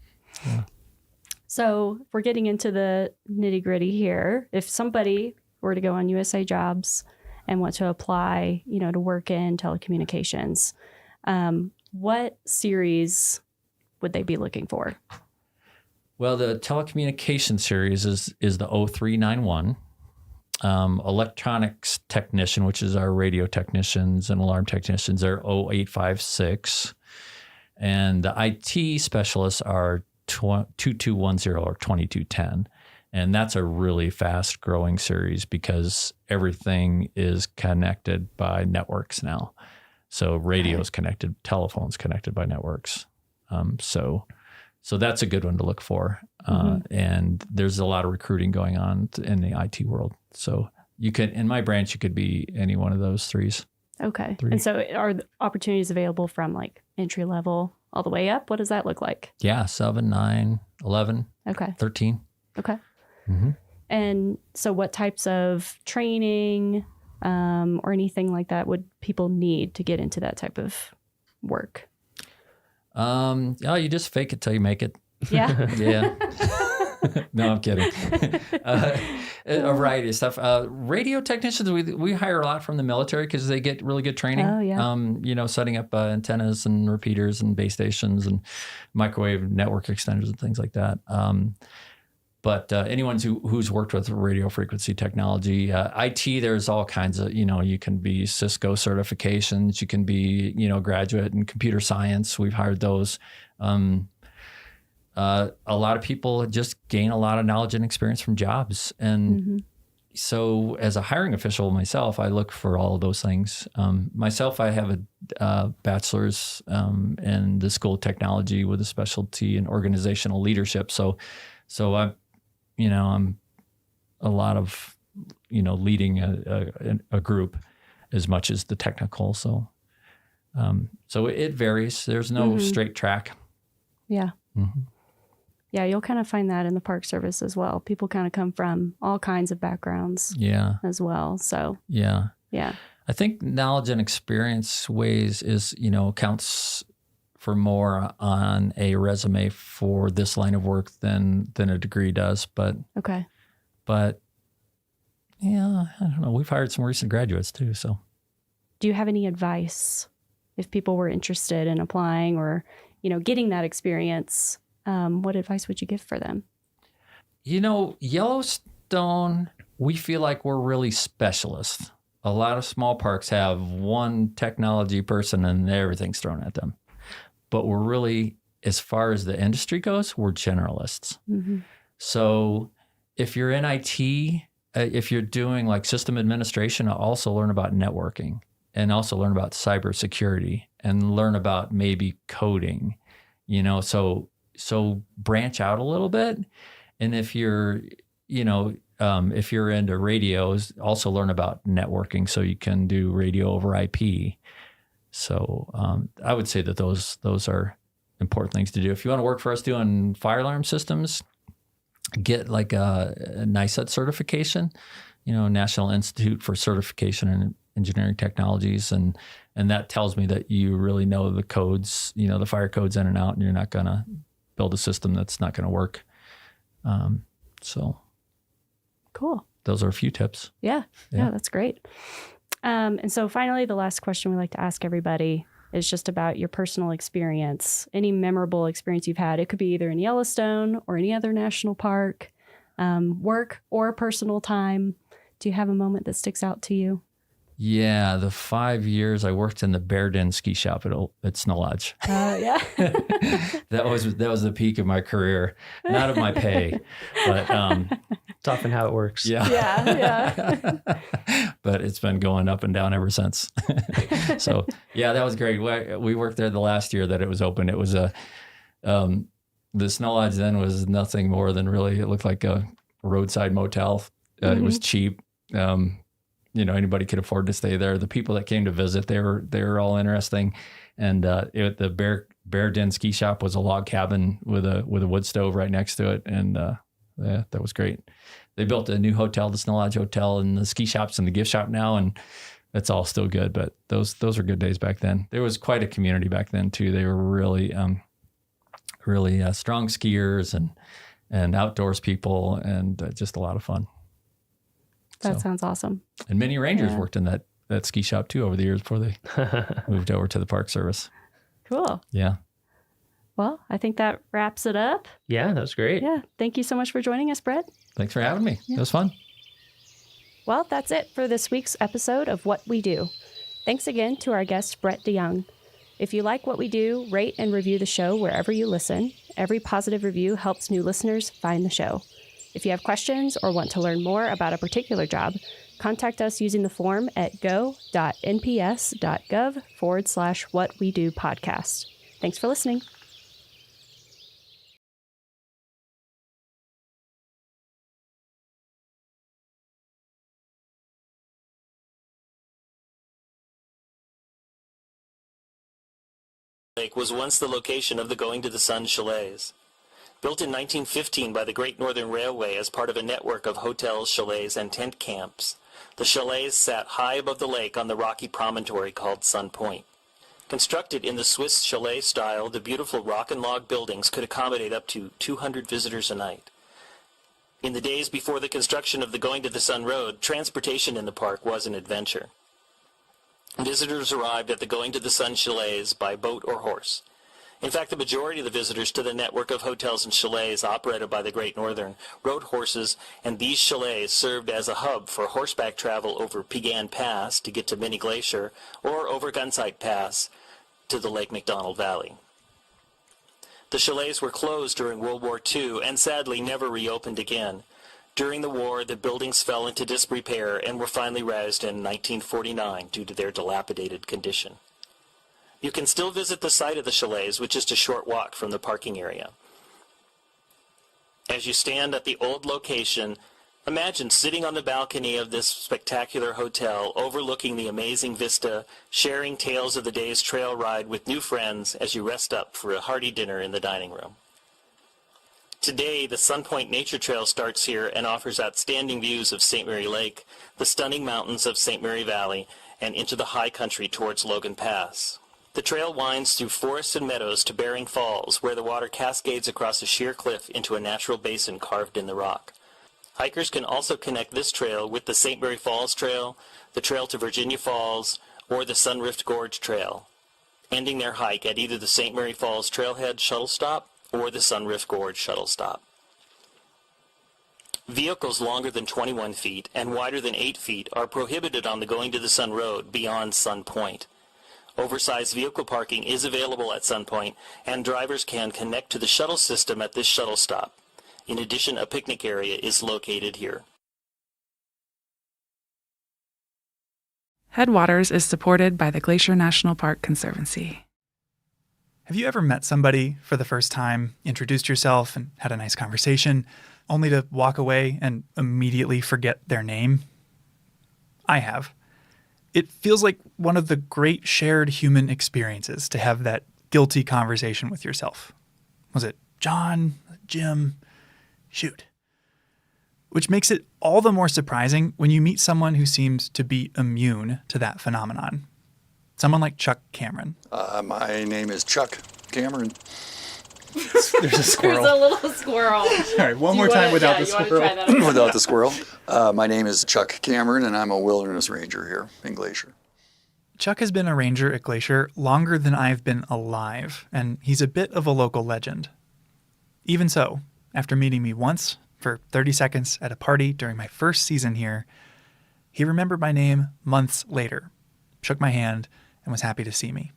So we're getting into the nitty gritty here. If somebody were to go on USA Jobs and want to apply, to work in telecommunications, what series would they be looking for? Well, the telecommunication series is the 0391. Electronics technician, which is our radio technicians and alarm technicians, are 0856. And the IT specialists are 2210 or 2210. And that's a really fast growing series because everything is connected by networks now. So radio's connected, telephone's connected by networks. So that's a good one to look for. And there's a lot of recruiting going on in the IT world. So in my branch, you could be any one of those threes. Okay. And so are the opportunities available from like entry level all the way up? What does that look like? Yeah. 7, 9, 11, 13. Okay. Mm-hmm. And so what types of training or anything like that would people need to get into that type of work? You just fake it till you make it. Yeah. Yeah. No, I'm kidding. A variety of stuff. Radio technicians, we hire a lot from the military because they get really good training. Oh, yeah. Setting up antennas and repeaters and base stations and microwave network extenders and things like that. But anyone who's worked with radio frequency technology, IT, there's all kinds of, you can be Cisco certifications, you can be, graduate in computer science. We've hired those. A lot of people just gain a lot of knowledge and experience from jobs. And so as a hiring official myself, I look for all of those things. Myself, I have a bachelor's in the School of Technology with a specialty in organizational leadership. So I'm a lot of, leading a group as much as the technical. So it varies. There's no straight track. Yeah. Mm-hmm. Yeah, you'll kind of find that in the Park Service as well. People kind of come from all kinds of backgrounds. Yeah. As well. So. Yeah. Yeah. I think knowledge and experience counts for more on a resume for this line of work than a degree does. But yeah, I don't know. We've hired some recent graduates too. So do you have any advice if people were interested in applying or, getting that experience? What advice would you give for them? Yellowstone, we feel like we're really specialists. A lot of small parks have one technology person and everything's thrown at them. but we're really, as far as the industry goes, we're generalists. Mm-hmm. So if you're in IT, if you're doing like system administration, also learn about networking and also learn about cybersecurity and learn about maybe coding, so branch out a little bit. And if you're, if you're into radios, also learn about networking so you can do radio over IP. So I would say that those are important things to do. If you want to work for us doing fire alarm systems, get like a NICET certification, National Institute for Certification in Engineering Technologies. And that tells me that you really know the codes, the fire codes in and out, and you're not going to build a system that's not going to work. So cool. Those are a few tips. Yeah, that's great. And so finally, the last question we like to ask everybody is just about your personal experience, any memorable experience you've had. It could be either in Yellowstone or any other national park, work or personal time. Do you have a moment that sticks out to you? Yeah, the 5 years I worked in the Bear Den ski shop at Snow Lodge. Yeah. That was the peak of my career, not of my pay, but it's often how it works. Yeah. Yeah. But it's been going up and down ever since. So yeah, that was great. We worked there the last year that it was open. It was the Snow Lodge then was nothing more than really, it looked like a roadside motel. It was cheap. Anybody could afford to stay there. The people that came to visit, they were all interesting. And the Bear Den ski shop was a log cabin with a wood stove right next to it. And that was great. They built a new hotel, the Snow Lodge Hotel, and the ski shop's in the gift shop now, and that's all still good. But those are good days back then. There was quite a community back then too. They were really strong skiers and outdoors people, and just a lot of fun. That sounds awesome. And many rangers worked in that ski shop too over the years before they moved over to the Park Service. Cool. Yeah. Well, I think that wraps it up. Yeah, that was great. Yeah. Thank you so much for joining us, Brett. Thanks for having me. It was fun. Well, that's it for this week's episode of What We Do. Thanks again to our guest, Brett DeYoung. If you like what we do, rate and review the show wherever you listen. Every positive review helps new listeners find the show. If you have questions or want to learn more about a particular job, contact us using the form at go.nps.gov/whatwedopodcast. Thanks for listening. Lake was once the location of the Going to the Sun chalets. Built in 1915 by the Great Northern Railway as part of a network of hotels, chalets, and tent camps, the chalets sat high above the lake on the rocky promontory called Sun Point. Constructed in the Swiss chalet style, the beautiful rock and log buildings could accommodate up to 200 visitors a night. In the days before the construction of the Going to the Sun Road, transportation in the park was an adventure. Visitors arrived at the Going to the Sun chalets by boat or horse. In fact, the majority of the visitors to the network of hotels and chalets operated by the Great Northern rode horses, and these chalets served as a hub for horseback travel over Pegan Pass to get to Mini Glacier or over Gunsight Pass to the Lake McDonald Valley. The chalets were closed during World War II and sadly never reopened again. During the war, the buildings fell into disrepair and were finally razed in 1949 due to their dilapidated condition. You can still visit the site of the chalets, which is a short walk from the parking area. As you stand at the old location, imagine sitting on the balcony of this spectacular hotel, overlooking the amazing vista, sharing tales of the day's trail ride with new friends as you rest up for a hearty dinner in the dining room. Today, the Sun Point Nature Trail starts here and offers outstanding views of St. Mary Lake, the stunning mountains of St. Mary Valley, and into the high country towards Logan Pass. The trail winds through forests and meadows to Bering Falls, where the water cascades across a sheer cliff into a natural basin carved in the rock. Hikers can also connect this trail with the St. Mary Falls Trail, the Trail to Virginia Falls, or the Sunrift Gorge Trail, ending their hike at either the St. Mary Falls Trailhead shuttle stop or the Sunrift Gorge shuttle stop. Vehicles longer than 21 feet and wider than 8 feet are prohibited on the Going to the Sun Road beyond Sun Point. Oversized vehicle parking is available at Sunpoint, and drivers can connect to the shuttle system at this shuttle stop. In addition, a picnic area is located here. Headwaters is supported by the Glacier National Park Conservancy. Have you ever met somebody for the first time, introduced yourself, and had a nice conversation, only to walk away and immediately forget their name? I have. It feels like one of the great shared human experiences to have that guilty conversation with yourself. Was it John? Jim? Shoot. Which makes it all the more surprising when you meet someone who seems to be immune to that phenomenon. Someone like Chuck Cameron. My name is Chuck Cameron. There's a squirrel. There's a little squirrel. All right, one more time without the squirrel. Without the squirrel. My name is Chuck Cameron, and I'm a wilderness ranger here in Glacier. Chuck has been a ranger at Glacier longer than I've been alive, and he's a bit of a local legend. Even so, after meeting me once for 30 seconds at a party during my first season here, he remembered my name months later, shook my hand, and was happy to see me.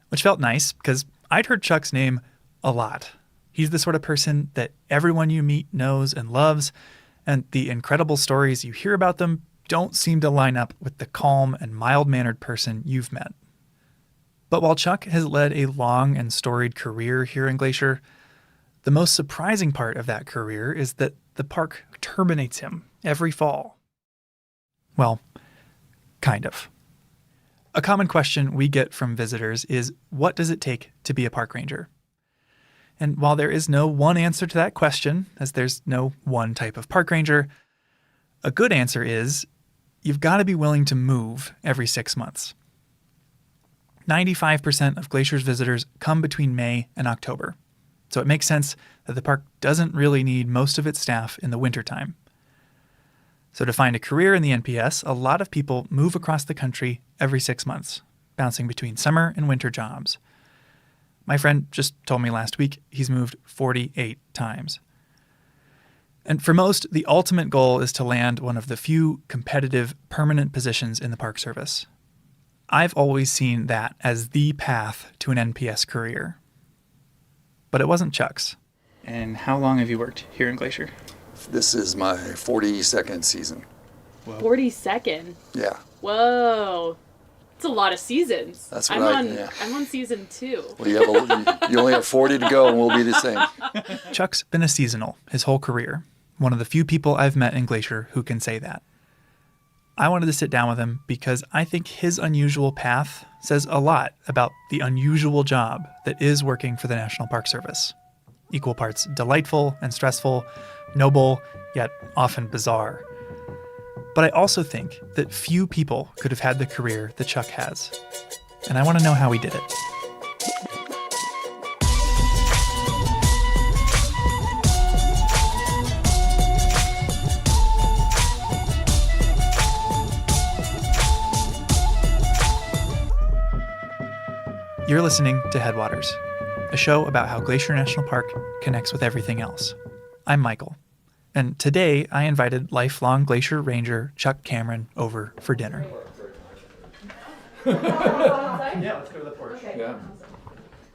Which felt nice, because I'd heard Chuck's name a lot. He's the sort of person that everyone you meet knows and loves, and the incredible stories you hear about them don't seem to line up with the calm and mild-mannered person you've met. But while Chuck has led a long and storied career here in Glacier, the most surprising part of that career is that the park terminates him every fall. Well, kind of. A common question we get from visitors is, what does it take to be a park ranger? And while there is no one answer to that question, as there's no one type of park ranger, a good answer is, you've got to be willing to move every 6 months. 95% of Glacier's visitors come between May and October, so it makes sense that the park doesn't really need most of its staff in the wintertime. So to find a career in the NPS, a lot of people move across the country every 6 months, bouncing between summer and winter jobs. My friend just told me last week he's moved 48 times. And for most, the ultimate goal is to land one of the few competitive, permanent positions in the Park Service. I've always seen that as the path to an NPS career. But it wasn't Chuck's. And how long have you worked here in Glacier? This is my 42nd season. 42nd? Yeah. Whoa. It's a lot of seasons. That's what I'm on season 2. Well, you only have 40 to go, and we'll be the same. Chuck's been a seasonal his whole career. One of the few people I've met in Glacier who can say that. I wanted to sit down with him because I think his unusual path says a lot about the unusual job that is working for the National Park Service. Equal parts delightful and stressful, noble, yet often bizarre. But I also think that few people could have had the career that Chuck has. And I want to know how he did it. You're listening to Headwaters, a show about how Glacier National Park connects with everything else. I'm Michael, and today I invited lifelong Glacier Ranger Chuck Cameron over for dinner. Yeah, let's go to the porch. Yeah.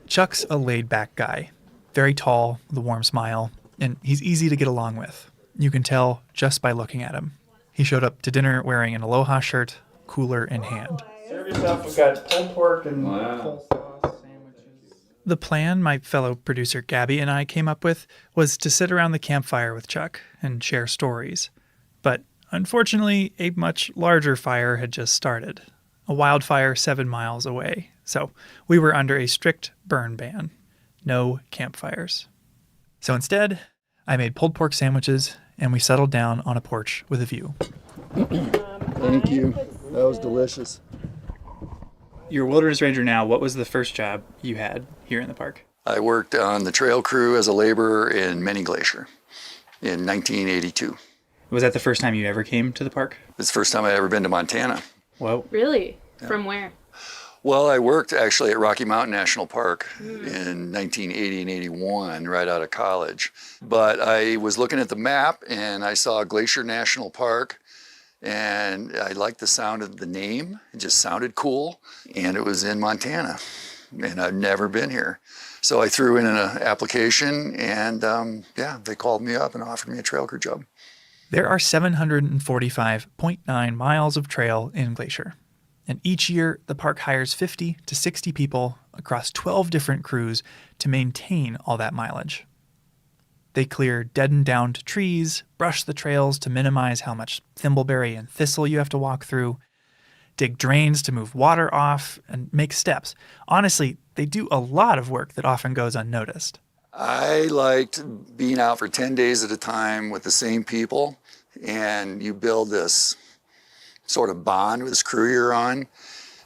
Chuck's a laid-back guy, very tall, with a warm smile, and he's easy to get along with. You can tell just by looking at him. He showed up to dinner wearing an Aloha shirt, cooler in hand. Serve yourself. We've got pulled pork and coleslaw sandwiches. The plan my fellow producer Gabby and I came up with was to sit around the campfire with Chuck and share stories. But unfortunately, a much larger fire had just started. A wildfire 7 miles away. So we were under a strict burn ban. No campfires. So instead, I made pulled pork sandwiches and we settled down on a porch with a view. Thank you. That was delicious. You're a wilderness ranger now. What was the first job you had here in the park? I worked on the trail crew as a laborer in Many Glacier in 1982. Was that the first time you ever came to the park? It's the first time I'd ever been to Montana. Whoa. Really? Yeah. From where? Well, I worked actually at Rocky Mountain National Park in 1980 and 81, right out of college. But I was looking at the map and I saw Glacier National Park And I liked the sound of the name. It just sounded cool. And it was in Montana. And I've never been here. So I threw in an application and they called me up and offered me a trail crew job. There are 745.9 miles of trail in Glacier. And each year, the park hires 50 to 60 people across 12 different crews to maintain all that mileage. They clear dead and downed trees, brush the trails to minimize how much thimbleberry and thistle you have to walk through, dig drains to move water off, and make steps. Honestly, they do a lot of work that often goes unnoticed. I liked being out for 10 days at a time with the same people, and you build this sort of bond with this crew you're on,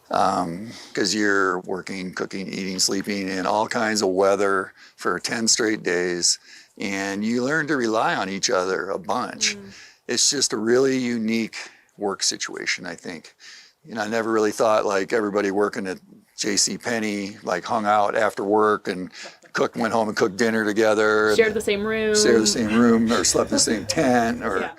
because you're working, cooking, eating, sleeping in all kinds of weather for 10 straight days, and you learn to rely on each other a bunch. It's just a really unique work situation, I think. You know, I never really thought like everybody working at JCPenney like hung out after work and went home and cooked dinner together. Shared the same room. Or slept in the same tent. Or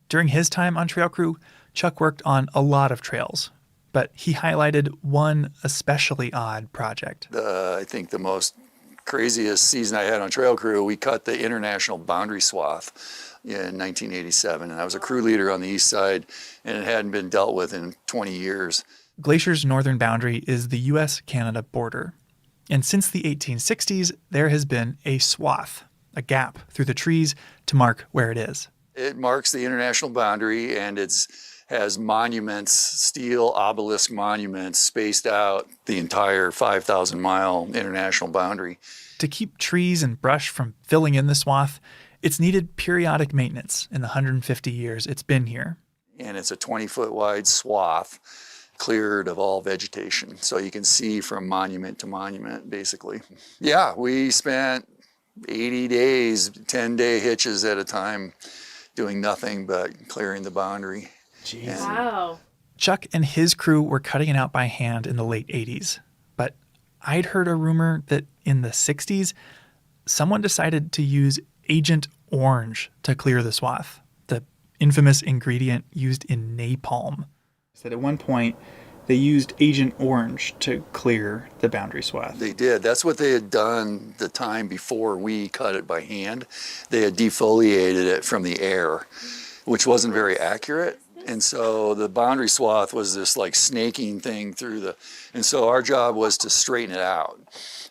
During his time on Trail Crew, Chuck worked on a lot of trails, but he highlighted one especially odd project. I think the most craziest season I had on Trail Crew, we cut the international boundary swath in 1987, and I was a crew leader on the east side, and it hadn't been dealt with in 20 years. Glacier's northern boundary is the U.S.-Canada border. And since the 1860s, there has been a swath, a gap through the trees to mark where it is. It marks the international boundary, and has monuments, steel obelisk monuments spaced out the entire 5,000-mile international boundary. To keep trees and brush from filling in the swath, it's needed periodic maintenance in the 150 years it's been here. And it's a 20-foot wide swath cleared of all vegetation. So you can see from monument to monument, basically. Yeah, we spent 80 days, 10-day hitches at a time, doing nothing but clearing the boundary. Jeez. Wow. Chuck and his crew were cutting it out by hand in the late 80s. But I'd heard a rumor that in the 60s, someone decided to use Agent Orange to clear the swath, the infamous ingredient used in napalm. That at one point, they used Agent Orange to clear the boundary swath. They did. That's what they had done the time before we cut it by hand. They had defoliated it from the air, which wasn't very accurate. And so the boundary swath was this like snaking thing and so our job was to straighten it out.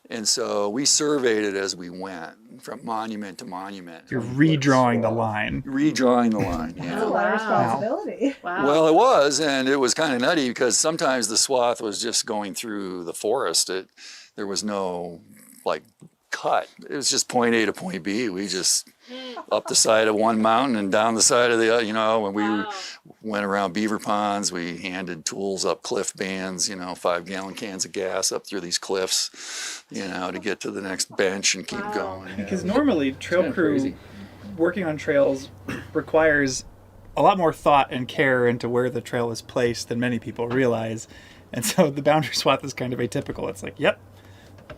And so we surveyed it as we went from monument to monument. You're redrawing the line. Redrawing the line, yeah. That's a lot of responsibility. Wow. Well, it was, and it was kind of nutty because sometimes the swath was just going through the forest. There was no like cut. It was just point A to point B. We just up the side of one mountain and down the side of the other, when we went around beaver ponds, we handed tools up cliff bands, 5-gallon cans of gas up through these cliffs, to get to the next bench and keep going. Because normally trail crew working on trails requires a lot more thought and care into where the trail is placed than many people realize. And so the boundary swath is kind of atypical. It's like, yep,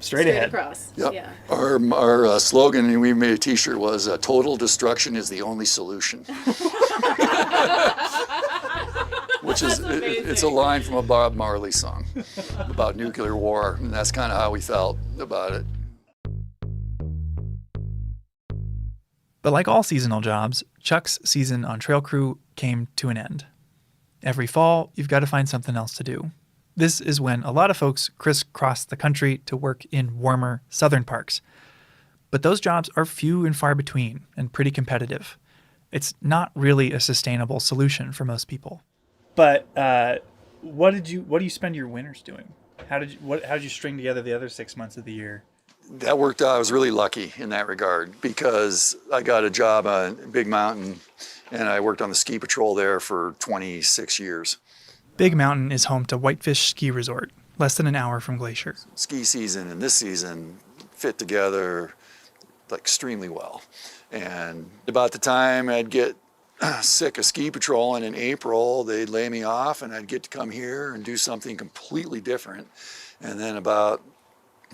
straight ahead. Across. Yep. Yeah. Our slogan, and we made a t-shirt, was total destruction is the only solution. Which is, it's a line from a Bob Marley song about nuclear war, and that's kind of how we felt about it. But like all seasonal jobs, Chuck's season on Trail Crew came to an end. Every fall, you've got to find something else to do. This is when a lot of folks crisscross the country to work in warmer southern parks. But those jobs are few and far between and pretty competitive. It's not really a sustainable solution for most people. But what do you spend your winters doing? How did you string together the other 6 months of the year? That worked out. I was really lucky in that regard because I got a job on Big Mountain and I worked on the ski patrol there for 26 years. Big Mountain is home to Whitefish Ski Resort, less than an hour from Glacier. Ski season and this season fit together extremely well. And about the time I'd get sick of ski patrol, and in April they'd lay me off and I'd get to come here and do something completely different. And then about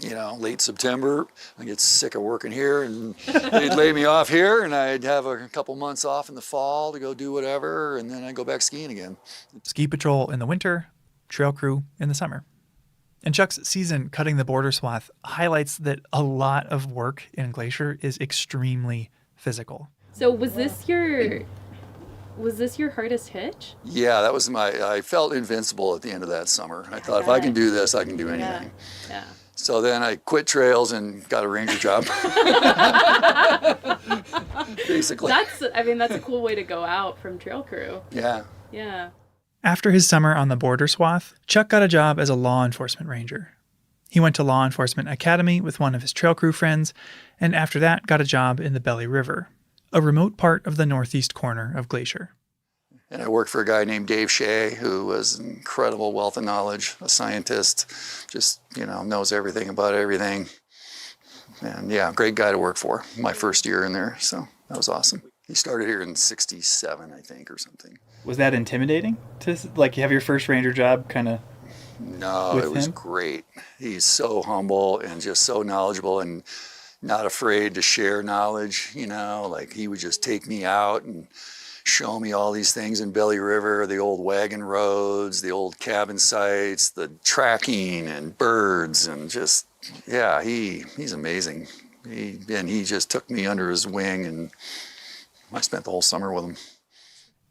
late September, I get sick of working here and they'd lay me off here and I'd have a couple months off in the fall to go do whatever. And then I'd go back skiing again. Ski patrol in the winter, trail crew in the summer. And Chuck's season cutting the border swath highlights that a lot of work in Glacier is extremely physical. So was this your hardest hitch? Yeah, that was I felt invincible at the end of that summer. I thought if I can do this, I can do anything. Yeah. So then I quit trails and got a ranger job. Basically. That's a cool way to go out from trail crew. Yeah. Yeah. After his summer on the border swath, Chuck got a job as a law enforcement ranger. He went to Law Enforcement Academy with one of his trail crew friends, and after that got a job in the Belly River, a remote part of the northeast corner of Glacier. And I worked for a guy named Dave Shea, who was an incredible wealth of knowledge, a scientist, just, knows everything about everything. And yeah, great guy to work for, my first year in there. So that was awesome. He started here in 67, I think, or something. Was that intimidating to have your first ranger job kind of? No, it was great. He's so humble and just so knowledgeable and not afraid to share knowledge, he would just take me out and show me all these things in Belly River, the old wagon roads, the old cabin sites, the tracking and birds and just, yeah, he's amazing. He just took me under his wing and I spent the whole summer with him.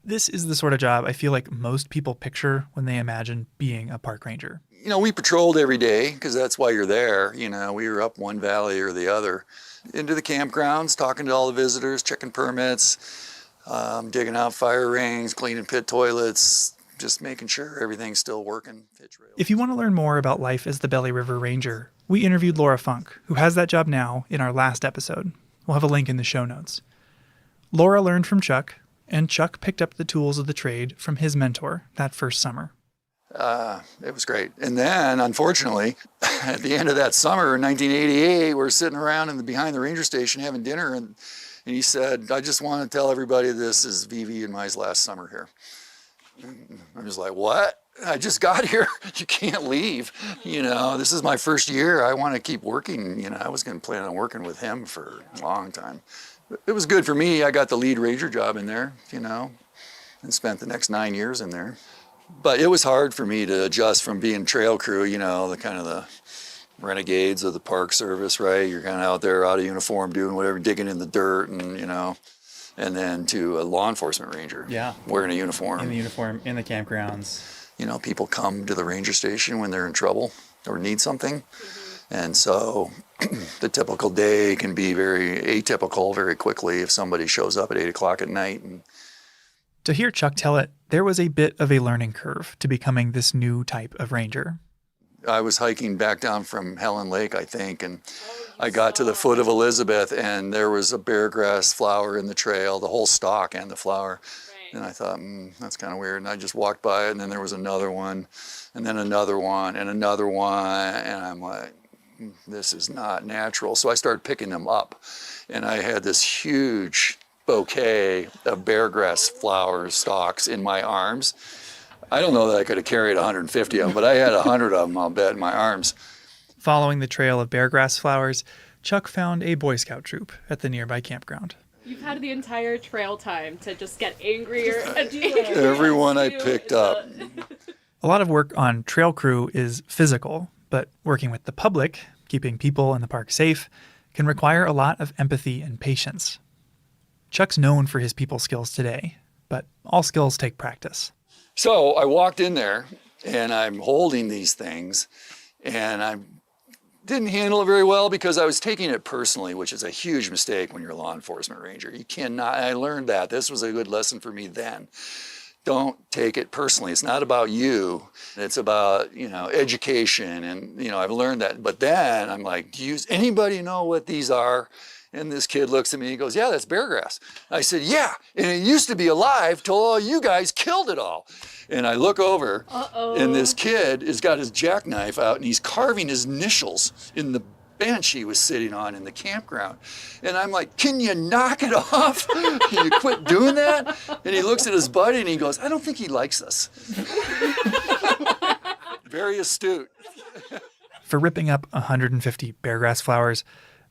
This is the sort of job I feel like most people picture when they imagine being a park ranger. We patrolled every day because that's why you're there. We were up one valley or the other, into the campgrounds, talking to all the visitors, checking permits, digging out fire rings, cleaning pit toilets, just making sure everything's still working. If you want to learn more about life as the Belly River Ranger, we interviewed Laura Funk, who has that job now, in our last episode. We'll have a link in the show notes. Laura learned from Chuck, and Chuck picked up the tools of the trade from his mentor that first summer. It was great. And then, unfortunately, at the end of that summer in 1988, we're sitting around behind the ranger station having dinner, and he said, I just want to tell everybody this is Vivi and my last summer here. I'm just like, what? I just got here. You can't leave. This is my first year. I want to keep working. I was going to plan on working with him for a long time. It was good for me. I got the lead ranger job in there, and spent the next 9 years in there. But it was hard for me to adjust from being trail crew, the kind of the renegades of the Park Service, right? You're kind of out there out of uniform doing whatever, digging in the dirt and then to a law enforcement ranger. Yeah. Wearing a uniform. In the uniform, in the campgrounds. People come to the ranger station when they're in trouble or need something. And so the typical day can be very atypical very quickly if somebody shows up at 8 o'clock at night. To hear Chuck tell it, there was a bit of a learning curve to becoming this new type of ranger. I was hiking back down from Helen Lake, I think, and I got to the foot of Elizabeth, and there was a beargrass flower in the trail, the whole stalk and the flower. And I thought, that's kind of weird. And I just walked by it, and then there was another one, and then another one, and another one, and I'm like, this is not natural. So I started picking them up, and I had this huge bouquet of beargrass flower stalks in my arms. I don't know that I could have carried 150 of them, but I had 100 of them, I'll bet, in my arms. Following the trail of beargrass flowers, Chuck found a Boy Scout troop at the nearby campground. You've had the entire trail time to just get angrier and everyone I picked up. A lot of work on trail crew is physical, but working with the public, keeping people in the park safe, can require a lot of empathy and patience. Chuck's known for his people skills today, but all skills take practice. So I walked in there, and I'm holding these things, and I didn't handle it very well because I was taking it personally, which is a huge mistake when you're a law enforcement ranger. You cannot, I learned that. This was a good lesson for me then. Don't take it personally. It's not about you. It's about, education, and, I've learned that. But then I'm like, does anybody know what these are? And this kid looks at me and he goes, yeah, that's beargrass. I said, yeah, and it used to be alive till all you guys killed it all. And I look over, and this kid has got his jackknife out, and he's carving his initials in the bench he was sitting on in the campground. And I'm like, can you knock it off? Can you quit doing that? And he looks at his buddy, and he goes, I don't think he likes us. Very astute. For ripping up 150 beargrass flowers,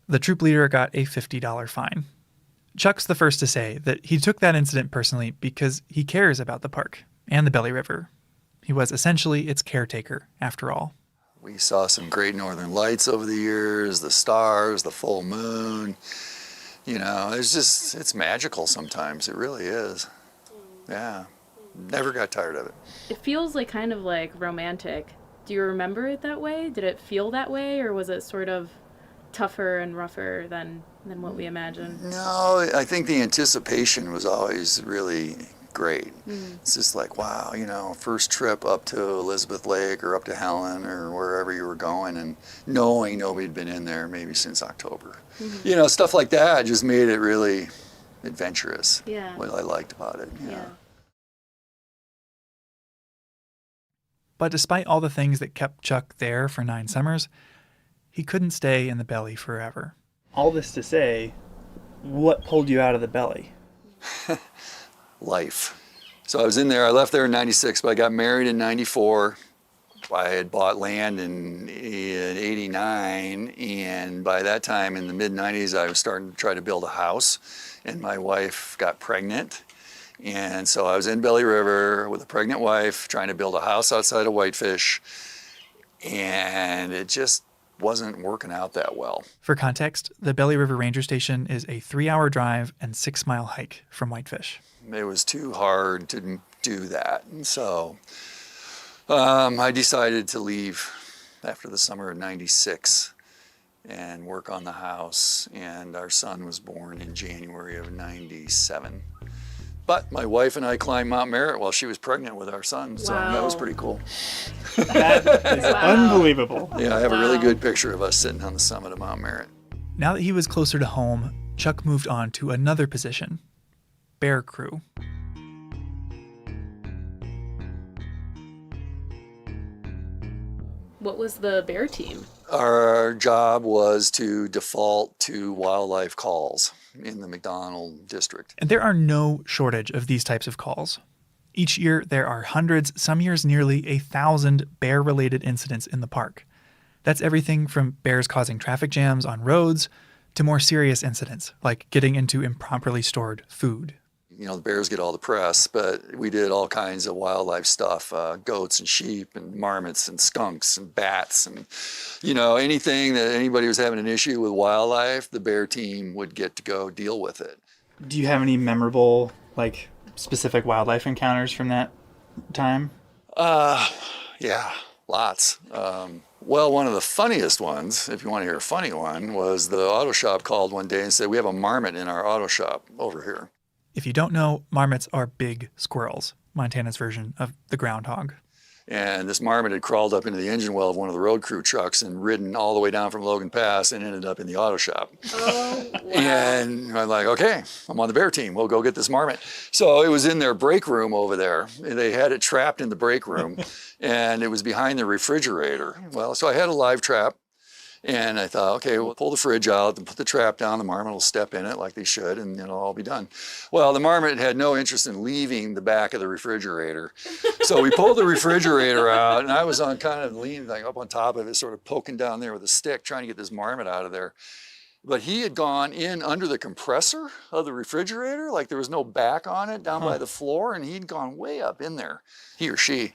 the troop leader got a $50 fine. Chuck's the first to say that he took that incident personally because he cares about the park and the Belly River. He was essentially its caretaker, after all. We saw some great northern lights over the years, the stars, the full moon. You know, it's magical sometimes. It really is. Yeah. Never got tired of it. It feels like kind of like romantic. Do you remember it that way? Did it feel that way, or was it sort of tougher and rougher than what we imagined? No, I think the anticipation was always really great. It's just like, wow, you know, first trip up to Elizabeth Lake or up to Helen or wherever you were going, and knowing nobody'd been in there maybe since October. You know, stuff like that just made it really adventurous. Yeah. What I liked about it. Yeah. But despite all the things that kept Chuck there for 9 summers, he couldn't stay in the Belly forever. All this to say, what pulled you out of the Belly? Life. So I was in there, I left there in 96, but I got married in 94. I had bought land in 89, and by that time in the mid-90s, I was starting to try to build a house, and my wife got pregnant. And so I was in Belly River with a pregnant wife trying to build a house outside of Whitefish, and it just wasn't working out that well. For context, the Belly River Ranger Station is a 3-hour drive and 6-mile hike from Whitefish. It was too hard to do that. And so I decided to leave after the summer of 96 and work on the house. And our son was born in January of 97. But my wife and I climbed Mount Merritt while she was pregnant with our son. So that was pretty cool. That is unbelievable. Yeah, I have a really good picture of us sitting on the summit of Mount Merritt. Now that he was closer to home, Chuck moved on to another position, bear crew. What was the bear team? Our job was to default to wildlife calls in the McDonald district. And there are no shortage of these types of calls. Each year, there are hundreds, some years nearly 1,000 bear-related incidents in the park. That's everything from bears causing traffic jams on roads to more serious incidents, like getting into improperly stored food. You know, the bears get all the press, but we did all kinds of wildlife stuff, goats and sheep and marmots and skunks and bats and, you know, anything that anybody was having an issue with wildlife, the bear team would get to go deal with it. Do you have any memorable, like, specific wildlife encounters from that time? Yeah, lots. Well, one of the funniest ones, if you want to hear a funny one, was the auto shop called one day and said, we have a marmot in our auto shop over here. If you don't know, marmots are big squirrels, Montana's version of the groundhog. And this marmot had crawled up into the engine well of one of the road crew trucks and ridden all the way down from Logan Pass and ended up in the auto shop. Oh, wow. And I'm like, okay, I'm on the bear team. We'll go get this marmot. So it was in their break room over there. They had it trapped in the break room, and it was behind the refrigerator. Well, so I had a live trap. And I thought, okay, we'll pull the fridge out and put the trap down. The marmot will step in it like they should, and it'll all be done. Well, the marmot had no interest in leaving the back of the refrigerator. So we pulled the refrigerator out, and I was on kind of leaning like up on top of it, sort of poking down there with a stick, trying to get this marmot out of there. But he had gone in under the compressor of the refrigerator, like there was no back on it down by the floor, and he'd gone way up in there, he or she.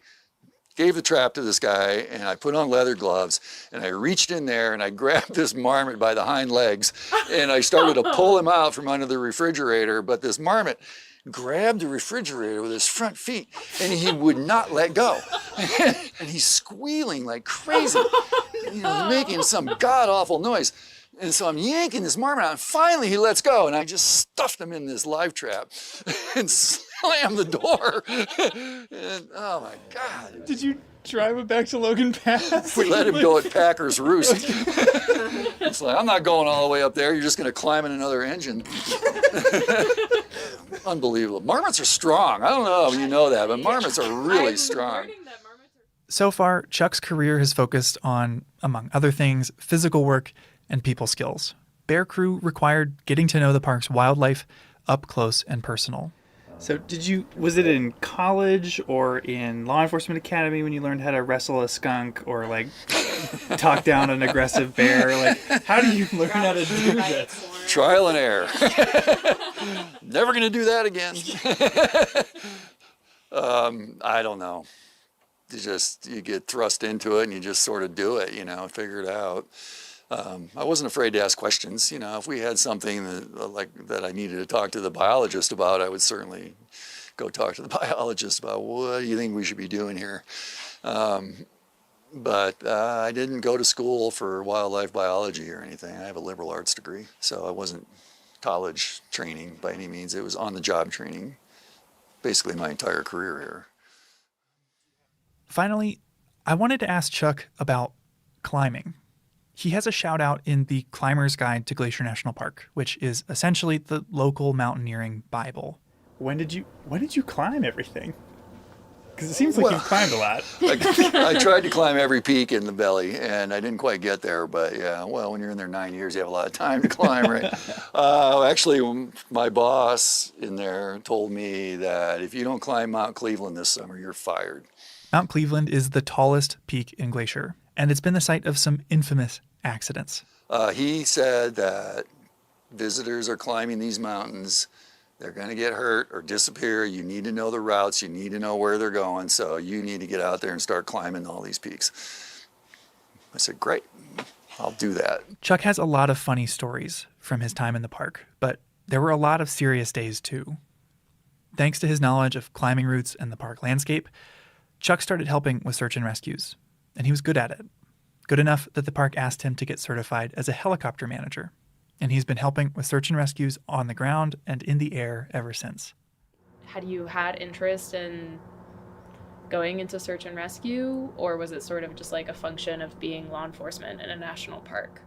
Gave the trap to this guy, and I put on leather gloves, and I reached in there, and I grabbed this marmot by the hind legs, and I started to pull him out from under the refrigerator, but this marmot grabbed the refrigerator with his front feet, and he would not let go. And he's squealing like crazy, you know, making some god-awful noise. And so I'm yanking this marmot out, and finally he lets go, and I just stuffed him in this live trap and slammed the door. And oh my God. Did you drive it back to Logan Pass? We let him go at Packer's Roost. It's like, I'm not going all the way up there. You're just going to climb in another engine. Unbelievable. Marmots are strong. I don't know if you know that, but marmots are really strong. So far, Chuck's career has focused on, among other things, physical work and people skills. Bear crew required getting to know the park's wildlife up close and personal. So was it in college or in law enforcement academy when you learned how to wrestle a skunk or like talk down an aggressive bear. Like, how do you learn how to do this? Trial and error. Never going to do that again. I don't know. You get thrust into it and you just sort of do it, figure it out. I wasn't afraid to ask questions. If we had something that I needed to talk to the biologist about, I would certainly go talk to the biologist about what do you think we should be doing here. But I didn't go to school for wildlife biology or anything. I have a liberal arts degree, so I wasn't college training by any means. It was on-the-job training, basically my entire career here. Finally, I wanted to ask Chuck about climbing. He has a shout out in the Climber's Guide to Glacier National Park, which is essentially the local mountaineering Bible. When did you climb everything? Because it seems like you've climbed a lot. I tried to climb every peak in the Belly, and I didn't quite get there. But yeah, well, when you're in there 9 years, you have a lot of time to climb, right? Actually, my boss in there told me that if you don't climb Mount Cleveland this summer, you're fired. Mount Cleveland is the tallest peak in Glacier, and it's been the site of some infamous accidents. He said that visitors are climbing these mountains. They're going to get hurt or disappear. You need to know the routes. You need to know where they're going. So you need to get out there and start climbing all these peaks. I said, great, I'll do that. Chuck has a lot of funny stories from his time in the park, but there were a lot of serious days too. Thanks to his knowledge of climbing routes and the park landscape, Chuck started helping with search and rescues, and he was good at it. Good enough that the park asked him to get certified as a helicopter manager. And he's been helping with search and rescues on the ground and in the air ever since. Had you had interest in going into search and rescue, or was it sort of just like a function of being law enforcement in a national park?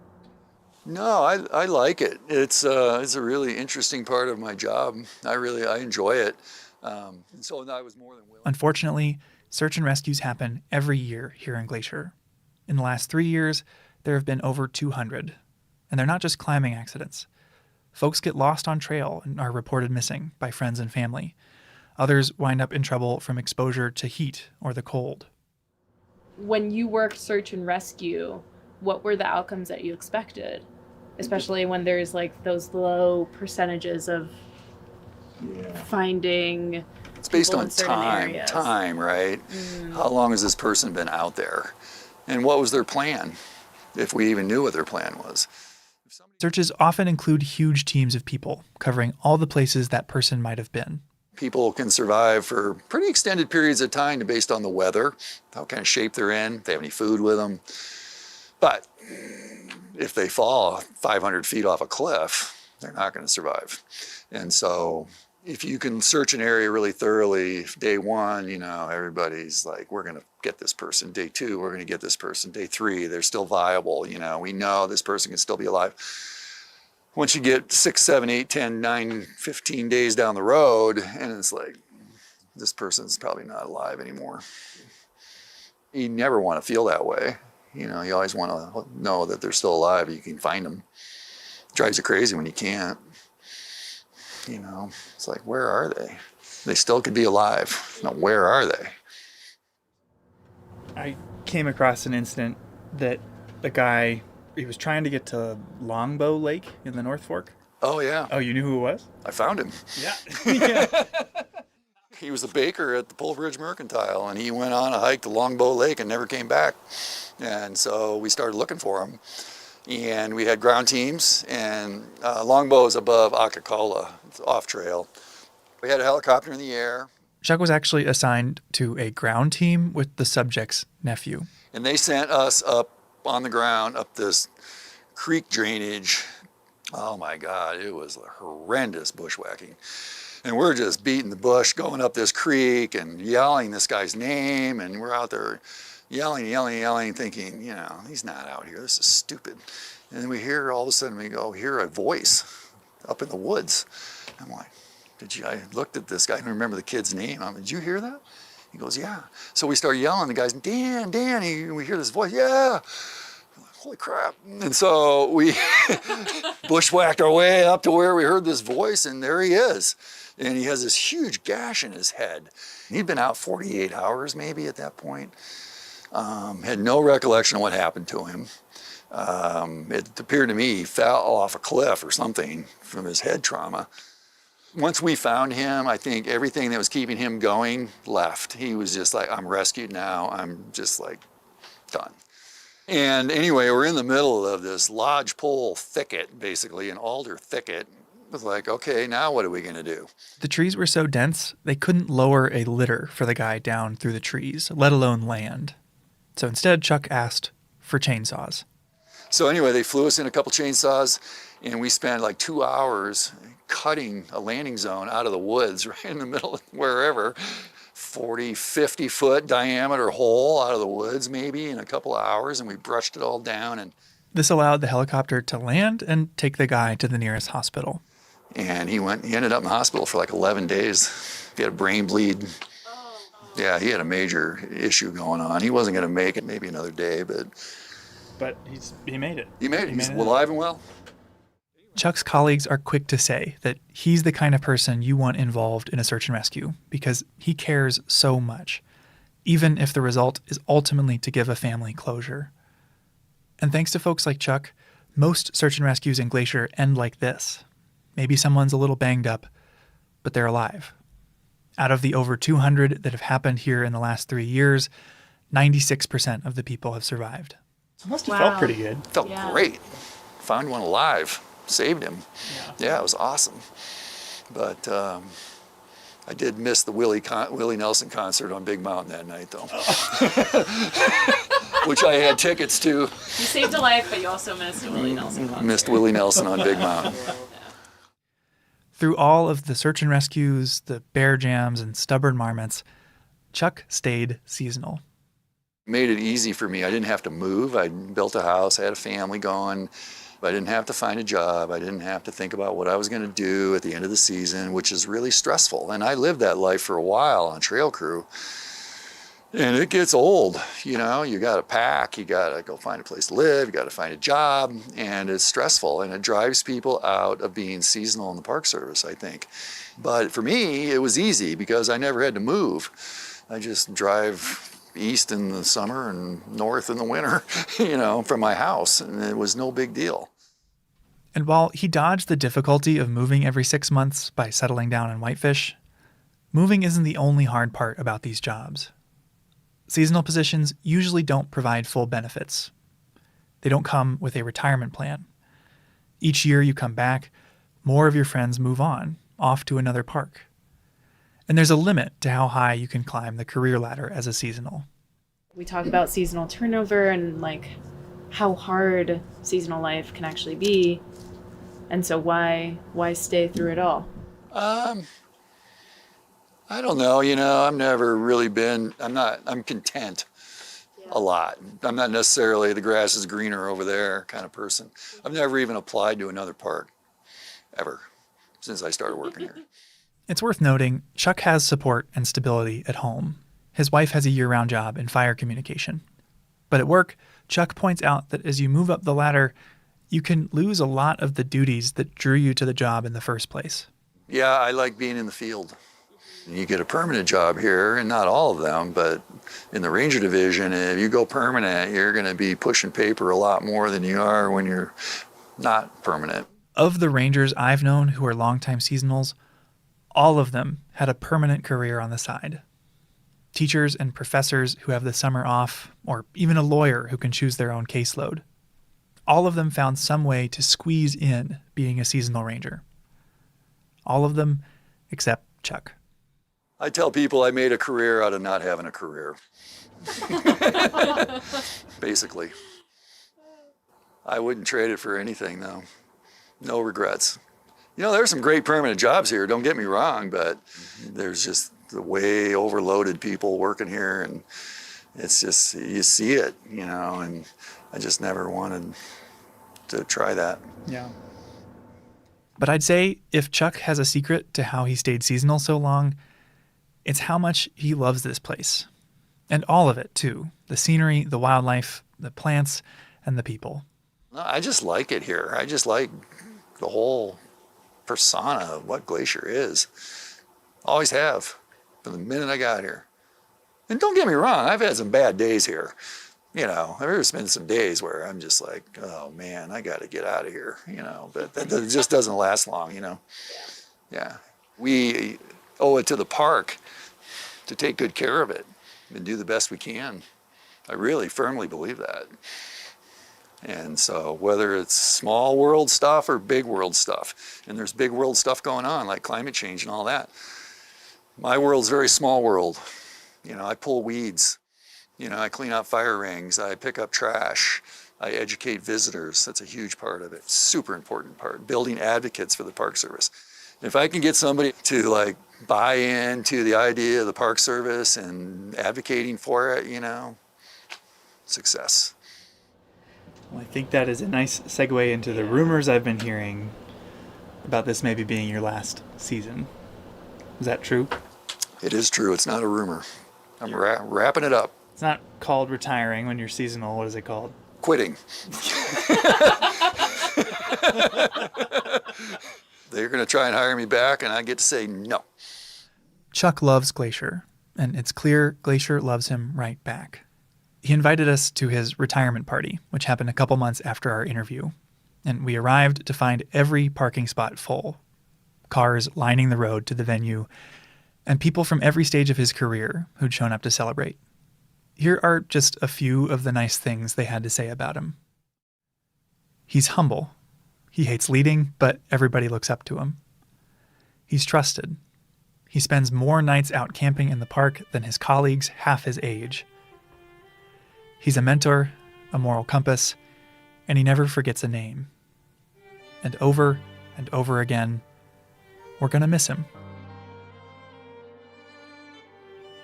No, I like it. It's a really interesting part of my job. I enjoy it. And so I was more than willing. Unfortunately, search and rescues happen every year here in Glacier. In the last 3 years, there have been over 200. And they're not just climbing accidents. Folks get lost on trail and are reported missing by friends and family. Others wind up in trouble from exposure to heat or the cold. When you worked search and rescue, what were the outcomes that you expected? Especially when there's like those low percentages of finding. It's based people on in certain areas. time, right? How long has this person been out there? And what was their plan, if we even knew what their plan was? Searches often include huge teams of people covering all the places that person might have been. People can survive for pretty extended periods of time based on the weather, what kind of shape they're in, if they have any food with them. But if they fall 500 feet off a cliff, they're not going to survive. And so if you can search an area really thoroughly, day one, everybody's like, we're going to get this person. Day two, we're going to get this person. Day three, they're still viable. We know this person can still be alive. Once you get 6, 7, 8, 10, 9, 15 days down the road, and it's like, this person's probably not alive anymore. You never want to feel that way. You always want to know that they're still alive. You can find them. It drives you crazy when you can't. It's like, where are they? They still could be alive. Now, where are they? I came across an incident that the guy, he was trying to get to Longbow Lake in the North Fork. Oh, yeah. Oh, you knew who it was? I found him. Yeah. He was a baker at the Pole Bridge Mercantile, and he went on a hike to Longbow Lake and never came back. And so we started looking for him. And we had ground teams, and Longbow is above Akakola. It's off trail. We had a helicopter in the air. Chuck was actually assigned to a ground team with the subject's nephew. And they sent us up on the ground, up this creek drainage. Oh my God, it was horrendous bushwhacking. And we're just beating the bush, going up this creek and yelling this guy's name, and we're out there yelling, thinking, he's not out here. This is stupid. And then we hear, all of a sudden, hear a voice up in the woods. I'm like, I looked at this guy, I don't remember the kid's name. Did you hear that? He goes, yeah. So we start yelling. The guy's, Dan, we hear this voice, yeah. Holy crap. And so we bushwhacked our way up to where we heard this voice, and there he is. And he has this huge gash in his head. He'd been out 48 hours maybe at that point. Had no recollection of what happened to him. It appeared to me he fell off a cliff or something from his head trauma. Once we found him, I think everything that was keeping him going left. He was just like, I'm rescued now. I'm just like done. And anyway, we're in the middle of this lodgepole thicket, basically, an alder thicket. It was like, okay, now what are we going to do? The trees were so dense, they couldn't lower a litter for the guy down through the trees, let alone land. So instead, Chuck asked for chainsaws. So anyway, they flew us in a couple chainsaws, and we spent like 2 hours cutting a landing zone out of the woods right in the middle of wherever, 40, 50-foot diameter hole out of the woods maybe in a couple of hours, and we brushed it all down. And This allowed the helicopter to land and take the guy to the nearest hospital. And he ended up in the hospital for like 11 days. He had a brain bleed. Yeah, he had a major issue going on. He wasn't going to make it maybe another day, but he made it. He made it. He's alive and well. Chuck's colleagues are quick to say that he's the kind of person you want involved in a search and rescue because he cares so much, even if the result is ultimately to give a family closure. And thanks to folks like Chuck, most search and rescues in Glacier end like this. Maybe someone's a little banged up, but they're alive. Out of the over 200 that have happened here in the last 3 years, 96% of the people have survived. It must have felt pretty good. Felt great. Found one alive. Saved him. Yeah, it was awesome. But I did miss the Willie Nelson concert on Big Mountain that night, though. Which I had tickets to. You saved a life, but you also missed a Willie Nelson concert. Missed Willie Nelson on Big Mountain. Through all of the search and rescues, the bear jams, and stubborn marmots, Chuck stayed seasonal. Made it easy for me. I didn't have to move. I built a house. I had a family going. I didn't have to find a job. I didn't have to think about what I was going to do at the end of the season, which is really stressful. And I lived that life for a while on trail crew. And it gets old, you know, you got to pack, you got to go find a place to live, you got to find a job, and it's stressful, and it drives people out of being seasonal in the Park Service, I think. But for me, it was easy because I never had to move. I just drive east in the summer and north in the winter, you know, from my house, and it was no big deal. And while he dodged the difficulty of moving every 6 months by settling down in Whitefish, moving isn't the only hard part about these jobs. Seasonal positions usually don't provide full benefits. They don't come with a retirement plan. Each year you come back, more of your friends move on, off to another park. And there's a limit to how high you can climb the career ladder as a seasonal. We talk about seasonal turnover and like how hard seasonal life can actually be. And so why stay through it all? I don't know, you know, I've never really been, I'm content a lot. I'm not necessarily the grass is greener over there kind of person. I've never even applied to another park, ever, since I started working here. It's worth noting, Chuck has support and stability at home. His wife has a year-round job in fire communication. But at work, Chuck points out that as you move up the ladder, you can lose a lot of the duties that drew you to the job in the first place. Yeah, I like being in the field. You get a permanent job here, and not all of them, but in the Ranger Division, if you go permanent, you're going to be pushing paper a lot more than you are when you're not permanent. Of the Rangers I've known who are longtime seasonals, all of them had a permanent career on the side. Teachers and professors who have the summer off, or even a lawyer who can choose their own caseload. All of them found some way to squeeze in being a seasonal ranger. All of them except Chuck. I tell people I made a career out of not having a career. Basically. I wouldn't trade it for anything, though. No regrets. You know, there's some great permanent jobs here, don't get me wrong, but there's just the way overloaded people working here, and it's just, you see it, you know, and I just never wanted to try that. Yeah. But I'd say if Chuck has a secret to how he stayed seasonal so long, it's how much he loves this place. And all of it, too. The scenery, the wildlife, the plants, and the people. I just like it here. I just like the whole persona of what Glacier is. Always have, from the minute I got here. And don't get me wrong, I've had some bad days here. You know, there's been some days where I'm just like, oh man, I got to get out of here, you know, but that just doesn't last long, you know. Yeah. We owe it to the park to take good care of it and do the best we can. I really firmly believe that. And so whether it's small world stuff or big world stuff, and there's big world stuff going on like climate change and all that, my world's very small world. You know, I pull weeds. You know, I clean out fire rings, I pick up trash, I educate visitors. That's a huge part of it, super important part, building advocates for the Park Service. If I can get somebody to like buy into the idea of the Park Service and advocating for it, you know, success. Well, I think that is a nice segue into the rumors I've been hearing about this maybe being your last season. Is that true? It is true, it's not a rumor. I'm wrapping it up. It's not called retiring when you're seasonal. What is it called? Quitting. They're going to try and hire me back, and I get to say no. Chuck loves Glacier, and it's clear Glacier loves him right back. He invited us to his retirement party, which happened a couple months after our interview, and we arrived to find every parking spot full, cars lining the road to the venue, and people from every stage of his career who'd shown up to celebrate. Here are just a few of the nice things they had to say about him. He's humble. He hates leading, but everybody looks up to him. He's trusted. He spends more nights out camping in the park than his colleagues half his age. He's a mentor, a moral compass, and he never forgets a name. And over again, we're going to miss him.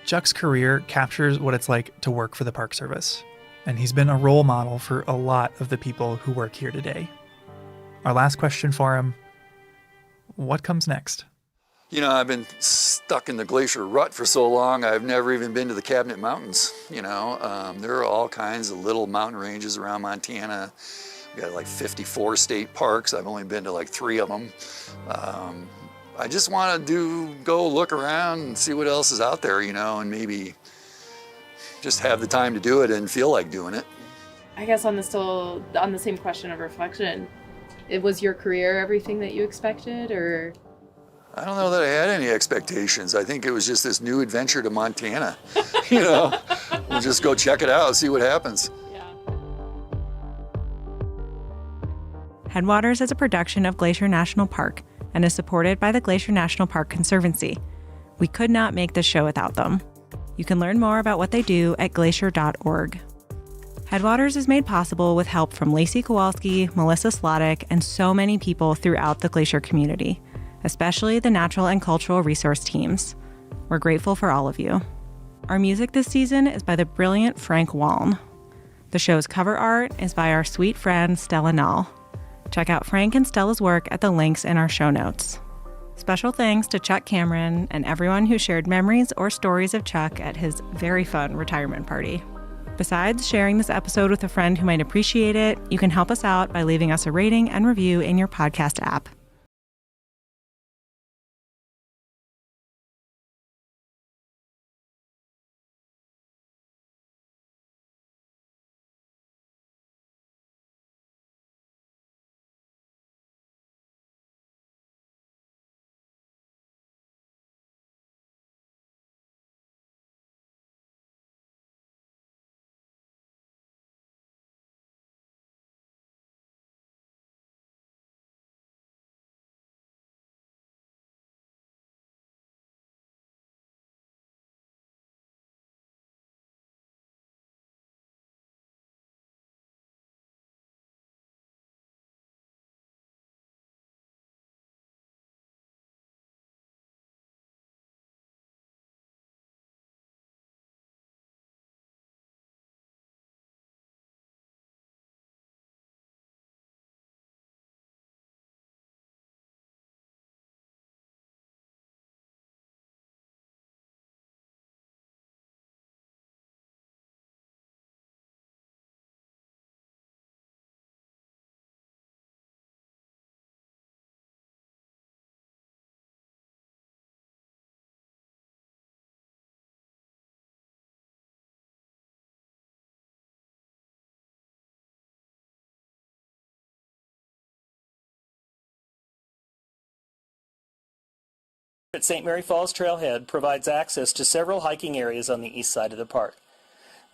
Chuck's career captures what it's like to work for the Park Service, and he's been a role model for a lot of the people who work here today. Our last question for him, what comes next? You know, I've been stuck in the glacier rut for so long, I've never even been to the Cabinet Mountains, you know. There are all kinds of little mountain ranges around Montana. We got like 54 state parks. I've only been to like 3 of them. I just want to go look around and see what else is out there, you know, and maybe just have the time to do it and feel like doing it. I guess on the same question of reflection, was your career everything that you expected, or? I don't know that I had any expectations. I think it was just this new adventure to Montana. You know, we'll just go check it out, see what happens. Headwaters is a production of Glacier National Park and is supported by the Glacier National Park Conservancy. We could not make this show without them. You can learn more about what they do at glacier.org. Headwaters is made possible with help from Lacey Kowalski, Melissa Slottick, and so many people throughout the Glacier community, especially the natural and cultural resource teams. We're grateful for all of you. Our music this season is by the brilliant Frank Waln. The show's cover art is by our sweet friend Stella Nall. Check out Frank and Stella's work at the links in our show notes. Special thanks to Chuck Cameron and everyone who shared memories or stories of Chuck at his very fun retirement party. Besides sharing this episode with a friend who might appreciate it, you can help us out by leaving us a rating and review in your podcast app. at St. Mary Falls Trailhead provides access to several hiking areas on the east side of the park.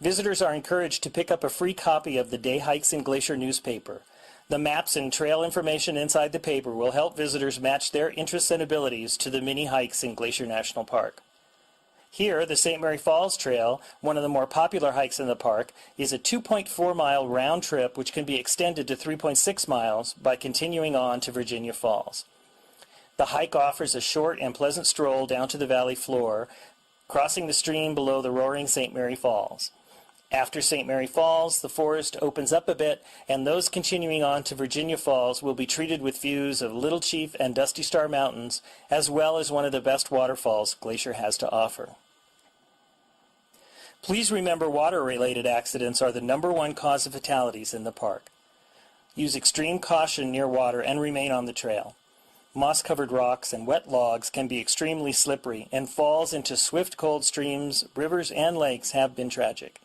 Visitors are encouraged to pick up a free copy of the Day Hikes in Glacier newspaper. The maps and trail information inside the paper will help visitors match their interests and abilities to the mini hikes in Glacier National Park. Here, the St. Mary Falls Trail, one of the more popular hikes in the park, is a 2.4-mile round trip which can be extended to 3.6 miles by continuing on to Virginia Falls. The hike offers a short and pleasant stroll down to the valley floor, crossing the stream below the roaring St. Mary Falls. After St. Mary Falls, the forest opens up a bit, and those continuing on to Virginia Falls will be treated with views of Little Chief and Dusty Star Mountains, as well as one of the best waterfalls Glacier has to offer. Please remember water-related accidents are the #1 cause of fatalities in the park. Use extreme caution near water and remain on the trail. Moss-covered rocks and wet logs can be extremely slippery, and falls into swift cold streams, rivers, and lakes have been tragic.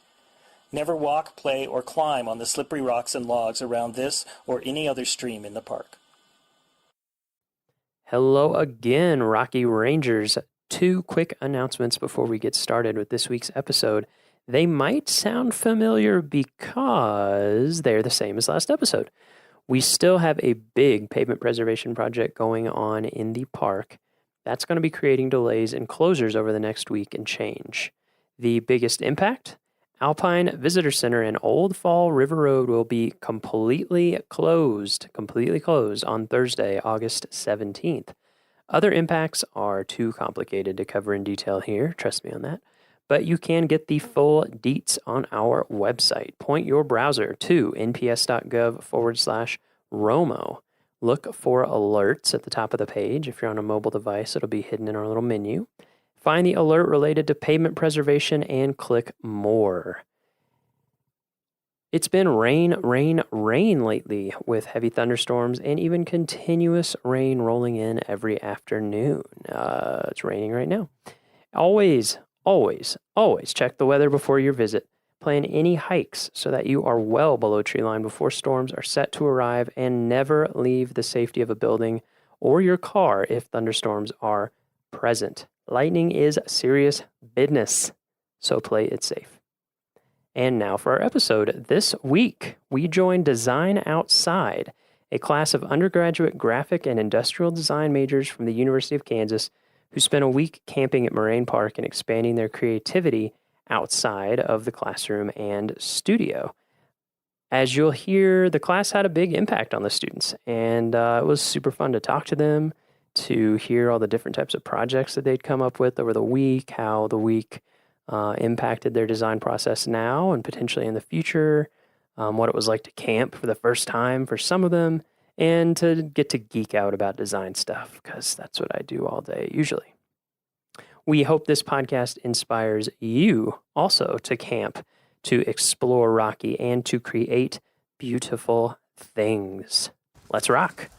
Never walk, play, or climb on the slippery rocks and logs around this or any other stream in the park. Hello again, Rocky Rangers. 2 quick announcements before we get started with this week's episode. They might sound familiar because they're the same as last episode. We still have a big pavement preservation project going on in the park. That's going to be creating delays and closures over the next week and change. The biggest impact? Alpine Visitor Center and Old Fall River Road will be completely closed on Thursday, August 17th. Other impacts are too complicated to cover in detail here, trust me on that, but you can get the full deets on our website. Point your browser to nps.gov/ROMO. Look for alerts at the top of the page. If you're on a mobile device, it'll be hidden in our little menu. Find the alert related to pavement preservation and click more. It's been rain lately with heavy thunderstorms and even continuous rain rolling in every afternoon. It's raining right now. Always check the weather before your visit. Plan any hikes so that you are well below tree line before storms are set to arrive, and never leave the safety of a building or your car if thunderstorms are present. Lightning is serious business, so play it safe. And now for our episode. This week, we join Design Outside, a class of undergraduate graphic and industrial design majors from the University of Kansas who spent a week camping at Moraine Park and expanding their creativity outside of the classroom and studio. As you'll hear, the class had a big impact on the students, and it was super fun to talk to them, to hear all the different types of projects that they'd come up with over the week, how the week impacted their design process now and potentially in the future, what it was like to camp for the first time for some of them, and to get to geek out about design stuff, because that's what I do all day usually. We hope this podcast inspires you also to camp, to explore Rocky, and to create beautiful things. Let's rock.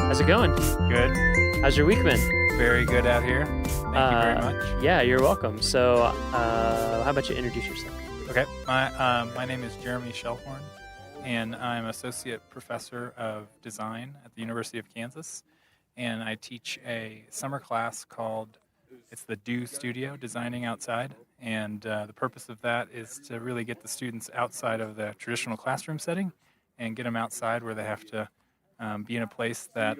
How's it going? Good. How's your week been? Very good out here. Thank you very much. Yeah, you're welcome. So, how about you introduce yourself? Okay. My name is Jeremy Shellhorn, and I'm Associate Professor of Design at the University of Kansas. And I teach a summer class called, it's the Do Studio, Designing Outside. And the purpose of that is to really get the students outside of the traditional classroom setting and get them outside where they have to be in a place that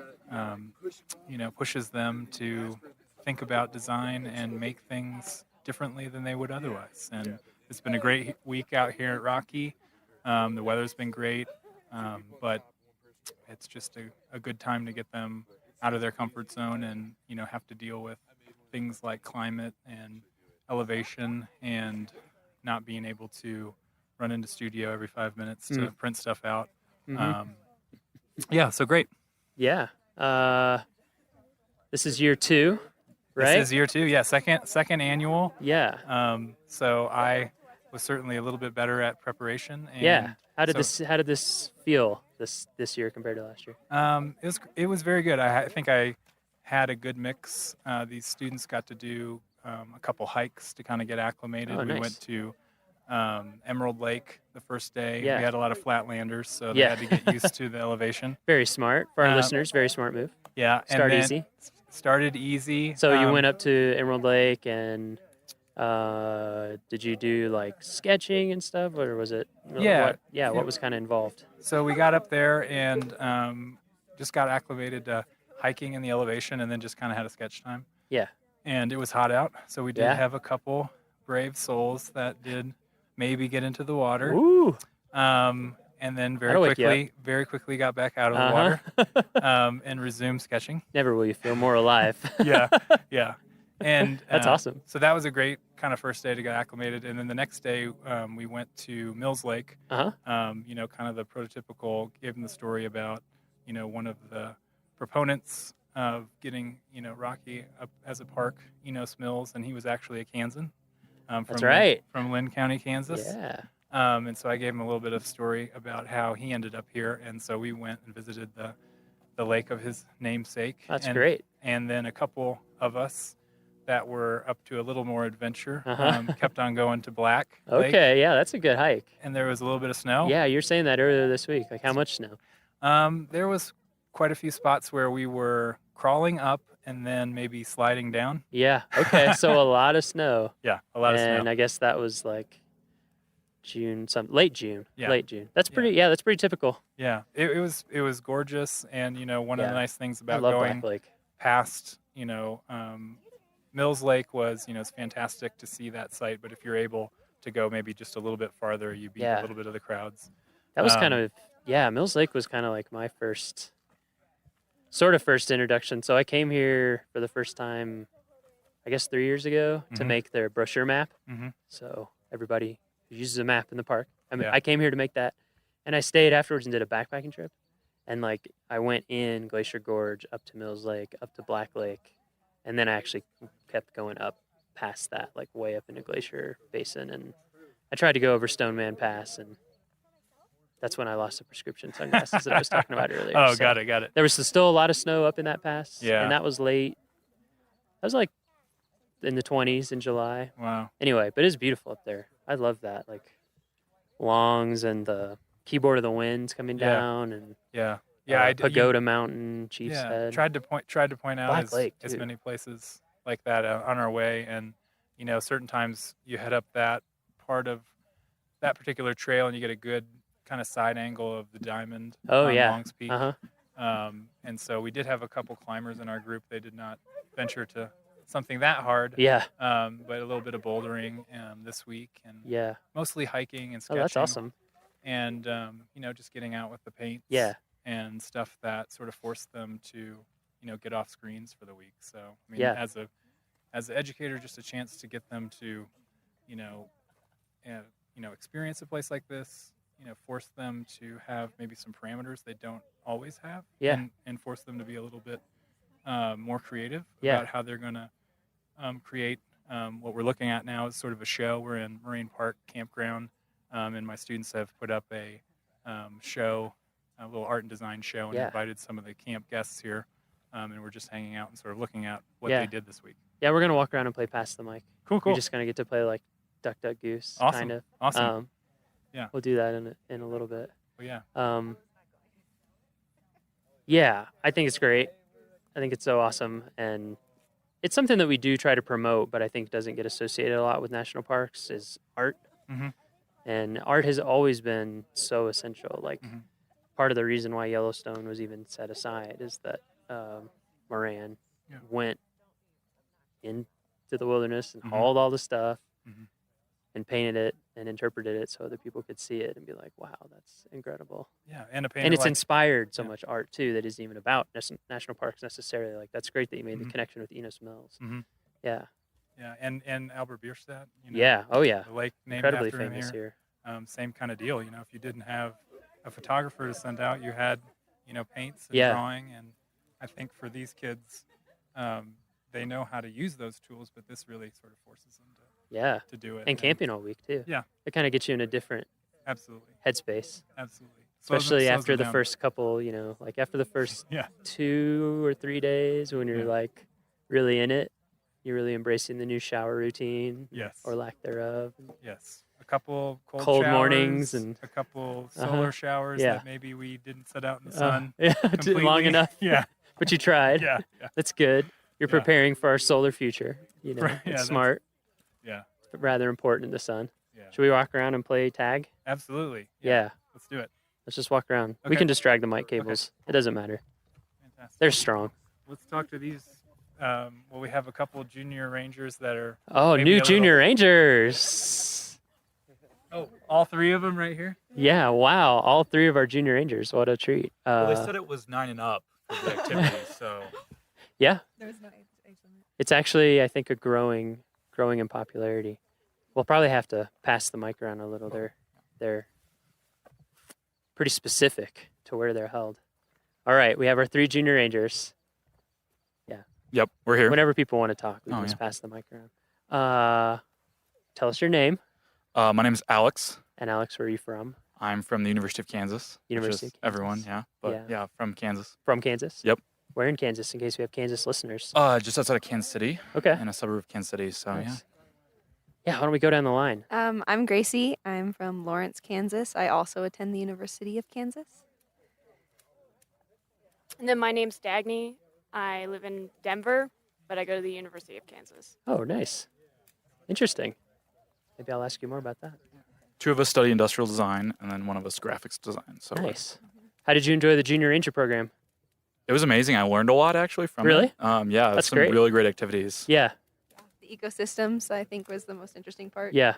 pushes them to think about design and make things differently than they would otherwise. And it's been a great week out here at Rocky. The weather's been great, but it's just a good time to get them out of their comfort zone and have to deal with things like climate and elevation and not being able to run into studio every 5 minutes to print stuff out. Mm-hmm. Yeah, so great. Yeah. This is year 2, right? This is year 2, yeah, second annual. Yeah. So I was certainly a little bit better at preparation. And yeah. How did this feel this year compared to last year? It was very good. I think I had a good mix. These students got to do a couple hikes to kind of get acclimated. Oh, We nice. went to Emerald Lake the first day. Yeah. We had a lot of flatlanders, so they Yeah. had to get used to the elevation. Very smart for our listeners. Very smart move. Yeah. and Start then easy. Started easy. So you went up to Emerald Lake and did you do like sketching and stuff, or was it? Yeah. What was kind of involved? So we got up there and just got acclimated to hiking in the elevation, and then just kind of had a sketch time. Yeah. And it was hot out, so we did Yeah. have a couple brave souls that did maybe get into the water. Ooh. And then That'll wake you very quickly got back out of the Uh-huh. water and resumed sketching. Never will you feel more alive. Yeah. And That's awesome. So that was a great kind of first day to get acclimated. And then the next day, we went to Mills Lake. Uh-huh. You know, kind of the prototypical, gave them the story about, you know, one of the proponents of getting, you know, Rocky up as a park, Enos Mills, and he was actually a Kansan. That's right. From Lynn County, Kansas. Yeah. And so I gave him a little bit of story about how he ended up here. And so we went and visited the lake of his namesake. That's and, great. And then a couple of us that were up to a little more adventure Uh-huh. kept on going to Black Lake. Okay, yeah, that's a good hike. And there was a little bit of snow. Yeah, you were saying that earlier this week. Like how much snow? There was quite a few spots where we were crawling up and then maybe sliding down. Yeah. Okay. So a lot of snow. Yeah, a lot of snow. And I guess that was like late June. Yeah. Late June. That's pretty. Yeah, that's pretty typical. Yeah, it was gorgeous, and you know, one of the Yeah. nice things I about love going Black Lake. past, you know, Mills Lake was, you know, it's fantastic to see that site, but if you're able to go maybe just a little bit farther, you beat Yeah. a little bit of the crowds. That was kind of Mills Lake was kind of like my first introduction. So I came here for the first time, I guess 3 years ago, to Mhm. make their brochure map. Mhm. So everybody who uses a map in the park. Yeah. I came here to make that, and I stayed afterwards and did a backpacking trip. And like I went in Glacier Gorge, up to Mills Lake, up to Black Lake, and then I actually kept going up past that, like way up into Glacier Basin. And I tried to go over Stoneman Pass, and that's when I lost the prescription sunglasses that I was talking about earlier. Oh, So got it. there was still a lot of snow up in that pass. Yeah. And that was late. That was like in the 20s in July. Wow. Anyway, but it's beautiful up there. I love that. Like Longs and the Keyboard of the Winds coming Yeah. down, and Pagoda Mountain, Chief's Head. Tried to point out Black Lake, as too. many places like that on our way, and you know, certain times you head up that part of that particular trail, and you get a good kind of side angle of the diamond. Oh, on yeah. Longs Peak. Uh-huh. And so we did have a couple climbers in our group. They did not venture to something that hard. Yeah. But a little bit of bouldering this week, and Yeah. mostly hiking and Oh, sketching. that's awesome. And you know, just getting out with the paints. Yeah. And stuff that sort of forced them to, you know, get off screens for the week. So I mean, Yeah. as an educator, just a chance to get them to, you know, experience a place like this. You know, force them to have maybe some parameters they don't always have. Yeah. And force them to be a little bit more creative Yeah. about how they're going to create. What we're looking at now is sort of a show. We're in Moraine Park Campground, and my students have put up a show, a little art and design show, and Yeah. invited some of the camp guests here, and we're just hanging out and sort of looking at what Yeah. they did this week. Yeah, we're gonna walk around and play past the mic. Cool. We're just gonna get to play like Duck Duck Goose, Awesome. kind of. Awesome. Yeah. We'll do that in a little bit. Oh, yeah. Yeah, I think it's great. I think it's so awesome, and it's something that we do try to promote, but I think doesn't get associated a lot with national parks is art. Mhm. And art has always been so essential. Like part of the reason why Yellowstone was even set aside is that Moran Yeah. went into the wilderness and Mhm. hauled all the stuff Mhm. and painted it and interpreted it so other people could see it and be like, wow, that's incredible. Yeah, and a painter And it's like- inspired so yeah. much art too that isn't even about national parks necessarily. Like that's great that you made the Mhm. connection with Enos Mills. Mhm. Yeah. Yeah, and Albert Bierstadt. You know, Yeah. Oh, yeah. The lake named Incredibly after him famous here. Same kind of deal. You know, if you didn't have a photographer to send out, you had, you know, paints and Yeah. drawing. And I think for these kids, they know how to use those tools, but this really sort of forces them Yeah. to do it. And camping all week too. Yeah. It kind of gets you in a different Absolutely. headspace. Absolutely. slows Especially them after the down. first couple, like after the first Yeah. 2 or 3 days when you're like really in it, you're really embracing the new shower routine. Yes. Or lack thereof. Yes. A couple Cold showers, mornings and a couple solar showers Yeah. that maybe we didn't set out in the sun. Yeah, long completely. enough. Yeah. But you tried. Yeah. That's good. You're Yeah. preparing for our solar future. Right, yeah, It's that's- smart. Yeah. Rather important in the sun. Yeah. Should we walk around and play tag? Absolutely. Yeah. Let's do it. Let's just walk around. We Okay. can just drag the mic cables. It doesn't matter. Fantastic. They're strong. Let's talk to these. Well, we have a couple junior rangers that are. Oh, maybe new a little- junior rangers. Oh, all 3 of them right here? Yeah, wow. All 3 of our junior rangers. What a treat. Well, they said it was 9 and up for the activities, so. Yeah. There's no age limit. It's actually, I think, a growing in popularity. We'll probably have to pass the mic around a little. They're pretty specific to where they're held. All right, we have our 3 junior rangers. Yeah. Yep, we're here. Whenever people want to talk, we Oh, can just yeah. pass the mic around. Tell us your name. My name is Alex. And Alex, where are you from? I'm from the University of Kansas. University which is of Kansas. everyone, yeah. But yeah, from Kansas. From Kansas? Yep. Where in Kansas, in case we have Kansas listeners? Just outside of Kansas City. Okay. In a suburb of Kansas City. So Nice. Yeah, why don't we go down the line? I'm Gracie. I'm from Lawrence, Kansas. I also attend the University of Kansas. And then my name's Dagny. I live in Denver, but I go to the University of Kansas. Oh, nice. Interesting. Maybe I'll ask you more about that. 2 of us study industrial design, and then 1 of us graphics design. So Nice. How did you enjoy the Junior Ranger program? it was amazing. I learned a lot actually from Really? it. Yeah, That's some great. really great activities. Yeah. The ecosystems, I think, was the most interesting part. Yeah.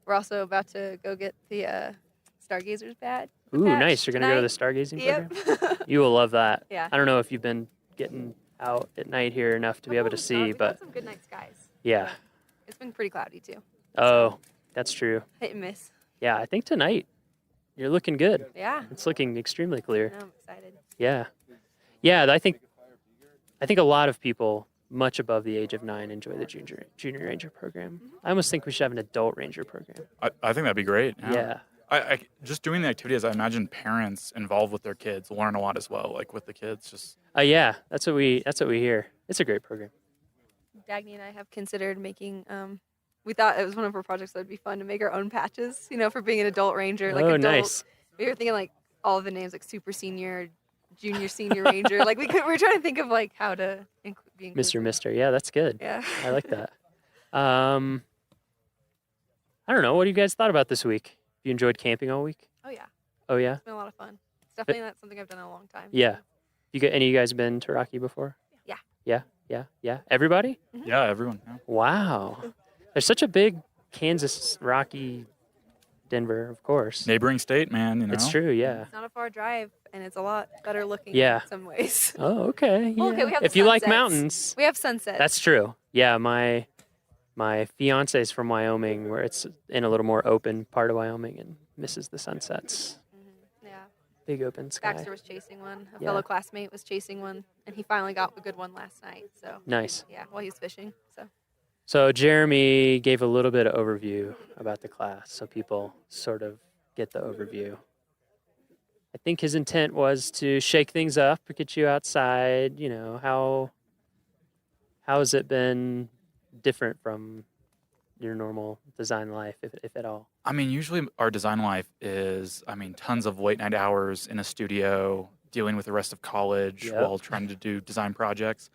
We're also about to go get the Stargazers badge. Ooh, nice. You're going to go to the stargazing program? You will love that. Yeah. I don't know if you've been getting out at night here enough to be able to see, We've but had some good night skies. yeah. It's been pretty cloudy, too. Oh, that's true. Hit and miss. Yeah, I think tonight you're looking good. Yeah. It's looking extremely clear. I'm excited. Yeah. Yeah, I think a lot of people much above the age of 9 enjoy the junior ranger program. I almost think we should have an adult ranger program. I think that'd be great. Yeah. I just doing the activities, I imagine parents involved with their kids learn a lot as well, like with the kids. Just Yeah, that's what we hear. It's a great program. Dagny and I have considered making, we thought it was one of our projects that would be fun to make our own patches, for being an adult ranger. Like Oh, adult, nice. We were thinking like all of the names like super senior, junior, senior ranger. Like we were trying to think of like how to be inclusive. Mr. Yeah, that's good. Yeah. I like that. I don't know. What do you guys thought about this week? You enjoyed camping all week? Oh yeah. Oh yeah. It's been a lot of fun. It's definitely not something I've done in a long time. Yeah. Any of you guys been to Rocky before? Yeah. Yeah. Everybody? Yeah, everyone. Yeah. Wow. There's such a big Kansas, Rocky, Denver, of course. Neighboring state, man. It's true. Yeah. It's not a far drive, and it's a lot better looking. Yeah. In some ways. Oh, okay. Well, okay, yeah. we have If the you like sunsets. mountains, We have sunsets. that's true. Yeah, my fiance is from Wyoming, where it's in a little more open part of Wyoming and misses the sunsets. Yeah. Big open sky. Baxter was chasing one. A Yeah. fellow classmate was chasing one, and he finally got a good one last night. So Nice. Yeah, while he was fishing. So Jeremy gave a little bit of overview about the class, so people sort of get the overview. I think his intent was to shake things up, get you outside. How has it been different from your normal design life, if at all? I mean, usually our design life is, tons of late night hours in a studio, dealing with the rest of college Yep. while trying to do design projects.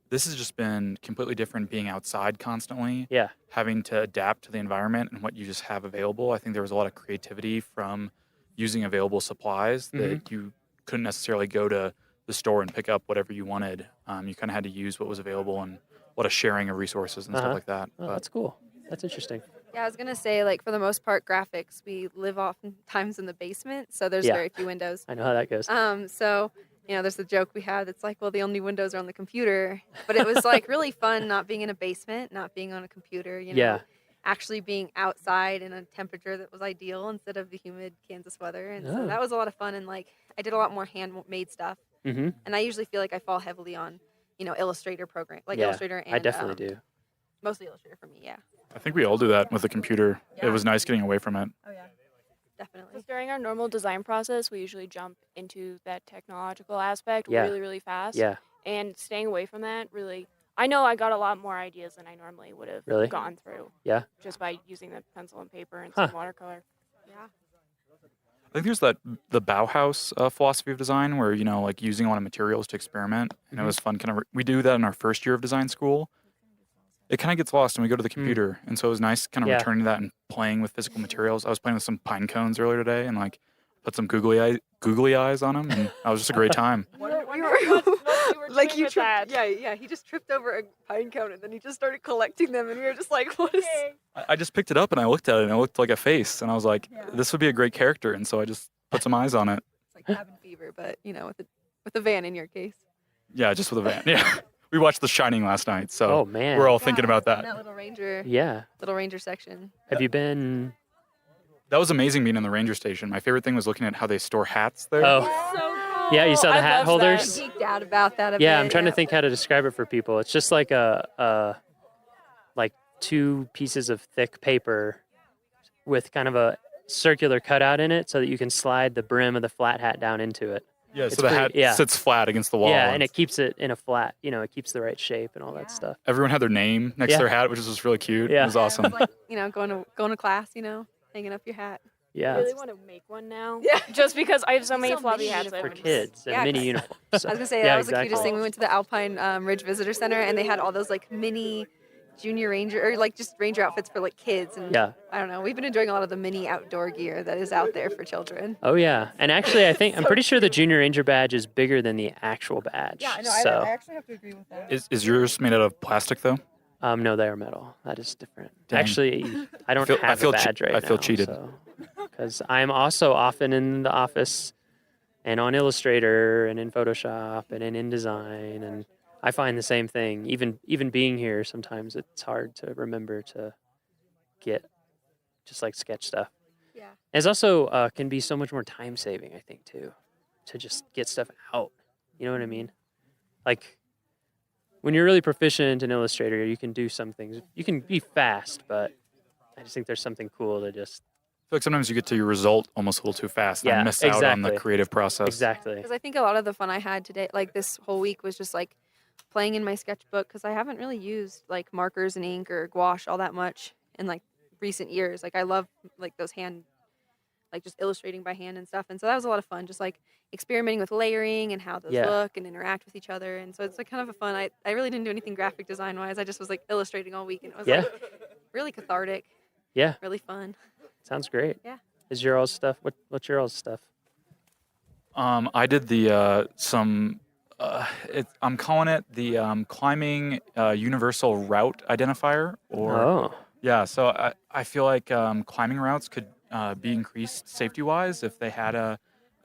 This has just been completely different, being outside constantly. Yeah. Having to adapt to the environment and what you just have available. I think there was a lot of creativity from using available supplies that you couldn't necessarily go to the store and pick up whatever you wanted. You kind of had to use what was available, and a lot of sharing of resources and stuff like that. Oh, that's cool. That's interesting. Yeah, I was gonna say, like, for the most part, graphics, we live oftentimes in the basement, so there's Yeah. very few windows. I know how that goes. So there's the joke we had that's like, well, the only windows are on the computer. But it was like really fun not being in a basement, not being on a computer. Yeah. Actually being outside in a temperature that was ideal instead of the humid Kansas weather, and Oh. so that was a lot of fun. And like, I did a lot more handmade stuff. Mm-hmm. And I usually feel like I fall heavily on, Illustrator program, like Yeah, Illustrator and I definitely do. Mostly Illustrator for me, yeah. I think we all do that with the computer. Yeah. It was nice getting away from it. Oh yeah. Definitely. Because during our normal design process, we usually jump into that technological aspect Yeah. really, really fast. Yeah. And staying away from that really, I know I got a lot more ideas than I normally would have Really? gone through. Yeah. Just by using the pencil and paper and Huh. some watercolor. Yeah. I think there's the Bauhaus philosophy of design where, you know, like using a lot of materials to experiment. And it was fun. We do that in our first year of design school. It kind of gets lost when we go to the computer. And so it was nice kind of Yeah. returning to that and playing with physical materials. I was playing with some pine cones earlier today and like put some googly eyes on them. And that was just a great time. Like you tripped, yeah. He just tripped over a pine cone and then he just started collecting them, and we were just like, "What is?" I just picked it up and I looked at it and it looked like a face. And I was like, this would be a great character. And so I just put some eyes on it. It's like cabin fever, but you know, with a van in your case. Yeah, just with a van. Yeah. We watched The Shining last night. So Oh, man. we're all thinking about In that. that little ranger. Yeah. Little ranger section. Have you been? That was amazing being in the ranger station. My favorite thing was looking at how they store hats there. Oh. So cool. Yeah, you saw the hat holders? I geeked out about that a bit. Yeah, I'm trying to think how to describe it for people. It's just like like 2 pieces of thick paper with kind of a circular cutout in it so that you can slide the brim of the flat hat down into it. Yeah, It's so the hat sits flat against the wall. Yeah, and it keeps it in a flat, you know, it keeps the right shape and all that stuff. Everyone had their name next to their hat, which was just really cute. Yeah. It was awesome. It's like, you know, going to class, you know, hanging up your hat. Yeah. I really want to make one now. Yeah. Just because I have so many floppy hats. For kids and mini uniforms. I was gonna say that was the cutest thing. We went to the Alpine Ridge Visitor Center, and they had all those like mini junior ranger or like just ranger outfits for like kids. And Yeah. I don't know. We've been enjoying a lot of the mini outdoor gear that is out there for children. Oh yeah, and actually, I think I'm pretty sure the Junior Ranger badge is bigger than the actual badge. Yeah, no, so. I actually have to agree with that. Is yours made out of plastic though? No, they are metal. That is different. Dang. Actually, I don't I have feel a badge right now. I feel cheated. Because I'm also often in the office and on Illustrator and in Photoshop and in InDesign, and I find the same thing. Even being here, sometimes it's hard to remember to get just like sketch stuff. Yeah. It's also can be so much more time saving, I think, too, to just get stuff out. You know what I mean? Like when you're really proficient in Illustrator, you can do some things. You can be fast, but I just think there's something cool to just. I feel like sometimes you get to your result almost a little too fast Yeah, and miss out on the exactly. creative process. Exactly. Because I think a lot of the fun I had today, like this whole week, was just like playing in my sketchbook, because I haven't really used like markers and ink or gouache all that much in like recent years. Like I love like those hand, like just illustrating by hand and stuff. And so that was a lot of fun, just like experimenting with layering and how those Yeah. look and interact with each other. And so it's like kind of a fun. I really didn't do anything graphic design wise. I just was like illustrating all week, and it was Yeah. like really cathartic. Yeah. Really fun. Sounds great. Yeah. Is your all's stuff? What's your all's stuff? I did the I'm calling it the climbing universal route identifier. Or Oh. yeah, so I feel like climbing routes could be increased safety-wise if they had a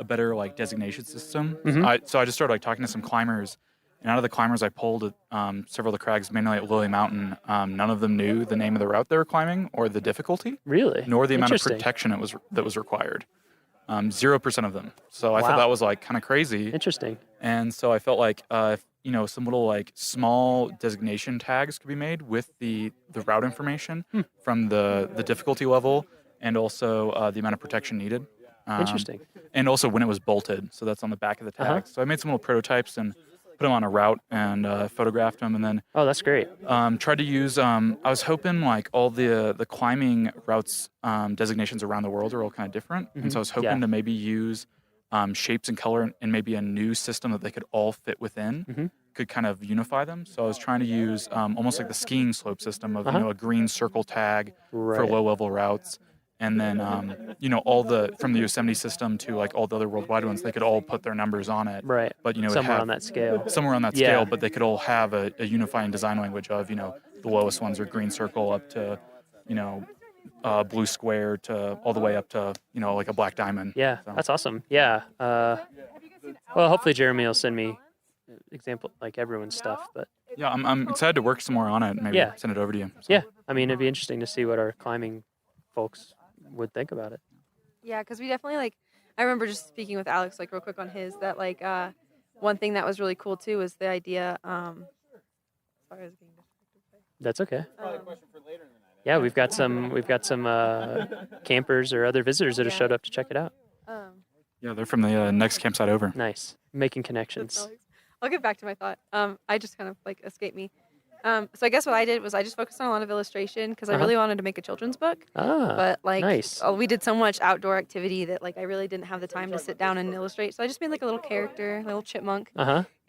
better like designation system. Mhm. So I just started like talking to some climbers, and out of the climbers I pulled several of the crags, mainly at Lily Mountain. None of them knew the name of the route they were climbing or the difficulty. Really? Nor the amount of Interesting. protection that was required. 0% of them. So I thought Wow. that was like kind of crazy. Interesting. And so I felt like if, some little like small designation tags could be made with the route information from the difficulty level and also the amount of protection needed. Interesting. And also when it was bolted. So that's on the back of the tag. Uh-huh. So I made some little prototypes and put them on a route and photographed them, and then Oh, that's great. tried to use. I was hoping like all the climbing routes designations around the world are all kind of different, and so I was hoping Yeah. to maybe use shapes and color and maybe a new system that they could all fit within, could kind of unify them. So I was trying to use almost like the skiing slope system of Uh-huh. a green circle tag for Right. low level routes. And then, all from the Yosemite system to like all the other worldwide ones, they could all put their numbers on it. Right. But, it'd Somewhere have- on that scale. Somewhere on that Yeah. scale, but they could all have a unifying design language of, the lowest ones are green circle up to, blue square to all the way up to, like a black diamond. Yeah, So- that's awesome. Yeah. Well, hopefully Jeremy will send me example like everyone's stuff, but Yeah, I'm excited to work some more on it and maybe Yeah. send it over to you. So. yeah, I mean, it'd be interesting to see what our climbing folks would think about it. Yeah, because we definitely like. I remember just speaking with Alex like real quick on his that like one thing that was really cool too was the idea. Sorry, I was getting distracted. That's okay. Yeah, we've got some campers or other visitors that have showed up to check it out. Yeah, they're from the next campsite over. Nice, making connections. I'll get back to my thought. I just kind of like escaped me. So I guess what I did was I just focused on a lot of illustration because I really wanted to make a children's book. But like, nice. We did so much outdoor activity that like I really didn't have the time to sit down and illustrate. So I just made like a little character, a little chipmunk.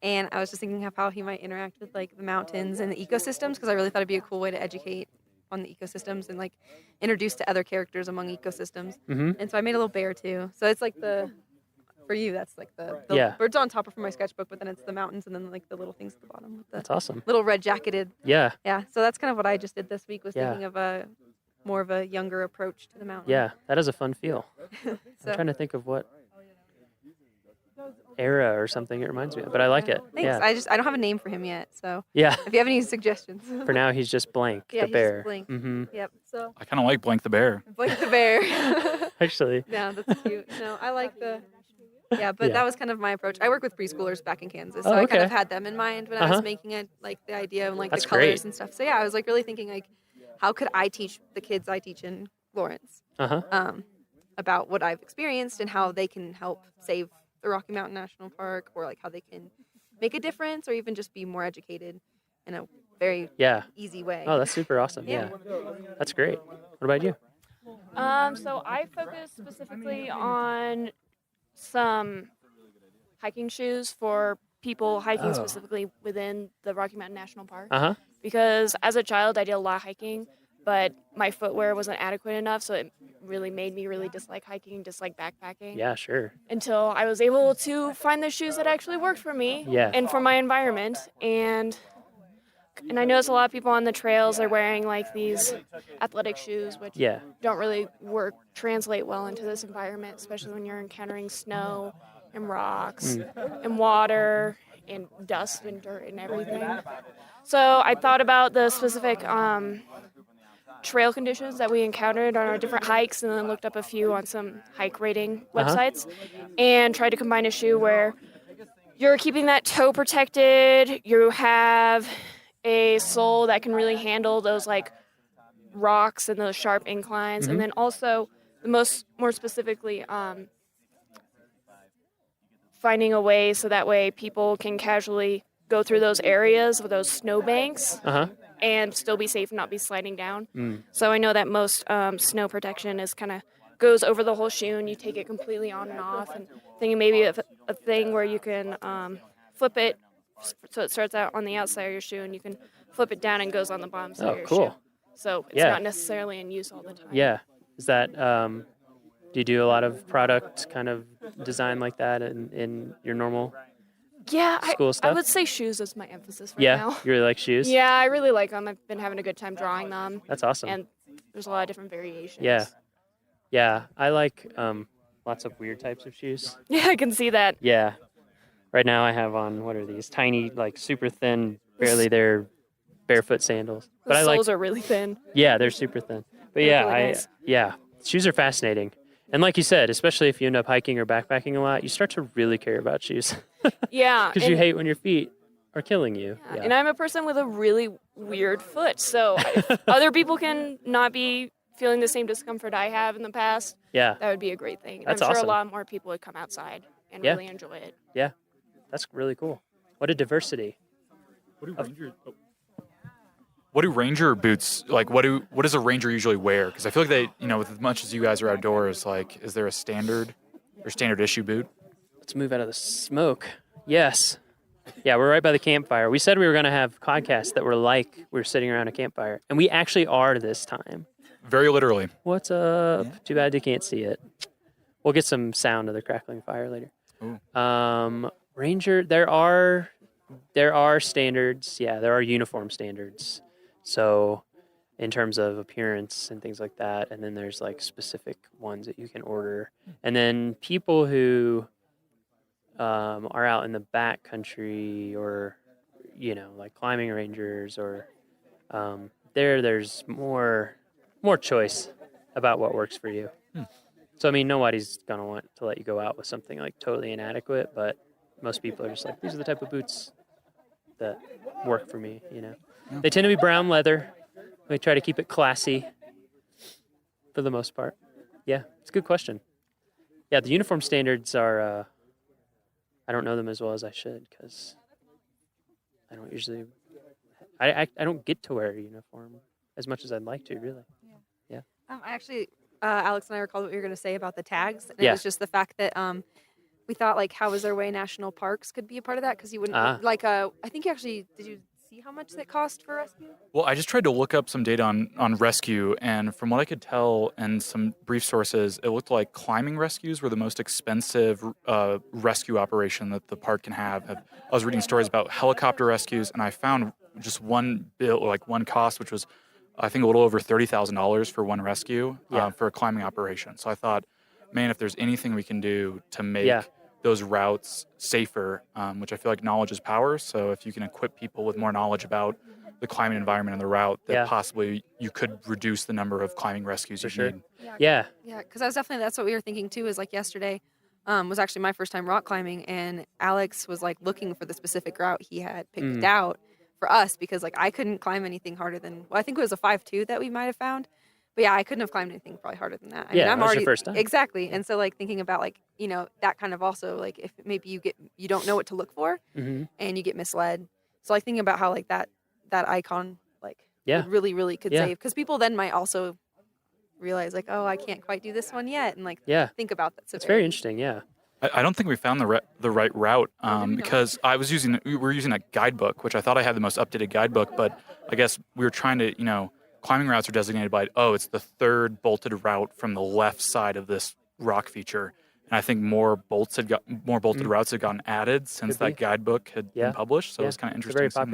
And I was just thinking of how he might interact with like the mountains and the ecosystems because I really thought it'd be a cool way to educate on the ecosystems and like introduce to other characters among ecosystems. And so I made a little bear too. So it's like for you, that's like the birds on top are from my sketchbook, but then it's the mountains and then like the little things at the bottom. With the That's awesome. Little red jacketed. Yeah. Yeah. So that's kind of what I just did this week was thinking of more of a younger approach to the mountain. Yeah, that is a fun feel. So- I'm trying to think of what era or something it reminds me of, but I like it. Thanks. Yeah. I don't have a name for him yet, so Yeah. if you have any suggestions. For now, he's just Blank, Yeah, the he's bear. Blank. Yep. So I kind of like Blank the bear. Blank the bear. Actually. Yeah, that's cute. No, I like the. Yeah, but Yeah. that was kind of my approach. I work with preschoolers back in Kansas, so Oh, I kind of okay. had them in mind when I was making it, like the idea and like That's the colors great. and stuff. So yeah, I was like really thinking like, how could I teach the kids I teach in Lawrence about what I've experienced and how they can help save the Rocky Mountain National Park, or like how they can make a difference, or even just be more educated in a very easy way. Oh, that's super awesome. Yeah. That's great. What about you? So I focus specifically on some hiking shoes for people hiking specifically within the Rocky Mountain National Park. Because as a child, I did a lot of hiking, but my footwear wasn't adequate enough, so it really made me really dislike hiking, dislike backpacking. Yeah, sure. Until I was able to find the shoes that actually worked for me and for my environment. And I notice a lot of people on the trails are wearing like these athletic shoes, which don't really translate well into this environment, especially when you're encountering snow and rocks and water and dust and dirt and everything. So I thought about the specific trail conditions that we encountered on our different hikes, and then looked up a few on some hike rating websites and tried to combine a shoe where you're keeping that toe protected, you have a sole that can really handle those like rocks and those sharp inclines, and then also more specifically finding a way so that way people can casually go through those areas with those snowbanks and still be safe and not be sliding down. So I know that most snow protection is kind of goes over the whole shoe and you take it completely on and off, and thinking maybe of a thing where you can flip it so it starts out on the outside of your shoe and you can flip it down and goes on the bottom side of your shoe. So it's not necessarily in use all the time. Yeah. Is that, do you do a lot of product kind of design like that in your normal school stuff? I would say shoes is my emphasis right Yeah, now. you really like shoes? Yeah, I really like them. I've been having a good time drawing them. That's awesome. And there's a lot of different variations. Yeah. Yeah, I like lots of weird types of shoes. Yeah, I can see that. Yeah. Right now I have on, what are these? Tiny, like super thin, barely there, barefoot sandals. The soles are really thin. Yeah, they're super thin. But They're yeah, really nice. shoes are fascinating. And like you said, especially if you end up hiking or backpacking a lot, you start to really care about shoes. Yeah. Because you hate when your feet are killing you. Yeah. And I'm a person with a really weird foot. So if other people can not be feeling the same discomfort I have in the past, that would be a great thing. And That's I'm sure awesome. a lot more people would come outside and Yeah. really enjoy it. Yeah, that's really cool. What a diversity. What do ranger boots like? What does a ranger usually wear? Because I feel like they, with as much as you guys are outdoors, like, is there a standard issue boot? Let's move out of the smoke. Yes. Yeah, we're right by the campfire. We said we were going to have podcasts that were like we were sitting around a campfire, and we actually are this time. Very literally. What's up? Yeah. Too bad you can't see it. We'll get some sound of the crackling fire later. Ranger, there are standards. Yeah, there are uniform standards. So in terms of appearance and things like that, and then there's like specific ones that you can order. And then people who are out in the back country or, like climbing rangers or there's more choice about what works for you. So, I mean, nobody's going to want to let you go out with something like totally inadequate, but most people are just like, these are the type of boots that work for me, They tend to be brown leather. We try to keep it classy for the most part. Yeah, it's a good question. Yeah, the uniform standards are, I don't know them as well as I should because I don't usually, I don't get to wear a uniform as much as I'd like to, really. Yeah. I actually, Alex and I recalled what you were going to say about the tags. And Yeah. It was just the fact that we thought like How Is Their Way National Parks could be a part of that because you wouldn't I think you actually did you see how much that cost for rescue? Well, I just tried to look up some data on rescue, and from what I could tell and some brief sources, it looked like climbing rescues were the most expensive rescue operation that the park can have. I was reading stories about helicopter rescues, and I found just one bill, like one cost, which was I think a little over $30,000 for one rescue for a climbing operation. So I thought, man, if there's anything we can do to make those routes safer, which I feel like knowledge is power. So if you can equip people with more knowledge about the climate environment and the route, that possibly you could reduce the number of climbing rescues you need. Yeah, because that's what we were thinking too. Is like yesterday was actually my first time rock climbing, and Alex was like looking for the specific route he had picked out for us because like I couldn't climb anything harder than I think it was a 5.2 that we might have found. But yeah, I couldn't have climbed anything probably harder than that. I mean, I'm already your first time. Exactly. And so like thinking about like, that kind of also like if maybe you don't know what to look for and you get misled. So like thinking about how like that icon like really, really could save, because people then might also realize like, oh, I can't quite do this one yet. And like think about that. So it's very interesting. Yeah. I don't think we found the right route because we were using a guidebook, which I thought I had the most updated guidebook, but I guess we were trying to, climbing routes are designated by, it's the third bolted route from the left side of this rock feature. And I think more bolted routes had gotten added since that guidebook had been published. So it's kind of interesting. It's a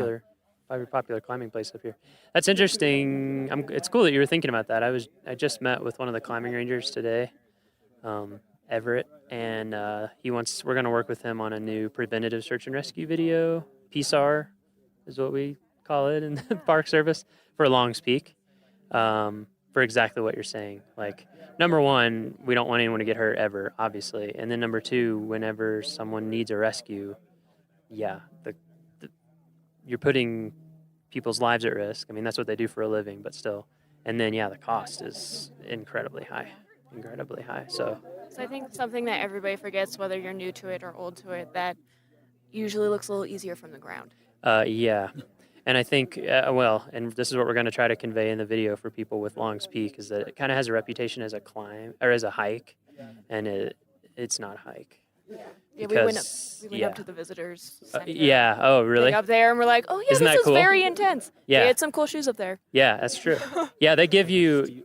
very popular climbing place up here. That's interesting. It's cool that you were thinking about that. I just met with one of the climbing rangers today, Everett, and we're going to work with him on a new preventative search and rescue video. PSAR is what we call it in the Park Service for Longs Peak, for exactly what you're saying. Like, number one, we don't want anyone to get hurt ever, obviously. And then number two, whenever someone needs a rescue, you're putting people's lives at risk. I mean, that's what they do for a living, but still. And then, the cost is incredibly high. So I think something that everybody forgets, whether you're new to it or old to it, that usually looks a little easier from the ground. And I think, and this is what we're going to try to convey in the video for people with Longs Peak, is that it kind of has a reputation as a climb or as a hike, and it's not a hike. Yeah, we went up to the visitors center. Oh, really? Up there, and we're like, oh yeah, Isn't this that is cool? very intense. Yeah. We had some cool shoes up there. Yeah, that's true. Yeah, they give you.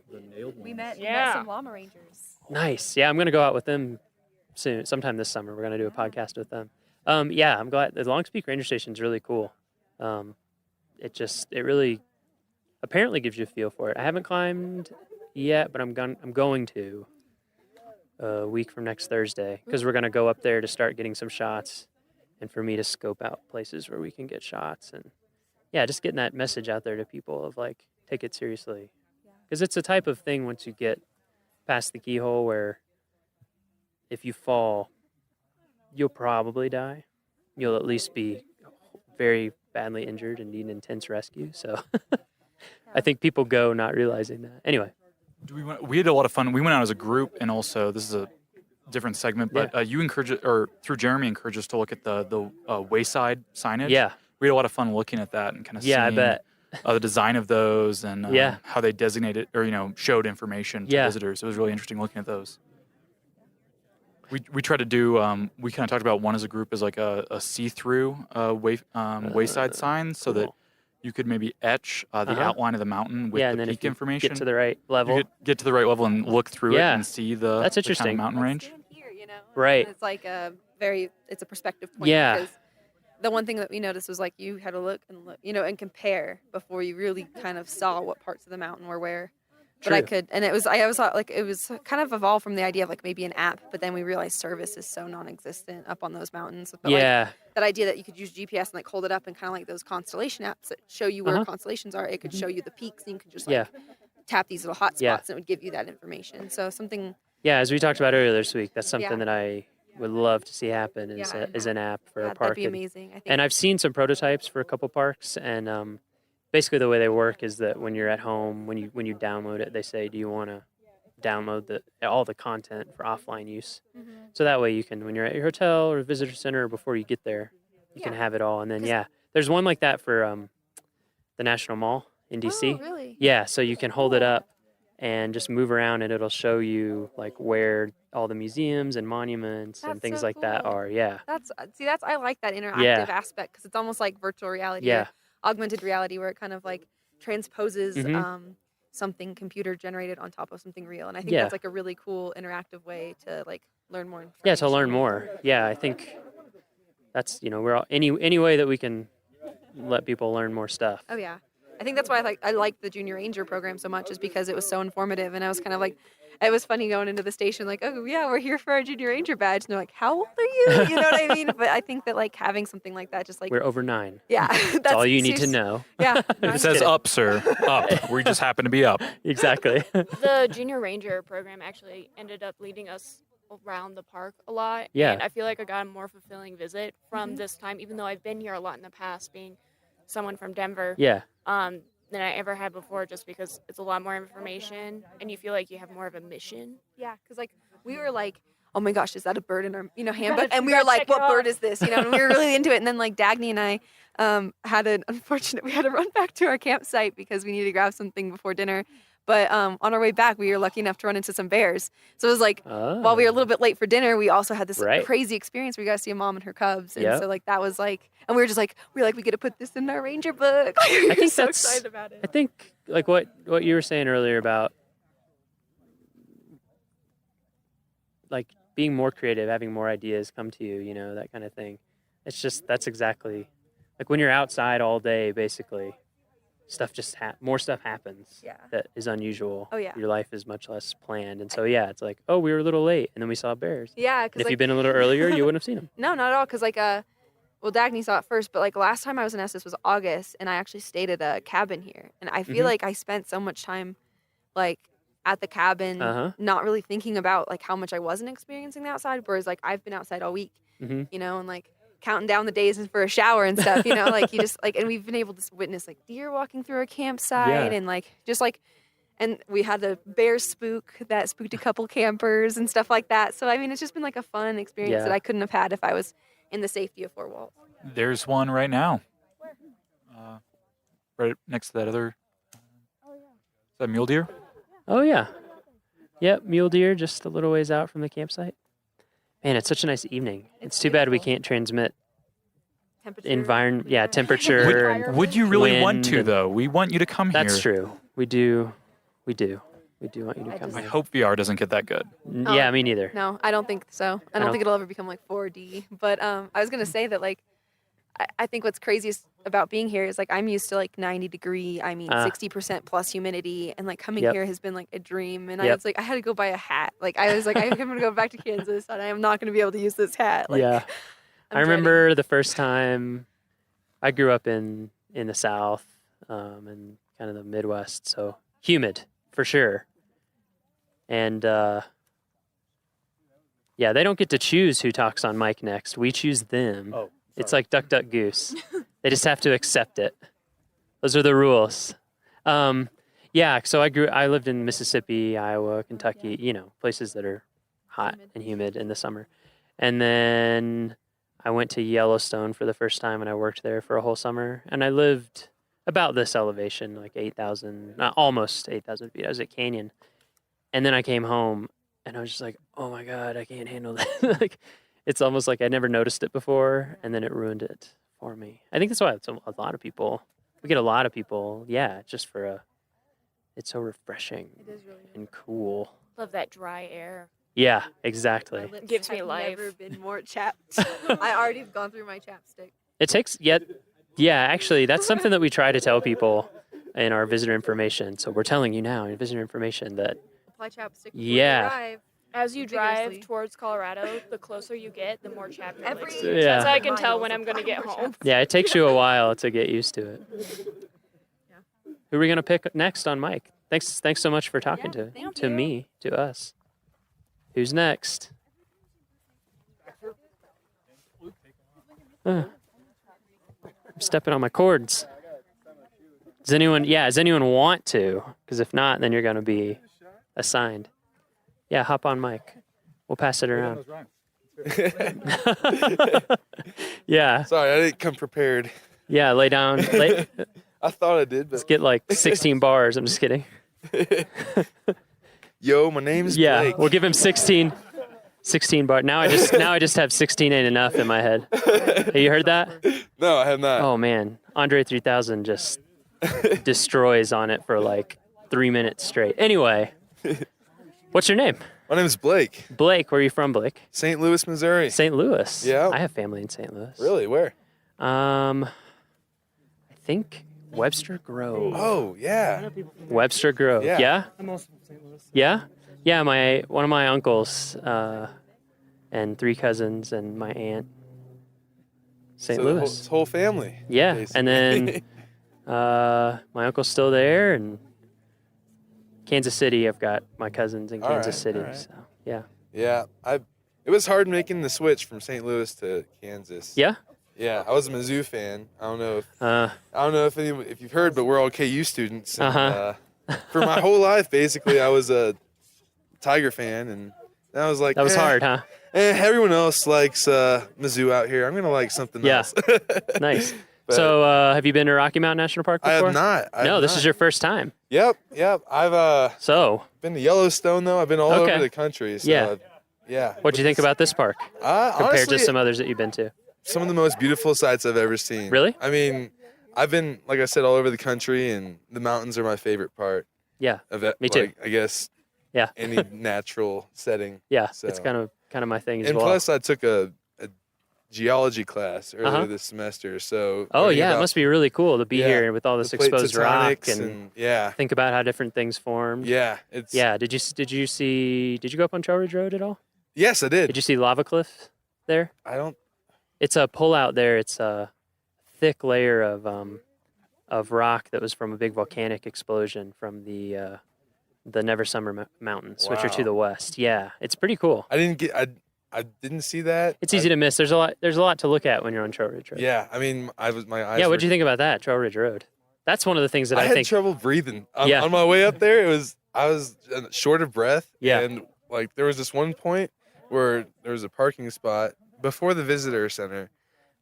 We met some llama rangers. Nice. Yeah, I'm going to go out with them soon, sometime this summer. We're going to do a podcast with them. I'm glad. The Longs Peak Ranger Station is really cool. It really apparently gives you a feel for it. I haven't climbed yet, but I'm going to a week from next Thursday, because we're going to go up there to start getting some shots, and for me to scope out places where we can get shots, and just getting that message out there to people of like, take it seriously, because it's a type of thing once you get past the keyhole where if you fall, you'll probably die. You'll at least be very badly injured and need an intense rescue. So I think people go not realizing that. Anyway. We had a lot of fun. We went out as a group, and also this is a different segment, but you through Jeremy encouraged us to look at the wayside signage. Yeah. We had a lot of fun looking at that and kind of seeing I bet. The design of those and how they designated or showed information to visitors. It was really interesting looking at those. We tried to do. We kind of talked about one as a group as like a see-through wayside sign, so that you could maybe etch the outline of the mountain with the peak information. Get to the right level. You get to the right level and look through it and see the that's interesting. The kind of mountain range. Right. It's like it's a perspective point. Yeah. Because the one thing that we noticed was like you had to look, and compare before you really kind of saw what parts of the mountain were where. But I could, and I always thought like it was kind of evolved from the idea of like maybe an app, but then we realized service is so non-existent up on those mountains. But like, that idea that you could use GPS and like hold it up and kind of like those constellation apps that show you where constellations are, it could show you the peaks, and you could just like tap these little hot spots and it would give you that information. So something. Yeah, as we talked about earlier this week, that's something that I would love to see happen is an app for a park. That'd be amazing. I think. And I've seen some prototypes for a couple parks, and basically the way they work is that when you're at home, when you download it, they say, do you want to download all the content for offline use? So that way you can, when you're at your hotel or visitor center, or before you get there, you can have it all. And then, there's one like that for the National Mall in DC. Oh, really? Yeah, so you can hold it up and just move around, and it'll show you like where all the museums and monuments and things like that are. Yeah. That's I like that interactive aspect, because it's almost like virtual reality or augmented reality, where it kind of like transposes something computer generated on top of something real. And I think that's like a really cool interactive way to like learn more information. Yeah, to learn more. Yeah, I think that's, we're all any way that we can let people learn more stuff. Oh yeah. I think that's why I like the Junior Ranger program so much, is because it was so informative. And I was kind of like, it was funny going into the station like, oh yeah, we're here for our Junior Ranger badge. And they're like, how old are you? You know what I mean? But I think that like having something like that, just like, we're over 9. Yeah. That's all you need to know. Yeah. If it says up, sir, up. We just happen to be up. Exactly. The Junior Ranger program actually ended up leading us around the park a lot. Yeah. And I feel like I got a more fulfilling visit from this time, even though I've been here a lot in the past, being someone from Denver. Yeah. Than I ever had before, just because it's a lot more information and you feel like you have more of a mission. Yeah, because like we were like, oh my gosh, is that a bird in our handbook? And we were like, what bird is this? And we were really into it. And then like Dagny and I had an unfortunate, we had to run back to our campsite because we needed to grab something before dinner. But on our way back, we were lucky enough to run into some bears. So it was like, while we were a little bit late for dinner, we also had this crazy experience where we got to see a mom and her cubs. And so like that was like, and we were just like, we get to put this in our ranger book. I think so excited about it. I think like what you were saying earlier about like being more creative, having more ideas come to you, that kind of thing. It's just, that's exactly like when you're outside all day, basically. Stuff just more stuff happens that is unusual. Oh yeah. Your life is much less planned, and so it's like, oh, we were a little late, and then we saw bears. Yeah, because if you'd been a little earlier, you wouldn't have seen them. No, not at all. Because like well, Dagny saw it first, but like last time I was in Estes was August, and I actually stayed at a cabin here, and I feel like I spent so much time like at the cabin, not really thinking about like how much I wasn't experiencing the outside. Whereas like I've been outside all week, and like counting down the days for a shower and stuff, like you just like, and we've been able to witness like deer walking through our campsite and like just like, and we had the bear spook that spooked a couple campers and stuff like that. So I mean, it's just been like a fun experience that I couldn't have had if I was in the safety of 4 walls. There's one right now. Right next to that other. Is that mule deer? Oh yeah. Yep, mule deer just a little ways out from the campsite. Man, it's such a nice evening. It's too bad we can't transmit temperature. Would you really wind want to, though? We want you to come here. That's true. We do want you to come I here. hope VR doesn't get that good. Yeah, me neither. No, I don't think so. I don't think it'll ever become like 4D. But I was gonna say that like I think what's craziest about being here is like I'm used to like 90-degree, 60% plus humidity, and like coming here has been like a dream. And I was like, I had to go buy a hat. Like I was like, I'm gonna go back to Kansas, and I am not gonna be able to use this hat. Like, I remember the first time I grew up in the South and kind of the Midwest, so humid for sure. And they don't get to choose who talks on mic next. We choose them. Oh, it's like Duck, Duck, Goose. They just have to accept it. Those are the rules. So I lived in Mississippi, Iowa, Kentucky, places that are hot and humid in the summer. And then I went to Yellowstone for the first time, and I worked there for a whole summer. And I lived about this elevation, like 8,000, almost 8,000 feet. I was at Canyon. And then I came home, and I was just like, oh my God, I can't handle that. Like, it's almost like I never noticed it before, and then it ruined it for me. I think that's why a lot of people, we get a lot of people, just for it's so refreshing and cool. Love that dry air. Yeah, exactly. My lips Gives me have life. Never been more chapped. I already have gone through my chapstick. It takes, actually, that's something that we try to tell people in our visitor information. So we're telling you now in visitor information that apply chapstick before you arrive. As you drive towards Colorado, the closer you get, the more chapped your lips. Yeah. That's how I can tell when I'm going to get home. Yeah, it takes you a while to get used to it. Who are we going to pick next on mic? Thanks so much for talking to us. Who's next? I'm stepping on my cords. Does anyone want to? Because if not, then you're going to be assigned. Yeah, hop on mic. We'll pass it around. Yeah. Sorry, I didn't come prepared. Yeah, lay down. I thought I did, but let's get like 16 bars. I'm just kidding. Yo, my name is Blake. We'll give him 16 bars. Now I just have 16 ain't enough in my head. Have you heard that? No, I have not. Oh man, Andre 3000 just destroys on it for like 3 minutes straight. Anyway, what's your name? My name is Blake. Blake, where are you from, Blake? St. Louis, Missouri. St. Louis. Yeah. I have family in St. Louis. Really? Where? I think Webster Grove. Oh, yeah. Webster Grove. Yeah? I'm also from St. Louis. Yeah? Yeah, one of my uncles and 3 cousins and my aunt. St. Louis. The whole family. Yeah, basically. and then my uncle's still there, and Kansas City, I've got my cousins in Kansas City. right. So, yeah. Yeah, it was hard making the switch from St. Louis to Kansas. Yeah? Yeah, I was a Mizzou fan. I don't know if you've heard, but we're all KU students. And, for my whole life, basically, I was a Tiger fan, and I was like, that was hard, huh? Everyone else likes Mizzou out here. I'm gonna like something else. Nice. But So, have you been to Rocky Mountain National Park I before? have not. This is your first time. Yep. I've been to Yellowstone though. I've been all over the country. So Yeah. Yeah. What'd you think about this park compared Honestly, to some others that you've been to? some of the most beautiful sights I've ever seen. Really? I mean, I've been, like I said, all over the country, and the mountains are my favorite part. Yeah. Of it. Me too. Like, I guess. Yeah. Any natural setting. Yeah. So. It's kind of my thing as And well. plus, I took a geology class earlier this semester. So. Oh learning yeah, it about- must be really cool to be Yeah, here with all this the plate exposed rock tectonics and yeah. think about how different things formed. Yeah, Did you go up on Trail Ridge Road at all? Yes, I did. Did you see Lava Cliff there? I don't. It's a pullout there. It's a thick layer of rock that was from a big volcanic explosion from the Never Summer Mountains, which are to Wow. the west. Yeah, it's pretty cool. I didn't see that. It's easy to miss. There's a lot to look at when you're on Trail Ridge Road. Yeah, I mean, my eyes. Yeah, were, what'd you think about that, Trail Ridge Road? That's one of the things that I had think. trouble breathing Yeah. on my way up there. I was short of breath. Yeah. And like there was this one point where there was a parking spot before the visitor center.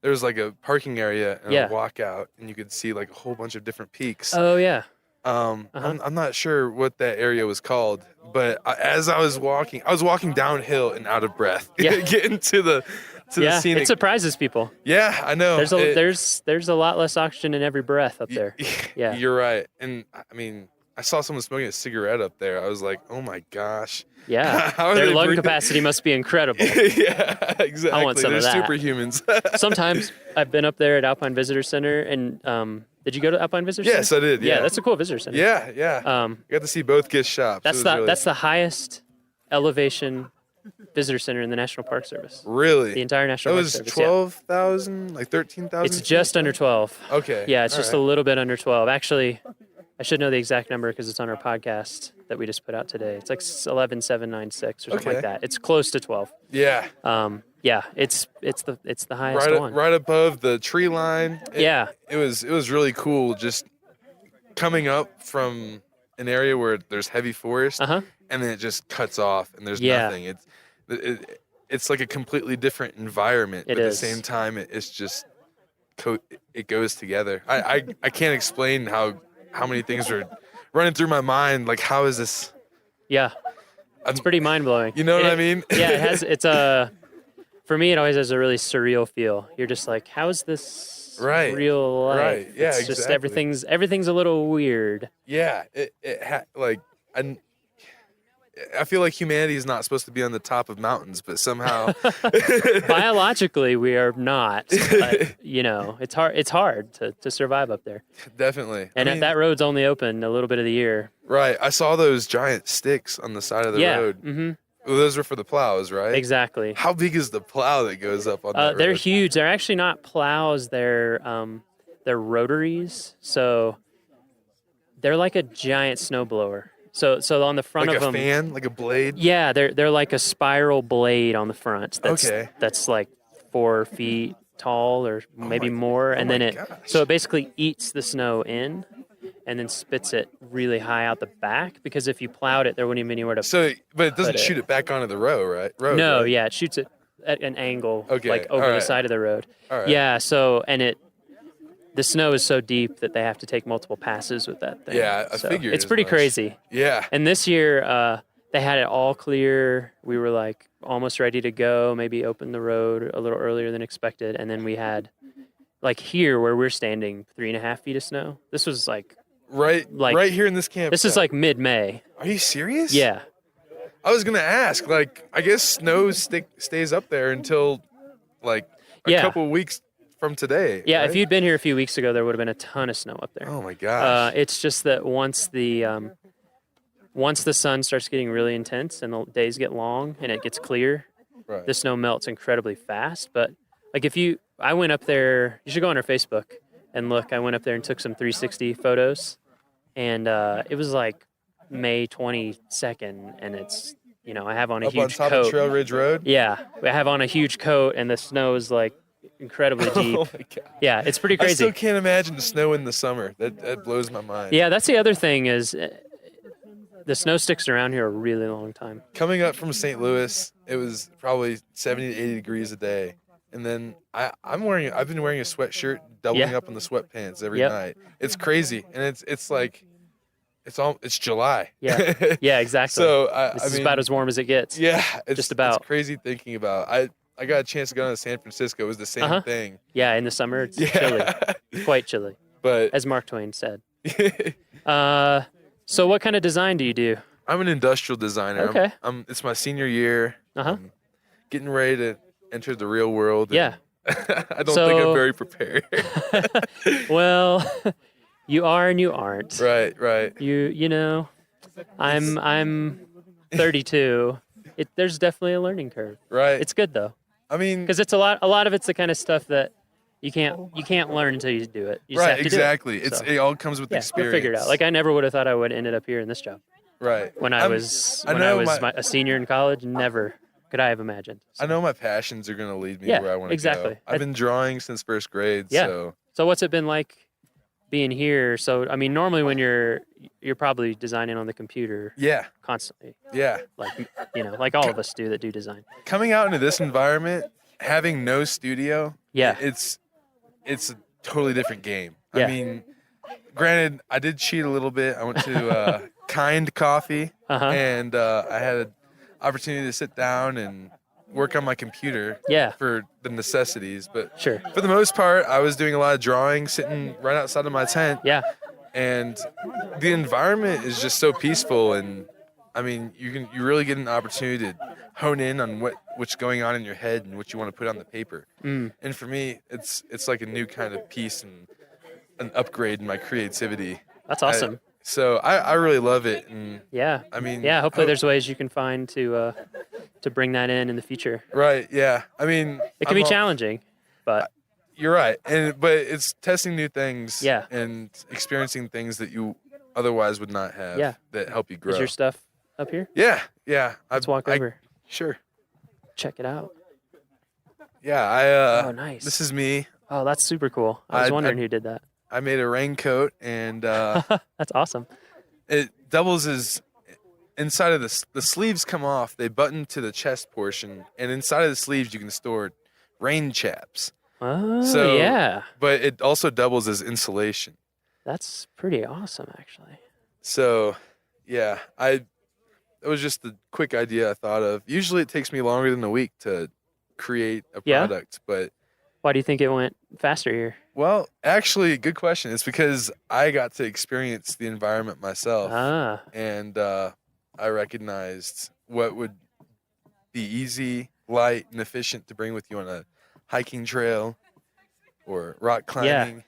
There was like a parking area and a walkout, and you could see like a whole bunch of different peaks. Oh yeah. I'm not sure what that area was called, but as I was walking downhill and out of breath. Yeah. Getting to the scenic. It surprises people. Yeah, I know. There's a lot less oxygen in every breath up there. Yeah. You're right. And I mean, I saw someone smoking a cigarette up there. I was like, oh my gosh. Yeah. How are Their they lung breathing? capacity must be incredible. Yeah, exactly. I want some They're of that. superhumans. Sometimes I've been up there at Alpine Visitor Center, and did you go to Alpine Visitor Center? Yes, I did. Yeah, that's a cool visitor center. Yeah. I got to see both gift shops. That's the highest elevation visitor center in the National Park Service. Really? The entire National That Park was Service. 12,000, like 13,000? It's just under 12. Okay. Yeah, it's all just right. a little bit under 12. Actually, I should know the exact number because it's on our podcast that we just put out today. It's like 11,796 or something Okay. like that. It's close to 12. Yeah. Yeah, it's the highest one. Right above the tree line. Yeah. It was really cool just coming up from an area where there's heavy forest and then it just cuts off and there's nothing. It's like a completely different environment, but at the same time it's just it goes together. I can't explain how many things are running through my mind. Like, how is this? Yeah, it's pretty mind blowing. You know what I mean? Yeah, for me, it always has a really surreal feel. You're just like, how is this real life? Right. Yeah, it's just exactly. everything's a little weird. Yeah, I feel like humanity is not supposed to be on the top of mountains, but somehow Biologically, we are not. But, it's hard to survive up there. Definitely. And that road's only open a little bit of the year. Right. I saw those giant sticks on the side of the road. Mm-hmm. Well, those were for the plows, right? Exactly. How big is the plow that goes up on that road? They're huge. They're actually not plows. They're rotaries. So they're like a giant snowblower. So on the front like of them, a fan, like a blade. Yeah, they're like a spiral blade on the front. That's like 4 feet tall or maybe more, and then it basically eats the snow in, and then spits it really high out the back, because if you plowed it, there wouldn't even be anywhere to but it doesn't shoot it back onto the road, No, right? yeah, it shoots it at an angle, Okay, like over all the right. side of the road. All right. Yeah, so, and the snow is so deep that they have to take multiple passes with that thing. Yeah, I So figured it's as pretty much. crazy. Yeah. And this year, they had it all clear. We were like almost ready to go, maybe open the road a little earlier than expected. And then we had, like here where we're standing, 3.5 feet of snow. This was like right here in this campsite. This is like mid-May. Are you serious? Yeah. I was gonna ask. Like, I guess snow stays up there until like a couple of weeks from today. Yeah, right? if you'd been here a few weeks ago, there would have been a ton of snow up there. Oh my gosh. It's just that once the sun starts getting really intense and the days get long and it gets clear, Right. the snow melts incredibly fast. But like I went up there, you should go on our Facebook and look. I went up there and took some 360 photos, and it was like May 22nd, and it's, I have on a Up on huge top coat. of Trail Ridge Road? Yeah, I have on a huge coat, and the snow is like incredibly deep. Oh my God. Yeah, it's pretty I crazy. still can't imagine the snow in the summer. That blows my mind. Yeah, that's the other thing is the snow sticks around here a really long time. Coming up from St. Louis, it was probably 70 to 80 degrees a day. And then I've been wearing a sweatshirt, doubling up on the sweatpants every night. It's crazy. And it's like, it's July. Yeah. Yeah, exactly. So this is about as warm as it gets. Yeah. Just about. It's crazy thinking about. I got a chance to go to San Francisco. It was the same thing. Yeah, in the summer it's chilly. Quite chilly. But as Mark Twain said. So what kind of design do you do? I'm an industrial designer. Okay. It's my senior year. I'm getting ready to enter the real world. Yeah. I don't think I'm very prepared. Well, you are and you aren't. Right. I'm 32. There's definitely a learning curve. Right. It's good though. I mean, because it's a lot of it's the kind of stuff that you can't learn until you do it. You just have to exactly. do it. It all comes with You'll experience. figure it out. Like I never would have thought I would ended up here in this job. Right. When I was a senior in college, never could I have imagined. I know my passions are going to lead me Yeah, where I want to exactly. go. I've been drawing since first grade. Yeah. So what's it been like being here? So I mean, normally when you're probably designing on the computer. Yeah. Constantly. Yeah. Like all of us do that do design. Coming out into this environment, having no studio. Yeah. It's a totally different game. Yeah. I mean, granted, I did cheat a little bit. I went to Kind Coffee, and I had an opportunity to sit down and work on my computer for the necessities. But for the most part, I was doing a lot of drawing, sitting right outside of my tent. Yeah. And the environment is just so peaceful, and I mean, you really get an opportunity to hone in on what's going on in your head and what you want to put on the paper. And for me, it's like a new kind of piece and an upgrade in my creativity. That's awesome. So I really love it. And yeah. I mean, hopefully there's ways you can find to bring that in the future. Right. Yeah. I mean, it can be challenging, but you're right. But it's testing new things. Yeah. And experiencing things that you otherwise would not have. Yeah. That help you grow. Is your stuff up here? Yeah. Yeah. Let's walk over. Sure. Check it out. Yeah. Oh, nice. This is me. Oh, that's super cool. I was wondering who did that. I made a raincoat, and that's awesome. It doubles as inside of the sleeves come off. They button to the chest portion, and inside of the sleeves you can store rain chaps. Oh, yeah. But it also doubles as insulation. That's pretty awesome, actually. So, yeah, it was just the quick idea I thought of. Usually it takes me longer than a week to create a product, but why do you think it went faster here? Well, actually, good question. It's because I got to experience the environment myself. And I recognized what would be easy, light, and efficient to bring with you on a hiking trail or rock climbing.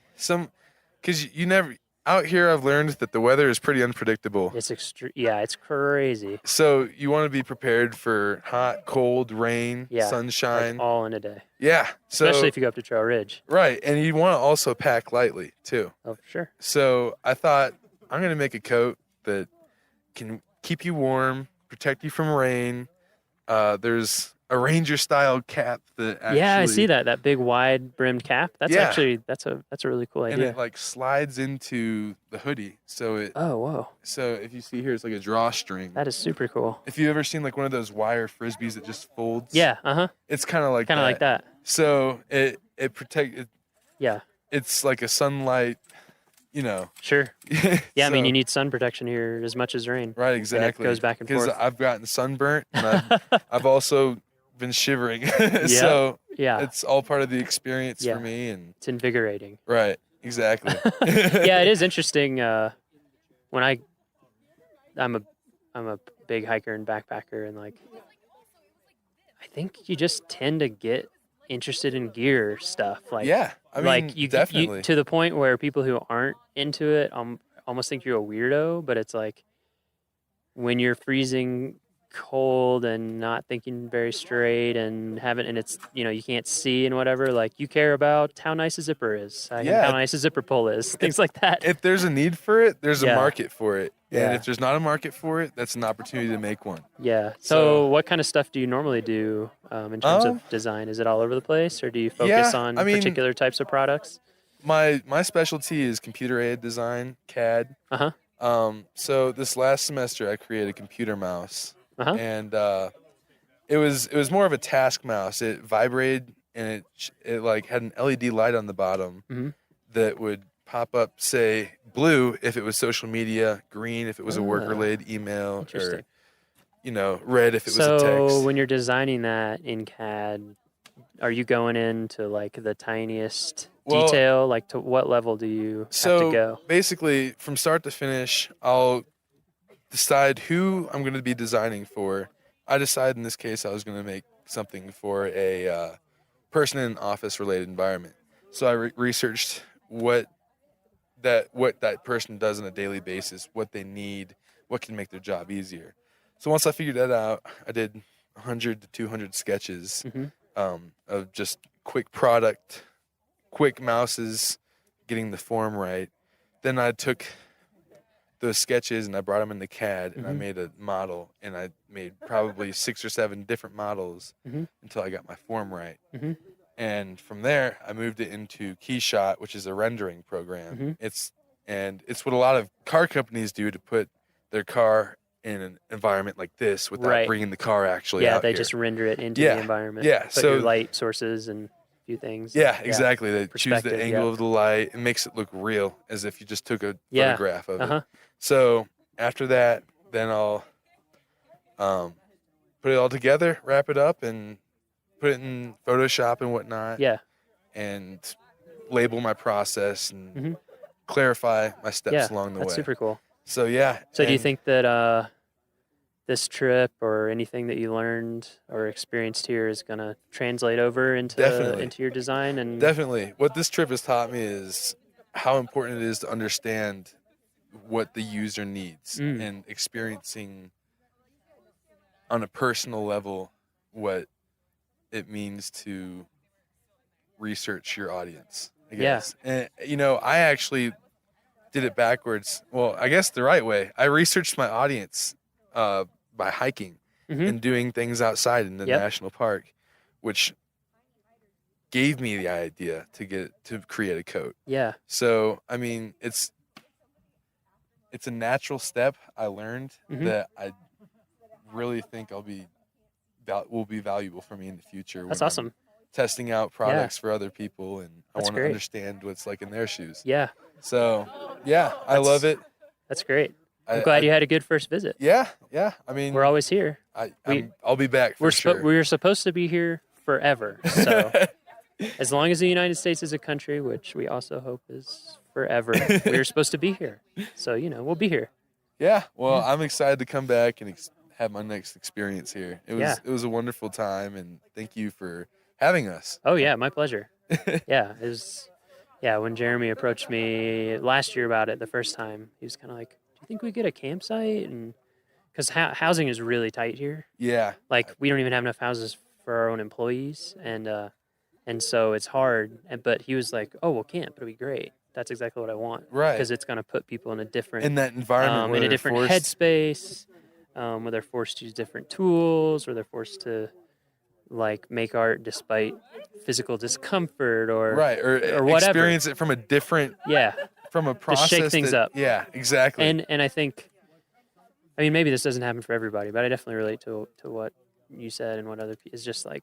Because you never out here, I've learned that the weather is pretty unpredictable. It's it's crazy. So you want to be prepared for hot, cold, rain, sunshine, like all in a day. Yeah, especially if you go up to Trail Ridge. Right, and you want to also pack lightly too. Oh, sure. So I thought I'm gonna make a coat that can keep you warm, protect you from rain. There's a ranger style cap that actually, yeah, I see that big wide brimmed cap. That's actually that's a really cool idea. and it like slides into the hoodie. So it Oh, whoa. So if you see here, it's like a drawstring. That is super cool. If you ever seen like one of those wire frisbees that just folds, Yeah, it's kind of like that. So it Yeah. It's like a sunlight, you know. Sure. Yeah, I mean, So- you need sun protection here as much as rain. Right, And exactly. it goes back and Because forth. I've gotten sunburnt, and I've also been shivering. So Yeah. it's all part of the experience Yeah. for me, and It's invigorating. right, exactly. Yeah, it is interesting. When I'm a big hiker and backpacker, and like, I think you just tend to get interested in gear stuff. Like, Yeah, I mean, like you definitely. to the point where people who aren't into it almost think you're a weirdo. But it's like when you're freezing cold and not thinking very straight and it's you can't see and whatever, like you care about how nice a zipper is, and Yeah. how nice a zipper pull is, things like that. If there's a need for it, there's Yeah. a market for it. Yeah. And if there's not a market for it, that's an opportunity to make one. Yeah. So what kind of stuff do you normally do in terms of design? Is it all over the place, or do you focus Yeah, on I mean- particular types of products? My specialty is computer-aided design, CAD. So this last semester, I created a computer mouse, and it was more of a task mouse. It vibrated, and it like had an LED light on the bottom that would pop up, say blue if it was social media, green if it was a work-related email, or red if it was a text. So when you're designing that in CAD, are you going into like the tiniest Well- detail? Like, to what level do you have to go? Basically, from start to finish, I'll decide who I'm going to be designing for. I decided in this case I was going to make something for a person in an office-related environment. So I researched what that person does on a daily basis, what they need, what can make their job easier. So once I figured that out, I did 100 to 200 sketches of just quick product, quick mouses, getting the form right. Then I took those sketches and I brought them into CAD, and I made a model, and I made probably 6 or 7 different models until I got my form right. And from there, I moved it into KeyShot, which is a rendering program. It's what a lot of car companies do to put their car in an environment like this without bringing the car actually out they here. just render it into the environment. Yeah, Put so your light sources and a few things. Yeah, exactly. They choose the Perspective, angle of the light. It makes it look real, as if you just took a Yeah. photograph of it. So after that, then I'll put it all together, wrap it up, and put it in Photoshop and whatnot. Yeah. And label my process and clarify my steps along the way. That's super cool. So yeah. So do you and- think that this trip or anything that you learned or experienced here is going to translate over Definitely. into your design? And Definitely. What this trip has taught me is how important it is to understand what the user needs and experiencing on a personal level what it means to research your audience, I guess. And, I actually did it backwards. Well, I guess the right way. I researched my audience by hiking and doing things outside in the national park, which gave me the idea to create a coat. Yeah. So, I mean, it's a natural step I learned that I really think will be valuable for me in the future. That's when I'm awesome. testing out products for other people, and I That's want to great. understand what's like in their shoes. Yeah. So, yeah, I love it. That's great. I'm glad you had a good first visit. Yeah. I mean, We're always here. I'll be back for sure. We're supposed to be here forever. So as long as the United States is a country, which we also hope is forever, we're supposed to be here. So, we'll be here. Yeah. Well, I'm excited to come back and have my next experience here. It was a wonderful time, and thank you for having us. Oh yeah, my pleasure. Yeah, it was. Yeah, when Jeremy approached me last year about it the first time, he was kind of like, "Do you think we get a campsite?" And because housing is really tight here. Yeah. Like we don't even have enough houses for our own employees, and so it's hard. But he was like, "Oh, well, camp. It'll be great. That's exactly what I want." Right. Because it's going to put people in a different In that environment where in a they're different forced- headspace, where they're forced to use different tools, or they're forced to like make art despite physical discomfort or or whatever. Experience it from a different from a process to shake things up. Yeah, exactly. And I think, I mean, maybe this doesn't happen for everybody, but I definitely relate to what you said and what other people is just like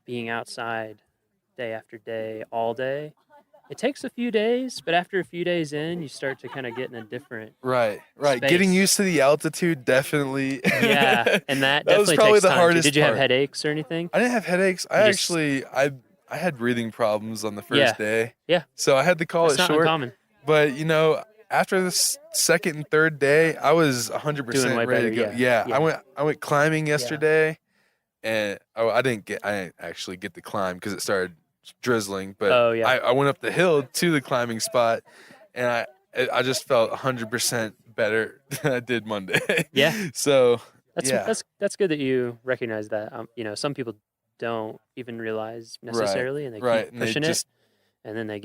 being outside day after day, all day. It takes a few days, but after a few days in, you start to kind of get in a different Right. space. Getting used to the altitude, definitely. Yeah, and that was definitely probably takes the time. hardest Did you have part. headaches or anything? I didn't have headaches. I had breathing problems on the first day. Yeah. So I had to call That's it not short. uncommon. But after the second and third day, I was 100% Doing way ready to better, go. yeah. I went climbing yesterday, and I didn't actually get to climb because it started drizzling. But I went up the hill to the climbing spot, and I just felt 100% better than I did Monday. Yeah. So that's good that you recognize that. Some people don't even realize necessarily, and they keep pushing it, and then they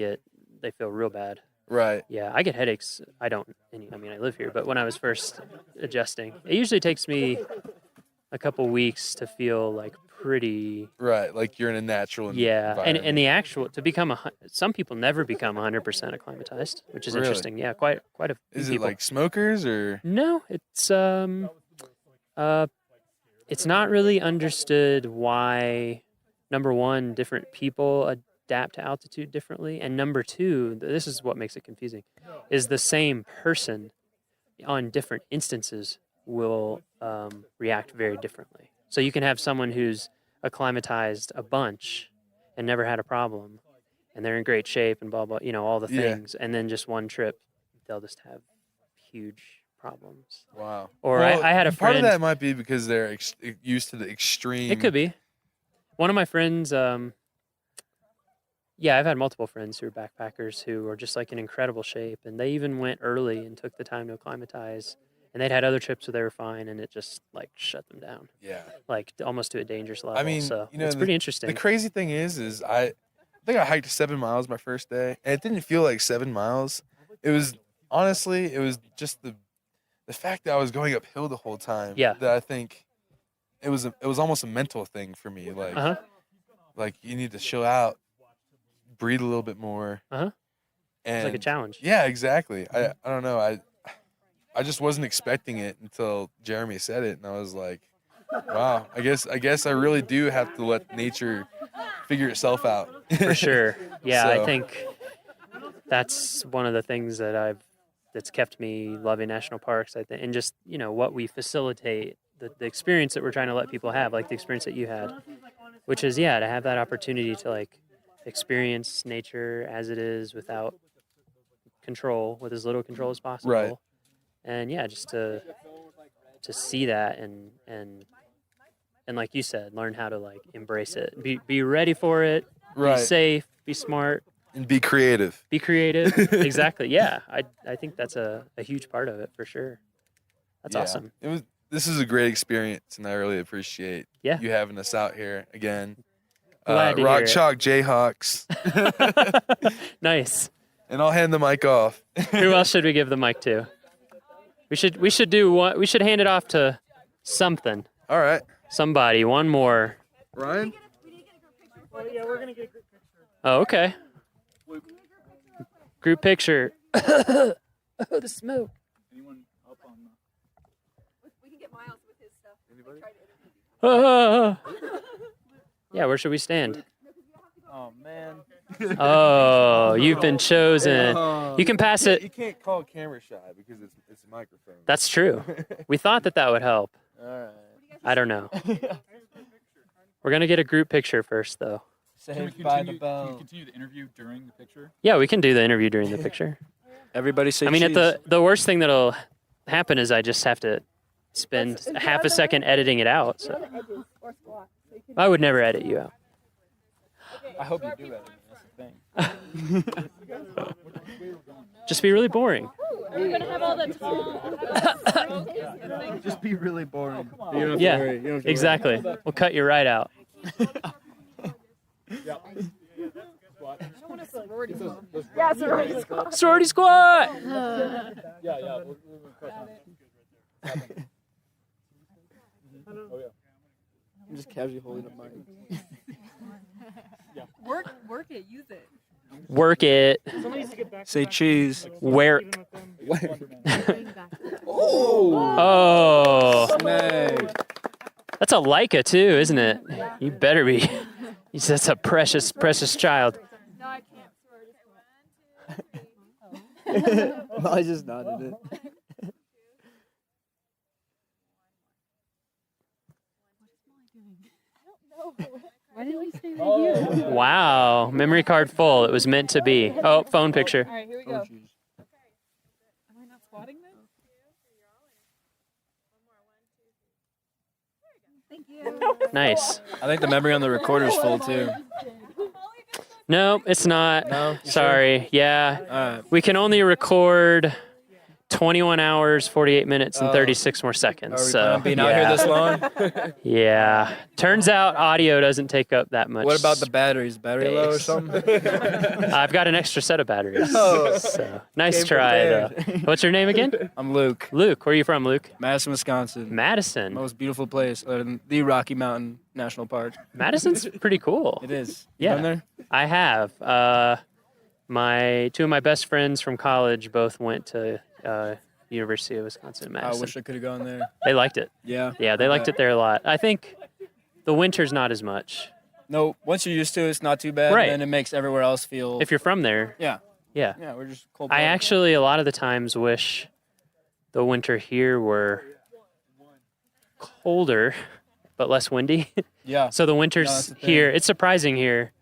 feel real bad. Right. Yeah, I get headaches. I don't. I mean, I live here, but when I was first adjusting, it usually takes me a couple weeks to feel like pretty. Right, like you're in a natural environment. And the actual to become some people never become 100% acclimatized, which is interesting. Yeah, quite a few Is it people. like smokers or? No, it's not really understood why, number one, different people adapt to altitude differently, and number two, this is what makes it confusing, is the same person on different instances will react very differently. So you can have someone who's acclimatized a bunch and never had a problem, and they're in great shape and blah, blah, all the things, and then just one trip, they'll just have huge problems. Wow. Or I had a friend. Part of that might be because they're used to the extreme. It could be. One of my friends, I've had multiple friends who are backpackers who are just like in incredible shape, and they even went early and took the time to acclimatize. And they'd had other trips where they were fine, and it just like shut them down. Yeah. Like almost to a dangerous level. I mean, so it's pretty interesting. The crazy thing is I think I hiked 7 miles my first day, and it didn't feel like 7 miles. It was just the fact that I was going uphill the whole time. Yeah. That I think it was almost a mental thing for me. Like, like you need to chill out, breathe a little bit more. And it's like a challenge. Yeah, exactly. I don't know. I just wasn't expecting it until Jeremy said it, and I was like, wow, I guess I really do have to let nature figure itself out. For sure. Yeah, So- I think that's one of the things that's kept me loving national parks, I think, and just, what we facilitate, the experience that we're trying to let people have, like the experience that you had, which is, to have that opportunity to like experience nature as it is without control, with as little control as possible. Right. And just to see that and like you said, learn how to like embrace it, be ready for it, Right. be safe, be smart, And be creative. be creative. Exactly. Yeah, I think that's a huge part of it for sure. That's Yeah. awesome. This is a great experience, and I really appreciate Yeah. you having us out here again. Glad to Rock hear it. Chalk Jayhawks. Nice. And I'll hand the mic off. Who else should we give the mic to? We should do one. We should hand it off to something. All right. Somebody. One more. Ryan? Well, yeah, we're gonna get a group picture. Oh, okay. Group picture. Oh, the smoke. Anyone up on We can get Miles with his stuff. Anybody? Oh. Yeah, where should we stand? Oh man. Oh, you've been chosen. You can pass it. You can't call camera shy because it's a microphone. That's true. We thought that would help. All right. I don't know. We're going to get a group picture first, though. Can we continue the interview during the picture? Yeah, we can do the interview during the picture. Everybody say the worst thing that'll happen is I just have to spend half a second editing it out. So I would never edit you out. I hope you do that. That's the thing. Just be really boring. We're gonna have all the tall. Just be really boring. Yeah, exactly. We'll cut you right out. Yeah, sorority squad. Sorority squad. I'm just casually holding up mine. Yeah. Work it, use it. Work it. Say cheese. Where? Oh! Oh. Snag. That's a Leica too, isn't it? You better be. That's a precious, precious child. No, I can't. I just nodded it. Why did we stay right here? Wow. Memory card full. It was meant to be. Oh, phone picture. All right, here we go. Am I not squatting then? Thank you. Nice. I think the memory on the recorder's full too. No, it's not. No? Sorry. Sure? Yeah. We can only record 21 hours, 48 minutes, and 36 more seconds. Are we So planning on being out here this long? Yeah. Turns out audio doesn't take up that much. What about the batteries? Battery low or something? I've got an extra set of batteries. Oh. So, nice Came try, though. prepared. What's your name again? I'm Luke. Luke. Where are you from, Luke? Madison, Wisconsin. Madison. Most beautiful place other than the Rocky Mountain National Park. Madison's pretty cool. It is. You Yeah. been there? I have. Two of my best friends from college both went to University of Wisconsin in I Madison. wish I could have gone there. They liked it. Yeah. Yeah, they liked it there a lot. I think the winter's not as much. No, once you're used to it, it's not too bad. Right. And it makes everywhere else feel. If you're from there. Yeah. Yeah. Yeah, we're just cold. I actually, a lot of the times, wish the winter here were colder, but less windy. Yeah. So the winters No, that's the thing. here, it's surprising here.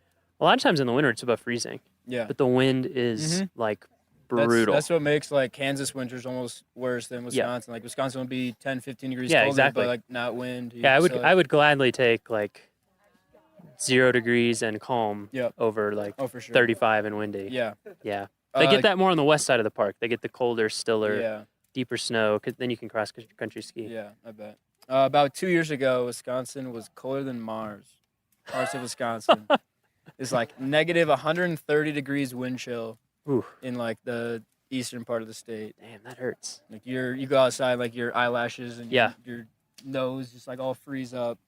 A lot of times in the winter, it's above freezing. Yeah. But the wind is like That's- brutal. That's what makes like Kansas winters almost worse than Wisconsin. Like Wisconsin would be 10, 15 degrees Yeah, colder, exactly. but like not wind. Yeah, So, like, I would gladly take like 0 degrees and calm Yep. over like Oh, for sure. 35 and windy. Yeah. Yeah. They get that more on the west side of the park. They get the colder, stiller, Yeah. deeper snow, 'cause then you can cross country ski. Yeah, I bet. About 2 years ago, Wisconsin was colder than Mars. Parts of Wisconsin. It's like negative 130 degrees wind chill in like the eastern part of the state. Damn, that hurts. Like you go outside, like your eyelashes and Yeah. your nose just like all freeze up.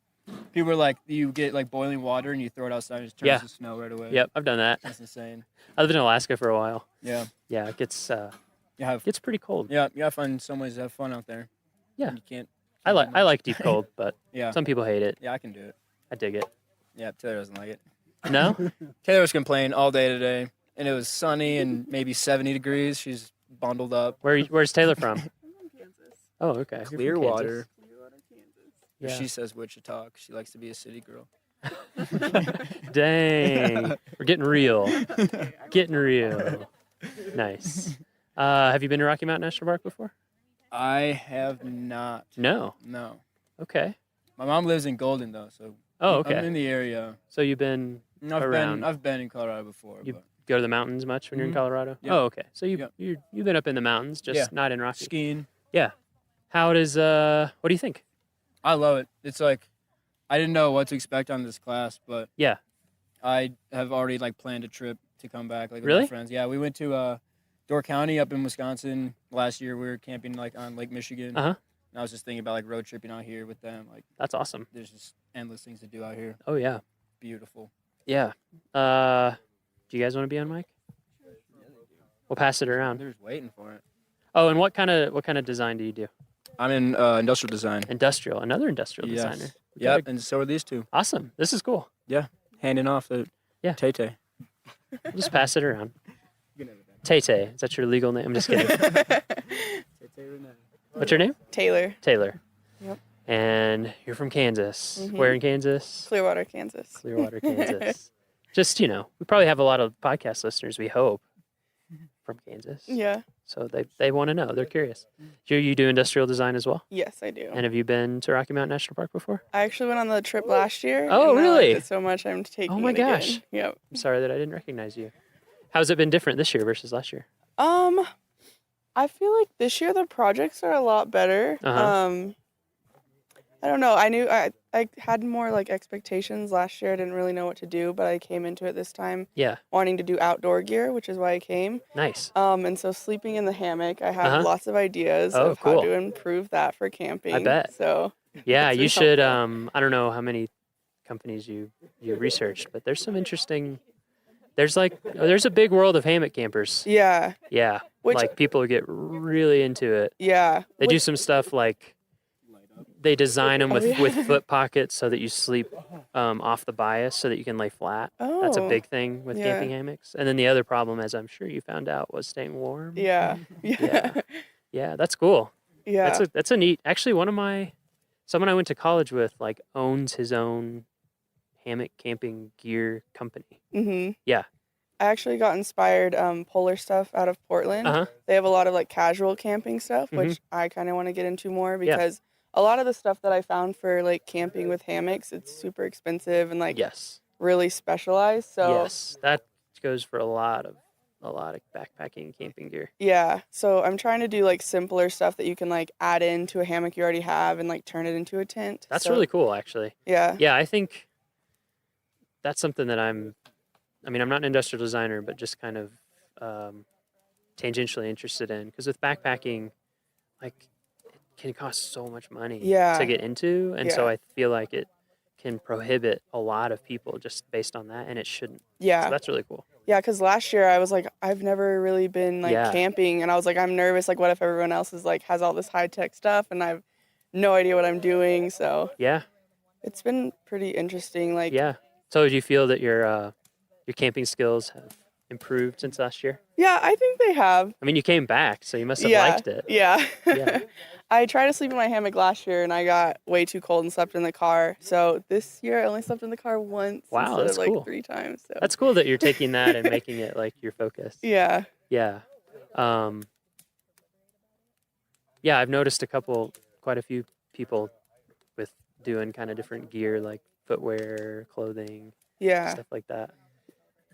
People are like, you get like boiling water and you throw it outside and it just turns Yeah. to snow right away. Yep, I've done that. That's insane. I lived in Alaska for a while. Yeah. Yeah, it gets You gets pretty cold. Yeah, you gotta find some ways to have fun out there. Yeah. You can't. I like deep cold, but Yeah. some people hate it. Yeah, I can do it. I dig it. Yeah, Taylor doesn't like it. No? Taylor was complaining all day today, and it was sunny and maybe 70 degrees. She's bundled up. Where's Taylor from? Oh, okay. You're from Clearwater. Yeah. She says Wichita 'cause she likes to be a city girl. Dang. We're getting real. Getting real. Nice. Have you been to Rocky Mountain National Park before? I have not. No. No. Okay. My mom lives in Golden though, so Oh, okay. I'm in the area. So you've been around. I've been in Colorado before. You but go to the mountains much when you're in Mhm. Colorado? Yeah. Oh, okay. So Yeah. you've been up in the mountains, just Yeah. not in Rocky. Skiing. Yeah. How does what do you think? I love it. It's like I didn't know what to expect on this class, but Yeah. I have already like planned a trip to come back like with Really? my friends. Yeah, we went to Door County up in Wisconsin last year. We were camping like on Lake Michigan. Uh-huh. And I was just thinking about like road tripping out here with them. Like That's awesome. there's just endless things to do out here. Oh yeah. Beautiful. Yeah. Do you guys want to be on mic? We'll pass it around. They're just waiting for it. Oh, and what kind of design do you do? I'm in industrial design. Industrial. Another industrial Yes. designer. We Yep, gotta- and so are these two. Awesome. This is cool. Yeah, handing off the Tay-Tay. We'll just pass it around. Tay-Tay. Is that your legal name? I'm just kidding. What's your name? Taylor. Taylor. Yep. And you're from Kansas. Mhm. Where in Kansas? Clearwater, Kansas. Clearwater, Kansas. Just, we probably have a lot of podcast listeners, we hope, from Kansas. Yeah. So they want to know. They're curious. You do industrial design as well? Yes, I do. And have you been to Rocky Mountain National Park before? I actually went on the trip last year. Oh, and I liked really? it so much I'm taking Oh my it again. gosh. Yep. I'm sorry that I didn't recognize you. How's it been different this year versus last year? I feel like this year the projects are a lot better. Uh-huh. I don't know. I knew I had more like expectations last year. I didn't really know what to do, but I came into it this time Yeah. wanting to do outdoor gear, which is why I came. Nice. And so sleeping in the hammock, I have Uh-huh. lots of ideas Oh, of how cool. to improve that for camping. I bet. So Yeah, It's you been should. helpful. I don't know how many companies you researched, but there's some interesting. There's a big world of hammock campers. Yeah. Yeah, Which- like people get really into it. Yeah. They do some stuff like they design them with, Oh, yeah. with foot pockets so that you sleep off the bias so that you can lay flat. That's a Oh, big thing with yeah. camping hammocks. And then the other problem, as I'm sure you found out, was staying warm. Yeah. Yeah. Yeah, that's cool. Yeah. That's a neat. Actually, someone I went to college with like owns his own hammock camping gear company. Mhm. Yeah. I actually got inspired polar stuff out of Portland. Uh-huh. They have a lot of like casual camping stuff, Mhm. which I kind of want to get into more Yeah. because a lot of the stuff that I found for like camping with hammocks, it's super expensive and like really specialized. So Yes, that goes for a lot of backpacking camping gear. yeah, so I'm trying to do like simpler stuff that you can like add into a hammock you already have and like turn it into a tent. That's So- really cool, actually. Yeah. Yeah, I think that's something that I'm not an industrial designer, but just kind of tangentially interested in. Because with backpacking, like, it can cost so much money Yeah. to get into. And so Yeah. I feel like it can prohibit a lot of people just based on that, and it shouldn't. Yeah. So that's really cool. Yeah, because last year I was like, I've never really been like Yeah. camping, and I was like, I'm nervous. Like, what if everyone else is like has all this high tech stuff, and I have no idea what I'm doing? So Yeah. it's been pretty interesting. Like, Yeah. So do you feel that your camping skills have improved since last year? yeah, I think they have. I mean, you came back, so you must have Yeah, liked it. yeah. Yeah. I tried to sleep in my hammock last year, and I got way too cold and slept in the car. So this year I only slept in the car once Wow, instead that's of like cool. 3 times. So That's cool that you're taking that and making it like your focus. yeah. Yeah. Yeah, I've noticed quite a few people with doing kind of different gear like footwear, clothing, Yeah. stuff like that.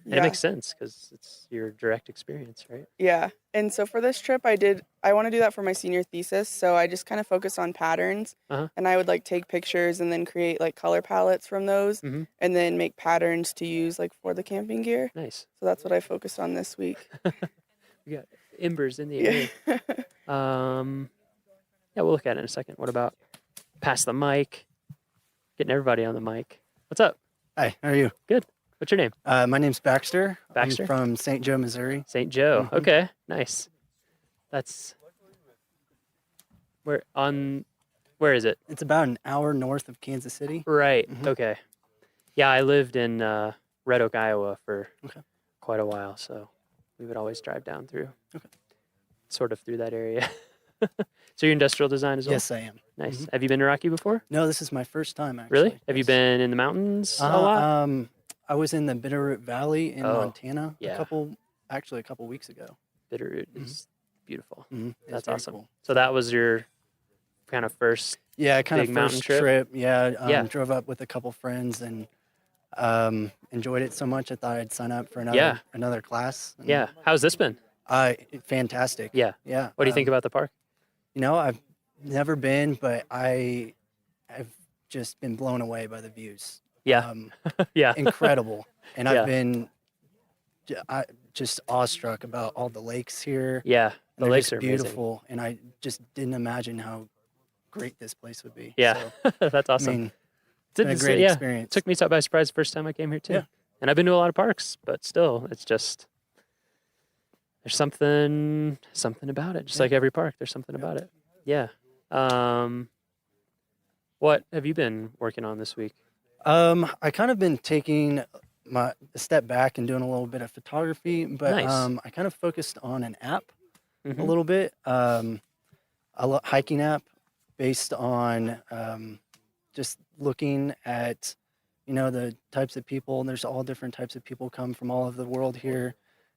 And Yeah. it makes sense because it's your direct experience, right? Yeah. And so for this trip, I want to do that for my senior thesis. So I just kind of focus on patterns Uh-huh. and I would like take pictures and then create like color palettes from those Mhm. and then make patterns to use like for the camping gear. Nice. So that's what I focused on this week. We got embers in the Yeah. air. Yeah, we'll look at it in a second. What about pass the mic? Getting everybody on the mic. What's up? Hi, how are you? Good. What's your name? My name's Baxter. Baxter? I'm from St. Joe, Missouri. St. Joe. Mhm. Okay, nice. That's where is it? It's about an hour north of Kansas City. Right. Mhm. Okay. Yeah, I lived in Red Oak, Iowa for Okay. quite a while, so we would always drive down through. Okay. Sort of through that area. So you're industrial design as well? Yes, I am. Nice. Mhm. Have you been to Rocky before? No, this is my first time actually. Really? Have you been in the mountains a lot? I was in the Bitterroot Valley in Oh, Montana yeah. a couple weeks ago. Bitterroot is beautiful. Mhm. It's That's very awesome. cool. So that was your kind of first Yeah, kind big of mountain first trip. Yeah, Yeah. drove up with a couple friends and enjoyed it so much I thought I'd sign up for Yeah. another class. And, Yeah. How's this been? Fantastic. Yeah. Yeah. What do you think about the park? You know, I've never been, but I've just been blown away by the views. Yeah. Yeah. Incredible. And Yeah. I've been just awestruck about all the lakes here. Yeah, the They're lakes just are amazing. beautiful. And I just didn't imagine how great this place would be. Yeah. So, That's awesome. I mean, it's been a great yeah, experience. Took me by surprise the first time I came here too. Yeah. And I've been to a lot of parks, but still, it's just there's something about it. Just Yeah. like every park, there's something about it. Yeah. What have you been working on this week? I kind of been taking a step back and doing a little bit of photography, but Nice. I kind of focused on an app a Mhm. little bit, a hiking app based on just looking at the types of people. There's all different types of people come from all over the world here,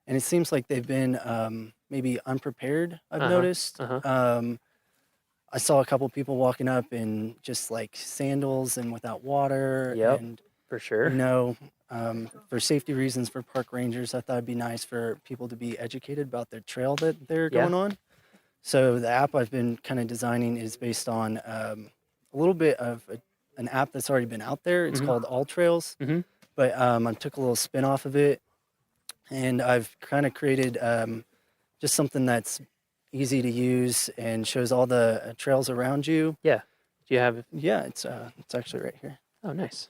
and it seems like they've been maybe unprepared. I've Uh-huh, noticed. uh-huh. I saw a couple people walking up in just like sandals and without water. Yep, And for sure. for safety reasons for park rangers, I thought it'd be nice for people to be educated about their trail that they're Yeah. going on. So the app I've been kind of designing is based on a little bit of an app that's already been out there. It's Mhm. called All Trails, Mhm. but I took a little spin off of it, and I've kind of created just something that's easy to use and shows all the trails around you. Yeah. Do you have? Yeah, it's actually right here. Oh, nice.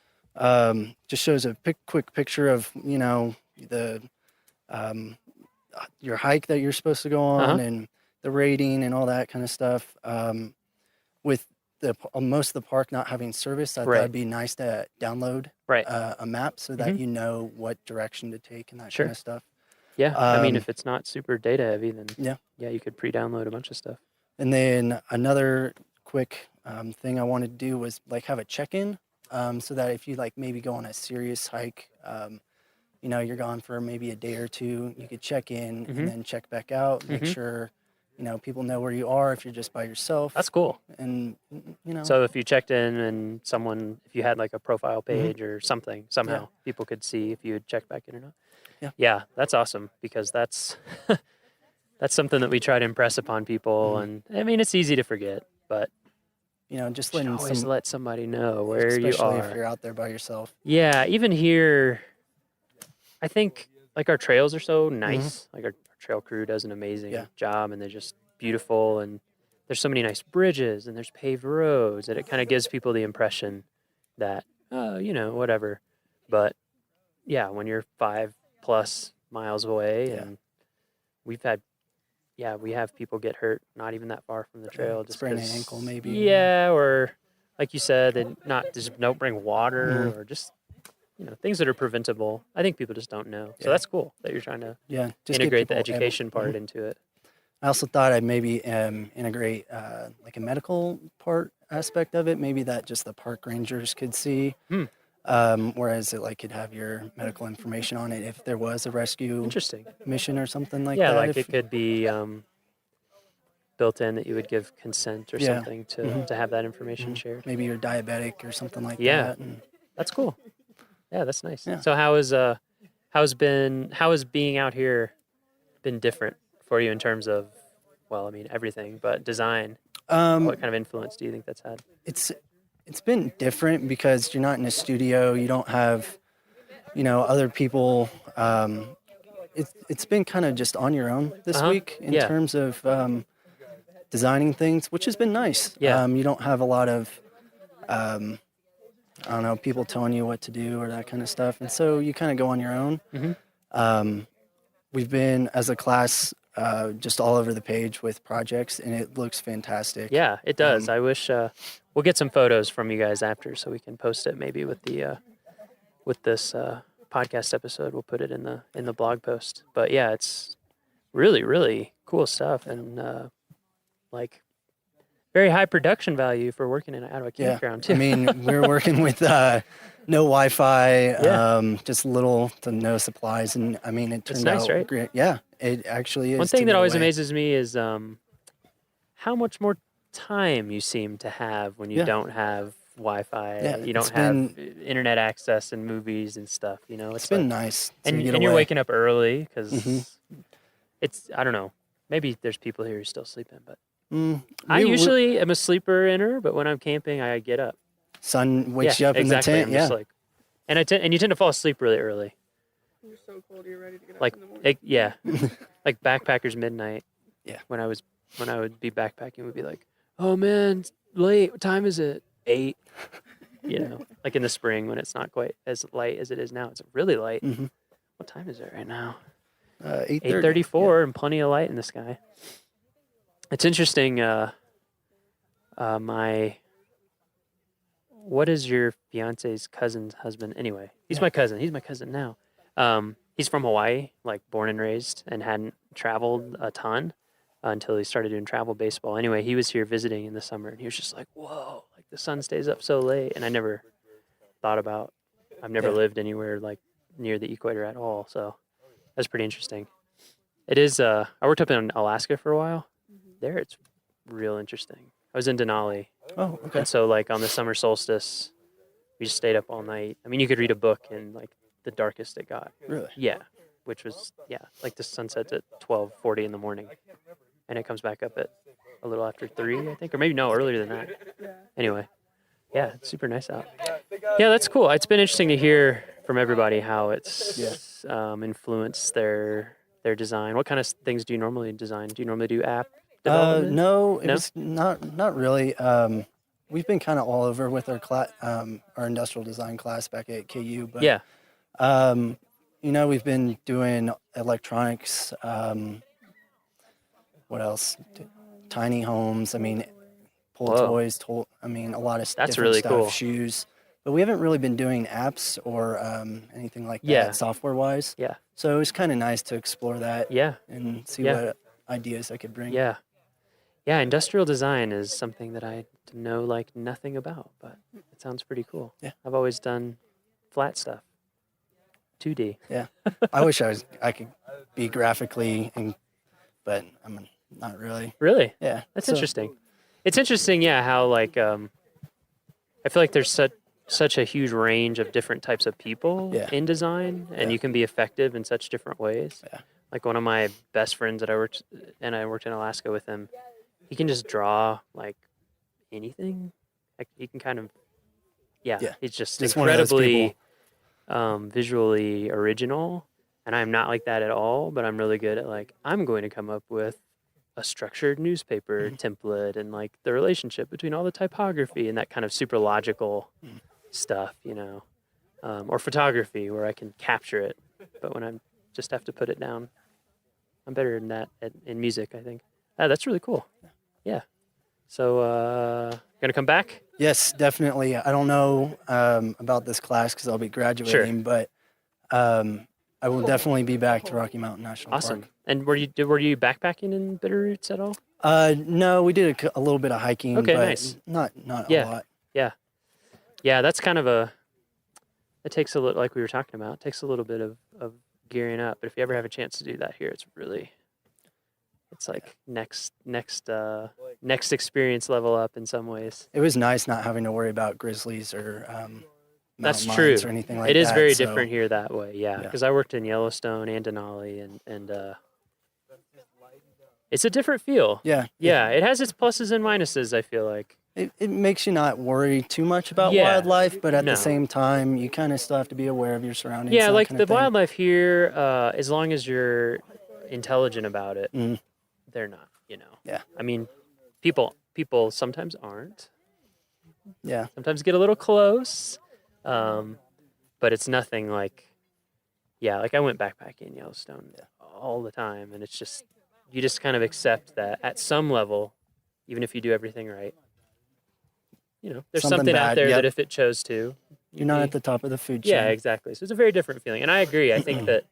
Just shows a quick picture of the your hike that you're supposed to go on and the rating and all that kind of stuff. With most of the park not having service, I thought it'd be nice to download a map so that you know what direction to take and that kind of stuff. Yeah, I mean, if it's not super data heavy, then yeah, you could pre-download a bunch of stuff. And then another quick thing I wanted to do was like have a check-in, so that if you like maybe go on a serious hike, you're gone for maybe a day or two, you could check in and then check back out, make sure people know where you are if you're just by yourself. That's cool. And So if you checked in and if you had like a profile page or something, somehow people could see if you had checked back in or not. Yeah, that's awesome, because that's that's something that we try to impress upon people. And I mean, it's easy to forget, but just always let somebody know where you especially are. if you're out there by yourself. Yeah, even here, I think like our trails are so nice. Like our trail crew does an amazing job, and they're just beautiful. And there's so many nice bridges, and there's paved roads, that it kind of gives people the impression that, whatever. But yeah, when you're 5+ miles away, and we have people get hurt not even that far from the trail, just sprain an ankle maybe. Yeah, or like you said, they don't bring water or just things that are preventable. I think people just don't know. So that's cool that you're trying to just integrate the education part into it. I also thought I'd maybe integrate like a medical part aspect of it, maybe that just the park rangers could see. Whereas it could have your medical information on it if there was a rescue mission or something like that. Yeah, like it could be built in that you would give consent or something to have that information shared. Maybe you're diabetic or something like that. Yeah, that's cool. Yeah, that's nice. Yeah. So how has being out here been different for you in terms of, well, I mean everything, but design? What kind of influence do you think that's had? It's been different because you're not in a studio. You don't have, other people. It's been kind of just on your own this week in terms of designing things, which has been nice. Yeah. You don't have a lot of, people telling you what to do or that kind of stuff. And so you kind of go on your own. We've been, as a class, just all over the page with projects, and it looks fantastic. Yeah, it does. I wish we'll get some photos from you guys after, so we can post it maybe with the with this podcast episode. We'll put it in the blog post. But yeah, it's really, really cool stuff, and like very high production value for working out of a campground too. I mean, we're working with no Wi-Fi, just little to no supplies, and I mean, it turned out right? great. Yeah, it actually is. One thing that always amazes me is how much more time you seem to have when you don't have Wi-Fi. You don't have internet access and movies and stuff. It's been nice. And you're waking up early because it's, I don't know, maybe there's people here who are still sleeping, but I usually am a sleeper inner, but when I'm camping, I get up. Sun wakes you up in the tent. I'm just and you tend to fall asleep really early. You're so cold, you're ready to get up in the morning. Like backpackers midnight. Yeah. When I would be backpacking, we'd be like, oh man, it's late. What time is it? 8. Like in the spring when it's not quite as light as it is now. It's really light. What time is it right now? 8:34 and plenty of light in the sky. It's interesting. What is your fiance's cousin's husband? Anyway, he's my cousin. He's my cousin now. He's from Hawaii, like born and raised, and hadn't traveled a ton until he started doing travel baseball. Anyway, he was here visiting in the summer, and he was just like, whoa, like the sun stays up so late. And I never thought about, I've never lived anywhere like near the equator at all. So that's pretty interesting. It is, I worked up in Alaska for a while. There it's real interesting. I was in Denali. Oh, okay. And so like on the summer solstice, we just stayed up all night. I mean, you could read a book in like the darkest it got. Really? Yeah. Which was, like the sun sets at 12:40 in the morning. And it comes back up at a little after 3, I think. Or maybe no, earlier than that. Anyway. Yeah, it's super nice out. Yeah, that's cool. It's been interesting to hear from everybody how it's influenced their design. What kind of things do you normally design? Do you normally do app development? No, it was not really. we've been kind of all over with our industrial design class back at KU. But Yeah. We've been doing electronics. What else? Tiny homes. I mean, pull Whoa. toys. A lot of That's different really stuff. cool. Shoes. But we haven't really been doing apps or anything like that, Yeah. software-wise. Yeah. So it was kind of nice to explore that. Yeah. And see Yeah. what ideas I could bring. Yeah. Yeah, industrial design is something that I know like nothing about, but it sounds pretty cool. Yeah. I've always done flat stuff. 2D. Yeah. I wish I could be graphically, but I'm not really. Really? Yeah. That's So- interesting. It's interesting, yeah, how like I feel like there's such a huge range of different types of people in design, and you can be effective in such different ways. Yeah. Like one of my best friends that I worked in Alaska with him, he can just draw like anything. Like he can kind of, he's just It's one of those incredibly visually original. And I'm not like that at all, but I'm really good at like, I'm going to come up with a structured newspaper template and like the relationship between all the typography and that kind of super logical stuff, or photography where I can capture it. But when I just have to put it down, I'm better than that in music, I think. That's really cool. Yeah. So, gonna come back? Yes, definitely. I don't know about this class because I'll be graduating, but I will definitely be back to Rocky Mountain National Awesome. Park. And were you backpacking in Bitterroots at all? No, we did a little bit of hiking, Okay, but nice. not a lot. Yeah. Yeah, that's kind of it takes a little, like we were talking about, it takes a little bit of gearing up. But if you ever have a chance to do that here, it's like next experience level up in some ways. It was nice not having to worry about grizzlies or That's mountain true. lions or anything like that. It is very so- different here that way, yeah. Because I worked in Yellowstone and Denali, and it's a different feel. Yeah. Yeah, it has its pluses and minuses, I feel like. It makes you not worry too much about Yeah. wildlife, but at No. the same time, you kind of still have to be aware of your surroundings. Yeah, that like kind the of thing. wildlife here, as long as you're intelligent about it, they're not, Yeah. I mean, people sometimes aren't. Yeah. Sometimes get a little close, but it's nothing like, like I went backpacking in Yellowstone all the time, and it's just, you just kind of accept that at some level, even if you do everything right, there's something out bad, there yep. that if it chose to, You're not at the top of the food chain. yeah, exactly. So it's a very different feeling, and I agree. I think that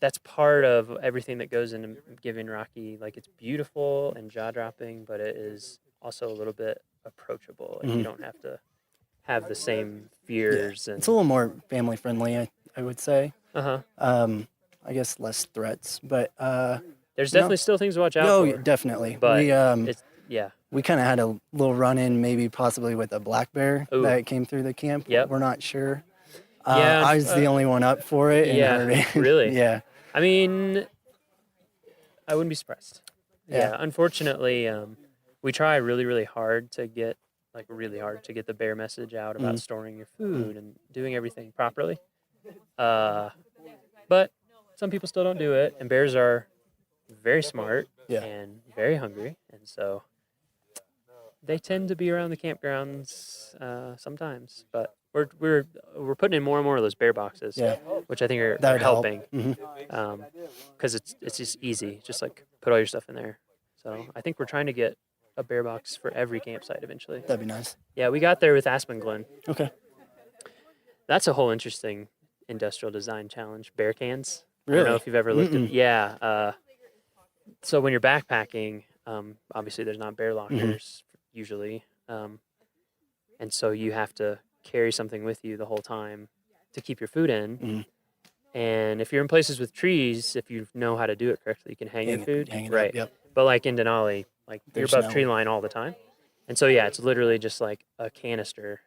that's part of everything that goes into giving Rocky. Like, it's beautiful and jaw dropping, but it is also a little bit approachable. Like, you don't have to have the same fears. And It's a little more family friendly, I would say. Uh-huh. I guess less threats, but there's definitely still things to watch out Oh, for. definitely. But we yeah. we kind of had a little run in, maybe possibly with a black bear Ooh. that came through the camp. Yep. We're not sure. Yeah, I was the only one up for it. And Yeah, heard it. really? Yeah. I mean, I wouldn't be surprised. Yeah. Unfortunately, we try really, really hard to get the bear message out about storing your food and doing everything properly. But some people still don't do it, and bears are very smart and very hungry, and so they tend to be around the campgrounds sometimes. But we're putting in more and more of those bear boxes, which I think are That would help. helping, because it's just easy, just like put all your stuff in there. So I think we're trying to get a bear box for every campsite eventually. That'd be nice. Yeah, we got there with Aspen Glen. Okay. That's a whole interesting industrial design challenge. Bear cans. I Really? don't know if you've ever looked Mm-mm. at. Yeah. So when you're backpacking, obviously there's not bear lockers usually, and so you have to carry something with you the whole time to keep your food in. And if you're in places with trees, if you know how to do it correctly, you can hang your food. hang it up, right. yep. But like in Denali, like There's you're above no- tree line all the time, and so yeah, it's literally just like a canister.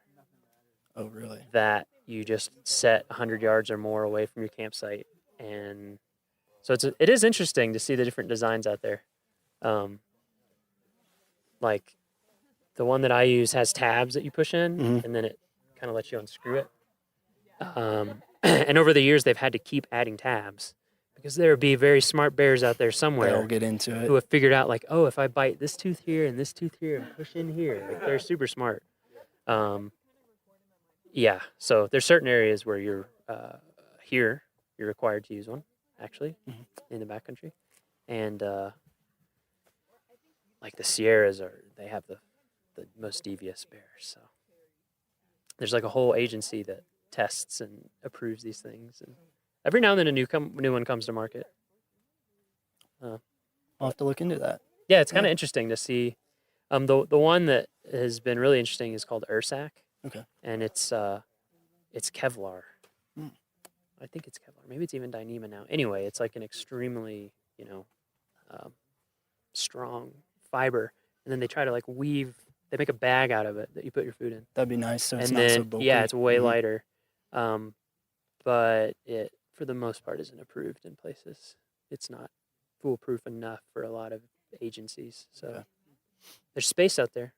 Oh, really? That you just set 100 yards or more away from your campsite, and so it is interesting to see the different designs out there. Like the one that I use has tabs that you push in, and then it kind of lets you unscrew it. And over the years, they've had to keep adding tabs Because there would be very smart bears out there somewhere They'll get into it. who have figured out like, oh, if I bite this tooth here and this tooth here and push in here, like they're super smart. Yeah, so there's certain areas where you're you're required to use one, actually, in the backcountry. And like the Sierras they have the most devious bears. So there's like a whole agency that tests and approves these things. And every now and then a new one comes to market. I'll have to look into that. Yeah, it's kind of interesting to see. The one that has been really interesting is called Ursac. Okay. And it's Kevlar. I think it's Kevlar. Maybe it's even Dyneema now. Anyway, it's like an extremely, strong fiber. And then they try to like weave. They make a bag out of it that you put your food in. That'd be nice. So it's and not then, so bulky. yeah, it's way lighter. But it, for the most part, isn't approved in places. It's not foolproof enough for a lot of agencies. So there's space out there.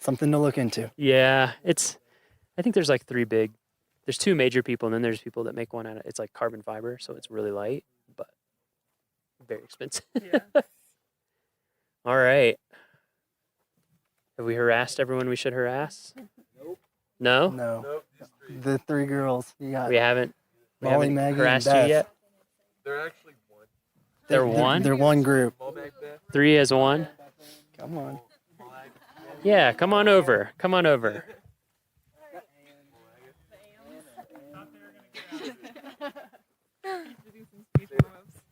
Something to look into. Yeah, I think there's like there's two major people, and then there's people that make one out of, it's like carbon fiber, so it's really light, but very expensive. Yeah. All right. Have we harassed everyone we should harass? Nope. No? No. Nope, the three girls. You got We haven't Molly, Maggie, harassed and Beth. you yet? They're actually one. They're one? They're one group. Three as one? Come on. Yeah, come on over. Come on over.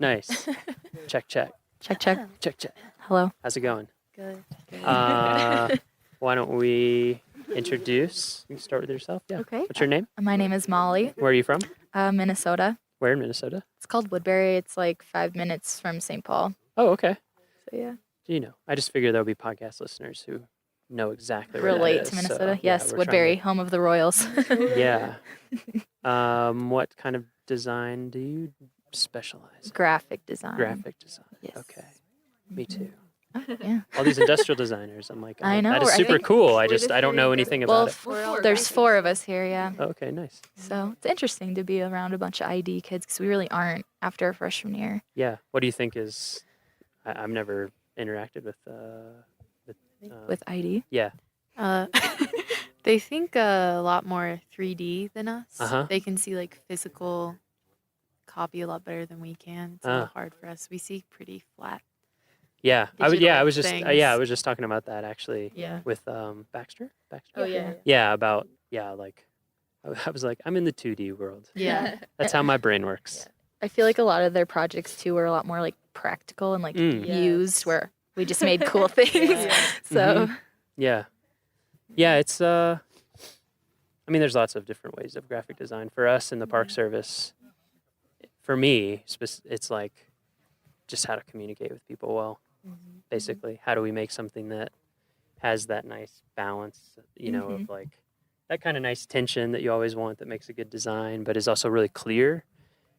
Nice. Check. Check. Check. Hello. How's it going? Good. Why don't we introduce? You can start with yourself. Yeah. Okay. What's your name? My name is Molly. Where are you from? Minnesota. Where in Minnesota? It's called Woodbury. It's like 5 minutes from St. Paul. Oh, okay. So yeah. Do you know? I just figured there'll be podcast listeners who know exactly where Relate that is, to Minnesota. so, Yes, we're Woodbury, trying home of the Royals. to- Yeah. What kind of design do you specialize in? Graphic design. Graphic design. Yes. Okay. Me too. Yeah. All these industrial designers. I'm like, I know. that is I super think cool. I don't know anything about it. Well, there's 4 of us here, yeah. Okay, nice. So it's interesting to be around a bunch of ID kids because we really aren't after freshman year. Yeah. What do you think is? I've never interacted with ID. Yeah. They think a lot more 3D than us. Uh-huh. They can see like physical copy a lot better than we can. It's a little hard for us. We see pretty flat. Yeah. I digital was just. things. I was just talking about that actually. Yeah. With Baxter. Oh, yeah. Yeah. About like. I was like, I'm in the 2D world. Yeah. That's how my brain works. I feel like a lot of their projects too are a lot more like practical and like used, where we just made cool things. So Mhm. Yeah. Yeah, it's I mean, there's lots of different ways of graphic design. For us in the Park Service, for me, it's like just how to communicate with people well. Basically, how do we make something that has that nice balance, of like that kind of nice tension that you always want, that makes a good design, but is also really clear.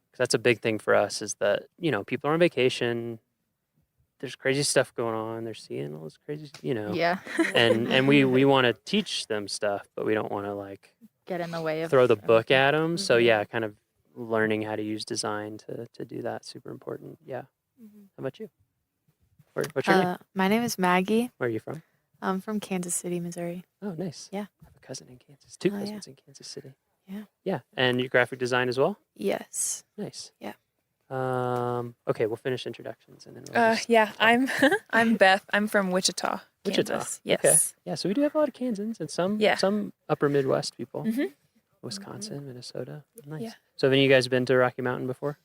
Because that's a big thing for us, is that, people are on vacation. There's crazy stuff going on. They're seeing all this crazy, Yeah. and we want to teach them stuff, but we don't want to like get in the way of throw the book at them. So yeah, kind of learning how to use design to do that, super important. Yeah. How about you? What's your name? My name is Maggie. Where are you from? I'm from Kansas City, Missouri. Oh, nice. Yeah. I have a cousin in Kansas. Two Oh, yeah. cousins in Kansas City. Yeah. Yeah. And your graphic design as well? Yes. Nice. Yeah. Okay, we'll finish introductions and then we'll just Yeah, I'm Beth. I'm from Wichita, Wichita. Kansas. Okay. Yes. Yeah, so we do have a lot of Kansans and some upper Midwest people. Wisconsin, Minnesota. Nice. Yeah. So have any of you guys been to Rocky Mountain before?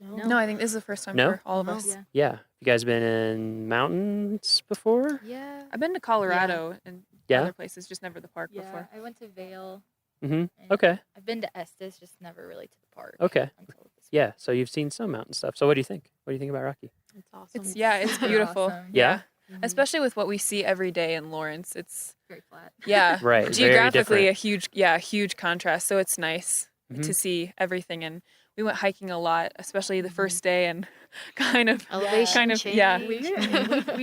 No, I think this is the first time No? for all of us. Yeah. Yeah. You guys been in mountains before? Yeah. I've been to Colorado and Yeah? other places, just never the park before. I went to Vail. Mm-hmm. and Okay. I've been to Estes, just never really to the park. Okay. Yeah, so you've seen some mountain stuff. So what do you think? What do you think about Rocky? It's awesome. It's beautiful. Awesome. Yeah? Especially with what we see every day in Lawrence. It's very flat. Yeah. Right, very Geographically different. a huge contrast. So it's nice Mhm. to see everything. And we went hiking a lot, especially the first day, and kind of Elevation yeah. We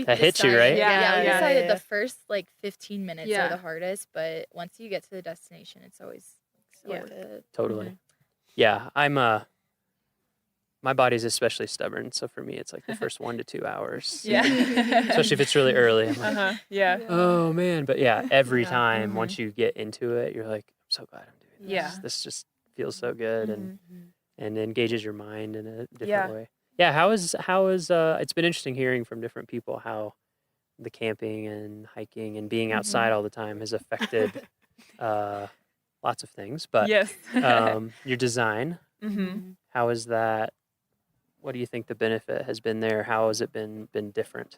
That hit you, right? Yeah, we Yeah. decided the first like 15 minutes Yeah. are the hardest, but once you get to the destination, it's always so Yeah. worth it. Totally. Yeah, I'm my body's especially stubborn, so for me it's like the first 1 to 2 hours. Yeah. Especially if it's really early. I'm like, Yeah. oh man. But yeah, every Yeah. time once you get into it, you're like, I'm so glad I'm doing this. Yeah. This just feels so good and engages your mind in a different Yeah. way. Yeah, how is it's been interesting hearing from different people how the camping and hiking and being outside all the time has affected lots of things. But Yes. your design, how is that? What do you think the benefit has been there? How has it been different?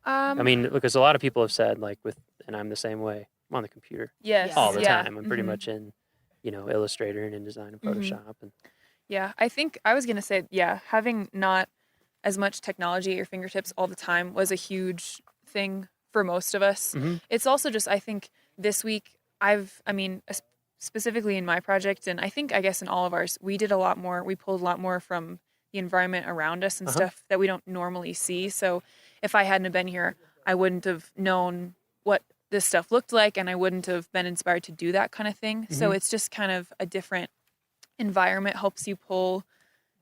I mean, because a lot of people have said and I'm the same way. I'm on the computer all the time. I'm pretty much in, Illustrator and InDesign and Photoshop and. Yeah, I think I was going to say, having not as much technology at your fingertips all the time was a huge thing for most of us. It's also just, I think this week specifically in my project, and I guess in all of ours, we pulled a lot more from the environment around us and stuff that we don't normally see. So if I hadn't have been here, I wouldn't have known what this stuff looked like, and I wouldn't have been inspired to do that kind of thing. So it's just kind of a different environment, helps you pull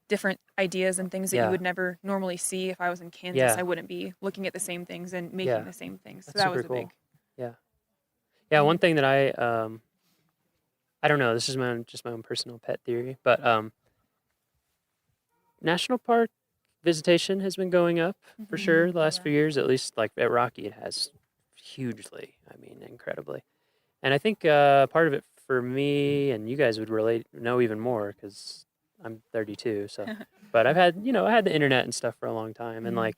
different ideas and things that you would never normally see. If I was in Kansas, I wouldn't be looking at the same things and making the same things. So that was cool. big. Yeah. One thing that I don't know, this is just my own personal pet theory, but national park visitation has been going up for sure the last few years, at least like at Rocky it has hugely, incredibly. And I think part of it for me, and you guys would know even more because I'm 32, so but I had the internet and stuff for a long time, and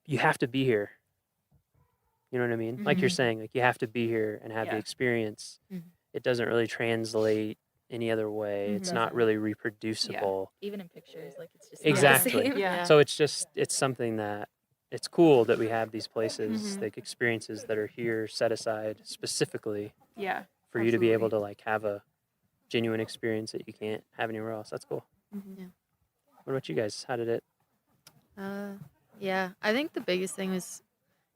you have to be here. You know what I mean? Like you're saying, like you have to be here and have the experience. It doesn't really translate any other way. It's not really reproducible. Even in pictures, like it's just exactly. Yeah. So it's something that it's cool that we have these places, like experiences that are here set aside specifically for you to be able to have a genuine experience that you can't have anywhere else. That's cool. Yeah. What about you guys? How did it? Yeah, I think the biggest thing was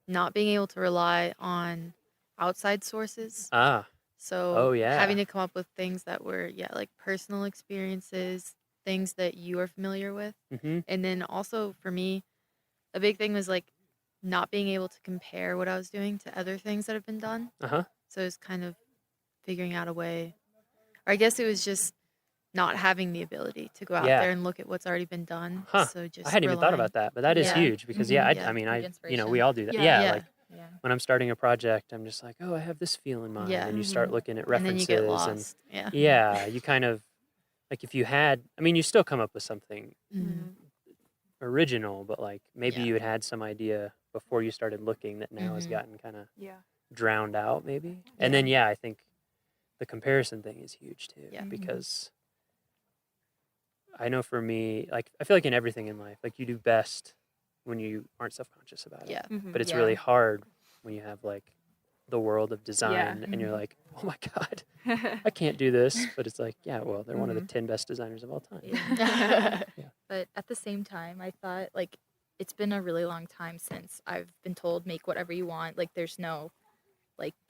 not being able to rely on outside sources. So having to come up with things that were like personal experiences, things that you are familiar with. And then also for me, a big thing was not being able to compare what I was doing to other things that have been done. So it's kind of figuring out a way, or I guess it was just not having the ability to go out there and look at what's already been done. So just I hadn't even thought about that, but that is huge because I mean, we all do that. When I'm starting a project, I'm just like, oh, I have this feel in mind, and you start looking at references, and then you get lost. You kind of if you had, you still come up with something original, but maybe you had some idea before you started looking that now has gotten kind of drowned out, maybe. And then I think the comparison thing is huge too, because I know for me, I feel like in everything in life, you do best when you aren't self-conscious about it. But it's really hard when you have the world of design and you're like, oh my God, I can't do this. But it's well, they're one of the 10 best designers of all time. But at the same time, I thought it's been a really long time since I've been told make whatever you want. There's no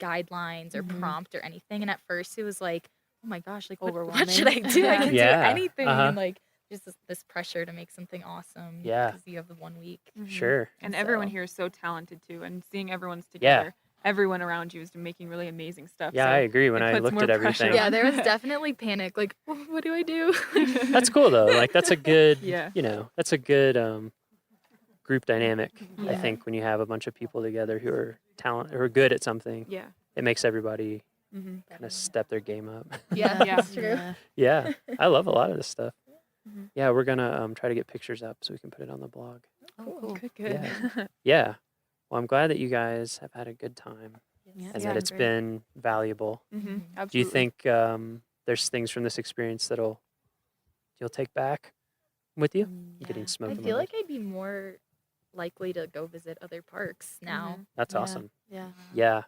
guidelines or prompt or anything. And at first it was oh my gosh, what should I do? I can do anything. And just this pressure to make something awesome. Because you have the 1 week. Sure. And everyone here is so talented too. And seeing everyone's together, everyone around you is making really amazing stuff. Yeah, so I agree. When I looked at everything. Yeah, there was definitely panic. What do I do? That's cool though. That's a good, that's a good group dynamic. I think when you have a bunch of people together who are who are good at something, it makes everybody kind of step their game up. Yeah, that's true. Yeah, I love a lot of this stuff. Yeah, we're gonna try to get pictures up so we can put it on the blog. Oh, cool. Good. Yeah. Well, I'm glad that you guys have had a good time and that it's been valuable. Absolutely. Do you think there's things from this experience you'll take back with you? Getting smoked. I feel like I'd be more likely to go visit other parks now. That's awesome. Yeah.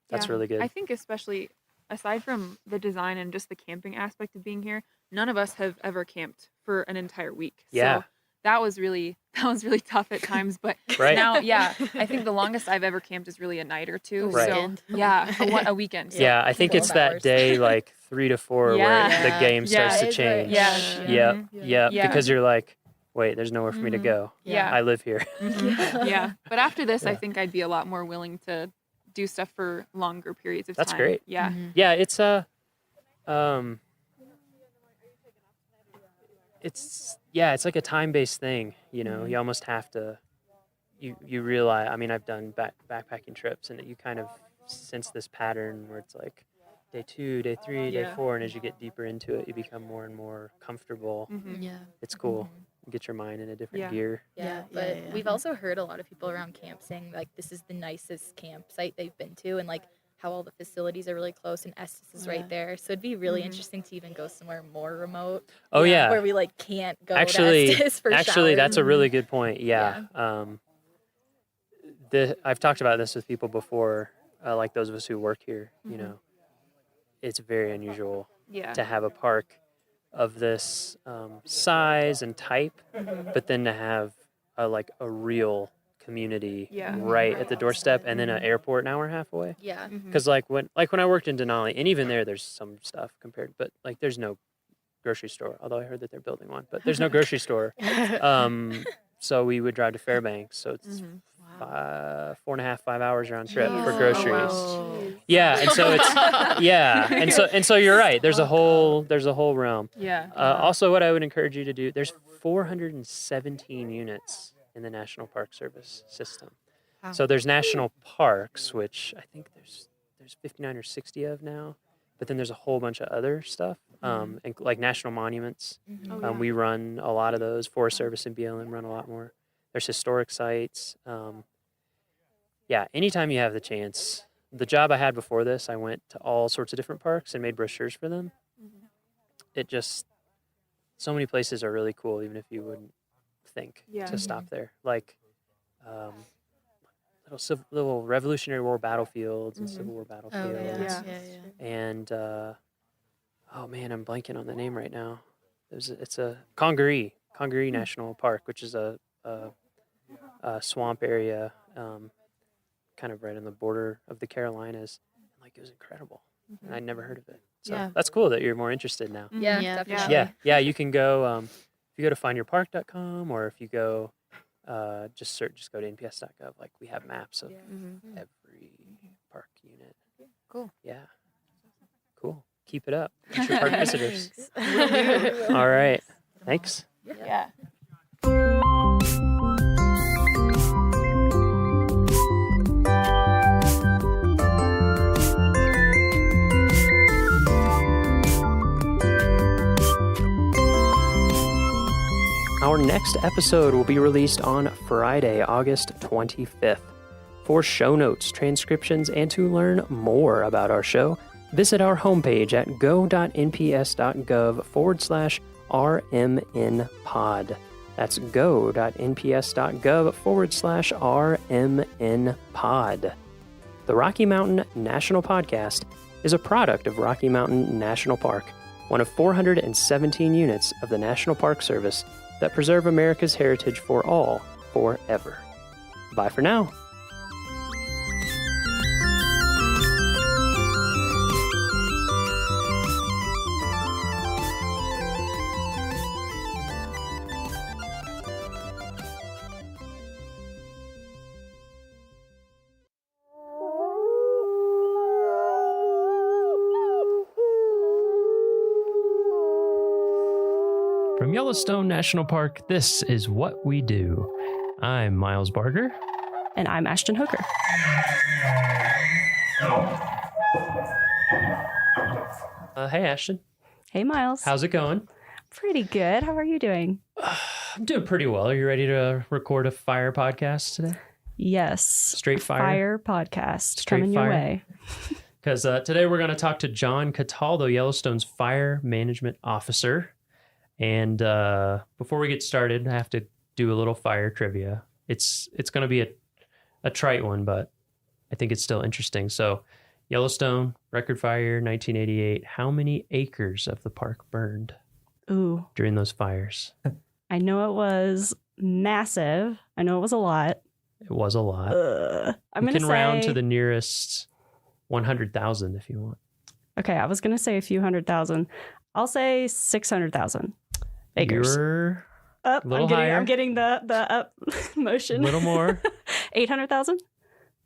That's really good. I think especially aside from the design and just the camping aspect of being here, none of us have ever camped for an entire week. So that was really that was really tough at times. But Right. now, yeah, I think the longest I've ever camped is really a night or two. Right. So yeah, a weekend. So. Yeah, I think it's that day like 3 to 4 where the game starts to change. Yeah. Yeah. Because you're like, wait, there's nowhere for me to go. Yeah. I live here. Yeah. But after this, I think I'd be a lot more willing to do stuff for longer periods of time. That's great. Yeah. Yeah, it's it's like a time-based thing, you know. You almost have to you realize, I mean, I've done backpacking trips and you kind of sense this pattern where it's like day 2, day 3, day 4, and as you get deeper into it, you become more and more comfortable. Yeah. It's cool. Get your mind in a different gear. Yeah, but we've also heard a lot of people around camp saying like this is the nicest campsite they've been to, and like how all the facilities are really close and Estes is right there. So it'd be really interesting to even go somewhere more remote. Oh yeah, where we like can't go actually, to Estes for actually, showers. that's a really good point. Yeah. I've talked about this with people before, like those of us who work here. You know, it's very unusual to have a park of this size and type, but then to have a real community right at the doorstep, and then an airport an hour and a half away. Yeah. Because when I worked in Denali, and even there's some stuff compared, but like there's no grocery store. Although I heard that they're building one, but there's no grocery store. So we would drive to Fairbanks. So it's 4.5, 5 hours round trip for groceries. Yeah, and so it's and so you're right. There's a whole realm. Yeah. Also, what I would encourage you to do, there's 417 units in the National Park Service system. Wow. So there's national parks, which I think there's 59 or 60 of now, but then there's a whole bunch of other stuff, and like national monuments. We run a lot of those. Forest Service and BLM run a lot more. There's historic sites. Anytime you have the chance. The job I had before this, I went to all sorts of different parks and made brochures for them. It just, so many places are really cool, even if you wouldn't think to stop there. Like little Revolutionary War battlefields and Civil War battlefields. And oh man, I'm blanking on the name right now. It's a Congaree National Park, which is a swamp area, kind of right on the border of the Carolinas. Like, it was incredible, and I'd never heard of it. So that's cool that you're more interested now. Yeah, definitely. Yeah. You can go if you go to findyourpark.com, or if you go just go to nps.gov. Like, we have maps of every park unit. Cool. Yeah. Cool. Keep it up. Future park visitors. All right. Thanks. Yeah. Our next episode will be released on Friday, August 25th. For show notes, transcriptions, and to learn more about our show, visit our homepage at go.nps.gov/RMNpod. That's go.nps.gov/RMNpod. The Rocky Mountain National Podcast is a product of Rocky Mountain National Park, one of 417 units of the National Park Service that preserve America's heritage for all, forever. Bye for now. From Yellowstone National Park, this is What We Do. I'm Miles Barger. And I'm Ashton Hooker. Hey, Ashton. Hey, Miles. How's it going? Pretty good. How are you doing? I'm doing pretty well. Are you ready to record a fire podcast today? Yes. Straight fire? Fire podcast. Straight coming fire? your way. Because today we're going to talk to John Cataldo, Yellowstone's Fire Management Officer. And before we get started, I have to do a little fire trivia. It's going to be a trite one, but I think it's still interesting. So, Yellowstone, record fire, 1988. How many acres of the park burned Ooh. during those fires? I know it was massive. I know it was a lot. It was a lot. I'm You going to can say round to the nearest 100,000 if you want. Okay, I was going to say a few 100,000. I'll say 600,000 acres. You're up. a little I'm higher. getting the up motion. A little more. 800,000?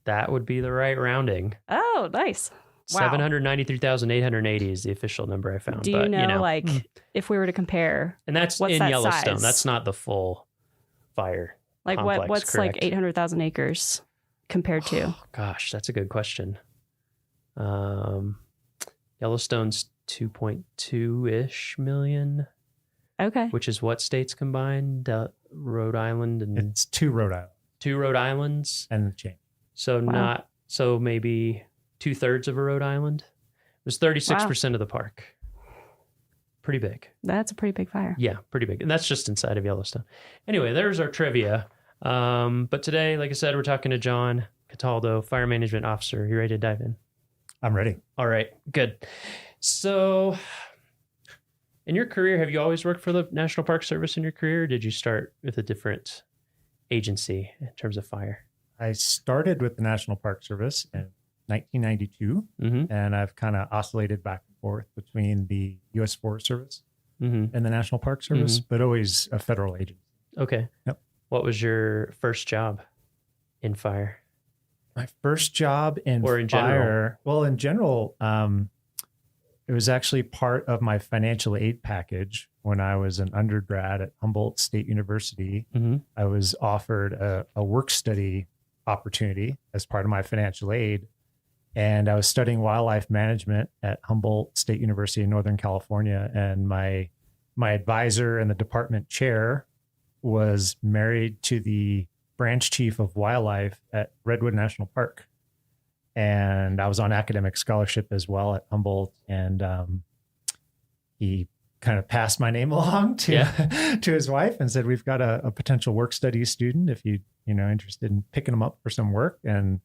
That would be the right rounding. Oh, nice. Wow. 793,880 is the official number I found. Do you but, know, like, if we were to compare, and that's what's in that Yellowstone. size? That's not the full fire Like, complex, what's correct? like 800,000 acres compared to? Gosh, that's a good question. Yellowstone's 2.2-ish million. Okay. Which is what states combined? Rhode Island and It's 2 Rhode Island. 2 Rhode Islands. And the chain. So maybe 2/3 of a Rhode Island. It was 36% of the park. Pretty big. That's a pretty big fire. Yeah, pretty big. And that's just inside of Yellowstone. Anyway, there's our trivia. But today, like I said, we're talking to John Cataldo, Fire Management Officer. You ready to dive in? I'm ready. All right, good. So in your career, have you always worked for the National Park Service in your career? Or did you start with a different agency in terms of fire? I started with the National Park Service in 1992, and I've kind of oscillated back and forth between the U.S. Forest Service and the National Park Service, but always a federal agency. Okay. Yep. What was your first job in fire? My first job in Or in fire, general? well, in general, it was actually part of my financial aid package when I was an undergrad at Humboldt State University. I was offered a work study opportunity as part of my financial aid. And I was studying wildlife management at Humboldt State University in Northern California. And my advisor and the department chair was married to the branch chief of wildlife at Redwood National Park. And I was on academic scholarship as well at Humboldt. And he kind of passed my name along to his wife and said, we've got a potential work study student if you're interested in picking them up for some work. And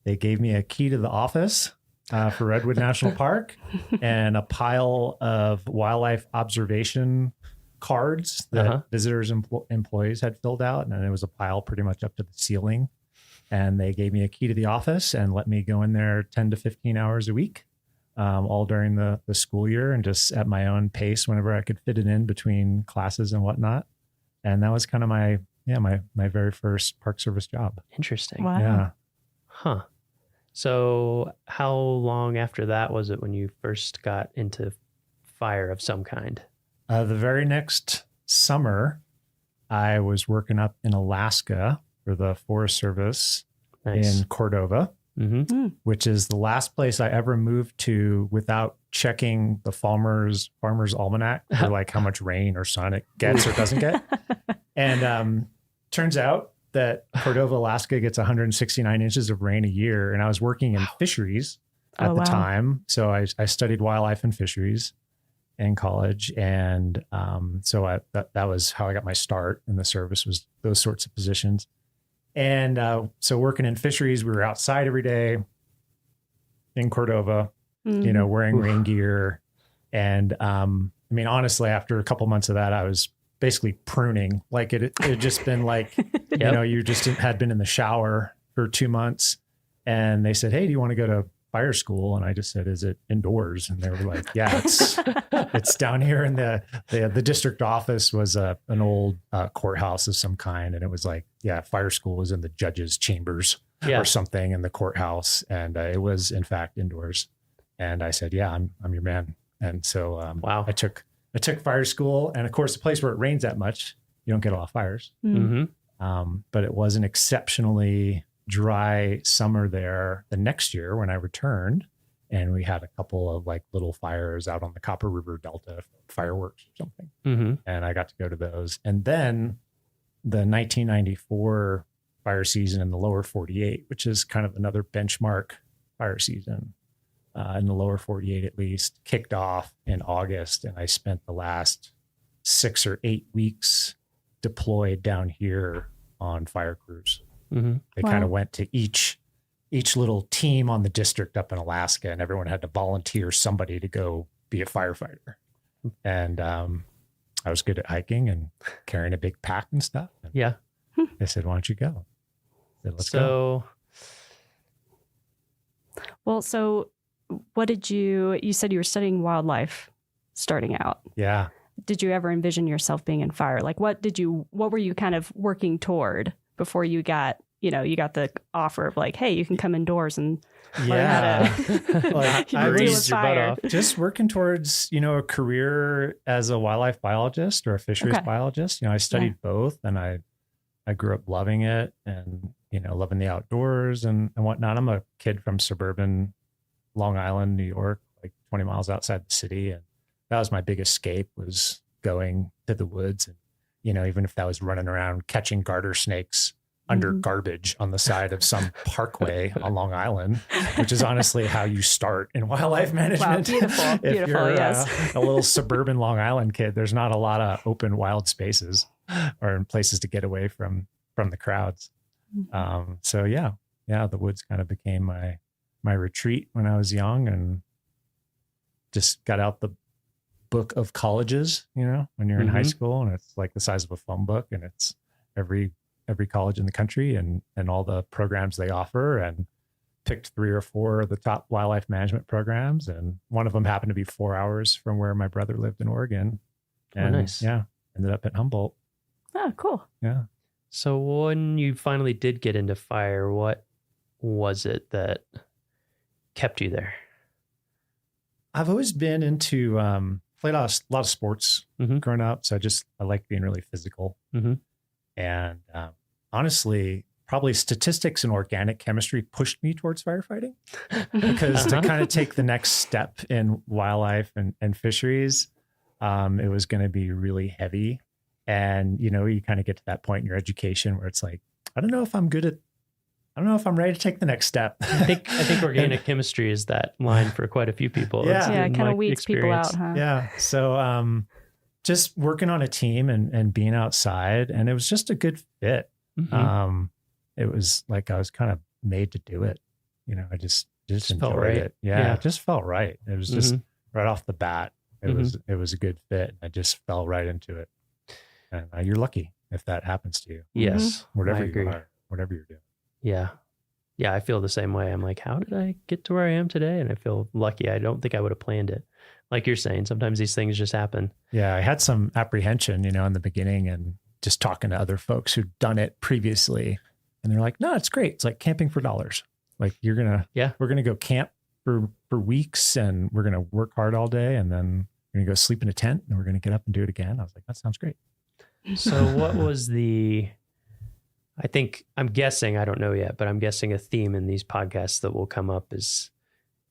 they gave me a key to the office for Redwood National Park and a pile of wildlife observation cards that visitors and employees had filled out. And it was a pile pretty much up to the ceiling. And they gave me a key to the office and let me go in there 10 to 15 hours a week, all during the school year, and just at my own pace whenever I could fit it in between classes and whatnot. And that was kind of my very first Park Service job. Interesting. Wow. Yeah. Huh. So how long after that was it when you first got into fire of some kind? The very next summer, I was working up in Alaska for the Forest Service in Cordova, which is the last place I ever moved to without checking the Farmer's Almanac for like how much rain or sun it gets or doesn't get. And turns out that Cordova, Alaska gets 169 inches of rain a year. And I was working in fisheries at the time. So I studied wildlife and fisheries in college. And so that was how I got my start in the service, was those sorts of positions. And so working in fisheries, we were outside every day in Cordova, wearing rain gear. And honestly, after a couple months of that, I was basically pruning. Like it had just been like, you just had been in the shower for 2 months. And they said, hey, do you want to go to fire school? And I just said, is it indoors? And they were like, yeah, it's down here in the district office was an old courthouse of some kind. And it was like, yeah, fire school was in the judge's chambers or something in the courthouse. And it was in fact indoors. And I said, yeah, I'm your man. And so I took fire school, and of course the place where it rains that much, you don't get a lot of fires. But it was an exceptionally dry summer there the next year when I returned, and we had a couple of like little fires out on the Copper River Delta, fireworks or something. And I got to go to those. And then the 1994 fire season in the lower 48, which is kind of another benchmark fire season in the lower 48 at least, kicked off in August. And I spent the last 6 or 8 weeks deployed down here on fire crews. They kind of went to each little team on the district up in Alaska, and everyone had to volunteer somebody to go be a firefighter. And I was good at hiking and carrying a big pack and stuff. And yeah. They said, why don't you go? I said, let's go. Well, so what did you said you were studying wildlife starting out. Yeah. Did you ever envision yourself being in fire? Like what were you kind of working toward before you got the offer of like, hey, you can come indoors and learn how to like, deal with fire. Just working towards, a career as a wildlife biologist or a fisheries biologist. I studied both, and I grew up loving it and, loving the outdoors and whatnot. I'm a kid from suburban Long Island, New York, like 20 miles outside the city. And that was my big escape, was going to the woods. And, even if that was running around catching garter snakes under garbage on the side of some parkway on Long Island, which is honestly how you start in wildlife management. Wow, beautiful, if beautiful, you're yes. a little suburban Long Island kid, there's not a lot of open wild spaces or places to get away from the crowds. So the woods kind of became my retreat when I was young, and just got out the book of colleges, when you're in high school, and it's like the size of a phone book, and it's every college in the country and all the programs they offer, and picked 3 or 4 of the top wildlife management programs. And one of them happened to be 4 hours from where my brother lived in Oregon. And nice. Yeah, ended up at Humboldt. Oh, cool. Yeah. So when you finally did get into fire, what was it that kept you there? I've always been into, played a lot of sports growing up. So I like being really physical. And honestly, probably statistics and organic chemistry pushed me towards firefighting, because to kind of take the next step in wildlife and fisheries, it was going to be really heavy. And, you kind of get to that point in your education where it's like, I don't know if I'm ready to take the next step. I think organic chemistry is that line for quite a few people. Yeah. It kind of weeds people out, huh? Yeah. So, just working on a team and being outside, and it was just a good fit. It was like I was kind of made to do it. I just felt enjoyed right. it. Yeah, it just felt right. It was just right off the bat. It was a good fit. I just fell right into it. And you're lucky if that happens to you. Yes, whatever I agree. you are, whatever you're doing. Yeah. Yeah, I feel the same way. I'm like, how did I get to where I am today? And I feel lucky. I don't think I would have planned it. Like you're saying, sometimes these things just happen. Yeah, I had some apprehension, in the beginning, and just talking to other folks who'd done it previously. And they're like, no, it's great. It's like camping for dollars. Like we're going to go camp for weeks, and we're going to work hard all day, and then we're going to go sleep in a tent, and we're going to get up and do it again. I was like, that sounds great. So what was I'm guessing, I don't know yet, but I'm guessing a theme in these podcasts that will come up is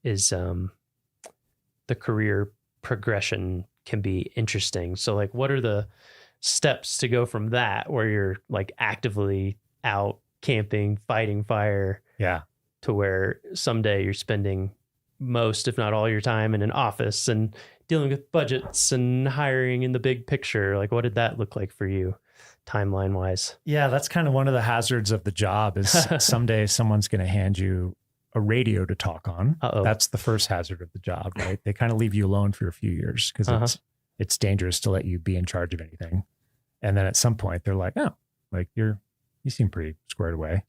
the career progression can be interesting. So like, what are the steps to go from that, where you're like actively out camping, fighting fire, to where someday you're spending most, if not all, your time in an office and dealing with budgets and hiring in the big picture? Like, what did that look like for you, timeline wise? Yeah, that's kind of one of the hazards of the job, is someday someone's going to hand you a radio to talk on. That's the first hazard of the job, right? They kind of leave you alone for a few years because it's dangerous to let you be in charge of anything. And then at some point they're like, oh, like you seem pretty squared away.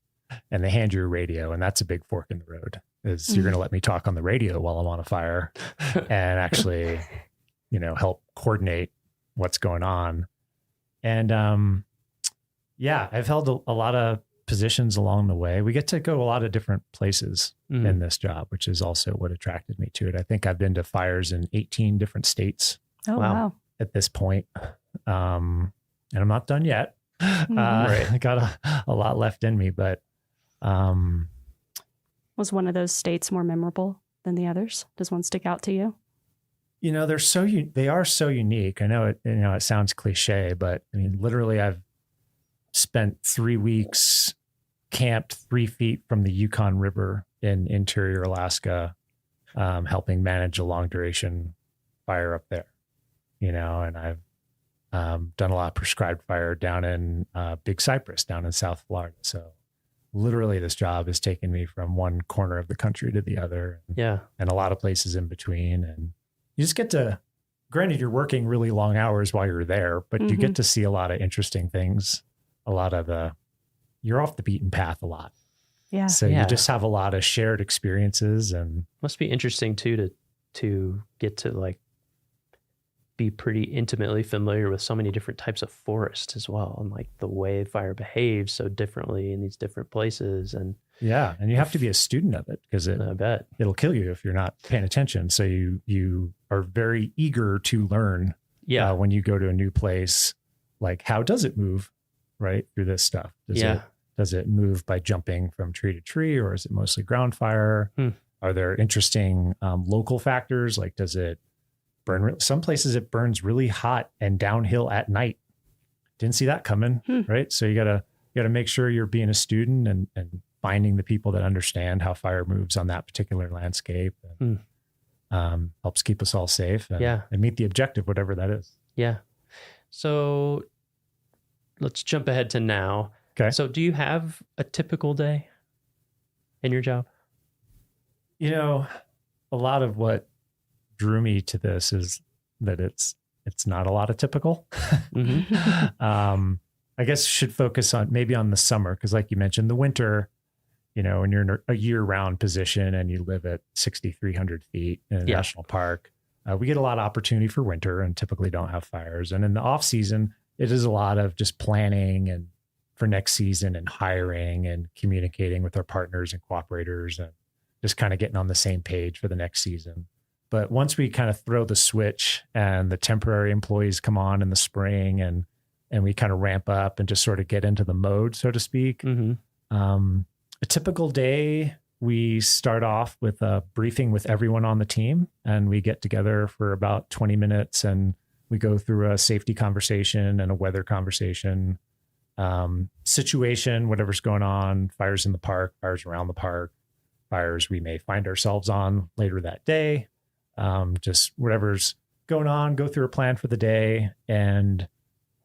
And they hand you a radio, and that's a big fork in the road, is you're going to let me talk on the radio while I'm on a fire and actually, help coordinate what's going on. And I've held a lot of positions along the way. We get to go a lot of different places in this job, which is also what attracted me to it. I think I've been to fires in 18 different states. Oh, wow. At this point. And I'm not done yet. I got a lot left in me, but was one of those states more memorable than the others? Does one stick out to you? They are so unique. I know it sounds cliche, but I mean, literally I've spent 3 weeks camped 3 feet from the Yukon River in interior Alaska, helping manage a long duration fire up there, and I've done a lot of prescribed fire down in Big Cypress, down in South Florida. So literally this job has taken me from one corner of the country to the other. And a lot of places in between. And you just get to granted, you're working really long hours while you're there, but you get to see a lot of interesting things. You're off the beaten path a lot. Yeah. So you just have a lot of shared experiences, and must be interesting too to get to like be pretty intimately familiar with so many different types of forest as well, and like the way fire behaves so differently in these different places. And and you have to be a student of it, because I bet it'll kill you if you're not paying attention. So you are very eager to learn. When you go to a new place, like how does it move right through this stuff? Does it move by jumping from tree to tree, or is it mostly ground fire? Are there interesting local factors? Like, does it burn? Some places it burns really hot and downhill at night. Didn't see that coming, right? So you gotta make sure you're being a student and finding the people that understand how fire moves on that particular landscape. And, helps keep us all safe and meet the objective, whatever that is. Yeah. So let's jump ahead to now. Okay. So do you have a typical day in your job? You know, a lot of what drew me to this is that it's not a lot of typical. I guess should focus on maybe on the summer, because like you mentioned, the winter, you know, when you're in a year-round position and you live at 6,300 feet in a national park, we get a lot of opportunity for winter and typically don't have fires. And in the off season, it is a lot of just planning and for next season and hiring and communicating with our partners and cooperators and just kind of getting on the same page for the next season. But once we kind of throw the switch and the temporary employees come on in the spring and we kind of ramp up and just sort of get into the mode, so to speak. A typical day, we start off with a briefing with everyone on the team, and we get together for about 20 minutes and we go through a safety conversation and a weather conversation, situation, whatever's going on, fires in the park, fires around the park, fires we may find ourselves on later that day, just whatever's going on, go through a plan for the day. And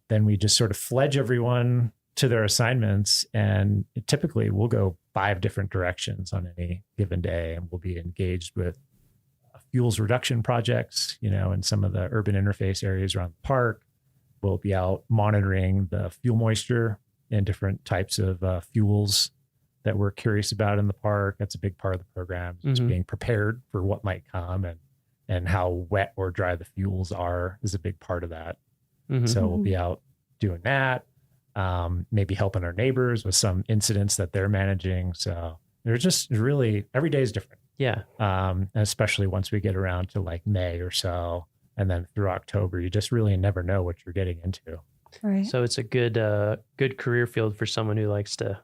then we just sort of fledge everyone to their assignments. And typically we'll go 5 different directions on any given day. And we'll be engaged with fuels reduction projects, you know, in some of the urban interface areas around the park. We'll be out monitoring the fuel moisture and different types of fuels that we're curious about in the park. That's a big part of the program, just being prepared for what might come, and how wet or dry the fuels are is a big part of that. So we'll be out doing that, maybe helping our neighbors with some incidents that they're managing. So they're just really, every day is different. Yeah. Especially once we get around to like May or so, and then through October, you just really never know what you're getting into. Right. So it's a good career field for someone who likes to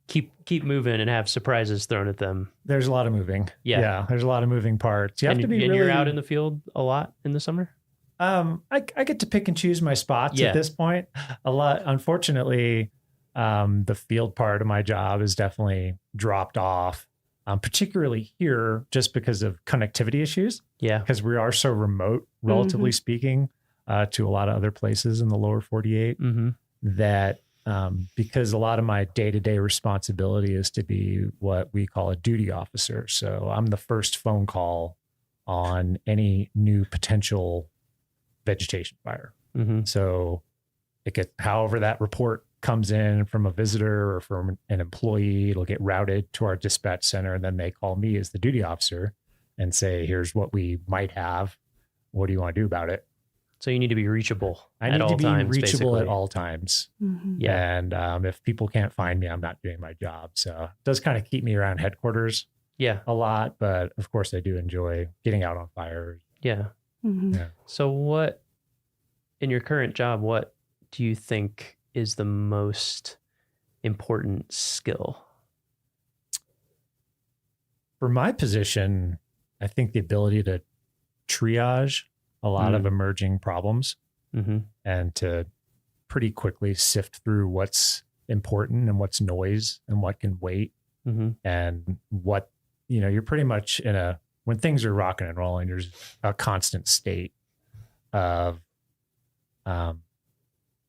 keep moving and have surprises thrown at them. There's a lot of moving. Yeah. There's a lot of moving parts. You have to be and really, you're out in the field a lot in the summer? I get to pick and choose my spots at this point a lot. Unfortunately, the field part of my job is definitely dropped off, particularly here just because of connectivity issues. Yeah. Because we are so remote, relatively speaking, to a lot of other places in the lower 48 that because a lot of my day-to-day responsibility is to be what we call a duty officer. So I'm the first phone call on any new potential vegetation fire. So however that report comes in from a visitor or from an employee, it'll get routed to our dispatch center, and then they call me as the duty officer and say, here's what we might have. What do you want to do about it? So you need to be reachable. I need to be reachable at all times. Yeah. And if people can't find me, I'm not doing my job. So it does kind of keep me around headquarters a lot. But of course, I do enjoy getting out on fires. Yeah. So what, in your current job, what do you think is the most important skill? For my position, I think the ability to triage a lot of emerging problems and to pretty quickly sift through what's important and what's noise and what can wait and what, you know, you're pretty much when things are rocking and rolling, there's a constant state of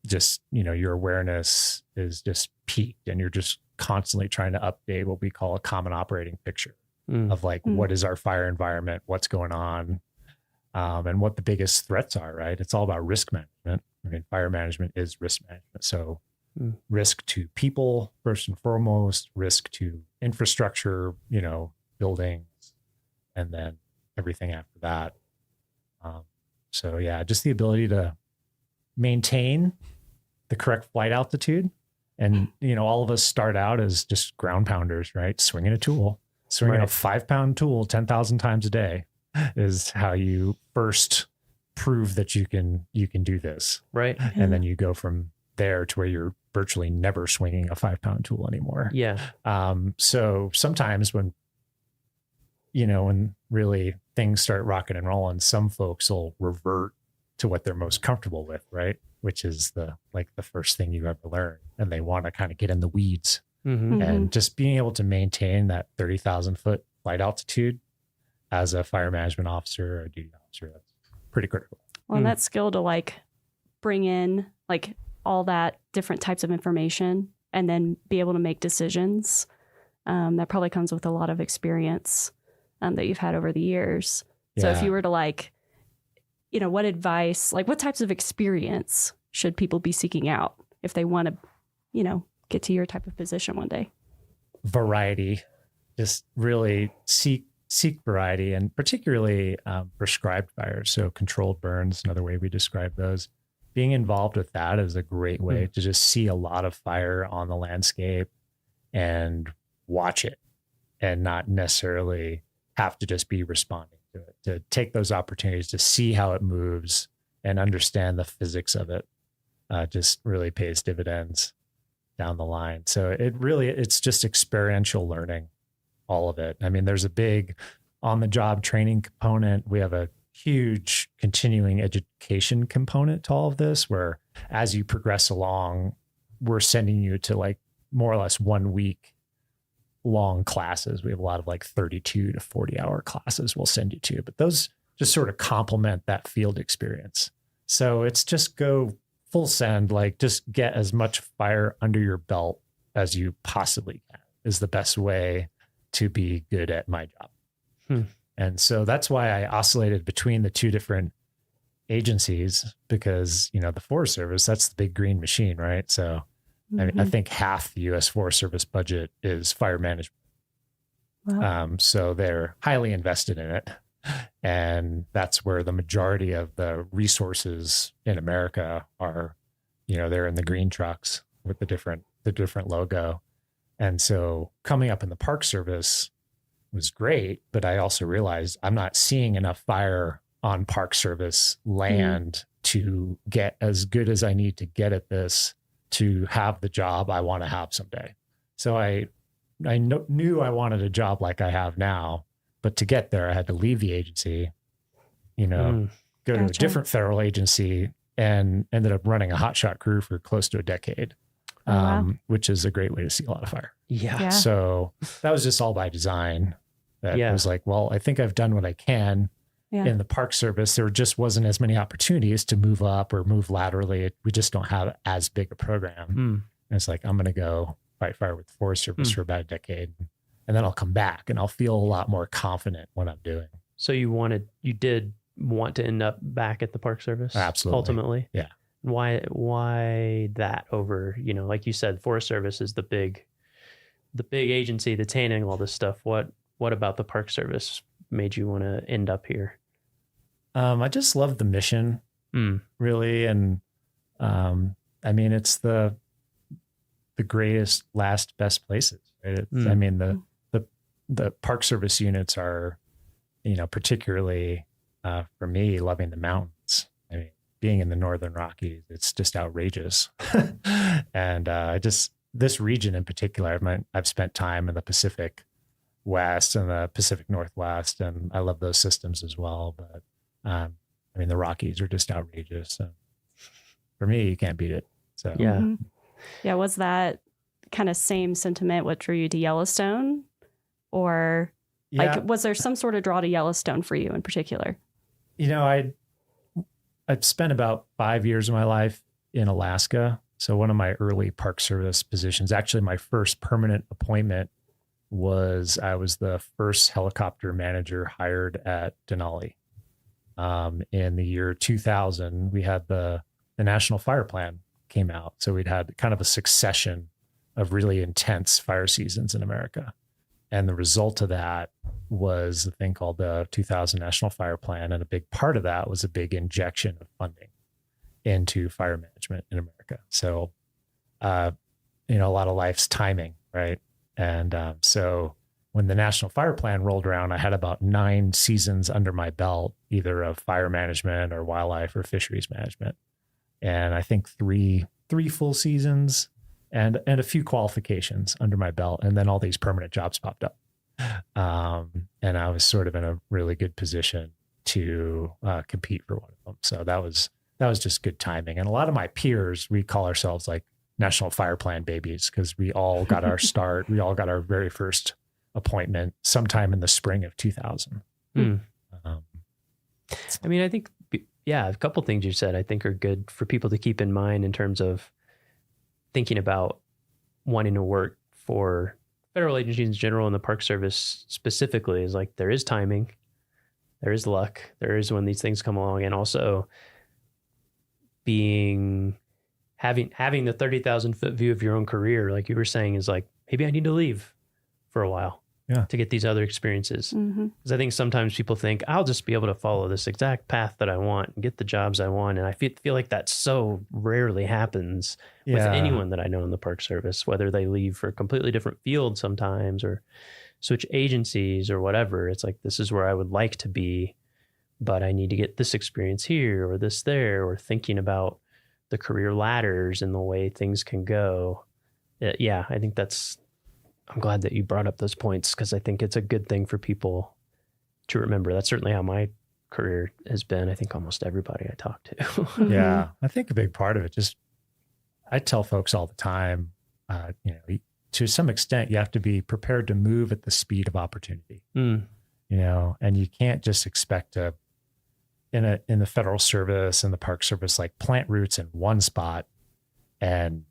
just, you know, your awareness is just peaked and you're just constantly trying to update what we call a common operating picture of like, what is our fire environment? What's going on? and what the biggest threats are, right? It's all about risk management. I mean, fire management is risk management. So risk to people, first and foremost, risk to infrastructure, buildings, and then everything after that. So yeah, just the ability to maintain the correct flight altitude. And, all of us start out as just ground pounders, right? Swinging a 5-pound tool 10,000 times a day is how you first prove that you can do this. Right. And then you go from there to where you're virtually never swinging a 5-pound tool anymore. Yeah. So sometimes when really things start rocking and rolling, some folks will revert to what they're most comfortable with, right? Which is the first thing you ever learn. And they want to kind of get in the weeds. And just being able to maintain that 30,000 foot flight altitude as a fire management officer or a duty officer, that's pretty critical. Well, and that skill to bring in all that different types of information and then be able to make decisions, that probably comes with a lot of experience that you've had over the years. So if you were to what advice, what types of experience should people be seeking out if they want to, get to your type of position one day? Variety, just really seek variety, and particularly prescribed fires. So controlled burns, another way we describe those. Being involved with that is a great way to just see a lot of fire on the landscape and watch it and not necessarily have to just be responding to it, to take those opportunities to see how it moves and understand the physics of it. Just really pays dividends down the line. So it's just experiential learning, all of it. I mean, there's a big on-the-job training component. We have a huge continuing education component to all of this, where as you progress along, we're sending you to more or less 1 week long classes. We have a lot of 32 to 40 hour classes we'll send you to, but those just sort of complement that field experience. So it's just go full send, just get as much fire under your belt as you possibly can is the best way to be good at my job. And so that's why I oscillated between the two different agencies, because, the Forest Service, that's the big green machine, right? So I think half the U.S. Forest Service budget is fire management. Wow. So they're highly invested in it. And that's where the majority of the resources in America are, they're in the green trucks with the different logo. And so coming up in the Park Service was great, but I also realized I'm not seeing enough fire on Park Service land to get as good as I need to get at this to have the job I want to have someday. So I knew I wanted a job like I have now, but to get there, I had to leave the agency, go to a different federal agency, and ended up running a hotshot crew for close to a decade, which is a great way to see a lot of fire. Yeah. So that was just all by design. That was well, I think I've done what I can. In the Park Service, there just wasn't as many opportunities to move up or move laterally. We just don't have as big a program. And it's I'm going to go fight fire with the Forest Service for about a decade, and then I'll come back and I'll feel a lot more confident what I'm doing. So you did want to end up back at the Park Service? Absolutely. Ultimately? Yeah. Why that over, like you said, Forest Service is the big agency that's handling all this stuff. What about the Park Service made you want to end up here? I just love the mission, really. And I mean, it's the greatest, last, best places. Right? I mean, the Park Service units are, particularly for me, loving the mountains. I mean, being in the Northern Rockies, it's just outrageous. And this region in particular, I've spent time in the Pacific West and the Pacific Northwest, and I love those systems as well. But I mean, the Rockies are just outrageous. So for me, you can't beat it. So yeah. Was that kind of same sentiment what drew you to Yellowstone, or was there some sort of draw to Yellowstone for you in particular? I'd spent about 5 years of my life in Alaska. So one of my early Park Service positions, actually my first permanent appointment, I was the first helicopter manager hired at Denali. In the year 2000, we had the National Fire Plan came out. So we'd had kind of a succession of really intense fire seasons in America. And the result of that was a thing called the 2000 National Fire Plan. And a big part of that was a big injection of funding into fire management in America. So, a lot of life's timing, right? And so when the National Fire Plan rolled around, I had about 9 seasons under my belt, either of fire management or wildlife or fisheries management. And I think three full seasons and a few qualifications under my belt. And then all these permanent jobs popped up. And I was sort of in a really good position to compete for one of them. So that was just good timing. And a lot of my peers, we call ourselves like National Fire Plan babies because we all got our start. We all got our very first appointment sometime in the spring of 2000. I mean, I think, a couple things you said I think are good for people to keep in mind in terms of thinking about wanting to work for federal agencies in general and the Park Service specifically is like there is timing, there is luck, there is when these things come along, and also having the 30,000 foot view of your own career, like you were saying, is like maybe I need to leave for a while to get these other experiences. Because I think sometimes people think I'll just be able to follow this exact path that I want and get the jobs I want, and I feel like that so rarely happens with anyone that I know in the Park Service, whether they leave for a completely different field sometimes or switch agencies or whatever. It's like, this is where I would like to be, but I need to get this experience here or this there, or thinking about the career ladders and the way things can go. I think I'm glad that you brought up those points because I think it's a good thing for people to remember. That's certainly how my career has been. I think almost everybody I talk to. Yeah. I think a big part of it, I tell folks all the time, to some extent, you have to be prepared to move at the speed of opportunity, and you can't just expect to, in the federal service and the Park Service, like plant roots in one spot and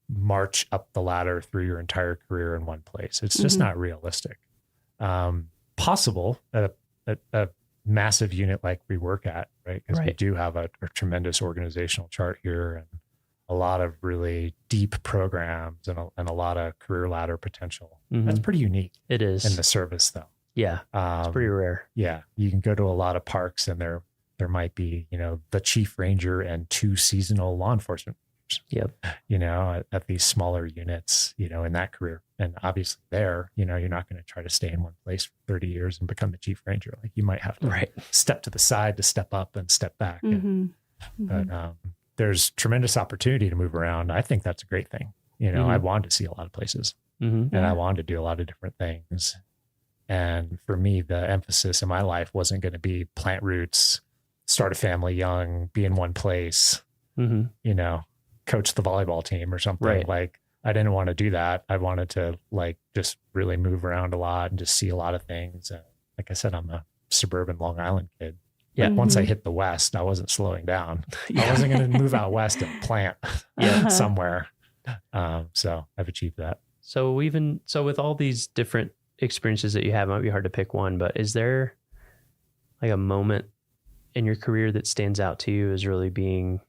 march up the ladder through your entire career in one place. It's just not realistic. Possible at a massive unit like we work at, right? Because we do have a tremendous organizational chart here and a lot of really deep programs and a lot of career ladder potential. That's pretty unique. It is. In the service, though. Yeah, it's pretty rare. Yeah, you can go to a lot of parks and there might be, the chief ranger and 2 seasonal law enforcement. Yep. At these smaller units, in that career. And obviously there, you're not going to try to stay in one place for 30 years and become the chief ranger. Like you might have to step to the side to step up and step back. But there's tremendous opportunity to move around. I think that's a great thing. I wanted to see a lot of places and I wanted to do a lot of different things. And for me, the emphasis in my life wasn't going to be plant roots, start a family young, be in one place, coach the volleyball team or something. Like I didn't want to do that. I wanted to just really move around a lot and just see a lot of things. And like I said, I'm a suburban Long Island kid. Yeah. Once I hit the West, I wasn't slowing down. I wasn't going to move out West and plant somewhere. So I've achieved that. So with all these different experiences that you have, it might be hard to pick one, but is there like a moment in your career that stands out to you as really being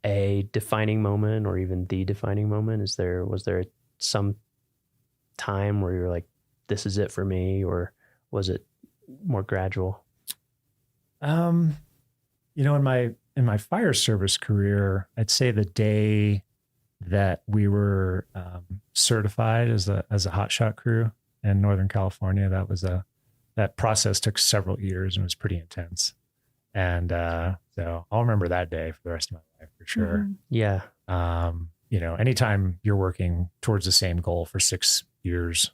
a defining moment or even the defining moment? Was there some time where you're like, this is it for me, or was it more gradual? In my fire service career, I'd say the day that we were certified as a hotshot crew in Northern California, that process took several years and was pretty intense. And so I'll remember that day for the rest of my life for sure. Yeah. Anytime you're working towards the same goal for 6 years,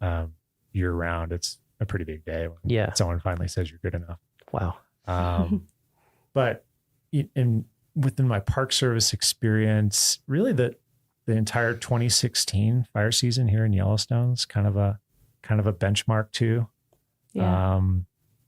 year round, it's a pretty big day when someone finally says you're good enough. Wow. But within my Park Service experience, really the entire 2016 fire season here in Yellowstone is kind of a benchmark too. Yeah.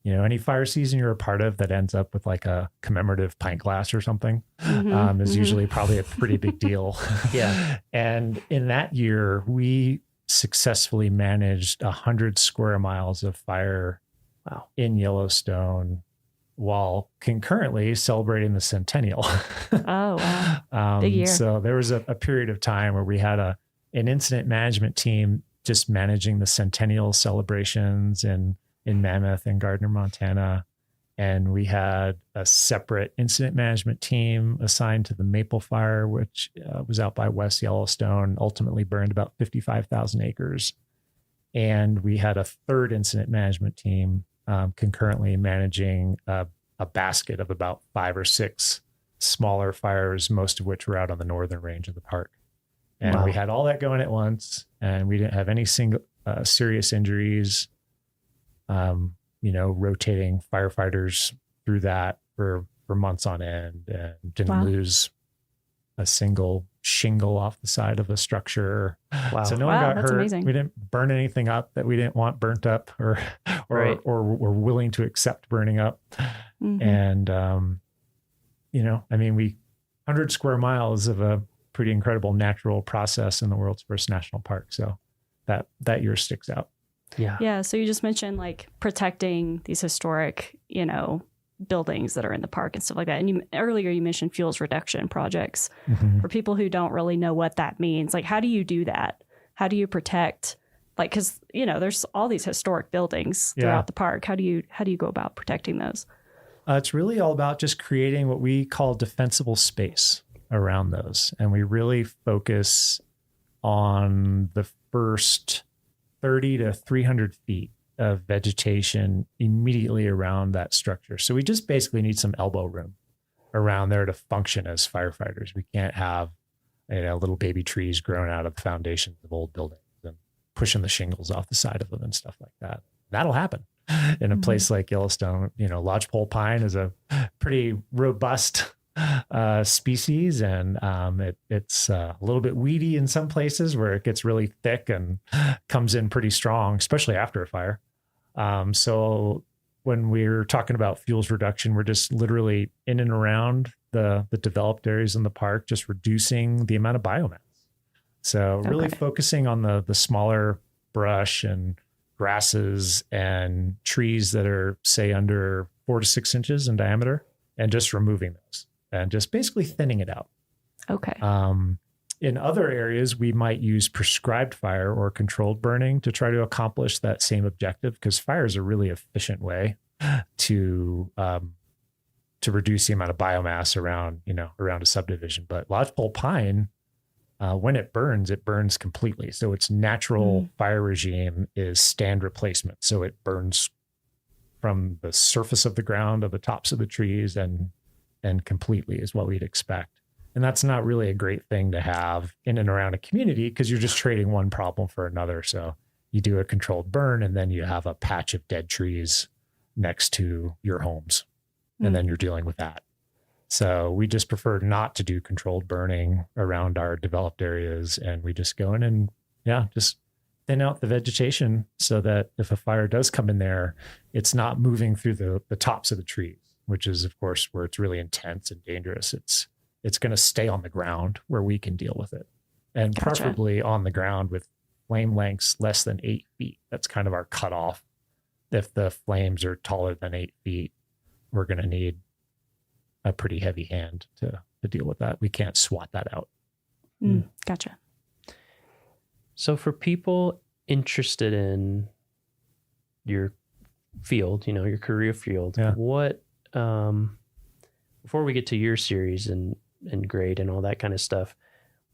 Any fire season you're a part of that ends up with like a commemorative pint glass or something is usually probably a pretty big deal. Yeah. And in that year, we successfully managed 100 square miles of fire in Yellowstone while concurrently celebrating the centennial. Oh, wow. Big year. So there was a period of time where we had an incident management team just managing the centennial celebrations in Mammoth and Gardner, Montana. And we had a separate incident management team assigned to the Maple Fire, which was out by West Yellowstone, ultimately burned about 55,000 acres. And we had a third incident management team concurrently managing a basket of about 5 or 6 smaller fires, most of which were out on the northern range of the park. And we had all that going at once, and we didn't have any single serious injuries. Rotating firefighters through that for months on end, and didn't lose a single shingle off the side of a structure. Wow. So no one got hurt. Amazing. We didn't burn anything up that we didn't want burnt up or were willing to accept burning up. Mm-hmm. And, 100 square miles of a pretty incredible natural process in the world's first national park. So that year sticks out. Yeah. Yeah. So you just mentioned like protecting these historic, buildings that are in the park and stuff like that. And earlier you mentioned fuels reduction projects. Mm-hmm. For people who don't really know what that means. Like, how do you do that? How do you protect? Like, because there's all these historic buildings throughout the park. How do you go about protecting those? It's really all about just creating what we call defensible space around those, and we really focus on the first 30 to 300 feet of vegetation immediately around that structure. So we just basically need some elbow room around there to function as firefighters. We can't have little baby trees growing out of the foundations of old buildings and pushing the shingles off the side of them and stuff like that. That'll happen in a place like Yellowstone. Lodgepole pine is a pretty robust species, and it's a little bit weedy in some places where it gets really thick and comes in pretty strong, especially after a fire. So when we're talking about fuels reduction, we're just literally in and around the developed areas in the park, just reducing the amount of biomass. So really focusing on the smaller brush and grasses and trees that are, say, under 4 to 6 inches in diameter, and just removing those and just basically thinning it out. Okay. In other areas, we might use prescribed fire or controlled burning to try to accomplish that same objective, because fire is a really efficient way to reduce the amount of biomass around a subdivision. But lodgepole pine, when it burns completely. So its natural fire regime is stand replacement. So it burns from the surface of the ground, of the tops of the trees, and completely is what we'd expect. And that's not really a great thing to have in and around a community, because you're just trading one problem for another. So you do a controlled burn, and then you have a patch of dead trees next to your homes, and then you're dealing with that. So we just prefer not to do controlled burning around our developed areas, and we just go in and just thin out the vegetation so that if a fire does come in there, it's not moving through the tops of the trees, which is, of course, where it's really intense and dangerous. It's going to stay on the ground where we can deal with it, and preferably on the ground with flame lengths less than 8 feet. That's kind of our cutoff. If the flames are taller than 8 feet, we're going to need a pretty heavy hand to deal with that. We can't swat that out. Gotcha. So for people interested in your field, your career field, what, before we get to your series and grade and all that kind of stuff,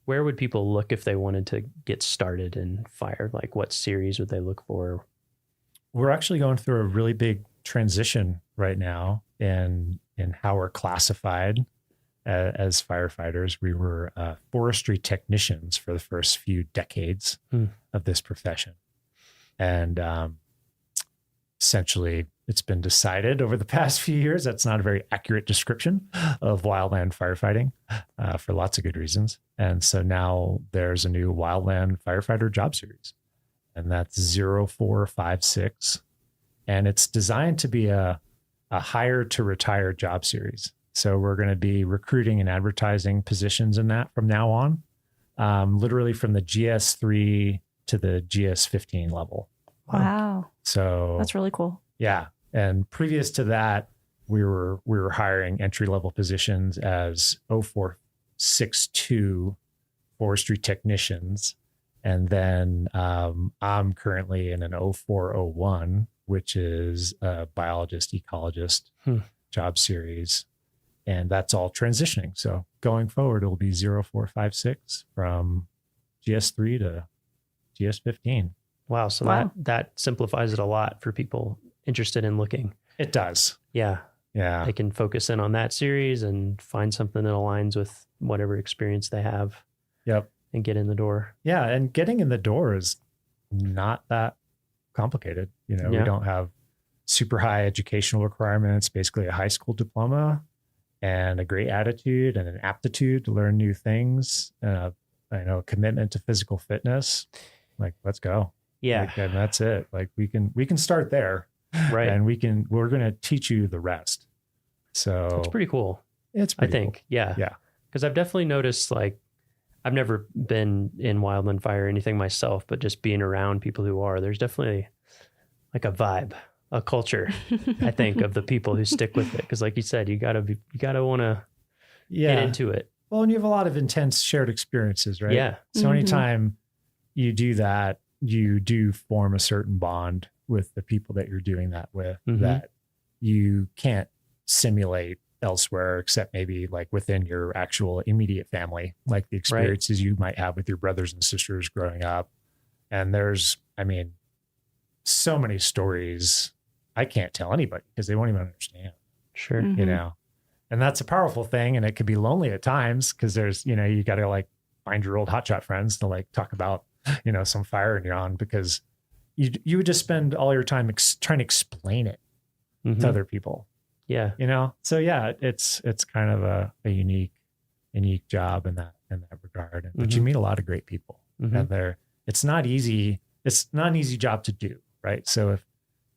where would people look if they wanted to get started in fire? Like, what series would they look for? We're actually going through a really big transition right now in how we're classified as firefighters. We were forestry technicians for the first few decades of this profession. And essentially, it's been decided over the past few years that's not a very accurate description of wildland firefighting for lots of good reasons. And so now there's a new wildland firefighter job series, and that's 0456. And it's designed to be a hire to retire job series. So we're going to be recruiting and advertising positions in that from now on, literally from the GS3 to the GS15 level. Wow. So that's really cool. Yeah. And previous to that, we were hiring entry level positions as 0462 forestry technicians. And then I'm currently in an 0401, which is a biologist, ecologist job series. And that's all transitioning. So going forward, it'll be 0456 from GS3 to GS15. Wow. So that simplifies it a lot for people interested in looking. It does. Yeah. Yeah. They can focus in on that series and find something that aligns with whatever experience they have. Yep. And get in the door. Yeah. And getting in the door is not that complicated. You know, we don't have super high educational requirements, basically a high school diploma and a great attitude and an aptitude to learn new things. I know, a commitment to physical fitness. Like, let's go. Yeah. Like, and that's it. Like we can start there. Right. And we're going to teach you the rest. So it's pretty cool. It's pretty I think. Cool. Yeah. Yeah. Because I've definitely noticed, like, I've never been in wildland fire or anything myself, but just being around people who are, there's definitely like a vibe, a culture, I think, of the people who stick with it. Because like you said, you gotta want to get into it. Well, and you have a lot of intense shared experiences, right? Yeah. So anytime you do that, you do form a certain bond with the people that you're doing that with that you can't simulate elsewhere, except maybe like within your actual immediate family, like the experiences you might have with your brothers and sisters growing up. And there's, I mean, so many stories I can't tell anybody because they won't even understand. Sure. You know, and that's a powerful thing. And it could be lonely at times because there's, you know, you got to like find your old hotshot friends to like talk about, you know, some fire you're on, because you would just spend all your time trying to explain it to other people. Yeah. You know, so yeah, it's kind of a unique job in that regard. But you meet a lot of great people, and it's not easy. It's not an easy job to do, right? So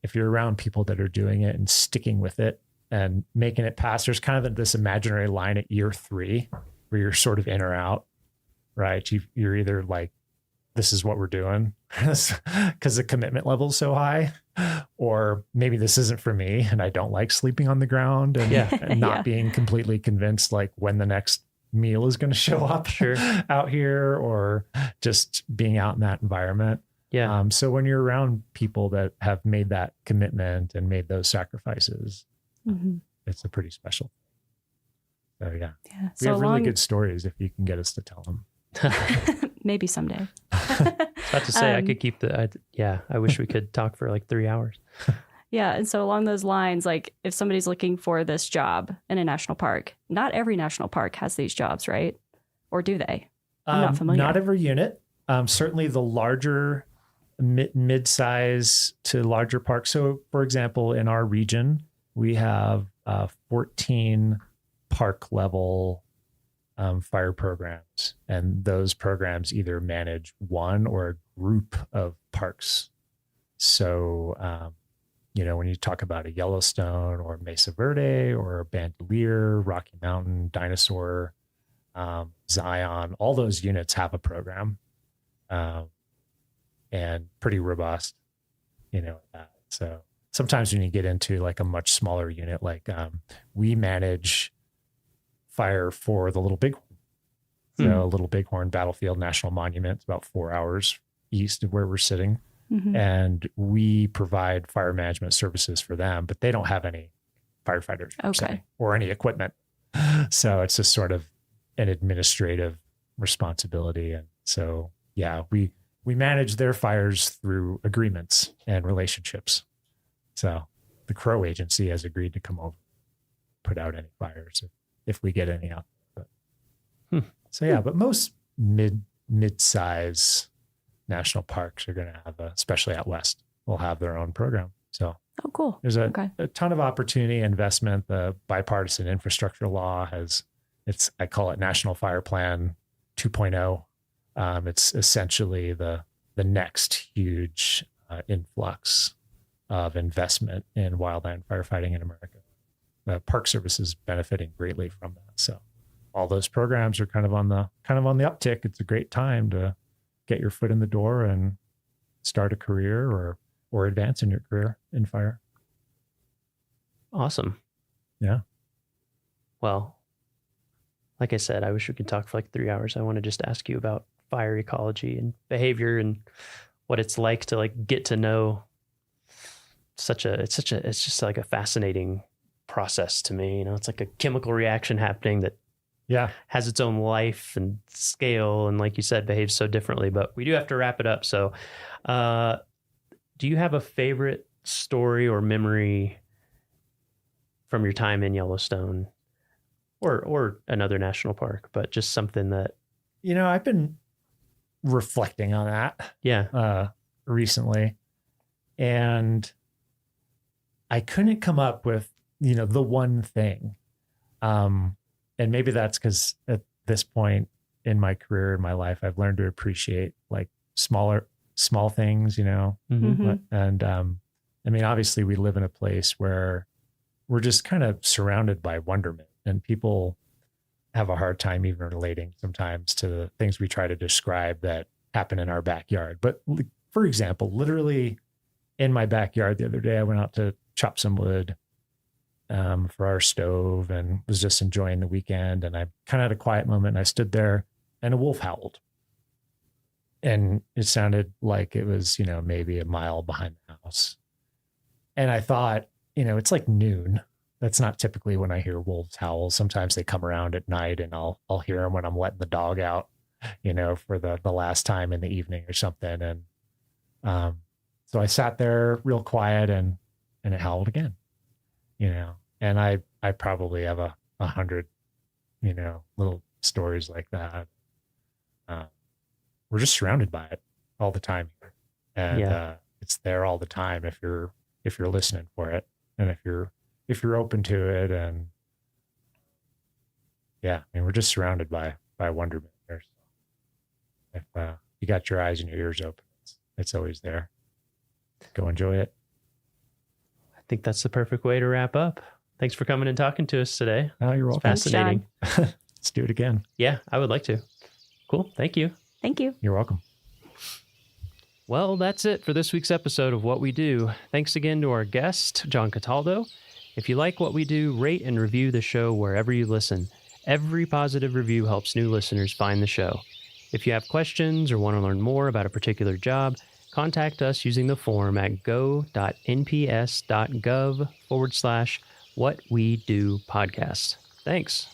if you're around people that are doing it and sticking with it and making it past, there's kind of this imaginary line at year 3 where you're sort of in or out, right? You're either like, this is what we're doing because the commitment level is so high, or maybe this isn't for me and I don't like sleeping on the ground and not being completely convinced like when the next meal is going to show up out here, or just being out in that environment. Yeah. So when you're around people that have made that commitment and made those sacrifices, it's a pretty special. So yeah. We have really good stories if you can get us to tell them. Maybe someday. About to say, I could keep I wish we could talk for like 3 hours. Yeah. And so along those lines, like if somebody's looking for this job in a national park, not every national park has these jobs, right? Or do they? I'm not familiar. Not every unit. Certainly the larger mid-size to larger parks. So for example, in our region, we have 14 park level fire programs, and those programs either manage one or a group of parks. So, you know, when you talk about a Yellowstone or Mesa Verde or Bandelier, Rocky Mountain, Dinosaur, Zion, all those units have a program, and pretty robust, you know. So sometimes when you get into like a much smaller unit, like we manage fire for the Little Bighorn. So Little Bighorn Battlefield National Monument, it's about 4 hours east of where we're sitting. And we provide fire management services for them, but they don't have any firefighters per se, or any equipment. So it's just sort of an administrative responsibility. And so, yeah, we manage their fires through agreements and relationships. So the Crow Agency has agreed to come over, put out any fires if we get any out. So yeah, but most mid-size national parks are going to have, especially out west, will have their own program. So cool. There's a ton of opportunity, investment. The bipartisan infrastructure law I call it National Fire Plan 2.0. It's essentially the next huge influx of investment in wildland firefighting in America. The Park Service is benefiting greatly from that. So all those programs are kind of on the uptick. It's a great time to get your foot in the door and start a career or advance in your career in fire. Awesome. Yeah. Well, like I said, I wish we could talk for like 3 hours. I want to just ask you about fire ecology and behavior and what it's like to like get to know it's just like a fascinating process to me. You know, it's like a chemical reaction happening that has its own life and scale. And like you said, behaves so differently, but we do have to wrap it up. So, do you have a favorite story or memory from your time in Yellowstone or another national park, but just something that, you know, I've been reflecting on that recently, and I couldn't come up with, you know, the one thing. And maybe that's because at this point in my career, in my life, I've learned to appreciate like small things, you know. Mm-hmm. And I mean, obviously we live in a place where we're just kind of surrounded by wonderment, and people have a hard time even relating sometimes to the things we try to describe that happen in our backyard. But for example, literally in my backyard the other day, I went out to chop some wood for our stove and was just enjoying the weekend. And I kind of had a quiet moment, and I stood there and a wolf howled. And it sounded like it was, you know, maybe a mile behind the house. And I thought, you know, it's like noon. That's not typically when I hear wolves howl. Sometimes they come around at night, and I'll hear them when I'm letting the dog out, you know, for the last time in the evening or something. And so I sat there real quiet, and it howled again, you know. And I probably have 100, you know, little stories like that. We're just surrounded by it all the time, and it's there all the time if you're listening for it, and if you're open to it. And I mean, we're just surrounded by wonderment there. So if you got your eyes and your ears open, it's always there. Go enjoy it. I think that's the perfect way to wrap up. Thanks for coming and talking to us today. Oh, you're welcome. Fascinating. Let's do it again. Yeah, I would like to. Cool. Thank you. Thank you. You're welcome. Well, that's it for this week's episode of What We Do. Thanks again to our guest, John Cataldo. If you like what we do, rate and review the show wherever you listen. Every positive review helps new listeners find the show. If you have questions or want to learn more about a particular job, contact us using the form at go.nps.gov/whatwedopodcast. Thanks.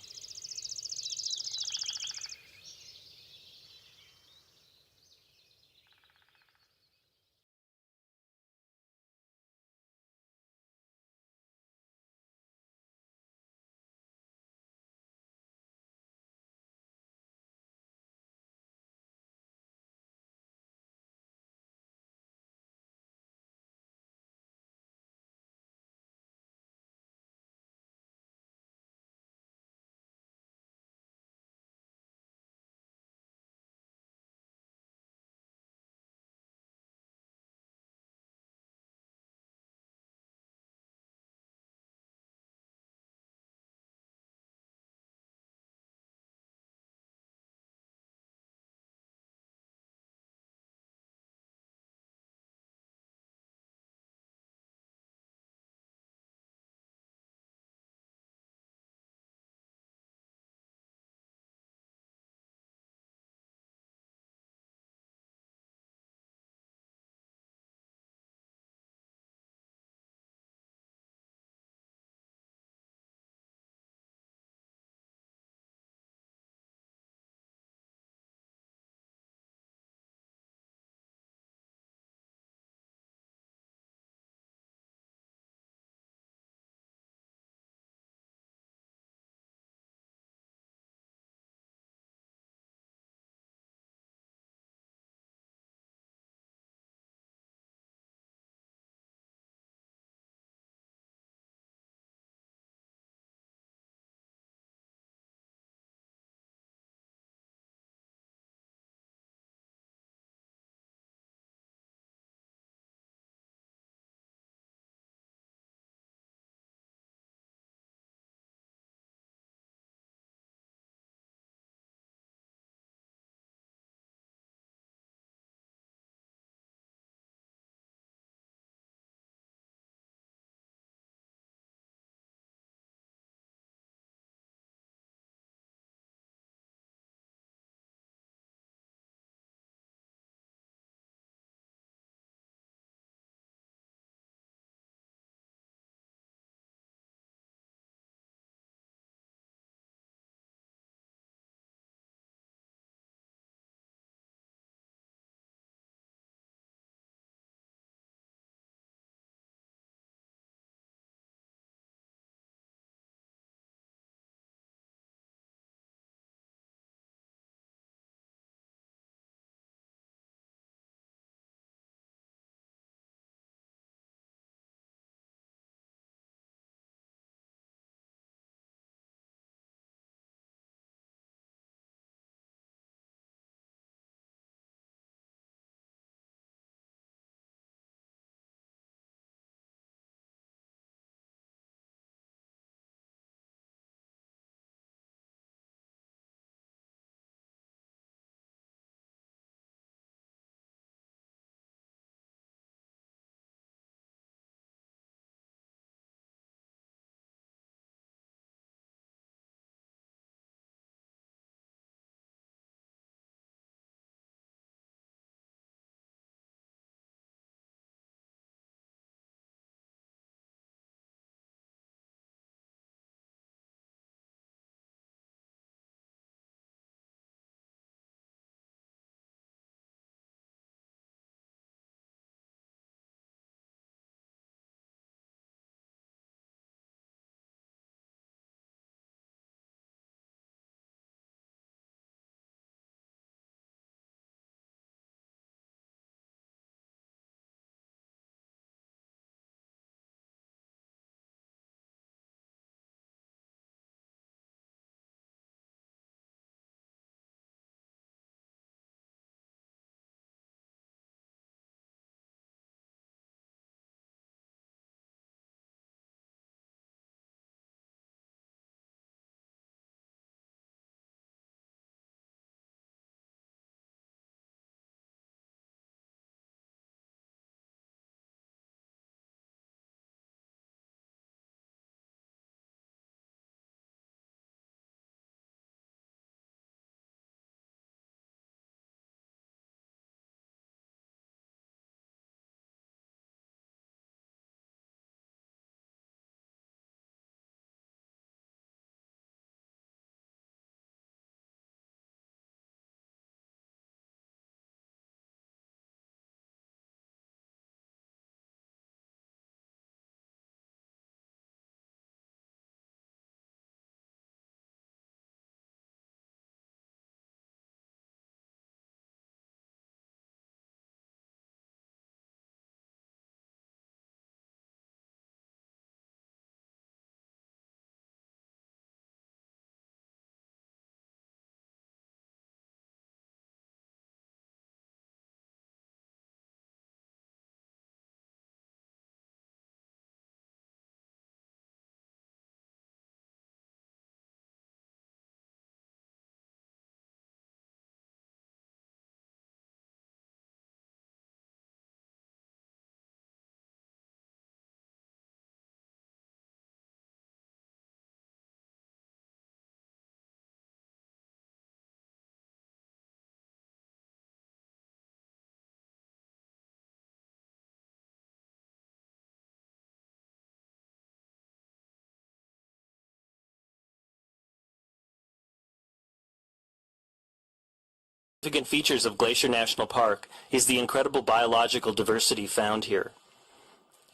Significant features of Glacier National Park is the incredible biological diversity found here.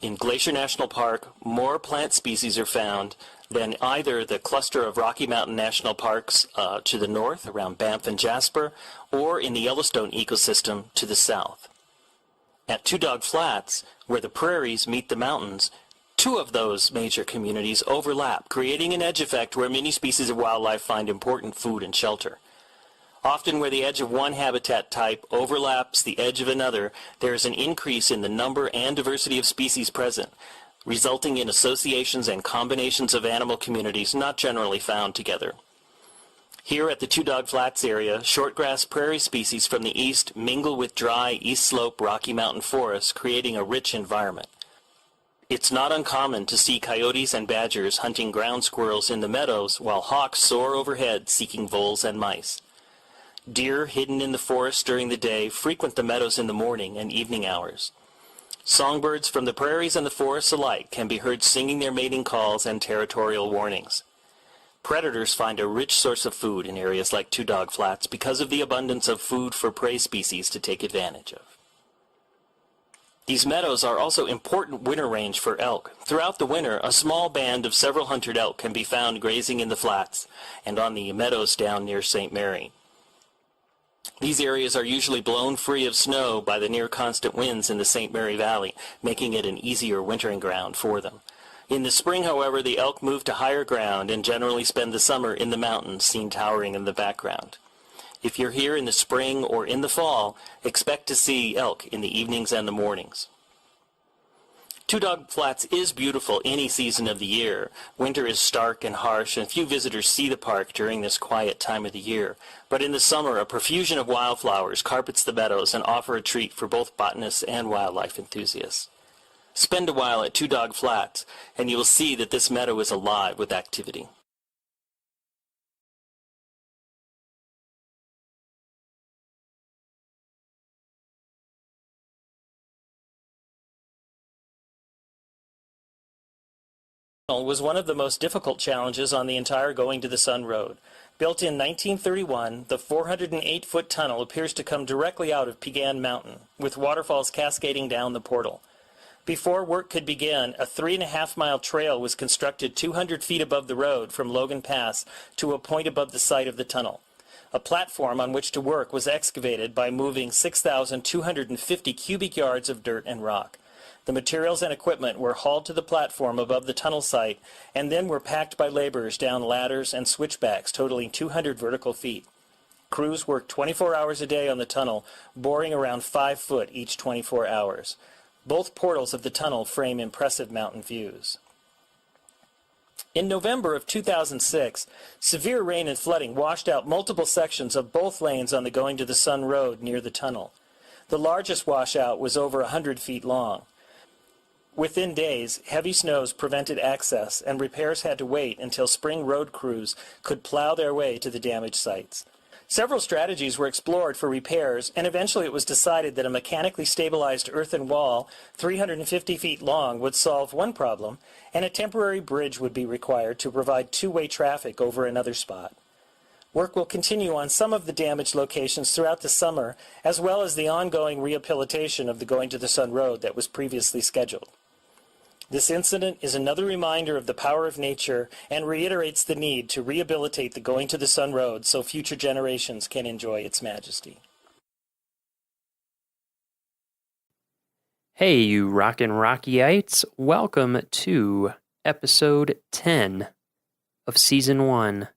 In Glacier National Park, more plant species are found than either the cluster of Rocky Mountain National Parks to the north around Banff and Jasper, or in the Yellowstone ecosystem to the south. At Two Dog Flats, where the prairies meet the mountains, two of those major communities overlap, creating an edge effect where many species of wildlife find important food and shelter. Often where the edge of one habitat type overlaps the edge of another, there is an increase in the number and diversity of species present, resulting in associations and combinations of animal communities not generally found together. Here at the Two Dog Flats area, shortgrass prairie species from the east mingle with dry east slope Rocky Mountain forests, creating a rich environment. It's not uncommon to see coyotes and badgers hunting ground squirrels in the meadows while hawks soar overhead seeking voles and mice. Deer hidden in the forest during the day frequent the meadows in the morning and evening hours. Songbirds from the prairies and the forests alike can be heard singing their mating calls and territorial warnings. Predators find a rich source of food in areas like Two Dog Flats because of the abundance of food for prey species to take advantage of. These meadows are also important winter range for elk. Throughout the winter, a small band of several hundred elk can be found grazing in the flats and on the meadows down near St. Mary. These areas are usually blown free of snow by the near-constant winds in the St. Mary Valley, making it an easier wintering ground for them. In the spring, however, the elk move to higher ground and generally spend the summer in the mountains, seen towering in the background. If you're here in the spring or in the fall, expect to see elk in the evenings and the mornings. Two Dog Flats is beautiful any season of the year. Winter is stark and harsh, and few visitors see the park during this quiet time of the year. But in the summer, a profusion of wildflowers carpets the meadows and offer a treat for both botanists and wildlife enthusiasts. Spend a while at Two Dog Flats, and you will see that this meadow is alive with activity. Was one of the most difficult challenges on the entire Going to the Sun Road. Built in 1931, the 408-foot tunnel appears to come directly out of Pegan Mountain, with waterfalls cascading down the portal. Before work could begin, a 3.5-mile trail was constructed 200 feet above the road from Logan Pass to a point above the site of the tunnel. A platform on which to work was excavated by moving 6,250 cubic yards of dirt and rock. The materials and equipment were hauled to the platform above the tunnel site and then were packed by laborers down ladders and switchbacks totaling 200 vertical feet. Crews worked 24 hours a day on the tunnel, boring around 5 foot each 24 hours. Both portals of the tunnel frame impressive mountain views. In November of 2006, severe rain and flooding washed out multiple sections of both lanes on the Going to the Sun Road near the tunnel. The largest washout was over 100 feet long. Within days, heavy snows prevented access, and repairs had to wait until spring road crews could plow their way to the damaged sites. Several strategies were explored for repairs, and eventually it was decided that a mechanically stabilized earthen wall 350 feet long would solve one problem, and a temporary bridge would be required to provide two-way traffic over another spot. Work will continue on some of the damaged locations throughout the summer, as well as the ongoing rehabilitation of the Going to the Sun Road that was previously scheduled. This incident is another reminder of the power of nature and reiterates the need to rehabilitate the Going to the Sun Road so future generations can enjoy its majesty. Hey, you rockin' Rockyites. Welcome to episode 10 of season 1,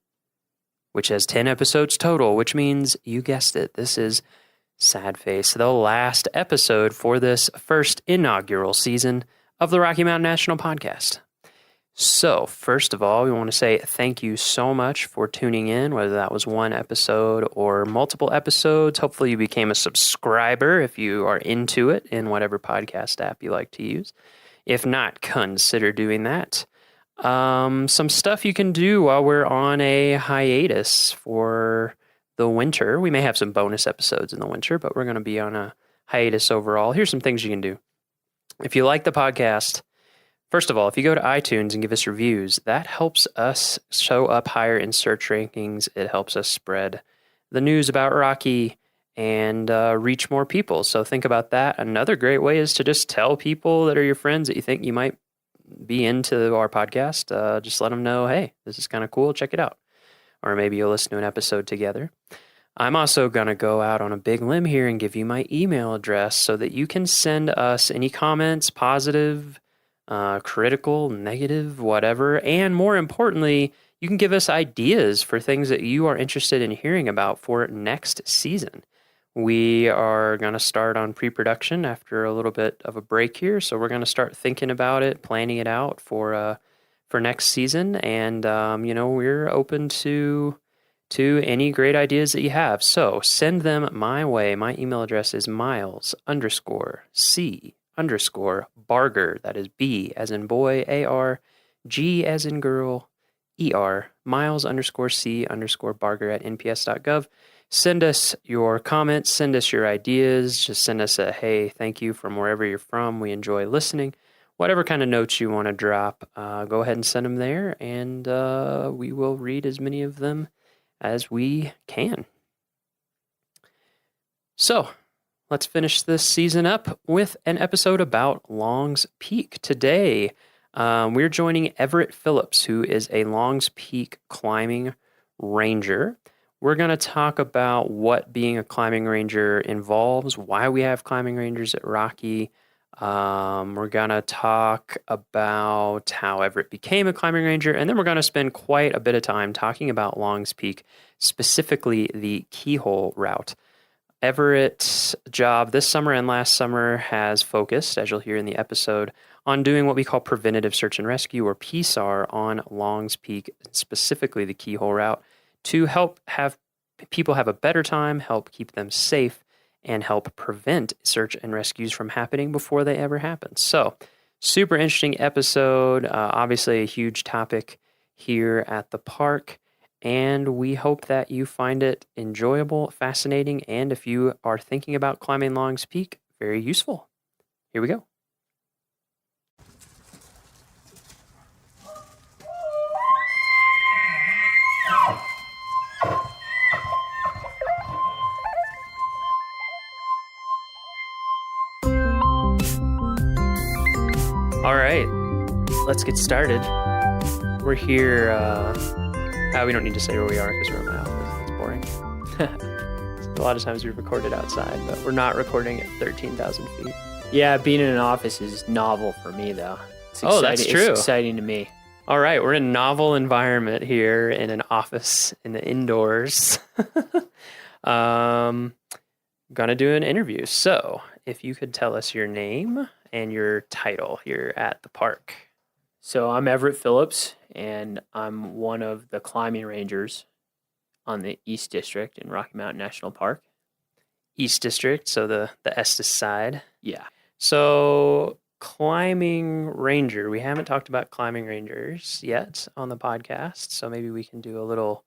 which has 10 episodes total, which means, you guessed it, this is Sad Face, the last episode for this first inaugural season of the Rocky Mountain National Podcast. So, first of all, we want to say thank you so much for tuning in, whether that was one episode or multiple episodes. Hopefully you became a subscriber if you are into it in whatever podcast app you like to use. If not, consider doing that. Some stuff you can do while we're on a hiatus for the winter. We may have some bonus episodes in the winter, but we're going to be on a hiatus overall. Here's some things you can do. If you like the podcast, first of all, if you go to iTunes and give us reviews, that helps us show up higher in search rankings. It helps us spread the news about Rocky, and reach more people. So think about that. Another great way is to just tell people that are your friends that you think you might be into our podcast. Just let them know, hey, this is kind of cool. Check it out. Or maybe you'll listen to an episode together. I'm also going to go out on a big limb here and give you my email address so that you can send us any comments, positive, critical, negative, whatever. And more importantly, you can give us ideas for things that you are interested in hearing about for next season. We are going to start on pre-production after a little bit of a break here. So we're going to start thinking about it, planning it out for next season. And, we're open to any great ideas that you have. So send them my way. My email address is miles_C_Barger. That is B as in boy, AR, G as in girl, ER, miles_C_Barger at nps.gov. Send us your comments, send us your ideas, just send us a hey, thank you from wherever you're from. We enjoy listening. Whatever kind of notes you want to drop, go ahead and send them there, and we will read as many of them as we can. So, let's finish this season up with an episode about Long's Peak. Today, we're joining Everett Phillips, who is a Long's Peak climbing ranger. We're going to talk about what being a climbing ranger involves, why we have climbing rangers at Rocky. We're going to talk about how Everett became a climbing ranger, and then we're going to spend quite a bit of time talking about Long's Peak, specifically the Keyhole route. Everett's job this summer and last summer has focused, as you'll hear in the episode, on doing what we call preventative search and rescue, or PSAR, on Long's Peak, specifically the Keyhole route, to help have people have a better time, help keep them safe, and help prevent search and rescues from happening before they ever happen. So, super interesting episode, obviously a huge topic here at the park, and we hope that you find it enjoyable, fascinating, and if you are thinking about climbing Long's Peak, very useful. Here we go. All right, let's get started. We're here, we don't need to say where we are because we're in my office. That's boring. A lot of times we record it outside, but we're not recording at 13,000 feet. Yeah, being in an office is novel for me, though. That's true. It's exciting to me. All right, we're in a novel environment here in an office in the indoors. Gonna do an interview. So, if you could tell us your name and your title here at the park. So I'm Everett Phillips, and I'm one of the climbing rangers on the East District in Rocky Mountain National Park. East District, so the Estes side. Yeah. So climbing ranger, we haven't talked about climbing rangers yet on the podcast, so maybe we can do a little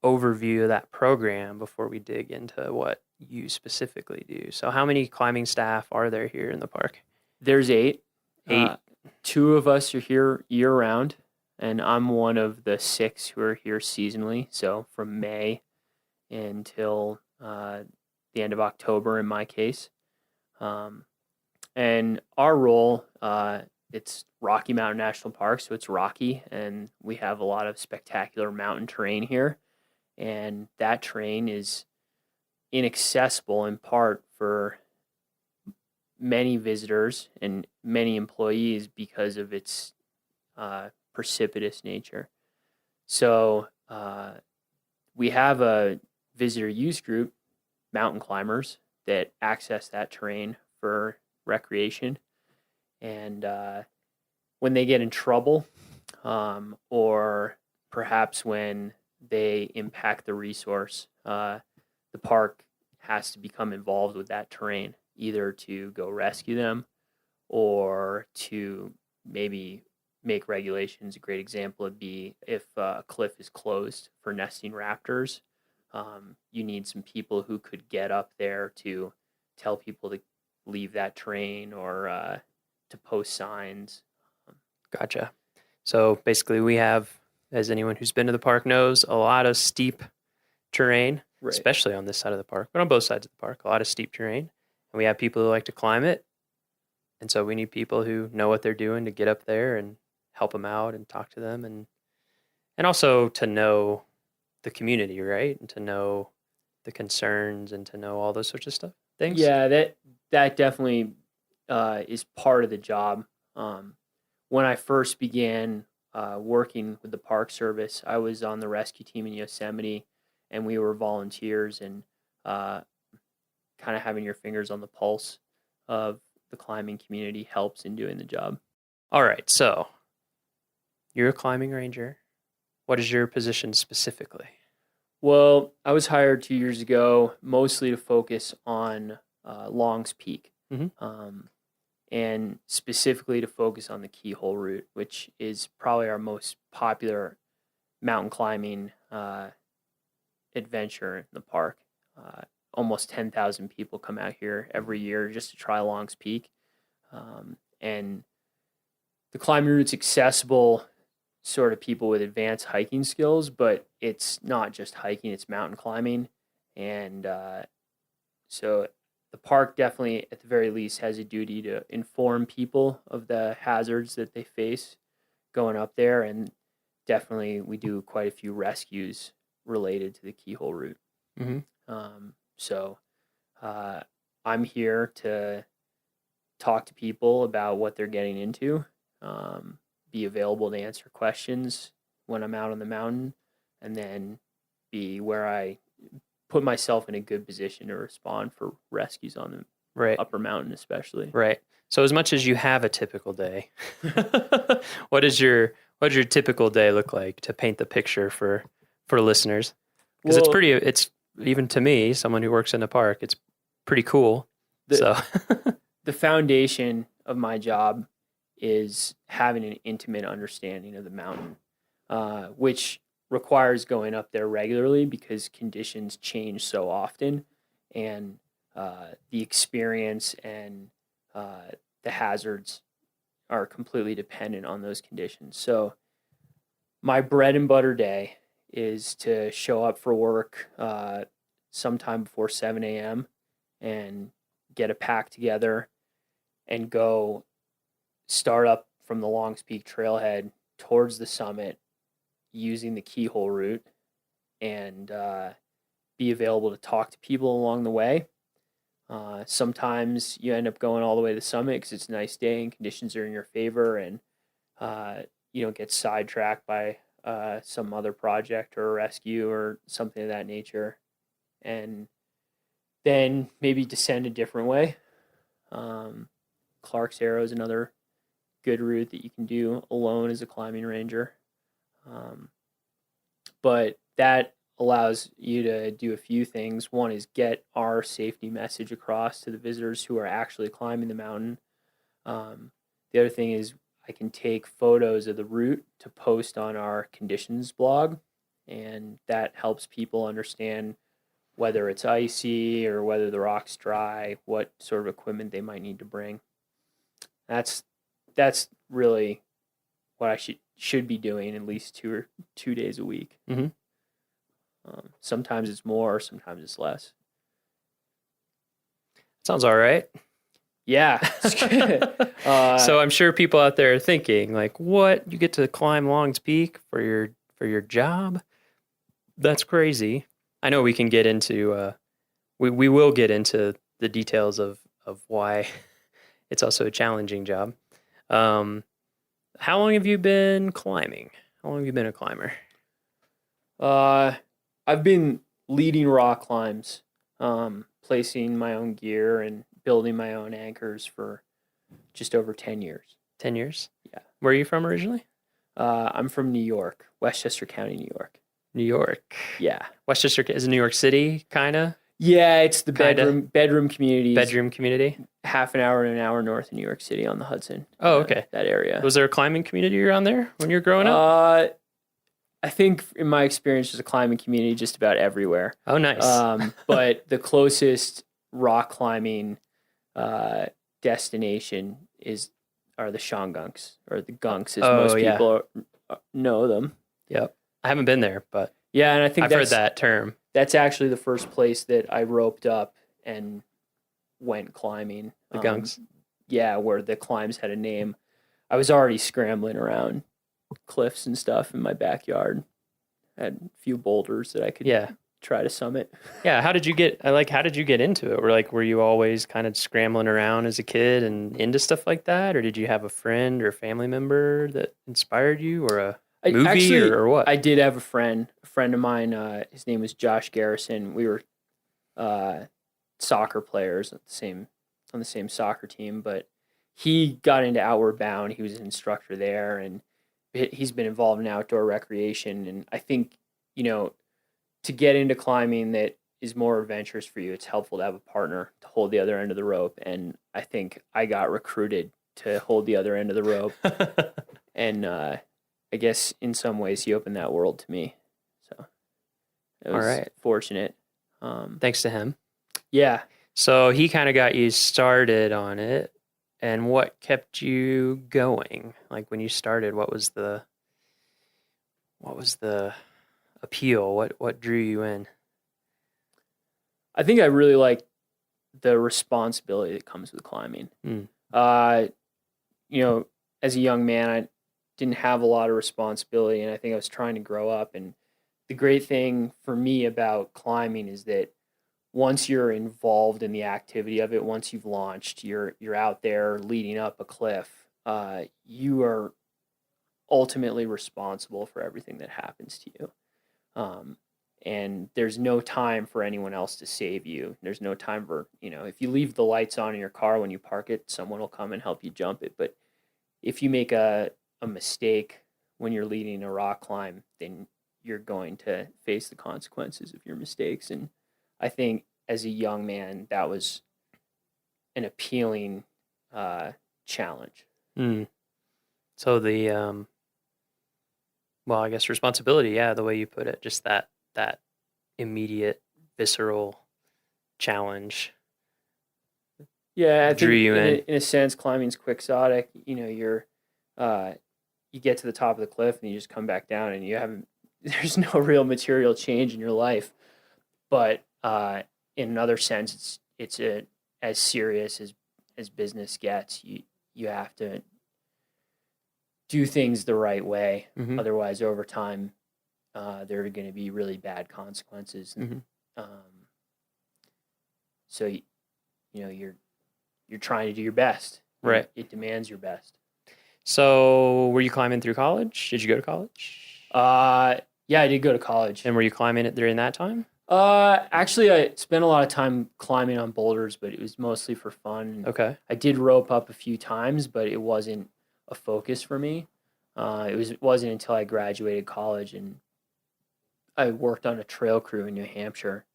overview of that program before we dig into what you specifically do. So how many climbing staff are there here in the park? There's 8. 8. 2 of us are here year-round, and I'm one of the 6 who are here seasonally, so from May until the end of October in my case. And our role, it's Rocky Mountain National Park, so it's rocky, and we have a lot of spectacular mountain terrain here, and that terrain is inaccessible in part for many visitors and many employees because of its precipitous nature. So we have a visitor use group, mountain climbers, that access that terrain for recreation. And when they get in trouble, or perhaps when they impact the resource, the park has to become involved with that terrain, either to go rescue them or to maybe make regulations. A great example would be if a cliff is closed for nesting raptors, you need some people who could get up there to tell people to leave that terrain or to post signs. Gotcha. So basically we have, as anyone who's been to the park knows, a lot of steep terrain. especially on this side of the park, but on both sides of the park, a lot of steep terrain. And we have people who like to climb it. And so we need people who know what they're doing to get up there and help them out and talk to them, and also to know the community, right? And to know the concerns and to know all those sorts of things. Yeah, that definitely is part of the job. When I first began working with the Park Service, I was on the rescue team in Yosemite, and we were volunteers, and kind of having your fingers on the pulse of the climbing community helps in doing the job. All right, so you're a climbing ranger. What is your position specifically? Well, I was hired 2 years ago, mostly to focus on Long's Peak, and specifically to focus on the Keyhole route, which is probably our most popular mountain climbing adventure in the park. Almost 10,000 people come out here every year just to try Long's Peak. And the climbing route's accessible sort of people with advanced hiking skills, but it's not just hiking, it's mountain climbing. And so the park definitely, at the very least, has a duty to inform people of the hazards that they face going up there. And definitely we do quite a few rescues related to the Keyhole route. So I'm here to talk to people about what they're getting into, be available to answer questions when I'm out on the mountain, and then be where I put myself in a good position to respond for rescues on the upper mountain especially. Right. So as much as you have a typical day, what does your typical day look like, to paint the picture for listeners? Because it's even to me, someone who works in the park, it's pretty cool. The foundation of my job is having an intimate understanding of the mountain, which requires going up there regularly because conditions change so often, and the experience and the hazards are completely dependent on those conditions. So my bread and butter day is to show up for work sometime before 7 a.m. and get a pack together and go start up from the Long's Peak trailhead towards the summit using the Keyhole route, and be available to talk to people along the way. Sometimes you end up going all the way to the summit because it's a nice day and conditions are in your favor, and you don't get sidetracked by some other project or a rescue or something of that nature, and then maybe descend a different way. Clark's Arrow is another good route that you can do alone as a climbing ranger. But that allows you to do a few things. One is get our safety message across to the visitors who are actually climbing the mountain. The other thing is I can take photos of the route to post on our conditions blog, and that helps people understand whether it's icy or whether the rock's dry, what sort of equipment they might need to bring. That's really what I should be doing at least 2 days a week. Sometimes it's more, sometimes it's less. Sounds all right. Yeah. So I'm sure people out there are thinking, like, what? You get to climb Long's Peak for your job? That's crazy. I know we can get into we will get into the details of why it's also a challenging job. How long have you been climbing? How long have you been a climber? I've been leading rock climbs, placing my own gear and building my own anchors for just over 10 years. 10 years? Yeah. Where are you from originally? I'm from New York, Westchester County, New York. New York. Yeah. Westchester is New York City, kind of? Yeah, it's the bedroom community. Bedroom community? Half an hour and an hour north of New York City on the Hudson. Oh, okay. That area. Was there a climbing community around there when you were growing up? I think in my experience, there's a climbing community just about everywhere. Oh, nice. But the closest rock climbing destination are the Shongunks, or the Gunks, as most people know them. Yep. I haven't been there, but yeah, and I think I've heard that term. That's actually the first place that I roped up and went climbing. The Gunks? Yeah, where the climbs had a name. I was already scrambling around cliffs and stuff in my backyard. I had a few boulders that I could try to summit. Yeah, how did you get into it? Were you always kind of scrambling around as a kid and into stuff like that, or did you have a friend or family member that inspired you, or a movie, or what? I did have a friend of mine. His name was Josh Garrison. We were soccer players on the same soccer team, but he got into Outward Bound. He was an instructor there, and he's been involved in outdoor recreation. And I think, to get into climbing that is more adventurous for you, it's helpful to have a partner to hold the other end of the rope. And I think I got recruited to hold the other end of the rope. And I guess in some ways he opened that world to me. So it was fortunate. Thanks to him. Yeah. So he kind of got you started on it. And what kept you going? Like when you started, what was the appeal? What drew you in? I think I really like the responsibility that comes with climbing. As a young man, I didn't have a lot of responsibility, and I think I was trying to grow up. And the great thing for me about climbing is that once you're involved in the activity of it, once you've launched, you're out there leading up a cliff, you are ultimately responsible for everything that happens to you. And there's no time for anyone else to save you. There's no time for, if you leave the lights on in your car when you park it, someone will come and help you jump it. But if you make a mistake when you're leading a rock climb, then you're going to face the consequences of your mistakes. And I think as a young man, that was an appealing challenge. So the, I guess responsibility, the way you put it, just that immediate, visceral challenge. Yeah, I drew think you in a sense, climbing's quixotic. You get to the top of the cliff and you just come back down, and there's no real material change in your life. But in another sense, it's as serious as business gets. You have to do things the right way. Mm-hmm. Otherwise, over time, there are going to be really bad consequences. Mm-hmm. So you're trying to do your best. Right. It demands your best. So were you climbing through college? Did you go to college? Yeah, I did go to college. And were you climbing it during that time? Actually, I spent a lot of time climbing on boulders, but it was mostly for fun. Okay. I did rope up a few times, but it wasn't a focus for me. It wasn't until I graduated college and I worked on a trail crew in New Hampshire,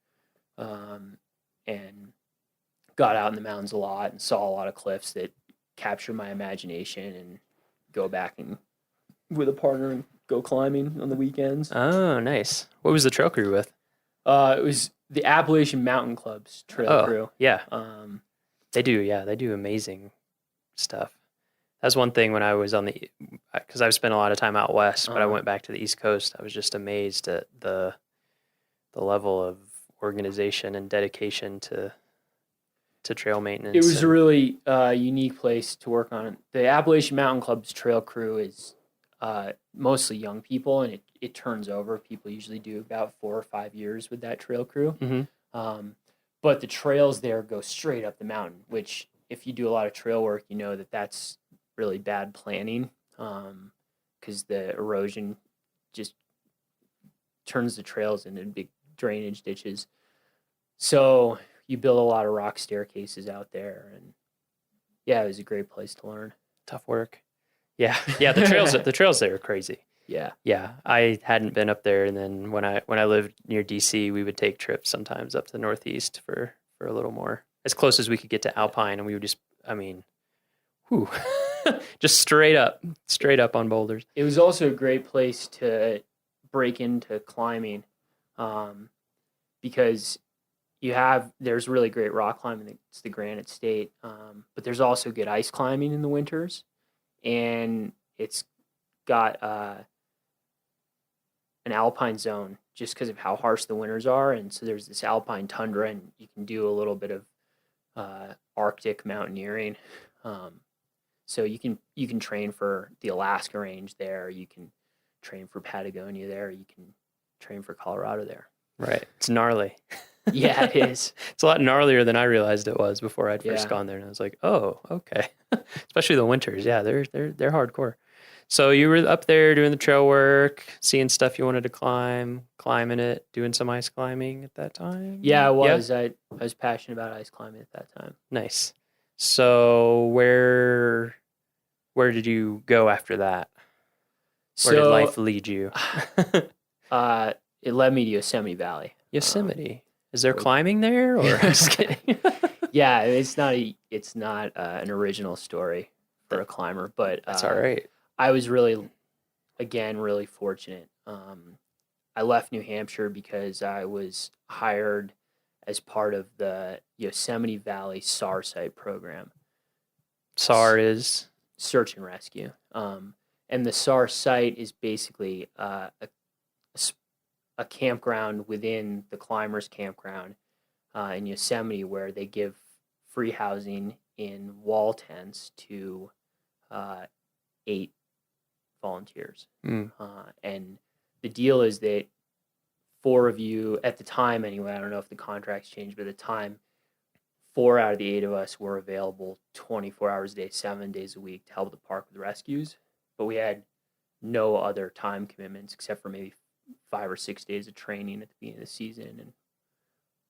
and got out in the mountains a lot and saw a lot of cliffs that captured my imagination, and go back and with a partner and go climbing on the weekends. Oh, nice. What was the trail crew with? It was the Appalachian Mountain Club's trail crew. Yeah. They do amazing stuff. That's one thing when I was because I've spent a lot of time out west, but I went back to the East Coast. I was just amazed at the level of organization and dedication to trail maintenance. It was a really unique place to work on. The Appalachian Mountain Club's trail crew is mostly young people, and it turns over. People usually do about 4 or 5 years with that trail crew. Mm-hmm. But the trails there go straight up the mountain, which if you do a lot of trail work, you know that's really bad planning, because the erosion just turns the trails into big drainage ditches. So you build a lot of rock staircases out there, and yeah, it was a great place to learn. Tough work. Yeah. The trails there are crazy. Yeah. I hadn't been up there, and then when I lived near DC, we would take trips sometimes up to the Northeast for a little more, as close as we could get to Alpine, and we would just, just straight up on boulders. It was also a great place to break into climbing, because there's really great rock climbing. It's the Granite State, but there's also good ice climbing in the winters, and it's got an alpine zone just because of how harsh the winters are. And so there's this alpine tundra, and you can do a little bit of Arctic mountaineering. So you can train for the Alaska range there. You can train for Patagonia there. You can train for Colorado there. Right. It's gnarly. Yeah, it is. It's a lot gnarlier than I realized it was before I'd first gone there. And I was like, oh, okay. Especially the winters. Yeah, they're hardcore. So you were up there doing the trail work, seeing stuff you wanted to climb, climbing it, doing some ice climbing at that time? Yeah, I was. I was passionate about ice climbing at that time. Nice. So where did you go after that? Where did life lead you? It led me to Yosemite Valley. Yosemite. Is there climbing there, or I'm just kidding? Yeah, it's not an original story for a climber, but that's all right. I was really fortunate. I left New Hampshire because I was hired as part of the Yosemite Valley SAR site program. SAR is search and rescue. And the SAR site is basically a campground within the climbers' campground in Yosemite, where they give free housing in wall tents to 8 volunteers. And the deal is that 4 of you, at the time anyway, I don't know if the contracts changed, but at the time, 4 out of the 8 of us were available 24 hours a day, 7 days a week to help the park with rescues. But we had no other time commitments except for maybe 5 or 6 days of training at the beginning of the season and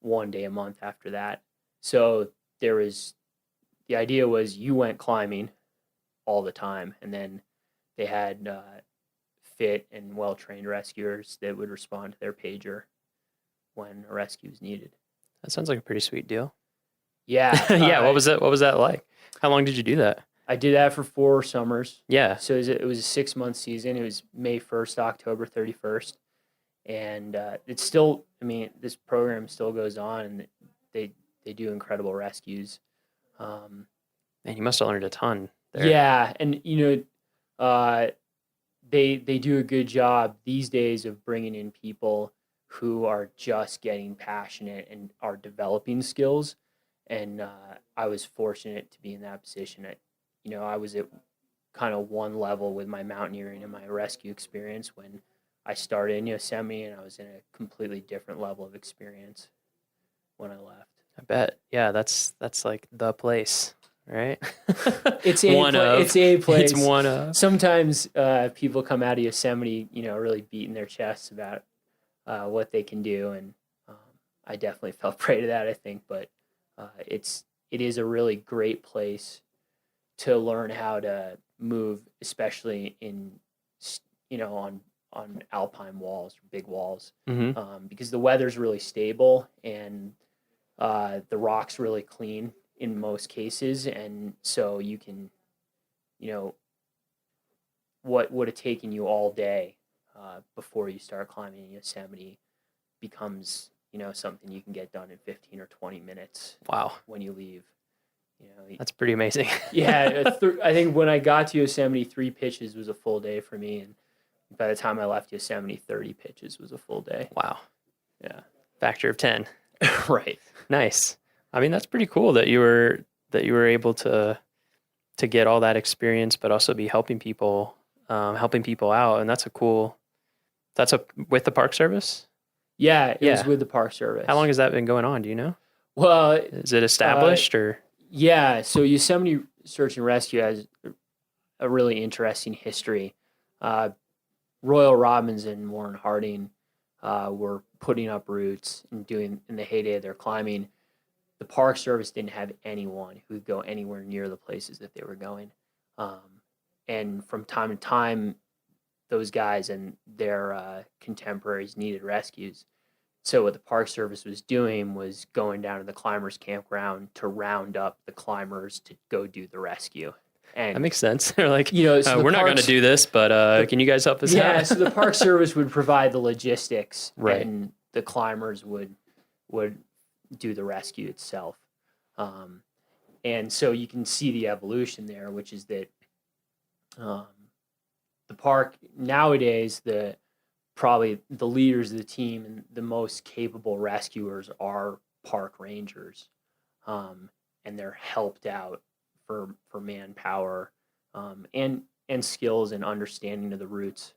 1 day a month after that. So the idea was you went climbing all the time, and then they had fit and well-trained rescuers that would respond to their pager when a rescue was needed. That sounds like a pretty sweet deal. Yeah. Yeah. What was that like? How long did you do that? I did that for 4 summers. Yeah. So it was a 6-month season. It was May 1st to October 31st. And it's still, this program still goes on, and they do incredible rescues. Man, you must have learned a ton there. Yeah. And, they do a good job these days of bringing in people who are just getting passionate and are developing skills. And I was fortunate to be in that position. I was at kind of one level with my mountaineering and my rescue experience when I started in Yosemite, and I was in a completely different level of experience when I left. I bet. Yeah, that's like the place, right? It's a place. It's one of. Sometimes people come out of Yosemite, really beating their chests about what they can do, and I definitely fell prey to that, I think. But it is a really great place to learn how to move, especially in on alpine walls, big walls, because the weather's really stable and the rock's really clean in most cases, and so you can, what would have taken you all day before you start climbing in Yosemite becomes something you can get done in 15 or 20 minutes. Wow. When you leave. That's pretty amazing. Yeah, I think when I got to Yosemite, 3 pitches was a full day for me, and by the time I left Yosemite, 30 pitches was a full day. Wow. Yeah. Factor of 10. Right. Nice. That's pretty cool that you were able to get all that experience, but also be helping people out. And that's with the Park Service? Yeah, it was with the Park Service. How long has that been going on? Do you know? Well, is it established or? Yeah. So Yosemite Search and Rescue has a really interesting history. Royal Robbins and Warren Harding were putting up routes and doing in the heyday of their climbing. The Park Service didn't have anyone who would go anywhere near the places that they were going. And from time to time, those guys and their contemporaries needed rescues. So what the Park Service was doing was going down to the climbers' campground to round up the climbers to go do the rescue. And that makes sense. They're like, so we're not going to do this, but can you guys help us out? Yeah, so the Park Service would provide the logistics, right, and the climbers would do the rescue itself. And so you can see the evolution there, which is that the park nowadays, the probably the leaders of the team and the most capable rescuers are park rangers, and they're helped out for manpower, and skills and understanding of the routes,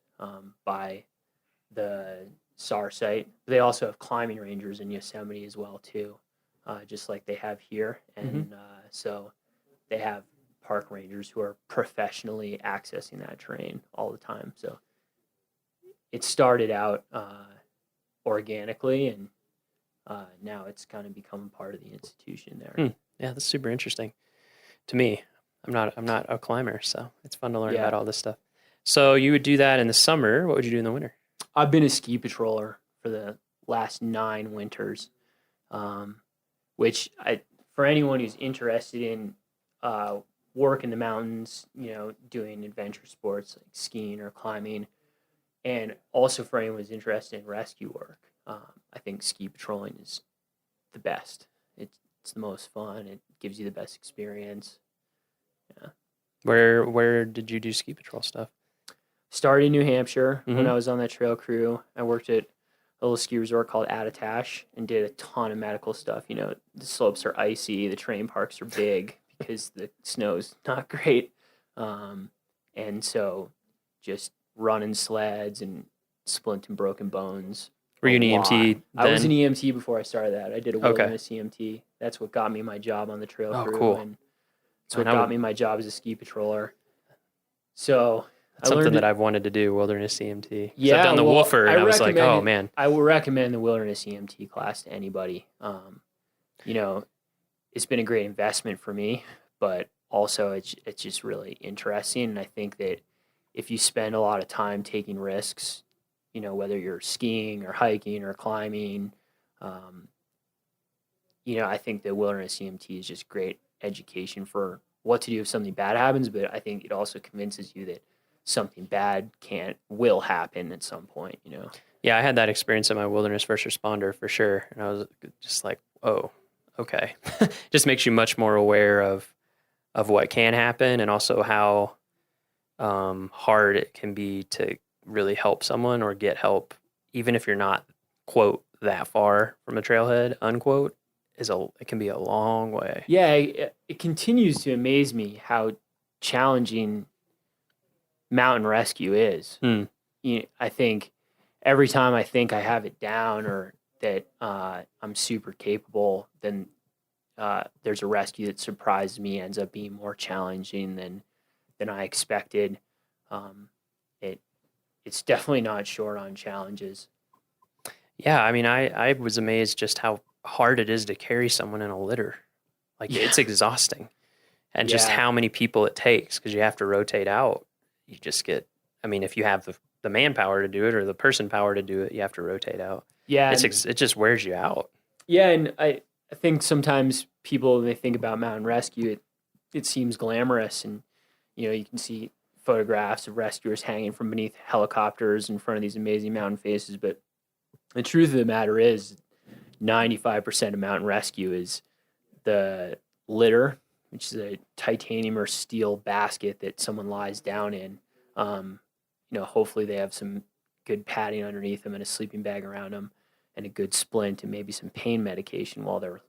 by the SAR site. They also have climbing rangers in Yosemite as well too, just like they have here, and so they have park rangers who are professionally accessing that terrain all the time. So it started out organically, and now it's kind of become part of the institution there. Yeah, that's super interesting to me. I'm not a climber, so it's fun to learn about all this stuff. So you would do that in the summer. What would you do in the winter? I've been a ski patroller for the last 9 winters, which for anyone who's interested in work in the mountains, doing adventure sports like skiing or climbing, and also for anyone who's interested in rescue work, I think ski patrolling is the best. It's the most fun. It gives you the best experience. Yeah. Where did you do ski patrol stuff? Started in New Hampshire when I was on that trail crew. I worked at a little ski resort called Attitash and did a ton of medical stuff. The slopes are icy, the terrain parks are big because the snow's not great. And so just running sleds and splinting broken bones. Were you an EMT then? I was an EMT before I started that. I did a wilderness EMT. That's what got me my job on the trail crew. Cool. And that's what got me my job as a ski patroller. So it's something that I've wanted to do, wilderness EMT. Yeah, I've done the Wolfer, and I was like, oh man. I would recommend the wilderness EMT class to anybody. It's been a great investment for me, but also it's just really interesting. And I think that if you spend a lot of time taking risks, whether you're skiing or hiking or climbing, I think the wilderness EMT is just great education for what to do if something bad happens. But I think it also convinces you that something bad will happen at some point, Yeah, I had that experience in my wilderness first responder for sure. And I was just like, oh, okay. Just makes you much more aware of what can happen, and also how hard it can be to really help someone or get help, even if you're not, quote, that far from a trailhead, unquote, it can be a long way. Yeah, it continues to amaze me how challenging mountain rescue is. I think every time I think I have it down or that I'm super capable, then there's a rescue that surprises me, ends up being more challenging than I expected. It's definitely not short on challenges. Yeah, I mean, I was amazed just how hard it is to carry someone in a litter. It's exhausting. And just how many people it takes, because you have to rotate out. You just get, if you have the manpower to do it or the person power to do it, you have to rotate out. Yeah. It just wears you out. Yeah, and I think sometimes people, when they think about mountain rescue, it seems glamorous, and you can see photographs of rescuers hanging from beneath helicopters in front of these amazing mountain faces. But the truth of the matter is 95% of mountain rescue is the litter, which is a titanium or steel basket that someone lies down in. Hopefully they have some good padding underneath them and a sleeping bag around them and a good splint and maybe some pain medication while they're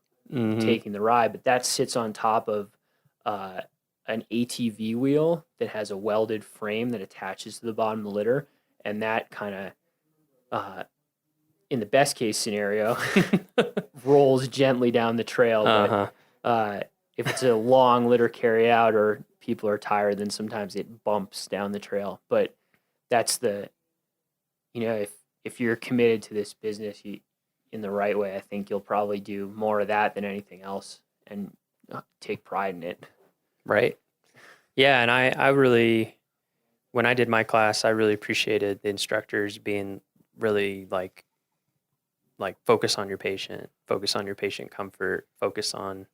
taking the ride. But that sits on top of an ATV wheel that has a welded frame that attaches to the bottom of the litter. And that kind of, in the best case scenario, rolls gently down the trail. But if it's a long litter carry out or people are tired, then sometimes it bumps down the trail. But that's if you're committed to this business in the right way, I think you'll probably do more of that than anything else and take pride in it. Right. Yeah. And I really, when I did my class, I really appreciated the instructors being really like focus on your patient comfort, focus on,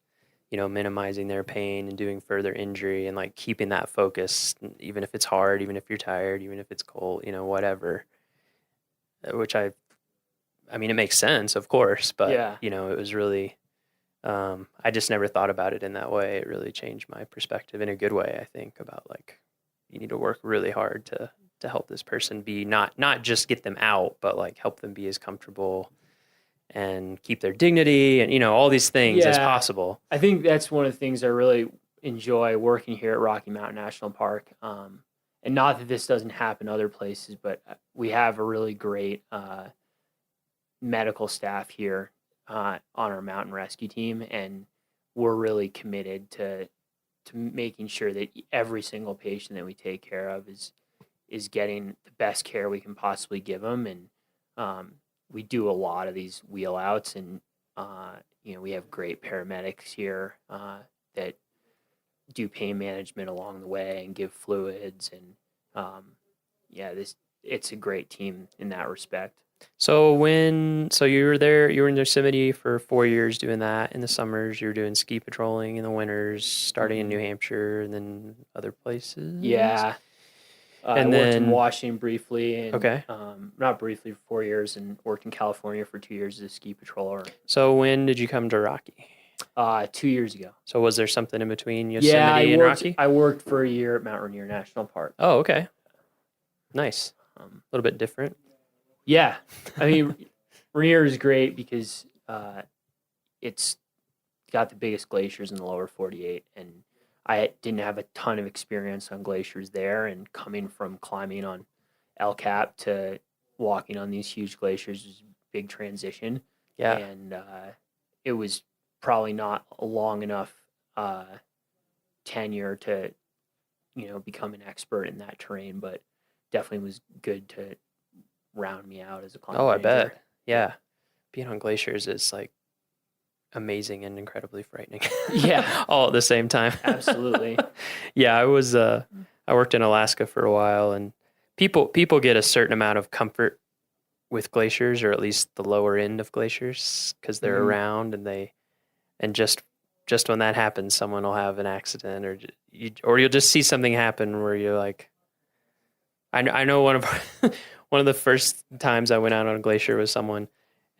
minimizing their pain and doing further injury and keeping that focus, even if it's hard, even if you're tired, even if it's cold, whatever, which it makes sense, of course, but it was really, I just never thought about it in that way. It really changed my perspective in a good way, I think, about you need to work really hard help this person be not just get them out, but like help them be as comfortable and keep their dignity and, all these things as possible. I think that's one of the things I really enjoy working here at Rocky Mountain National Park. And not that this doesn't happen other places, but we have a really great medical staff here on our mountain rescue team, and we're really committed to making sure that every single patient that we take care of is getting the best care we can possibly give them. And we do a lot of these wheel outs, and we have great paramedics here that do pain management along the way and give fluids, and it's a great team in that respect. So you were there, you were in Yosemite for 4 years doing that. In the summers, you were doing ski patrolling. In the winters, starting in New Hampshire and then other places. Yeah. And I worked in then Washington briefly, and Okay. Not briefly for 4 years, and worked in California for 2 years as a ski patroller. So when did you come to Rocky? 2 years ago. So was there something in between Yosemite and Rocky? I worked for a year at Mount Rainier National Park. Oh, okay. Nice. A little bit different. Yeah. I mean, Rainier is great because it's got the biggest glaciers in the lower 48, and I didn't have a ton of experience on glaciers there, and coming from climbing on El Cap to walking on these huge glaciers is a big transition. Yeah. And it was probably not a long enough tenure to, become an expert in that terrain, but definitely was good to round me out as a climber. Oh, I bet. Yeah. Being on glaciers is like amazing and incredibly frightening. Yeah. All at the same time. Absolutely. Yeah, I worked in Alaska for a while, and people get a certain amount of comfort with glaciers, or at least the lower end of glaciers, because they're around, and just when that happens, someone will have an accident, or you'll just see something happen where you're like, I know one of the first times I went out on a glacier with someone,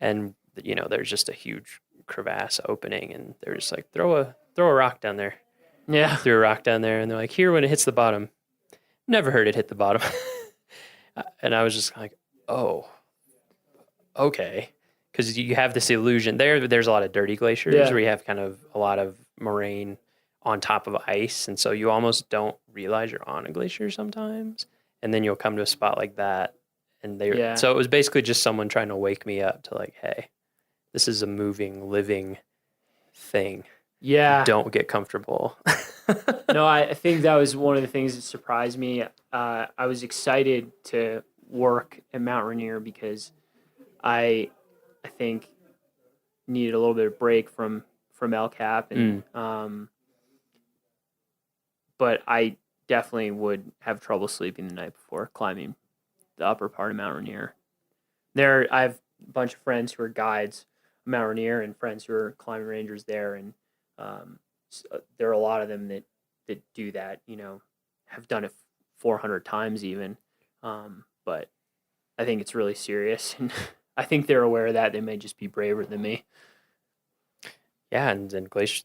and there's just a huge crevasse opening, and they're just like, throw a rock down there. Yeah. Threw a rock down there, and they're like, here when it hits the bottom. Never heard it hit the bottom. And I was just like, oh, okay. Because you have this illusion there's a lot of dirty glaciers where you have kind of a lot of moraine on top of ice, and so you almost don't realize you're on a glacier sometimes. And then you'll come to a spot like that, and so it was basically just someone trying to wake me up to like, hey, this is a moving, living thing. Yeah. Don't get comfortable. No, I think that was one of the things that surprised me. I was excited to work at Mount Rainier because I think needed a little bit of break from El Cap, and but I definitely would have trouble sleeping the night before climbing the upper part of Mount Rainier. I have a bunch of friends who are guides at Mount Rainier and friends who are climbing rangers there, and there are a lot of them that do that, have done it 400 times even. But I think it's really serious, and I think they're aware of that. They may just be braver than me. Yeah, and then glacier,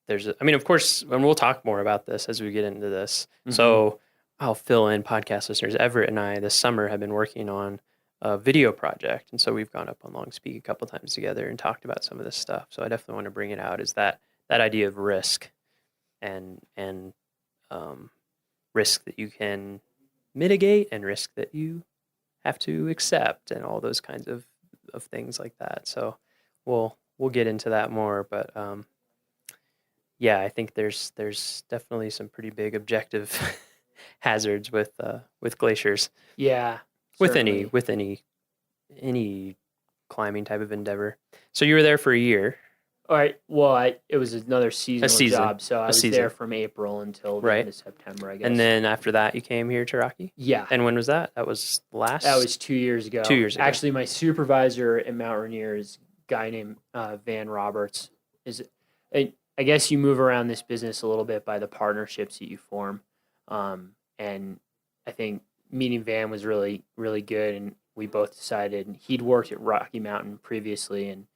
of course, and we'll talk more about this as we get into this. Mm-hmm. So I'll fill in podcast listeners. Everett and I this summer have been working on a video project, and so we've gone up on Long Peak a couple times together and talked about some of this stuff. So I definitely want to bring it out, is that idea of risk and risk that you can mitigate and risk that you have to accept, and all those kinds of things like that. So we'll get into that more, but yeah, I think there's definitely some pretty big objective hazards with glaciers. Yeah. With any climbing type of endeavor. So you were there for a year. All right. Well, it was another seasonal job, so I was there from April until the end of September, I guess. And then after that, you came here to Rocky? Yeah. And when was that? That was That was 2 years ago. 2 years ago. Actually, my supervisor at Mount Rainier is a guy named Van Roberts. I guess you move around this business a little bit by the partnerships that you form. And I think meeting Van was really, really good, and we both decided, he'd worked at Rocky Mountain previously, and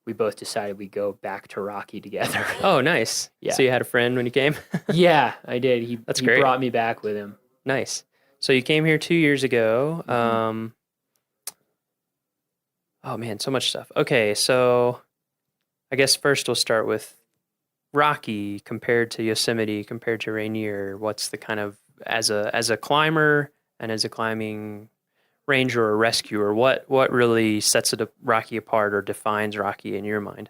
we both decided we'd go back to Rocky together. Oh, nice. Yeah. So you had a friend when you came? Yeah, I did. He great. brought me back with him. Nice. So you came here 2 years ago. Mm-hmm. Oh man, so much stuff. Okay, so I guess first we'll start with Rocky compared to Yosemite, compared to Rainier. What's the kind of, as a climber and as a climbing ranger or rescuer, what really sets Rocky apart or defines Rocky in your mind?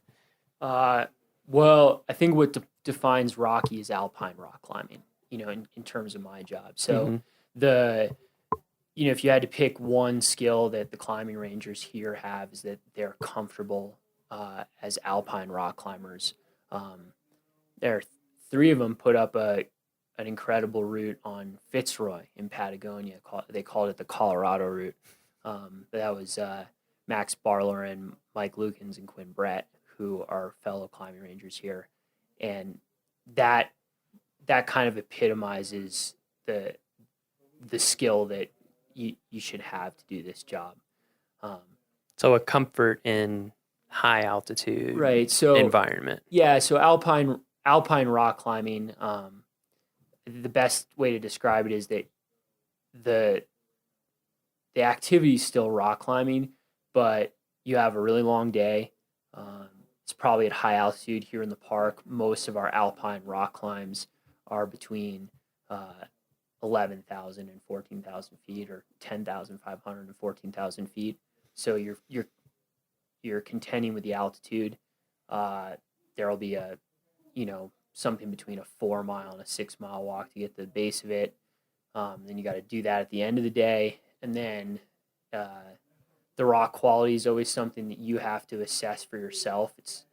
Well, I think what defines Rocky is alpine rock climbing, in terms of my job. So if you had to pick one skill that the climbing rangers here have, is that they're comfortable as alpine rock climbers. There are 3 of them put up an incredible route on Fitzroy in Patagonia. They called it the Colorado route. That was Max Barler and Mike Lukens and Quinn Brett, who are fellow climbing rangers here. And that kind of epitomizes the skill that you should have to do this job. So a comfort in high altitude environment. Yeah, so alpine rock climbing, the best way to describe it is that the activity is still rock climbing, but you have a really long day. It's probably at high altitude here in the park. Most of our alpine rock climbs are between 11,000 and 14,000 feet, or 10,500 and 14,000 feet. So you're contending with the altitude. There'll be something between a 4-mile and a 6-mile walk to get to the base of it. Then you got to do that at the end of the day, and then the rock quality is always something that you have to assess for yourself. It's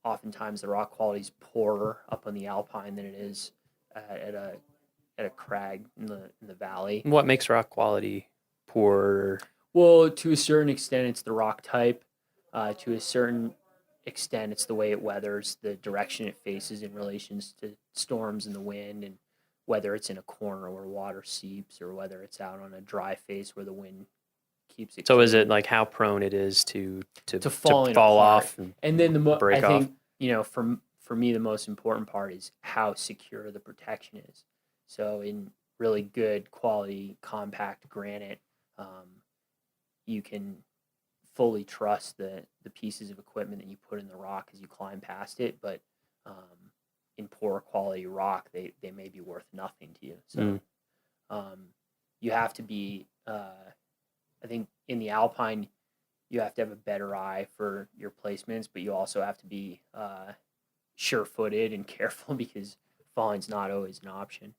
oftentimes the rock quality is poorer up on the alpine than it is at a crag in the valley. What makes rock quality poor? Well, to a certain extent, it's the rock type. To a certain extent, it's the way it weathers, the direction it faces in relations to storms and the wind, and whether it's in a corner where water seeps or whether it's out on a dry face where the wind keeps it. So clean. is it like how prone it is to fall off and then break I off? think for me the most important part is how secure the protection is. So in really good quality compact granite, you can fully trust the pieces of equipment that you put in the rock as you climb past it, but in poor quality rock, they may be worth nothing to you. So you have to be, I think in the alpine, you have to have a better eye for your placements, but you also have to be sure-footed and careful, because falling's not always an option.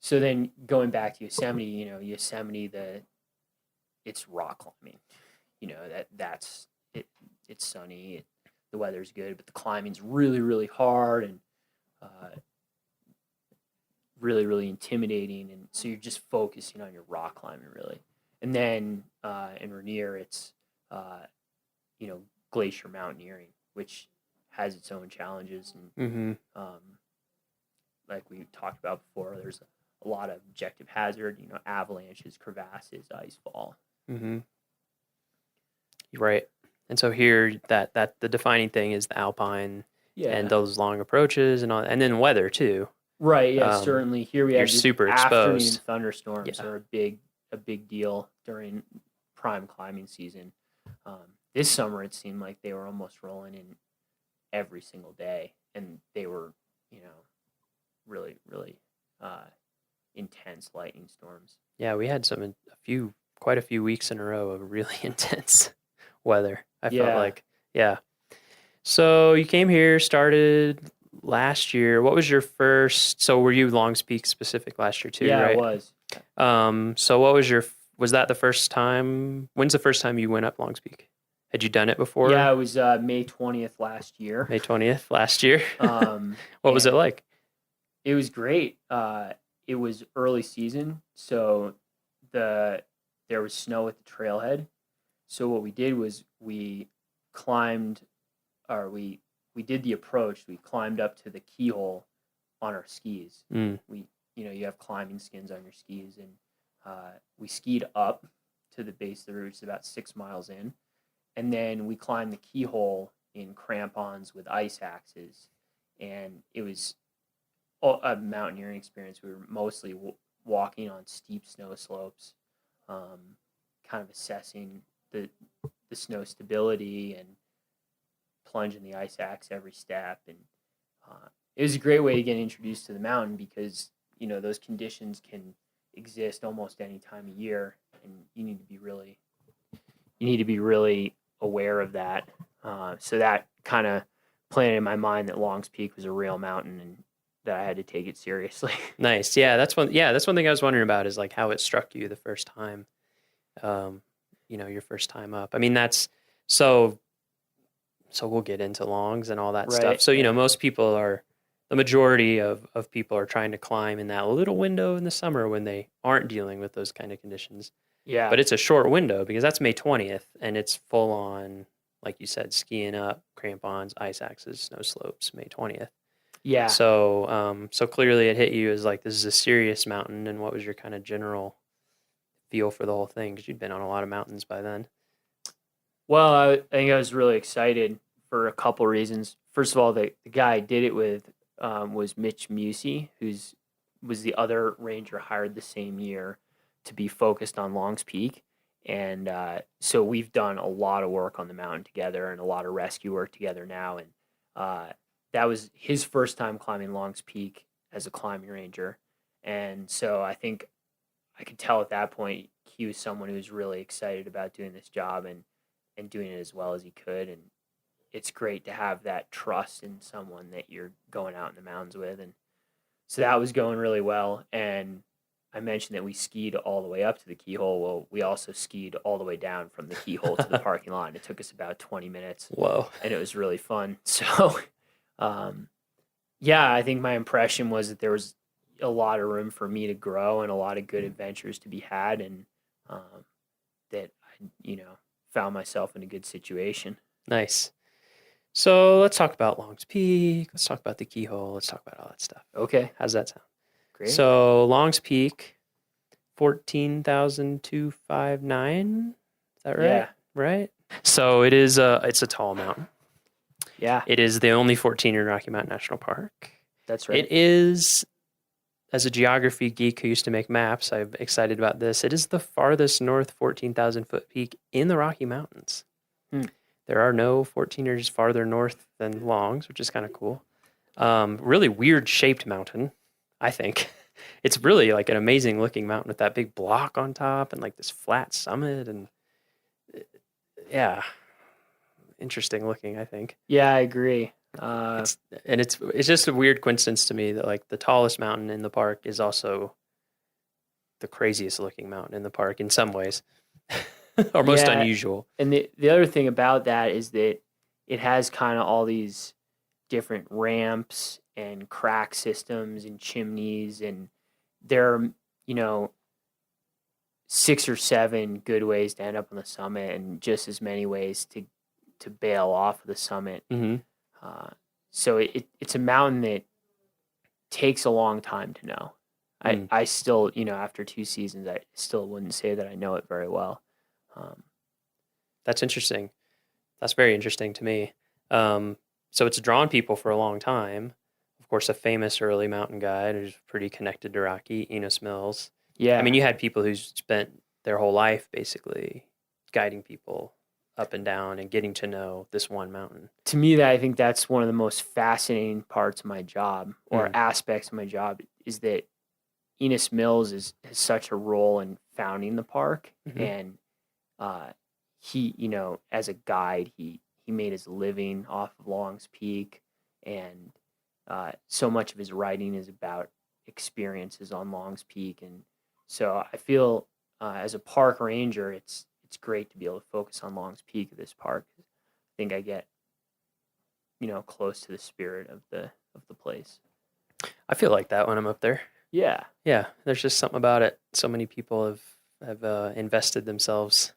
So then going back to Yosemite, Yosemite, it's rock climbing. That's it. It's sunny. The weather's good, but the climbing's really, really hard and really, really intimidating. And so you're just focusing on your rock climbing, really. And then in Rainier, it's glacier mountaineering, which has its own challenges. And like we talked about before, there's a lot of objective hazard, avalanches, crevasses, ice fall. Right. And so here, that the defining thing is the alpine and those long approaches and all, and then weather too. Right. Yeah. Certainly. Here we you're have super afternoon exposed. thunderstorms are a big deal during prime climbing season. This summer, it seemed like they were almost rolling in every single day, and they were, really, really intense lightning storms. Yeah, we had quite a few weeks in a row of really intense weather. I felt like, So you came here, started last year. What was your first? So were you Longs Peak specific last year too? Yeah, right? it was. So what was was that the first time? When's the first time you went up Longs Peak? Had you done it before? Yeah, it was May 20th last year. May 20th last year. What was it like? It was great. It was early season, so there was snow at the trailhead. So what we did was we did the approach. We climbed up to the keyhole on our skis. You have climbing skins on your skis, and we skied up to the base of the route. It's about 6 miles in, and then we climbed the keyhole in crampons with ice axes, and it was a mountaineering experience. We were mostly walking on steep snow slopes, kind of assessing the snow stability and plunging the ice axe every step. And it was a great way to get introduced to the mountain because, you know, those conditions can exist almost any time of year, and you need to be really aware of that. So that kind of planted in my mind that Longs Peak was a real mountain and that I had to take it seriously. Nice. Yeah, that's one thing I was wondering about is like how it struck you the first time. You know, your first time up. I mean, that's so we'll get into longs and all that stuff. So, you know, the majority of people are trying to climb in that little window in the summer when they aren't dealing with those kind of conditions. Yeah. But it's a short window because that's May 20th and it's full on, like you said, skiing up, crampons, ice axes, snow slopes, May 20th. Yeah. So, so clearly it hit you as like, this is a serious mountain. And what was your kind of general feel for the whole thing? Because you'd been on a lot of mountains by then. Well, I think I was really excited for a couple reasons. First of all, the guy I did it with was Mitch Musey, was the other ranger hired the same year to be focused on Longs Peak. And so we've done a lot of work on the mountain together and a lot of rescue work together now. And that was his first time climbing Longs Peak as a climbing ranger. And so I think I could tell at that point he was someone who was really excited about doing this job and doing it as well as he could. And it's great to have that trust in someone that you're going out in the mountains with. And so that was going really well. And I mentioned that we skied all the way up to the keyhole. Well, we also skied all the way down from the keyhole to the parking lot. It took us about 20 minutes. Whoa. And it was really fun. So, yeah, I think my impression was that there was a lot of room for me to grow and a lot of good adventures to be had. And that I, you know, found myself in a good situation. Nice. So let's talk about Longs Peak. Let's talk about the keyhole. Let's talk about all that stuff. Okay. How's that sound? Great. So Longs Peak, 14,259. Is that right? Yeah. Right. So it's a tall mountain. Yeah. It is the only 14 in Rocky Mountain National Park. That's right. It is, as a geography geek who used to make maps, I'm excited about this. It is the farthest north 14,000 foot peak in the Rocky Mountains. There are no 14ers farther north than Longs, which is kind of cool. Really weird shaped mountain, I think. It's really like an amazing looking mountain with that big block on top and like this flat summit. And yeah, interesting looking, I think. Yeah, I agree. It's just a weird coincidence to me that like the tallest mountain in the park is also the craziest looking mountain in the park in some ways. Or most unusual. And the other thing about that is that it has kind of all these different ramps and crack systems and chimneys, and there are, you know, 6 or 7 good ways to end up on the summit and just as many ways to bail off of the summit. Mm-hmm. So it's a mountain that takes a long time to know. I still, you know, after 2 seasons, I still wouldn't say that I know it very well. That's interesting. That's very interesting to me. So it's drawn people for a long time. Of course, a famous early mountain guide who's pretty connected to Rocky, Enos Mills. Yeah. I mean, you had people who spent their whole life basically guiding people up and down and getting to know this one mountain. To me, I think that's one of the most fascinating parts of my job or aspects of my job is that Enos Mills has such a role in founding the park. Mm-hmm. And he, you know, as a guide, he made his living off of Longs Peak, and so much of his writing is about experiences on Longs Peak. And so I feel as a park ranger, it's great to be able to focus on Longs Peak of this park. I think I get, you know, close to the spirit of the place. I feel like that when I'm up there. Yeah. Yeah. There's just something about it. So many people have invested themselves